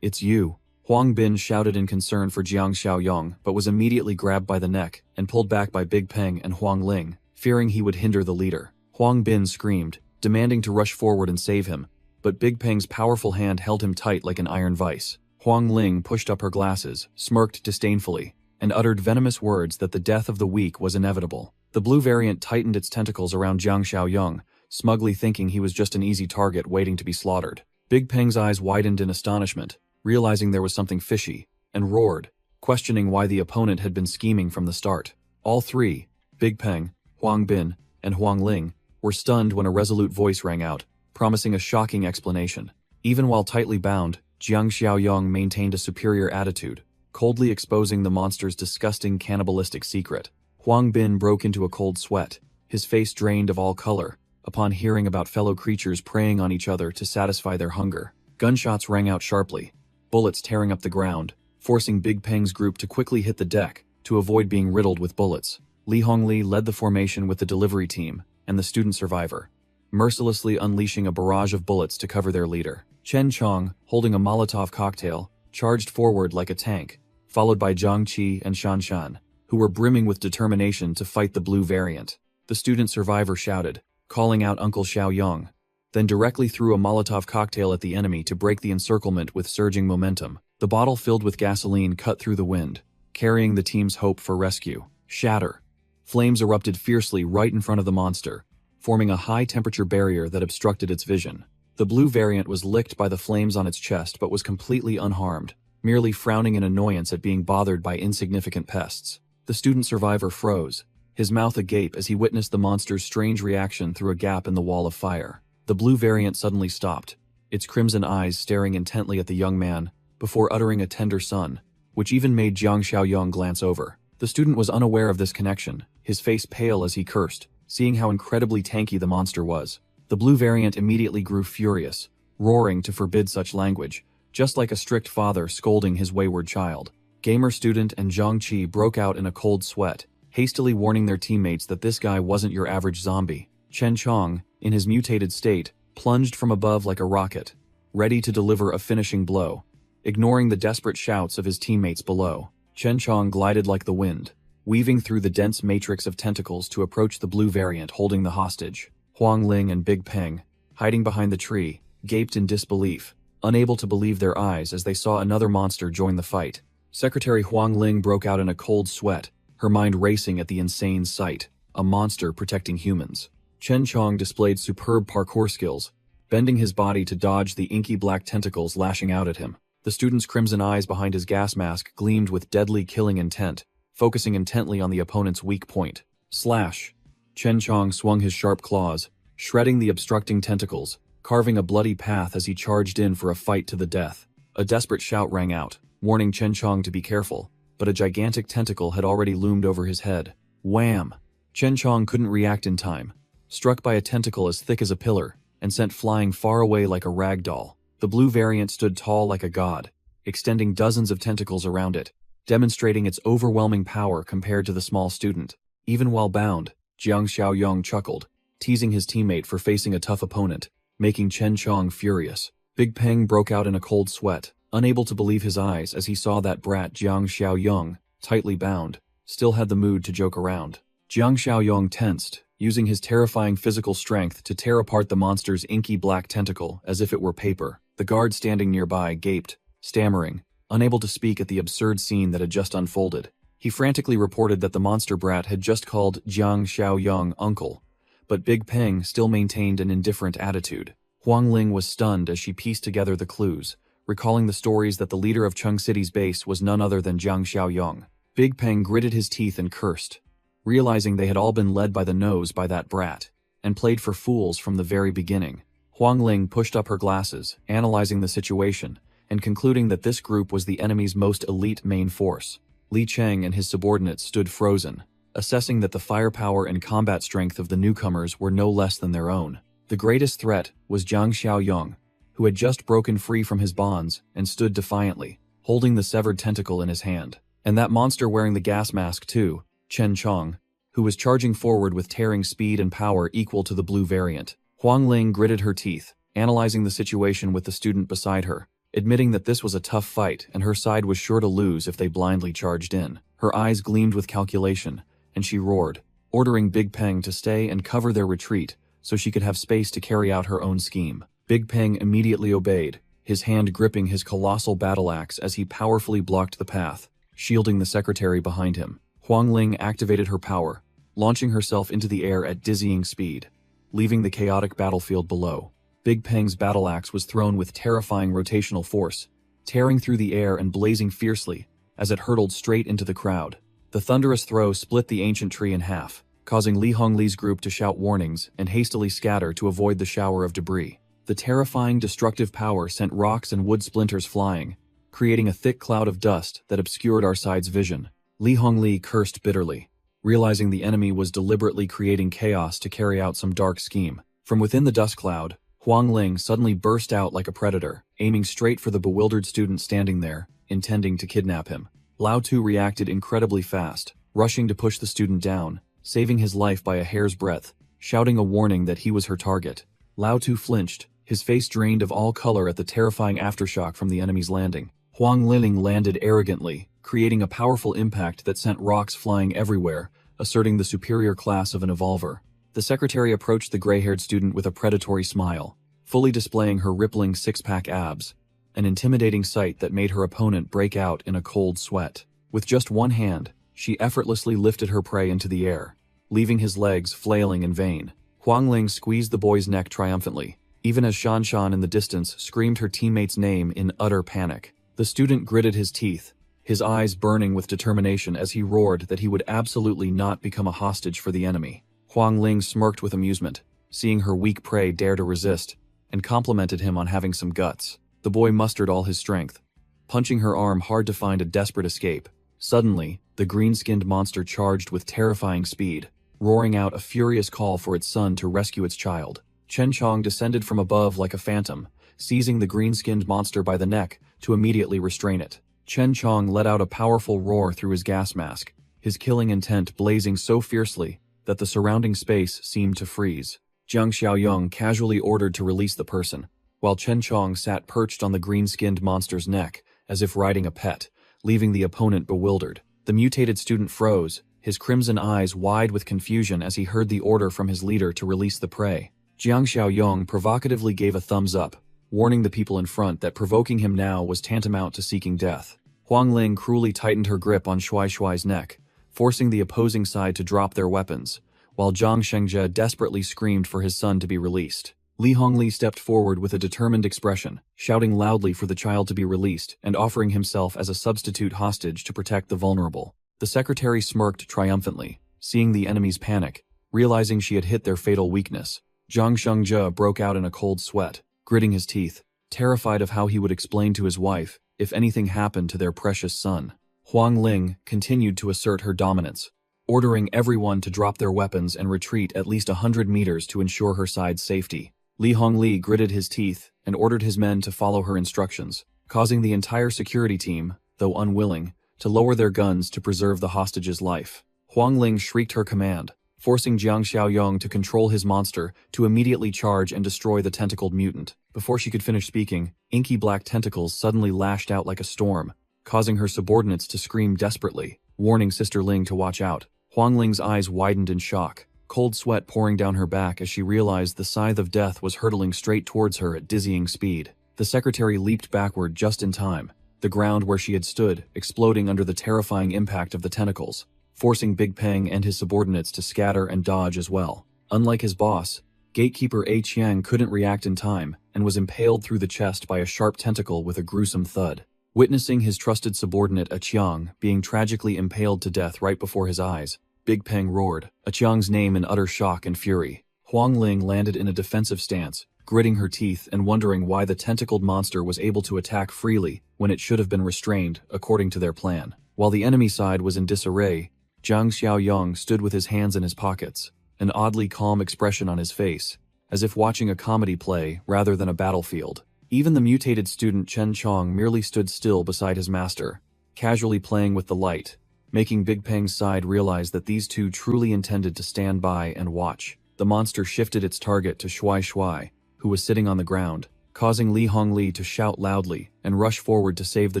It's you," Huang Bin shouted in concern for Jiang Xiaoyong, but was immediately grabbed by the neck and pulled back by Big Peng and Huang Ling, fearing he would hinder the leader. Huang Bin screamed, demanding to rush forward and save him, but Big Peng's powerful hand held him tight like an iron vice. Huang Ling pushed up her glasses, smirked disdainfully, and uttered venomous words that the death of the weak was inevitable. The blue variant tightened its tentacles around Jiang Xiaoyong, smugly thinking he was just an easy target waiting to be slaughtered. Big Peng's eyes widened in astonishment, realizing there was something fishy, and roared, questioning why the opponent had been scheming from the start. All three, Big Peng, Huang Bin, and Huang Ling, were stunned when a resolute voice rang out, promising a shocking explanation. Even while tightly bound, Jiang Xiaoyong maintained a superior attitude, coldly exposing the monster's disgusting cannibalistic secret. Huang Bin broke into a cold sweat, his face drained of all color, upon hearing about fellow creatures preying on each other to satisfy their hunger. Gunshots rang out sharply, bullets tearing up the ground, forcing Big Peng's group to quickly hit the deck to avoid being riddled with bullets. Li Hongli led the formation with the delivery team and the student survivor, mercilessly unleashing a barrage of bullets to cover their leader. Chen Chong, holding a Molotov cocktail, charged forward like a tank, followed by Zhang Qi and Shan Shan, who were brimming with determination to fight the blue variant. The student survivor shouted, calling out Uncle Xiaoyong, then directly threw a Molotov cocktail at the enemy to break the encirclement with surging momentum. The bottle filled with gasoline cut through the wind, carrying the team's hope for rescue. Shatter. Flames erupted fiercely right in front of the monster, forming a high-temperature barrier that obstructed its vision. The blue variant was licked by the flames on its chest but was completely unharmed, merely frowning in annoyance at being bothered by insignificant pests. The student survivor froze, his mouth agape as he witnessed the monster's strange reaction through a gap in the wall of fire. The blue variant suddenly stopped, its crimson eyes staring intently at the young man, before uttering a tender son, which even made Jiang Xiaoyong glance over. The student was unaware of this connection, his face pale as he cursed, seeing how incredibly tanky the monster was. The blue variant immediately grew furious, roaring to forbid such language, just like a strict father scolding his wayward child. Gamer student and Zhang Qi broke out in a cold sweat, hastily warning their teammates that this guy wasn't your average zombie. Chen Chong, in his mutated state, plunged from above like a rocket, ready to deliver a finishing blow. Ignoring the desperate shouts of his teammates below, Chen Chong glided like the wind, weaving through the dense matrix of tentacles to approach the blue variant holding the hostage. Huang Ling and Big Peng, hiding behind the tree, gaped in disbelief, unable to believe their eyes as they saw another monster join the fight. Secretary Huang Ling broke out in a cold sweat, her mind racing at the insane sight, a monster protecting humans. Chen Chong displayed superb parkour skills, bending his body to dodge the inky black tentacles lashing out at him. The student's crimson eyes behind his gas mask gleamed with deadly killing intent, focusing intently on the opponent's weak point. Slash! Chen Chong swung his sharp claws, shredding the obstructing tentacles, carving a bloody path as he charged in for a fight to the death. A desperate shout rang out, warning Chen Chong to be careful, but a gigantic tentacle had already loomed over his head. Wham! Chen Chong couldn't react in time, struck by a tentacle as thick as a pillar, and sent flying far away like a rag doll. The blue variant stood tall like a god, extending dozens of tentacles around it, demonstrating its overwhelming power compared to the small student. Even while bound, Jiang Xiaoyong chuckled, teasing his teammate for facing a tough opponent, making Chen Chong furious. Big Peng broke out in a cold sweat, unable to believe his eyes as he saw that brat Jiang Xiaoyong, tightly bound, still had the mood to joke around. Jiang Xiaoyong tensed, using his terrifying physical strength to tear apart the monster's inky black tentacle as if it were paper. The guard standing nearby gaped, stammering, unable to speak at the absurd scene that had just unfolded. He frantically reported that the monster brat had just called Jiang Xiaoyong uncle, but Big Peng still maintained an indifferent attitude. Huang Ling was stunned as she pieced together the clues, recalling the stories that the leader of Chung City's base was none other than Jiang Xiaoyong. Big Peng gritted his teeth and cursed, realizing they had all been led by the nose by that brat, and played for fools from the very beginning. Huang Ling pushed up her glasses, analyzing the situation, and concluding that this group was the enemy's most elite main force. Li Cheng and his subordinates stood frozen, assessing that the firepower and combat strength of the newcomers were no less than their own. The greatest threat was Jiang Xiaoyong, who had just broken free from his bonds and stood defiantly, holding the severed tentacle in his hand. And that monster wearing the gas mask too, Chen Chong, who was charging forward with tearing speed and power equal to the blue variant. Huang Ling gritted her teeth, analyzing the situation with the student beside her, admitting that this was a tough fight and her side was sure to lose if they blindly charged in. Her eyes gleamed with calculation, and she roared, ordering Big Peng to stay and cover their retreat so she could have space to carry out her own scheme. Big Peng immediately obeyed, his hand gripping his colossal battle axe as he powerfully blocked the path, shielding the secretary behind him. Huang Ling activated her power, launching herself into the air at dizzying speed, leaving the chaotic battlefield below. Big Peng's battle axe was thrown with terrifying rotational force, tearing through the air and blazing fiercely as it hurtled straight into the crowd. The thunderous throw split the ancient tree in half, causing Li Hongli's group to shout warnings and hastily scatter to avoid the shower of debris. The terrifying destructive power sent rocks and wood splinters flying, creating a thick cloud of dust that obscured our side's vision. Li Hongli cursed bitterly, realizing the enemy was deliberately creating chaos to carry out some dark scheme. From within the dust cloud, Huang Ling suddenly burst out like a predator, aiming straight for the bewildered student standing there, intending to kidnap him. Lao Tu reacted incredibly fast, rushing to push the student down, saving his life by a hair's breadth, shouting a warning that he was her target. Lao Tu flinched, his face drained of all color at the terrifying aftershock from the enemy's landing. Huang Ling landed arrogantly, creating a powerful impact that sent rocks flying everywhere, asserting the superior class of an evolver. The secretary approached the gray-haired student with a predatory smile, fully displaying her rippling six-pack abs, an intimidating sight that made her opponent break out in a cold sweat. With just one hand, she effortlessly lifted her prey into the air, leaving his legs flailing in vain. Huang Ling squeezed the boy's neck triumphantly, even as Shan Shan in the distance screamed her teammate's name in utter panic. The student gritted his teeth, his eyes burning with determination as he roared that he would absolutely not become a hostage for the enemy. Huang Ling smirked with amusement, seeing her weak prey dare to resist, and complimented him on having some guts. The boy mustered all his strength, punching her arm hard to find a desperate escape. Suddenly, the green-skinned monster charged with terrifying speed, roaring out a furious call for its son to rescue its child. Chen Chong descended from above like a phantom, seizing the green-skinned monster by the neck to immediately restrain it. Chen Chong let out a powerful roar through his gas mask, his killing intent blazing so fiercely that the surrounding space seemed to freeze. Jiang Xiaoyong casually ordered to release the person, while Chen Chong sat perched on the green-skinned monster's neck, as if riding a pet, leaving the opponent bewildered. The mutated student froze, his crimson eyes wide with confusion as he heard the order from his leader to release the prey. Jiang Xiaoyong provocatively gave a thumbs up, warning the people in front that provoking him now was tantamount to seeking death. Huang Ling cruelly tightened her grip on Shuai Shuai's neck, forcing the opposing side to drop their weapons, while Zhang Shengzhe desperately screamed for his son to be released. Li Hongli stepped forward with a determined expression, shouting loudly for the child to be released and offering himself as a substitute hostage to protect the vulnerable. The secretary smirked triumphantly, seeing the enemy's panic, realizing she had hit their fatal weakness. Zhang Shengzhe broke out in a cold sweat, gritting his teeth, terrified of how he would explain to his wife if anything happened to their precious son. Huang Ling continued to assert her dominance, ordering everyone to drop their weapons and retreat at least 100 meters to ensure her side's safety. Li Hongli gritted his teeth and ordered his men to follow her instructions, causing the entire security team, though unwilling, to lower their guns to preserve the hostage's life. Huang Ling shrieked her command, forcing Jiang Xiaoyong to control his monster to immediately charge and destroy the tentacled mutant. Before she could finish speaking, inky black tentacles suddenly lashed out like a storm, causing her subordinates to scream desperately, warning Sister Ling to watch out. Huang Ling's eyes widened in shock, cold sweat pouring down her back as she realized the scythe of death was hurtling straight towards her at dizzying speed. The secretary leaped backward just in time, the ground where she had stood exploding under the terrifying impact of the tentacles, forcing Big Peng and his subordinates to scatter and dodge as well. Unlike his boss, gatekeeper A Qiang couldn't react in time and was impaled through the chest by a sharp tentacle with a gruesome thud. Witnessing his trusted subordinate A Qiang being tragically impaled to death right before his eyes, Big Peng roared, A Qiang's name in utter shock and fury. Huang Ling landed in a defensive stance, gritting her teeth and wondering why the tentacled monster was able to attack freely when it should have been restrained, according to their plan. While the enemy side was in disarray, Zhang Xiaoyong stood with his hands in his pockets, an oddly calm expression on his face, as if watching a comedy play rather than a battlefield. Even the mutated student Chen Chong merely stood still beside his master, casually playing with the light, making Big Peng's side realize that these two truly intended to stand by and watch. The monster shifted its target to Shuai Shuai, who was sitting on the ground, causing Li Hongli to shout loudly and rush forward to save the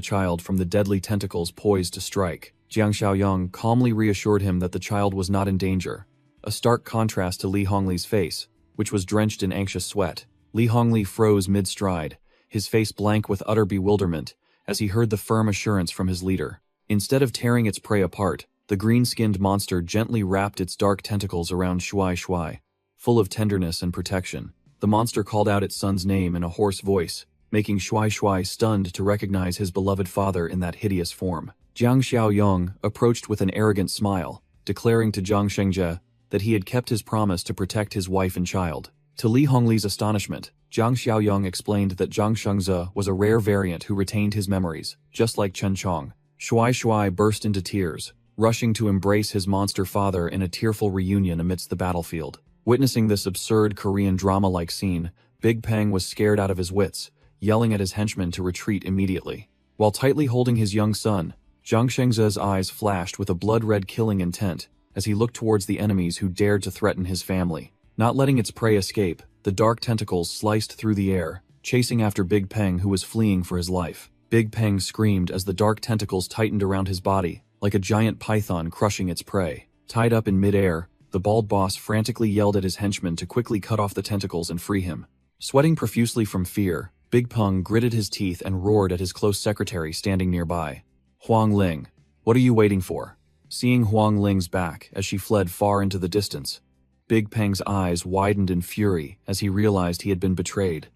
child from the deadly tentacles poised to strike. Jiang Xiaoyong calmly reassured him that the child was not in danger, a stark contrast to Li Hongli's face, which was drenched in anxious sweat. Li Hongli froze mid-stride, his face blank with utter bewilderment, as he heard the firm assurance from his leader. Instead of tearing its prey apart, the green-skinned monster gently wrapped its dark tentacles around Shuai Shuai, full of tenderness and protection. The monster called out its son's name in a hoarse voice, making Shuai Shuai stunned to recognize his beloved father in that hideous form. Jiang Xiaoyong approached with an arrogant smile, declaring to Zhang Shengzhe that he had kept his promise to protect his wife and child. To Li Hongli's astonishment, Jiang Xiaoyong explained that Zhang Shengze was a rare variant who retained his memories, just like Chen Chong. Shuai Shuai burst into tears, rushing to embrace his monster father in a tearful reunion amidst the battlefield. Witnessing this absurd Korean drama-like scene, Big Peng was scared out of his wits, yelling at his henchmen to retreat immediately. While tightly holding his young son, Zhang Shengze's eyes flashed with a blood-red killing intent as he looked towards the enemies who dared to threaten his family. Not letting its prey escape, the dark tentacles sliced through the air, chasing after Big Peng, who was fleeing for his life. Big Peng screamed as the dark tentacles tightened around his body, like a giant python crushing its prey. Tied up in mid-air, the bald boss frantically yelled at his henchmen to quickly cut off the tentacles and free him. Sweating profusely from fear, Big Peng gritted his teeth and roared at his close secretary standing nearby. "Huang Ling, what are you waiting for?" Seeing Huang Ling's back as she fled far into the distance, Big Peng's eyes widened in fury as he realized he had been betrayed.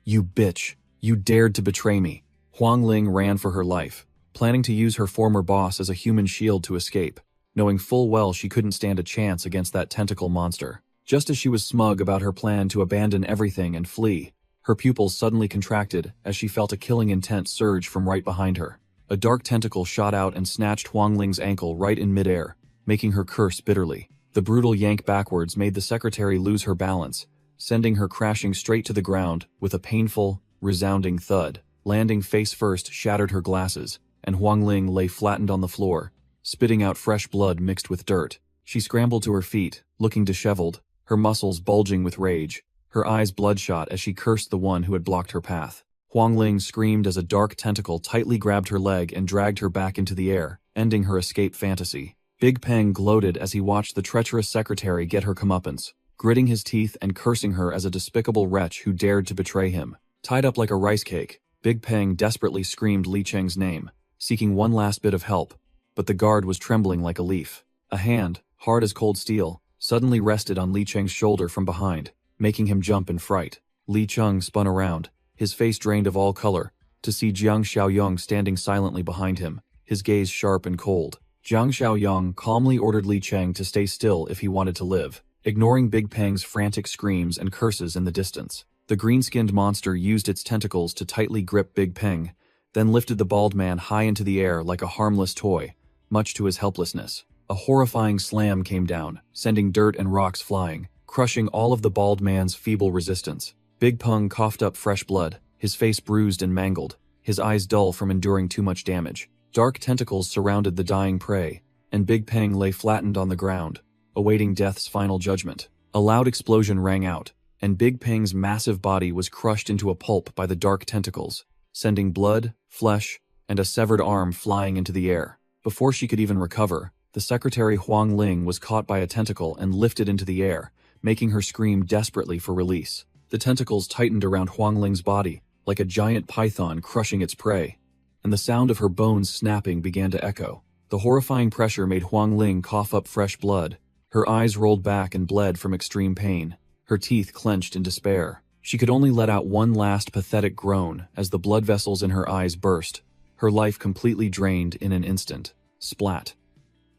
"You bitch! You dared to betray me!" Huang Ling ran for her life, planning to use her former boss as a human shield to escape, knowing full well she couldn't stand a chance against that tentacle monster. Just as she was smug about her plan to abandon everything and flee, her pupils suddenly contracted as she felt a killing intent surge from right behind her. A dark tentacle shot out and snatched Huang Ling's ankle right in midair, making her curse bitterly. The brutal yank backwards made the secretary lose her balance, sending her crashing straight to the ground with a painful, resounding thud. Landing face first shattered her glasses, and Huang Ling lay flattened on the floor, spitting out fresh blood mixed with dirt. She scrambled to her feet, looking disheveled, her muscles bulging with rage, her eyes bloodshot as she cursed the one who had blocked her path. Huang Ling screamed as a dark tentacle tightly grabbed her leg and dragged her back into the air, ending her escape fantasy. Big Peng gloated as he watched the treacherous secretary get her comeuppance, gritting his teeth and cursing her as a despicable wretch who dared to betray him. Tied up like a rice cake, Big Peng desperately screamed Li Cheng's name, seeking one last bit of help, but the guard was trembling like a leaf. A hand, hard as cold steel, suddenly rested on Li Cheng's shoulder from behind, making him jump in fright. Li Cheng spun around, his face drained of all color, to see Jiang Xiaoyong standing silently behind him, his gaze sharp and cold. Jiang Xiaoyong calmly ordered Li Cheng to stay still if he wanted to live, ignoring Big Peng's frantic screams and curses in the distance. The green-skinned monster used its tentacles to tightly grip Big Peng, then lifted the bald man high into the air like a harmless toy, much to his helplessness. A horrifying slam came down, sending dirt and rocks flying, crushing all of the bald man's feeble resistance. Big Peng coughed up fresh blood, his face bruised and mangled, his eyes dull from enduring too much damage. Dark tentacles surrounded the dying prey, and Big Peng lay flattened on the ground, awaiting death's final judgment. A loud explosion rang out, and Big Peng's massive body was crushed into a pulp by the dark tentacles, sending blood, flesh, and a severed arm flying into the air. Before she could even recover, the secretary Huang Ling was caught by a tentacle and lifted into the air, making her scream desperately for release. The tentacles tightened around Huang Ling's body, like a giant python crushing its prey, and the sound of her bones snapping began to echo. The horrifying pressure made Huang Ling cough up fresh blood. Her eyes rolled back and bled from extreme pain, her teeth clenched in despair. She could only let out one last pathetic groan as the blood vessels in her eyes burst, her life completely drained in an instant. Splat.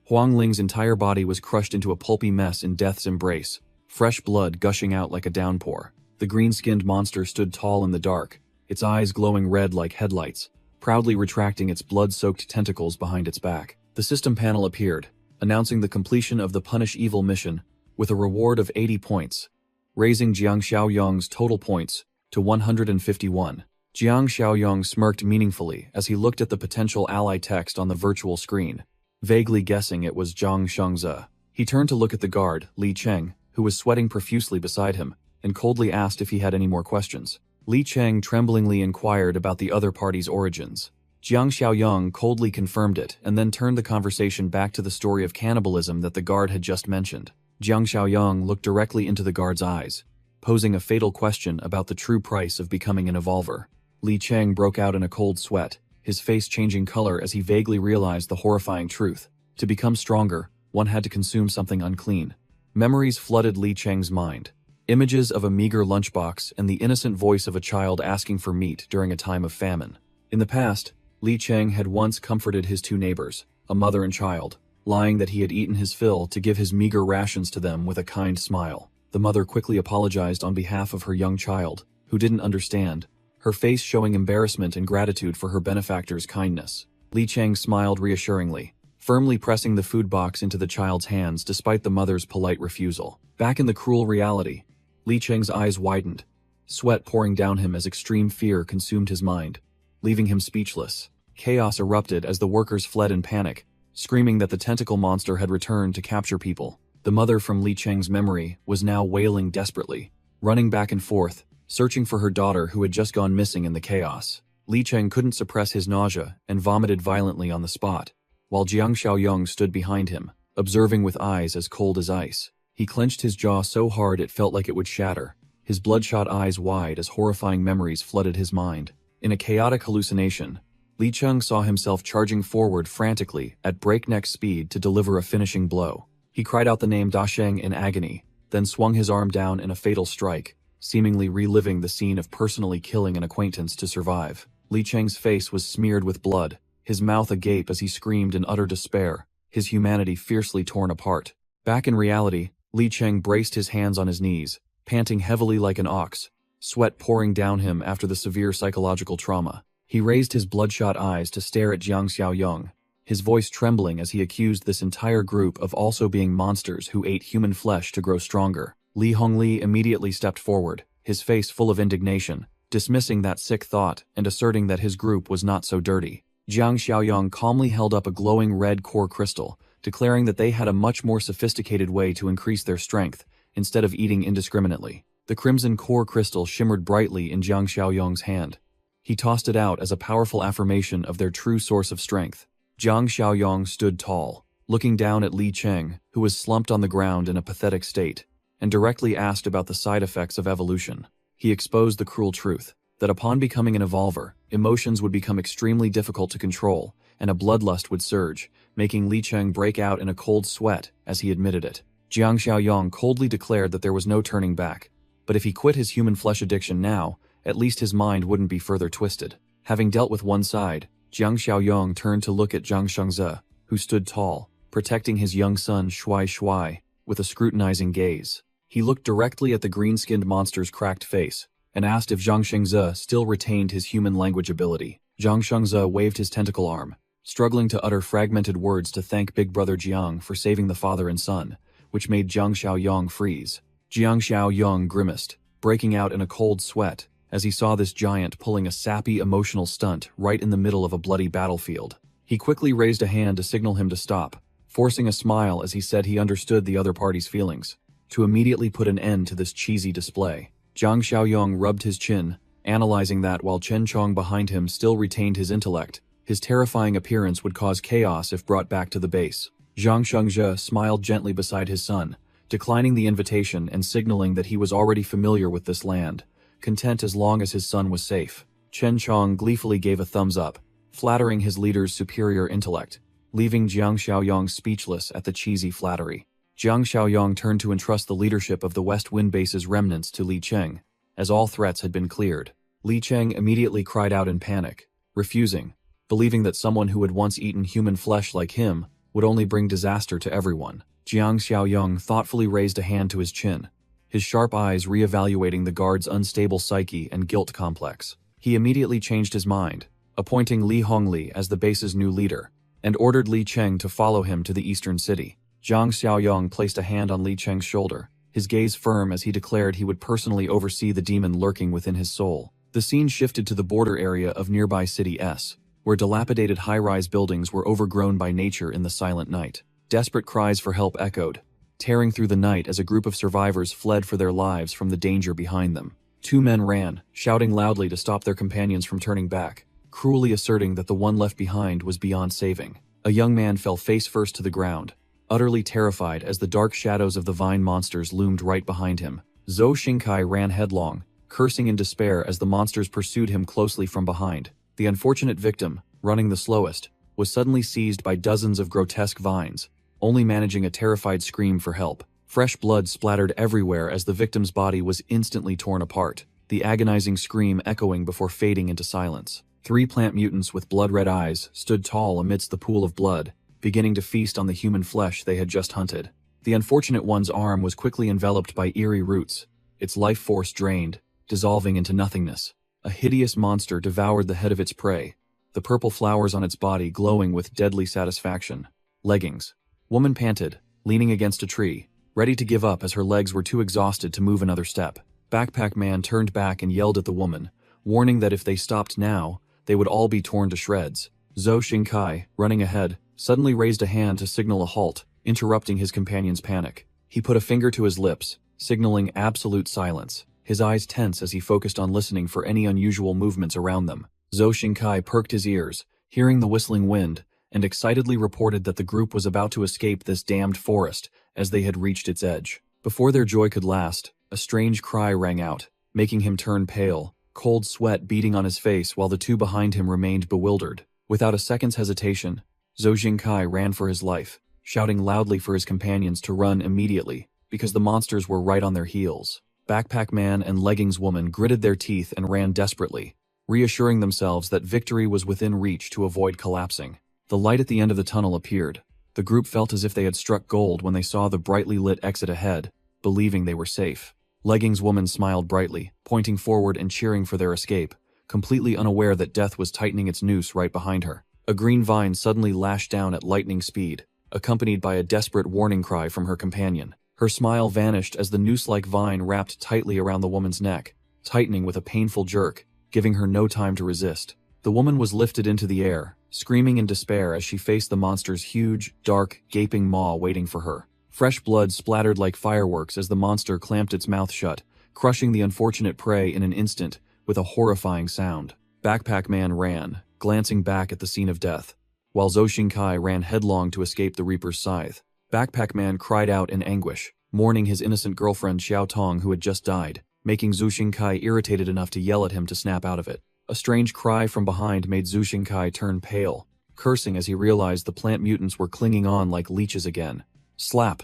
Huang Ling's entire body was crushed into a pulpy mess in death's embrace, fresh blood gushing out like a downpour. The green-skinned monster stood tall in the dark, its eyes glowing red like headlights, proudly retracting its blood-soaked tentacles behind its back. The system panel appeared, announcing the completion of the Punish Evil mission, with a reward of 80 points, raising Jiang Xiaoyong's total points to 151. Jiang Xiaoyong smirked meaningfully as he looked at the potential ally text on the virtual screen, vaguely guessing it was Zhang Shengze. He turned to look at the guard, Li Cheng, who was sweating profusely beside him, and coldly asked if he had any more questions. Li Cheng tremblingly inquired about the other party's origins. Jiang Xiaoyong coldly confirmed it and then turned the conversation back to the story of cannibalism that the guard had just mentioned. Jiang Xiaoyong looked directly into the guard's eyes, posing a fatal question about the true price of becoming an evolver. Li Cheng broke out in a cold sweat, his face changing color as he vaguely realized the horrifying truth. To become stronger, one had to consume something unclean. Memories flooded Li Cheng's mind. Images of a meager lunchbox and the innocent voice of a child asking for meat during a time of famine. In the past, Li Cheng had once comforted his two neighbors, a mother and child, lying that he had eaten his fill to give his meager rations to them with a kind smile. The mother quickly apologized on behalf of her young child, who didn't understand, her face showing embarrassment and gratitude for her benefactor's kindness. Li Cheng smiled reassuringly, firmly pressing the food box into the child's hands despite the mother's polite refusal. Back in the cruel reality, Li Cheng's eyes widened, sweat pouring down him as extreme fear consumed his mind, leaving him speechless. Chaos erupted as the workers fled in panic, screaming that the tentacle monster had returned to capture people. The mother from Li Cheng's memory was now wailing desperately, running back and forth, searching for her daughter who had just gone missing in the chaos. Li Cheng couldn't suppress his nausea and vomited violently on the spot, while Jiang Xiaoyong stood behind him, observing with eyes as cold as ice. He clenched his jaw so hard it felt like it would shatter, his bloodshot eyes wide as horrifying memories flooded his mind. In a chaotic hallucination, Li Cheng saw himself charging forward frantically at breakneck speed to deliver a finishing blow. He cried out the name Da Sheng in agony, then swung his arm down in a fatal strike, seemingly reliving the scene of personally killing an acquaintance to survive. Li Cheng's face was smeared with blood, his mouth agape as he screamed in utter despair, his humanity fiercely torn apart. Back in reality, Li Cheng braced his hands on his knees, panting heavily like an ox, sweat pouring down him after the severe psychological trauma. He raised his bloodshot eyes to stare at Jiang Xiaoyong, his voice trembling as he accused this entire group of also being monsters who ate human flesh to grow stronger. Li Hongli immediately stepped forward, his face full of indignation, dismissing that sick thought and asserting that his group was not so dirty. Jiang Xiaoyong calmly held up a glowing red core crystal, declaring that they had a much more sophisticated way to increase their strength, instead of eating indiscriminately. The crimson core crystal shimmered brightly in Jiang Xiaoyong's hand. He tossed it out as a powerful affirmation of their true source of strength. Jiang Xiaoyong stood tall, looking down at Li Cheng, who was slumped on the ground in a pathetic state, and directly asked about the side effects of evolution. He exposed the cruel truth, that upon becoming an evolver, emotions would become extremely difficult to control, and a bloodlust would surge, making Li Cheng break out in a cold sweat as he admitted it. Jiang Xiaoyong coldly declared that there was no turning back, but if he quit his human flesh addiction now, at least his mind wouldn't be further twisted. Having dealt with one side, Jiang Xiaoyong turned to look at Zhang Shengze, who stood tall, protecting his young son Shuai Shuai, with a scrutinizing gaze. He looked directly at the green-skinned monster's cracked face, and asked if Zhang Shengze still retained his human language ability. Zhang Shengze waved his tentacle arm, struggling to utter fragmented words to thank Big Brother Jiang for saving the father and son, which made Jiang Xiaoyong freeze. Jiang Xiaoyong grimaced, breaking out in a cold sweat, as he saw this giant pulling a sappy emotional stunt right in the middle of a bloody battlefield. He quickly raised a hand to signal him to stop, forcing a smile as he said he understood the other party's feelings, to immediately put an end to this cheesy display. Jiang Xiaoyong rubbed his chin, analyzing that while Chen Chong behind him still retained his intellect, his terrifying appearance would cause chaos if brought back to the base. Zhang Shengze smiled gently beside his son, declining the invitation and signaling that he was already familiar with this land, content as long as his son was safe. Chen Chong gleefully gave a thumbs up, flattering his leader's superior intellect, leaving Jiang Xiaoyong speechless at the cheesy flattery. Jiang Xiaoyong turned to entrust the leadership of the West Wind Base's remnants to Li Cheng, as all threats had been cleared. Li Cheng immediately cried out in panic, refusing, believing that someone who had once eaten human flesh like him would only bring disaster to everyone. Jiang Xiaoyong thoughtfully raised a hand to his chin, his sharp eyes re-evaluating the guard's unstable psyche and guilt complex. He immediately changed his mind, appointing Li Hongli as the base's new leader, and ordered Li Cheng to follow him to the eastern city. Zhang Xiaoyong placed a hand on Li Cheng's shoulder, his gaze firm as he declared he would personally oversee the demon lurking within his soul. The scene shifted to the border area of nearby City S, where dilapidated high-rise buildings were overgrown by nature in the silent night. Desperate cries for help echoed, tearing through the night as a group of survivors fled for their lives from the danger behind them. Two men ran, shouting loudly to stop their companions from turning back, cruelly asserting that the one left behind was beyond saving. A young man fell face first to the ground, utterly terrified as the dark shadows of the vine monsters loomed right behind him. Zhou Xingkai ran headlong, cursing in despair as the monsters pursued him closely from behind. The unfortunate victim, running the slowest, was suddenly seized by dozens of grotesque vines, only managing a terrified scream for help. Fresh blood splattered everywhere as the victim's body was instantly torn apart, the agonizing scream echoing before fading into silence. Three plant mutants with blood-red eyes stood tall amidst the pool of blood, beginning to feast on the human flesh they had just hunted. The unfortunate one's arm was quickly enveloped by eerie roots, its life force drained, dissolving into nothingness. A hideous monster devoured the head of its prey, the purple flowers on its body glowing with deadly satisfaction. Leggings. Woman panted, leaning against a tree, ready to give up as her legs were too exhausted to move another step. Backpack Man turned back and yelled at the woman, warning that if they stopped now, they would all be torn to shreds. Zhou Xingkai, running ahead, suddenly raised a hand to signal a halt, interrupting his companion's panic. He put a finger to his lips, signaling absolute silence, his eyes tense as he focused on listening for any unusual movements around them. Zhou Xingkai perked his ears, hearing the whistling wind, and excitedly reported that the group was about to escape this damned forest as they had reached its edge. Before their joy could last, a strange cry rang out, making him turn pale, cold sweat beading on his face while the two behind him remained bewildered. Without a second's hesitation, Zhou Xingkai ran for his life, shouting loudly for his companions to run immediately, because the monsters were right on their heels. Backpack Man and Leggings Woman gritted their teeth and ran desperately, reassuring themselves that victory was within reach to avoid collapsing. The light at the end of the tunnel appeared. The group felt as if they had struck gold when they saw the brightly lit exit ahead, believing they were safe. Leggings Woman smiled brightly, pointing forward and cheering for their escape, completely unaware that death was tightening its noose right behind her. A green vine suddenly lashed down at lightning speed, accompanied by a desperate warning cry from her companion. Her smile vanished as the noose-like vine wrapped tightly around the woman's neck, tightening with a painful jerk, giving her no time to resist. The woman was lifted into the air, screaming in despair as she faced the monster's huge, dark, gaping maw waiting for her. Fresh blood splattered like fireworks as the monster clamped its mouth shut, crushing the unfortunate prey in an instant with a horrifying sound. Backpack Man ran, glancing back at the scene of death, while Zhou Xingkai ran headlong to escape the Reaper's scythe. Backpack Man cried out in anguish, mourning his innocent girlfriend Xiao Tong who had just died, making Zhou Xingkai irritated enough to yell at him to snap out of it. A strange cry from behind made Zhou Xingkai turn pale, cursing as he realized the plant mutants were clinging on like leeches again. Slap!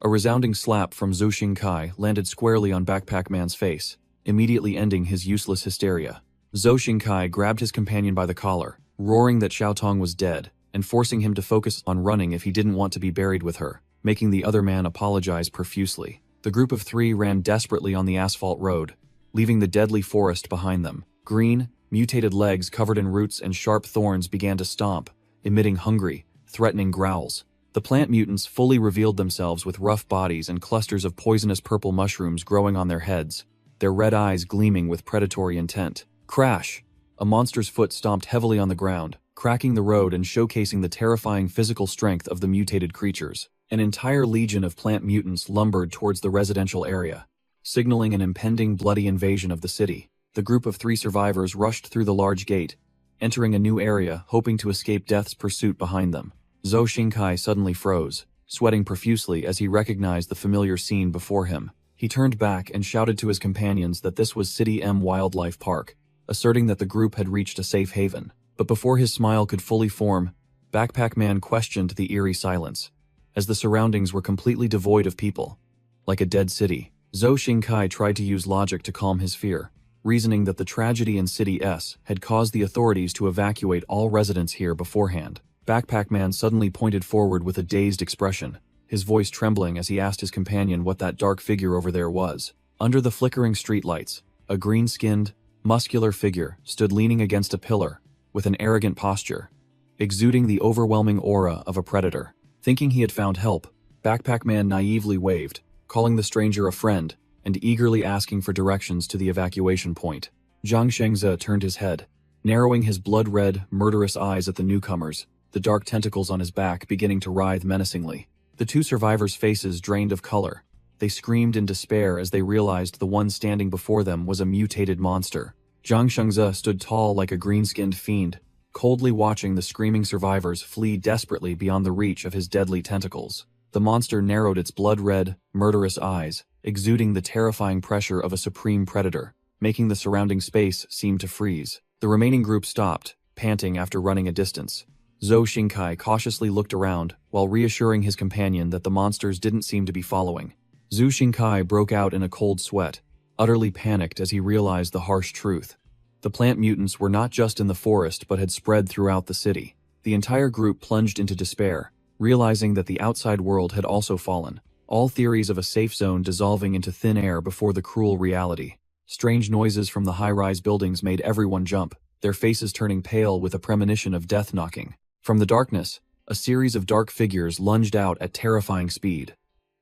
A resounding slap from Zhou Xingkai landed squarely on Backpack Man's face, immediately ending his useless hysteria. Zhou Xingkai grabbed his companion by the collar, roaring that Xiao Tong was dead, and forcing him to focus on running if he didn't want to be buried with her, making the other man apologize profusely. The group of three ran desperately on the asphalt road, leaving the deadly forest behind them. Green, mutated legs covered in roots and sharp thorns began to stomp, emitting hungry, threatening growls. The plant mutants fully revealed themselves with rough bodies and clusters of poisonous purple mushrooms growing on their heads, their red eyes gleaming with predatory intent. Crash! A monster's foot stomped heavily on the ground, cracking the road and showcasing the terrifying physical strength of the mutated creatures. An entire legion of plant mutants lumbered towards the residential area, signaling an impending bloody invasion of the city. The group of three survivors rushed through the large gate, entering a new area, hoping to escape death's pursuit behind them. Zhou Xingkai suddenly froze, sweating profusely as he recognized the familiar scene before him. He turned back and shouted to his companions that this was City M Wildlife Park, asserting that the group had reached a safe haven. But before his smile could fully form, Backpack Man questioned the eerie silence, as the surroundings were completely devoid of people, like a dead city. Zhou Xingkai tried to use logic to calm his fear, reasoning that the tragedy in City S had caused the authorities to evacuate all residents here beforehand. Backpack Man suddenly pointed forward with a dazed expression, his voice trembling as he asked his companion what that dark figure over there was. Under the flickering streetlights, a green-skinned, muscular figure stood leaning against a pillar, with an arrogant posture, exuding the overwhelming aura of a predator. Thinking he had found help, Backpack Man naively waved, calling the stranger a friend, and eagerly asking for directions to the evacuation point. Zhang Shengze turned his head, narrowing his blood-red, murderous eyes at the newcomers, the dark tentacles on his back beginning to writhe menacingly. The two survivors' faces drained of color. They screamed in despair as they realized the one standing before them was a mutated monster. Zhang Shengze stood tall like a green-skinned fiend, coldly watching the screaming survivors flee desperately beyond the reach of his deadly tentacles. The monster narrowed its blood-red, murderous eyes, exuding the terrifying pressure of a supreme predator, making the surrounding space seem to freeze. The remaining group stopped, panting after running a distance. Zhou Xingkai cautiously looked around while reassuring his companion that the monsters didn't seem to be following. Zhou Xingkai broke out in a cold sweat, utterly panicked as he realized the harsh truth. The plant mutants were not just in the forest but had spread throughout the city. The entire group plunged into despair, realizing that the outside world had also fallen. All theories of a safe zone dissolving into thin air before the cruel reality. Strange noises from the high-rise buildings made everyone jump, their faces turning pale with a premonition of death knocking. From the darkness, a series of dark figures lunged out at terrifying speed.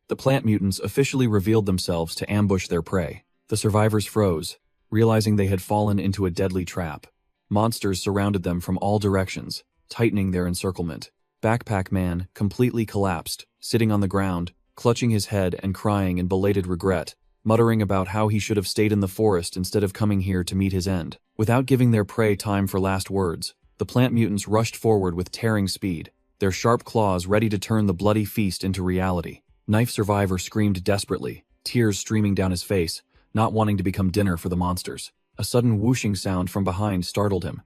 The plant mutants officially revealed themselves to ambush their prey. The survivors froze, realizing they had fallen into a deadly trap. Monsters surrounded them from all directions, tightening their encirclement. Backpack Man completely collapsed, sitting on the ground, clutching his head and crying in belated regret, muttering about how he should have stayed in the forest instead of coming here to meet his end. Without giving their prey time for last words, the plant mutants rushed forward with tearing speed, their sharp claws ready to turn the bloody feast into reality. Knife Survivor screamed desperately, tears streaming down his face, not wanting to become dinner for the monsters. A sudden whooshing sound from behind startled him.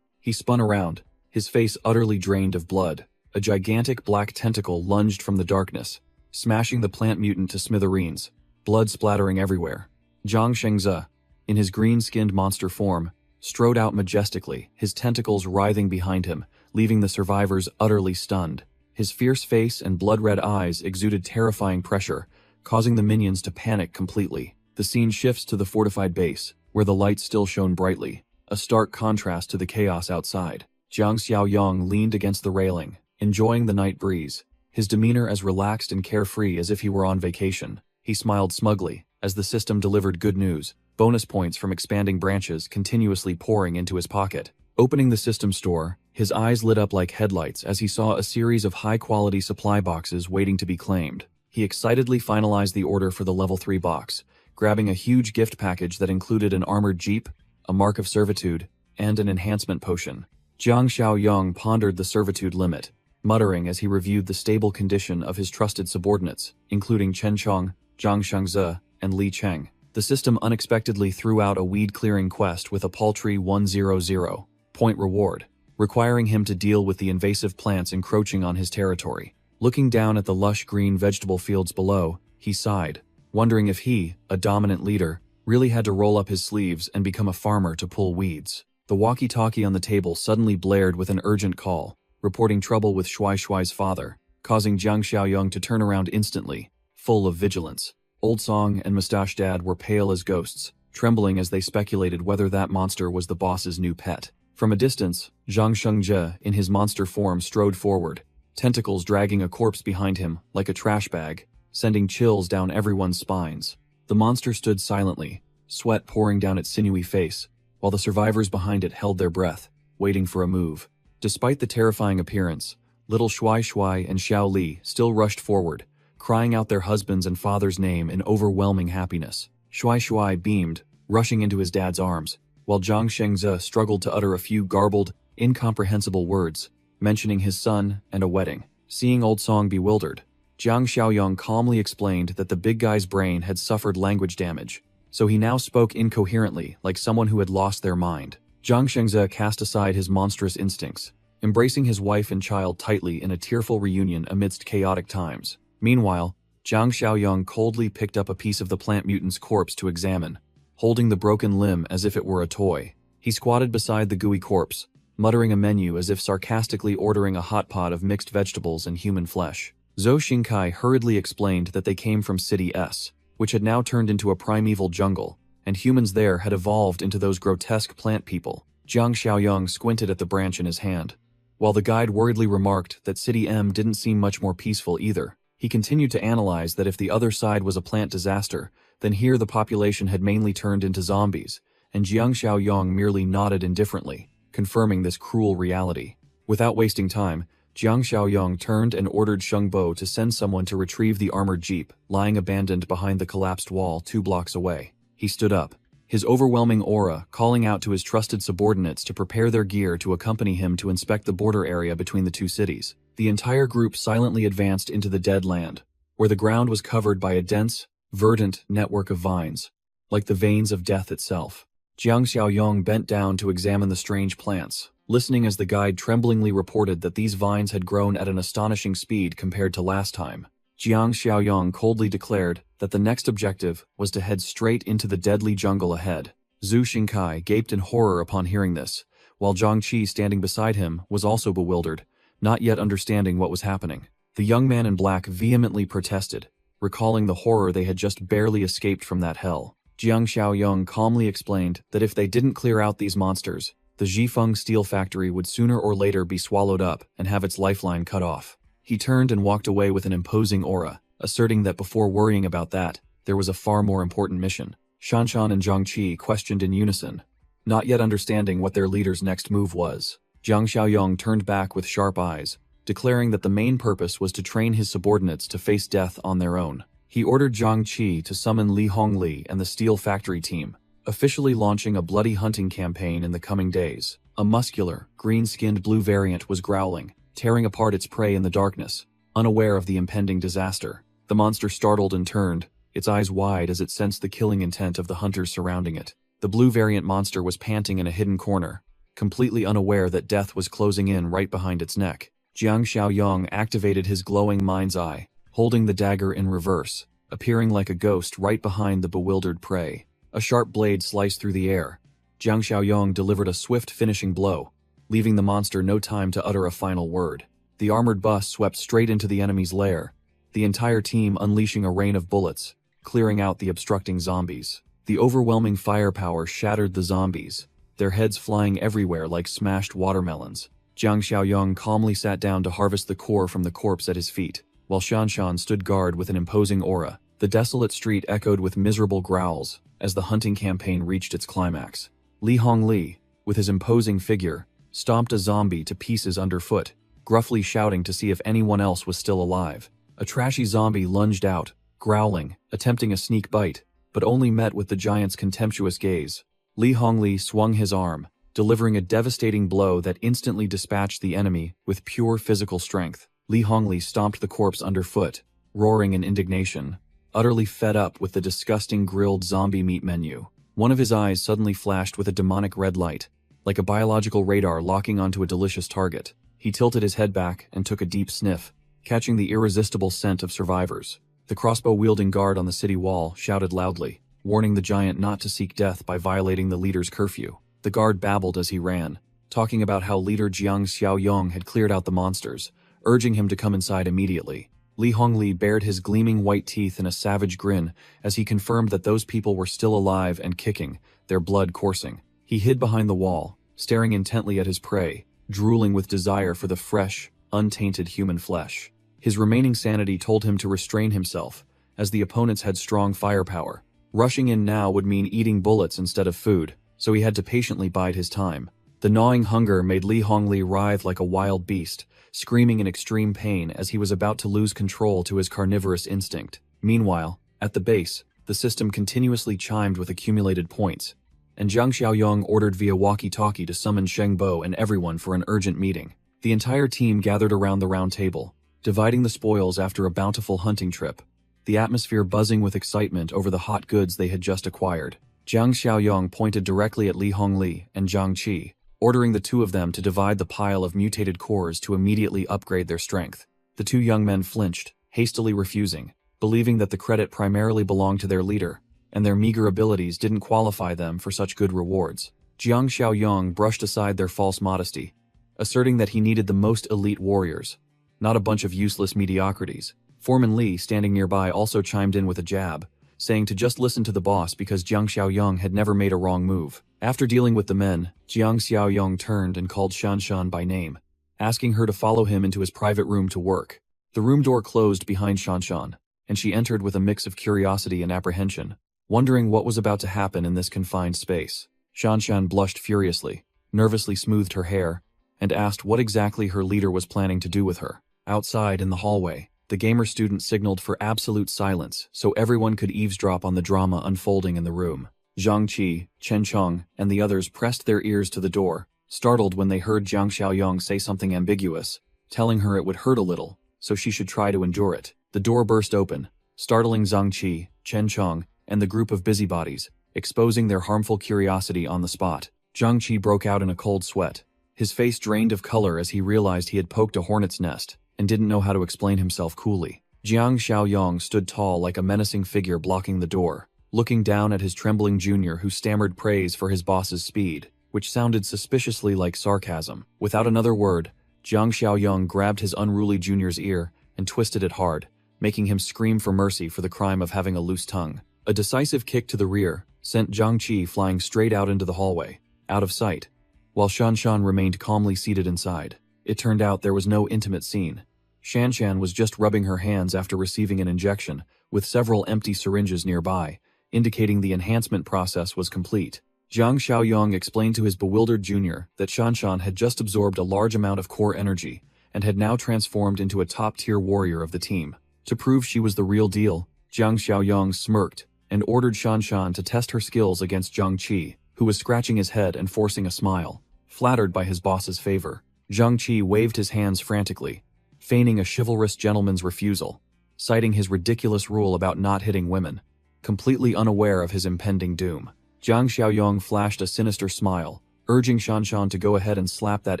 He spun around, his face utterly drained of blood. A gigantic black tentacle lunged from the darkness, smashing the plant mutant to smithereens, blood splattering everywhere. Zhang Shengze, in his green-skinned monster form, strode out majestically, his tentacles writhing behind him, leaving the survivors utterly stunned. His fierce face and blood-red eyes exuded terrifying pressure, causing the minions to panic completely. The scene shifts to the fortified base, where the light still shone brightly, a stark contrast to the chaos outside. Jiang Xiaoyong leaned against the railing, enjoying the night breeze, his demeanor as relaxed and carefree as if he were on vacation. He smiled smugly, as the system delivered good news, bonus points from expanding branches continuously pouring into his pocket. Opening the system store, his eyes lit up like headlights as he saw a series of high-quality supply boxes waiting to be claimed. He excitedly finalized the order for the level 3 box, grabbing a huge gift package that included an armored jeep, a mark of servitude, and an enhancement potion. Jiang Xiaoyong pondered the servitude limit, muttering as he reviewed the stable condition of his trusted subordinates, including Chen Chong, Zhang Shengze, and Li Cheng. The system unexpectedly threw out a weed-clearing quest with a paltry 100-point reward, requiring him to deal with the invasive plants encroaching on his territory. Looking down at the lush green vegetable fields below, he sighed, wondering if he, a dominant leader, really had to roll up his sleeves and become a farmer to pull weeds. The walkie-talkie on the table suddenly blared with an urgent call, reporting trouble with Shuai Shuai's father, causing Jiang Xiaoyong to turn around instantly, full of vigilance. Old Song and Mustache Dad were pale as ghosts, trembling as they speculated whether that monster was the boss's new pet. From a distance, Zhang Shengze in his monster form strode forward, tentacles dragging a corpse behind him like a trash bag, sending chills down everyone's spines. The monster stood silently, sweat pouring down its sinewy face, while the survivors behind it held their breath, waiting for a move. Despite the terrifying appearance, little Shuai Shuai and Xiao Li still rushed forward, crying out their husband's and father's name in overwhelming happiness. Shuai Shuai beamed, rushing into his dad's arms, while Zhang Shengze struggled to utter a few garbled, incomprehensible words, mentioning his son and a wedding. Seeing Old Song bewildered, Jiang Xiaoyong calmly explained that the big guy's brain had suffered language damage, so he now spoke incoherently like someone who had lost their mind. Zhang Shengze cast aside his monstrous instincts, embracing his wife and child tightly in a tearful reunion amidst chaotic times. Meanwhile, Jiang Xiaoyong coldly picked up a piece of the plant mutant's corpse to examine, holding the broken limb as if it were a toy. He squatted beside the gooey corpse, muttering a menu as if sarcastically ordering a hot pot of mixed vegetables and human flesh. Zhou Xingkai hurriedly explained that they came from City S, which had now turned into a primeval jungle, and humans there had evolved into those grotesque plant people. Jiang Xiaoyong squinted at the branch in his hand, while the guide worriedly remarked that City M didn't seem much more peaceful either. He continued to analyze that if the other side was a plant disaster, then here the population had mainly turned into zombies, and Jiang Xiaoyong merely nodded indifferently, confirming this cruel reality. Without wasting time, Jiang Xiaoyong turned and ordered Sheng Bo to send someone to retrieve the armored jeep, lying abandoned behind the collapsed wall 2 blocks away. He stood up, his overwhelming aura calling out to his trusted subordinates to prepare their gear to accompany him to inspect the border area between the 2 cities. The entire group silently advanced into the dead land, where the ground was covered by a dense, verdant network of vines, like the veins of death itself. Jiang Xiaoyong bent down to examine the strange plants, listening as the guide tremblingly reported that these vines had grown at an astonishing speed compared to last time. Jiang Xiaoyong coldly declared that the next objective was to head straight into the deadly jungle ahead. Zhu Xingkai gaped in horror upon hearing this, while Zhang Qi standing beside him was also bewildered, not yet understanding what was happening. The young man in black vehemently protested, recalling the horror they had just barely escaped from that hell. Jiang Xiaoyong calmly explained that if they didn't clear out these monsters, the Zhifeng steel factory would sooner or later be swallowed up and have its lifeline cut off. He turned and walked away with an imposing aura, asserting that before worrying about that, there was a far more important mission. Shanshan and Zhangqi questioned in unison, not yet understanding what their leader's next move was. Jiang Xiaoyong turned back with sharp eyes, declaring that the main purpose was to train his subordinates to face death on their own. He ordered Zhang Qi to summon Li Hongli and the steel factory team, officially launching a bloody hunting campaign in the coming days. A muscular, green-skinned blue variant was growling, tearing apart its prey in the darkness, unaware of the impending disaster. The monster startled and turned, its eyes wide as it sensed the killing intent of the hunters surrounding it. The blue variant monster was panting in a hidden corner, completely unaware that death was closing in right behind its neck. Jiang Xiaoyong activated his glowing mind's eye, holding the dagger in reverse, appearing like a ghost right behind the bewildered prey. A sharp blade sliced through the air. Jiang Xiaoyong delivered a swift finishing blow, leaving the monster no time to utter a final word. The armored bus swept straight into the enemy's lair, the entire team unleashing a rain of bullets, clearing out the obstructing zombies. The overwhelming firepower shattered the zombies, their heads flying everywhere like smashed watermelons. Jiang Xiaoyong calmly sat down to harvest the core from the corpse at his feet, while Shanshan stood guard with an imposing aura. The desolate street echoed with miserable growls as the hunting campaign reached its climax. Li Hongli, with his imposing figure, stomped a zombie to pieces underfoot, gruffly shouting to see if anyone else was still alive. A trashy zombie lunged out, growling, attempting a sneak bite, but only met with the giant's contemptuous gaze. Li Hongli swung his arm, delivering a devastating blow that instantly dispatched the enemy with pure physical strength. Li Hongli stomped the corpse underfoot, roaring in indignation, utterly fed up with the disgusting grilled zombie meat menu. One of his eyes suddenly flashed with a demonic red light, like a biological radar locking onto a delicious target. He tilted his head back and took a deep sniff, catching the irresistible scent of survivors. The crossbow-wielding guard on the city wall shouted loudly, warning the giant not to seek death by violating the leader's curfew. The guard babbled as he ran, talking about how leader Jiang Xiaoyong had cleared out the monsters, urging him to come inside immediately. Li Hongli bared his gleaming white teeth in a savage grin as he confirmed that those people were still alive and kicking, their blood coursing. He hid behind the wall, staring intently at his prey, drooling with desire for the fresh, untainted human flesh. His remaining sanity told him to restrain himself, as the opponents had strong firepower. Rushing in now would mean eating bullets instead of food, so he had to patiently bide his time. The gnawing hunger made Li Hongli writhe like a wild beast, screaming in extreme pain as he was about to lose control to his carnivorous instinct. Meanwhile, at the base, the system continuously chimed with accumulated points, and Jiang Xiaoyong ordered via walkie-talkie to summon Sheng Bo and everyone for an urgent meeting. The entire team gathered around the round table, dividing the spoils after a bountiful hunting trip, the atmosphere buzzing with excitement over the hot goods they had just acquired. Jiang Xiaoyong pointed directly at Li Hongli and Zhang Qi, ordering the two of them to divide the pile of mutated cores to immediately upgrade their strength. The two young men flinched, hastily refusing, believing that the credit primarily belonged to their leader, and their meager abilities didn't qualify them for such good rewards. Jiang Xiaoyong brushed aside their false modesty, asserting that he needed the most elite warriors, not a bunch of useless mediocrities. Foreman Li, standing nearby, also chimed in with a jab, saying to just listen to the boss because Jiang Xiaoyong had never made a wrong move. After dealing with the men, Jiang Xiaoyong turned and called Shanshan by name, asking her to follow him into his private room to work. The room door closed behind Shanshan, and she entered with a mix of curiosity and apprehension, wondering what was about to happen in this confined space. Shanshan blushed furiously, nervously smoothed her hair, and asked what exactly her leader was planning to do with her. Outside, in the hallway, the gamer student signaled for absolute silence so everyone could eavesdrop on the drama unfolding in the room. Zhang Qi, Chen Cheng, and the others pressed their ears to the door, startled when they heard Jiang Xiaoyong say something ambiguous, telling her it would hurt a little, so she should try to endure it. The door burst open, startling Zhang Qi, Chen Cheng, and the group of busybodies, exposing their harmful curiosity on the spot. Zhang Qi broke out in a cold sweat. His face drained of color as he realized he had poked a hornet's nest, and didn't know how to explain himself coolly. Jiang Xiaoyong stood tall like a menacing figure blocking the door, looking down at his trembling junior who stammered praise for his boss's speed, which sounded suspiciously like sarcasm. Without another word, Jiang Xiaoyong grabbed his unruly junior's ear and twisted it hard, making him scream for mercy for the crime of having a loose tongue. A decisive kick to the rear sent Jiang Qi flying straight out into the hallway, out of sight, while Shanshan remained calmly seated inside. It turned out there was no intimate scene. Shanshan was just rubbing her hands after receiving an injection, with several empty syringes nearby, indicating the enhancement process was complete. Jiang Xiaoyong explained to his bewildered junior that Shanshan had just absorbed a large amount of core energy and had now transformed into a top-tier warrior of the team. To prove she was the real deal, Jiang Xiaoyong smirked and ordered Shanshan to test her skills against Jiang Qi, who was scratching his head and forcing a smile, flattered by his boss's favor. Jiang Qi waved his hands frantically, feigning a chivalrous gentleman's refusal, citing his ridiculous rule about not hitting women, completely unaware of his impending doom. Jiang Xiaoyong flashed a sinister smile, urging Shanshan to go ahead and slap that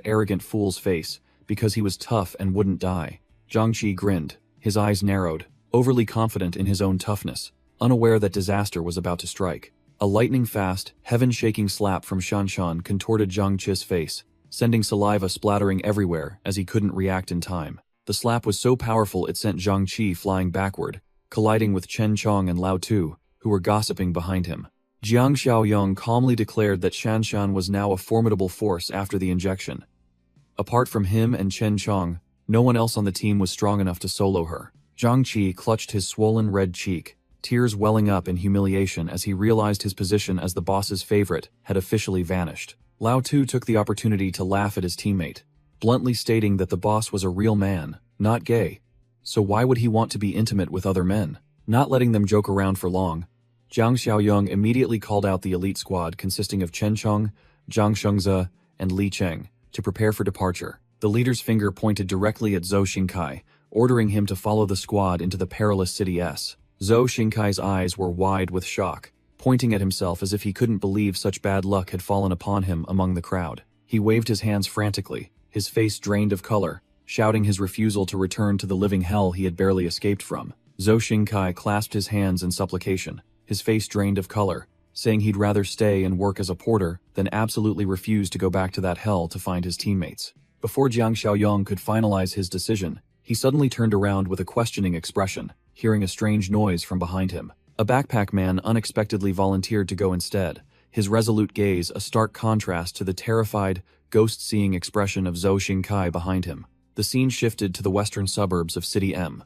arrogant fool's face because he was tough and wouldn't die. Jiang Qi grinned, his eyes narrowed, overly confident in his own toughness, unaware that disaster was about to strike. A lightning-fast, heaven-shaking slap from Shanshan contorted Jiang Qi's face, sending saliva splattering everywhere as he couldn't react in time. The slap was so powerful it sent Jiang Qi flying backward, colliding with Chen Chong and Lao Tu, who were gossiping behind him. Jiang Xiaoyong calmly declared that Shanshan was now a formidable force after the injection. Apart from him and Chen Chong, no one else on the team was strong enough to solo her. Jiang Qi clutched his swollen red cheek, tears welling up in humiliation as he realized his position as the boss's favorite had officially vanished. Lao Tu took the opportunity to laugh at his teammate, bluntly stating that the boss was a real man, not gay. So why would he want to be intimate with other men? Not letting them joke around for long, Jiang Xiaoyong immediately called out the elite squad consisting of Chen Chong, Zhang Shengze, and Li Cheng to prepare for departure. The leader's finger pointed directly at Zhou Xingkai, ordering him to follow the squad into the perilous city S. Zhou Xingkai's eyes were wide with shock, pointing at himself as if he couldn't believe such bad luck had fallen upon him among the crowd. He waved his hands frantically, his face drained of color, shouting his refusal to return to the living hell he had barely escaped from. Zhou Xingkai clasped his hands in supplication, his face drained of color, saying he'd rather stay and work as a porter than absolutely refuse to go back to that hell to find his teammates. Before Jiang Xiaoyong could finalize his decision, he suddenly turned around with a questioning expression, hearing a strange noise from behind him. A backpack man unexpectedly volunteered to go instead, his resolute gaze a stark contrast to the terrified, ghost-seeing expression of Zhou Xingkai behind him. The scene shifted to the western suburbs of City M.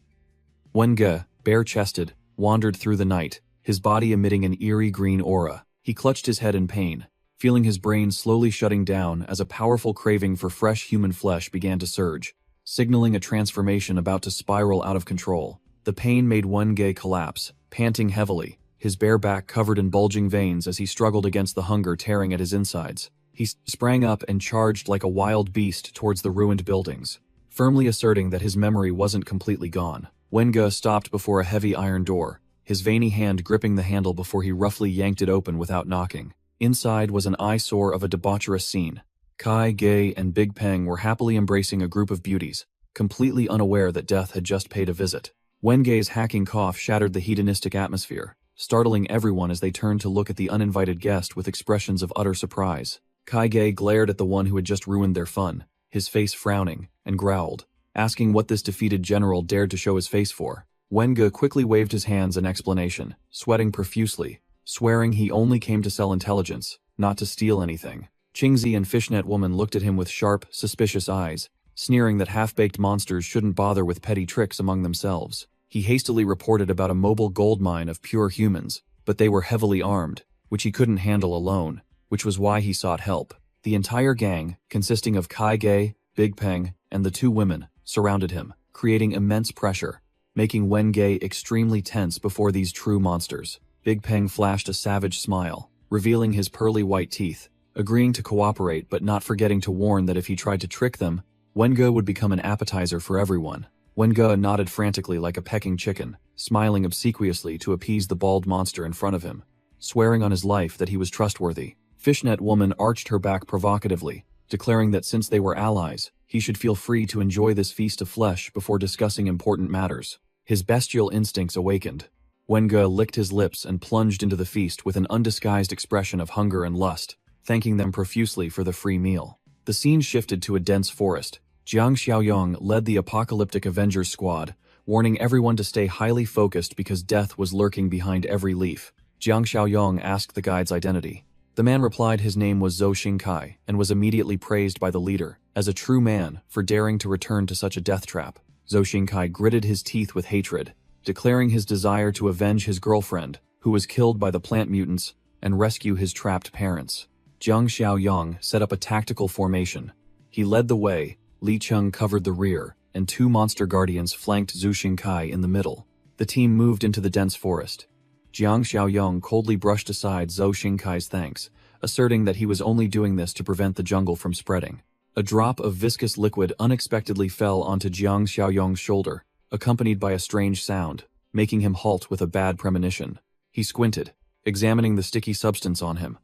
Wenge, bare-chested, wandered through the night, his body emitting an eerie green aura. He clutched his head in pain, feeling his brain slowly shutting down as a powerful craving for fresh human flesh began to surge, signaling a transformation about to spiral out of control. The pain made Wenge collapse, panting heavily, his bare back covered in bulging veins as he struggled against the hunger tearing at his insides. He sprang up and charged like a wild beast towards the ruined buildings, firmly asserting that his memory wasn't completely gone. Wenge stopped before a heavy iron door, his veiny hand gripping the handle before he roughly yanked it open without knocking. Inside was an eyesore of a debaucherous scene. Kai, Gay, and Big Peng were happily embracing a group of beauties, completely unaware that death had just paid a visit. Wenge's hacking cough shattered the hedonistic atmosphere, startling everyone as they turned to look at the uninvited guest with expressions of utter surprise. Kai Gay glared at the one who had just ruined their fun, his face frowning, and growled, asking what this defeated general dared to show his face for. Wenge quickly waved his hands in explanation, sweating profusely, swearing he only came to sell intelligence, not to steal anything. Qingzi and Fishnet Woman looked at him with sharp, suspicious eyes, sneering that half-baked monsters shouldn't bother with petty tricks among themselves. He hastily reported about a mobile gold mine of pure humans, but they were heavily armed, which he couldn't handle alone, which was why he sought help. The entire gang, consisting of Kai Gay, Big Peng, and the two women, surrounded him, creating immense pressure, making Wenge extremely tense before these true monsters. Big Peng flashed a savage smile, revealing his pearly white teeth, agreeing to cooperate but not forgetting to warn that if he tried to trick them, Wenge would become an appetizer for everyone. Wenge nodded frantically like a pecking chicken, smiling obsequiously to appease the bald monster in front of him, swearing on his life that he was trustworthy. Fishnet Woman arched her back provocatively, declaring that since they were allies, he should feel free to enjoy this feast of flesh before discussing important matters. His bestial instincts awakened. Wenge licked his lips and plunged into the feast with an undisguised expression of hunger and lust, thanking them profusely for the free meal. The scene shifted to a dense forest. Jiang Xiaoyong led the apocalyptic Avengers squad, warning everyone to stay highly focused because death was lurking behind every leaf. Jiang Xiaoyong asked the guide's identity. The man replied his name was Zhou Xingkai and was immediately praised by the leader as a true man for daring to return to such a death trap. Zhou Xingkai gritted his teeth with hatred, declaring his desire to avenge his girlfriend, who was killed by the plant mutants, and rescue his trapped parents. Jiang Xiaoyong set up a tactical formation. He led the way, Li Cheng covered the rear, and two monster guardians flanked Zhou Xingkai in the middle. The team moved into the dense forest. Jiang Xiaoyong coldly brushed aside Zhou Xingkai's thanks, asserting that he was only doing this to prevent the jungle from spreading. A drop of viscous liquid unexpectedly fell onto Jiang Xiaoyong's shoulder, accompanied by a strange sound, making him halt with a bad premonition. He squinted, examining the sticky substance on him.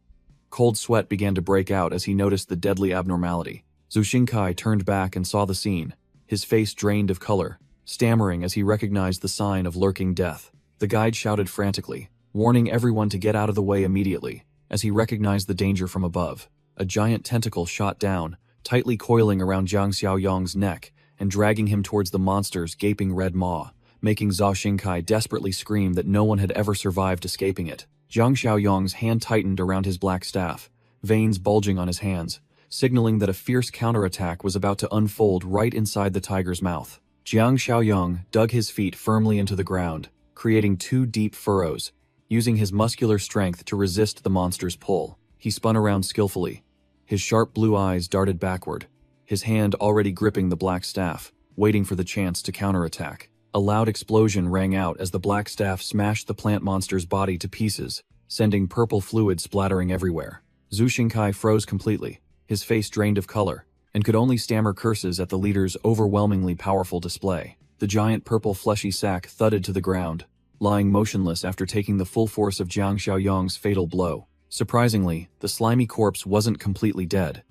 Cold sweat began to break out as he noticed the deadly abnormality. Zhou Xingkai turned back and saw the scene, his face drained of color, stammering as he recognized the sign of lurking death. The guide shouted frantically, warning everyone to get out of the way immediately, as he recognized the danger from above. A giant tentacle shot down, tightly coiling around Jiang Xiaoyong's neck and dragging him towards the monster's gaping red maw, making Zhou Xingkai desperately scream that no one had ever survived escaping it. Jiang Xiaoyong's hand tightened around his black staff, veins bulging on his hands, signaling that a fierce counterattack was about to unfold right inside the tiger's mouth. Jiang Xiaoyong dug his feet firmly into the ground, creating two deep furrows, using his muscular strength to resist the monster's pull. He spun around skillfully. His sharp blue eyes darted backward, his hand already gripping the black staff, waiting for the chance to counterattack. A loud explosion rang out as the black staff smashed the plant monster's body to pieces, sending purple fluid splattering everywhere. Zhou Xingkai froze completely, his face drained of color, and could only stammer curses at the leader's overwhelmingly powerful display. The giant purple fleshy sack thudded to the ground, lying motionless after taking the full force of Jiang Xiaoyong's fatal blow. Surprisingly, the slimy corpse wasn't completely dead.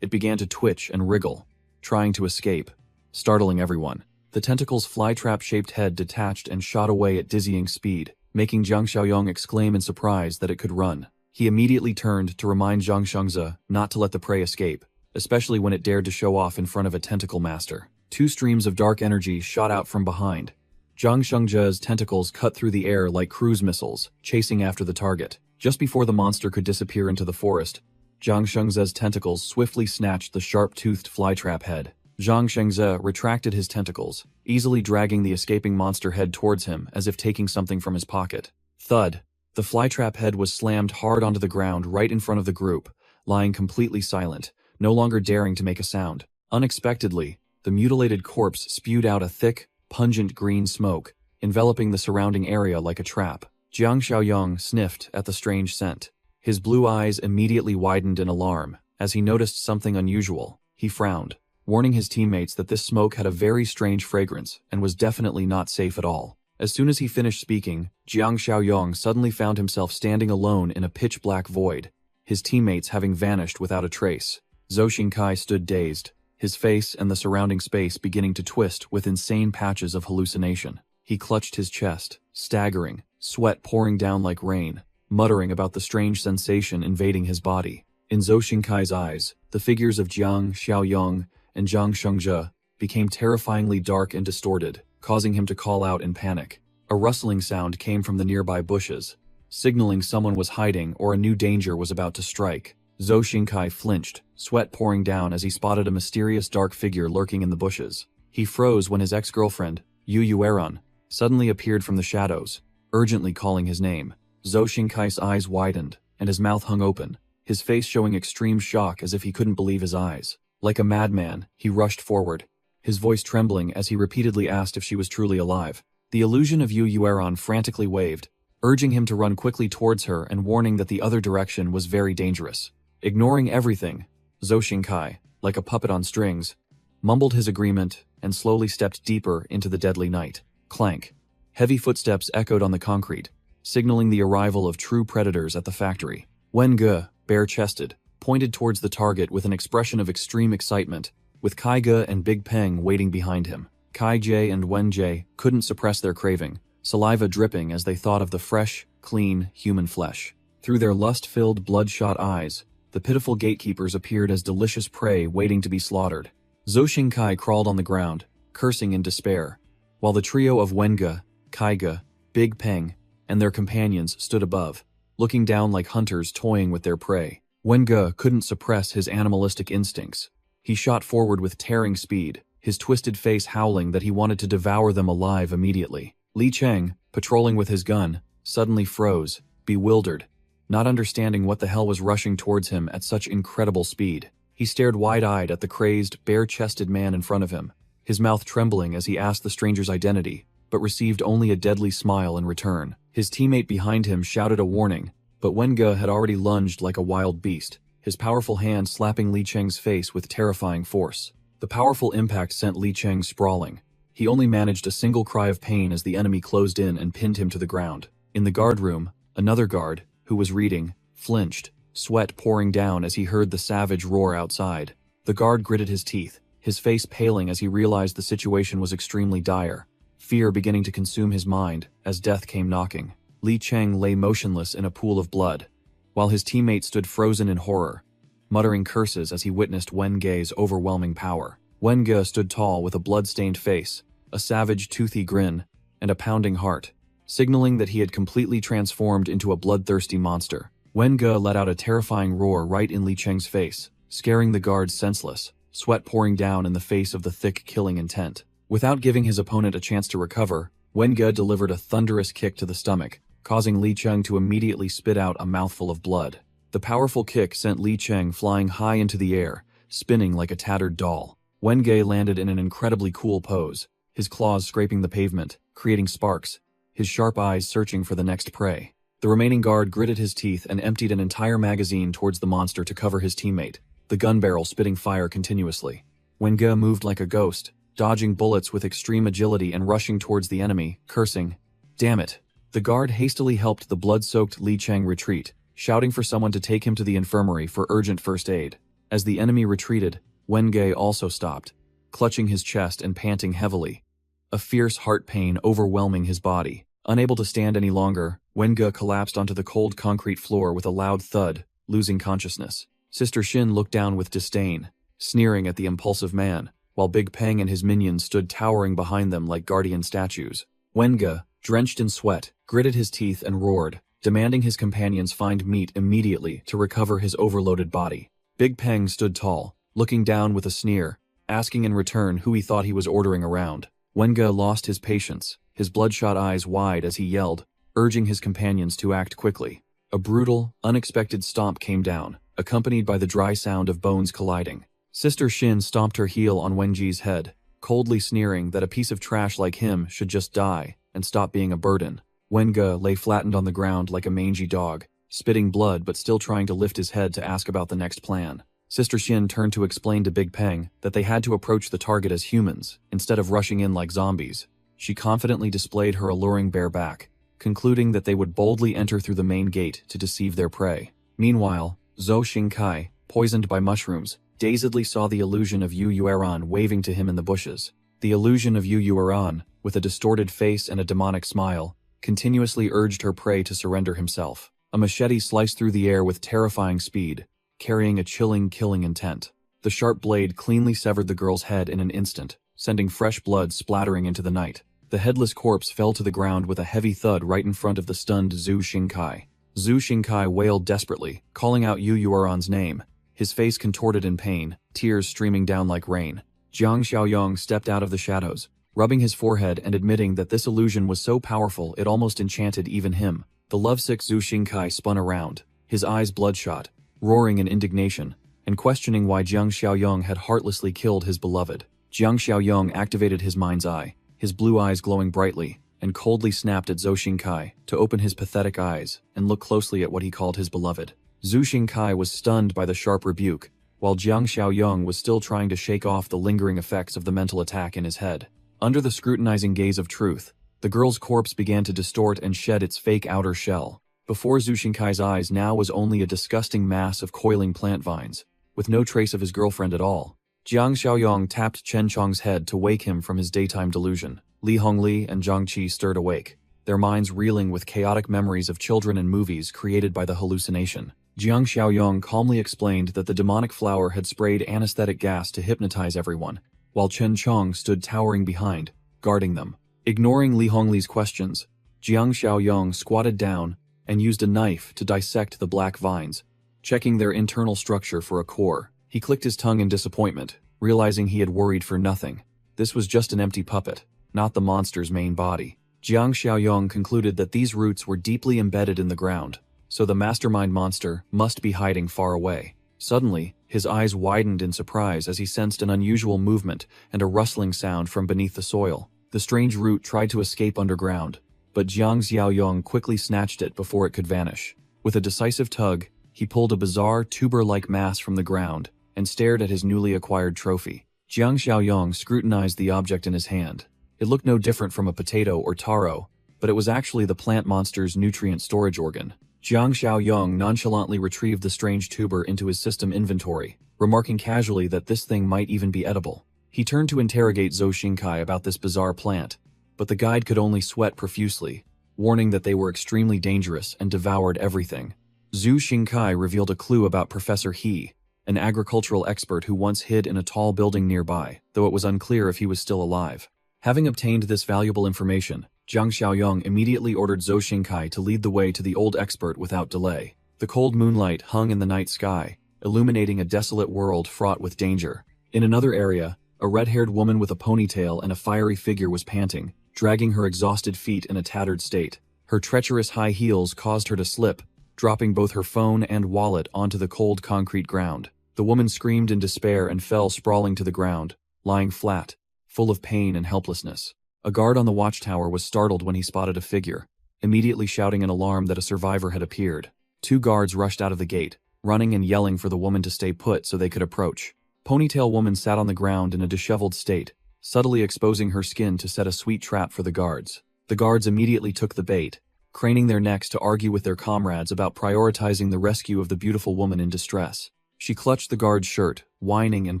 It began to twitch and wriggle, trying to escape, startling everyone. The tentacle's flytrap-shaped head detached and shot away at dizzying speed, making Jiang Xiaoyong exclaim in surprise that it could run. He immediately turned to remind Zhang Shengze not to let the prey escape, especially when it dared to show off in front of a tentacle master. Two streams of dark energy shot out from behind. Zhang Shengze's tentacles cut through the air like cruise missiles, chasing after the target. Just before the monster could disappear into the forest, Zhang Shengze's tentacles swiftly snatched the sharp-toothed flytrap head. Zhang Shengze retracted his tentacles, easily dragging the escaping monster head towards him as if taking something from his pocket. Thud! The flytrap head was slammed hard onto the ground right in front of the group, lying completely silent, no longer daring to make a sound. Unexpectedly, the mutilated corpse spewed out a thick, pungent green smoke, enveloping the surrounding area like a trap. Jiang Xiaoyong sniffed at the strange scent. His blue eyes immediately widened in alarm as he noticed something unusual. He frowned, warning his teammates that this smoke had a very strange fragrance and was definitely not safe at all. As soon as he finished speaking, Jiang Xiaoyong suddenly found himself standing alone in a pitch-black void, his teammates having vanished without a trace. Zhou Xingkai stood dazed, his face and the surrounding space beginning to twist with insane patches of hallucination. He clutched his chest, staggering, sweat pouring down like rain, muttering about the strange sensation invading his body. In Zhou Xingkai's eyes, the figures of Jiang Xiaoyong and Zhang Shengze became terrifyingly dark and distorted, causing him to call out in panic. A rustling sound came from the nearby bushes, signaling someone was hiding or a new danger was about to strike. Zhou Xingkai flinched, sweat pouring down as he spotted a mysterious dark figure lurking in the bushes. He froze when his ex-girlfriend, Yu Yueran, suddenly appeared from the shadows, urgently calling his name. Zhou Xingkai's eyes widened, and his mouth hung open, his face showing extreme shock as if he couldn't believe his eyes. Like a madman, he rushed forward, his voice trembling as he repeatedly asked if she was truly alive. The illusion of Yu Yueran frantically waved, urging him to run quickly towards her and warning that the other direction was very dangerous. Ignoring everything, Zhou Xingkai, like a puppet on strings, mumbled his agreement and slowly stepped deeper into the deadly night. Clank. Heavy footsteps echoed on the concrete, signaling the arrival of true predators at the factory. Wen Ge, bare-chested, pointed towards the target with an expression of extreme excitement, with Kai Ge and Big Peng waiting behind him. Kai Jie and Wen Jie couldn't suppress their craving, saliva dripping as they thought of the fresh, clean, human flesh. Through their lust-filled, bloodshot eyes, the pitiful gatekeepers appeared as delicious prey waiting to be slaughtered. Zhou Xingkai crawled on the ground, cursing in despair, while the trio of Wenga, Kaiga, Big Peng, and their companions stood above, looking down like hunters toying with their prey. Wenga couldn't suppress his animalistic instincts. He shot forward with tearing speed, his twisted face howling that he wanted to devour them alive immediately. Li Cheng, patrolling with his gun, suddenly froze, bewildered, not understanding what the hell was rushing towards him at such incredible speed. He stared wide-eyed at the crazed, bare-chested man in front of him, his mouth trembling as he asked the stranger's identity, but received only a deadly smile in return. His teammate behind him shouted a warning, but Wenga had already lunged like a wild beast, his powerful hand slapping Li Cheng's face with terrifying force. The powerful impact sent Li Cheng sprawling. He only managed a single cry of pain as the enemy closed in and pinned him to the ground. In the guard room, another guard, who was reading, flinched, sweat pouring down as he heard the savage roar outside. The guard gritted his teeth, his face paling as he realized the situation was extremely dire, fear beginning to consume his mind as death came knocking. Li Cheng lay motionless in a pool of blood, while his teammate stood frozen in horror, muttering curses as he witnessed Wenga's overwhelming power. Wenga stood tall with a blood-stained face, a savage toothy grin, and a pounding heart, signaling that he had completely transformed into a bloodthirsty monster. Wenga let out a terrifying roar right in Li Cheng's face, scaring the guards senseless, sweat pouring down in the face of the thick killing intent. Without giving his opponent a chance to recover, Wenga delivered a thunderous kick to the stomach, causing Li Cheng to immediately spit out a mouthful of blood. The powerful kick sent Li Cheng flying high into the air, spinning like a tattered doll. Wenga landed in an incredibly cool pose, his claws scraping the pavement, creating sparks, his sharp eyes searching for the next prey. The remaining guard gritted his teeth and emptied an entire magazine towards the monster to cover his teammate, the gun barrel spitting fire continuously. Wenga moved like a ghost, dodging bullets with extreme agility and rushing towards the enemy, cursing, "Damn it." The guard hastily helped the blood-soaked Li Cheng retreat, shouting for someone to take him to the infirmary for urgent first aid. As the enemy retreated, Wenga also stopped, clutching his chest and panting heavily, a fierce heart pain overwhelming his body. Unable to stand any longer, Wenga collapsed onto the cold concrete floor with a loud thud, losing consciousness. Sister Shin looked down with disdain, sneering at the impulsive man, while Big Peng and his minions stood towering behind them like guardian statues. Wenga, drenched in sweat, gritted his teeth and roared, demanding his companions find meat immediately to recover his overloaded body. Big Peng stood tall, looking down with a sneer, asking in return who he thought he was ordering around. Wenga lost his patience, his bloodshot eyes wide as he yelled, urging his companions to act quickly. A brutal, unexpected stomp came down, accompanied by the dry sound of bones colliding. Sister Shin stomped her heel on Wenji's head, coldly sneering that a piece of trash like him should just die and stop being a burden. Wenga lay flattened on the ground like a mangy dog, spitting blood but still trying to lift his head to ask about the next plan. Sister Shin turned to explain to Big Peng that they had to approach the target as humans, instead of rushing in like zombies. She confidently displayed her alluring bare back, concluding that they would boldly enter through the main gate to deceive their prey. Meanwhile, Zhou Xingkai, poisoned by mushrooms, dazedly saw the illusion of Yu Yueran waving to him in the bushes. The illusion of Yu Yueran, with a distorted face and a demonic smile, continuously urged her prey to surrender himself. A machete sliced through the air with terrifying speed, carrying a chilling, killing intent. The sharp blade cleanly severed the girl's head in an instant, sending fresh blood splattering into the night. The headless corpse fell to the ground with a heavy thud right in front of the stunned Zhou Xingkai. Zhou Xingkai wailed desperately, calling out Yu Yueran's name, his face contorted in pain, tears streaming down like rain. Jiang Xiaoyong stepped out of the shadows, rubbing his forehead and admitting that this illusion was so powerful it almost enchanted even him. The lovesick Zhou Xingkai spun around, his eyes bloodshot, roaring in indignation, and questioning why Jiang Xiaoyong had heartlessly killed his beloved. Jiang Xiaoyong activated his mind's eye, his blue eyes glowing brightly, and coldly snapped at Zhou Xingkai to open his pathetic eyes and look closely at what he called his beloved. Zhou Xingkai was stunned by the sharp rebuke, while Jiang Xiaoyong was still trying to shake off the lingering effects of the mental attack in his head. Under the scrutinizing gaze of truth, the girl's corpse began to distort and shed its fake outer shell. Before Zhou Xingkai's eyes now was only a disgusting mass of coiling plant vines, with no trace of his girlfriend at all. Jiang Xiaoyong tapped Chen Chong's head to wake him from his daytime delusion. Li Hongli and Zhang Qi stirred awake, their minds reeling with chaotic memories of children and movies created by the hallucination. Jiang Xiaoyong calmly explained that the demonic flower had sprayed anesthetic gas to hypnotize everyone, while Chen Chong stood towering behind, guarding them. Ignoring Li Hongli's questions, Jiang Xiaoyong squatted down and used a knife to dissect the black vines, checking their internal structure for a core. He clicked his tongue in disappointment, realizing he had worried for nothing. This was just an empty puppet, not the monster's main body. Jiang Xiaoyong concluded that these roots were deeply embedded in the ground, so the mastermind monster must be hiding far away. Suddenly, his eyes widened in surprise as he sensed an unusual movement and a rustling sound from beneath the soil. The strange root tried to escape underground, but Jiang Xiaoyong quickly snatched it before it could vanish. With a decisive tug, he pulled a bizarre tuber-like mass from the ground and stared at his newly acquired trophy. Jiang Xiaoyong scrutinized the object in his hand. It looked no different from a potato or taro, but it was actually the plant monster's nutrient storage organ. Jiang Xiaoyong nonchalantly retrieved the strange tuber into his system inventory, remarking casually that this thing might even be edible. He turned to interrogate Zhou Xingkai about this bizarre plant, but the guide could only sweat profusely, warning that they were extremely dangerous and devoured everything. Zhou Xingkai revealed a clue about Professor He, an agricultural expert who once hid in a tall building nearby, though it was unclear if he was still alive. Having obtained this valuable information, Jiang Xiaoyong immediately ordered Zhou Xingkai to lead the way to the old expert without delay. The cold moonlight hung in the night sky, illuminating a desolate world fraught with danger. In another area, a red-haired woman with a ponytail and a fiery figure was panting, dragging her exhausted feet in a tattered state. Her treacherous high heels caused her to slip, dropping both her phone and wallet onto the cold concrete ground. The woman screamed in despair and fell sprawling to the ground, lying flat, full of pain and helplessness. A guard on the watchtower was startled when he spotted a figure, immediately shouting in alarm that a survivor had appeared. Two guards rushed out of the gate, running and yelling for the woman to stay put so they could approach. Ponytail woman sat on the ground in a disheveled state, subtly exposing her skin to set a sweet trap for the guards. The guards immediately took the bait, craning their necks to argue with their comrades about prioritizing the rescue of the beautiful woman in distress. She clutched the guard's shirt, whining and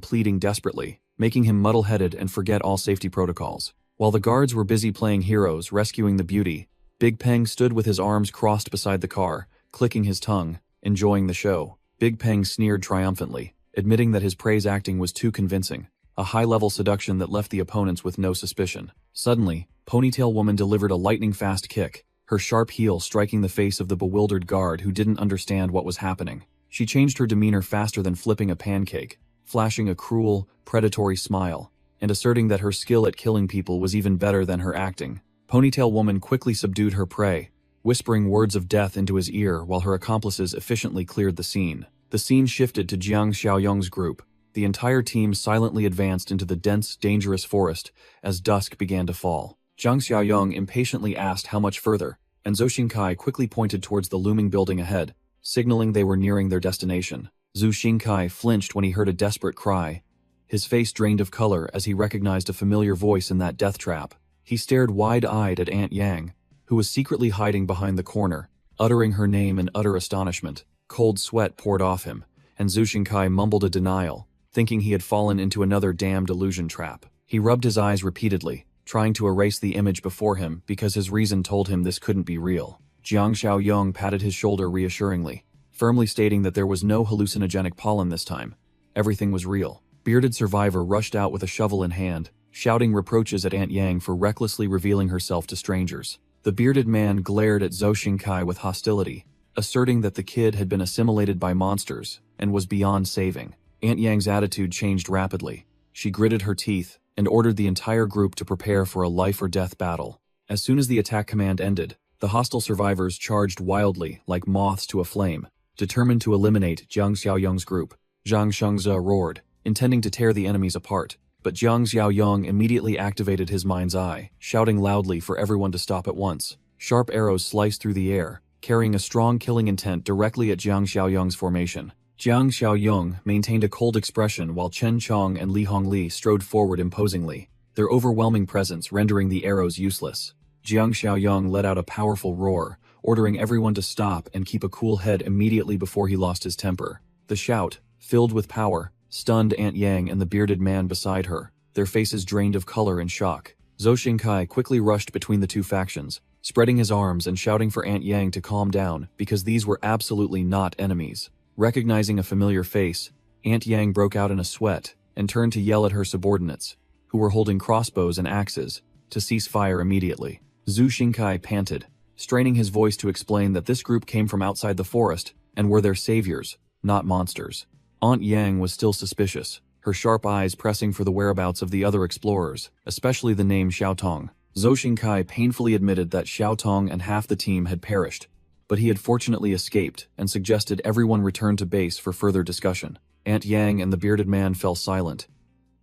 pleading desperately, making him muddle-headed and forget all safety protocols. While the guards were busy playing heroes rescuing the beauty, Big Peng stood with his arms crossed beside the car, clicking his tongue, enjoying the show. Big Peng sneered triumphantly, admitting that his praise acting was too convincing, a high-level seduction that left the opponents with no suspicion. Suddenly, Ponytail Woman delivered a lightning-fast kick, her sharp heel striking the face of the bewildered guard who didn't understand what was happening. She changed her demeanor faster than flipping a pancake, flashing a cruel, predatory smile, and asserting that her skill at killing people was even better than her acting. Ponytail Woman quickly subdued her prey, whispering words of death into his ear while her accomplices efficiently cleared the scene. The scene shifted to Jiang Xiaoyong's group. The entire team silently advanced into the dense, dangerous forest as dusk began to fall. Jiang Xiaoyong impatiently asked how much further, and Zhou Xingkai quickly pointed towards the looming building ahead, signaling they were nearing their destination. Zhou Xingkai flinched when he heard a desperate cry. His face drained of color as he recognized a familiar voice in that death trap. He stared wide-eyed at Aunt Yang, who was secretly hiding behind the corner, uttering her name in utter astonishment. Cold sweat poured off him, and Zhou Xingkai mumbled a denial, thinking he had fallen into another damned illusion trap. He rubbed his eyes repeatedly, trying to erase the image before him because his reason told him this couldn't be real. Jiang Xiaoyong patted his shoulder reassuringly, firmly stating that there was no hallucinogenic pollen this time. Everything was real. Bearded Survivor rushed out with a shovel in hand, shouting reproaches at Aunt Yang for recklessly revealing herself to strangers. The bearded man glared at Zhou Xingkai with hostility, asserting that the kid had been assimilated by monsters and was beyond saving. Aunt Yang's attitude changed rapidly. She gritted her teeth and ordered the entire group to prepare for a life-or-death battle. As soon as the attack command ended, the hostile survivors charged wildly like moths to a flame, determined to eliminate Jiang Xiaoyong's group. Zhang Shengze roared, intending to tear the enemies apart, but Jiang Xiaoyong immediately activated his mind's eye, shouting loudly for everyone to stop at once. Sharp arrows sliced through the air, carrying a strong killing intent directly at Jiang Xiaoyong's formation. Jiang Xiaoyong maintained a cold expression while Chen Chong and Li Hongli strode forward imposingly, their overwhelming presence rendering the arrows useless. Jiang Xiaoyong let out a powerful roar, ordering everyone to stop and keep a cool head immediately before he lost his temper. The shout, filled with power, stunned Aunt Yang and the bearded man beside her, their faces drained of color and shock. Zhou Xingkai quickly rushed between the two factions, spreading his arms and shouting for Aunt Yang to calm down because these were absolutely not enemies. Recognizing a familiar face, Aunt Yang broke out in a sweat and turned to yell at her subordinates, who were holding crossbows and axes, to cease fire immediately. Zhu Xingkai panted, straining his voice to explain that this group came from outside the forest and were their saviors, not monsters. Aunt Yang was still suspicious, her sharp eyes pressing for the whereabouts of the other explorers, especially the name Xiaotong. Zhou Xingkai painfully admitted that Xiaotong and half the team had perished, but he had fortunately escaped and suggested everyone return to base for further discussion. Aunt Yang and the bearded man fell silent,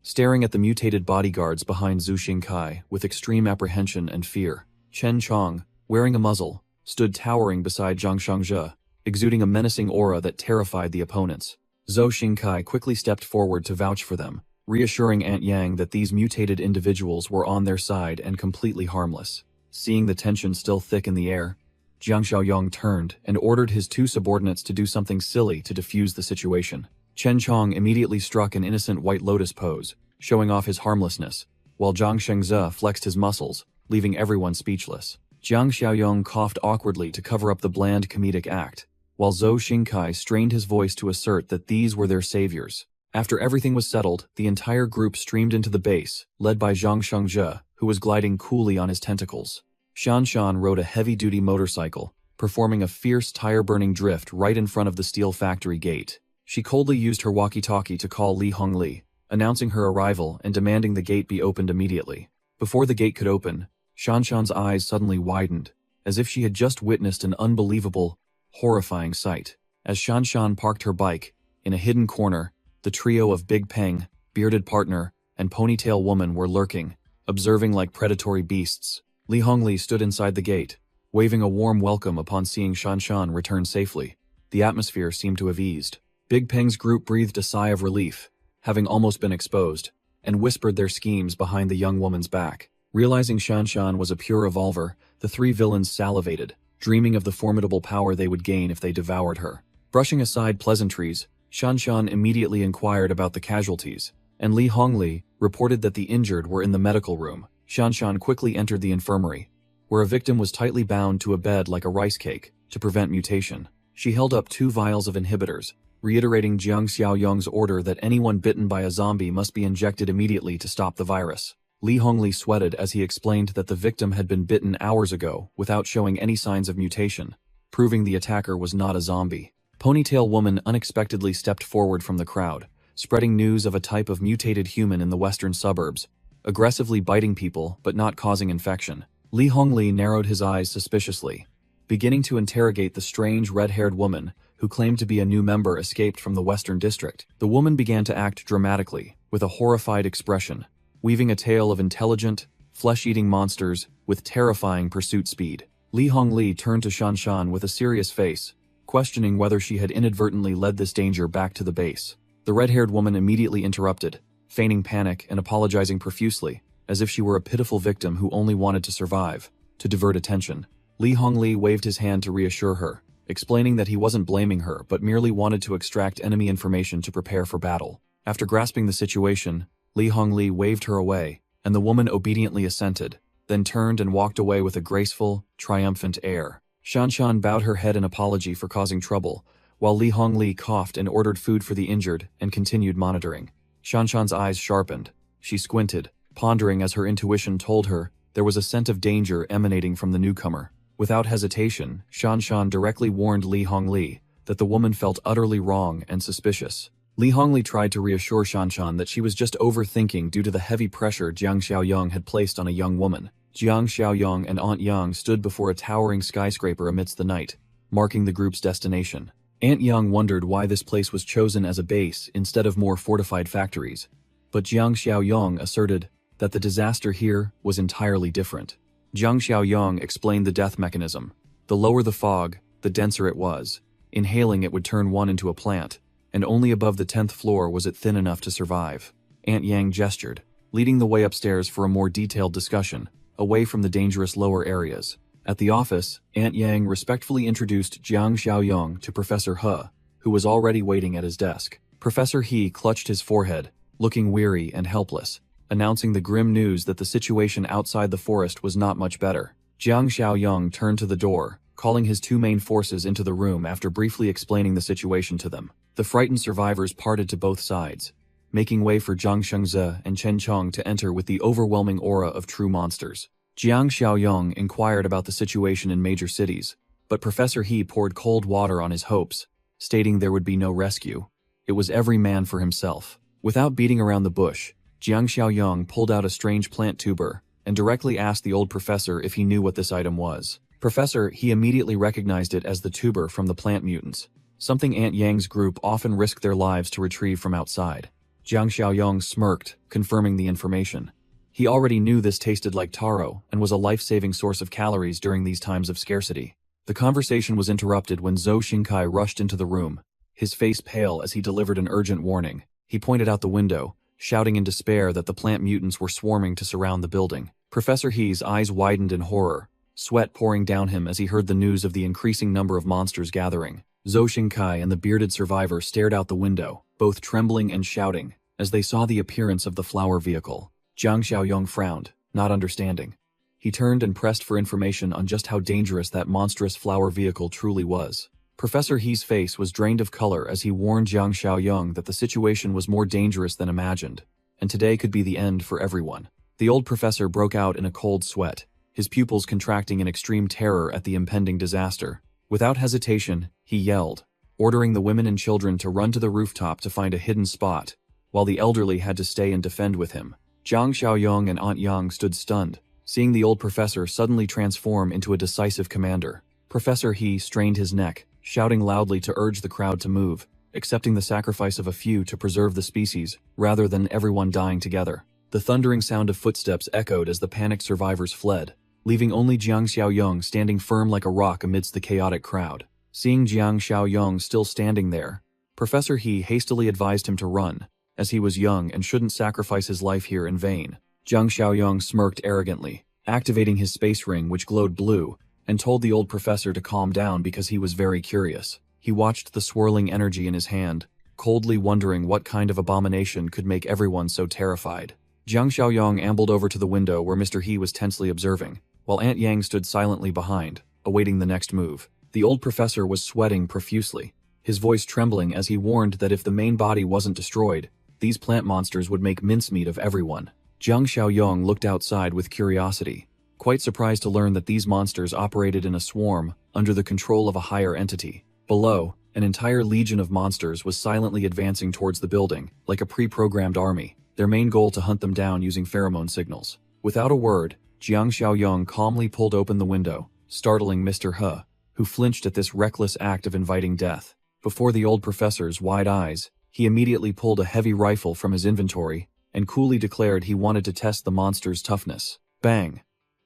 staring at the mutated bodyguards behind Zhu Xingkai with extreme apprehension and fear. Chen Chong, wearing a muzzle, stood towering beside Zhang Shangzhe, exuding a menacing aura that terrified the opponents. Zhou Xingkai quickly stepped forward to vouch for them, reassuring Aunt Yang that these mutated individuals were on their side and completely harmless. Seeing the tension still thick in the air, Jiang Xiaoyong turned and ordered his two subordinates to do something silly to defuse the situation. Chen Chong immediately struck an innocent White Lotus pose, showing off his harmlessness, while Zhang Shengze flexed his muscles, leaving everyone speechless. Jiang Xiaoyong coughed awkwardly to cover up the bland comedic act, while Zhou Xingkai strained his voice to assert that these were their saviors. After everything was settled, the entire group streamed into the base, led by Zhang Shengze, who was gliding coolly on his tentacles. Shan Shan rode a heavy-duty motorcycle, performing a fierce tire-burning drift right in front of the steel factory gate. She coldly used her walkie-talkie to call Li Hongli, announcing her arrival and demanding the gate be opened immediately. Before the gate could open, Shan Shan's eyes suddenly widened, as if she had just witnessed an unbelievable, horrifying sight. As Shan Shan parked her bike, in a hidden corner, the trio of Big Peng, bearded partner, and ponytail woman were lurking, observing like predatory beasts. Li Hongli stood inside the gate, waving a warm welcome upon seeing Shan Shan return safely. The atmosphere seemed to have eased. Big Peng's group breathed a sigh of relief, having almost been exposed, and whispered their schemes behind the young woman's back. Realizing Shan Shan was a pure evolver, the three villains salivated, dreaming of the formidable power they would gain if they devoured her. Brushing aside pleasantries, Shan Shan immediately inquired about the casualties, and Li Hongli reported that the injured were in the medical room. Shan Shan quickly entered the infirmary, where a victim was tightly bound to a bed like a rice cake to prevent mutation. She held up 2 vials of inhibitors, reiterating Jiang Xiaoyong's order that anyone bitten by a zombie must be injected immediately to stop the virus. Li Hongli sweated as he explained that the victim had been bitten hours ago without showing any signs of mutation, proving the attacker was not a zombie. Ponytail woman unexpectedly stepped forward from the crowd, spreading news of a type of mutated human in the western suburbs, aggressively biting people but not causing infection. Li Hongli narrowed his eyes suspiciously, beginning to interrogate the strange red-haired woman who claimed to be a new member escaped from the Western District. The woman began to act dramatically, with a horrified expression, weaving a tale of intelligent, flesh-eating monsters with terrifying pursuit speed. Li Hongli turned to Shan Shan with a serious face, questioning whether she had inadvertently led this danger back to the base. The red-haired woman immediately interrupted, feigning panic and apologizing profusely, as if she were a pitiful victim who only wanted to survive. To divert attention, Li Hongli waved his hand to reassure her, explaining that he wasn't blaming her but merely wanted to extract enemy information to prepare for battle. After grasping the situation, Li Hongli waved her away, and the woman obediently assented, then turned and walked away with a graceful, triumphant air. Shan Shan bowed her head in apology for causing trouble, while Li Hongli coughed and ordered food for the injured and continued monitoring. Shan Shan's eyes sharpened. She squinted, pondering as her intuition told her there was a scent of danger emanating from the newcomer. Without hesitation, Shan Shan directly warned Li Hongli that the woman felt utterly wrong and suspicious. Li Hongli tried to reassure Shan Shan that she was just overthinking due to the heavy pressure Jiang Xiaoyong had placed on a young woman. Jiang Xiaoyong and Aunt Yang stood before a towering skyscraper amidst the night, marking the group's destination. Aunt Yang wondered why this place was chosen as a base instead of more fortified factories, but Jiang Xiaoyong asserted that the disaster here was entirely different. Jiang Xiaoyong explained the death mechanism. The lower the fog, the denser it was. Inhaling it would turn one into a plant, and only above the 10th floor was it thin enough to survive. Aunt Yang gestured, leading the way upstairs for a more detailed discussion, away from the dangerous lower areas. At the office, Aunt Yang respectfully introduced Jiang Xiaoyong to Professor He, who was already waiting at his desk. Professor He clutched his forehead, looking weary and helpless, announcing the grim news that the situation outside the forest was not much better. Jiang Xiaoyong turned to the door, calling his two main forces into the room after briefly explaining the situation to them. The frightened survivors parted to both sides, making way for Zhang Shengze and Chen Cheng to enter with the overwhelming aura of true monsters. Jiang Xiaoyong inquired about the situation in major cities, but Professor He poured cold water on his hopes, stating there would be no rescue. It was every man for himself. Without beating around the bush, Jiang Xiaoyong pulled out a strange plant tuber and directly asked the old professor if he knew what this item was. Professor He immediately recognized it as the tuber from the plant mutants, something Aunt Yang's group often risked their lives to retrieve from outside. Jiang Xiaoyong smirked, confirming the information. He already knew this tasted like taro and was a life-saving source of calories during these times of scarcity. The conversation was interrupted when Zhou Xingkai rushed into the room, his face pale as he delivered an urgent warning. He pointed out the window, shouting in despair that the plant mutants were swarming to surround the building. Professor He's eyes widened in horror, sweat pouring down him as he heard the news of the increasing number of monsters gathering. Zhou Xingkai and the bearded survivor stared out the window, both trembling and shouting, as they saw the appearance of the flower vehicle. Jiang Xiaoyong frowned, not understanding. He turned and pressed for information on just how dangerous that monstrous flower vehicle truly was. Professor He's face was drained of color as he warned Jiang Xiaoyong that the situation was more dangerous than imagined, and today could be the end for everyone. The old professor broke out in a cold sweat, his pupils contracting in extreme terror at the impending disaster. Without hesitation, he yelled, ordering the women and children to run to the rooftop to find a hidden spot, while the elderly had to stay and defend with him. Jiang Xiaoyong and Aunt Yang stood stunned, seeing the old professor suddenly transform into a decisive commander. Professor He strained his neck, shouting loudly to urge the crowd to move, accepting the sacrifice of a few to preserve the species, rather than everyone dying together. The thundering sound of footsteps echoed as the panicked survivors fled, leaving only Jiang Xiaoyong standing firm like a rock amidst the chaotic crowd. Seeing Jiang Xiaoyong still standing there, Professor He hastily advised him to run, as he was young and shouldn't sacrifice his life here in vain. Jiang Xiaoyong smirked arrogantly, activating his space ring which glowed blue, and told the old professor to calm down because he was very curious. He watched the swirling energy in his hand, coldly wondering what kind of abomination could make everyone so terrified. Jiang Xiaoyong ambled over to the window where Mr. He was tensely observing, while Aunt Yang stood silently behind, awaiting the next move. The old professor was sweating profusely, his voice trembling as he warned that if the main body wasn't destroyed, these plant monsters would make mincemeat of everyone. Jiang Xiaoyong looked outside with curiosity, quite surprised to learn that these monsters operated in a swarm under the control of a higher entity. Below, an entire legion of monsters was silently advancing towards the building, like a pre-programmed army, their main goal to hunt them down using pheromone signals. Without a word, Jiang Xiaoyong calmly pulled open the window, startling Mr. He, who flinched at this reckless act of inviting death. Before the old professor's wide eyes, he immediately pulled a heavy rifle from his inventory and coolly declared he wanted to test the monster's toughness. Bang!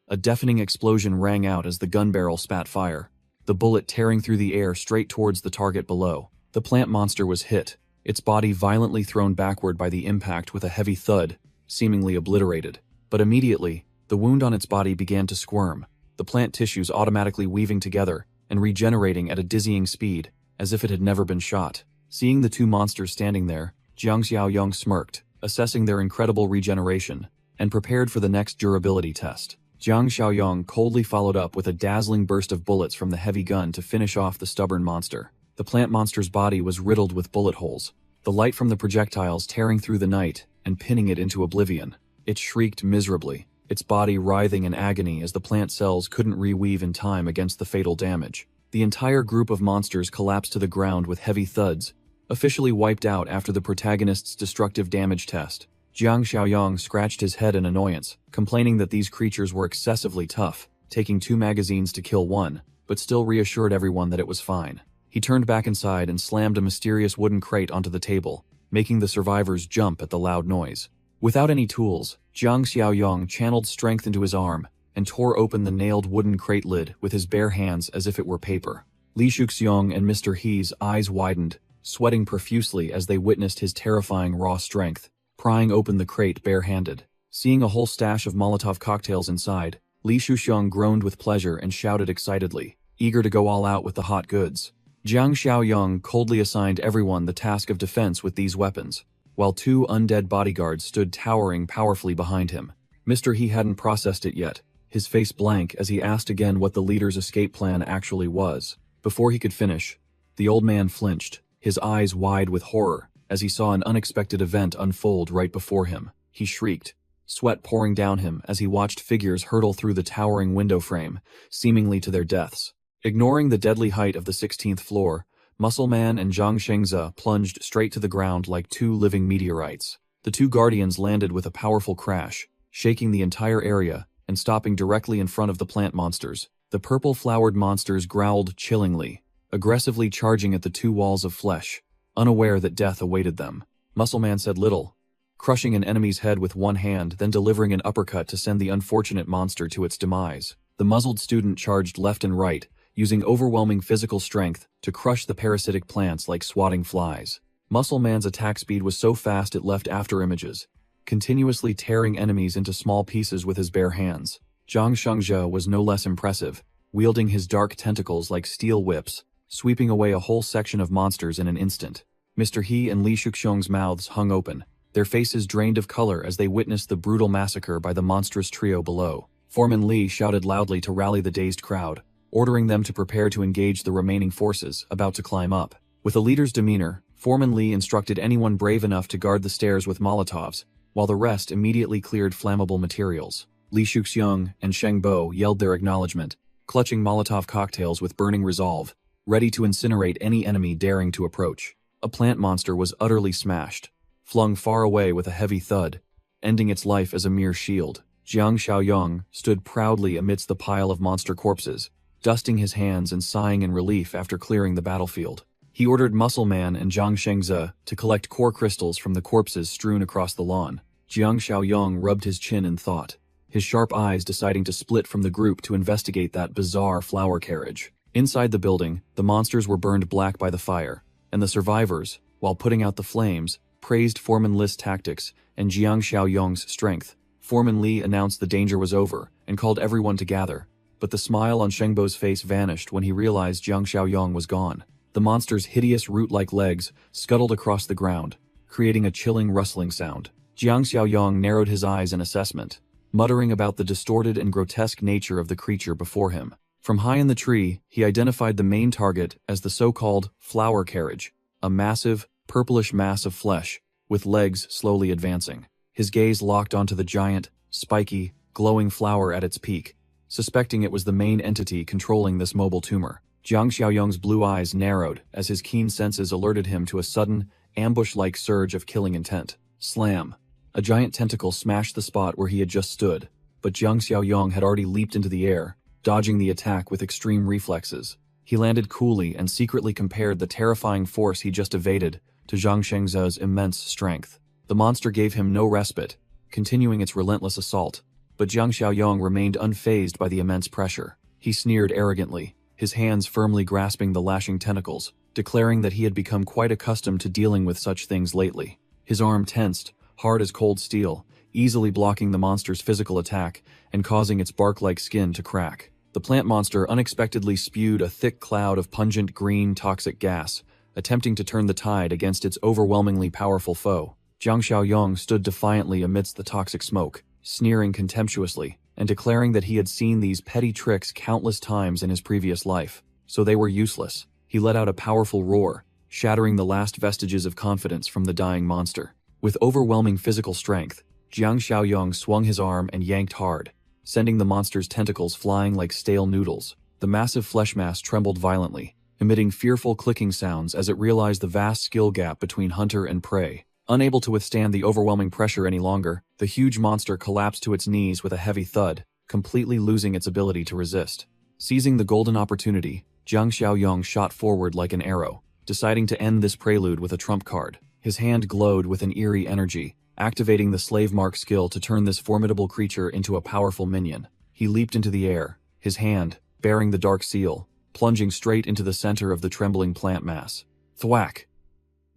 A deafening explosion rang out as the gun barrel spat fire, the bullet tearing through the air straight towards the target below. The plant monster was hit, its body violently thrown backward by the impact with a heavy thud, seemingly obliterated. But immediately, the wound on its body began to squirm, the plant tissues automatically weaving together and regenerating at a dizzying speed, as if it had never been shot. Seeing the two monsters standing there, Jiang Xiaoyong smirked, assessing their incredible regeneration, and prepared for the next durability test. Jiang Xiaoyong coldly followed up with a dazzling burst of bullets from the heavy gun to finish off the stubborn monster. The plant monster's body was riddled with bullet holes, the light from the projectiles tearing through the night and pinning it into oblivion. It shrieked miserably, its body writhing in agony as the plant cells couldn't reweave in time against the fatal damage. The entire group of monsters collapsed to the ground with heavy thuds, officially wiped out after the protagonist's destructive damage test. Jiang Xiaoyong scratched his head in annoyance, complaining that these creatures were excessively tough, taking 2 magazines to kill one, but still reassured everyone that it was fine. He turned back inside and slammed a mysterious wooden crate onto the table, making the survivors jump at the loud noise. Without any tools, Jiang Xiaoyong channeled strength into his arm and tore open the nailed wooden crate lid with his bare hands as if it were paper. Li Shuxiong and Mr. He's eyes widened, sweating profusely as they witnessed his terrifying raw strength, prying open the crate barehanded. Seeing a whole stash of Molotov cocktails inside, Li Shuxiong groaned with pleasure and shouted excitedly, eager to go all out with the hot goods. Jiang Xiaoyong coldly assigned everyone the task of defense with these weapons, while 2 undead bodyguards stood towering powerfully behind him. Mr. He hadn't processed it yet, his face blank as he asked again what the leader's escape plan actually was. Before he could finish, the old man flinched, his eyes wide with horror, as he saw an unexpected event unfold right before him. He shrieked, sweat pouring down him as he watched figures hurtle through the towering window frame, seemingly to their deaths. Ignoring the deadly height of the 16th floor, Muscle Man and Zhang Shengze plunged straight to the ground like two living meteorites. The two guardians landed with a powerful crash, shaking the entire area and stopping directly in front of the plant monsters. The purple-flowered monsters growled chillingly, aggressively charging at the two walls of flesh, unaware that death awaited them. Muscle Man said little, crushing an enemy's head with one hand, then delivering an uppercut to send the unfortunate monster to its demise. The muzzled student charged left and right, using overwhelming physical strength to crush the parasitic plants like swatting flies. Muscle Man's attack speed was so fast it left afterimages, continuously tearing enemies into small pieces with his bare hands. Zhang Shengze was no less impressive, wielding his dark tentacles like steel whips, sweeping away a whole section of monsters in an instant. Mr. He and Li Shuxiong's mouths hung open, their faces drained of color as they witnessed the brutal massacre by the monstrous trio below. Foreman Li shouted loudly to rally the dazed crowd, ordering them to prepare to engage the remaining forces about to climb up. With a leader's demeanor, Foreman Li instructed anyone brave enough to guard the stairs with Molotovs, while the rest immediately cleared flammable materials. Li Shuxiong and Sheng Bo yelled their acknowledgement, clutching Molotov cocktails with burning resolve, ready to incinerate any enemy daring to approach. A plant monster was utterly smashed, flung far away with a heavy thud, ending its life as a mere shield. Jiang Xiaoyong stood proudly amidst the pile of monster corpses, dusting his hands and sighing in relief after clearing the battlefield. He ordered Muscle Man and Zhang Shengze to collect core crystals from the corpses strewn across the lawn. Jiang Xiaoyong rubbed his chin in thought, his sharp eyes deciding to split from the group to investigate that bizarre flower carriage. Inside the building, the monsters were burned black by the fire, and the survivors, while putting out the flames, praised Foreman Li's tactics and Jiang Xiaoyong's strength. Foreman Li announced the danger was over and called everyone to gather, but the smile on Shengbo's face vanished when he realized Jiang Xiaoyong was gone. The monster's hideous root-like legs scuttled across the ground, creating a chilling rustling sound. Jiang Xiaoyong narrowed his eyes in assessment, muttering about the distorted and grotesque nature of the creature before him. From high in the tree, he identified the main target as the so-called flower carriage, a massive, purplish mass of flesh, with legs slowly advancing. His gaze locked onto the giant, spiky, glowing flower at its peak, suspecting it was the main entity controlling this mobile tumor. Jiang Xiaoyong's blue eyes narrowed as his keen senses alerted him to a sudden, ambush-like surge of killing intent. Slam! A giant tentacle smashed the spot where he had just stood, but Jiang Xiaoyong had already leaped into the air, dodging the attack with extreme reflexes. He landed coolly and secretly compared the terrifying force he just evaded to Zhang Shengze's immense strength. The monster gave him no respite, continuing its relentless assault, but Jiang Xiaoyong remained unfazed by the immense pressure. He sneered arrogantly, his hands firmly grasping the lashing tentacles, declaring that he had become quite accustomed to dealing with such things lately. His arm tensed, hard as cold steel, easily blocking the monster's physical attack and causing its bark-like skin to crack. The plant monster unexpectedly spewed a thick cloud of pungent green toxic gas, attempting to turn the tide against its overwhelmingly powerful foe. Jiang Xiaoyong stood defiantly amidst the toxic smoke, sneering contemptuously, and declaring that he had seen these petty tricks countless times in his previous life, so they were useless. He let out a powerful roar, shattering the last vestiges of confidence from the dying monster. With overwhelming physical strength, Jiang Xiaoyong swung his arm and yanked hard, sending the monster's tentacles flying like stale noodles. The massive flesh mass trembled violently, emitting fearful clicking sounds as it realized the vast skill gap between hunter and prey. Unable to withstand the overwhelming pressure any longer, the huge monster collapsed to its knees with a heavy thud, completely losing its ability to resist. Seizing the golden opportunity, Jiang Xiaoyong shot forward like an arrow, deciding to end this prelude with a trump card. His hand glowed with an eerie energy, activating the slave mark skill to turn this formidable creature into a powerful minion. He leaped into the air, his hand, bearing the dark seal, plunging straight into the center of the trembling plant mass. Thwack!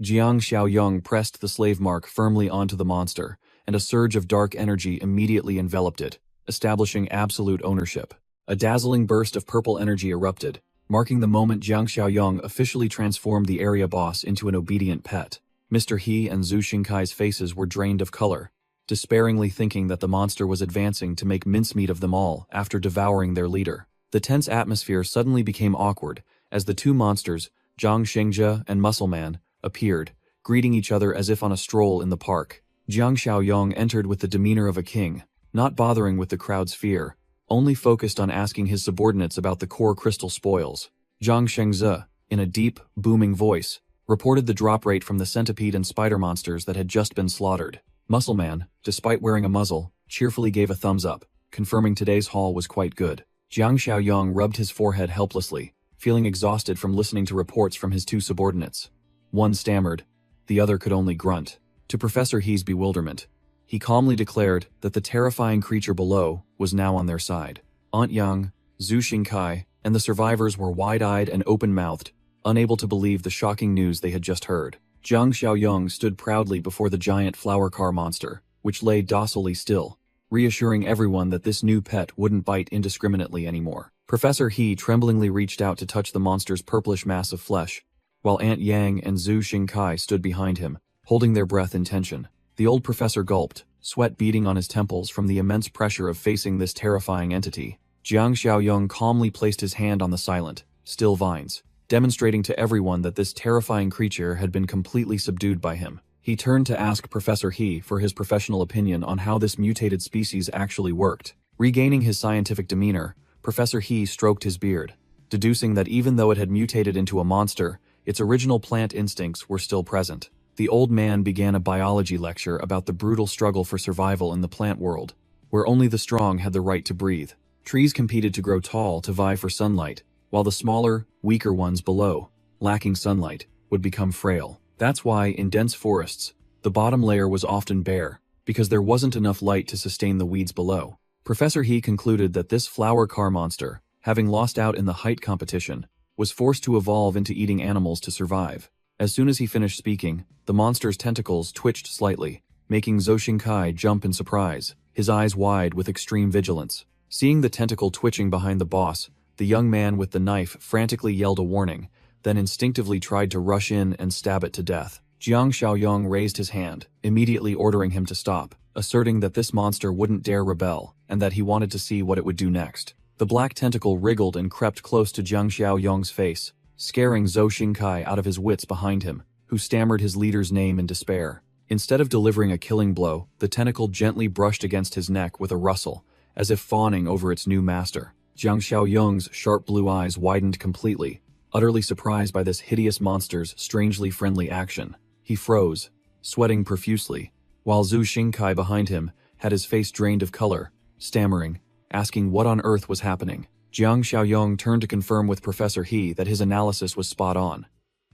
Jiang Xiaoyong pressed the slave mark firmly onto the monster, and a surge of dark energy immediately enveloped it, establishing absolute ownership. A dazzling burst of purple energy erupted, marking the moment Jiang Xiaoyong officially transformed the area boss into an obedient pet. Mr. He and Zhu Xinkai's faces were drained of color, despairingly thinking that the monster was advancing to make mincemeat of them all after devouring their leader. The tense atmosphere suddenly became awkward as the two monsters, Jiang Xingzhe and Muscleman, appeared, greeting each other as if on a stroll in the park. Jiang Xiaoyong entered with the demeanor of a king, not bothering with the crowd's fear, only focused on asking his subordinates about the core crystal spoils. Jiang Xingzhe, in a deep, booming voice, reported the drop rate from the centipede and spider monsters that had just been slaughtered. Muscleman, despite wearing a muzzle, cheerfully gave a thumbs up, confirming today's haul was quite good. Jiang Xiaoyong rubbed his forehead helplessly, feeling exhausted from listening to reports from his two subordinates. One stammered, the other could only grunt. To Professor He's bewilderment, he calmly declared that the terrifying creature below was now on their side. Aunt Yang, Zhu Xingkai, and the survivors were wide-eyed and open-mouthed, unable to believe the shocking news they had just heard. Jiang Xiaoyong stood proudly before the giant flower car monster, which lay docilely still, reassuring everyone that this new pet wouldn't bite indiscriminately anymore. Professor He tremblingly reached out to touch the monster's purplish mass of flesh, while Aunt Yang and Zhu Xingkai stood behind him, holding their breath in tension. The old professor gulped, sweat beading on his temples from the immense pressure of facing this terrifying entity. Jiang Xiaoyong calmly placed his hand on the silent, still vines, demonstrating to everyone that this terrifying creature had been completely subdued by him. He turned to ask Professor He for his professional opinion on how this mutated species actually worked. Regaining his scientific demeanor, Professor He stroked his beard, deducing that even though it had mutated into a monster, its original plant instincts were still present. The old man began a biology lecture about the brutal struggle for survival in the plant world, where only the strong had the right to breathe. Trees competed to grow tall to vie for sunlight, while the smaller, weaker ones below, lacking sunlight, would become frail. That's why, in dense forests, the bottom layer was often bare, because there wasn't enough light to sustain the weeds below. Professor He concluded that this flower car monster, having lost out in the height competition, was forced to evolve into eating animals to survive. As soon as he finished speaking, the monster's tentacles twitched slightly, making Zhou Xingkai jump in surprise, his eyes wide with extreme vigilance. Seeing the tentacle twitching behind the boss, the young man with the knife frantically yelled a warning, then instinctively tried to rush in and stab it to death. Jiang Xiaoyong raised his hand, immediately ordering him to stop, asserting that this monster wouldn't dare rebel, and that he wanted to see what it would do next. The black tentacle wriggled and crept close to Jiang Xiaoyong's face, scaring Zhou Xingkai out of his wits behind him, who stammered his leader's name in despair. Instead of delivering a killing blow, the tentacle gently brushed against his neck with a rustle, as if fawning over its new master. Jiang Xiaoyong's sharp blue eyes widened completely, utterly surprised by this hideous monster's strangely friendly action. He froze, sweating profusely, while Zhu Xingkai behind him had his face drained of color, stammering, asking what on earth was happening. Jiang Xiaoyong turned to confirm with Professor He that his analysis was spot on.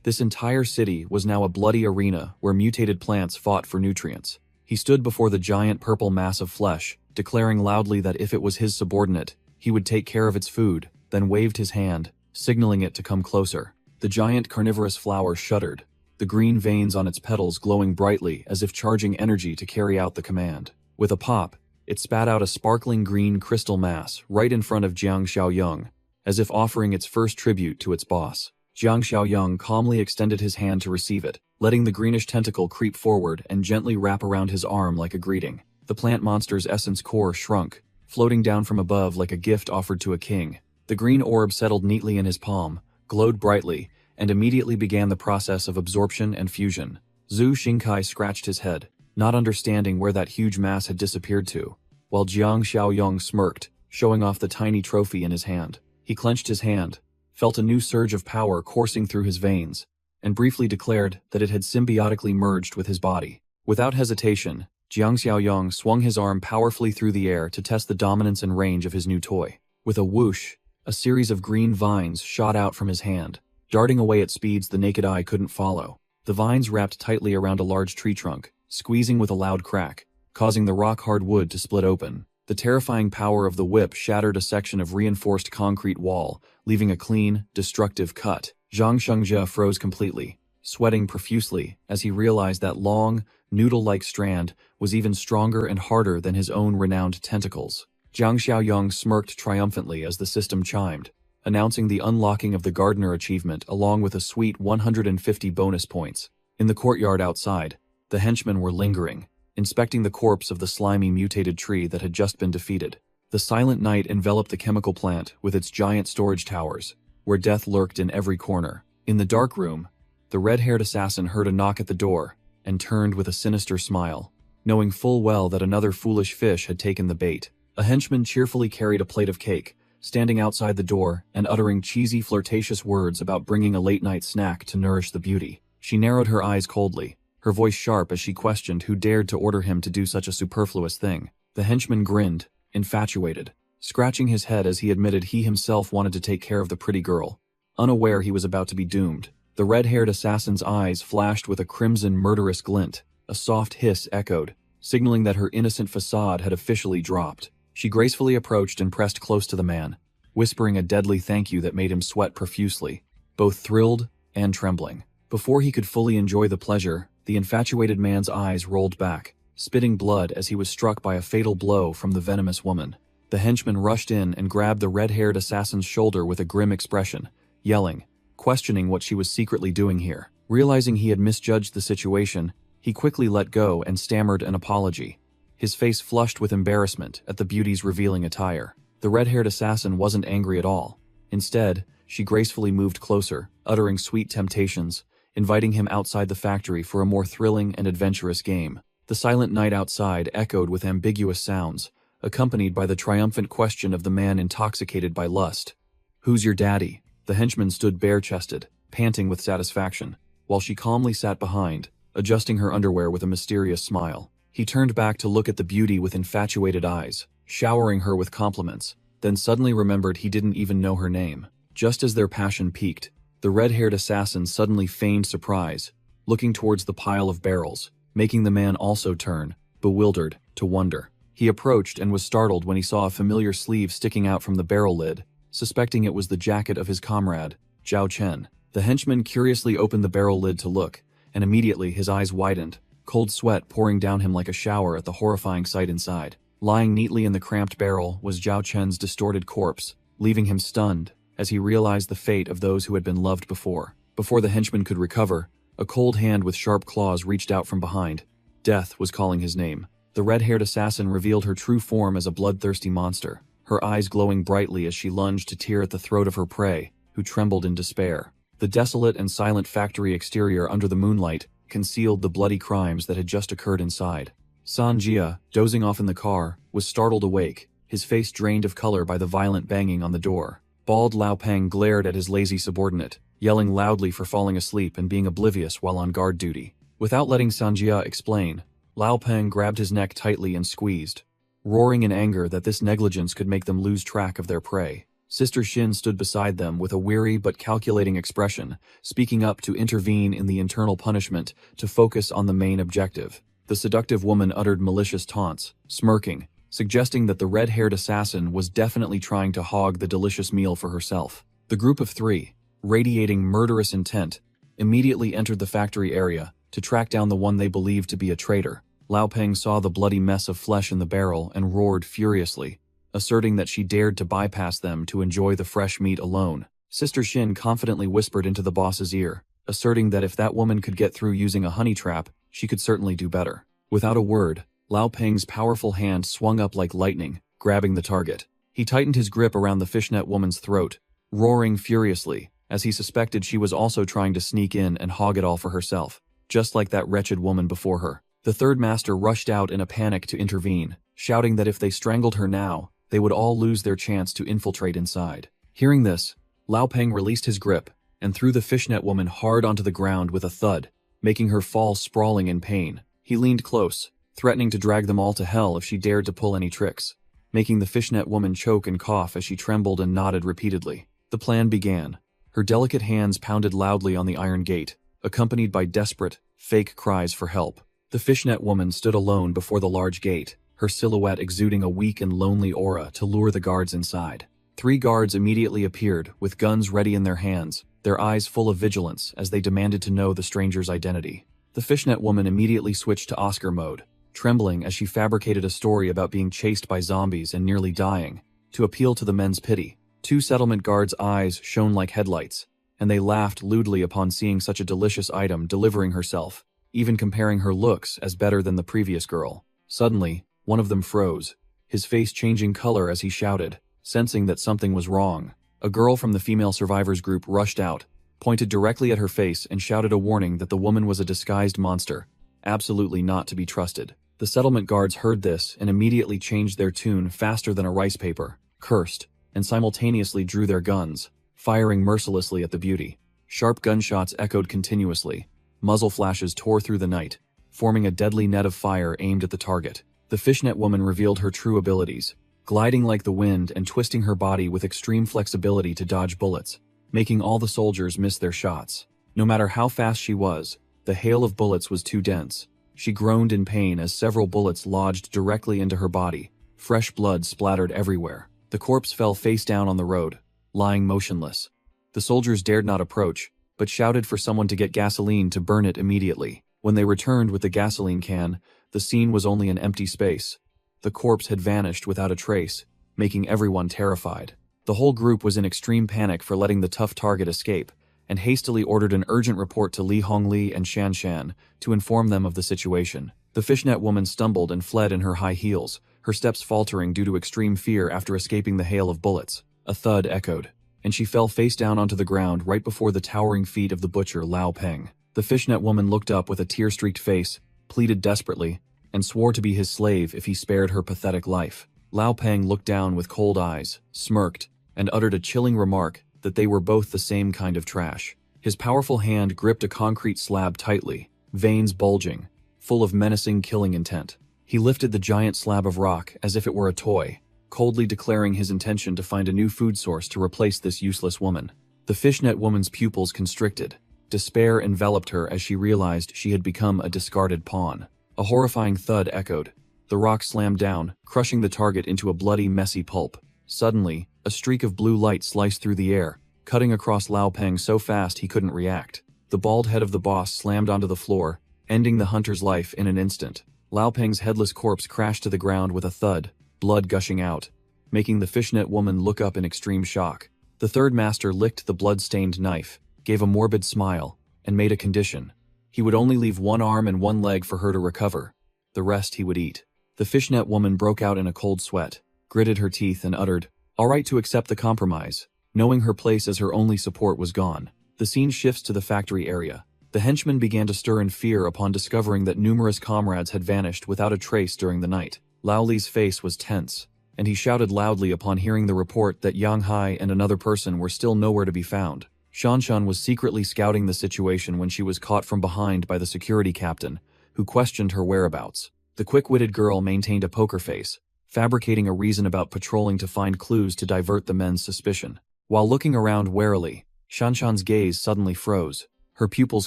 This entire city was now a bloody arena where mutated plants fought for nutrients. He stood before the giant purple mass of flesh, declaring loudly that if it was his subordinate, he would take care of its food, then waved his hand, signaling it to come closer. The giant carnivorous flower shuddered, the green veins on its petals glowing brightly as if charging energy to carry out the command. With a pop, it spat out a sparkling green crystal mass right in front of Jiang Xiaoyong, as if offering its first tribute to its boss. Jiang Xiaoyong calmly extended his hand to receive it, letting the greenish tentacle creep forward and gently wrap around his arm like a greeting. The plant monster's essence core shrunk, floating down from above like a gift offered to a king. The green orb settled neatly in his palm, glowed brightly, and immediately began the process of absorption and fusion. Zhu Xingkai scratched his head, not understanding where that huge mass had disappeared to, while Jiang Xiaoyong smirked, showing off the tiny trophy in his hand. He clenched his hand, felt a new surge of power coursing through his veins, and briefly declared that it had symbiotically merged with his body. Without hesitation, Jiang Xiaoyong swung his arm powerfully through the air to test the dominance and range of his new toy. With a whoosh, a series of green vines shot out from his hand, darting away at speeds the naked eye couldn't follow. The vines wrapped tightly around a large tree trunk, squeezing with a loud crack, causing the rock-hard wood to split open. The terrifying power of the whip shattered a section of reinforced concrete wall, leaving a clean, destructive cut. Jiang Xingzhe froze completely, sweating profusely as he realized that long, noodle-like strand was even stronger and harder than his own renowned tentacles. Jiang Xiaoyong smirked triumphantly as the system chimed, announcing the unlocking of the gardener achievement along with a sweet 150 bonus points. In the courtyard outside, the henchmen were lingering, inspecting the corpse of the slimy mutated tree that had just been defeated. The silent night enveloped the chemical plant with its giant storage towers, where death lurked in every corner. In the dark room, the red-haired assassin heard a knock at the door and turned with a sinister smile, knowing full well that another foolish fish had taken the bait. A henchman cheerfully carried a plate of cake, standing outside the door and uttering cheesy, flirtatious words about bringing a late-night snack to nourish the beauty. She narrowed her eyes coldly, her voice sharp as she questioned who dared to order him to do such a superfluous thing. The henchman grinned, infatuated, scratching his head as he admitted he himself wanted to take care of the pretty girl, unaware he was about to be doomed. The red-haired assassin's eyes flashed with a crimson murderous glint. A soft hiss echoed, signaling that her innocent facade had officially dropped. She gracefully approached and pressed close to the man, whispering a deadly thank you that made him sweat profusely, both thrilled and trembling. Before he could fully enjoy the pleasure, the infatuated man's eyes rolled back, spitting blood as he was struck by a fatal blow from the venomous woman. The henchman rushed in and grabbed the red-haired assassin's shoulder with a grim expression, yelling, questioning what she was secretly doing here. Realizing he had misjudged the situation, he quickly let go and stammered an apology, his face flushed with embarrassment at the beauty's revealing attire. The red-haired assassin wasn't angry at all. Instead, she gracefully moved closer, uttering sweet temptations, inviting him outside the factory for a more thrilling and adventurous game. The silent night outside echoed with ambiguous sounds, accompanied by the triumphant question of the man intoxicated by lust. "Who's your daddy?" The henchman stood bare-chested, panting with satisfaction, while she calmly sat behind, adjusting her underwear with a mysterious smile. He turned back to look at the beauty with infatuated eyes, showering her with compliments, then suddenly remembered he didn't even know her name. Just as their passion peaked, the red-haired assassin suddenly feigned surprise, looking towards the pile of barrels, making the man also turn, bewildered, to wonder. He approached and was startled when he saw a familiar sleeve sticking out from the barrel lid, suspecting it was the jacket of his comrade, Zhao Chen. The henchman curiously opened the barrel lid to look, and immediately his eyes widened, cold sweat pouring down him like a shower at the horrifying sight inside. Lying neatly in the cramped barrel was Zhao Chen's distorted corpse, leaving him stunned as he realized the fate of those who had been loved before. Before the henchman could recover, a cold hand with sharp claws reached out from behind. Death was calling his name. The red-haired assassin revealed her true form as a bloodthirsty monster, her eyes glowing brightly as she lunged to tear at the throat of her prey, who trembled in despair. The desolate and silent factory exterior under the moonlight concealed the bloody crimes that had just occurred inside. San Jia, dozing off in the car, was startled awake, his face drained of color by the violent banging on the door. Bald Lao Peng glared at his lazy subordinate, yelling loudly for falling asleep and being oblivious while on guard duty. Without letting San Jia explain, Lao Peng grabbed his neck tightly and squeezed, roaring in anger that this negligence could make them lose track of their prey. Sister Shin stood beside them with a weary but calculating expression, speaking up to intervene in the internal punishment to focus on the main objective. The seductive woman uttered malicious taunts, smirking, suggesting that the red-haired assassin was definitely trying to hog the delicious meal for herself. The group of three, radiating murderous intent, immediately entered the factory area to track down the one they believed to be a traitor. Lao Peng saw the bloody mess of flesh in the barrel and roared furiously, asserting that she dared to bypass them to enjoy the fresh meat alone. Sister Shin confidently whispered into the boss's ear, asserting that if that woman could get through using a honey trap, she could certainly do better. Without a word, Lao Peng's powerful hand swung up like lightning, grabbing the target. He tightened his grip around the fishnet woman's throat, roaring furiously, as he suspected she was also trying to sneak in and hog it all for herself, just like that wretched woman before her. The third master rushed out in a panic to intervene, shouting that if they strangled her now, they would all lose their chance to infiltrate inside. Hearing this, Lao Peng released his grip and threw the fishnet woman hard onto the ground with a thud, making her fall sprawling in pain. He leaned close, threatening to drag them all to hell if she dared to pull any tricks, making the fishnet woman choke and cough as she trembled and nodded repeatedly. The plan began. Her delicate hands pounded loudly on the iron gate, accompanied by desperate, fake cries for help. The fishnet woman stood alone before the large gate, her silhouette exuding a weak and lonely aura to lure the guards inside. 3 guards immediately appeared, with guns ready in their hands, their eyes full of vigilance as they demanded to know the stranger's identity. The fishnet woman immediately switched to Oscar mode, trembling as she fabricated a story about being chased by zombies and nearly dying, to appeal to the men's pity. 2 settlement guards' eyes shone like headlights, and they laughed lewdly upon seeing such a delicious item delivering herself, even comparing her looks as better than the previous girl. Suddenly, one of them froze, his face changing color as he shouted, sensing that something was wrong. A girl from the female survivors group rushed out, pointed directly at her face and shouted a warning that the woman was a disguised monster, absolutely not to be trusted. The settlement guards heard this and immediately changed their tune faster than a rice paper, cursed, and simultaneously drew their guns, firing mercilessly at the beauty. Sharp gunshots echoed continuously. Muzzle flashes tore through the night, forming a deadly net of fire aimed at the target. The fishnet woman revealed her true abilities, gliding like the wind and twisting her body with extreme flexibility to dodge bullets, making all the soldiers miss their shots. No matter how fast she was, the hail of bullets was too dense. She groaned in pain as several bullets lodged directly into her body. Fresh blood splattered everywhere. The corpse fell face down on the road, lying motionless. The soldiers dared not approach, but shouted for someone to get gasoline to burn it immediately. When they returned with the gasoline can, the scene was only an empty space. The corpse had vanished without a trace, making everyone terrified. The whole group was in extreme panic for letting the tough target escape, and hastily ordered an urgent report to Li Hongli and Shan Shan to inform them of the situation. The fishnet woman stumbled and fled in her high heels, her steps faltering due to extreme fear after escaping the hail of bullets. A thud echoed, and she fell face down onto the ground right before the towering feet of the butcher Lao Peng. The fishnet woman looked up with a tear-streaked face, pleaded desperately, and swore to be his slave if he spared her pathetic life. Lao Peng looked down with cold eyes, smirked, and uttered a chilling remark that they were both the same kind of trash. His powerful hand gripped a concrete slab tightly, veins bulging, full of menacing killing intent. He lifted the giant slab of rock as if it were a toy, coldly declaring his intention to find a new food source to replace this useless woman. The fishnet woman's pupils constricted. Despair enveloped her as she realized she had become a discarded pawn. A horrifying thud echoed. The rock slammed down, crushing the target into a bloody, messy pulp. Suddenly, a streak of blue light sliced through the air, cutting across Lao Peng so fast he couldn't react. The bald head of the boss slammed onto the floor, ending the hunter's life in an instant. Lao Peng's headless corpse crashed to the ground with a thud, blood gushing out, making the fishnet woman look up in extreme shock. The third master licked the blood-stained knife, gave a morbid smile, and made a condition. He would only leave one arm and one leg for her to recover. The rest he would eat. The fishnet woman broke out in a cold sweat, gritted her teeth and uttered, "All right," to accept the compromise, knowing her place as her only support was gone. The scene shifts to the factory area. The henchmen began to stir in fear upon discovering that numerous comrades had vanished without a trace during the night. Lao Li's face was tense, and he shouted loudly upon hearing the report that Yang Hai and another person were still nowhere to be found. Shanshan was secretly scouting the situation when she was caught from behind by the security captain, who questioned her whereabouts. The quick-witted girl maintained a poker face, fabricating a reason about patrolling to find clues to divert the men's suspicion. While looking around warily, Shanshan's gaze suddenly froze. Her pupils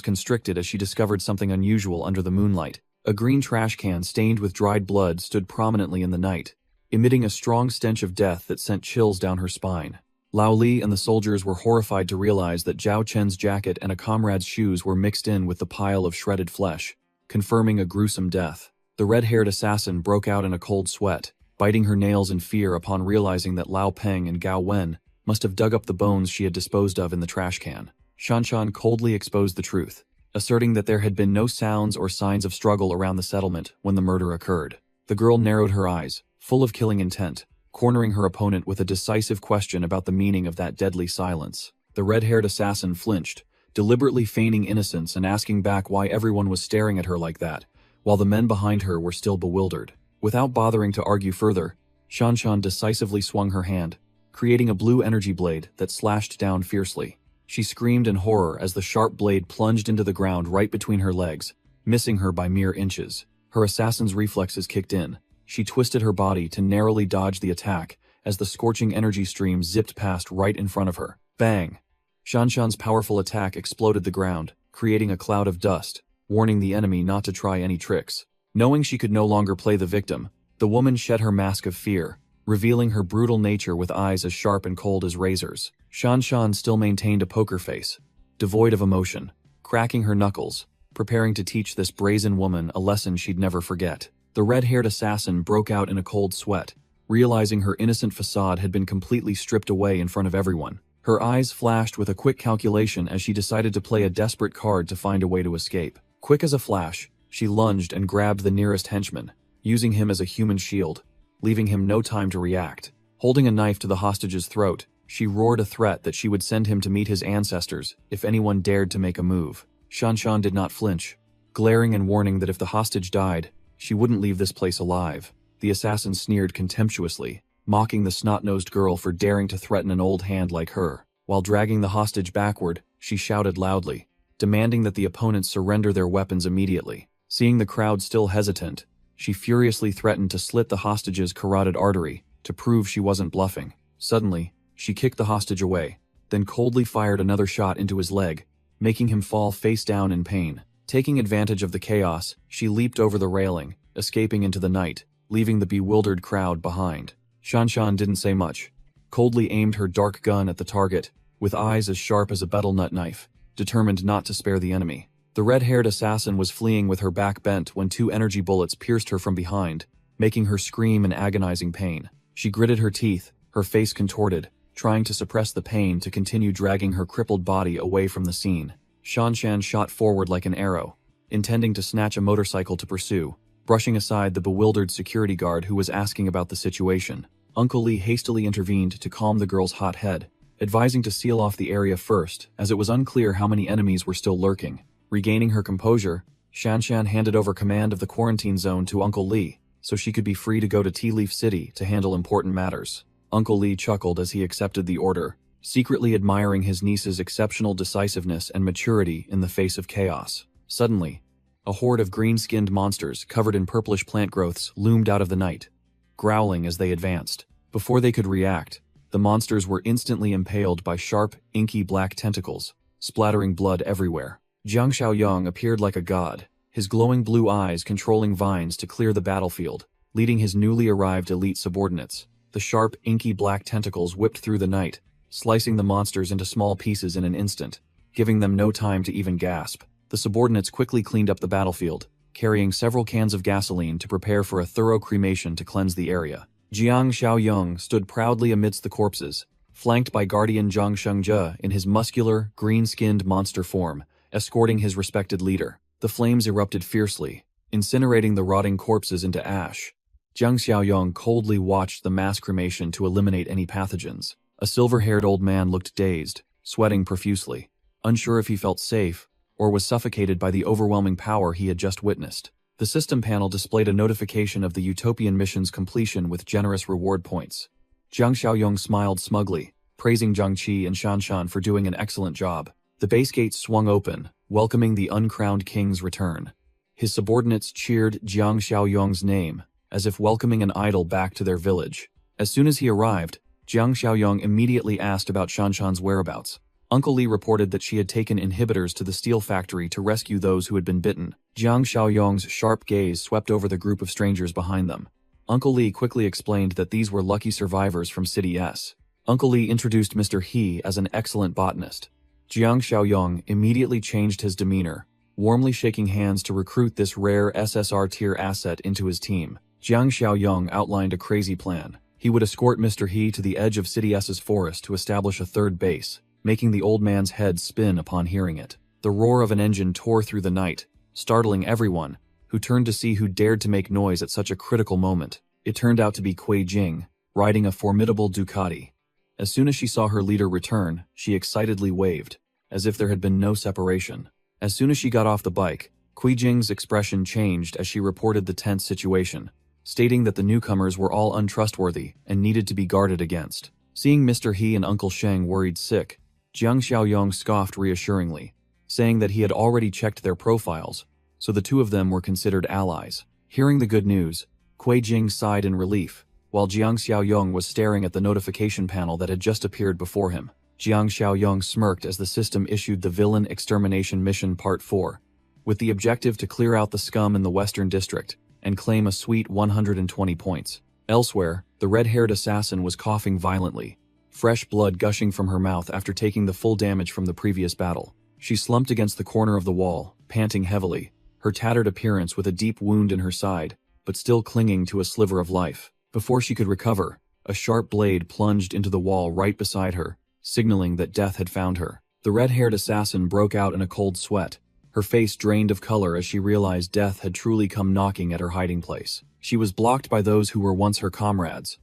constricted as she discovered something unusual under the moonlight. A green trash can stained with dried blood stood prominently in the night, emitting a strong stench of death that sent chills down her spine. Lao Li and the soldiers were horrified to realize that Zhao Chen's jacket and a comrade's shoes were mixed in with the pile of shredded flesh, confirming a gruesome death. The red-haired assassin broke out in a cold sweat, biting her nails in fear upon realizing that Lao Peng and Gao Wen must have dug up the bones she had disposed of in the trash can. Shanshan coldly exposed the truth, asserting that there had been no sounds or signs of struggle around the settlement when the murder occurred. The girl narrowed her eyes, full of killing intent, cornering her opponent with a decisive question about the meaning of that deadly silence. The red-haired assassin flinched, deliberately feigning innocence and asking back why everyone was staring at her like that, while the men behind her were still bewildered. Without bothering to argue further, Shanshan decisively swung her hand, creating a blue energy blade that slashed down fiercely. She screamed in horror as the sharp blade plunged into the ground right between her legs, missing her by mere inches. Her assassin's reflexes kicked in. She twisted her body to narrowly dodge the attack as the scorching energy stream zipped past right in front of her. Bang! Shanshan's powerful attack exploded the ground, creating a cloud of dust, warning the enemy not to try any tricks. Knowing she could no longer play the victim, the woman shed her mask of fear, revealing her brutal nature with eyes as sharp and cold as razors. Shanshan still maintained a poker face, devoid of emotion, cracking her knuckles, preparing to teach this brazen woman a lesson she'd never forget. The red-haired assassin broke out in a cold sweat, realizing her innocent facade had been completely stripped away in front of everyone. Her eyes flashed with a quick calculation as she decided to play a desperate card to find a way to escape. Quick as a flash, she lunged and grabbed the nearest henchman, using him as a human shield, leaving him no time to react. Holding a knife to the hostage's throat, she roared a threat that she would send him to meet his ancestors if anyone dared to make a move. Shanshan did not flinch, glaring and warning that if the hostage died, she wouldn't leave this place alive. The assassin sneered contemptuously, mocking the snot-nosed girl for daring to threaten an old hand like her. While dragging the hostage backward, she shouted loudly, demanding that the opponents surrender their weapons immediately. Seeing the crowd still hesitant, she furiously threatened to slit the hostage's carotid artery to prove she wasn't bluffing. Suddenly, she kicked the hostage away, then coldly fired another shot into his leg, making him fall face down in pain. Taking advantage of the chaos, she leaped over the railing, escaping into the night, leaving the bewildered crowd behind. Shanshan didn't say much, coldly aimed her dark gun at the target, with eyes as sharp as a betel nut knife, determined not to spare the enemy. The red-haired assassin was fleeing with her back bent when 2 energy bullets pierced her from behind, making her scream in agonizing pain. She gritted her teeth, her face contorted, trying to suppress the pain to continue dragging her crippled body away from the scene. Shanshan shot forward like an arrow, intending to snatch a motorcycle to pursue, brushing aside the bewildered security guard who was asking about the situation. Uncle Lee hastily intervened to calm the girl's hot head, advising to seal off the area first, as it was unclear how many enemies were still lurking. Regaining her composure, Shanshan handed over command of the quarantine zone to Uncle Lee, so she could be free to go to Tea Leaf City to handle important matters. Uncle Lee chuckled as he accepted the order, secretly admiring his niece's exceptional decisiveness and maturity in the face of chaos. Suddenly, a horde of green-skinned monsters covered in purplish plant growths loomed out of the night, growling as they advanced. Before they could react, the monsters were instantly impaled by sharp, inky black tentacles, splattering blood everywhere. Jiang Xiaoyong appeared like a god, his glowing blue eyes controlling vines to clear the battlefield, leading his newly arrived elite subordinates. The sharp, inky black tentacles whipped through the night, slicing the monsters into small pieces in an instant, giving them no time to even gasp. The subordinates quickly cleaned up the battlefield, carrying several cans of gasoline to prepare for a thorough cremation to cleanse the area. Jiang Xiaoyong stood proudly amidst the corpses, flanked by Guardian Zhang Shengzhe in his muscular, green-skinned monster form, escorting his respected leader. The flames erupted fiercely, incinerating the rotting corpses into ash. Jiang Xiaoyong coldly watched the mass cremation to eliminate any pathogens. A silver-haired old man looked dazed, sweating profusely, unsure if he felt safe or was suffocated by the overwhelming power he had just witnessed. The system panel displayed a notification of the Utopian mission's completion with generous reward points. Jiang Xiaoyong smiled smugly, praising Zhang Qi and Shanshan for doing an excellent job. The base gates swung open, welcoming the uncrowned king's return. His subordinates cheered Jiang Xiaoyong's name, as if welcoming an idol back to their village. As soon as he arrived, Jiang Xiaoyong immediately asked about Shanshan's whereabouts. Uncle Lee reported that she had taken inhibitors to the steel factory to rescue those who had been bitten. Jiang Xiaoyong's sharp gaze swept over the group of strangers behind them. Uncle Lee quickly explained that these were lucky survivors from City S. Uncle Lee introduced Mr. He as an excellent botanist. Jiang Xiaoyong immediately changed his demeanor, warmly shaking hands to recruit this rare SSR tier asset into his team. Jiang Xiaoyong outlined a crazy plan. He would escort Mr. He to the edge of City S's forest to establish a third base, making the old man's head spin upon hearing it. The roar of an engine tore through the night, startling everyone, who turned to see who dared to make noise at such a critical moment. It turned out to be Kui Jing, riding a formidable Ducati. As soon as she saw her leader return, she excitedly waved, as if there had been no separation. As soon as she got off the bike, Kui Jing's expression changed as she reported the tense situation, stating that the newcomers were all untrustworthy and needed to be guarded against. Seeing Mr. He and Uncle Sheng worried sick, Jiang Xiaoyong scoffed reassuringly, saying that he had already checked their profiles, so the two of them were considered allies. Hearing the good news, Kui Jing sighed in relief, while Jiang Xiaoyong was staring at the notification panel that had just appeared before him. Jiang Xiaoyong smirked as the system issued the Villain Extermination Mission Part 4, with the objective to clear out the scum in the Western District and claim a sweet 120 points. Elsewhere, the red-haired assassin was coughing violently, fresh blood gushing from her mouth after taking the full damage from the previous battle. She slumped against the corner of the wall, panting heavily, her tattered appearance with a deep wound in her side, but still clinging to a sliver of life. Before she could recover, a sharp blade plunged into the wall right beside her, signaling that death had found her. The red-haired assassin broke out in a cold sweat, her face drained of color as she realized death had truly come knocking at her hiding place. She was blocked by those who were once her comrades,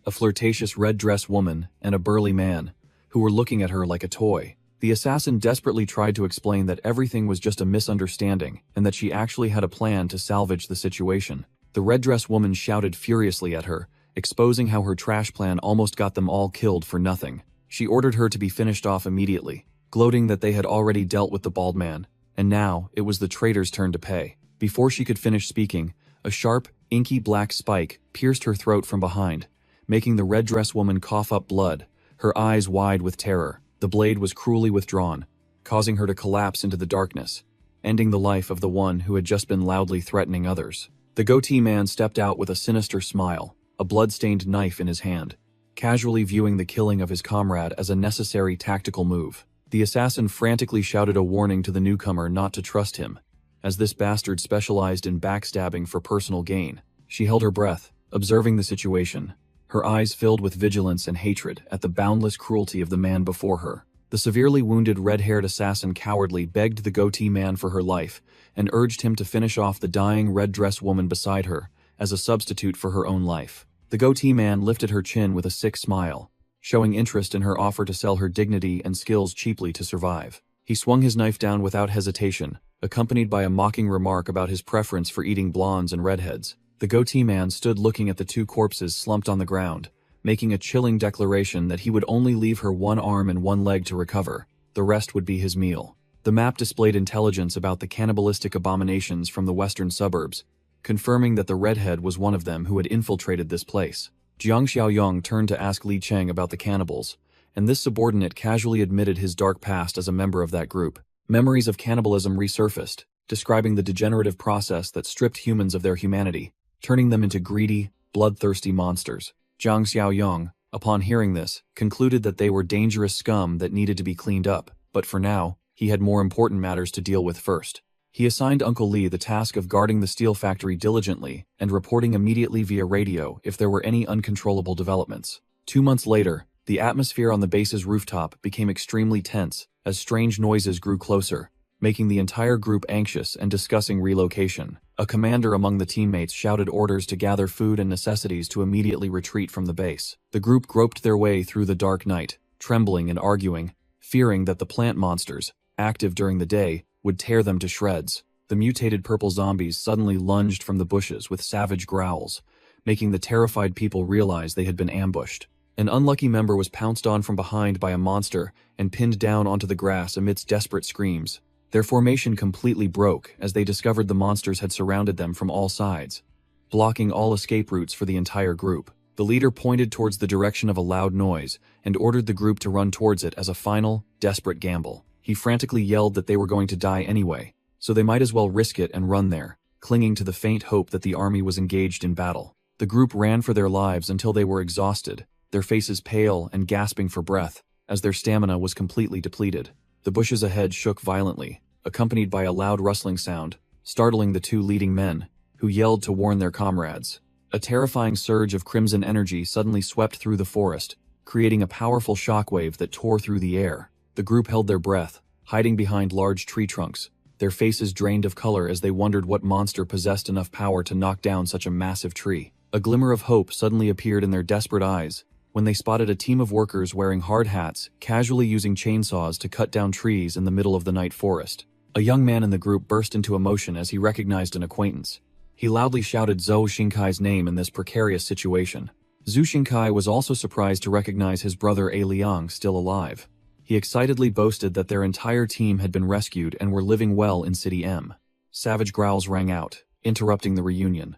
a flirtatious red-dress woman and a burly man, who were looking at her like a toy. The assassin desperately tried to explain that everything was just a misunderstanding and that she actually had a plan to salvage the situation. The red-dress woman shouted furiously at her, exposing how her trash plan almost got them all killed for nothing. She ordered her to be finished off immediately, gloating that they had already dealt with the bald man, and now it was the traitor's turn to pay. Before she could finish speaking, a sharp, inky black spike pierced her throat from behind, making the red-dress woman cough up blood, her eyes wide with terror. The blade was cruelly withdrawn, causing her to collapse into the darkness, ending the life of the one who had just been loudly threatening others. The goatee man stepped out with a sinister smile, a blood-stained knife in his hand, casually viewing the killing of his comrade as a necessary tactical move. The assassin frantically shouted a warning to the newcomer not to trust him, as this bastard specialized in backstabbing for personal gain. She held her breath, observing the situation, her eyes filled with vigilance and hatred at the boundless cruelty of the man before her. The severely wounded red-haired assassin cowardly begged the goatee man for her life and urged him to finish off the dying red-dress woman beside her as a substitute for her own life. The goatee man lifted her chin with a sick smile, showing interest in her offer to sell her dignity and skills cheaply to survive. He swung his knife down without hesitation, accompanied by a mocking remark about his preference for eating blondes and redheads. The goatee man stood looking at the two corpses slumped on the ground, making a chilling declaration that he would only leave her one arm and one leg to recover. The rest would be his meal. The map displayed intelligence about the cannibalistic abominations from the western suburbs, confirming that the redhead was one of them who had infiltrated this place. Jiang Xiaoyong turned to ask Li Cheng about the cannibals, and this subordinate casually admitted his dark past as a member of that group. Memories of cannibalism resurfaced, describing the degenerative process that stripped humans of their humanity, turning them into greedy, bloodthirsty monsters. Jiang Xiaoyong, upon hearing this, concluded that they were dangerous scum that needed to be cleaned up, but for now, he had more important matters to deal with first. He assigned Uncle Li the task of guarding the steel factory diligently and reporting immediately via radio if there were any uncontrollable developments. 2 months later, the atmosphere on the base's rooftop became extremely tense as strange noises grew closer, making the entire group anxious and discussing relocation. A commander among the teammates shouted orders to gather food and necessities to immediately retreat from the base. The group groped their way through the dark night, trembling and arguing, fearing that the plant monsters, active during the day, would tear them to shreds. The mutated purple zombies suddenly lunged from the bushes with savage growls, making the terrified people realize they had been ambushed. An unlucky member was pounced on from behind by a monster and pinned down onto the grass amidst desperate screams. Their formation completely broke as they discovered the monsters had surrounded them from all sides, blocking all escape routes for the entire group. The leader pointed towards the direction of a loud noise and ordered the group to run towards it as a final, desperate gamble. He frantically yelled that they were going to die anyway, so they might as well risk it and run there, clinging to the faint hope that the army was engaged in battle. The group ran for their lives until they were exhausted, their faces pale and gasping for breath, as their stamina was completely depleted. The bushes ahead shook violently, accompanied by a loud rustling sound, startling the two leading men, who yelled to warn their comrades. A terrifying surge of crimson energy suddenly swept through the forest, creating a powerful shockwave that tore through the air. The group held their breath, hiding behind large tree trunks, their faces drained of color as they wondered what monster possessed enough power to knock down such a massive tree. A glimmer of hope suddenly appeared in their desperate eyes when they spotted a team of workers wearing hard hats, casually using chainsaws to cut down trees in the middle of the night forest. A young man in the group burst into emotion as he recognized an acquaintance. He loudly shouted Zhou Xingkai's name in this precarious situation. Zhu Xingkai was also surprised to recognize his brother A Liang still alive. He excitedly boasted that their entire team had been rescued and were living well in City M. Savage growls rang out, interrupting the reunion.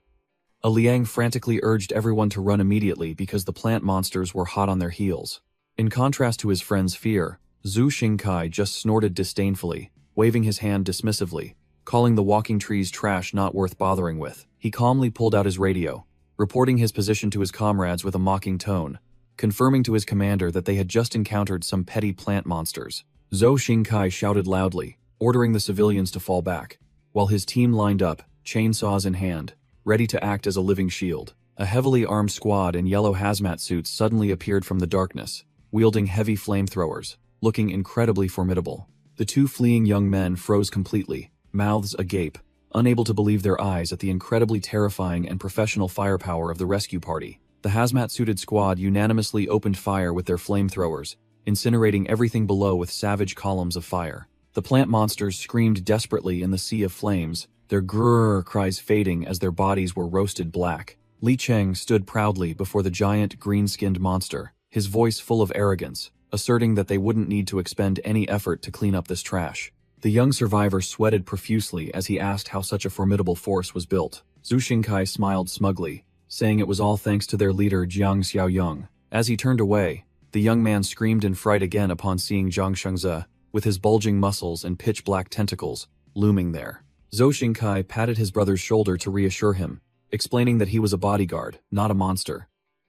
A Liang frantically urged everyone to run immediately because the plant monsters were hot on their heels. In contrast to his friend's fear, Zhu Xingkai just snorted disdainfully, waving his hand dismissively, calling the walking trees trash not worth bothering with. He calmly pulled out his radio, reporting his position to his comrades with a mocking tone, confirming to his commander that they had just encountered some petty plant monsters. Zhou Xingkai shouted loudly, ordering the civilians to fall back, while his team lined up, chainsaws in hand, ready to act as a living shield. A heavily armed squad in yellow hazmat suits suddenly appeared from the darkness, wielding heavy flamethrowers, looking incredibly formidable. The two fleeing young men froze completely, mouths agape, unable to believe their eyes at the incredibly terrifying and professional firepower of the rescue party. The hazmat-suited squad unanimously opened fire with their flamethrowers, incinerating everything below with savage columns of fire. The plant monsters screamed desperately in the sea of flames, their grrr cries fading as their bodies were roasted black. Li Cheng stood proudly before the giant green-skinned monster, his voice full of arrogance, asserting that they wouldn't need to expend any effort to clean up this trash. The young survivor sweated profusely as he asked how such a formidable force was built. Zhu Xingkai smiled smugly, saying it was all thanks to their leader Jiang Xiaoyong. As he turned away, the young man screamed in fright again upon seeing Zhang Shengze, with his bulging muscles and pitch-black tentacles, looming there. Zhou Xingkai patted his brother's shoulder to reassure him, explaining that he was a bodyguard, not a monster,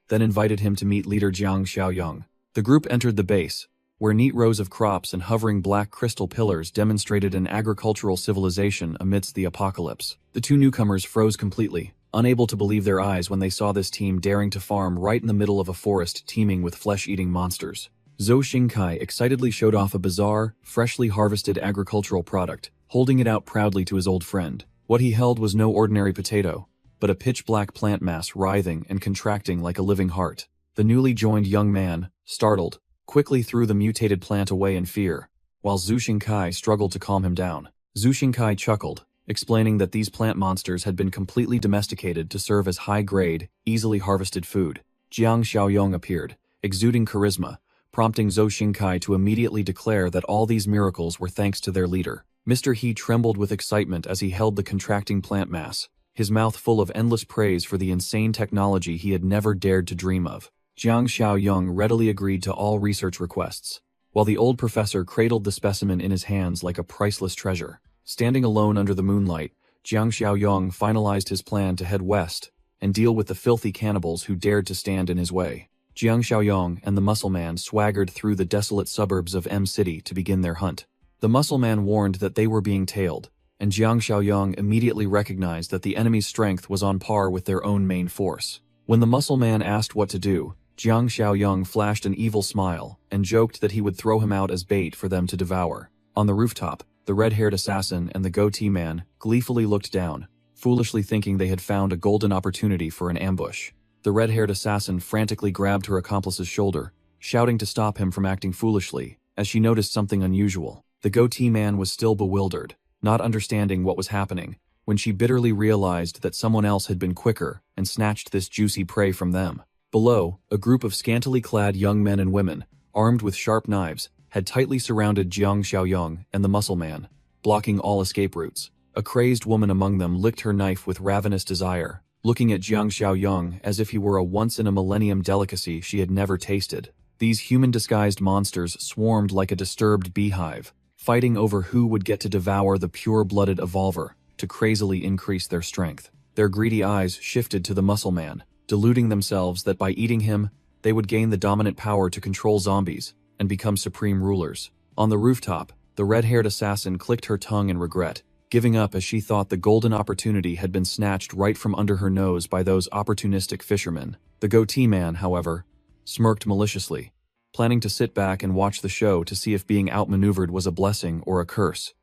then invited him to meet leader Jiang Xiaoyong. The group entered the base, where neat rows of crops and hovering black crystal pillars demonstrated an agricultural civilization amidst the apocalypse. The two newcomers froze completely, unable to believe their eyes when they saw this team daring to farm right in the middle of a forest teeming with flesh-eating monsters. Zhou Xingkai excitedly showed off a bizarre, freshly harvested agricultural product, holding it out proudly to his old friend. What he held was no ordinary potato, but a pitch-black plant mass writhing and contracting like a living heart. The newly joined young man, startled, quickly threw the mutated plant away in fear, while Zhu Xingkai struggled to calm him down. Zhu Xingkai chuckled, explaining that these plant monsters had been completely domesticated to serve as high-grade, easily harvested food. Jiang Xiaoyong appeared, exuding charisma, prompting Zhou Xingkai to immediately declare that all these miracles were thanks to their leader. Mr. He trembled with excitement as he held the contracting plant mass, his mouth full of endless praise for the insane technology he had never dared to dream of. Jiang Xiaoyong readily agreed to all research requests, while the old professor cradled the specimen in his hands like a priceless treasure. Standing alone under the moonlight, Jiang Xiaoyong finalized his plan to head west and deal with the filthy cannibals who dared to stand in his way. Jiang Xiaoyong and the muscle man swaggered through the desolate suburbs of M City to begin their hunt. The muscle man warned that they were being tailed, and Jiang Xiaoyong immediately recognized that the enemy's strength was on par with their own main force. When the muscle man asked what to do, Jiang Xiaoyong flashed an evil smile and joked that he would throw him out as bait for them to devour. On the rooftop, the red-haired assassin and the goatee man gleefully looked down, foolishly thinking they had found a golden opportunity for an ambush. The red-haired assassin frantically grabbed her accomplice's shoulder, shouting to stop him from acting foolishly, as she noticed something unusual. The goatee man was still bewildered, not understanding what was happening, when she bitterly realized that someone else had been quicker and snatched this juicy prey from them. Below, a group of scantily clad young men and women, armed with sharp knives, had tightly surrounded Jiang Xiaoyong and the muscle man, blocking all escape routes. A crazed woman among them licked her knife with ravenous desire, looking at Jiang Xiaoyong as if he were a once-in-a-millennium delicacy she had never tasted. These human-disguised monsters swarmed like a disturbed beehive, fighting over who would get to devour the pure-blooded evolver to crazily increase their strength. Their greedy eyes shifted to the muscle man, deluding themselves that by eating him, they would gain the dominant power to control zombies and become supreme rulers. On the rooftop, the red-haired assassin clicked her tongue in regret, giving up as she thought the golden opportunity had been snatched right from under her nose by those opportunistic fishermen. The goatee man, however, smirked maliciously, planning to sit back and watch the show to see if being outmaneuvered was a blessing or a curse.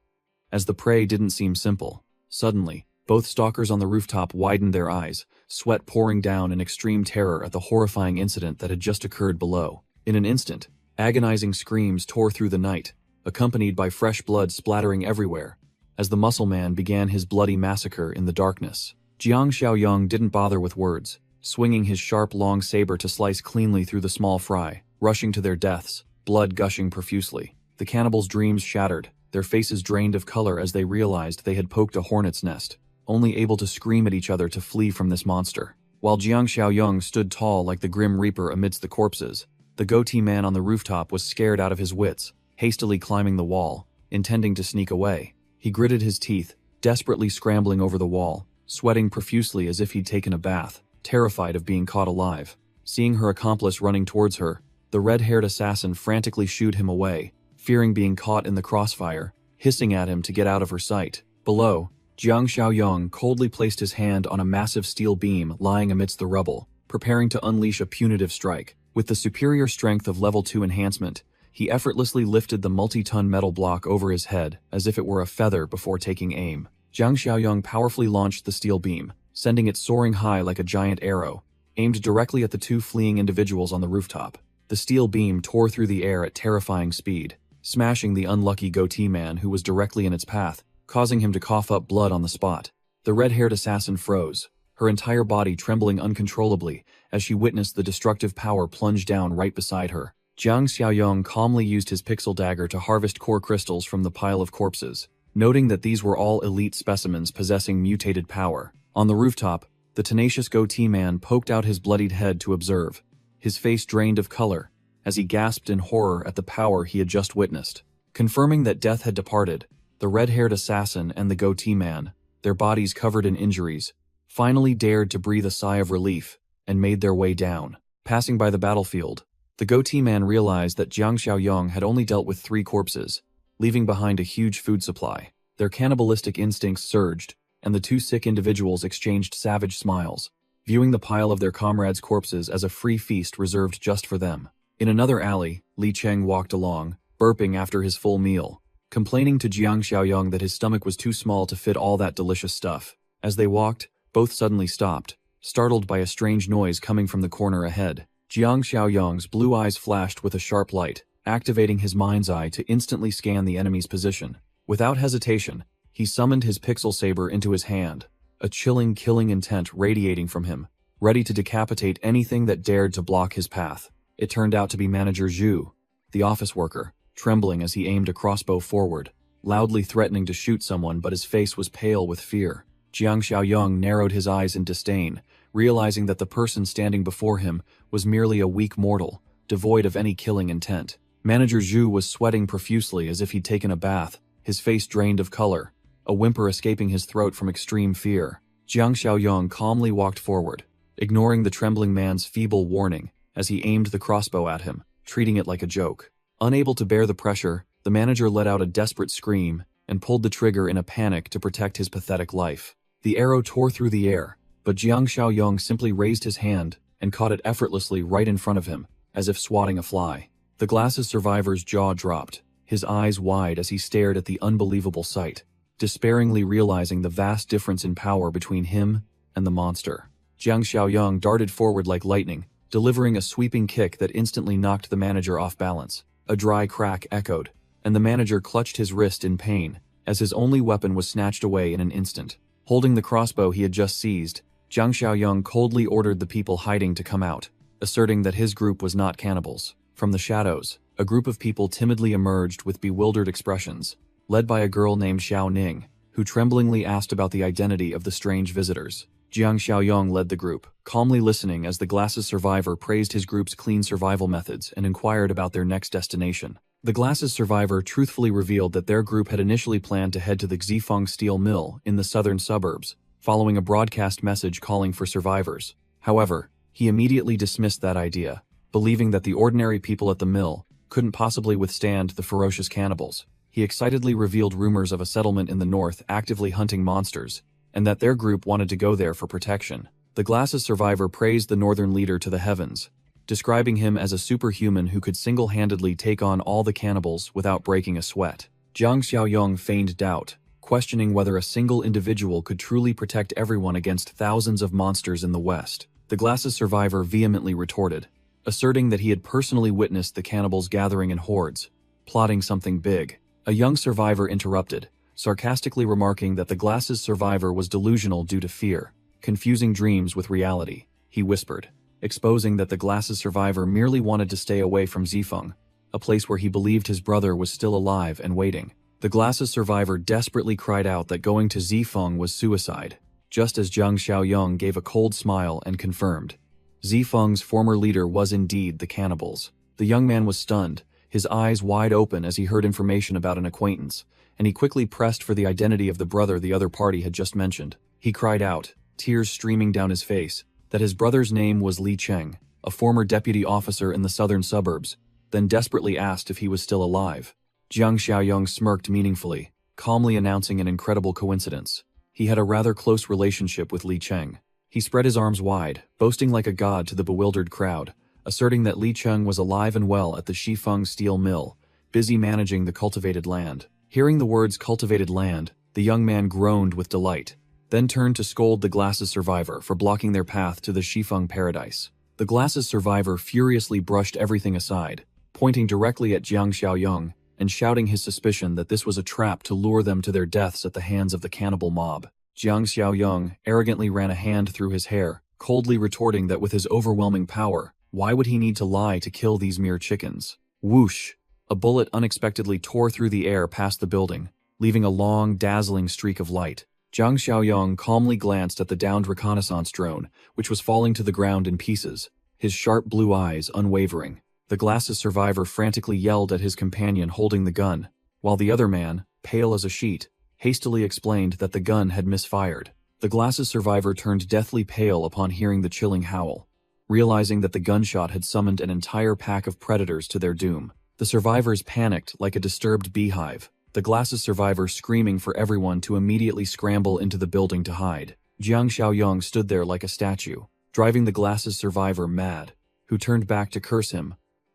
As the prey didn't seem simple, suddenly, both stalkers on the rooftop widened their eyes, sweat pouring down in extreme terror at the horrifying incident that had just occurred below. In an instant, agonizing screams tore through the night, accompanied by fresh blood splattering everywhere, as the muscle man began his bloody massacre in the darkness. Jiang Xiaoyong didn't bother with words, swinging his sharp long saber to slice cleanly through the small fry, rushing to their deaths, blood gushing profusely. The cannibals' dreams shattered, their faces drained of color as they realized they had poked a hornet's nest, only able to scream at each other to flee from this monster. While Jiang Xiaoyong stood tall like the Grim Reaper amidst the corpses, the goatee man on the rooftop was scared out of his wits, hastily climbing the wall, intending to sneak away. He gritted his teeth, desperately scrambling over the wall, sweating profusely as if he'd taken a bath, terrified of being caught alive. Seeing her accomplice running towards her, the red-haired assassin frantically shooed him away, fearing being caught in the crossfire, hissing at him to get out of her sight. Below, Jiang Xiaoyong coldly placed his hand on a massive steel beam lying amidst the rubble, preparing to unleash a punitive strike. With the superior strength of level 2 enhancement, He effortlessly lifted the multi-ton metal block over his head as if it were a feather before taking aim. Jiang Xiaoyong powerfully launched the steel beam, sending it soaring high like a giant arrow, aimed directly at the two fleeing individuals on the rooftop. The steel beam tore through the air at terrifying speed, smashing the unlucky goatee man who was directly in its path, causing him to cough up blood on the spot. The red-haired assassin froze, her entire body trembling uncontrollably as she witnessed the destructive power plunge down right beside her. Jiang Xiaoyong calmly used his pixel dagger to harvest core crystals from the pile of corpses, noting that these were all elite specimens possessing mutated power. On the rooftop, the tenacious goatee man poked out his bloodied head to observe, his face drained of color, as he gasped in horror at the power he had just witnessed. Confirming that death had departed, the red-haired assassin and the goatee man, their bodies covered in injuries, finally dared to breathe a sigh of relief and made their way down. Passing by the battlefield, the goatee man realized that Jiang Xiaoyong had only dealt with 3 corpses, leaving behind a huge food supply. Their cannibalistic instincts surged, and the 2 sick individuals exchanged savage smiles, viewing the pile of their comrades' corpses as a free feast reserved just for them. In another alley, Li Cheng walked along, burping after his full meal, complaining to Jiang Xiaoyong that his stomach was too small to fit all that delicious stuff. As they walked, both suddenly stopped, startled by a strange noise coming from the corner ahead. Jiang Xiaoyong's blue eyes flashed with a sharp light, activating his mind's eye to instantly scan the enemy's position. Without hesitation, he summoned his pixel saber into his hand, a chilling, killing intent radiating from him, ready to decapitate anything that dared to block his path. It turned out to be Manager Zhu, the office worker, trembling as he aimed a crossbow forward, loudly threatening to shoot someone, but his face was pale with fear. Jiang Xiaoyong narrowed his eyes in disdain, realizing that the person standing before him was merely a weak mortal, devoid of any killing intent. Manager Zhu was sweating profusely as if he'd taken a bath, his face drained of color, a whimper escaping his throat from extreme fear. Jiang Xiaoyong calmly walked forward, ignoring the trembling man's feeble warning as he aimed the crossbow at him, treating it like a joke. Unable to bear the pressure, the manager let out a desperate scream and pulled the trigger in a panic to protect his pathetic life. The arrow tore through the air, but Jiang Xiaoyong simply raised his hand and caught it effortlessly right in front of him, as if swatting a fly. The glasses survivor's jaw dropped, his eyes wide as he stared at the unbelievable sight, despairingly realizing the vast difference in power between him and the monster. Jiang Xiaoyong darted forward like lightning, delivering a sweeping kick that instantly knocked the manager off balance. A dry crack echoed, and the manager clutched his wrist in pain as his only weapon was snatched away in an instant. Holding the crossbow he had just seized, Jiang Xiaoyong coldly ordered the people hiding to come out, asserting that his group was not cannibals. From the shadows, a group of people timidly emerged with bewildered expressions, led by a girl named Xiao Ning, who tremblingly asked about the identity of the strange visitors. Jiang Xiaoyong led the group, calmly listening as the glasses survivor praised his group's clean survival methods and inquired about their next destination. The glasses survivor truthfully revealed that their group had initially planned to head to the Xifeng steel mill in the southern suburbs, following a broadcast message calling for survivors. However, he immediately dismissed that idea, believing that the ordinary people at the mill couldn't possibly withstand the ferocious cannibals. He excitedly revealed rumors of a settlement in the north actively hunting monsters, and that their group wanted to go there for protection. The glasses survivor praised the northern leader to the heavens, describing him as a superhuman who could single-handedly take on all the cannibals without breaking a sweat. Jiang Xiaoyong feigned doubt, questioning whether a single individual could truly protect everyone against thousands of monsters in the west. The glasses survivor vehemently retorted, asserting that he had personally witnessed the cannibals gathering in hordes, plotting something big. A young survivor interrupted, sarcastically remarking that the glasses survivor was delusional due to fear, confusing dreams with reality. He whispered, exposing that the glasses survivor merely wanted to stay away from Xifeng, a place where he believed his brother was still alive and waiting. The glasses survivor desperately cried out that going to Xifeng was suicide, just as Jiang Xiaoyong gave a cold smile and confirmed. Xifeng's former leader was indeed the cannibals. The young man was stunned, his eyes wide open as he heard information about an acquaintance, and he quickly pressed for the identity of the brother the other party had just mentioned. He cried out, tears streaming down his face, that his brother's name was Li Cheng, a former deputy officer in the southern suburbs, then desperately asked if he was still alive. Jiang Xiaoyong smirked meaningfully, calmly announcing an incredible coincidence. He had a rather close relationship with Li Cheng. He spread his arms wide, boasting like a god to the bewildered crowd, asserting that Li Cheng was alive and well at the Shifeng steel mill, busy managing the cultivated land. Hearing the words cultivated land, the young man groaned with delight, then turned to scold the Glasses survivor for blocking their path to the Shifeng paradise. The Glasses survivor furiously brushed everything aside, pointing directly at Jiang Xiaoyong and shouting his suspicion that this was a trap to lure them to their deaths at the hands of the cannibal mob. Jiang Xiaoyong arrogantly ran a hand through his hair, coldly retorting that with his overwhelming power, why would he need to lie to kill these mere chickens? Whoosh! A bullet unexpectedly tore through the air past the building, leaving a long, dazzling streak of light. Jiang Xiaoyong calmly glanced at the downed reconnaissance drone, which was falling to the ground in pieces, his sharp blue eyes unwavering. The Glasses survivor frantically yelled at his companion holding the gun, while the other man, pale as a sheet, hastily explained that the gun had misfired. The Glasses survivor turned deathly pale upon hearing the chilling howl, realizing that the gunshot had summoned an entire pack of predators to their doom. The survivors panicked like a disturbed beehive, the Glasses survivor screaming for everyone to immediately scramble into the building to hide. Jiang Xiaoyong stood there like a statue, driving the Glasses survivor mad, who turned back to curse him,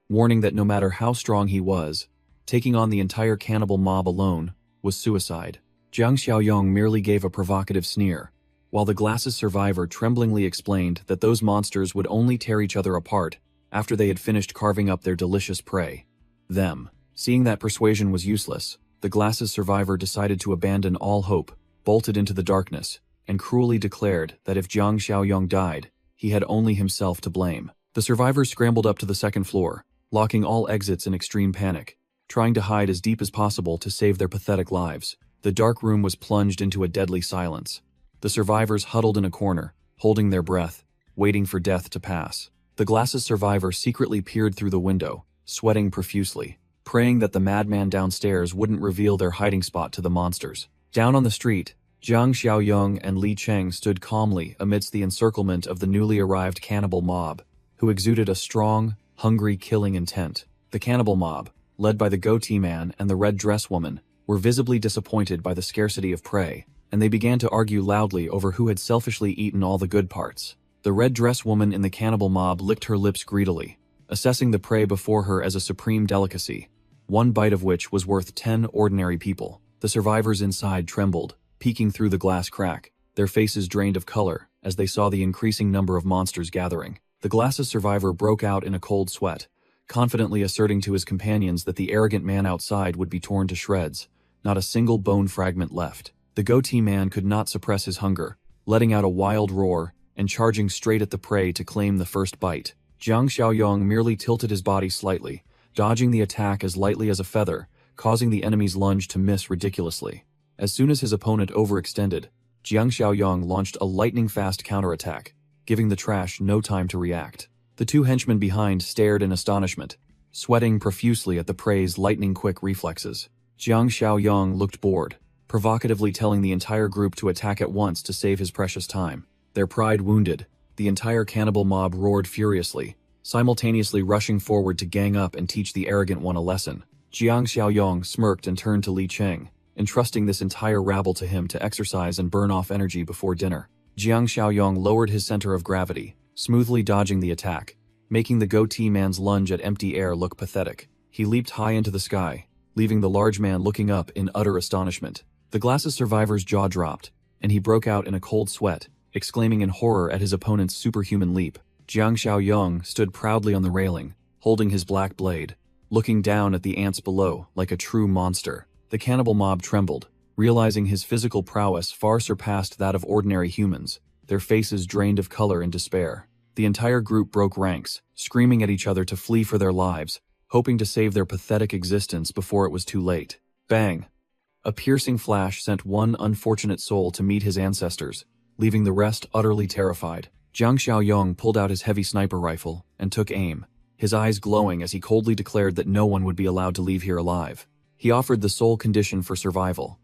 warning that no matter how strong he was, taking on the entire cannibal mob alone was suicide. Jiang Xiaoyong merely gave a provocative sneer, while the Glasses survivor tremblingly explained that those monsters would only tear each other apart after they had finished carving up their delicious prey. Seeing that persuasion was useless, the Glasses survivor decided to abandon all hope, bolted into the darkness, and cruelly declared that if Jiang Xiaoyong died, he had only himself to blame. The survivors scrambled up to the second floor, locking all exits in extreme panic, trying to hide as deep as possible to save their pathetic lives. The dark room was plunged into a deadly silence. The survivors huddled in a corner, holding their breath, waiting for death to pass. The Glasses survivor secretly peered through the window, sweating profusely, praying that the madman downstairs wouldn't reveal their hiding spot to the monsters. Down on the street, Jiang Xiaoyong and Li Cheng stood calmly amidst the encirclement of the newly arrived cannibal mob, who exuded a strong, hungry killing intent. The cannibal mob, led by the goatee man and the red dress woman, were visibly disappointed by the scarcity of prey, and they began to argue loudly over who had selfishly eaten all the good parts. The red dress woman in the cannibal mob licked her lips greedily, assessing the prey before her as a supreme delicacy, one bite of which was worth 10 ordinary people. The survivors inside trembled, peeking through the glass crack, their faces drained of color as they saw the increasing number of monsters gathering. The Glasses survivor broke out in a cold sweat, confidently asserting to his companions that the arrogant man outside would be torn to shreds, not a single bone fragment left. The goatee man could not suppress his hunger, letting out a wild roar and charging straight at the prey to claim the first bite. Jiang Xiaoyong merely tilted his body slightly, dodging the attack as lightly as a feather, causing the enemy's lunge to miss ridiculously. As soon as his opponent overextended, Jiang Xiaoyong launched a lightning-fast counterattack, giving the trash no time to react. The two henchmen behind stared in astonishment, sweating profusely at the prey's lightning-quick reflexes. Jiang Xiaoyong looked bored, provocatively telling the entire group to attack at once to save his precious time. Their pride wounded, the entire cannibal mob roared furiously, simultaneously rushing forward to gang up and teach the arrogant one a lesson. Jiang Xiaoyong smirked and turned to Li Cheng, entrusting this entire rabble to him to exercise and burn off energy before dinner. Jiang Xiaoyong lowered his center of gravity, smoothly dodging the attack, making the goatee man's lunge at empty air look pathetic. He leaped high into the sky, leaving the large man looking up in utter astonishment. The Glasses survivor's jaw dropped, and he broke out in a cold sweat, exclaiming in horror at his opponent's superhuman leap. Jiang Xiaoyong stood proudly on the railing, holding his black blade, looking down at the ants below like a true monster. The cannibal mob trembled, realizing his physical prowess far surpassed that of ordinary humans, their faces drained of color in despair. The entire group broke ranks, screaming at each other to flee for their lives, hoping to save their pathetic existence before it was too late. Bang! A piercing flash sent one unfortunate soul to meet his ancestors, leaving the rest utterly terrified. Jiang Xiaoyong pulled out his heavy sniper rifle and took aim, his eyes glowing as he coldly declared that no one would be allowed to leave here alive. He offered the sole condition for survival.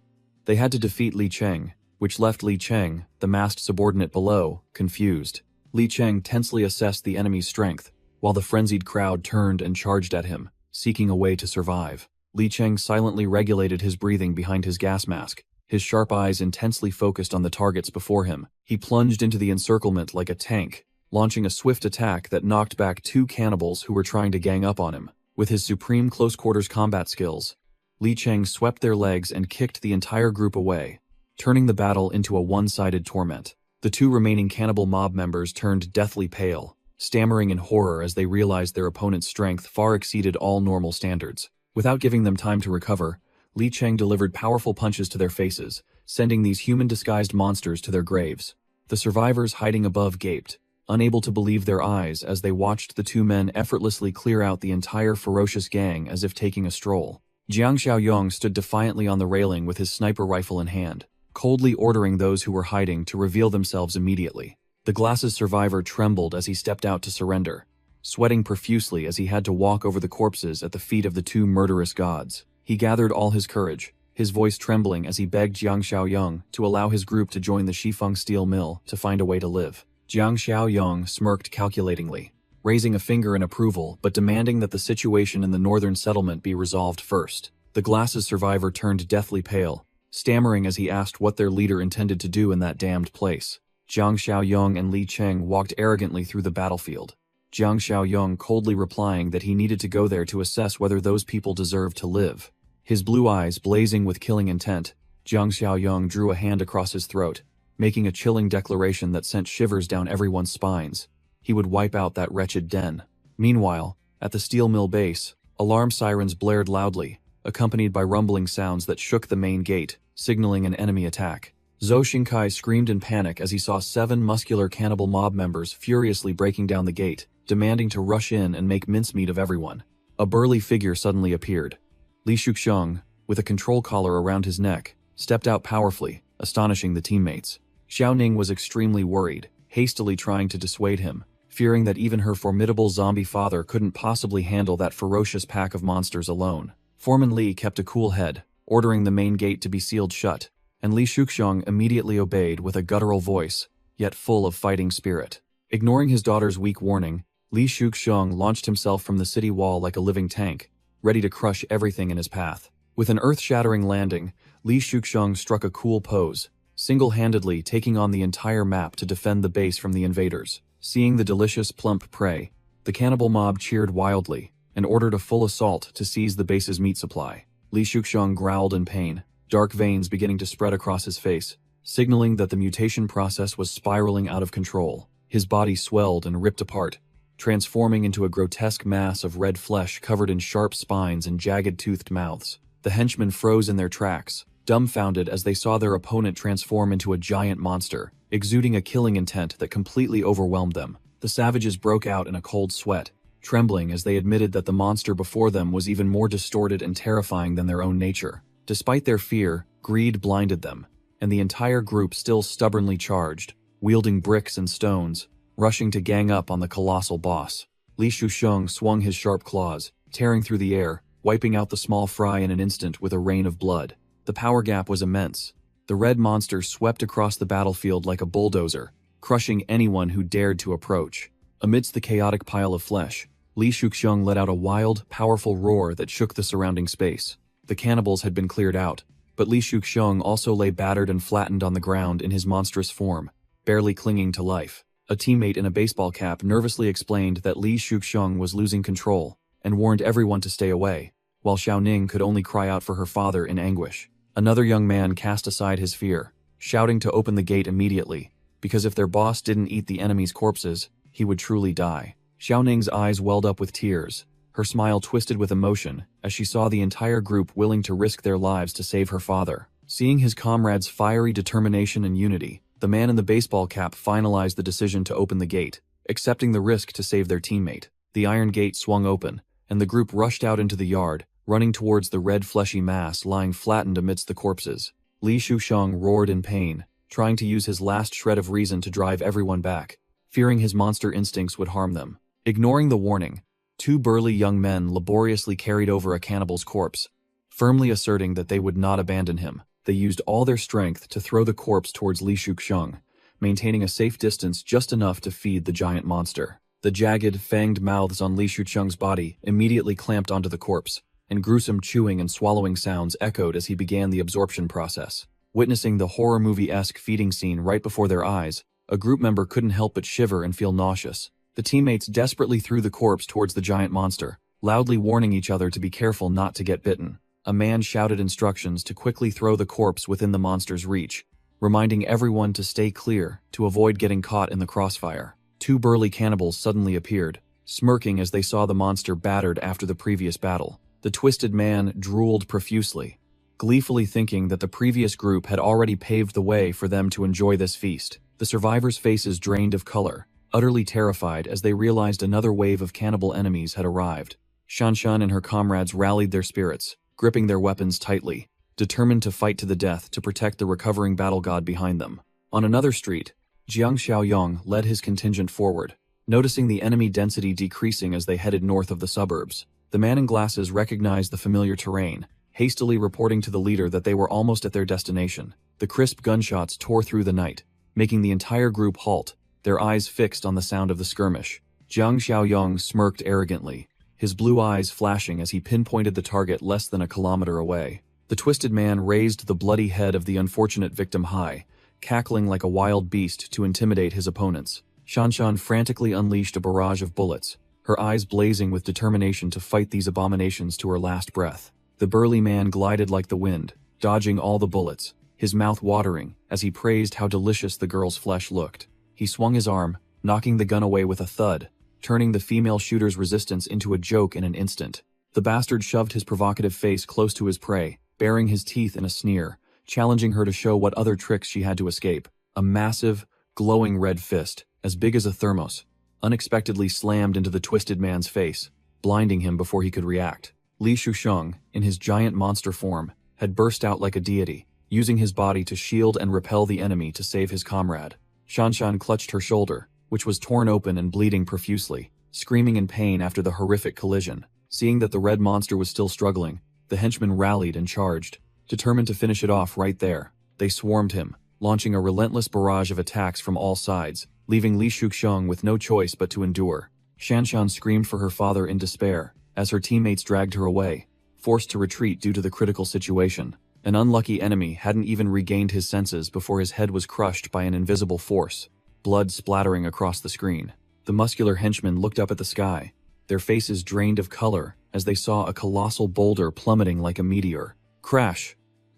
They had to defeat Li Cheng, which left Li Cheng, the masked subordinate below, confused. Li Cheng tensely assessed the enemy's strength, while the frenzied crowd turned and charged at him, seeking a way to survive. Li Cheng silently regulated his breathing behind his gas mask, his sharp eyes intensely focused on the targets before him. He plunged into the encirclement like a tank, launching a swift attack that knocked back 2 cannibals who were trying to gang up on him. With his supreme close-quarters combat skills, Li Cheng swept their legs and kicked the entire group away, turning the battle into a one-sided torment. The 2 remaining cannibal mob members turned deathly pale, stammering in horror as they realized their opponent's strength far exceeded all normal standards. Without giving them time to recover, Li Cheng delivered powerful punches to their faces, sending these human-disguised monsters to their graves. The survivors hiding above gaped, unable to believe their eyes as they watched the 2 men effortlessly clear out the entire ferocious gang as if taking a stroll. Jiang Xiaoyong stood defiantly on the railing with his sniper rifle in hand, coldly ordering those who were hiding to reveal themselves immediately. The Glass's survivor trembled as he stepped out to surrender, sweating profusely as he had to walk over the corpses at the feet of the 2 murderous gods. He gathered all his courage, his voice trembling as he begged Jiang Xiaoyong to allow his group to join the Shifeng steel mill to find a way to live. Jiang Xiaoyong smirked calculatingly, raising a finger in approval but demanding that the situation in the northern settlement be resolved first. The Glass's survivor turned deathly pale, stammering as he asked what their leader intended to do in that damned place. Jiang Xiaoyong and Li Cheng walked arrogantly through the battlefield, Jiang Xiaoyong coldly replying that he needed to go there to assess whether those people deserved to live. His blue eyes blazing with killing intent, Jiang Xiaoyong drew a hand across his throat, making a chilling declaration that sent shivers down everyone's spines. He would wipe out that wretched den. Meanwhile, at the steel mill base, alarm sirens blared loudly, accompanied by rumbling sounds that shook the main gate, signaling an enemy attack. Zhou Xingkai screamed in panic as he saw 7 muscular cannibal mob members furiously breaking down the gate, demanding to rush in and make mincemeat of everyone. A burly figure suddenly appeared. Li Shuxiang, with a control collar around his neck, stepped out powerfully, astonishing the teammates. Xiao Ning was extremely worried, hastily trying to dissuade him, fearing that even her formidable zombie father couldn't possibly handle that ferocious pack of monsters alone. Foreman Li kept a cool head, ordering the main gate to be sealed shut, and Li Shuxiang immediately obeyed with a guttural voice, yet full of fighting spirit. Ignoring his daughter's weak warning, Li Shuxiang launched himself from the city wall like a living tank, ready to crush everything in his path. With an earth-shattering landing, Li Shuxiang struck a cool pose, single-handedly taking on the entire map to defend the base from the invaders. Seeing the delicious, plump prey, the cannibal mob cheered wildly and ordered a full assault to seize the base's meat supply. Li Shuxiang growled in pain, dark veins beginning to spread across his face, signaling that the mutation process was spiraling out of control. His body swelled and ripped apart, transforming into a grotesque mass of red flesh covered in sharp spines and jagged-toothed mouths. The henchmen froze in their tracks, dumbfounded as they saw their opponent transform into a giant monster, exuding a killing intent that completely overwhelmed them. The savages broke out in a cold sweat, trembling as they admitted that the monster before them was even more distorted and terrifying than their own nature. Despite their fear, greed blinded them, and the entire group still stubbornly charged, wielding bricks and stones, rushing to gang up on the colossal boss. Li Shuxiang swung his sharp claws, tearing through the air, wiping out the small fry in an instant with a rain of blood. The power gap was immense. The red monster swept across the battlefield like a bulldozer, crushing anyone who dared to approach. Amidst the chaotic pile of flesh, Li Shuxiang let out a wild, powerful roar that shook the surrounding space. The cannibals had been cleared out, but Li Shuxiang also lay battered and flattened on the ground in his monstrous form, barely clinging to life. A teammate in a baseball cap nervously explained that Li Shuxiang was losing control and warned everyone to stay away, while Xiao Ning could only cry out for her father in anguish. Another young man cast aside his fear, shouting to open the gate immediately, because if their boss didn't eat the enemy's corpses, he would truly die. Xiao Ning's eyes welled up with tears, her smile twisted with emotion as she saw the entire group willing to risk their lives to save her father. Seeing his comrades' fiery determination and unity, the man in the baseball cap finalized the decision to open the gate, accepting the risk to save their teammate. The iron gate swung open, and the group rushed out into the yard, running towards the red fleshy mass lying flattened amidst the corpses. Li Shuxiang roared in pain, trying to use his last shred of reason to drive everyone back, fearing his monster instincts would harm them. Ignoring the warning, 2 burly young men laboriously carried over a cannibal's corpse, firmly asserting that they would not abandon him. They used all their strength to throw the corpse towards Li Shuxiang, maintaining a safe distance just enough to feed the giant monster. The jagged, fanged mouths on Li Shuxiang's body immediately clamped onto the corpse, and gruesome chewing and swallowing sounds echoed as he began the absorption process. Witnessing the horror movie-esque feeding scene right before their eyes, a group member couldn't help but shiver and feel nauseous. The teammates desperately threw the corpse towards the giant monster, loudly warning each other to be careful not to get bitten. A man shouted instructions to quickly throw the corpse within the monster's reach, reminding everyone to stay clear to avoid getting caught in the crossfire. Two burly cannibals suddenly appeared, smirking as they saw the monster battered after the previous battle. The twisted man drooled profusely, gleefully thinking that the previous group had already paved the way for them to enjoy this feast. The survivors' faces drained of color, utterly terrified as they realized another wave of cannibal enemies had arrived. Shanshan and her comrades rallied their spirits, gripping their weapons tightly, determined to fight to the death to protect the recovering battle god behind them. On another street, Jiang Xiaoyong led his contingent forward, noticing the enemy density decreasing as they headed north of the suburbs. The man in glasses recognized the familiar terrain, hastily reporting to the leader that they were almost at their destination. The crisp gunshots tore through the night, making the entire group halt, their eyes fixed on the sound of the skirmish. Jiang Xiaoyong smirked arrogantly, his blue eyes flashing as he pinpointed the target less than a kilometer away. The twisted man raised the bloody head of the unfortunate victim high, cackling like a wild beast to intimidate his opponents. Shanshan frantically unleashed a barrage of bullets, her eyes blazing with determination to fight these abominations to her last breath. The burly man glided like the wind, dodging all the bullets, his mouth watering as he praised how delicious the girl's flesh looked. He swung his arm, knocking the gun away with a thud, turning the female shooter's resistance into a joke in an instant. The bastard shoved his provocative face close to his prey, baring his teeth in a sneer, challenging her to show what other tricks she had to escape. A massive, glowing red fist, as big as a thermos, unexpectedly slammed into the twisted man's face, blinding him before he could react. Li Shusheng, in his giant monster form, had burst out like a deity, using his body to shield and repel the enemy to save his comrade. Shanshan clutched her shoulder, which was torn open and bleeding profusely, screaming in pain after the horrific collision. Seeing that the red monster was still struggling, the henchmen rallied and charged, determined to finish it off right there. They swarmed him, launching a relentless barrage of attacks from all sides, leaving Li Shusheng with no choice but to endure. Shanshan screamed for her father in despair, as her teammates dragged her away, forced to retreat due to the critical situation. An unlucky enemy hadn't even regained his senses before his head was crushed by an invisible force, blood splattering across the screen. The muscular henchmen looked up at the sky, their faces drained of color as they saw a colossal boulder plummeting like a meteor. Crash!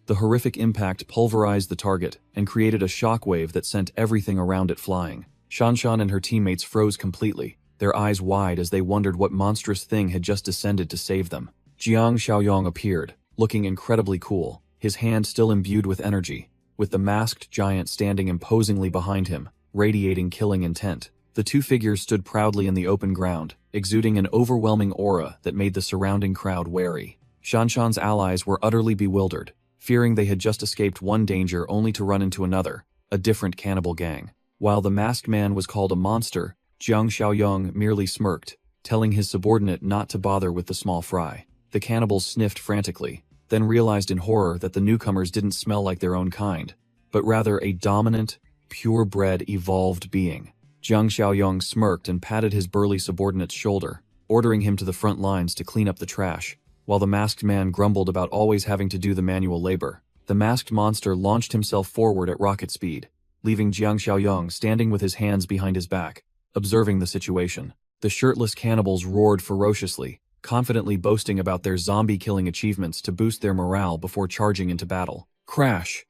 The horrific impact pulverized the target and created a shockwave that sent everything around it flying. Shanshan and her teammates froze completely, their eyes wide as they wondered what monstrous thing had just descended to save them. Jiang Xiaoyong appeared, looking incredibly cool, his hand still imbued with energy, with the masked giant standing imposingly behind him, radiating killing intent. The two figures stood proudly in the open ground, exuding an overwhelming aura that made the surrounding crowd wary. Shanshan's allies were utterly bewildered, fearing they had just escaped one danger only to run into another, a different cannibal gang. While the masked man was called a monster, Jiang Xiaoyong merely smirked, telling his subordinate not to bother with the small fry. The cannibals sniffed frantically, then realized in horror that the newcomers didn't smell like their own kind, but rather a dominant, purebred, evolved being. Jiang Xiaoyong smirked and patted his burly subordinate's shoulder, ordering him to the front lines to clean up the trash, while the masked man grumbled about always having to do the manual labor. The masked monster launched himself forward at rocket speed, leaving Jiang Xiaoyong standing with his hands behind his back, observing the situation. The shirtless cannibals roared ferociously, confidently boasting about their zombie-killing achievements to boost their morale before charging into battle. Crash!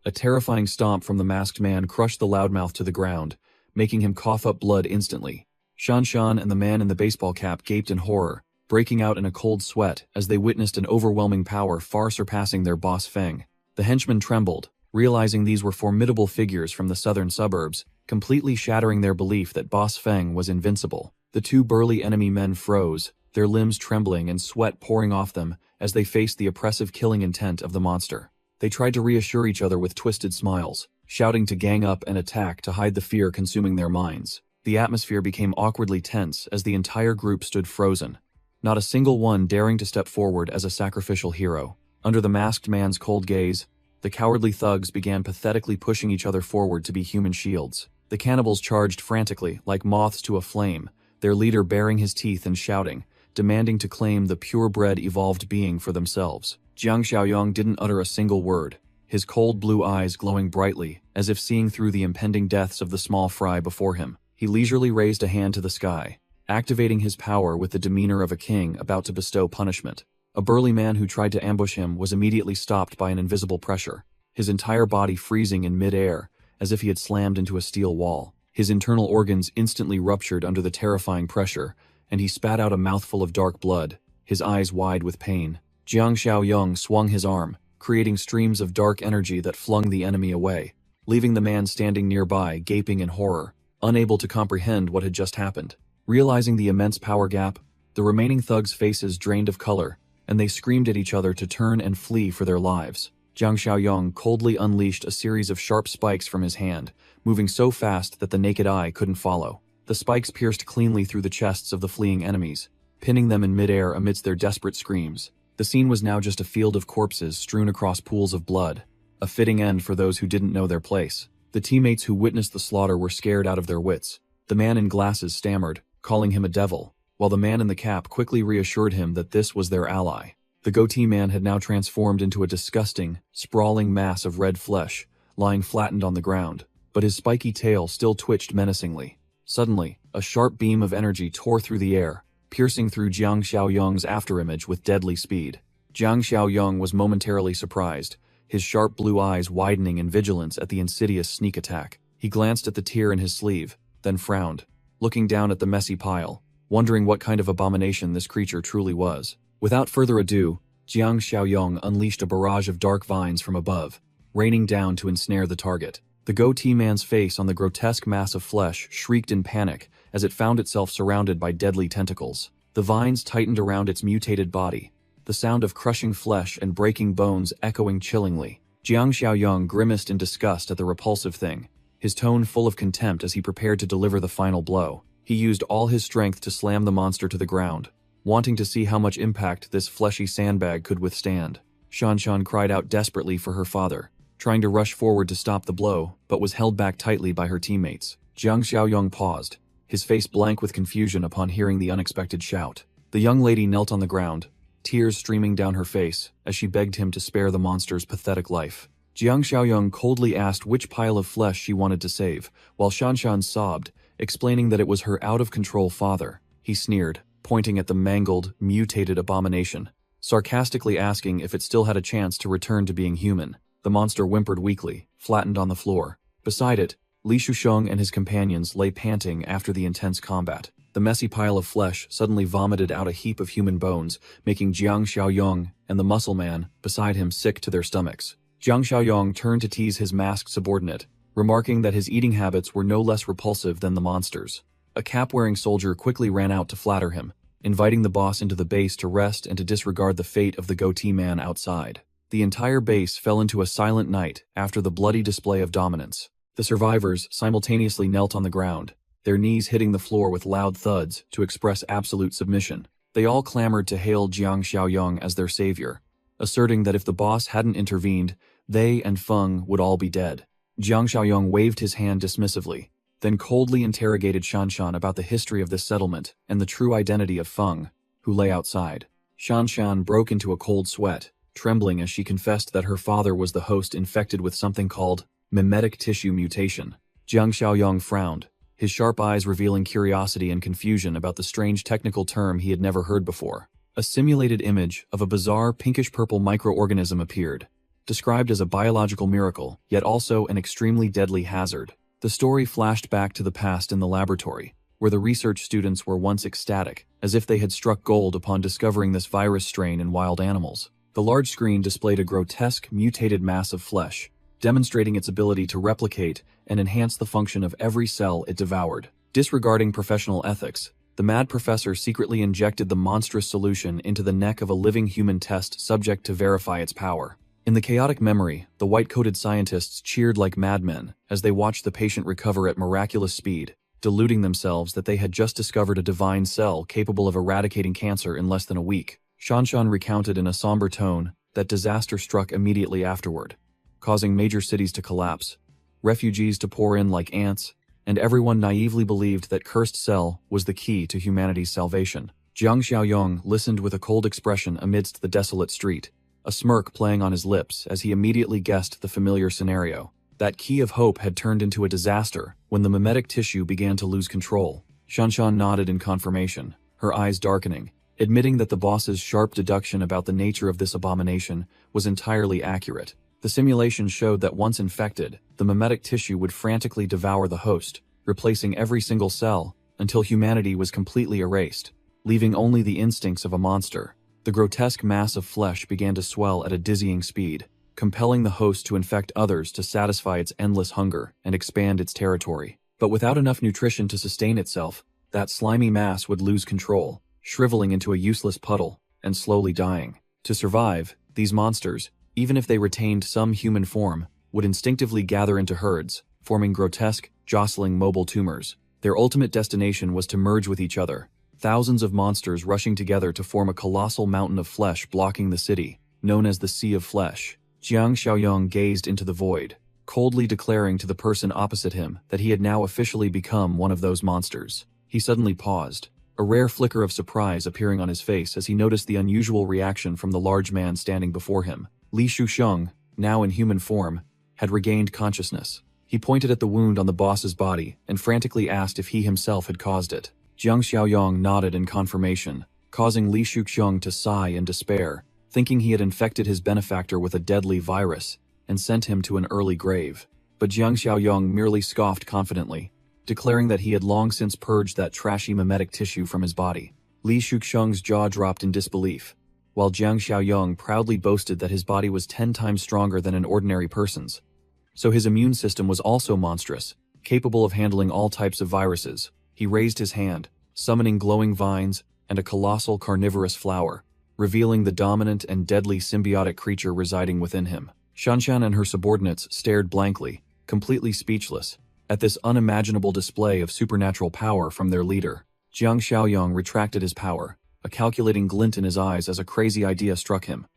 A terrifying stomp from the masked man crushed the loudmouth to the ground, making him cough up blood instantly. Shanshan and the man in the baseball cap gaped in horror, breaking out in a cold sweat as they witnessed an overwhelming power far surpassing their boss Feng. The henchmen trembled, realizing these were formidable figures from the southern suburbs, completely shattering their belief that boss Feng was invincible. The two burly enemy men froze, their limbs trembling and sweat pouring off them as they faced the oppressive killing intent of the monster. They tried to reassure each other with twisted smiles, shouting to gang up and attack to hide the fear consuming their minds. The atmosphere became awkwardly tense as the entire group stood frozen, not a single one daring to step forward as a sacrificial hero. Under the masked man's cold gaze, the cowardly thugs began pathetically pushing each other forward to be human shields. The cannibals charged frantically, like moths to a flame, their leader baring his teeth and shouting, demanding to claim the purebred evolved being for themselves. Jiang Xiaoyong didn't utter a single word. his cold blue eyes glowing brightly, as if seeing through the impending deaths of the small fry before him. He leisurely raised a hand to the sky, activating his power with the demeanor of a king about to bestow punishment. A burly man who tried to ambush him was immediately stopped by an invisible pressure, his entire body freezing in mid-air, as if he had slammed into a steel wall. His internal organs instantly ruptured under the terrifying pressure, and he spat out a mouthful of dark blood, his eyes wide with pain. Jiang Xiaoyong swung his arm, creating streams of dark energy that flung the enemy away, leaving the man standing nearby gaping in horror, unable to comprehend what had just happened. Realizing the immense power gap, the remaining thugs' faces drained of color, and they screamed at each other to turn and flee for their lives. Jiang Xiaoyong coldly unleashed a series of sharp spikes from his hand, moving so fast that the naked eye couldn't follow. The spikes pierced cleanly through the chests of the fleeing enemies, pinning them in midair amidst their desperate screams. The scene was now just a field of corpses strewn across pools of blood, a fitting end for those who didn't know their place. The teammates who witnessed the slaughter were scared out of their wits. The man in glasses stammered, calling him a devil, while the man in the cap quickly reassured him that this was their ally. The goatee man had now transformed into a disgusting, sprawling mass of red flesh, lying flattened on the ground, but his spiky tail still twitched menacingly. Suddenly, a sharp beam of energy tore through the air, piercing through Jiang Xiaoyong's afterimage with deadly speed. Jiang Xiaoyong was momentarily surprised, his sharp blue eyes widening in vigilance at the insidious sneak attack. He glanced at the tear in his sleeve, then frowned, looking down at the messy pile, wondering what kind of abomination this creature truly was. Without further ado, Jiang Xiaoyong unleashed a barrage of dark vines from above, raining down to ensnare the target. The goatee man's face on the grotesque mass of flesh shrieked in panic as it found itself surrounded by deadly tentacles. The vines tightened around its mutated body, the sound of crushing flesh and breaking bones echoing chillingly. Jiang Xiaoyong grimaced in disgust at the repulsive thing, his tone full of contempt as he prepared to deliver the final blow. He used all his strength to slam the monster to the ground, wanting to see how much impact this fleshy sandbag could withstand. Shanshan cried out desperately for her father, trying to rush forward to stop the blow, but was held back tightly by her teammates. Jiang Xiaoyong paused, his face blank with confusion upon hearing the unexpected shout. The young lady knelt on the ground, tears streaming down her face as she begged him to spare the monster's pathetic life. Jiang Xiaoyong coldly asked which pile of flesh she wanted to save, while Shanshan sobbed, explaining that it was her out-of-control father. He sneered, pointing at the mangled, mutated abomination, sarcastically asking if it still had a chance to return to being human. The monster whimpered weakly, flattened on the floor. Beside it, Li Shusheng and his companions lay panting after the intense combat. The messy pile of flesh suddenly vomited out a heap of human bones, making Jiang Xiaoyong and the muscle man beside him sick to their stomachs. Jiang Xiaoyong turned to tease his masked subordinate, remarking that his eating habits were no less repulsive than the monster's. A cap-wearing soldier quickly ran out to flatter him, inviting the boss into the base to rest and to disregard the fate of the goatee man outside. The entire base fell into a silent night after the bloody display of dominance. The survivors simultaneously knelt on the ground, their knees hitting the floor with loud thuds to express absolute submission. They all clamored to hail Jiang Xiaoyong as their savior, asserting that if the boss hadn't intervened, they and Feng would all be dead. Jiang Xiaoyong waved his hand dismissively, then coldly interrogated Shanshan about the history of this settlement and the true identity of Feng, who lay outside. Shanshan broke into a cold sweat, trembling as she confessed that her father was the host infected with something called mimetic tissue mutation. Jiang Xiaoyong frowned, his sharp eyes revealing curiosity and confusion about the strange technical term he had never heard before. A simulated image of a bizarre pinkish-purple microorganism appeared, described as a biological miracle, yet also an extremely deadly hazard. The story flashed back to the past in the laboratory, where the research students were once ecstatic, as if they had struck gold upon discovering this virus strain in wild animals. The large screen displayed a grotesque, mutated mass of flesh, demonstrating its ability to replicate and enhance the function of every cell it devoured. Disregarding professional ethics, the mad professor secretly injected the monstrous solution into the neck of a living human test subject to verify its power. In the chaotic memory, the white-coated scientists cheered like madmen as they watched the patient recover at miraculous speed, deluding themselves that they had just discovered a divine cell capable of eradicating cancer in less than a week. Shanshan recounted in a somber tone that disaster struck immediately afterward, causing major cities to collapse, refugees to pour in like ants, and everyone naively believed that cursed cell was the key to humanity's salvation. Jiang Xiaoyong listened with a cold expression amidst the desolate street, a smirk playing on his lips as he immediately guessed the familiar scenario. That key of hope had turned into a disaster when the mimetic tissue began to lose control. Shanshan nodded in confirmation, her eyes darkening, admitting that the boss's sharp deduction about the nature of this abomination was entirely accurate. The simulation showed that once infected, the mimetic tissue would frantically devour the host, replacing every single cell until humanity was completely erased, leaving only the instincts of a monster. The grotesque mass of flesh began to swell at a dizzying speed, compelling the host to infect others to satisfy its endless hunger and expand its territory. But without enough nutrition to sustain itself, that slimy mass would lose control, shriveling into a useless puddle and slowly dying. To survive, these monsters, even if they retained some human form, would instinctively gather into herds, forming grotesque, jostling mobile tumors. Their ultimate destination was to merge with each other, thousands of monsters rushing together to form a colossal mountain of flesh blocking the city, known as the Sea of Flesh. Jiang Xiaoyong gazed into the void, coldly declaring to the person opposite him that he had now officially become one of those monsters. He suddenly paused, a rare flicker of surprise appearing on his face as he noticed the unusual reaction from the large man standing before him. Li Shusheng, now in human form, had regained consciousness. He pointed at the wound on the boss's body and frantically asked if he himself had caused it. Jiang Xiaoyong nodded in confirmation, causing Li Shusheng to sigh in despair, thinking he had infected his benefactor with a deadly virus and sent him to an early grave. But Jiang Xiaoyong merely scoffed confidently, declaring that he had long since purged that trashy mimetic tissue from his body. Li Shusheng's jaw dropped in disbelief, while Jiang Xiaoyong proudly boasted that his body was 10 times stronger than an ordinary person's. So his immune system was also monstrous, capable of handling all types of viruses. He raised his hand, summoning glowing vines and a colossal carnivorous flower, revealing the dominant and deadly symbiotic creature residing within him. Shanshan and her subordinates stared blankly, completely speechless, at this unimaginable display of supernatural power from their leader. Jiang Xiaoyong retracted his power, a calculating glint in his eyes as a crazy idea struck him.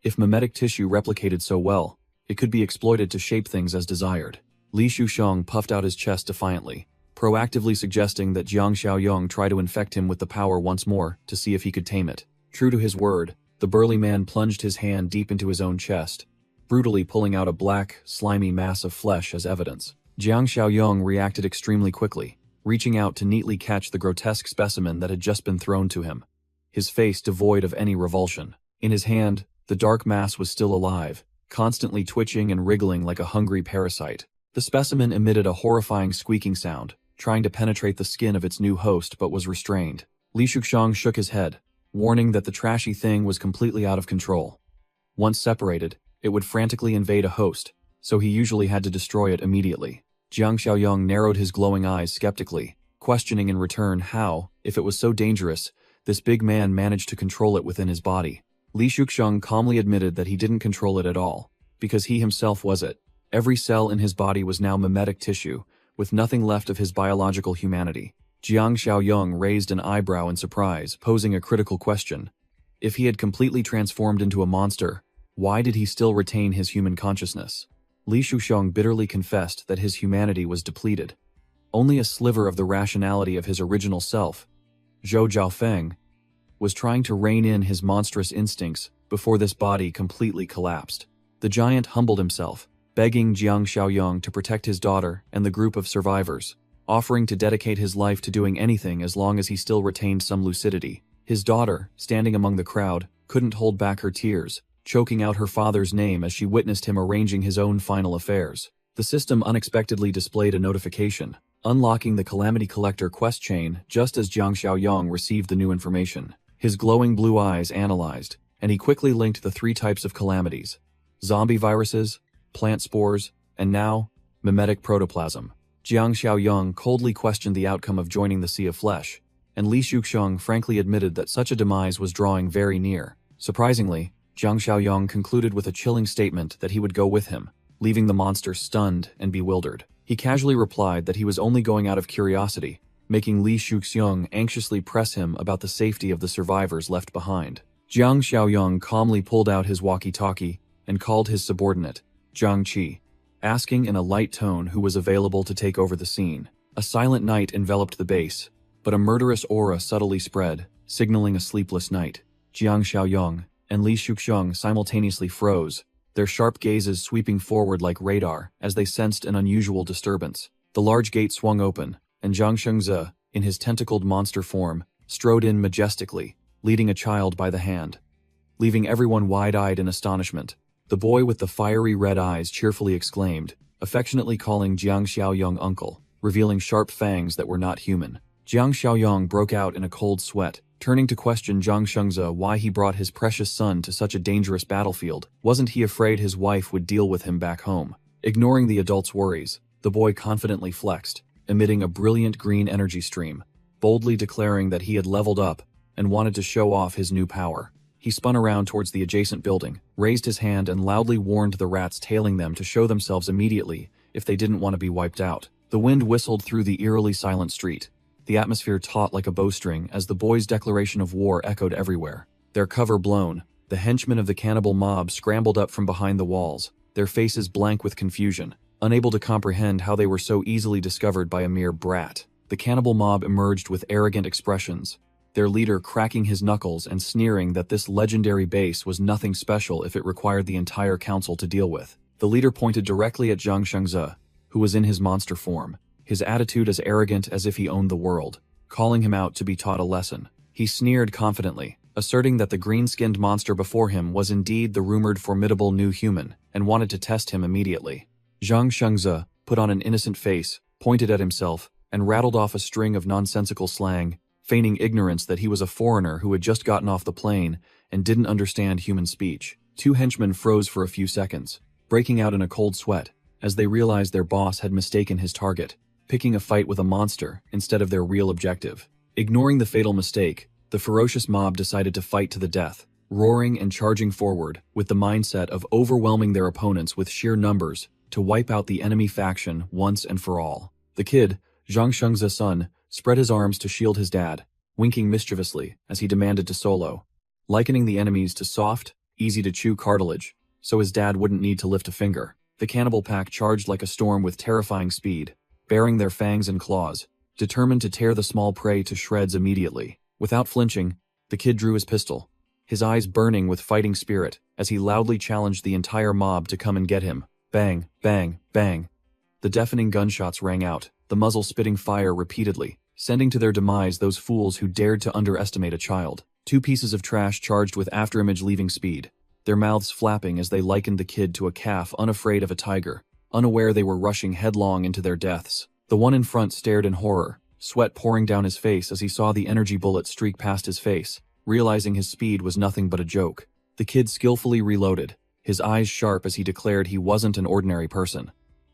If mimetic tissue replicated so well, it could be exploited to shape things as desired. Li Shusheng puffed out his chest defiantly, proactively suggesting that Jiang Xiaoyong try to infect him with the power once more to see if he could tame it. True to his word, the burly man plunged his hand deep into his own chest, brutally pulling out a black, slimy mass of flesh as evidence. Jiang Xiaoyong reacted extremely quickly, reaching out to neatly catch the grotesque specimen that had just been thrown to him, his face devoid of any revulsion. In his hand, the dark mass was still alive, constantly twitching and wriggling like a hungry parasite. The specimen emitted a horrifying squeaking sound, trying to penetrate the skin of its new host but was restrained. Li Shusheng shook his head, warning that the trashy thing was completely out of control. Once separated, it would frantically invade a host, so he usually had to destroy it immediately. Jiang Xiaoyong narrowed his glowing eyes skeptically, questioning in return how, if it was so dangerous, this big man managed to control it within his body. Li Shusheng calmly admitted that he didn't control it at all, because he himself was it. Every cell in his body was now mimetic tissue, with nothing left of his biological humanity. Jiang Xiaoyong raised an eyebrow in surprise, posing a critical question. If he had completely transformed into a monster, why did he still retain his human consciousness? Li Shusheng bitterly confessed that his humanity was depleted. Only a sliver of the rationality of his original self, Zhou Zhaofeng, was trying to rein in his monstrous instincts before this body completely collapsed. The giant humbled himself, begging Jiang Xiaoyong to protect his daughter and the group of survivors, offering to dedicate his life to doing anything as long as he still retained some lucidity. His daughter, standing among the crowd, couldn't hold back her tears, choking out her father's name as she witnessed him arranging his own final affairs. The system unexpectedly displayed a notification, unlocking the Calamity Collector quest chain just as Jiang Xiaoyong received the new information. His glowing blue eyes analyzed, and he quickly linked the 3 types of calamities: zombie viruses, plant spores, and now, mimetic protoplasm. Jiang Xiaoyong coldly questioned the outcome of joining the Sea of Flesh, and Li Shusheng frankly admitted that such a demise was drawing very near. Surprisingly, Jiang Xiaoyong concluded with a chilling statement that he would go with him, leaving the monster stunned and bewildered. He casually replied that he was only going out of curiosity, making Li Shuxiong anxiously press him about the safety of the survivors left behind. Jiang Xiaoyong calmly pulled out his walkie-talkie and called his subordinate, Zhang Qi, asking in a light tone who was available to take over the scene. A silent night enveloped the base, but a murderous aura subtly spread, signaling a sleepless night. Jiang Xiaoyong, and Li Shuxiang simultaneously froze, their sharp gazes sweeping forward like radar as they sensed an unusual disturbance. The large gate swung open, and Zhang Shengze, in his tentacled monster form, strode in majestically, leading a child by the hand. Leaving everyone wide-eyed in astonishment, the boy with the fiery red eyes cheerfully exclaimed, affectionately calling Jiang Xiaoyong uncle, revealing sharp fangs that were not human. Jiang Xiaoyong broke out in a cold sweat, turning to question Zhang Shengze why he brought his precious son to such a dangerous battlefield. Wasn't he afraid his wife would deal with him back home? Ignoring the adult's worries, the boy confidently flexed, emitting a brilliant green energy stream, boldly declaring that he had leveled up and wanted to show off his new power. He spun around towards the adjacent building, raised his hand and loudly warned the rats tailing them to show themselves immediately if they didn't want to be wiped out. The wind whistled through the eerily silent street, the atmosphere taut like a bowstring as the boys' declaration of war echoed everywhere. Their cover blown, the henchmen of the cannibal mob scrambled up from behind the walls, their faces blank with confusion, unable to comprehend how they were so easily discovered by a mere brat. The cannibal mob emerged with arrogant expressions, their leader cracking his knuckles and sneering that this legendary base was nothing special if it required the entire council to deal with. The leader pointed directly at Zhang Shengze, who was in his monster form, his attitude as arrogant as if he owned the world, calling him out to be taught a lesson. He sneered confidently, asserting that the green-skinned monster before him was indeed the rumored formidable new human, and wanted to test him immediately. Zhang Shengze put on an innocent face, pointed at himself, and rattled off a string of nonsensical slang, feigning ignorance that he was a foreigner who had just gotten off the plane and didn't understand human speech. Two henchmen froze for a few seconds, breaking out in a cold sweat, as they realized their boss had mistaken his target, picking a fight with a monster instead of their real objective. Ignoring the fatal mistake, the ferocious mob decided to fight to the death, roaring and charging forward with the mindset of overwhelming their opponents with sheer numbers to wipe out the enemy faction once and for all. The kid, Zhang Shengze's son, spread his arms to shield his dad, winking mischievously as he demanded to solo, likening the enemies to soft, easy-to-chew cartilage, so his dad wouldn't need to lift a finger. The cannibal pack charged like a storm with terrifying speed, baring their fangs and claws, determined to tear the small prey to shreds immediately. Without flinching, the kid drew his pistol, his eyes burning with fighting spirit as he loudly challenged the entire mob to come and get him. Bang, bang, bang. The deafening gunshots rang out, the muzzle spitting fire repeatedly, sending to their demise those fools who dared to underestimate a child. Two pieces of trash charged with afterimage leaving speed, their mouths flapping as they likened the kid to a calf unafraid of a tiger, unaware they were rushing headlong into their deaths. The one in front stared in horror, sweat pouring down his face as he saw the energy bullet streak past his face, realizing his speed was nothing but a joke. The kid skillfully reloaded, his eyes sharp as he declared he wasn't an ordinary person,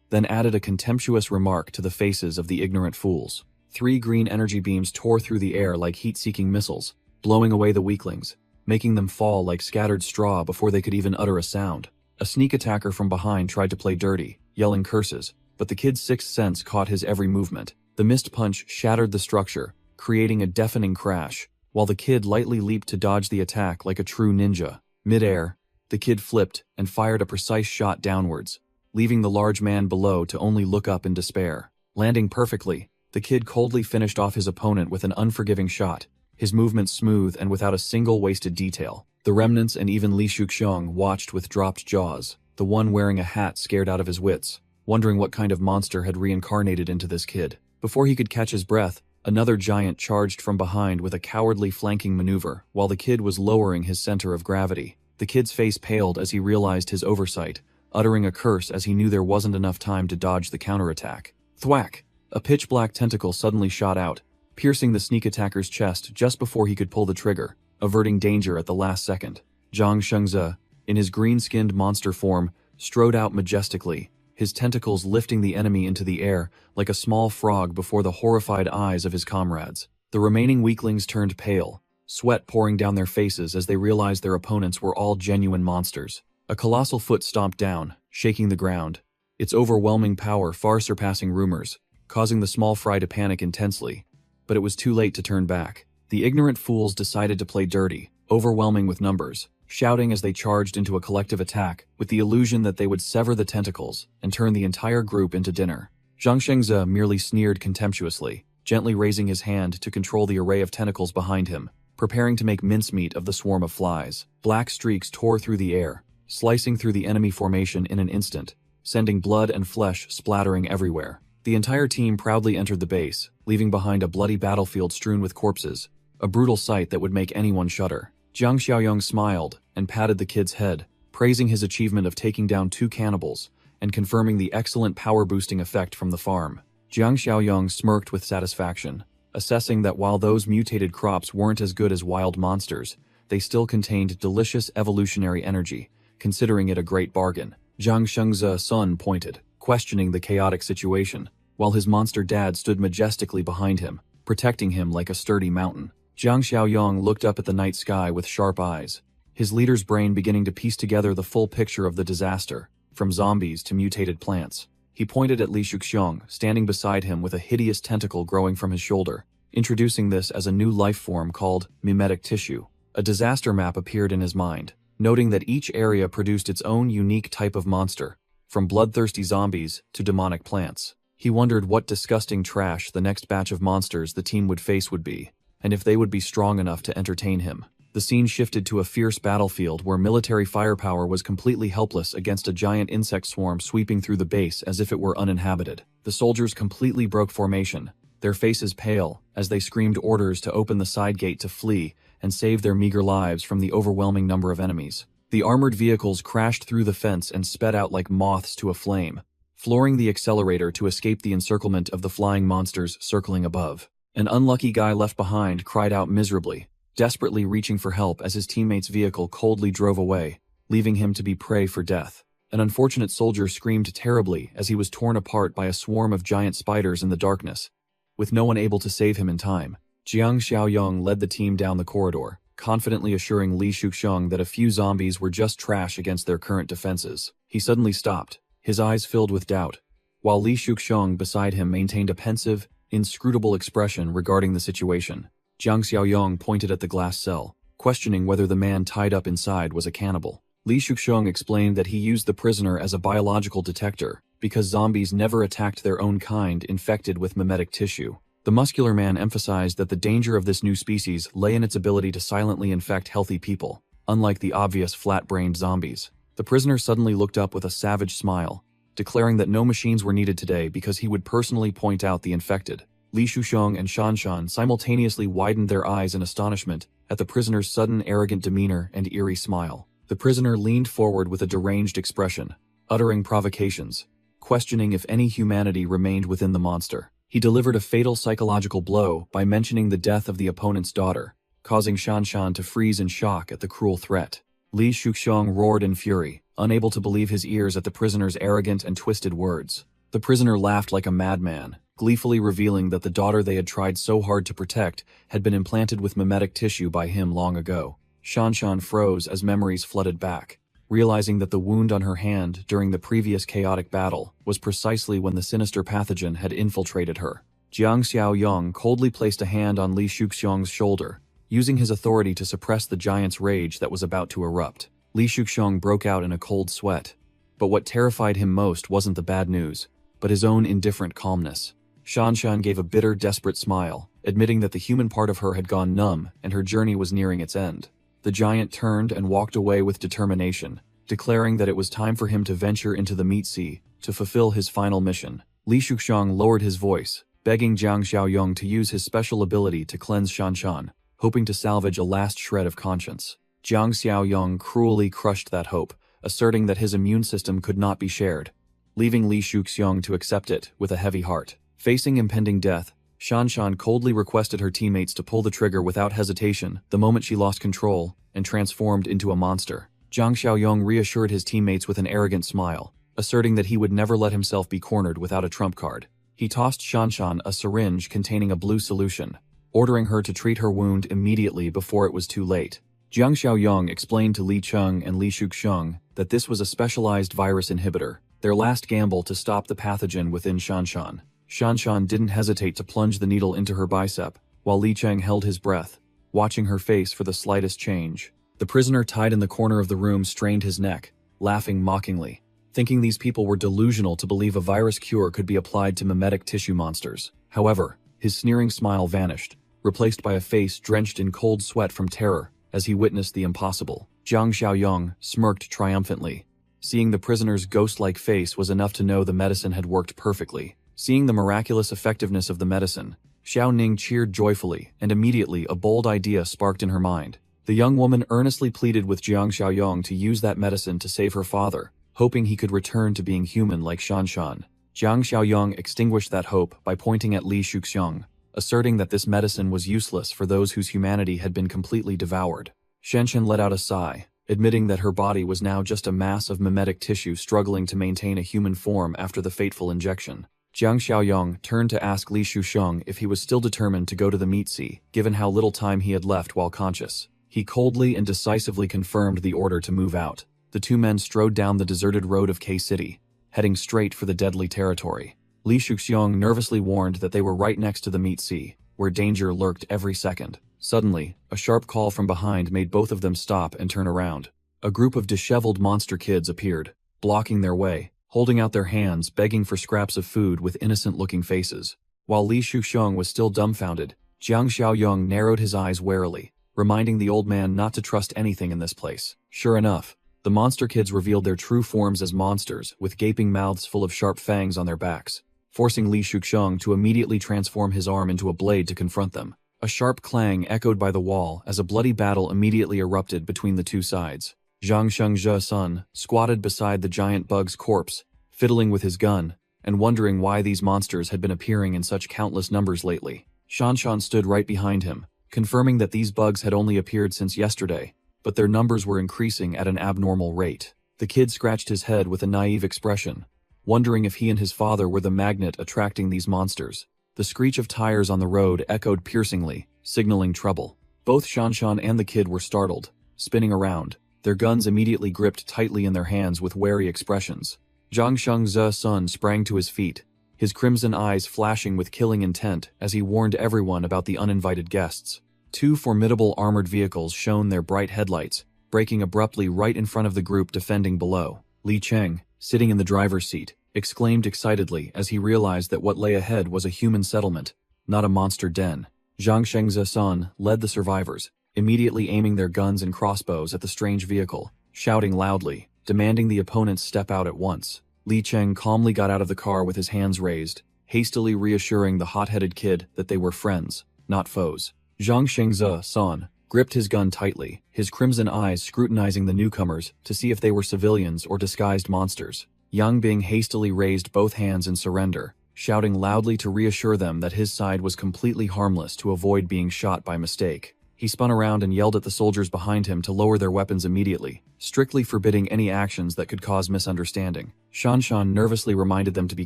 then added a contemptuous remark to the faces of the ignorant fools. 3 green energy beams tore through the air like heat-seeking missiles, blowing away the weaklings, making them fall like scattered straw before they could even utter a sound. A sneak attacker from behind tried to play dirty, yelling curses, but the kid's sixth sense caught his every movement. The missed punch shattered the structure, creating a deafening crash, while the kid lightly leaped to dodge the attack like a true ninja. Mid-air, the kid flipped and fired a precise shot downwards, leaving the large man below to only look up in despair. Landing perfectly, the kid coldly finished off his opponent with an unforgiving shot, his movements smooth and without a single wasted detail. The remnants and even Li Shuxiang watched with dropped jaws, the one wearing a hat scared out of his wits, wondering what kind of monster had reincarnated into this kid. Before he could catch his breath, another giant charged from behind with a cowardly flanking maneuver while the kid was lowering his center of gravity. The kid's face paled as he realized his oversight, uttering a curse as he knew there wasn't enough time to dodge the counterattack. Thwack! A pitch-black tentacle suddenly shot out, piercing the sneak attacker's chest just before he could pull the trigger, averting danger at the last second. Zhang Shengze, in his green-skinned monster form, strode out majestically, his tentacles lifting the enemy into the air like a small frog before the horrified eyes of his comrades. The remaining weaklings turned pale, sweat pouring down their faces as they realized their opponents were all genuine monsters. A colossal foot stomped down, shaking the ground, its overwhelming power far surpassing rumors, causing the small fry to panic intensely. But it was too late to turn back. The ignorant fools decided to play dirty, overwhelming with numbers, shouting as they charged into a collective attack, with the illusion that they would sever the tentacles and turn the entire group into dinner. Zhang Shengze merely sneered contemptuously, gently raising his hand to control the array of tentacles behind him, preparing to make mincemeat of the swarm of flies. Black streaks tore through the air, slicing through the enemy formation in an instant, sending blood and flesh splattering everywhere. The entire team proudly entered the base, leaving behind a bloody battlefield strewn with corpses, a brutal sight that would make anyone shudder. Jiang Xiaoyong smiled and patted the kid's head, praising his achievement of taking down 2 cannibals and confirming the excellent power-boosting effect from the farm. Jiang Xiaoyong smirked with satisfaction, assessing that while those mutated crops weren't as good as wild monsters, they still contained delicious evolutionary energy, considering it a great bargain. Zhang Shengze's son pointed, questioning the chaotic situation, while his monster dad stood majestically behind him, protecting him like a sturdy mountain. Jiang Xiaoyong looked up at the night sky with sharp eyes, his leader's brain beginning to piece together the full picture of the disaster, from zombies to mutated plants. He pointed at Li Shuxiong, standing beside him with a hideous tentacle growing from his shoulder, introducing this as a new life form called mimetic tissue. A disaster map appeared in his mind, noting that each area produced its own unique type of monster, from bloodthirsty zombies to demonic plants. He wondered what disgusting trash the next batch of monsters the team would face would be, and if they would be strong enough to entertain him. The scene shifted to a fierce battlefield where military firepower was completely helpless against a giant insect swarm sweeping through the base as if it were uninhabited. The soldiers completely broke formation, their faces pale, as they screamed orders to open the side gate to flee and save their meager lives from the overwhelming number of enemies. The armored vehicles crashed through the fence and sped out like moths to a flame, flooring the accelerator to escape the encirclement of the flying monsters circling above. An unlucky guy left behind cried out miserably, desperately reaching for help as his teammate's vehicle coldly drove away, leaving him to be prey for death. An unfortunate soldier screamed terribly as he was torn apart by a swarm of giant spiders in the darkness, with no one able to save him in time. Jiang Xiaoyong led the team down the corridor, confidently assuring Li Shuxiong that a few zombies were just trash against their current defenses. He suddenly stopped, his eyes filled with doubt, while Li Shuxiong beside him maintained a pensive, inscrutable expression regarding the situation. Jiang Xiaoyong pointed at the glass cell, questioning whether the man tied up inside was a cannibal. Li Shuxiong explained that he used the prisoner as a biological detector, because zombies never attacked their own kind infected with mimetic tissue. The muscular man emphasized that the danger of this new species lay in its ability to silently infect healthy people, unlike the obvious flat-brained zombies. The prisoner suddenly looked up with a savage smile, declaring that no machines were needed today because he would personally point out the infected. Li Shuxiong and Shanshan simultaneously widened their eyes in astonishment at the prisoner's sudden arrogant demeanor and eerie smile. The prisoner leaned forward with a deranged expression, uttering provocations, questioning if any humanity remained within the monster. He delivered a fatal psychological blow by mentioning the death of the opponent's daughter, causing Shanshan to freeze in shock at the cruel threat. Li Shuxiong roared in fury, unable to believe his ears at the prisoner's arrogant and twisted words. The prisoner laughed like a madman, gleefully revealing that the daughter they had tried so hard to protect had been implanted with mimetic tissue by him long ago. Shanshan froze as memories flooded back, realizing that the wound on her hand during the previous chaotic battle was precisely when the sinister pathogen had infiltrated her. Jiang Xiaoyong coldly placed a hand on Li Shuxiong's shoulder, using his authority to suppress the giant's rage that was about to erupt. Li Shuxiong broke out in a cold sweat, but what terrified him most wasn't the bad news, but his own indifferent calmness. Shanshan gave a bitter, desperate smile, admitting that the human part of her had gone numb and her journey was nearing its end. The giant turned and walked away with determination, declaring that it was time for him to venture into the meat sea to fulfill his final mission. Li Shuxiong lowered his voice, begging Jiang Xiaoyong to use his special ability to cleanse Shanshan, hoping to salvage a last shred of conscience. Jiang Xiaoyong cruelly crushed that hope, asserting that his immune system could not be shared, leaving Li Shuxiong to accept it with a heavy heart. Facing impending death, Shanshan coldly requested her teammates to pull the trigger without hesitation the moment she lost control and transformed into a monster. Jiang Xiaoyong reassured his teammates with an arrogant smile, asserting that he would never let himself be cornered without a trump card. He tossed Shanshan a syringe containing a blue solution, ordering her to treat her wound immediately before it was too late. Jiang Xiaoyong explained to Li Cheng and Li Shuxiong that this was a specialized virus inhibitor, their last gamble to stop the pathogen within Shanshan. Shanshan didn't hesitate to plunge the needle into her bicep, while Li Cheng held his breath, watching her face for the slightest change. The prisoner tied in the corner of the room strained his neck, laughing mockingly, thinking these people were delusional to believe a virus cure could be applied to mimetic tissue monsters. However, his sneering smile vanished, replaced by a face drenched in cold sweat from terror as he witnessed the impossible. Jiang Xiaoyong smirked triumphantly. Seeing the prisoner's ghost-like face was enough to know the medicine had worked perfectly. Seeing the miraculous effectiveness of the medicine, Xiao Ning cheered joyfully, and immediately a bold idea sparked in her mind. The young woman earnestly pleaded with Jiang Xiaoyong to use that medicine to save her father, hoping he could return to being human like Shanshan. Jiang Xiaoyong extinguished that hope by pointing at Li Shuxiang, asserting that this medicine was useless for those whose humanity had been completely devoured. Shanshan let out a sigh, admitting that her body was now just a mass of mimetic tissue struggling to maintain a human form after the fateful injection. Jiang Xiaoyong turned to ask Li Shuxiang if he was still determined to go to the meat sea, given how little time he had left while conscious. He coldly and decisively confirmed the order to move out. The two men strode down the deserted road of K-City, heading straight for the deadly territory. Li Shuxiang nervously warned that they were right next to the meat sea, where danger lurked every second. Suddenly, a sharp call from behind made both of them stop and turn around. A group of disheveled monster kids appeared, blocking their way, holding out their hands, begging for scraps of food with innocent-looking faces. While Li Shuxiang was still dumbfounded, Jiang Xiaoyong narrowed his eyes warily, reminding the old man not to trust anything in this place. Sure enough, the monster kids revealed their true forms as monsters, with gaping mouths full of sharp fangs on their backs, forcing Li Shuxiang to immediately transform his arm into a blade to confront them. A sharp clang echoed by the wall as a bloody battle immediately erupted between the two sides. Zhang Shengzhe Sun squatted beside the giant bug's corpse, fiddling with his gun, and wondering why these monsters had been appearing in such countless numbers lately. Shanshan stood right behind him, confirming that these bugs had only appeared since yesterday, but their numbers were increasing at an abnormal rate. The kid scratched his head with a naive expression, wondering if he and his father were the magnet attracting these monsters. The screech of tires on the road echoed piercingly, signaling trouble. Both Shanshan and the kid were startled, spinning around, their guns immediately gripped tightly in their hands with wary expressions. Zhang Shengzhe Sun sprang to his feet, his crimson eyes flashing with killing intent as he warned everyone about the uninvited guests. Two formidable armored vehicles shone their bright headlights, braking abruptly right in front of the group defending below. Li Cheng, sitting in the driver's seat, exclaimed excitedly as he realized that what lay ahead was a human settlement, not a monster den. Zhang Shengzhe Sun led the survivors, immediately aiming their guns and crossbows at the strange vehicle, shouting loudly, demanding the opponents step out at once. Li Cheng calmly got out of the car with his hands raised, hastily reassuring the hot-headed kid that they were friends, not foes. Zhang Shengzhe Sun gripped his gun tightly, his crimson eyes scrutinizing the newcomers to see if they were civilians or disguised monsters. Yang Bing hastily raised both hands in surrender, shouting loudly to reassure them that his side was completely harmless to avoid being shot by mistake. He spun around and yelled at the soldiers behind him to lower their weapons immediately, strictly forbidding any actions that could cause misunderstanding. Shanshan nervously reminded them to be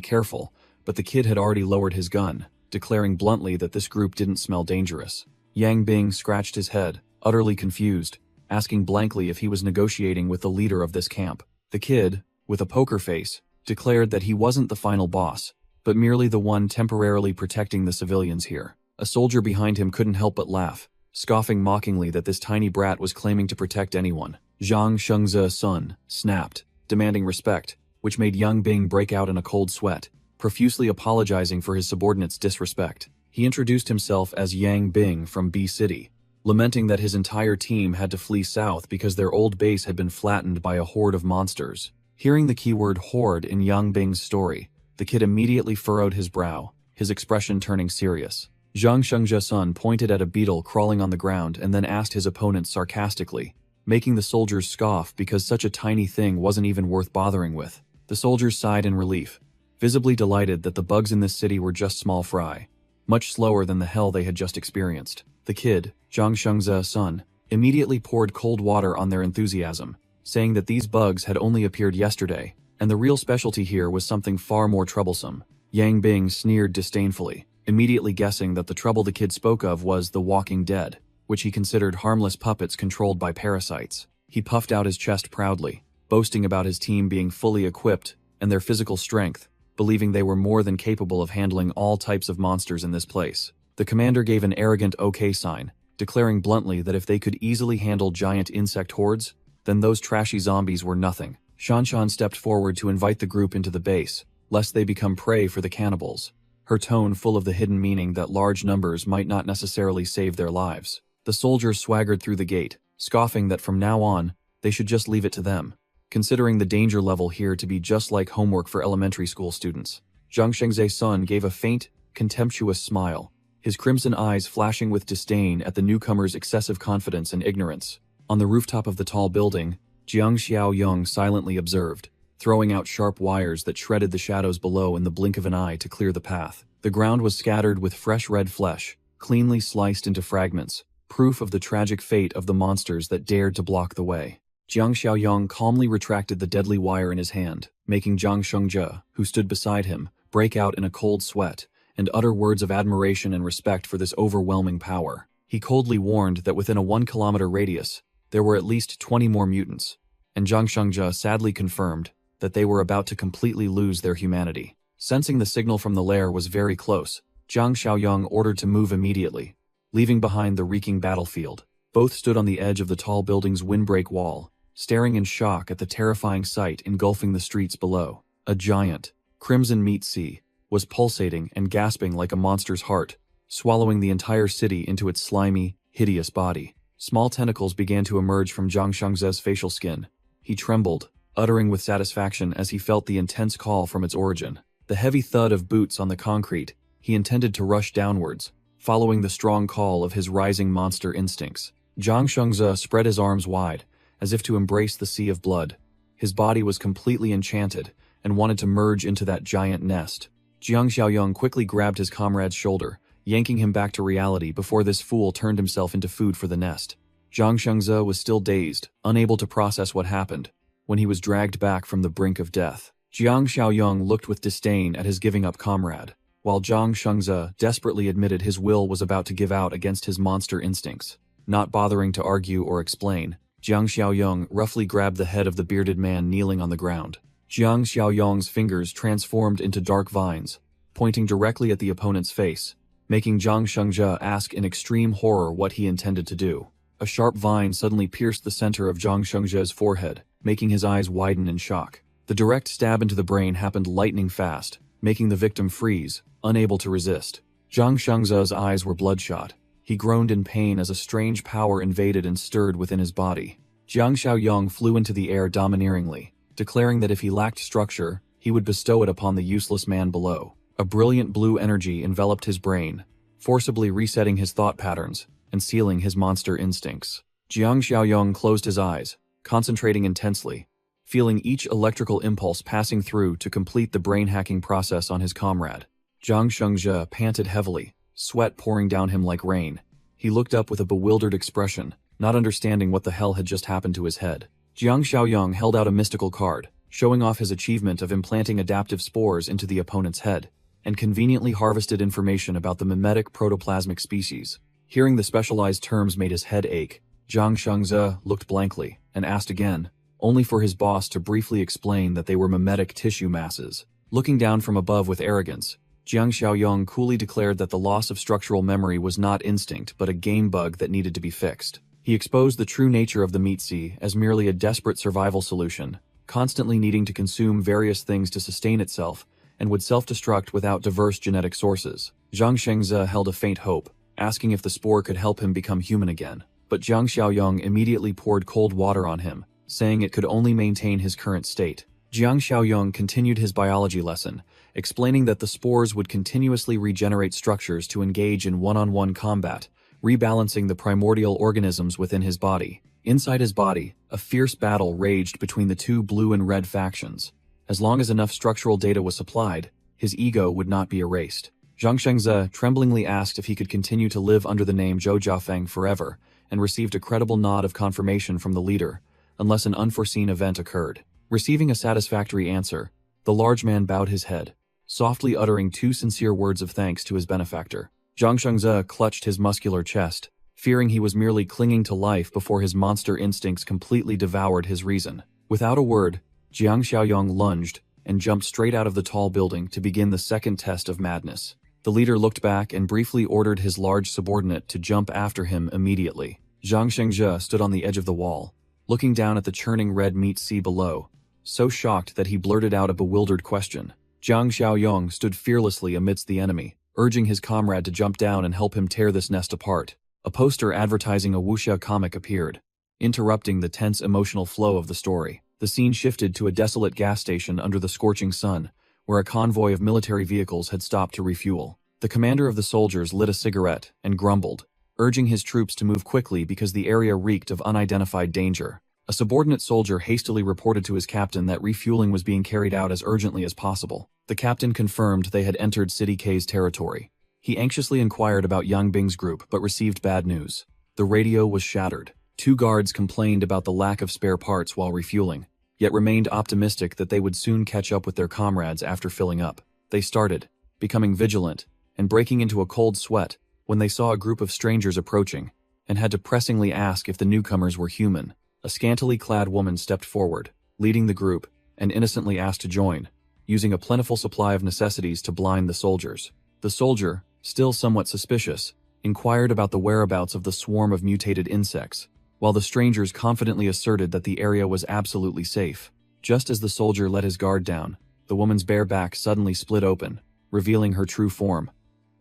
careful, but the kid had already lowered his gun, declaring bluntly that this group didn't smell dangerous. Yang Bing scratched his head, utterly confused, asking blankly if he was negotiating with the leader of this camp. The kid, with a poker face, declared that he wasn't the final boss, but merely the one temporarily protecting the civilians here. A soldier behind him couldn't help but laugh, scoffing mockingly that this tiny brat was claiming to protect anyone. Zhang Shengzhe Sun snapped, demanding respect, which made Yang Bing break out in a cold sweat, profusely apologizing for his subordinate's disrespect. He introduced himself as Yang Bing from B City, lamenting that his entire team had to flee south because their old base had been flattened by a horde of monsters. Hearing the keyword horde in Yang Bing's story, the kid immediately furrowed his brow, his expression turning serious. Zhang Shengzhe Sun pointed at a beetle crawling on the ground and then asked his opponent sarcastically, making the soldiers scoff because such a tiny thing wasn't even worth bothering with. The soldiers sighed in relief, visibly delighted that the bugs in this city were just small fry, much slower than the hell they had just experienced. The kid, Zhang Shengzhe Sun, immediately poured cold water on their enthusiasm, saying that these bugs had only appeared yesterday, and the real specialty here was something far more troublesome. Yang Bing sneered disdainfully, immediately guessing that the trouble the kid spoke of was the Walking Dead, which he considered harmless puppets controlled by parasites. He puffed out his chest proudly, boasting about his team being fully equipped and their physical strength, believing they were more than capable of handling all types of monsters in this place. The commander gave an arrogant OK sign, declaring bluntly that if they could easily handle giant insect hordes, then those trashy zombies were nothing. Shanshan stepped forward to invite the group into the base, lest they become prey for the cannibals. her tone full of the hidden meaning that large numbers might not necessarily save their lives. The soldiers swaggered through the gate, scoffing that from now on, they should just leave it to them, considering the danger level here to be just like homework for elementary school students. Zhang Shengzai's son gave a faint, contemptuous smile, his crimson eyes flashing with disdain at the newcomer's excessive confidence and ignorance. On the rooftop of the tall building, Jiang Xiaoyong silently observed, throwing out sharp wires that shredded the shadows below in the blink of an eye to clear the path. The ground was scattered with fresh red flesh, cleanly sliced into fragments, proof of the tragic fate of the monsters that dared to block the way. Jiang Xiaoyong calmly retracted the deadly wire in his hand, making Zhang Shengzhe, who stood beside him, break out in a cold sweat and utter words of admiration and respect for this overwhelming power. He coldly warned that within a 1-kilometer radius, there were at least 20 more mutants, and Zhang Shengzhe sadly confirmed that they were about to completely lose their humanity. Sensing the signal from the lair was very close, Jiang Xiaoyong ordered to move immediately, leaving behind the reeking battlefield. Both stood on the edge of the tall building's windbreak wall, staring in shock at the terrifying sight engulfing the streets below. A giant, crimson meat sea was pulsating and gasping like a monster's heart, swallowing the entire city into its slimy, hideous body. Small tentacles began to emerge from Zhang Shengzhe's facial skin. He trembled, uttering with satisfaction as he felt the intense call from its origin. The heavy thud of boots on the concrete, he intended to rush downwards, following the strong call of his rising monster instincts. Zhang Shengzhe spread his arms wide, as if to embrace the sea of blood. His body was completely enchanted and wanted to merge into that giant nest. Jiang Xiaoyong quickly grabbed his comrade's shoulder, yanking him back to reality before this fool turned himself into food for the nest. Zhang Shengzhe was still dazed, unable to process what happened, when he was dragged back from the brink of death. Jiang Xiaoyong looked with disdain at his giving up comrade, while Zhang Shengzhe desperately admitted his will was about to give out against his monster instincts. Not bothering to argue or explain, Jiang Xiaoyong roughly grabbed the head of the bearded man kneeling on the ground. Jiang Xiaoyong's fingers transformed into dark vines, pointing directly at the opponent's face, making Zhang Shengzhe ask in extreme horror what he intended to do. A sharp vine suddenly pierced the center of Zhang Shengzhe's forehead, making his eyes widen in shock. The direct stab into the brain happened lightning fast, making the victim freeze, unable to resist. Zhang Shengzhe's eyes were bloodshot. He groaned in pain as a strange power invaded and stirred within his body. Jiang Xiaoyong flew into the air domineeringly, declaring that if he lacked structure, he would bestow it upon the useless man below. A brilliant blue energy enveloped his brain, forcibly resetting his thought patterns and sealing his monster instincts. Jiang Xiaoyong closed his eyes, concentrating intensely, feeling each electrical impulse passing through to complete the brain-hacking process on his comrade. Zhang Shengzhe panted heavily, sweat pouring down him like rain. He looked up with a bewildered expression, not understanding what the hell had just happened to his head. Jiang Xiaoyong held out a mystical card, showing off his achievement of implanting adaptive spores into the opponent's head, and conveniently harvested information about the mimetic protoplasmic species. Hearing the specialized terms made his head ache. Zhang Shengzhe looked blankly and asked again, only for his boss to briefly explain that they were mimetic tissue masses. Looking down from above with arrogance, Jiang Xiaoyong coolly declared that the loss of structural memory was not instinct but a game bug that needed to be fixed. He exposed the true nature of the meat sea as merely a desperate survival solution, constantly needing to consume various things to sustain itself, and would self-destruct without diverse genetic sources. Zhang Shengzhe held a faint hope, asking if the spore could help him become human again. But Jiang Xiaoyong immediately poured cold water on him, saying it could only maintain his current state. Jiang Xiaoyong continued his biology lesson, explaining that the spores would continuously regenerate structures to engage in one-on-one combat, rebalancing the primordial organisms within his body. Inside his body, a fierce battle raged between the two blue and red factions. As long as enough structural data was supplied, his ego would not be erased. Zhang Shengzhe tremblingly asked if he could continue to live under the name Zhou Jiafeng forever, and received a credible nod of confirmation from the leader, unless an unforeseen event occurred. Receiving a satisfactory answer, the large man bowed his head, softly uttering 2 sincere words of thanks to his benefactor. Zhang Shengzhe clutched his muscular chest, fearing he was merely clinging to life before his monster instincts completely devoured his reason. Without a word, Jiang Xiaoyong lunged and jumped straight out of the tall building to begin the second test of madness. The leader looked back and briefly ordered his large subordinate to jump after him immediately. Zhang Shengzhe stood on the edge of the wall, looking down at the churning red meat sea below, so shocked that he blurted out a bewildered question. Jiang Xiaoyong stood fearlessly amidst the enemy, urging his comrade to jump down and help him tear this nest apart. A poster advertising a wuxia comic appeared, interrupting the tense emotional flow of the story. The scene shifted to a desolate gas station under the scorching sun, where a convoy of military vehicles had stopped to refuel. The commander of the soldiers lit a cigarette and grumbled, urging his troops to move quickly because the area reeked of unidentified danger. A subordinate soldier hastily reported to his captain that refueling was being carried out as urgently as possible. The captain confirmed they had entered City K's territory. He anxiously inquired about Yang Bing's group but received bad news. The radio was shattered. 2 guards complained about the lack of spare parts while refueling, yet remained optimistic that they would soon catch up with their comrades after filling up. They started, becoming vigilant, and breaking into a cold sweat when they saw a group of strangers approaching, and had to pressingly ask if the newcomers were human. A scantily clad woman stepped forward, leading the group, and innocently asked to join, using a plentiful supply of necessities to blind the soldiers. The soldier, still somewhat suspicious, inquired about the whereabouts of the swarm of mutated insects, while the strangers confidently asserted that the area was absolutely safe. Just as the soldier let his guard down, the woman's bare back suddenly split open, revealing her true form,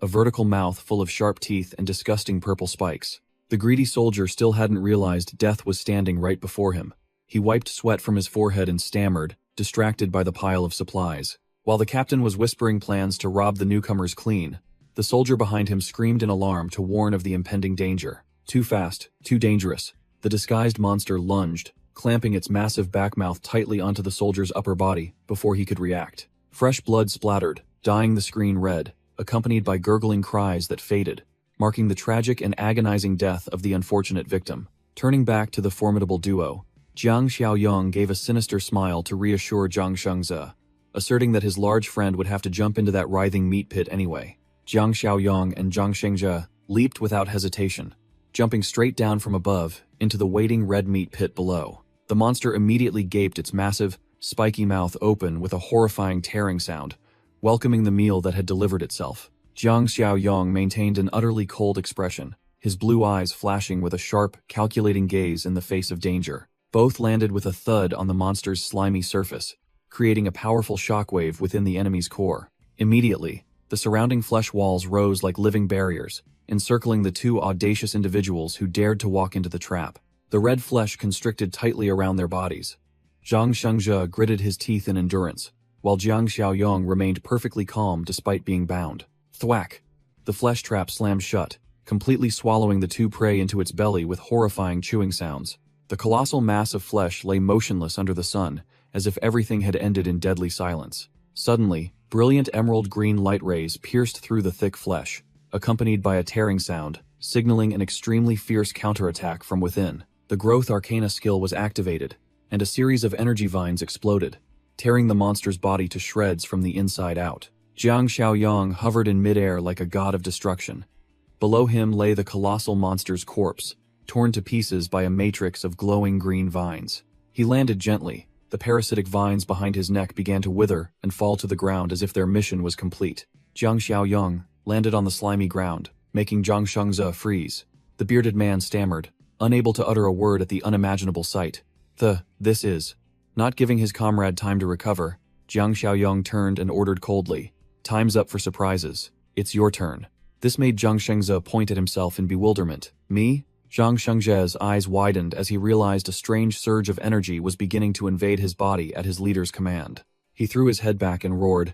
a vertical mouth full of sharp teeth and disgusting purple spikes. The greedy soldier still hadn't realized death was standing right before him. He wiped sweat from his forehead and stammered, distracted by the pile of supplies. While the captain was whispering plans to rob the newcomers clean, the soldier behind him screamed in alarm to warn of the impending danger. Too fast, too dangerous. The disguised monster lunged, clamping its massive back mouth tightly onto the soldier's upper body before he could react. Fresh blood splattered, dyeing the screen red, accompanied by gurgling cries that faded, marking the tragic and agonizing death of the unfortunate victim. Turning back to the formidable duo, Jiang Xiaoyong gave a sinister smile to reassure Zhang Shengze, asserting that his large friend would have to jump into that writhing meat pit anyway. Jiang Xiaoyong and Zhang Shengze leaped without hesitation, jumping straight down from above into the waiting red meat pit below. The monster immediately gaped its massive, spiky mouth open with a horrifying tearing sound, welcoming the meal that had delivered itself. Jiang Xiaoyong maintained an utterly cold expression, his blue eyes flashing with a sharp, calculating gaze in the face of danger. Both landed with a thud on the monster's slimy surface, creating a powerful shockwave within the enemy's core. Immediately, the surrounding flesh walls rose like living barriers, encircling the 2 audacious individuals who dared to walk into the trap. The red flesh constricted tightly around their bodies. Zhang Shengze gritted his teeth in endurance, while Jiang Xiaoyong remained perfectly calm despite being bound. Thwack! The flesh trap slammed shut, completely swallowing the 2 prey into its belly with horrifying chewing sounds. The colossal mass of flesh lay motionless under the sun, as if everything had ended in deadly silence. Suddenly, brilliant emerald green light rays pierced through the thick flesh, accompanied by a tearing sound, signaling an extremely fierce counterattack from within. The growth arcana skill was activated, and a series of energy vines exploded, tearing the monster's body to shreds from the inside out. Jiang Xiaoyong hovered in midair like a god of destruction. Below him lay the colossal monster's corpse, torn to pieces by a matrix of glowing green vines. He landed gently. The parasitic vines behind his neck began to wither and fall to the ground as if their mission was complete. Jiang Xiaoyong landed on the slimy ground, making Zhang Shengze freeze. The bearded man stammered, unable to utter a word at the unimaginable sight. This is. Not giving his comrade time to recover, Jiang Xiaoyong turned and ordered coldly, "Time's up for surprises. It's your turn." This made Zhang Shengze point at himself in bewilderment. Me? Zhang Shengze's eyes widened as he realized a strange surge of energy was beginning to invade his body at his leader's command. He threw his head back and roared,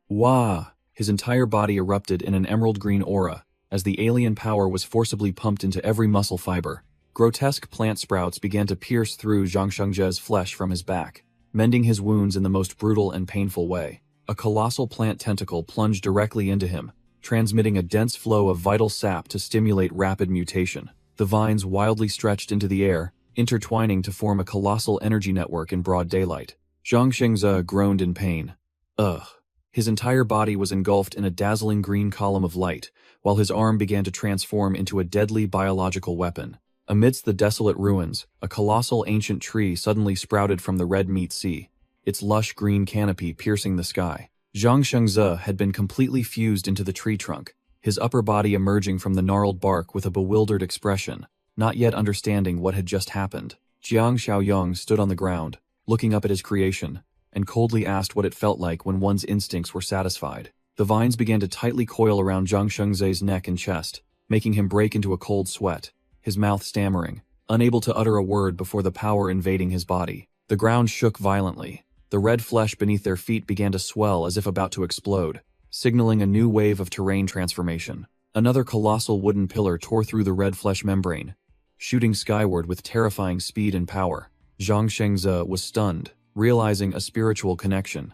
"Wah!" His entire body erupted in an emerald green aura, as the alien power was forcibly pumped into every muscle fiber. Grotesque plant sprouts began to pierce through Zhang Shengze's flesh from his back, mending his wounds in the most brutal and painful way. A colossal plant tentacle plunged directly into him, transmitting a dense flow of vital sap to stimulate rapid mutation. The vines wildly stretched into the air, intertwining to form a colossal energy network in broad daylight. Zhang Shengze groaned in pain. Ugh. His entire body was engulfed in a dazzling green column of light, while his arm began to transform into a deadly biological weapon. Amidst the desolate ruins, a colossal ancient tree suddenly sprouted from the red meat sea, its lush green canopy piercing the sky. Zhang Shengze had been completely fused into the tree trunk, his upper body emerging from the gnarled bark with a bewildered expression, not yet understanding what had just happened. Jiang Xiaoyong stood on the ground, looking up at his creation, and coldly asked what it felt like when one's instincts were satisfied. The vines began to tightly coil around Zhang Shengze's neck and chest, making him break into a cold sweat, his mouth stammering, unable to utter a word before the power invading his body. The ground shook violently. The red flesh beneath their feet began to swell as if about to explode, signaling a new wave of terrain transformation. Another colossal wooden pillar tore through the red flesh membrane, shooting skyward with terrifying speed and power. Zhang Shengze was stunned, realizing a spiritual connection.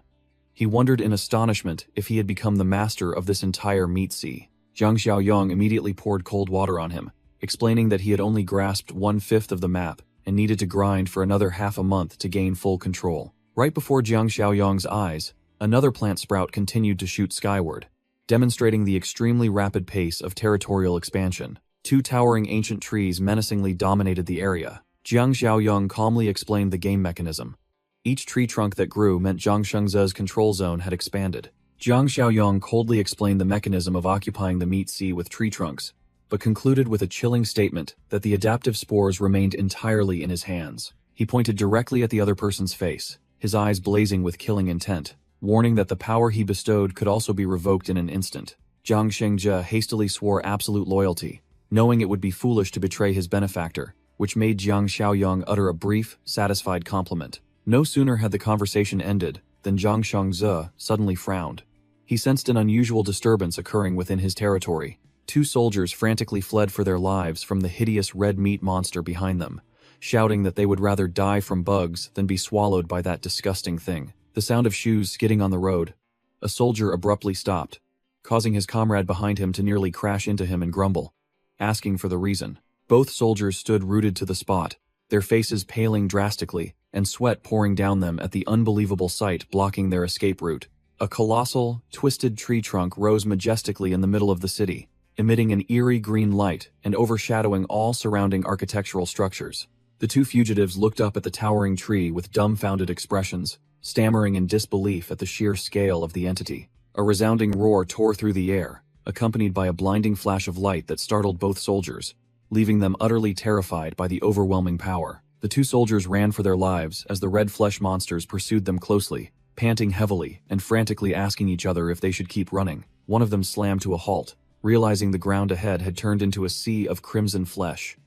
He wondered in astonishment if he had become the master of this entire meat sea. Jiang Xiaoyong immediately poured cold water on him, explaining that he had only grasped 1/5 of the map and needed to grind for another half a month to gain full control. Right before Jiang Xiaoyong's eyes, another plant sprout continued to shoot skyward, demonstrating the extremely rapid pace of territorial expansion. 2 towering ancient trees menacingly dominated the area. Jiang Xiaoyong calmly explained the game mechanism. Each tree trunk that grew meant Zhang Shengze's control zone had expanded. Jiang Xiaoyong coldly explained the mechanism of occupying the meat sea with tree trunks, but concluded with a chilling statement that the adaptive spores remained entirely in his hands. He pointed directly at the other person's face, his eyes blazing with killing intent, warning that the power he bestowed could also be revoked in an instant. Zhang Shengze hastily swore absolute loyalty, knowing it would be foolish to betray his benefactor, which made Jiang Xiaoyong utter a brief, satisfied compliment. No sooner had the conversation ended than Zhang Shengze suddenly frowned. He sensed an unusual disturbance occurring within his territory. 2 soldiers frantically fled for their lives from the hideous red meat monster behind them, shouting that they would rather die from bugs than be swallowed by that disgusting thing. The sound of shoes skidding on the road. A soldier abruptly stopped, causing his comrade behind him to nearly crash into him and grumble, asking for the reason. Both soldiers stood rooted to the spot, their faces paling drastically and sweat pouring down them at the unbelievable sight blocking their escape route. A colossal, twisted tree trunk rose majestically in the middle of the city, emitting an eerie green light and overshadowing all surrounding architectural structures. The 2 fugitives looked up at the towering tree with dumbfounded expressions, stammering in disbelief at the sheer scale of the entity. A resounding roar tore through the air, accompanied by a blinding flash of light that startled both soldiers, leaving them utterly terrified by the overwhelming power. The 2 soldiers ran for their lives as the red flesh monsters pursued them closely, panting heavily and frantically asking each other if they should keep running. One of them slammed to a halt, realizing the ground ahead had turned into a sea of crimson flesh.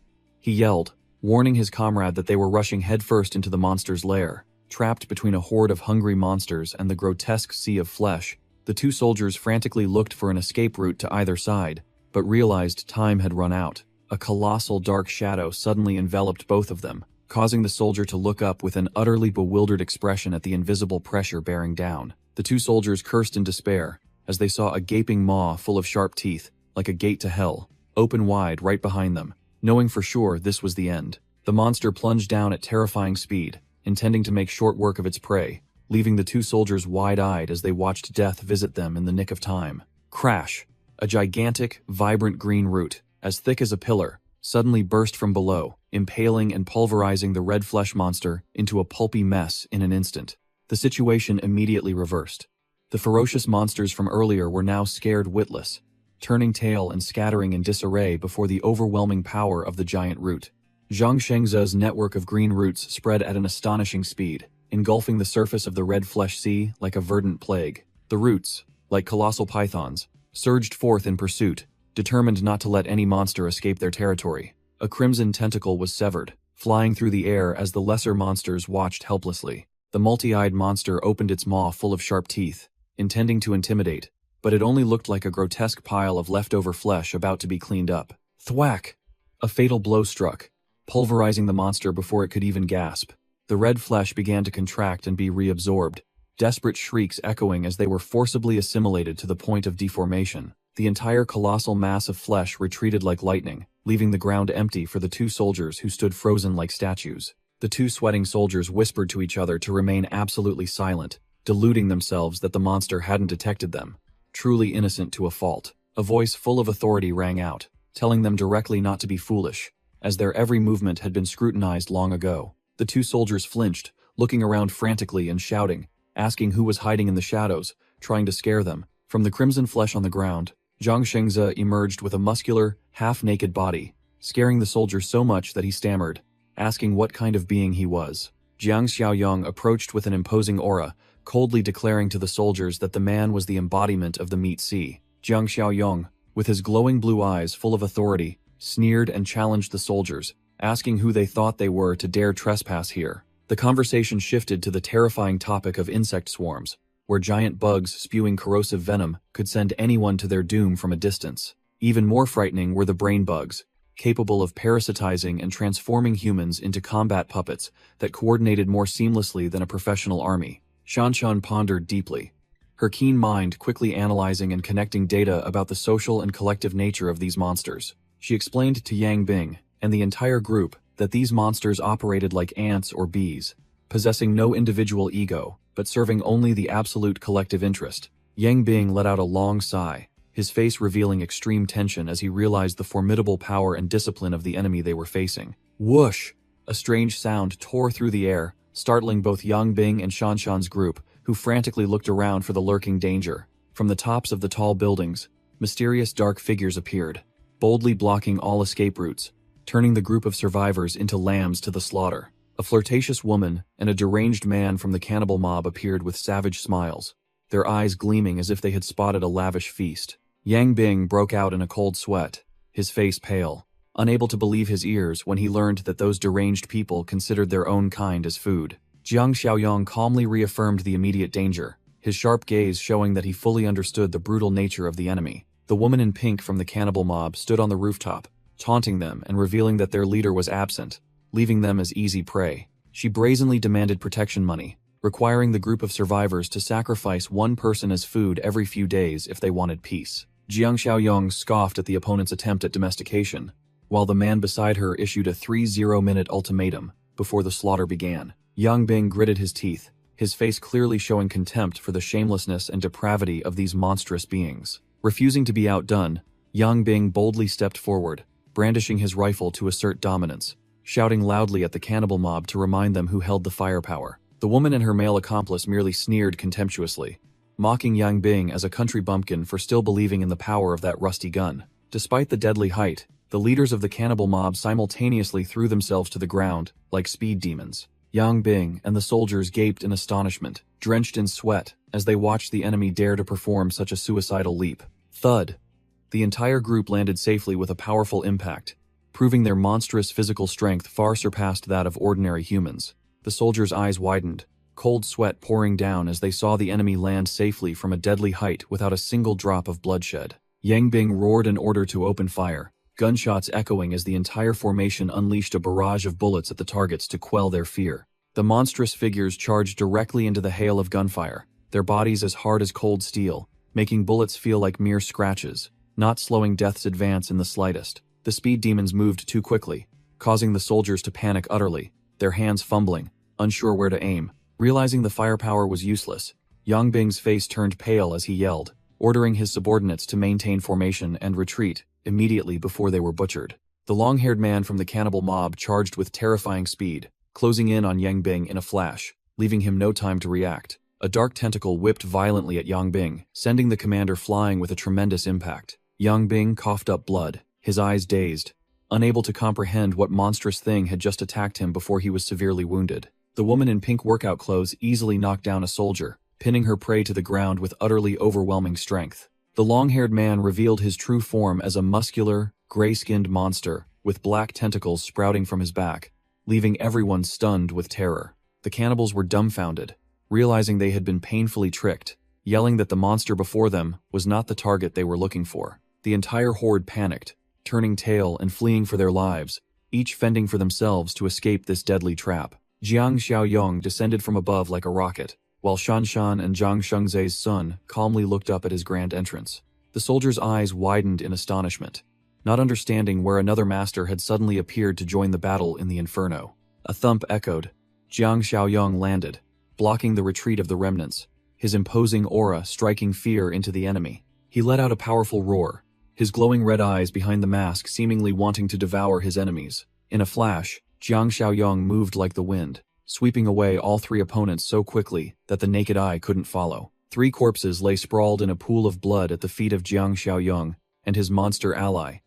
He yelled, warning his comrade that they were rushing headfirst into the monster's lair. Trapped between a horde of hungry monsters and the grotesque sea of flesh, the 2 soldiers frantically looked for an escape route to either side, but realized time had run out. A colossal dark shadow suddenly enveloped both of them, causing the soldier to look up with an utterly bewildered expression at the invisible pressure bearing down. The 2 soldiers cursed in despair as they saw a gaping maw full of sharp teeth, like a gate to hell, open wide right behind them. Knowing for sure this was the end, the monster plunged down at terrifying speed, intending to make short work of its prey, leaving the 2 soldiers wide-eyed as they watched death visit them in the nick of time. Crash! A gigantic, vibrant green root, as thick as a pillar, suddenly burst from below, impaling and pulverizing the red flesh monster into a pulpy mess in an instant. The situation immediately reversed. The ferocious monsters from earlier were now scared witless, turning tail and scattering in disarray before the overwhelming power of the giant root. Zhang Shengze's network of green roots spread at an astonishing speed, engulfing the surface of the red flesh sea like a verdant plague. The roots, like colossal pythons, surged forth in pursuit, determined not to let any monster escape their territory. A crimson tentacle was severed, flying through the air as the lesser monsters watched helplessly. The multi-eyed monster opened its maw full of sharp teeth, intending to intimidate, but it only looked like a grotesque pile of leftover flesh about to be cleaned up. Thwack! A fatal blow struck, pulverizing the monster before it could even gasp. The red flesh began to contract and be reabsorbed, desperate shrieks echoing as they were forcibly assimilated to the point of deformation. The entire colossal mass of flesh retreated like lightning, leaving the ground empty for the 2 soldiers who stood frozen like statues. The 2 sweating soldiers whispered to each other to remain absolutely silent, deluding themselves that the monster hadn't detected them. Truly innocent to a fault. A voice full of authority rang out, telling them directly not to be foolish, as their every movement had been scrutinized long ago. The 2 soldiers flinched, looking around frantically and shouting, asking who was hiding in the shadows, trying to scare them. From the crimson flesh on the ground, Zhang Shengze emerged with a muscular, half-naked body, scaring the soldier so much that he stammered, asking what kind of being he was. Jiang Xiaoyong approached with an imposing aura, coldly declaring to the soldiers that the man was the embodiment of the meat sea. Jiang Xiaoyong, with his glowing blue eyes full of authority, sneered and challenged the soldiers, asking who they thought they were to dare trespass here. The conversation shifted to the terrifying topic of insect swarms, where giant bugs spewing corrosive venom could send anyone to their doom from a distance. Even more frightening were the brain bugs, capable of parasitizing and transforming humans into combat puppets that coordinated more seamlessly than a professional army. Shanshan pondered deeply, her keen mind quickly analyzing and connecting data about the social and collective nature of these monsters. She explained to Yang Bing and the entire group that these monsters operated like ants or bees, possessing no individual ego, but serving only the absolute collective interest. Yang Bing let out a long sigh, his face revealing extreme tension as he realized the formidable power and discipline of the enemy they were facing. Whoosh! A strange sound tore through the air, startling both Yang Bing and Shanshan's group, who frantically looked around for the lurking danger. From the tops of the tall buildings, mysterious dark figures appeared, boldly blocking all escape routes, turning the group of survivors into lambs to the slaughter. A flirtatious woman and a deranged man from the cannibal mob appeared with savage smiles, their eyes gleaming as if they had spotted a lavish feast. Yang Bing broke out in a cold sweat, his face pale, unable to believe his ears when he learned that those deranged people considered their own kind as food. Jiang Xiaoyong calmly reaffirmed the immediate danger, his sharp gaze showing that he fully understood the brutal nature of the enemy. The woman in pink from the cannibal mob stood on the rooftop, taunting them and revealing that their leader was absent, leaving them as easy prey. She brazenly demanded protection money, requiring the group of survivors to sacrifice one person as food every few days if they wanted peace. Jiang Xiaoyong scoffed at the opponent's attempt at domestication, while the man beside her issued a 30-minute ultimatum before the slaughter began. Yang Bing gritted his teeth, his face clearly showing contempt for the shamelessness and depravity of these monstrous beings. Refusing to be outdone, Yang Bing boldly stepped forward, brandishing his rifle to assert dominance, shouting loudly at the cannibal mob to remind them who held the firepower. The woman and her male accomplice merely sneered contemptuously, mocking Yang Bing as a country bumpkin for still believing in the power of that rusty gun. Despite the deadly height, the leaders of the cannibal mob simultaneously threw themselves to the ground, like speed demons. Yang Bing and the soldiers gaped in astonishment, drenched in sweat, as they watched the enemy dare to perform such a suicidal leap. Thud! The entire group landed safely with a powerful impact, proving their monstrous physical strength far surpassed that of ordinary humans. The soldiers' eyes widened, cold sweat pouring down as they saw the enemy land safely from a deadly height without a single drop of bloodshed. Yang Bing roared an order to open fire, gunshots echoing as the entire formation unleashed a barrage of bullets at the targets to quell their fear. The monstrous figures charged directly into the hail of gunfire, their bodies as hard as cold steel, making bullets feel like mere scratches, not slowing death's advance in the slightest. The speed demons moved too quickly, causing the soldiers to panic utterly, their hands fumbling, unsure where to aim. Realizing the firepower was useless, Yang Bing's face turned pale as he yelled, ordering his subordinates to maintain formation and retreat immediately before they were butchered. The long-haired man from the cannibal mob charged with terrifying speed, closing in on Yang Bing in a flash, leaving him no time to react. A dark tentacle whipped violently at Yang Bing, sending the commander flying with a tremendous impact. Yang Bing coughed up blood, his eyes dazed, unable to comprehend what monstrous thing had just attacked him before he was severely wounded. The woman in pink workout clothes easily knocked down a soldier, pinning her prey to the ground with utterly overwhelming strength. The long-haired man revealed his true form as a muscular, gray-skinned monster with black tentacles sprouting from his back, leaving everyone stunned with terror. The cannibals were dumbfounded, realizing they had been painfully tricked, yelling that the monster before them was not the target they were looking for. The entire horde panicked, turning tail and fleeing for their lives, each fending for themselves to escape this deadly trap. Jiang Xiaoyong descended from above like a rocket, while Shanshan and Zhang Shengzai's son calmly looked up at his grand entrance. The soldiers' eyes widened in astonishment, not understanding where another master had suddenly appeared to join the battle in the inferno. A thump echoed. Jiang Xiaoyong landed, blocking the retreat of the remnants, his imposing aura striking fear into the enemy. He let out a powerful roar, his glowing red eyes behind the mask seemingly wanting to devour his enemies. In a flash, Jiang Xiaoyong moved like the wind, sweeping away all three opponents so quickly that the naked eye couldn't follow. 3 corpses lay sprawled in a pool of blood at the feet of Jiang Xiaoyong and his monster ally,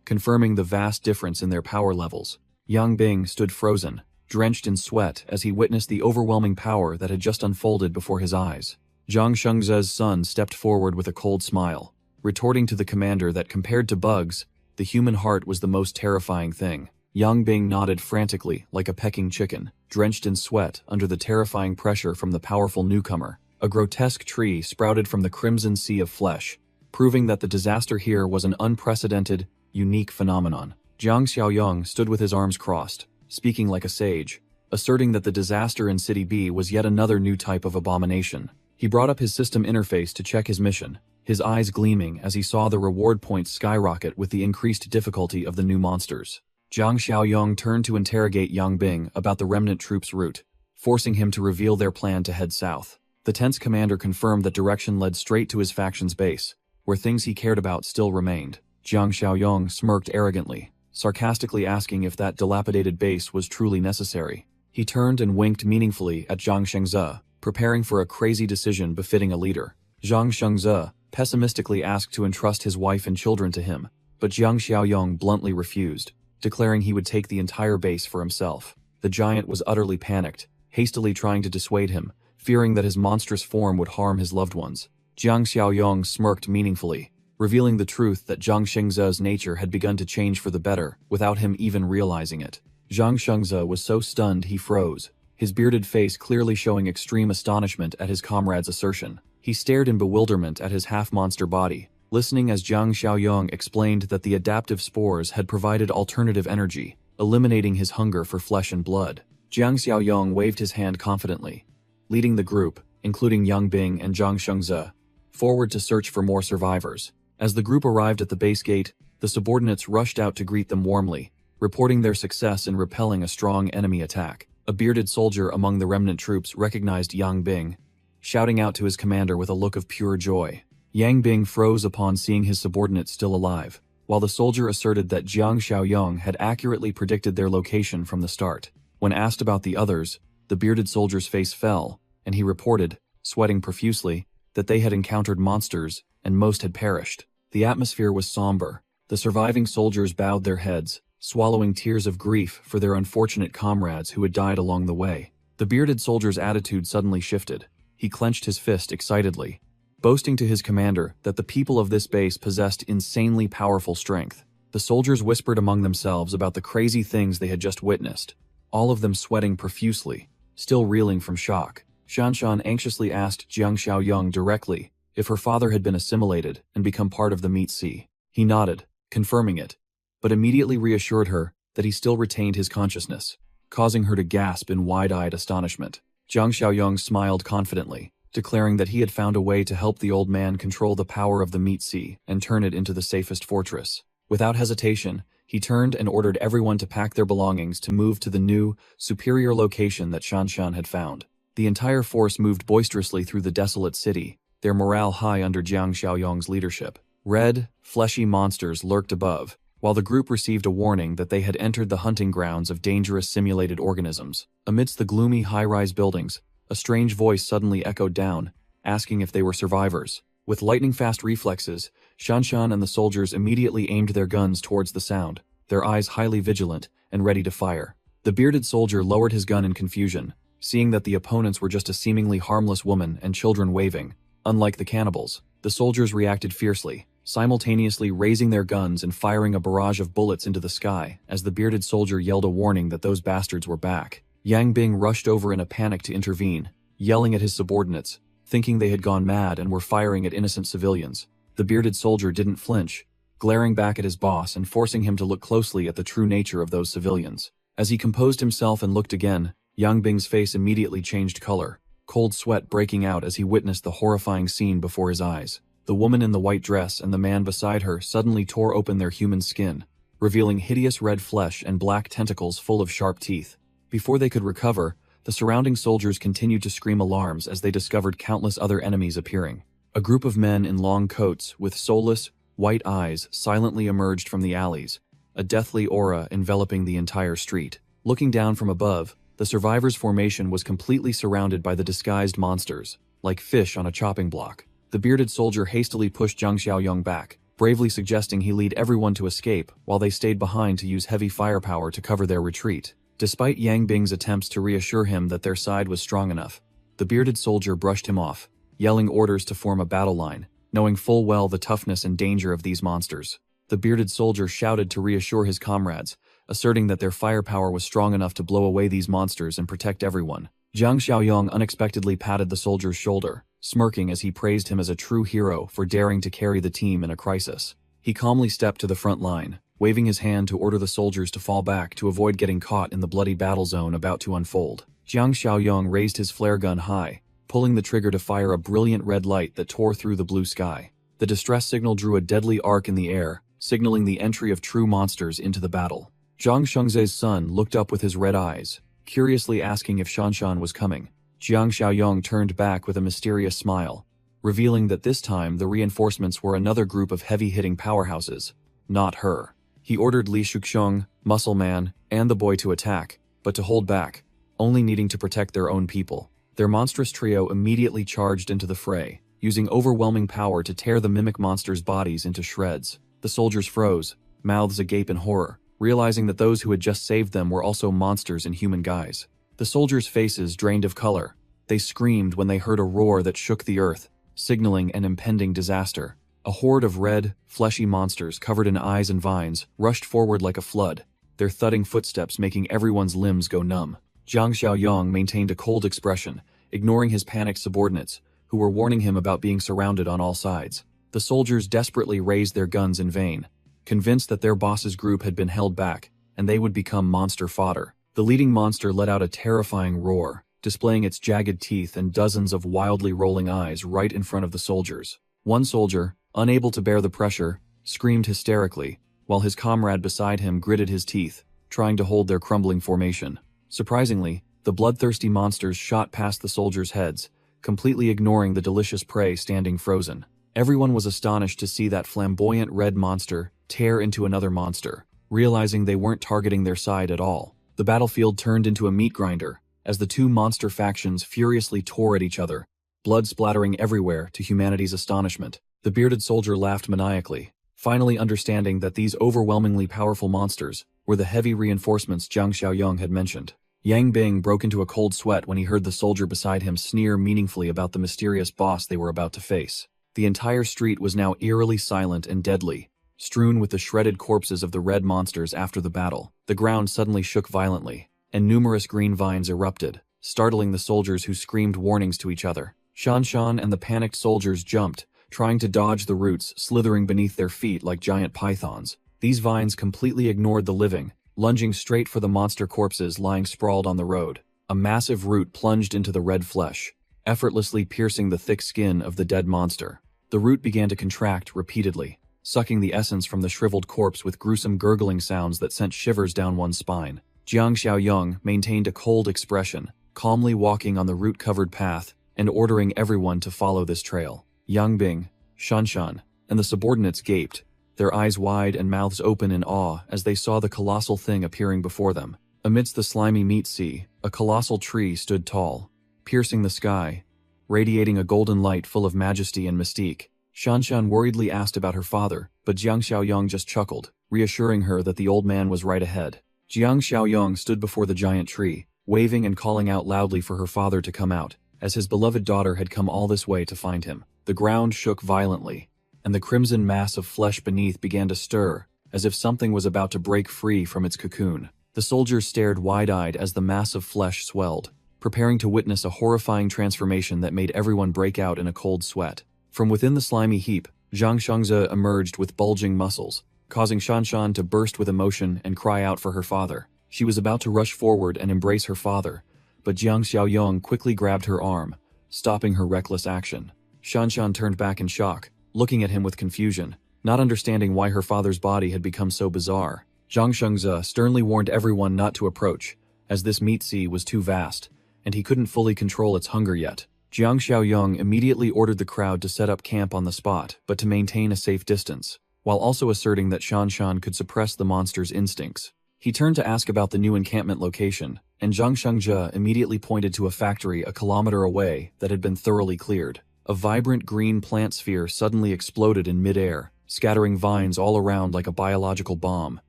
confirming the vast difference in their power levels. Yang Bing stood frozen, drenched in sweat as he witnessed the overwhelming power that had just unfolded before his eyes. Zhang Shengze's son stepped forward with a cold smile, retorting to the commander that compared to bugs, the human heart was the most terrifying thing. Yang Bing nodded frantically like a pecking chicken, drenched in sweat under the terrifying pressure from the powerful newcomer. A grotesque tree sprouted from the crimson sea of flesh, proving that the disaster here was an unprecedented, unique phenomenon. Jiang Xiaoyong stood with his arms crossed, speaking like a sage, asserting that the disaster in City B was yet another new type of abomination. He brought up his system interface to check his mission, his eyes gleaming as he saw the reward points skyrocket with the increased difficulty of the new monsters. Jiang Xiaoyong turned to interrogate Yang Bing about the remnant troops' route, forcing him to reveal their plan to head south. The tense commander confirmed that direction led straight to his faction's base, where things he cared about still remained. Jiang Xiaoyong smirked arrogantly, sarcastically asking if that dilapidated base was truly necessary. He turned and winked meaningfully at Zhang Shengze, preparing for a crazy decision befitting a leader. Zhang Shengze pessimistically asked to entrust his wife and children to him, but Jiang Xiaoyong bluntly refused, declaring he would take the entire base for himself. The giant was utterly panicked, hastily trying to dissuade him, fearing that his monstrous form would harm his loved ones. Jiang Xiaoyong smirked meaningfully, revealing the truth that Zhang Shengze's nature had begun to change for the better, without him even realizing it. Zhang Shengze was so stunned he froze, his bearded face clearly showing extreme astonishment at his comrade's assertion. He stared in bewilderment at his half-monster body, listening as Jiang Xiaoyong explained that the adaptive spores had provided alternative energy, eliminating his hunger for flesh and blood. Jiang Xiaoyong waved his hand confidently, leading the group, including Yang Bing and Zhang Shengze, forward to search for more survivors. As the group arrived at the base gate, the subordinates rushed out to greet them warmly, reporting their success in repelling a strong enemy attack. A bearded soldier among the remnant troops recognized Yang Bing, shouting out to his commander with a look of pure joy. Yang Bing froze upon seeing his subordinate still alive, while the soldier asserted that Jiang Xiaoyong had accurately predicted their location from the start. When asked about the others, the bearded soldier's face fell, and he reported, sweating profusely, that they had encountered monsters, and most had perished. The atmosphere was somber. The surviving soldiers bowed their heads, swallowing tears of grief for their unfortunate comrades who had died along the way. The bearded soldier's attitude suddenly shifted. He clenched his fist excitedly, boasting to his commander that the people of this base possessed insanely powerful strength. The soldiers whispered among themselves about the crazy things they had just witnessed, all of them sweating profusely, still reeling from shock. Shanshan anxiously asked Jiang Xiaoyong directly if her father had been assimilated and become part of the meat sea. He nodded, confirming it, but immediately reassured her that he still retained his consciousness, causing her to gasp in wide-eyed astonishment. Jiang Xiaoyong smiled confidently, declaring that he had found a way to help the old man control the power of the meat sea and turn it into the safest fortress. Without hesitation, he turned and ordered everyone to pack their belongings to move to the new, superior location that Shanshan had found. The entire force moved boisterously through the desolate city, their morale high under Jiang Xiaoyong's leadership. Red, fleshy monsters lurked above, while the group received a warning that they had entered the hunting grounds of dangerous simulated organisms. Amidst the gloomy high-rise buildings, a strange voice suddenly echoed down, asking if they were survivors. With lightning-fast reflexes, Shanshan and the soldiers immediately aimed their guns towards the sound, their eyes highly vigilant and ready to fire. The bearded soldier lowered his gun in confusion, seeing that the opponents were just a seemingly harmless woman and children waving. Unlike the cannibals, the soldiers reacted fiercely, simultaneously raising their guns and firing a barrage of bullets into the sky as the bearded soldier yelled a warning that those bastards were back. Yang Bing rushed over in a panic to intervene, yelling at his subordinates, thinking they had gone mad and were firing at innocent civilians. The bearded soldier didn't flinch, glaring back at his boss and forcing him to look closely at the true nature of those civilians. As he composed himself and looked again, Yang Bing's face immediately changed color, cold sweat breaking out as he witnessed the horrifying scene before his eyes. The woman in the white dress and the man beside her suddenly tore open their human skin, revealing hideous red flesh and black tentacles full of sharp teeth. Before they could recover, the surrounding soldiers continued to scream alarms as they discovered countless other enemies appearing. A group of men in long coats with soulless, white eyes silently emerged from the alleys, a deathly aura enveloping the entire street. Looking down from above, the survivors' formation was completely surrounded by the disguised monsters, like fish on a chopping block. The bearded soldier hastily pushed Jiang Xiaoyong back, bravely suggesting he lead everyone to escape while they stayed behind to use heavy firepower to cover their retreat. Despite Yang Bing's attempts to reassure him that their side was strong enough, the bearded soldier brushed him off, yelling orders to form a battle line, knowing full well the toughness and danger of these monsters. The bearded soldier shouted to reassure his comrades, asserting that their firepower was strong enough to blow away these monsters and protect everyone. Jiang Xiaoyong unexpectedly patted the soldier's shoulder, smirking as he praised him as a true hero for daring to carry the team in a crisis. He calmly stepped to the front line, waving his hand to order the soldiers to fall back to avoid getting caught in the bloody battle zone about to unfold. Jiang Xiaoyong raised his flare gun high, pulling the trigger to fire a brilliant red light that tore through the blue sky. The distress signal drew a deadly arc in the air, signaling the entry of true monsters into the battle. Zhang Shengze's son looked up with his red eyes, curiously asking if Shanshan was coming. Jiang Xiaoyong turned back with a mysterious smile, revealing that this time the reinforcements were another group of heavy-hitting powerhouses, not her. He ordered Li Shuxiong, Muscle Man, and the boy to attack, but to hold back, only needing to protect their own people. Their monstrous trio immediately charged into the fray, using overwhelming power to tear the mimic monsters' bodies into shreds. The soldiers froze, mouths agape in horror, realizing that those who had just saved them were also monsters in human guise. The soldiers' faces drained of color. They screamed when they heard a roar that shook the earth, signaling an impending disaster. A horde of red, fleshy monsters covered in eyes and vines rushed forward like a flood, their thudding footsteps making everyone's limbs go numb. Jiang Xiaoyong maintained a cold expression, ignoring his panicked subordinates, who were warning him about being surrounded on all sides. The soldiers desperately raised their guns in vain, convinced that their boss's group had been held back, and they would become monster fodder. The leading monster let out a terrifying roar, displaying its jagged teeth and dozens of wildly rolling eyes right in front of the soldiers. One soldier, unable to bear the pressure, screamed hysterically, while his comrade beside him gritted his teeth, trying to hold their crumbling formation. Surprisingly, the bloodthirsty monsters shot past the soldiers' heads, completely ignoring the delicious prey standing frozen. Everyone was astonished to see that flamboyant red monster tear into another monster, realizing they weren't targeting their side at all. The battlefield turned into a meat grinder, as the two monster factions furiously tore at each other, blood splattering everywhere to humanity's astonishment. The bearded soldier laughed maniacally, finally understanding that these overwhelmingly powerful monsters were the heavy reinforcements Jiang Xiaoyong had mentioned. Yang Bing broke into a cold sweat when he heard the soldier beside him sneer meaningfully about the mysterious boss they were about to face. The entire street was now eerily silent and deadly, strewn with the shredded corpses of the red monsters after the battle. The ground suddenly shook violently, and numerous green vines erupted, startling the soldiers who screamed warnings to each other. Shanshan and the panicked soldiers jumped, trying to dodge the roots slithering beneath their feet like giant pythons. These vines completely ignored the living, lunging straight for the monster corpses lying sprawled on the road. A massive root plunged into the red flesh, effortlessly piercing the thick skin of the dead monster. The root began to contract repeatedly, sucking the essence from the shriveled corpse with gruesome gurgling sounds that sent shivers down one's spine. Jiang Xiaoyong maintained a cold expression, calmly walking on the root-covered path and ordering everyone to follow this trail. Yang Bing, Shanshan, and the subordinates gaped, their eyes wide and mouths open in awe as they saw the colossal thing appearing before them. Amidst the slimy meat sea, a colossal tree stood tall, piercing the sky, radiating a golden light full of majesty and mystique. Shanshan worriedly asked about her father, but Jiang Xiaoyong just chuckled, reassuring her that the old man was right ahead. Jiang Xiaoyong stood before the giant tree, waving and calling out loudly for her father to come out, as his beloved daughter had come all this way to find him. The ground shook violently, and the crimson mass of flesh beneath began to stir, as if something was about to break free from its cocoon. The soldiers stared wide-eyed as the mass of flesh swelled, preparing to witness a horrifying transformation that made everyone break out in a cold sweat. From within the slimy heap, Zhang Shengze emerged with bulging muscles, causing Shanshan to burst with emotion and cry out for her father. She was about to rush forward and embrace her father, but Jiang Xiaoyong quickly grabbed her arm, stopping her reckless action. Shanshan turned back in shock, looking at him with confusion, not understanding why her father's body had become so bizarre. Zhang Shengze sternly warned everyone not to approach, as this meat sea was too vast, and he couldn't fully control its hunger yet. Jiang Xiaoyong immediately ordered the crowd to set up camp on the spot, but to maintain a safe distance, while also asserting that Shanshan could suppress the monster's instincts. He turned to ask about the new encampment location, and Zhang Shengze immediately pointed to a factory a kilometer away that had been thoroughly cleared. A vibrant green plant sphere suddenly exploded in mid-air, scattering vines all around like a biological bomb.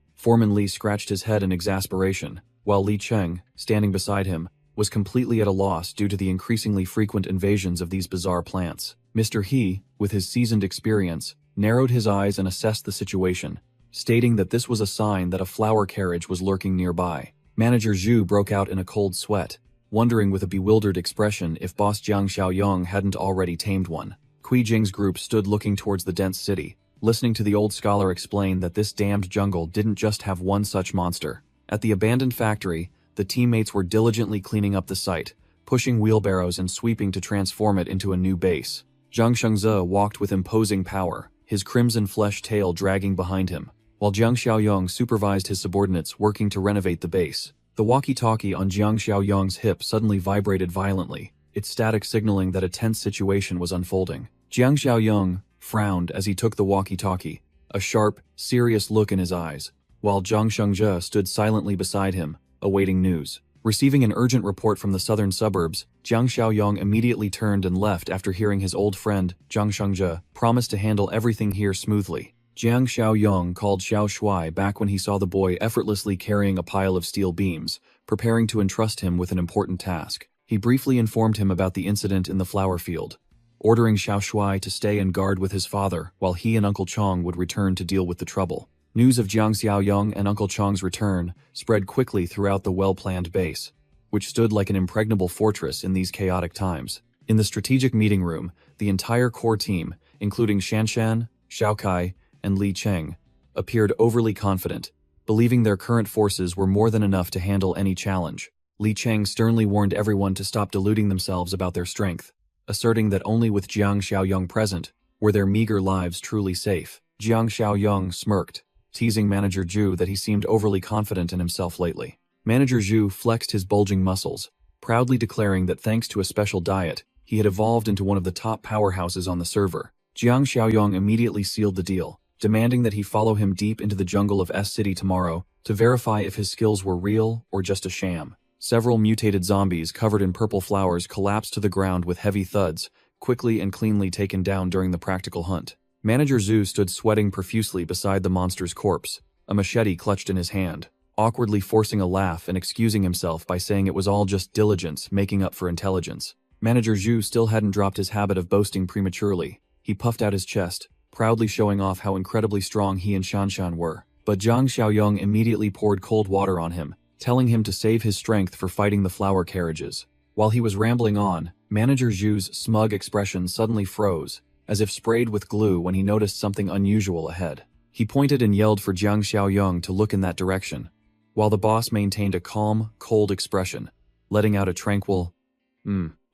Foreman Lee scratched his head in exasperation, while Li Cheng, standing beside him, was completely at a loss due to the increasingly frequent invasions of these bizarre plants. Mr. He, with his seasoned experience, narrowed his eyes and assessed the situation, stating that this was a sign that a flower carriage was lurking nearby. Manager Zhu broke out in a cold sweat, wondering with a bewildered expression if boss Jiang Xiaoyong hadn't already tamed one. Kui Jing's group stood looking towards the dense city, listening to the old scholar explain that this damned jungle didn't just have one such monster. At the abandoned factory, the teammates were diligently cleaning up the site, pushing wheelbarrows and sweeping to transform it into a new base. Zhang Shengze walked with imposing power, his crimson flesh tail dragging behind him, while Jiang Xiaoyong supervised his subordinates working to renovate the base. The walkie-talkie on Jiang Xiaoyong's hip suddenly vibrated violently, its static signaling that a tense situation was unfolding. Jiang Xiaoyong frowned as he took the walkie-talkie, a sharp, serious look in his eyes, while Zhang Shengze stood silently beside him, awaiting news. Receiving an urgent report from the southern suburbs, Jiang Xiaoyong immediately turned and left after hearing his old friend, Zhang Shengze, promise to handle everything here smoothly. Jiang Xiaoyong called Xiao Shuai back when he saw the boy effortlessly carrying a pile of steel beams, preparing to entrust him with an important task. He briefly informed him about the incident in the flower field, ordering Xiao Shuai to stay and guard with his father while he and Uncle Chong would return to deal with the trouble. News of Jiang Xiaoyong and Uncle Chong's return spread quickly throughout the well-planned base, which stood like an impregnable fortress in these chaotic times. In the strategic meeting room, the entire core team, including Shanshan, Xiaokai, and Li Cheng, appeared overly confident, believing their current forces were more than enough to handle any challenge. Li Cheng sternly warned everyone to stop deluding themselves about their strength, asserting that only with Jiang Xiaoyong present were their meager lives truly safe. Jiang Xiaoyong smirked, teasing Manager Zhu that he seemed overly confident in himself lately. Manager Zhu flexed his bulging muscles, proudly declaring that thanks to a special diet, he had evolved into one of the top powerhouses on the server. Jiang Xiaoyong immediately sealed the deal, demanding that he follow him deep into the jungle of S-City tomorrow to verify if his skills were real or just a sham. Several mutated zombies covered in purple flowers collapsed to the ground with heavy thuds, quickly and cleanly taken down during the practical hunt. Manager Zhu stood sweating profusely beside the monster's corpse, a machete clutched in his hand, awkwardly forcing a laugh and excusing himself by saying it was all just diligence making up for intelligence. Manager Zhu still hadn't dropped his habit of boasting prematurely. He puffed out his chest, proudly showing off how incredibly strong he and Shanshan were. But Jiang Xiaoyong immediately poured cold water on him, telling him to save his strength for fighting the flower carriages. While he was rambling on, Manager Zhu's smug expression suddenly froze, as if sprayed with glue when he noticed something unusual ahead. He pointed and yelled for Jiang Xiaoyong to look in that direction, while the boss maintained a calm, cold expression, letting out a tranquil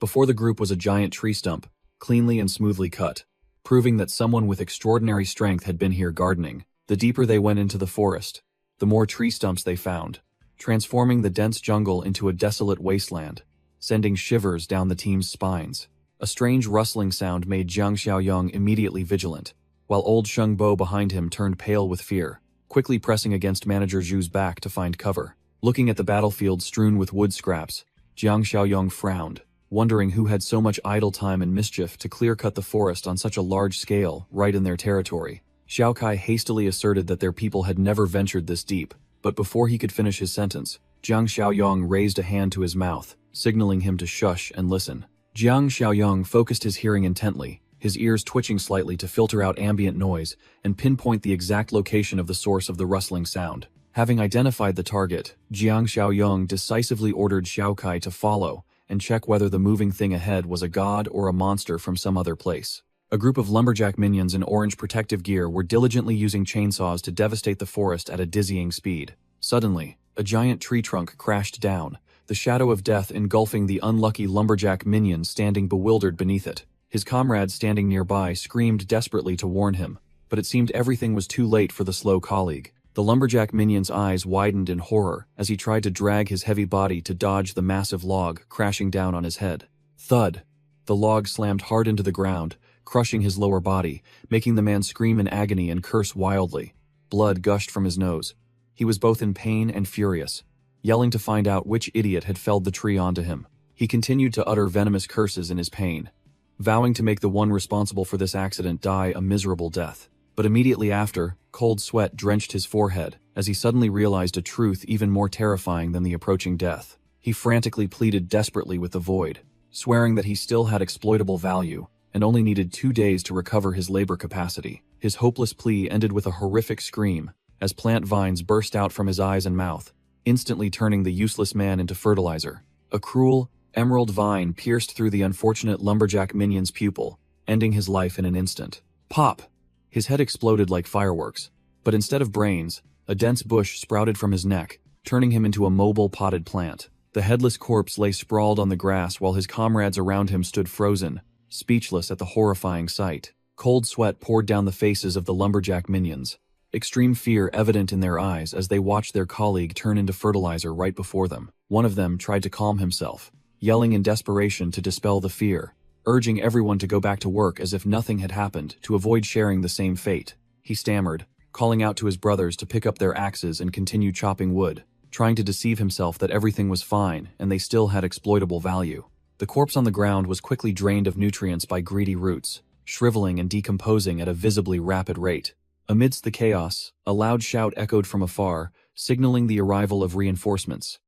before the group was a giant tree stump, cleanly and smoothly cut, proving that someone with extraordinary strength had been here gardening. The deeper they went into the forest, the more tree stumps they found, transforming the dense jungle into a desolate wasteland, sending shivers down the team's spines. A strange rustling sound made Jiang Xiaoyong immediately vigilant, while old Sheng Bo behind him turned pale with fear, quickly pressing against Manager Zhu's back to find cover. Looking at the battlefield strewn with wood scraps, Jiang Xiaoyong frowned, wondering who had so much idle time and mischief to clear-cut the forest on such a large scale right in their territory. Xiao Kai hastily asserted that their people had never ventured this deep, but before he could finish his sentence, Jiang Xiaoyong raised a hand to his mouth, signaling him to shush and listen. Jiang Xiaoyong focused his hearing intently, his ears twitching slightly to filter out ambient noise and pinpoint the exact location of the source of the rustling sound. Having identified the target, Jiang Xiaoyong decisively ordered Xiao Kai to follow and check whether the moving thing ahead was a god or a monster from some other place. A group of lumberjack minions in orange protective gear were diligently using chainsaws to devastate the forest at a dizzying speed. Suddenly, a giant tree trunk crashed down, the shadow of death engulfing the unlucky lumberjack minion standing bewildered beneath it. His comrades standing nearby screamed desperately to warn him, but it seemed everything was too late for the slow colleague. The lumberjack minion's eyes widened in horror as he tried to drag his heavy body to dodge the massive log crashing down on his head. Thud! The log slammed hard into the ground, crushing his lower body, making the man scream in agony and curse wildly. Blood gushed from his nose. He was both in pain and furious, yelling to find out which idiot had felled the tree onto him. He continued to utter venomous curses in his pain, vowing to make the one responsible for this accident die a miserable death. But immediately after, cold sweat drenched his forehead, as he suddenly realized a truth even more terrifying than the approaching death. He frantically pleaded desperately with the void, swearing that he still had exploitable value and only needed 2 days to recover his labor capacity. His hopeless plea ended with a horrific scream as plant vines burst out from his eyes and mouth, instantly turning the useless man into fertilizer. A cruel, emerald vine pierced through the unfortunate lumberjack minion's pupil, ending his life in an instant. Pop! His head exploded like fireworks, but instead of brains, a dense bush sprouted from his neck, turning him into a mobile potted plant. The headless corpse lay sprawled on the grass while his comrades around him stood frozen, speechless at the horrifying sight. Cold sweat poured down the faces of the lumberjack minions, extreme fear evident in their eyes as they watched their colleague turn into fertilizer right before them. One of them tried to calm himself, yelling in desperation to dispel the fear, urging everyone to go back to work as if nothing had happened to avoid sharing the same fate. He stammered, calling out to his brothers to pick up their axes and continue chopping wood, trying to deceive himself that everything was fine and they still had exploitable value. The corpse on the ground was quickly drained of nutrients by greedy roots, shriveling and decomposing at a visibly rapid rate. Amidst the chaos, a loud shout echoed from afar, signaling the arrival of reinforcements.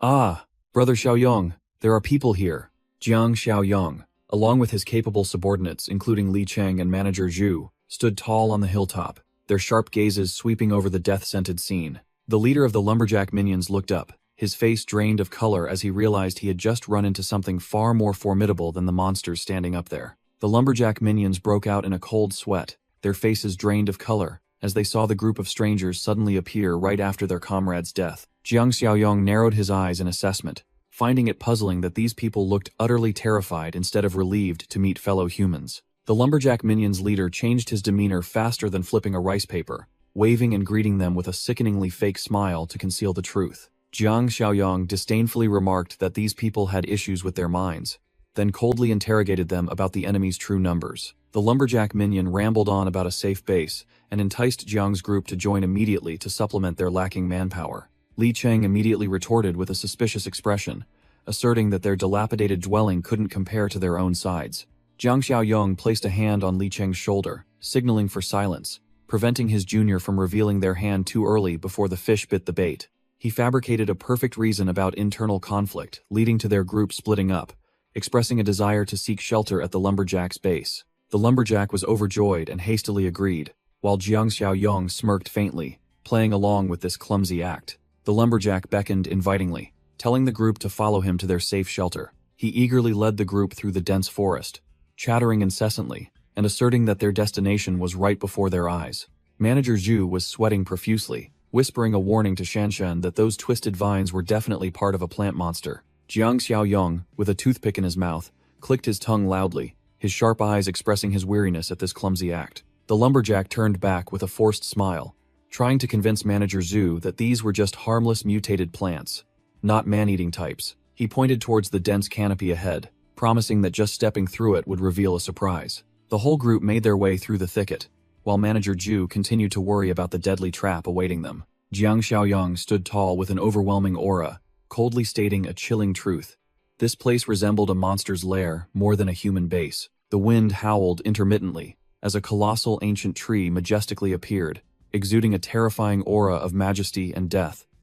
"Ah, Brother Xiaoyong, there are people here." Jiang Xiaoyong, along with his capable subordinates including Li Cheng and manager Zhu, stood tall on the hilltop, their sharp gazes sweeping over the death-scented scene. The leader of the lumberjack minions looked up, his face drained of color as he realized he had just run into something far more formidable than the monsters standing up there. The lumberjack minions broke out in a cold sweat, their faces drained of color, as they saw the group of strangers suddenly appear right after their comrade's death. Jiang Xiaoyong narrowed his eyes in assessment, finding it puzzling that these people looked utterly terrified instead of relieved to meet fellow humans. The lumberjack minion's leader changed his demeanor faster than flipping a rice paper, waving and greeting them with a sickeningly fake smile to conceal the truth. Jiang Xiaoyong disdainfully remarked that these people had issues with their minds, then coldly interrogated them about the enemy's true numbers. The lumberjack minion rambled on about a safe base and enticed Jiang's group to join immediately to supplement their lacking manpower. Li Cheng immediately retorted with a suspicious expression, asserting that their dilapidated dwelling couldn't compare to their own sides. Jiang Xiaoyong placed a hand on Li Cheng's shoulder, signaling for silence, preventing his junior from revealing their hand too early before the fish bit the bait. He fabricated a perfect reason about internal conflict, leading to their group splitting up, expressing a desire to seek shelter at the lumberjack's base. The lumberjack was overjoyed and hastily agreed, while Jiang Xiaoyong smirked faintly, playing along with this clumsy act. The lumberjack beckoned invitingly, telling the group to follow him to their safe shelter. He eagerly led the group through the dense forest, chattering incessantly, and asserting that their destination was right before their eyes. Manager Zhu was sweating profusely, whispering a warning to Shanshan that those twisted vines were definitely part of a plant monster. Jiang Xiaoyong, with a toothpick in his mouth, clicked his tongue loudly, his sharp eyes expressing his weariness at this clumsy act. The lumberjack turned back with a forced smile, trying to convince Manager Zhu that these were just harmless mutated plants, not man-eating types. He pointed towards the dense canopy ahead, promising that just stepping through it would reveal a surprise. The whole group made their way through the thicket, while Manager Zhu continued to worry about the deadly trap awaiting them. Jiang Xiaoyong stood tall with an overwhelming aura, coldly stating a chilling truth. This place resembled a monster's lair more than a human base. The wind howled intermittently, as a colossal ancient tree majestically appeared, exuding a terrifying aura of majesty and death.